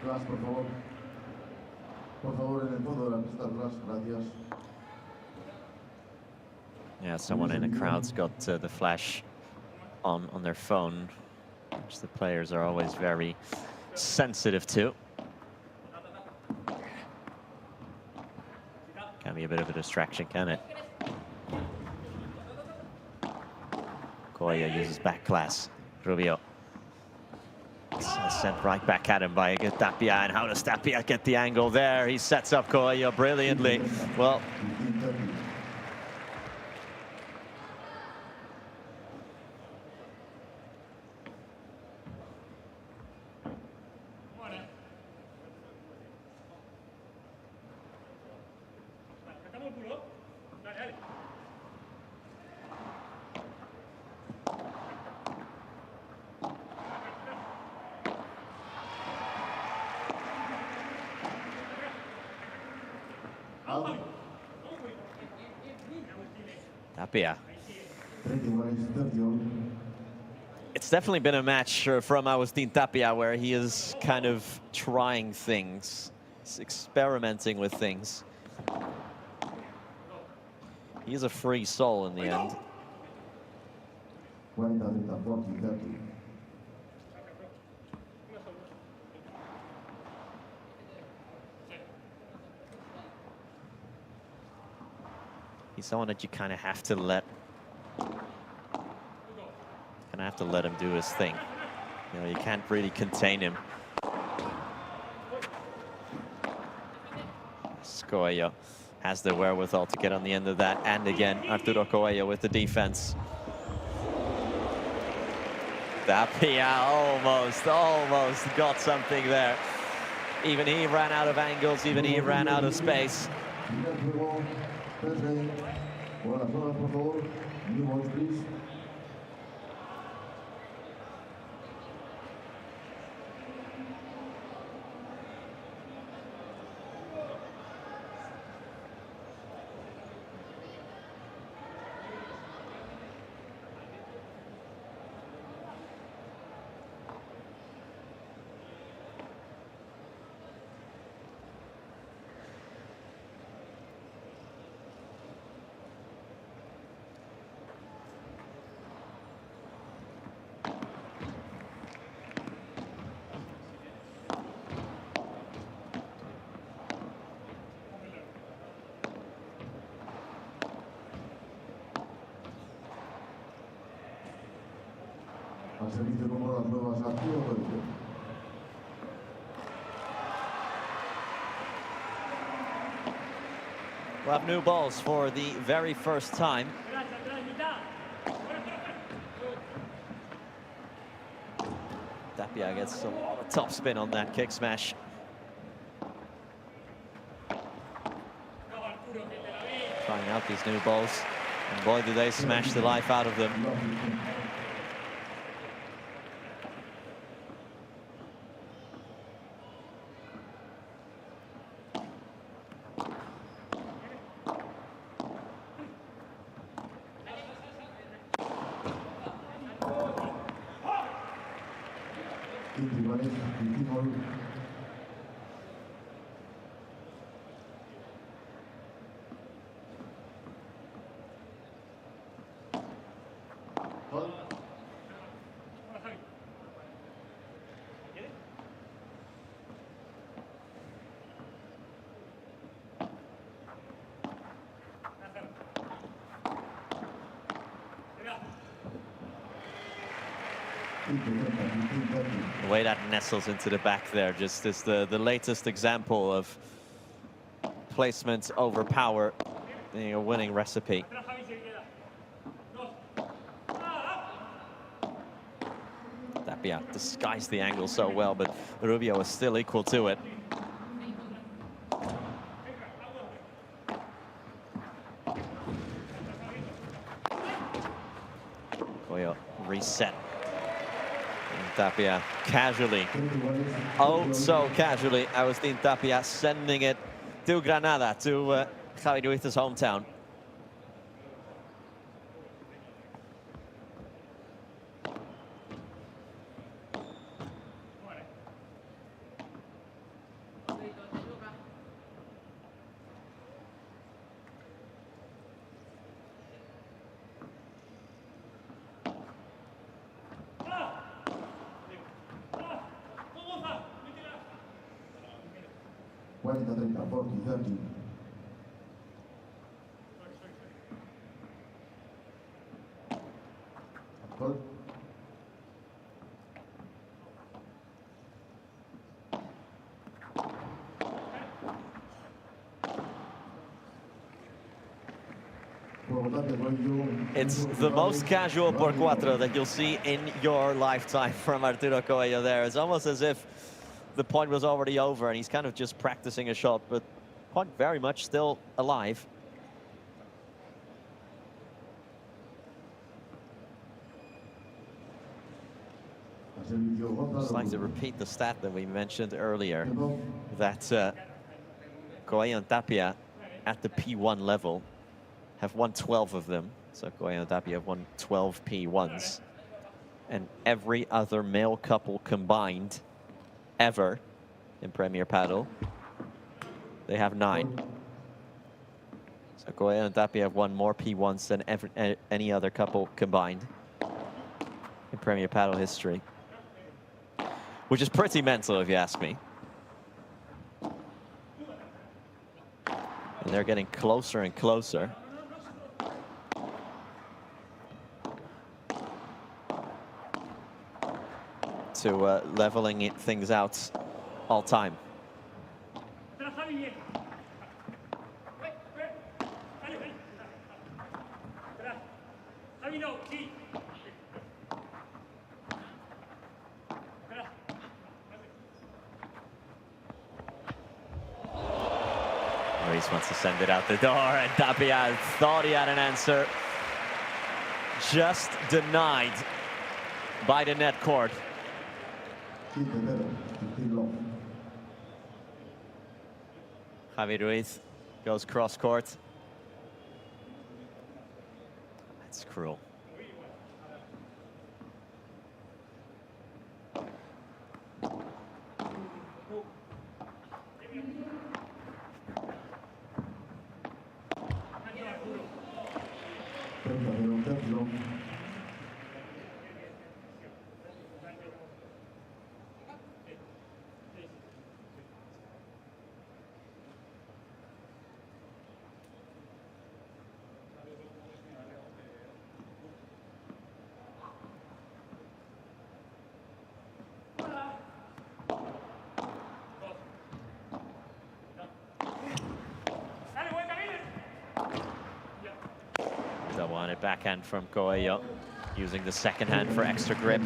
Atrás, por favor. Por favor, en el fondo de la pista atrás. Gracias. Yeah, someone in the crowd's got the flash on their phone, which the players are always very sensitive to. Can be a bit of a distraction, can it? Coello uses back class. Rubio. Sent right back at him by Tapia, and how does Tapia get the angle there? He sets up Coello brilliantly. Well, Tapia. It's definitely been a match from Agustin Tapia where he is kind of trying things. He's experimenting with things. He is a free soul in the end. He's someone that you kind of have to let him do his thing. You know, you can't really contain him. Coello has the wherewithal to get on the end of that, and again Arturo Coello with the defense. Tapia almost got something there. Even he ran out of angles, even he ran out of space. Al servicio como las nuevas Arturo. We'll have new balls for the very first time. Tapia gets a lot of top spin on that kick smash. Trying out these new balls, and boy, do they smash the life out of them. The way that nestles into the back there just is the latest example of placement over power being a winning recipe. Tapia disguised the angle so well, but Rubio was still equal to it. Coello reset. And Tapia casually, oh so casually, Agustín Tapia sending it to Granada, to Javi Ruiz's hometown. It's the most casual por cuatro that you'll see in your lifetime from Arturo Coello there. It's almost as if the point was already over and he's kind of just practicing a shot, but point very much still alive. Just like to repeat the stat that we mentioned earlier, that Coello and Tapia at the P1 level have won 12 of them. So Coello and Tapia have won 12 P1s. And every other male couple combined ever in Premier Padel, they have 9. So Coello and Tapia have won more P1s than any other couple combined in Premier Padel history. Which is pretty mental, if you ask me. And they're getting closer and closer. To leveling things out all time. Ruiz wants to send it out the door, and Tapia thought he had an answer. Just denied by the net cord. Javi Ruiz goes cross court. That's cruel. Double-handed backhand from Coello, using the second hand for extra grip.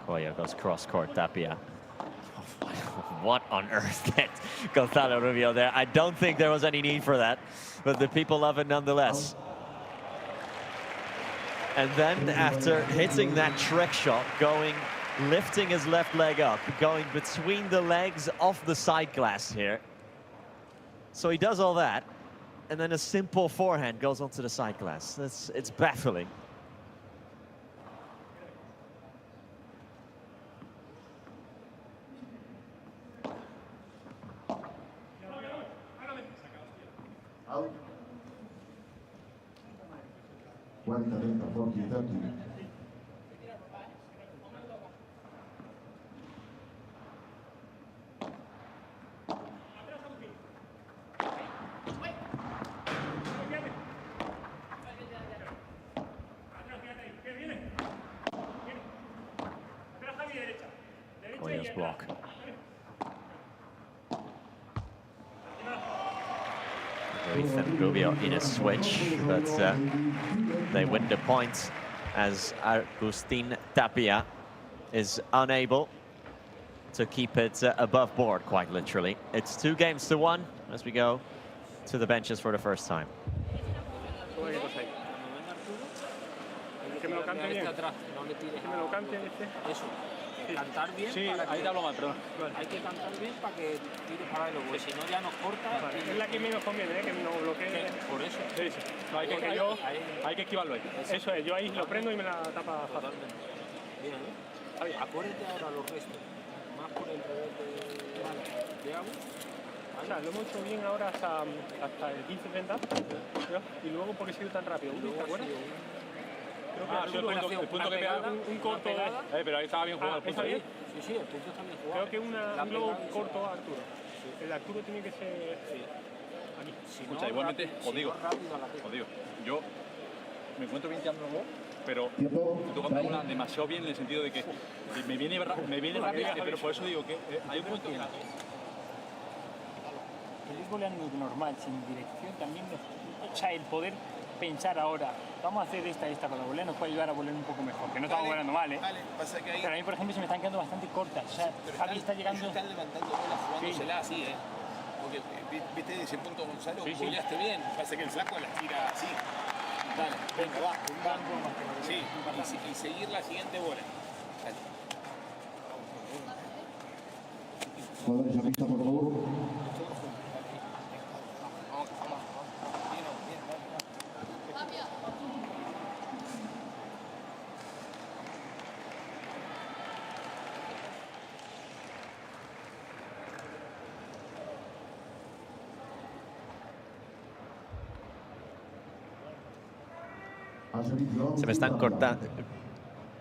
Coello goes cross-court, Tapia. What on earth did Gonzalo Rubio there? I don't think there was any need for that, but the people love it nonetheless. And then after hitting that trick shot, lifting his left leg up, going between the legs off the side glass here. So he does all that, and then a simple forehand goes onto the side glass. It's baffling. Out. 40-30, 40-30. Coello's block. Ruiz and Rubio in a switch, but they win the point as Agustin Tapia is unable to keep it above board, quite literally. It's 2-1 as we go to the benches for the first time. Que me lo cante bien. Que me lo cante este. Eso. Cantar bien. Sí, ahí te hablo mal, perdón. Hay que cantar bien para que tires para adelante, porque si no ya nos corta. Vale. Es la que menos conviene, que no bloquee. Por eso. Sí, sí. No, hay que esquivarlo ahí. Eso es, yo ahí lo prendo y me la tapa fácil. Bien, ¿eh? Acuérdate ahora los restos. Más por el revés de agua. O sea, lo hemos hecho bien ahora hasta el 15-30. Y luego, ¿por qué sigue tan rápido? ¿Te acuerdas? El punto que pega un corto de... pero ahí estaba bien jugado. ¿Está bien? Sí, sí, el punto está bien jugado. Creo que un globo corto a Arturo. Sí. El Arturo tiene que ser... Sí. Aquí. Si escucha, igualmente, os digo, yo me encuentro bien tirando luego, pero estoy tocando una demasiado bien en el sentido de que me viene rápido, pero por eso digo que hay un momento que... El ir voleando normal, sin dirección, también... O sea, el poder pensar ahora, vamos a hacer esta con la volea, nos puede ayudar a volar un poco mejor, que no estamos volando mal, ¿eh? Vale, pasa que ahí... Pero a mí, por ejemplo, se me están quedando bastante cortas, o sea, Javi está llegando... Están levantando bolas jugándosela así, ¿eh? Porque, viste, de ese punto, Gonzalo, voleaste bien, pasa que el flaco las tira así. Dale, venga, va. Sí, y seguir la siguiente bola. Dale. Jugadores a pista, por favor.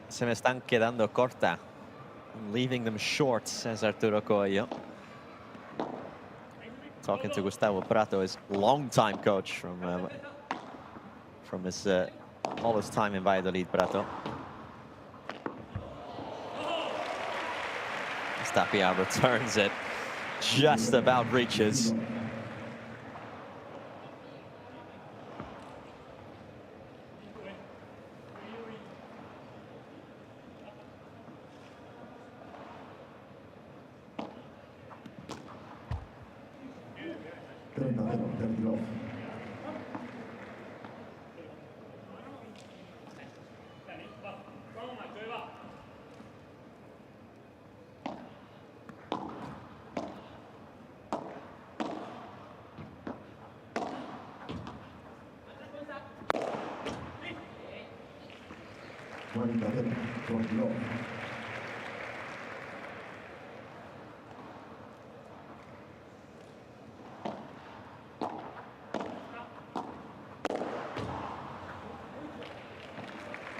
Se me están quedando corta. I'm leaving them short, says Arturo Coello. Talking to Gustavo Prato, his long-time coach from his all his time in Valladolid, Prato. Tapia returns it, just about reaches.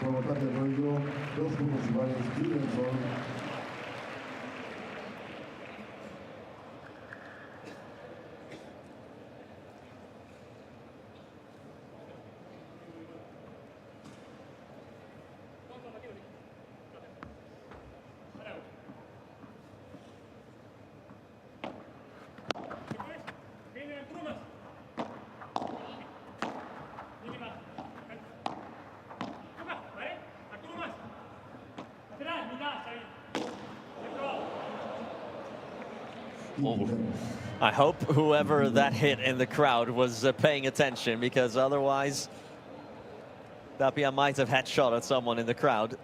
Por votar de rollo, 2 puntos iguales, tiro el gol. Oh. I hope whoever that hit in the crowd was paying attention, because otherwise Tapia might have had shot at someone in the crowd.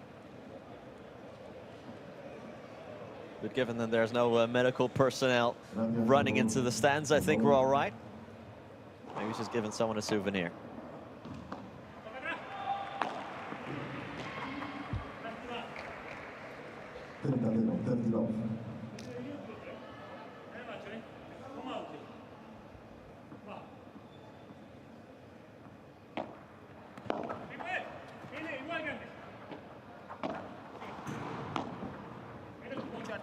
But given that there's no medical personnel running into the stands, I think we're all right. Maybe he's just giving someone a souvenir.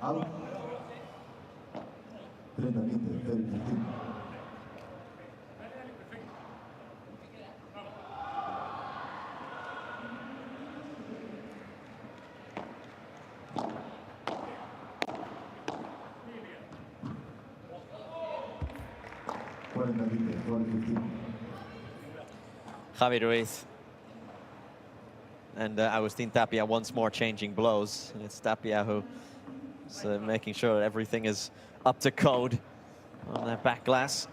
Out. 30-15, 30-15. Javi Ruiz and Agustin Tapia once more changing blows. And it's Tapia who is making sure that everything is up to code on that back glass.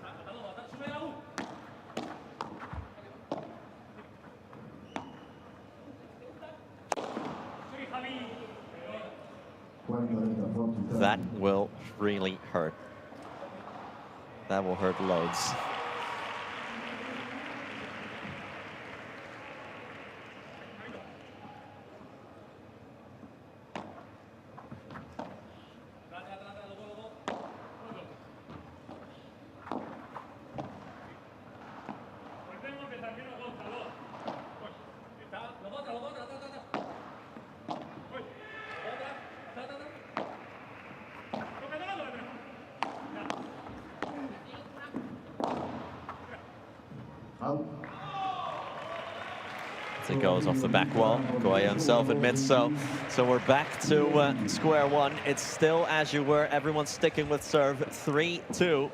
That will really hurt. That will hurt loads. It goes off the back wall. Coello himself admits so. So we're back to square one. It's still as you were. Everyone's sticking with serve. 3-2.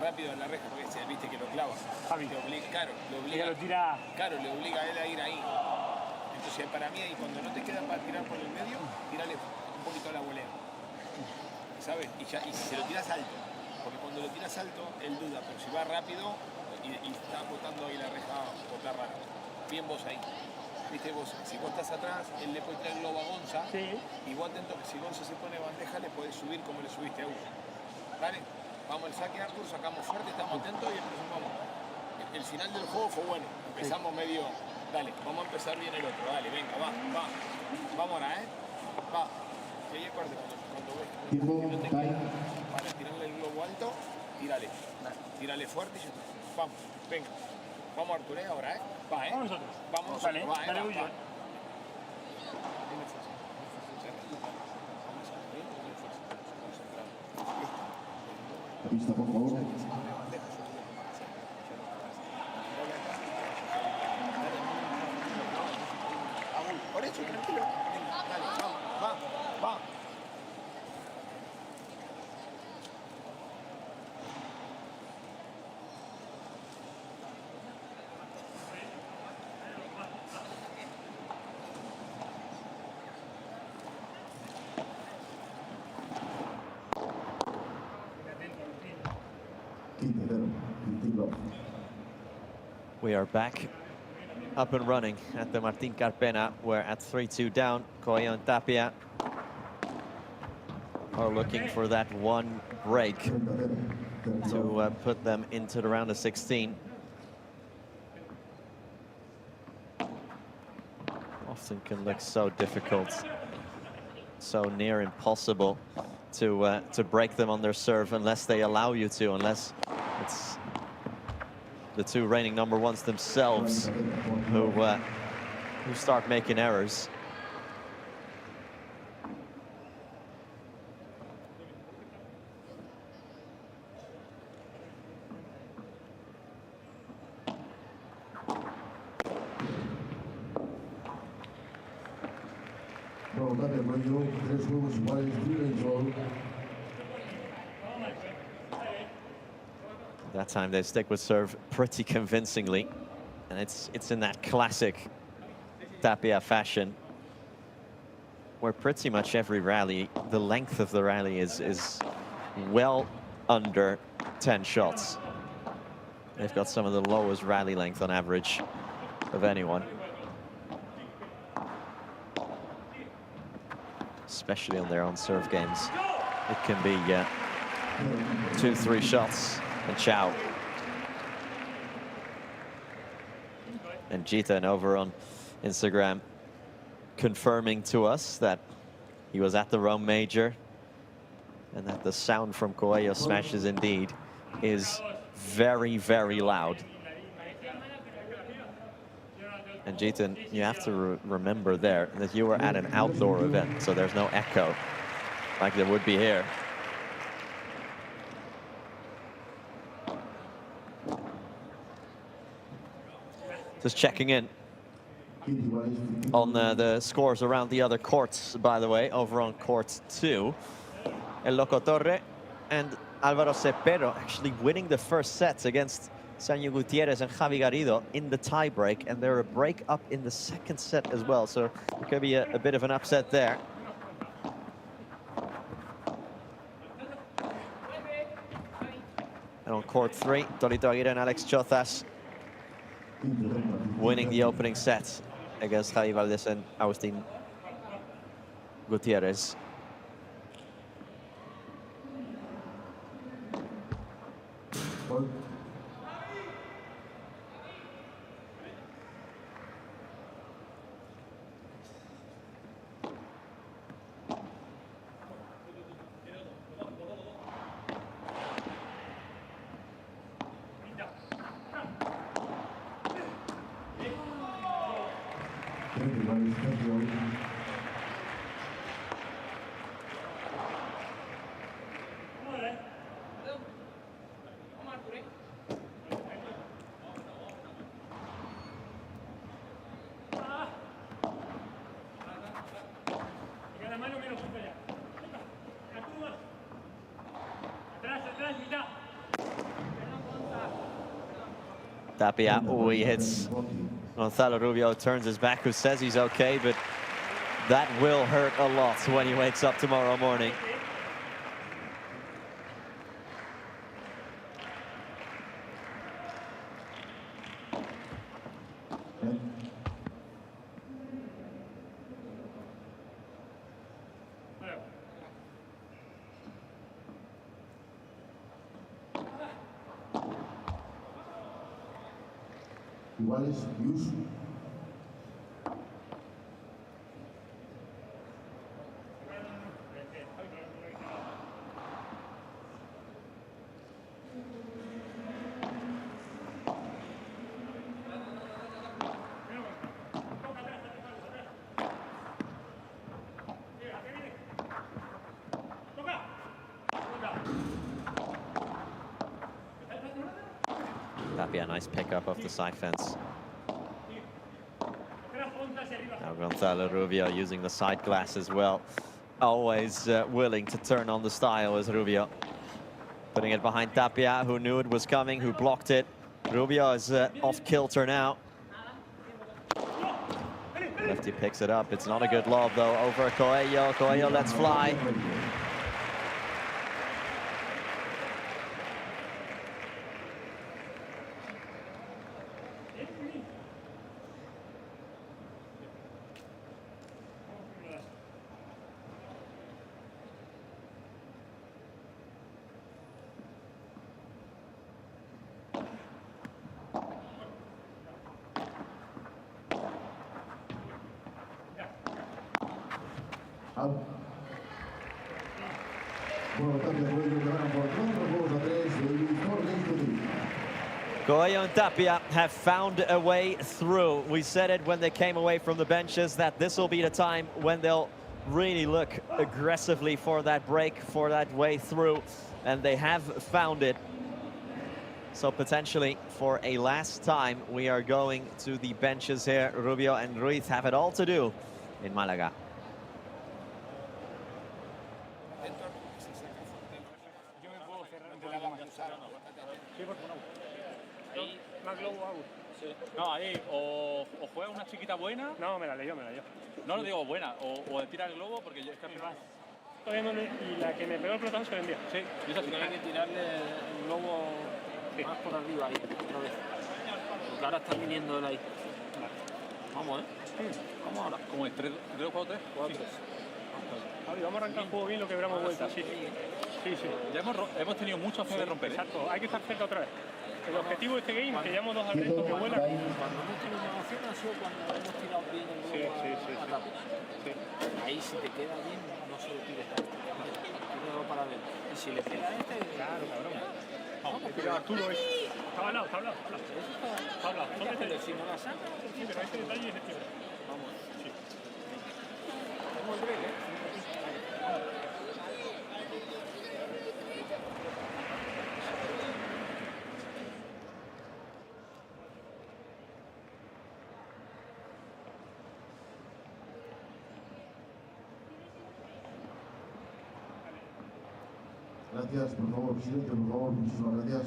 Rápido en la reja, porque si viste que lo clava. Javi. Le obliga, claro, le obliga. Ella lo tira. Claro, le obliga a él a ir ahí. Entonces, para mí, ahí cuando no te quedan para tirar por el medio, tírale un poquito a la volea. ¿Sabes? Y si se lo tiras alto. Porque cuando lo tiras alto, él duda. Pero si va rápido y está botando ahí la reja, botar rara. Bien vos ahí. Viste vos, si vos estás atrás, él le puede tirar el globo a Gonza. Sí. Y vos atento que si Gonza se pone bandeja, le podés subir como le subiste a uno. ¿Vale? Vamos al saque, Arturo, sacamos fuerte, estamos atentos y empezamos. El final del juego fue bueno. Empezamos medio. Dale, vamos a empezar bien el otro. Dale, venga, va. Vamos ahora, ¿eh? Va. Y ahí acuérdate, cuando ves que no te queda para tirarle el globo alto, tírale. Tírale fuerte y ya está. Vamos, venga. Vamos, Arturo, ahora, ¿eh? Va, ¿eh? Vamos nosotros. Vamos, dale, va, dale, va, Guillermo. Pista, por favor. Por eso, tranquilo. Dale, va. We are back up and running at the Martín Carpena. We're at 3-2 down. Coello and Tapia are looking for that one break to put them into the round of 16. Often can look so difficult, so near impossible to break them on their serve unless they allow you to, unless it's the two reigning number ones themselves who start making errors. That time they stick with serve pretty convincingly, and it's in that classic Tapia fashion, where pretty much every rally, the length of the rally is well under 10 shots. They've got some of the lowest rally length on average of anyone. especially on their own serve games. It can be 2-3 shots and ciao. And Jitan over on Instagram confirming to us that he was at the Rome Major and that the sound from Coello smashes indeed is very, very loud. And Jitan, you have to remember there that you were at an outdoor event, so there's no echo like there would be here. Just checking in on the scores around the other courts, by the way, over on court 2. El Loco Torre and Alvaro Cepero actually winning the first sets against Sanyo Gutierrez and Javi Garrido in the tie-break, and they're a break up in the second set as well, so it could be a bit of an upset there. And on court 3, Torito Aguirre and Alex Chozas winning the opening set against Javi Valdez and Agustin Gutierrez. Tapia, oh, he hits Gonzalo Rubio, turns his back, who says he's okay, but that will hurt a lot when he wakes up tomorrow morning. Iguales, use. Tapia, nice pickup off the side fence. Now Gonzalo Rubio using the side glass as well. Always willing to turn on the style as Rubio. Putting it behind Tapia, who knew it was coming, who blocked it. Rubio is off kilter now. Lefty picks it up. It's not a good lob though over Coello. Coello lets fly. Coello and Tapia have found a way through. We said it when they came away from the benches that this will be the time when they'll really look aggressively for that break, for that way through, and they have found it. So potentially for a last time, we are going to the benches here. Rubio and Ruiz have it all to do in Malaga. No, ahí, o juega una chiquita buena. No, me la leyó. No lo digo buena, o tira el globo porque yo es que y la que me pegó el pelotazo se vendía. Sí, yo sé Hay que tirarle el globo más por arriba ahí, otra vez. Porque ahora está viniendo él ahí. Vamos, Vamos ahora. ¿Cómo es? ¿3, 4, 3? 4. Vamos a arrancar el juego bien, lo quebramos vuelta, sí. Ya hemos tenido mucha opción de romper. Exacto, hay que estar cerca otra vez. El objetivo de este game es que llevamos 2 al resto que vuelan. Cuando hemos tenido una opción ha sido cuando hemos tirado bien el globo a Tapia. Ahí si te queda bien, no se lo tires a este, tíralo para adentro. Y si le pega a este, claro, cabrón. Pero Arturo es... Está hablado. Está hablado. Si no la saca... Sí, pero este detalle es este. Vamos. Sí. Tenemos el break, Gracias, por favor, silencio, por favor, muchísimas gracias.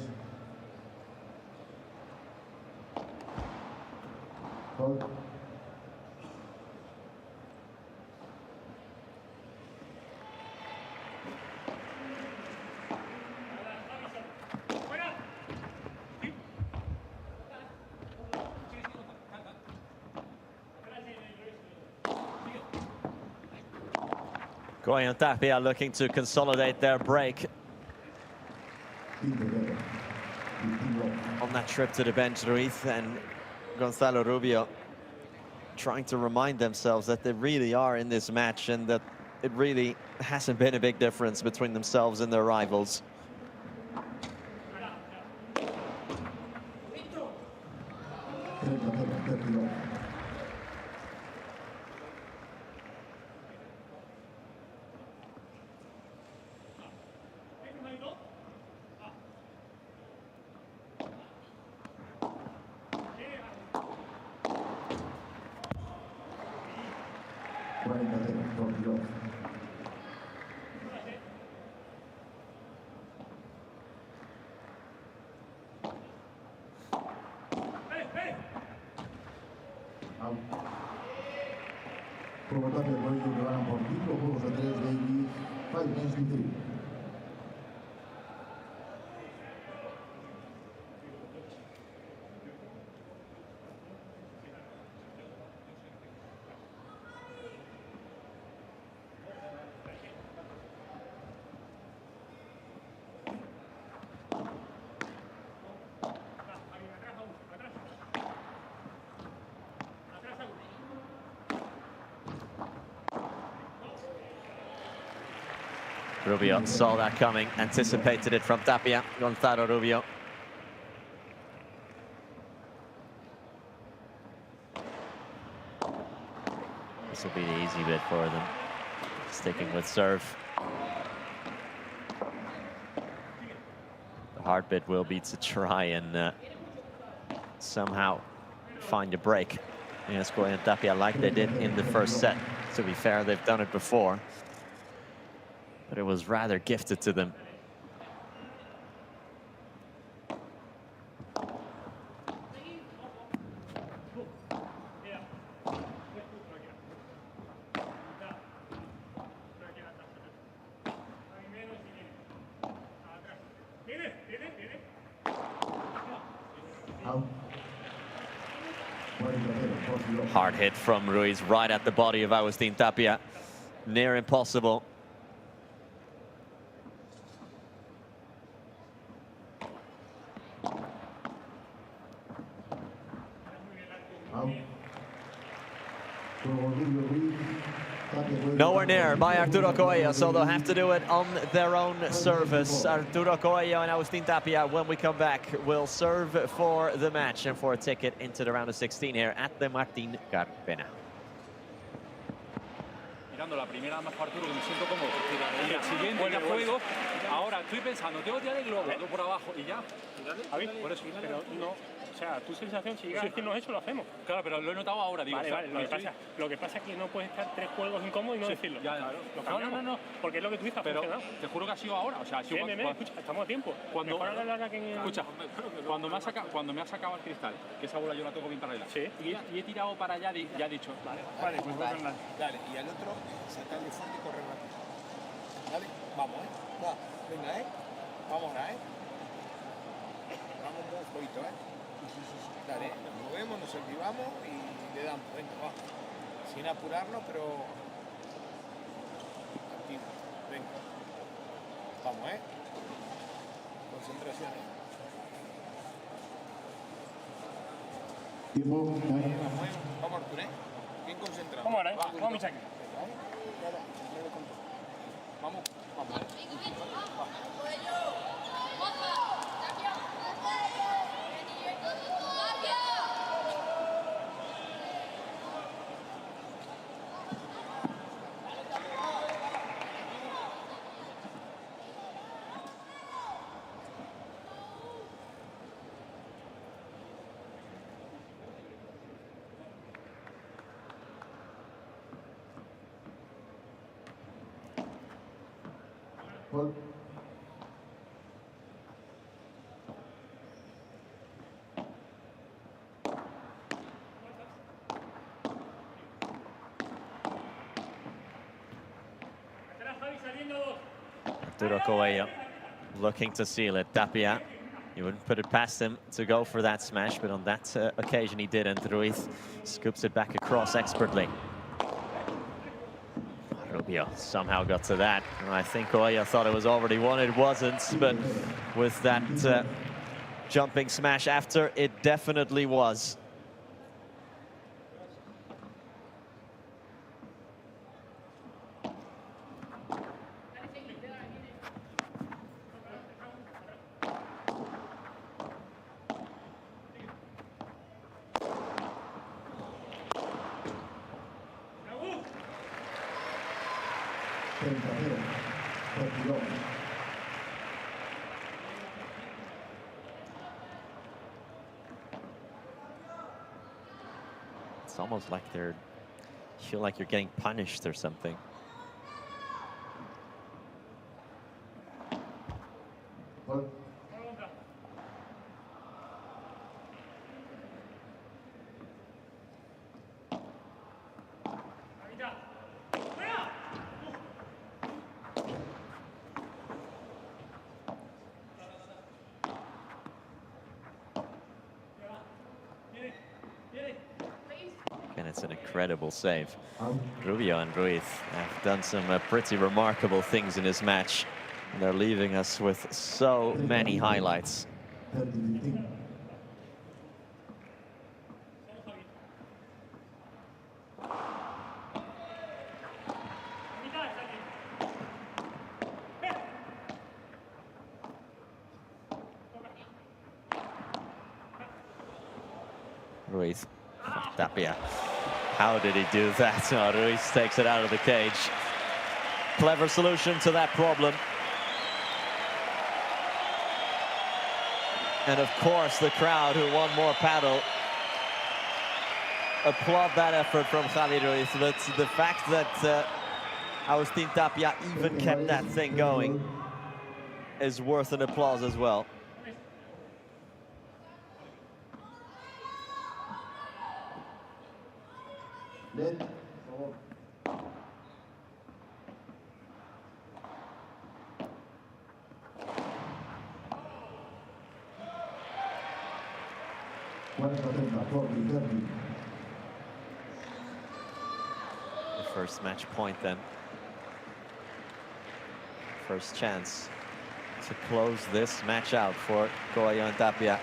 Gol. Coello and Tapia looking to consolidate their break on that trip to the bench. Ruiz and Gonzalo Rubio trying to remind themselves that they really are in this match and that it really hasn't been a big difference between themselves and their rivals. Juego Tapia, Coello, que ganan por 5 juegos a 3, David, 5 games to 3. Rubio saw that coming, anticipated it from Tapia. Gonzalo Rubio. This will be the easy bit for them, sticking with serve. The hard bit will be to try and somehow find a break against Coello and Tapia like they did in the first set. To be fair, they've done it before, but it was rather gifted to them. Hard hit from Ruiz right at the body of Agustin Tapia. Near impossible. Nowhere near by Arturo Coello, so they'll have to do it on their own service. Arturo Coello and Agustin Tapia, when we come back, will serve for the match and for a ticket into the round of 16 here at the Martín Carpena. Mirando la primera más para Arturo, que me siento cómodo. Y el siguiente ya juego. Ahora estoy pensando, tengo que tirar el globo por abajo y ya. Por eso. Pero no, o sea, tu sensación, si llegas a decirnos eso, lo hacemos. Claro, pero lo he notado ahora, digo. Vale, vale, lo que pasa es que no puedes estar 3 juegos incómodos y no decirlo. No, porque es lo que tú dices, pero te juro que ha sido ahora. O sea, ha sido escucha, estamos a tiempo. Escucha, cuando me ha sacado el cristal, que esa bola yo la toco bien paralela, y he tirado para allá, ya he dicho, Vale, pues dale, y al otro, sacarle fuerte y correr rápido. Vale, vamos, va, venga, vamos ahora, vamos un poquito, Dale, nos movemos, nos activamos y le damos, venga, va. Sin apurarnos, pero Venga. Vamos, Concentración, Vamos, Arturo, Bien concentrado. Vamos ahora, vamos, Michaki. Vamos, vamos. Arturo Coello looking to seal it. Tapia, you wouldn't put it past him to go for that smash, but on that occasion he didn't. Ruiz scoops it back across expertly. Rubio somehow got to that. And I think Coello thought it was already won. It wasn't, but with that jumping smash after, it definitely was. It's almost like you feel like you're getting punished or something. It's an incredible save. Rubio and Ruiz have done some pretty remarkable things in this match. And they're leaving us with so many highlights. Ruiz, Tapia. How did he do that? Oh, Ruiz takes it out of the cage. Clever solution to that problem. And of course, the crowd who want more paddle applaud that effort from Javi Ruiz. But the fact that Agustin Tapia even kept that thing going is worth an applause as well. The first match point then. First chance to close this match out for Coello and Tapia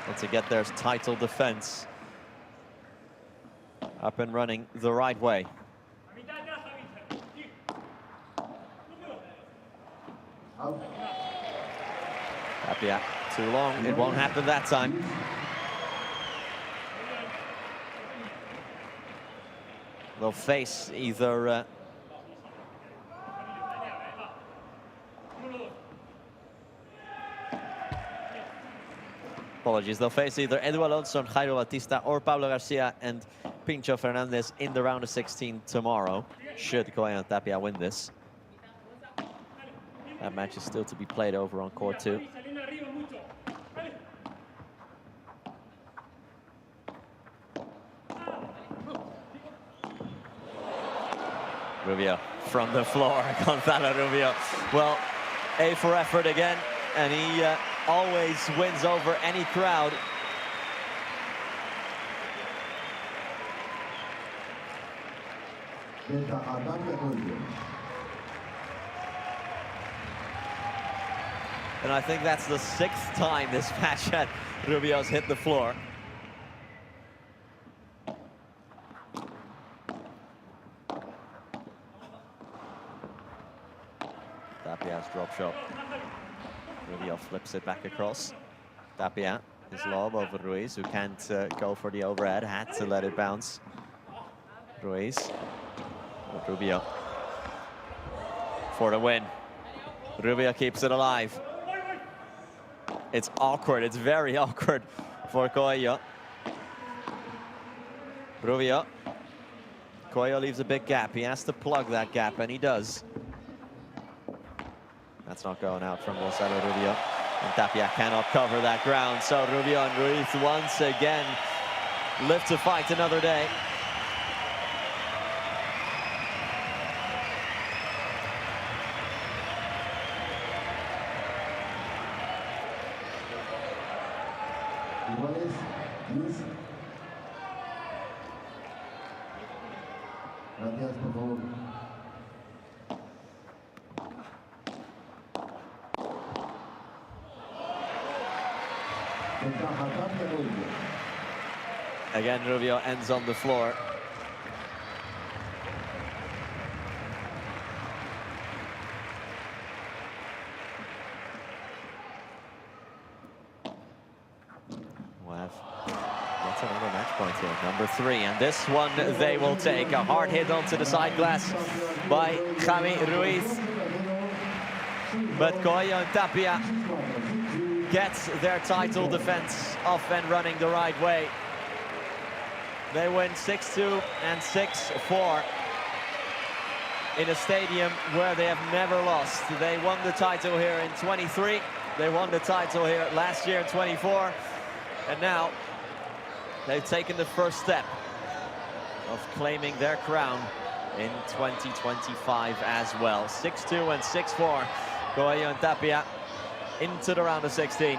and to get their title defense up and running the right way. Tapia, too long. It won't happen that time. They'll face either apologies. They'll face either Edu Alonso, Jairo Batista, or Pablo Garcia and Pincho Fernandez in the round of 16 tomorrow, should Coello and Tapia win this. That match is still to be played over on court 2. Rubio from the floor, Gonzalo Rubio. Well, A for effort again, and he always wins over any crowd. And I think that's the 6th time this match that Rubio's hit the floor. Tapia's drop shot. Rubio flips it back across. Tapia, his lob over Ruiz, who can't go for the overhead, had to let it bounce. Ruiz, but Rubio for the win. Rubio keeps it alive. It's awkward, it's very awkward for Coello. Rubio. Coello leaves a big gap. He has to plug that gap, and he does. That's not going out from Gonzalo Rubio. And Tapia cannot cover that ground. So Rubio and Ruiz once again live to fight another day. Gracias, por favor. Again, Rubio ends on the floor. We'll have yet another match point here, number 3. And this one they will take. A hard hit onto the side glass by Javi Ruiz. But Coello and Tapia gets their title defense off and running the right way. They win 6-2 and 6-4 in a stadium where they have never lost. They won the title here in 23. They won the title here last year in 24. And now they've taken the first step of claiming their crown in 2025 as well. 6-2 and 6-4. Coello and Tapia into the round of 16.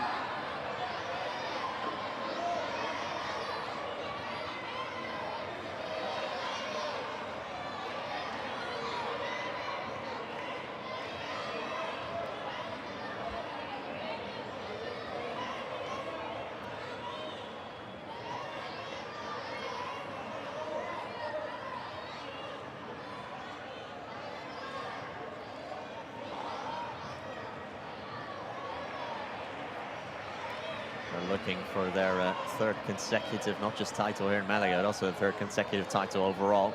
Looking for their third consecutive, not just title here in Malaga, but also the third consecutive title overall.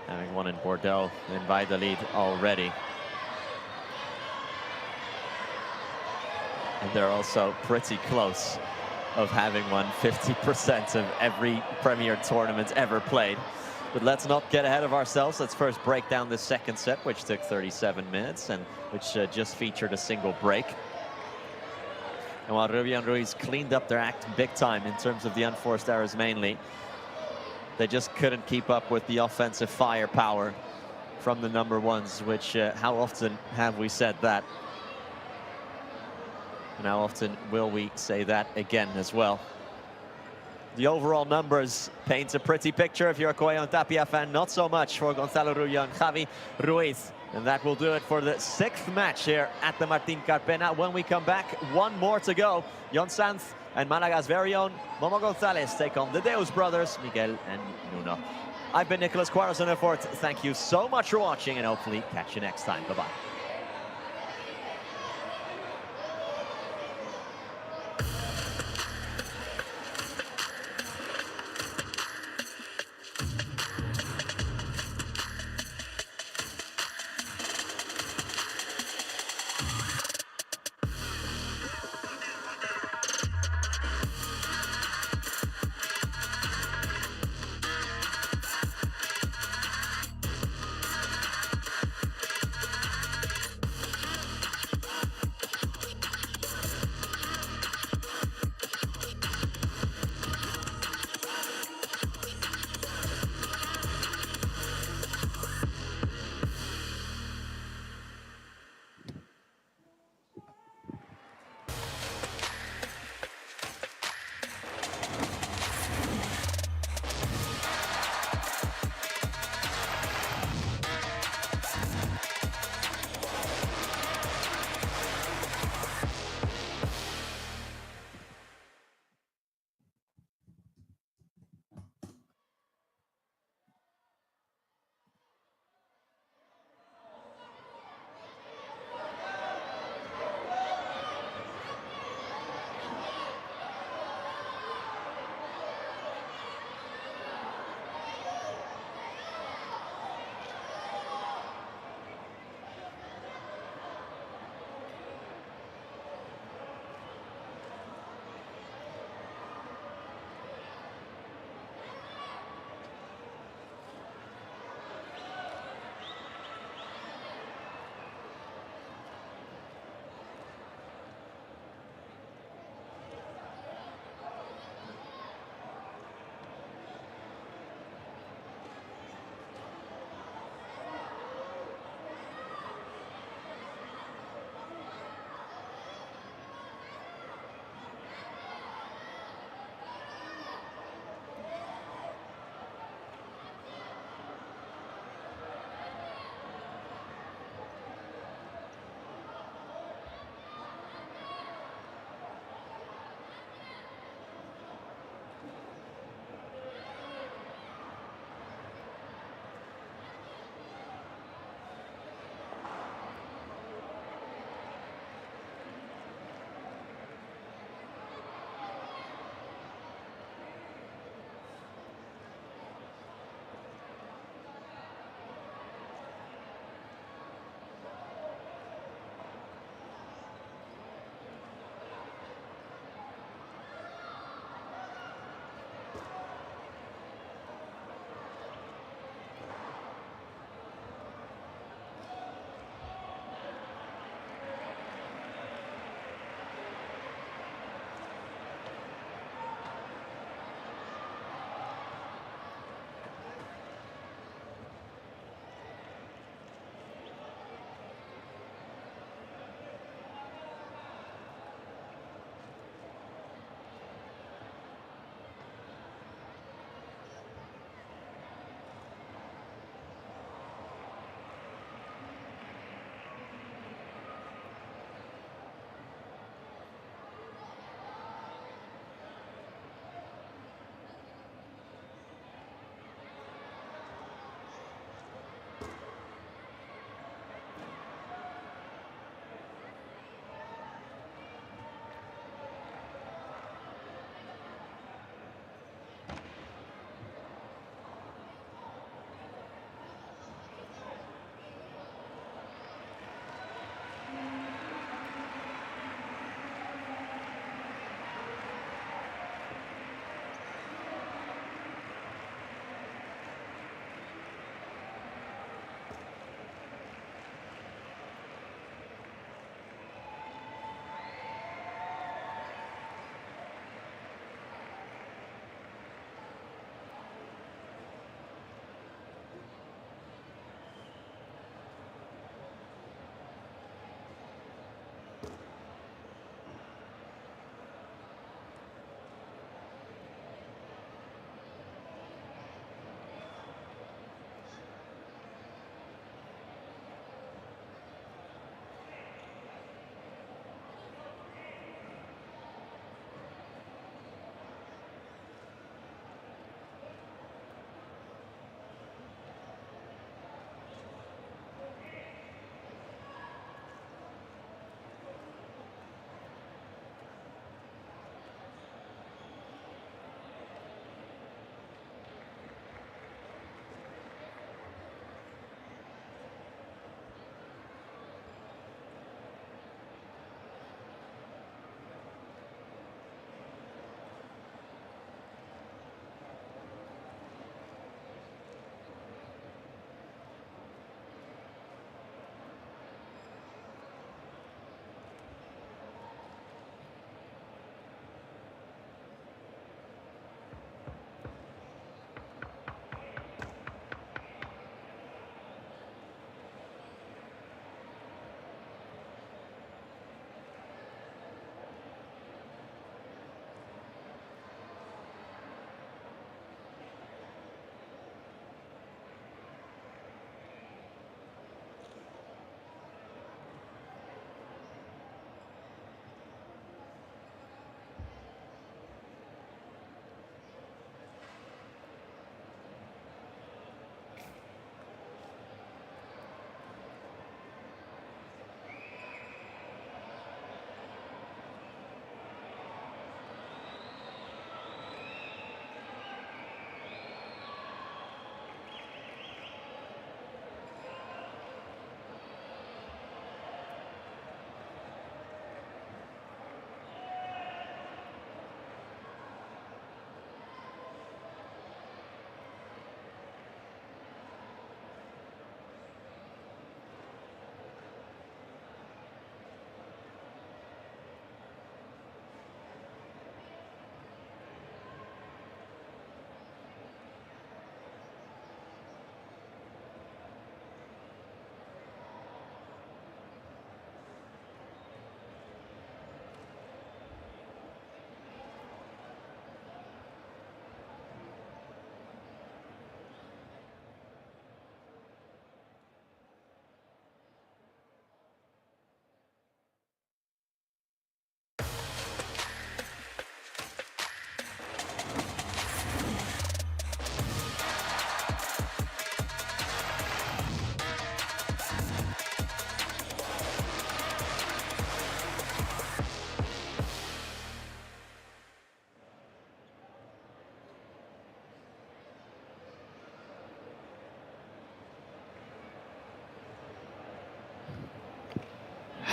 Having won in Bordeaux and Valladolid already. And they're also pretty close of having won 50% of every Premier tournament ever played. But let's not get ahead of ourselves. Let's first break down the second set, which took 37 minutes and which just featured a single break. And while Rubio and Ruiz cleaned up their act big time in terms of the unforced errors mainly, they just couldn't keep up with the offensive firepower from the number ones, which how often have we said that? And how often will we say that again as well? The overall numbers paint a pretty picture if you're a Coello and Tapia fan. Not so much for Gonzalo Rubio and Javi Ruiz. And that will do it for the 6th match here at the Martín Carpena. When we come back, one more to go. Jon Sanz and Malaga's very own Momo Gonzalez take on the Deus brothers, Miguel and Nuno. I've been Nicholas Quaresonefort. Thank you so much for watching, and hopefully catch you next time. Bye-bye.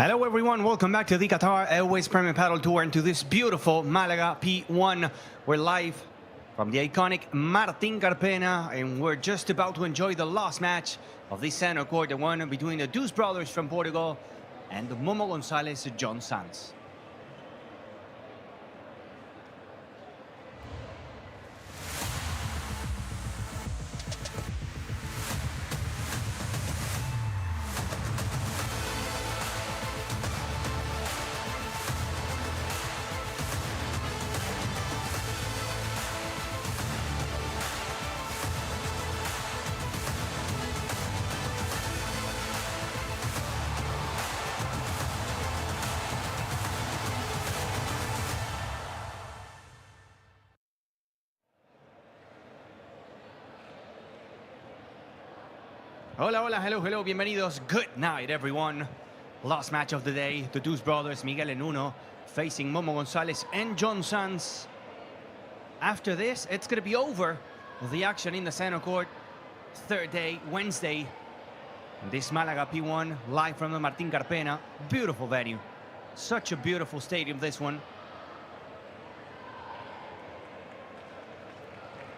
Hello everyone, welcome back to the Qatar Airways Premier Padel Tour and to this beautiful Malaga P1. We're live from the iconic Martín Carpena and we're just about to enjoy the last match of this center court, the one between the Deuce brothers from Portugal and Momo Gonzalez John Sanz. Hola, hola, hello, hello, bienvenidos. Good night, everyone. Last match of the day, the Deuce brothers, Miguel and Nuno, facing Momo Gonzalez and John Sanz. After this, it's going to be over. The action in the center court, third day, Wednesday. This Malaga P1, live from the Martín Carpena. Beautiful venue. Such a beautiful stadium, this one.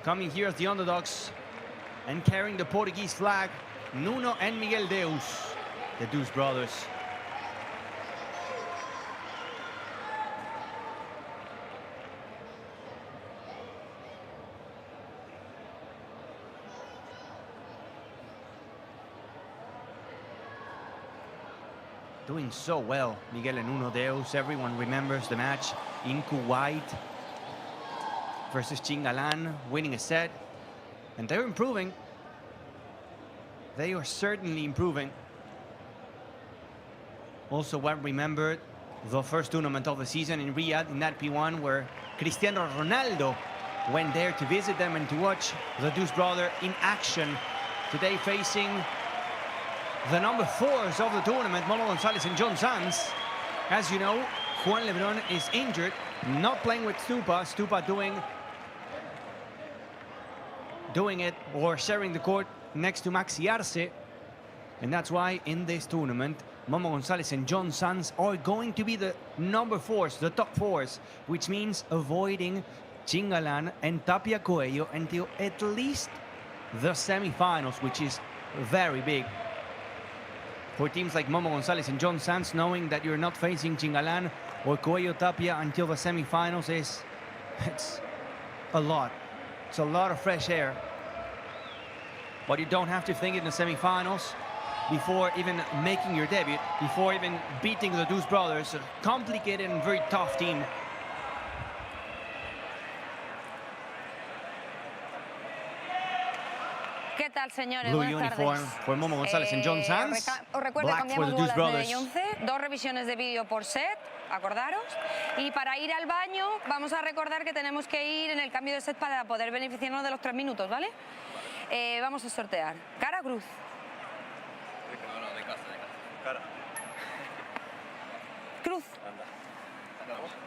Coming here as the underdogs and carrying the Portuguese flag, Nuno and Miguel Deus, the Deuce brothers. Doing so well, Miguel and Nuno Deus. Everyone remembers the match in Kuwait versus Galan, winning a set. And they're improving. They are certainly improving. Also well remembered the first tournament of the season in Riyadh in that P1 where Cristiano Ronaldo went there to visit them and to watch the Deuce brother in action. Today facing the number 4s of the tournament, Momo Gonzalez and John Sanz. As you know, Juan Lebron is injured, not playing with Stupa. Stupa doing it or sharing the court next to Maxi Arce. And that's why in this tournament, Momo Gonzalez and John Sanz are going to be the number 4s, the top 4s, which means avoiding Galan and Tapia Coello until at least the semi-finals, which is very big. For teams like Momo Gonzalez and John Sanz, knowing that you're not facing Galan or Coello Tapia until the semi-finals it's a lot. It's a lot of fresh air. But you don't have to think in the semi-finals before even making your debut, before even beating the Deuce brothers. A complicated and very tough team. ¿Qué tal, señores? Blue Buenas uniform tardes. for Momo Gonzalez and John Sanz. Os recuerdo, Black for the cambiamos Deuce luego a las 9 brothers. y 11, 2 revisiones de vídeo por set, acordaros. Y para ir al baño, vamos a recordar que tenemos que ir en el cambio de set para poder beneficiarnos de los 3 minutos, ¿vale? Vamos a sortear. ¿Cara o cruz? No, de casa. Cara. Cruz.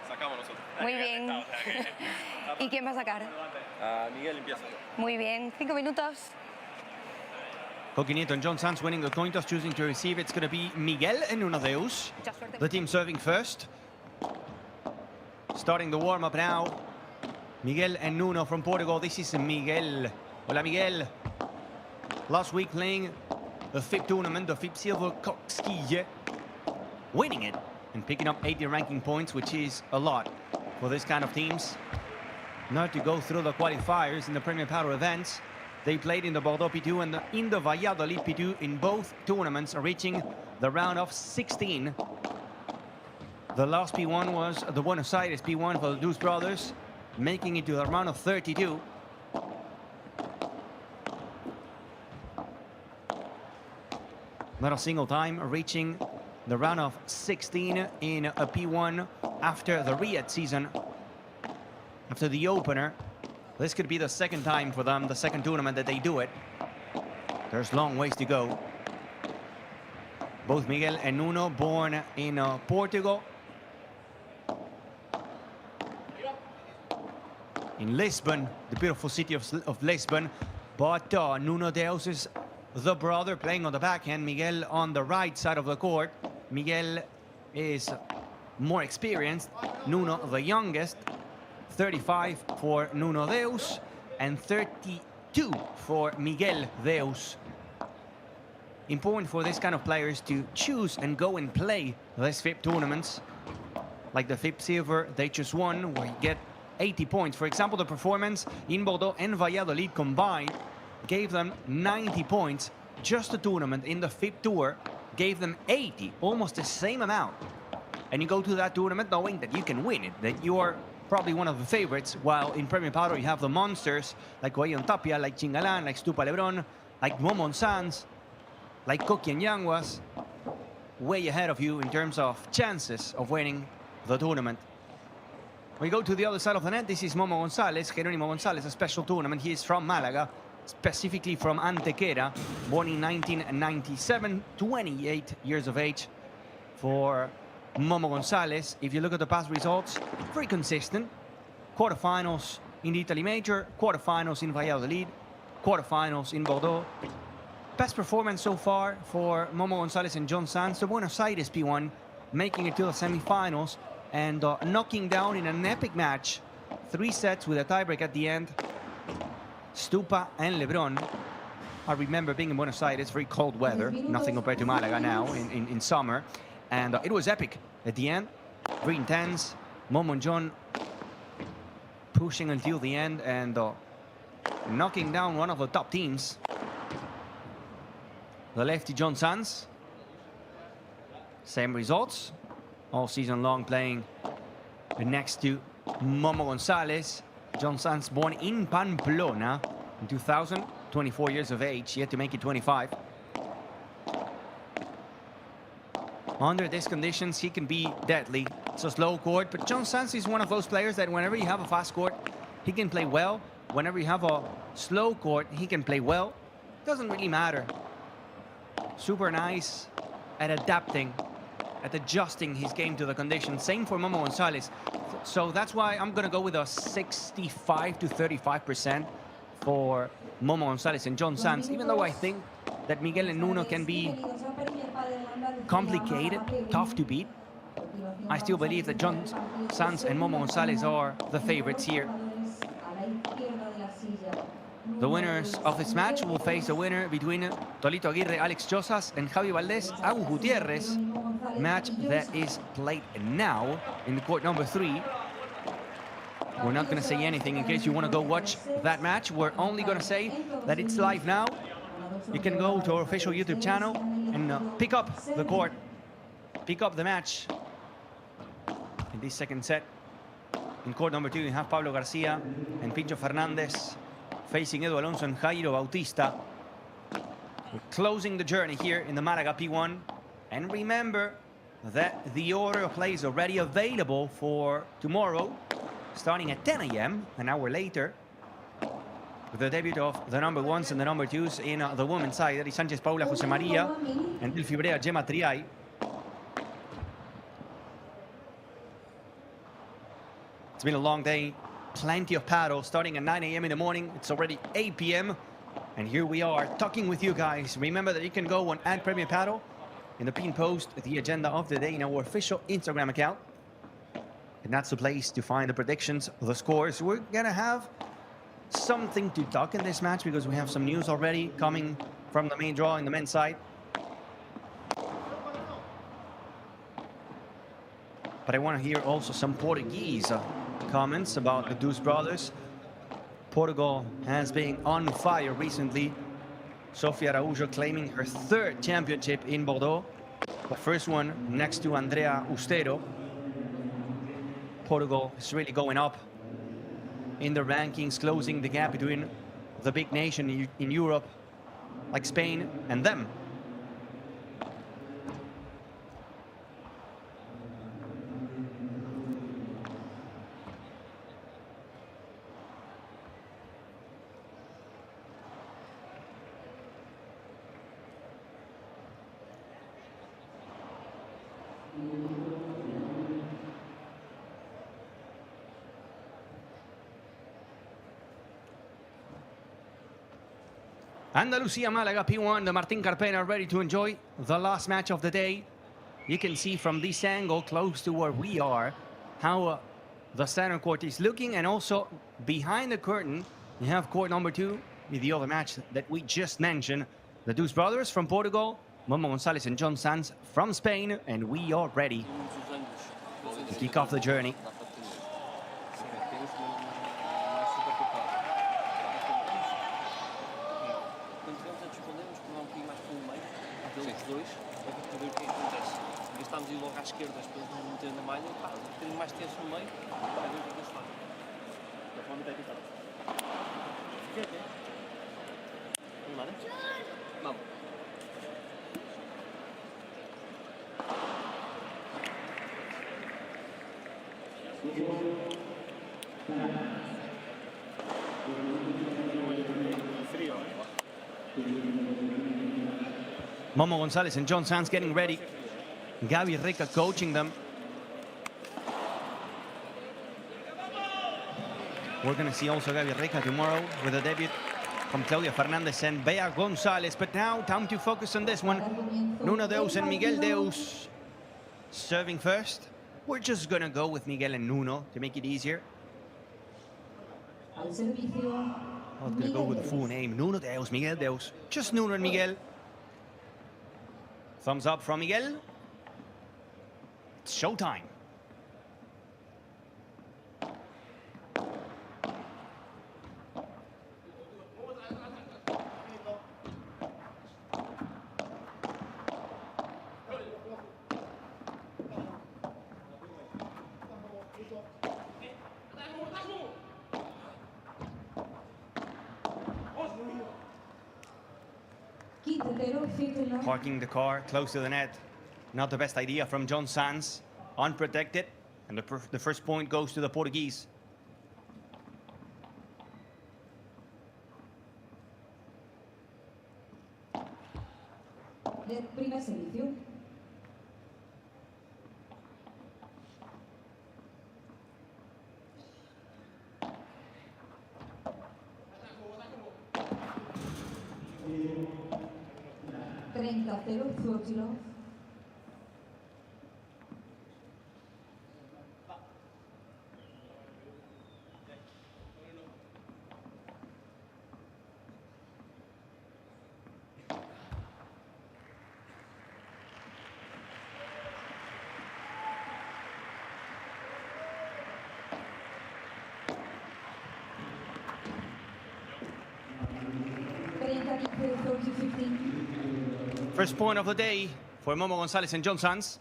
Sacamos nosotros. Muy bien. ¿Y quién va a sacar? Miguel empieza. Muy bien. 5 minutos. Nieto and John Sanz winning the coin toss, choosing to receive. It's going to be Miguel and Nuno Deus. The team serving first. Starting the warm-up now. Miguel and Nuno from Portugal. This is Miguel. Hola, Miguel. Last week playing the FIP tournament, the FIP Silver Coxquille. Winning it and picking up 80 ranking points, which is a lot for this kind of teams. Not to go through the qualifiers in the Premier Padel events. They played in the Bordeaux P2 and in the Valladolid P2 in both tournaments, reaching the round of 16. The last P1 was the Buenos Aires P1 for the Deuce brothers, making it to the round of 32. Not a single time reaching the round of 16 in a P1 after the Riyadh season, after the opener. This could be the second time for them, the second tournament that they do it. There's long ways to go. Both Miguel and Nuno born in Portugal. In Lisbon, the beautiful city of Lisbon. But Nuno Deus is the brother playing on the backhand. Miguel on the right side of the court. Miguel is more experienced. Nuno, the youngest. 35 for Nuno Deus and 32 for Miguel Deus. Important for this kind of players to choose and go and play these FIP tournaments. Like the FIP Silver, they just won, where you get 80 points. For example, the performance in Bordeaux and Valladolid combined gave them 90 points. Just the tournament in the FIP Tour gave them 80, almost the same amount. And you go to that tournament knowing that you can win it, that you are probably one of the favorites, while in Premier Padel you have the monsters like Coello and Tapia, like Galan, like Stupa Lebron, like Momo and Sanz, like Coqui and Yanguas, way ahead of you in terms of chances of winning the tournament. We go to the other side of the net. This is Momo Gonzalez, Jerónimo Gonzalez, a special tournament. He is from Malaga, specifically from Antequera, born in 1997, 28 years of age for Momo Gonzalez. If you look at the past results, very consistent. Quarterfinals in the Italy Major, quarterfinals in Valladolid, quarterfinals in Bordeaux. Best performance so far for Momo Gonzalez and John Sanz, the Buenos Aires P1, making it to the semifinals and knocking down in an epic match, 3 sets with a tiebreak at the end, Stupa and Lebron. I remember being in Buenos Aires, very cold weather, nothing compared to Malaga now in summer. And it was epic at the end, very intense. Momo and John pushing until the end and knocking down one of the top teams. The lefty John Sanz, same results, all season long playing next to Momo Gonzalez. John Sanz born in Pamplona in 2000, 24 years of age, yet to make it 25. Under these conditions, he can be deadly. It's a slow court, but John Sanz is one of those players that whenever you have a fast court, he can play well. Whenever you have a slow court, he can play well. Doesn't really matter. Super nice at adapting, at adjusting his game to the conditions. Same for Momo Gonzalez. So that's why I'm going to go with a 65 to 35% for Momo Gonzalez and John Sanz, even though I think that Miguel and Nuno can be complicated, tough to beat. I still believe that John Sanz and Momo Gonzalez are the favorites here. The winners of this match will face the winner between Tolito Aguirre, Alex Chozas, and Javi Valdez, Agus Gutierrez. Match that is played now in court number 3. We're not going to say anything in case you want to go watch that match. We're only going to say that it's live now. You can go to our official YouTube channel and pick up the court, pick up the match. In this second set, in court number 2, you have Pablo Garcia and Pincho Hernandez facing Edu Alonso and Jairo Bautista. We're closing the journey here in the Malaga P1. And remember that the order of play is already available for tomorrow, starting at 10 a.m., an hour later, with the debut of the number 1s and the number 2s in the women's side. That is Sánchez Paula José María and Delphi Brea Gemma Triay. It's been a long day, plenty of paddle, starting at 9 a.m. in the morning. It's already 8 p.m. And here we are talking with you guys. Remember that you can go on @Premier Padel in the pin post the agenda of the day in our official Instagram account. And that's the place to find the predictions, the scores. We're gonna have something to talk in this match because we have some news already coming from the main draw in the men's side. But I want to hear also some Portuguese comments about the Deuce brothers. Portugal has been on fire recently. Sofia Araújo claiming her 3rd championship in Bordeaux. The first one next to Andrea Ustero. Portugal is really going up in the rankings, closing the gap between the big nation in Europe, like Spain, and them. Andalusia Malaga P1, the Martín Carpena ready to enjoy the last match of the day. You can see from this angle, close to where we are, how the center court is looking, and also behind the curtain, you have court number 2 with the other match that we just mentioned. The Deuce brothers from Portugal, Momo Gonzalez and John Sanz from Spain, and we are ready to kick off the journey. Estamos a ir logo à esquerda, depois não meter na malha, pá, um bocadinho mais tenso no meio, para ver o que eles fazem. Vamos aqui, tá? Vamos lá, né? Vamos. Momo Gonzalez and John Sanz getting ready. Gaby Rica coaching them. We're going to see also Gaby Rica tomorrow with a debut from Claudia Hernandez and Bea Gonzalez. But now, time to focus on this one. Nuno Deus and Miguel Deus serving first. We're just going to go with Miguel and Nuno to make it easier. I'm not going to go with the full name. Nuno Deus, Miguel Deus. Just Nuno and Miguel. Thumbs up from Miguel. It's showtime. Parking the car close to the net. Not the best idea from John Sanz. Unprotected. And the first point goes to the Portuguese. De primer servicio. First point of the day for Momo Gonzalez and John Sanz.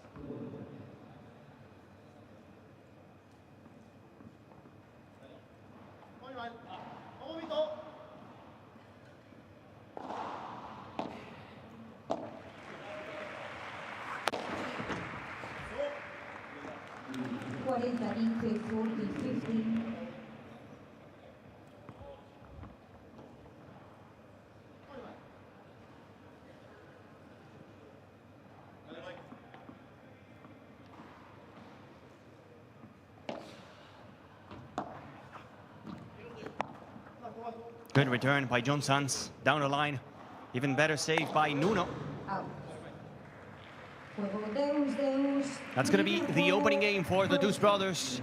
Good return by John Sanz down the line. Even better save by Nuno. That's going to be the opening game for the Deuce brothers.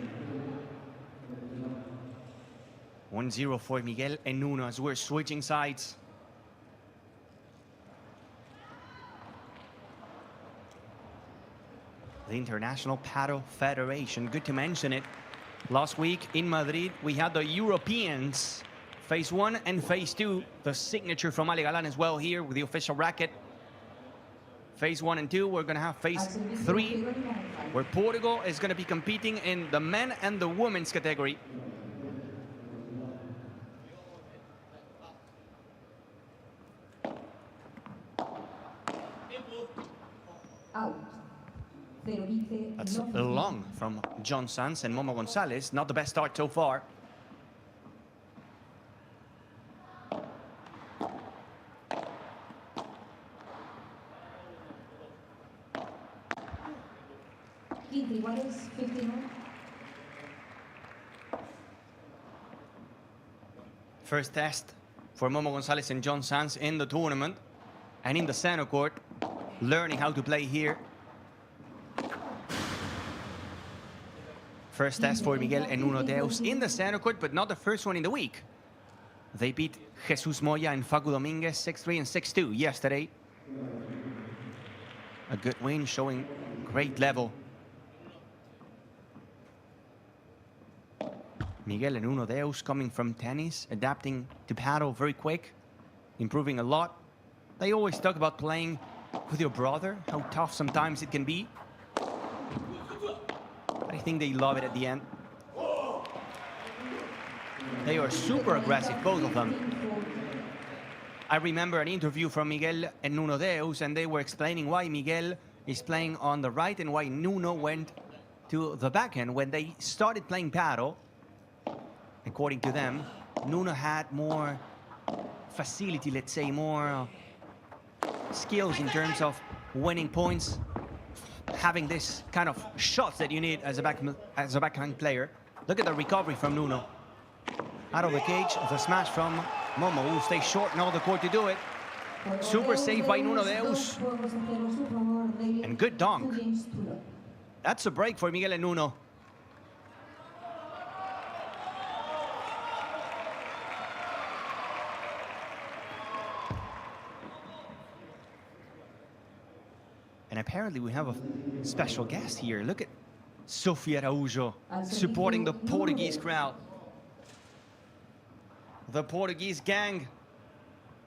1-0 for Miguel and Nuno as we're switching sides. The International Padel Federation, good to mention it. Last week in Madrid, we had the Europeans. Phase 1 and Phase 2, the signature from Ale Galan as well here with the official racket. Phase 1 and 2, we're going to have Phase 3, where Portugal is going to be competing in the men and the women's category. That's long from John Sanz and Momo Gonzalez. Not the best start so far. First test for Momo Gonzalez and John Sanz in the tournament and in the center court, learning how to play here. First test for Miguel and Nuno Deus in the center court, but not the first one in the week. They beat Jesus Moya and Facu Dominguez 6-3 and 6-2 yesterday. A good win, showing great level. Miguel and Nuno Deus coming from tennis, adapting to paddle very quick, improving a lot. They always talk about playing with your brother, how tough sometimes it can be. But I think they love it at the end. They are super aggressive, both of them. I remember an interview from Miguel and Nuno Deus, and they were explaining why Miguel is playing on the right and why Nuno went to the backhand. When they started playing paddle, according to them, Nuno had more facility, let's say, more skills in terms of winning points, having this kind of shots that you need as a backhand player. Look at the recovery from Nuno. Out of the cage, the smash from Momo, who stays short and all the court to do it. Super save by Nuno Deus. And good dunk. That's a break for Miguel and Nuno. And apparently we have a special guest here. Look at Sofia Araújo supporting the Portuguese crowd. The Portuguese gang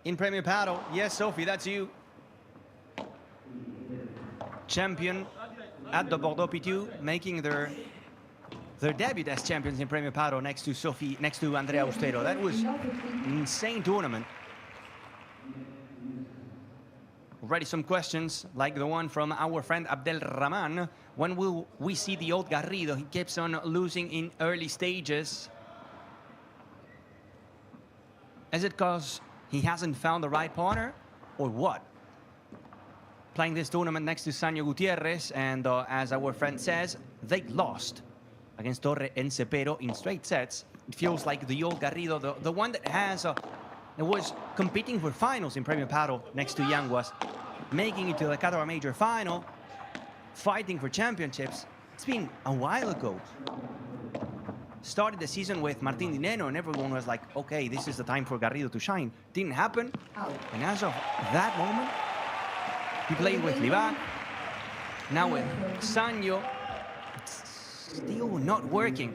in Premier Paddle. Yes, Sophie, that's you. Champion at the Bordeaux P2, making their debut as champions in Premier Paddle next to Andrea Austero. That was an insane tournament. Already some questions, like the one from our friend Abdel Rahman. When will we see the old Garrido? He keeps on losing in early stages. Is it because he hasn't found the right partner, or what? Playing this tournament next to Sanyo Gutierrez, and as our friend says, they lost against Torre and Cepero in straight sets. It feels like the old Garrido, the one that was competing for finals in Premier Paddle next to Yanguas, making it to the Qatar Major final, fighting for championships. It's been a while ago. Started the season with Martín Dineno, and everyone was like, okay, this is the time for Garrido to shine. Didn't happen. And as of that moment, he played with Livac, now with Sanyo. It's still not working.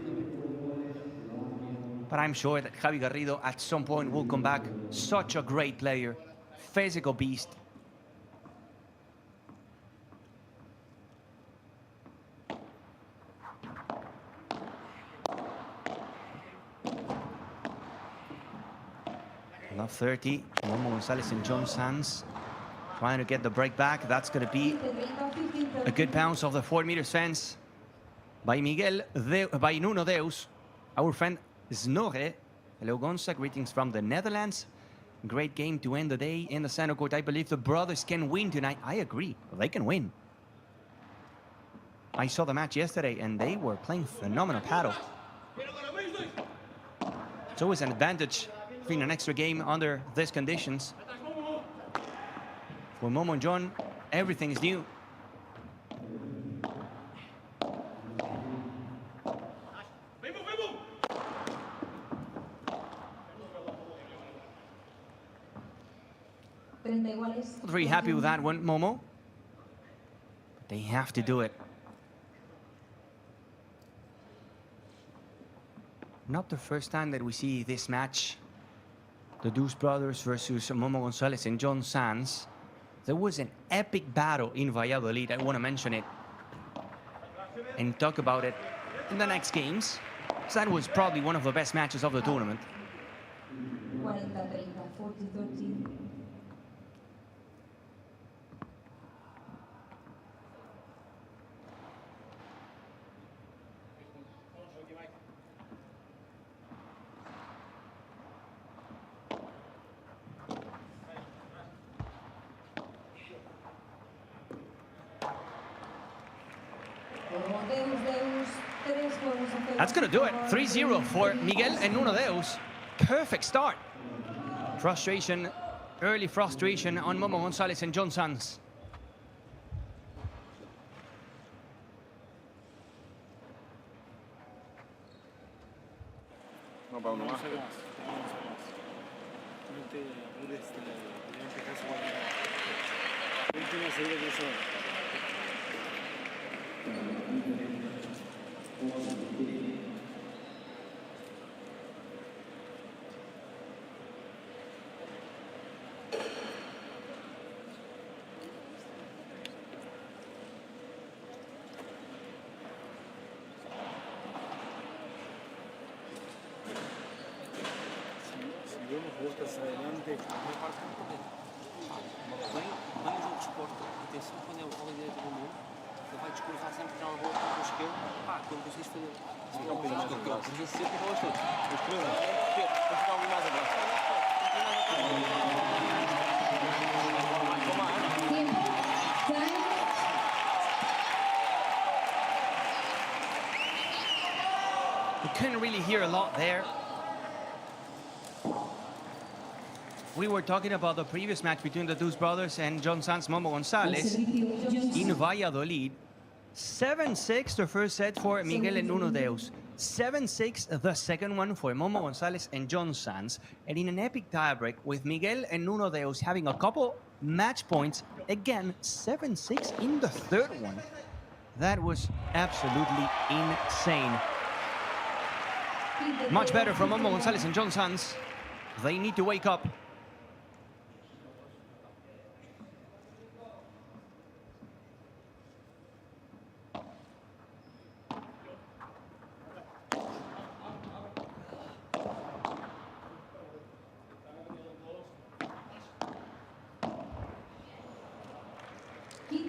But I'm sure that Javi Garrido at some point will come back. Such a great player, physical beast. Love 30, Momo Gonzalez and John Sanz trying to get the break back. That's going to be a good bounce of the 4 meters fence by by Nuno Deus. Our friend Snorre. Hello, Gonza. Greetings from the Netherlands. Great game to end the day in the center court. I believe the brothers can win tonight. I agree. They can win. I saw the match yesterday, and they were playing phenomenal paddle. It's always an advantage having an extra game under these conditions. For Momo and John, everything is new. Not very happy with that one, Momo. But they have to do it. Not the first time that we see this match. The Deus brothers versus Momo Gonzalez and John Sanz. There was an epic battle in Valladolid. I want to mention it and talk about it in the next games. So that was probably one of the best matches of the tournament. 40-30, 40-30. That's going to do it. 3-0 for Miguel and Nuno Deus. Perfect start. Frustration, early frustration on Momo Gonzalez and John Sanz. No, para uno más. No te apures, de empezar su guardia. Última salida que hizo. Vemos vueltas adelante. Vai um jogo de esporte, atenção, quando é o bola direita do mundo, ele vai descurvar sempre para uma bola com o esquerdo. Pá, quando consegues fazer. Fica um bocadinho mais atrás. Mas esse sempre para os todos. Os primeiros. Vou ficar um mais atrás. You couldn't really hear a lot there. We were talking about the previous match between the Deuce brothers and John Sanz Momo Gonzalez in Valladolid. 7-6 the first set for Miguel and Nuno Deus. 7-6 the second one for Momo Gonzalez and John Sanz. And in an epic tiebreak with Miguel and Nuno Deus having a couple match points, again 7-6 in the third one. That was absolutely insane. Much better from Momo Gonzalez and John Sanz. They need to wake up.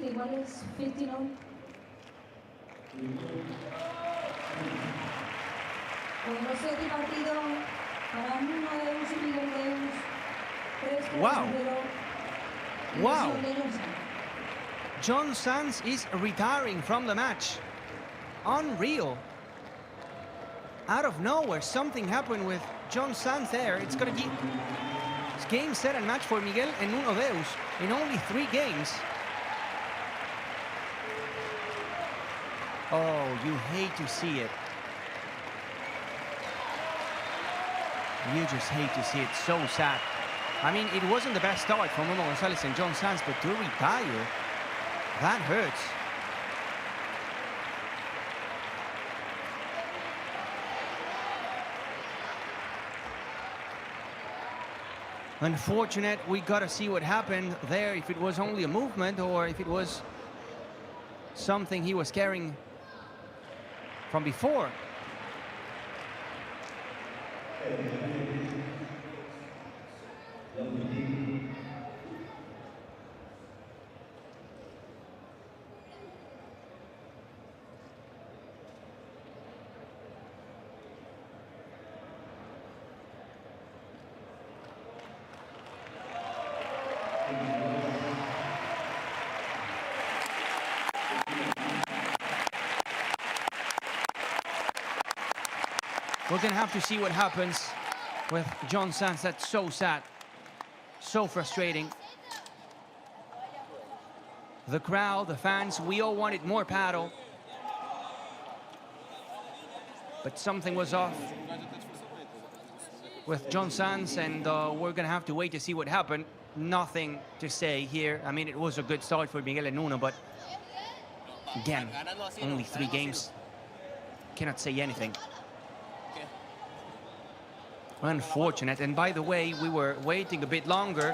Iguales 59. Bueno, séptimo partido para Nuno Deus y Miguel Deus. Wow. Wow. John Sanz is retiring from the match. Unreal. Out of nowhere, something happened with John Sanz there. It's going to be game, set, and match for Miguel and Nuno Deus in only 3 games. Oh, you hate to see it. You just hate to see it. So sad. I mean, it wasn't the best start for Momo Gonzalez and John Sanz, but to retire, that hurts. Unfortunate, we gotta see what happened there, if it was only a movement or if it was something he was carrying from before. We're gonna have to see what happens with John Sanz. That's so sad, so frustrating. The crowd, the fans, we all wanted more paddle. But something was off with John Sanz, and we're gonna have to wait to see what happened. Nothing to say here. I mean, it was a good start for Miguel and Nuno, but again, only 3 games. Cannot say anything. Unfortunate. And by the way, we were waiting a bit longer.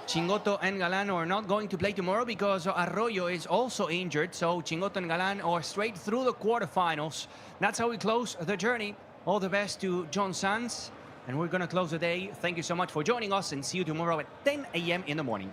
Chingotto and Galan are not going to play tomorrow because Arroyo is also injured. So Chingotto and Galan are straight through the quarterfinals. That's how we close the journey. All the best to John Sanz. And we're going to close the day. Thank you so much for joining us, and see you tomorrow at 10 a.m. in the morning.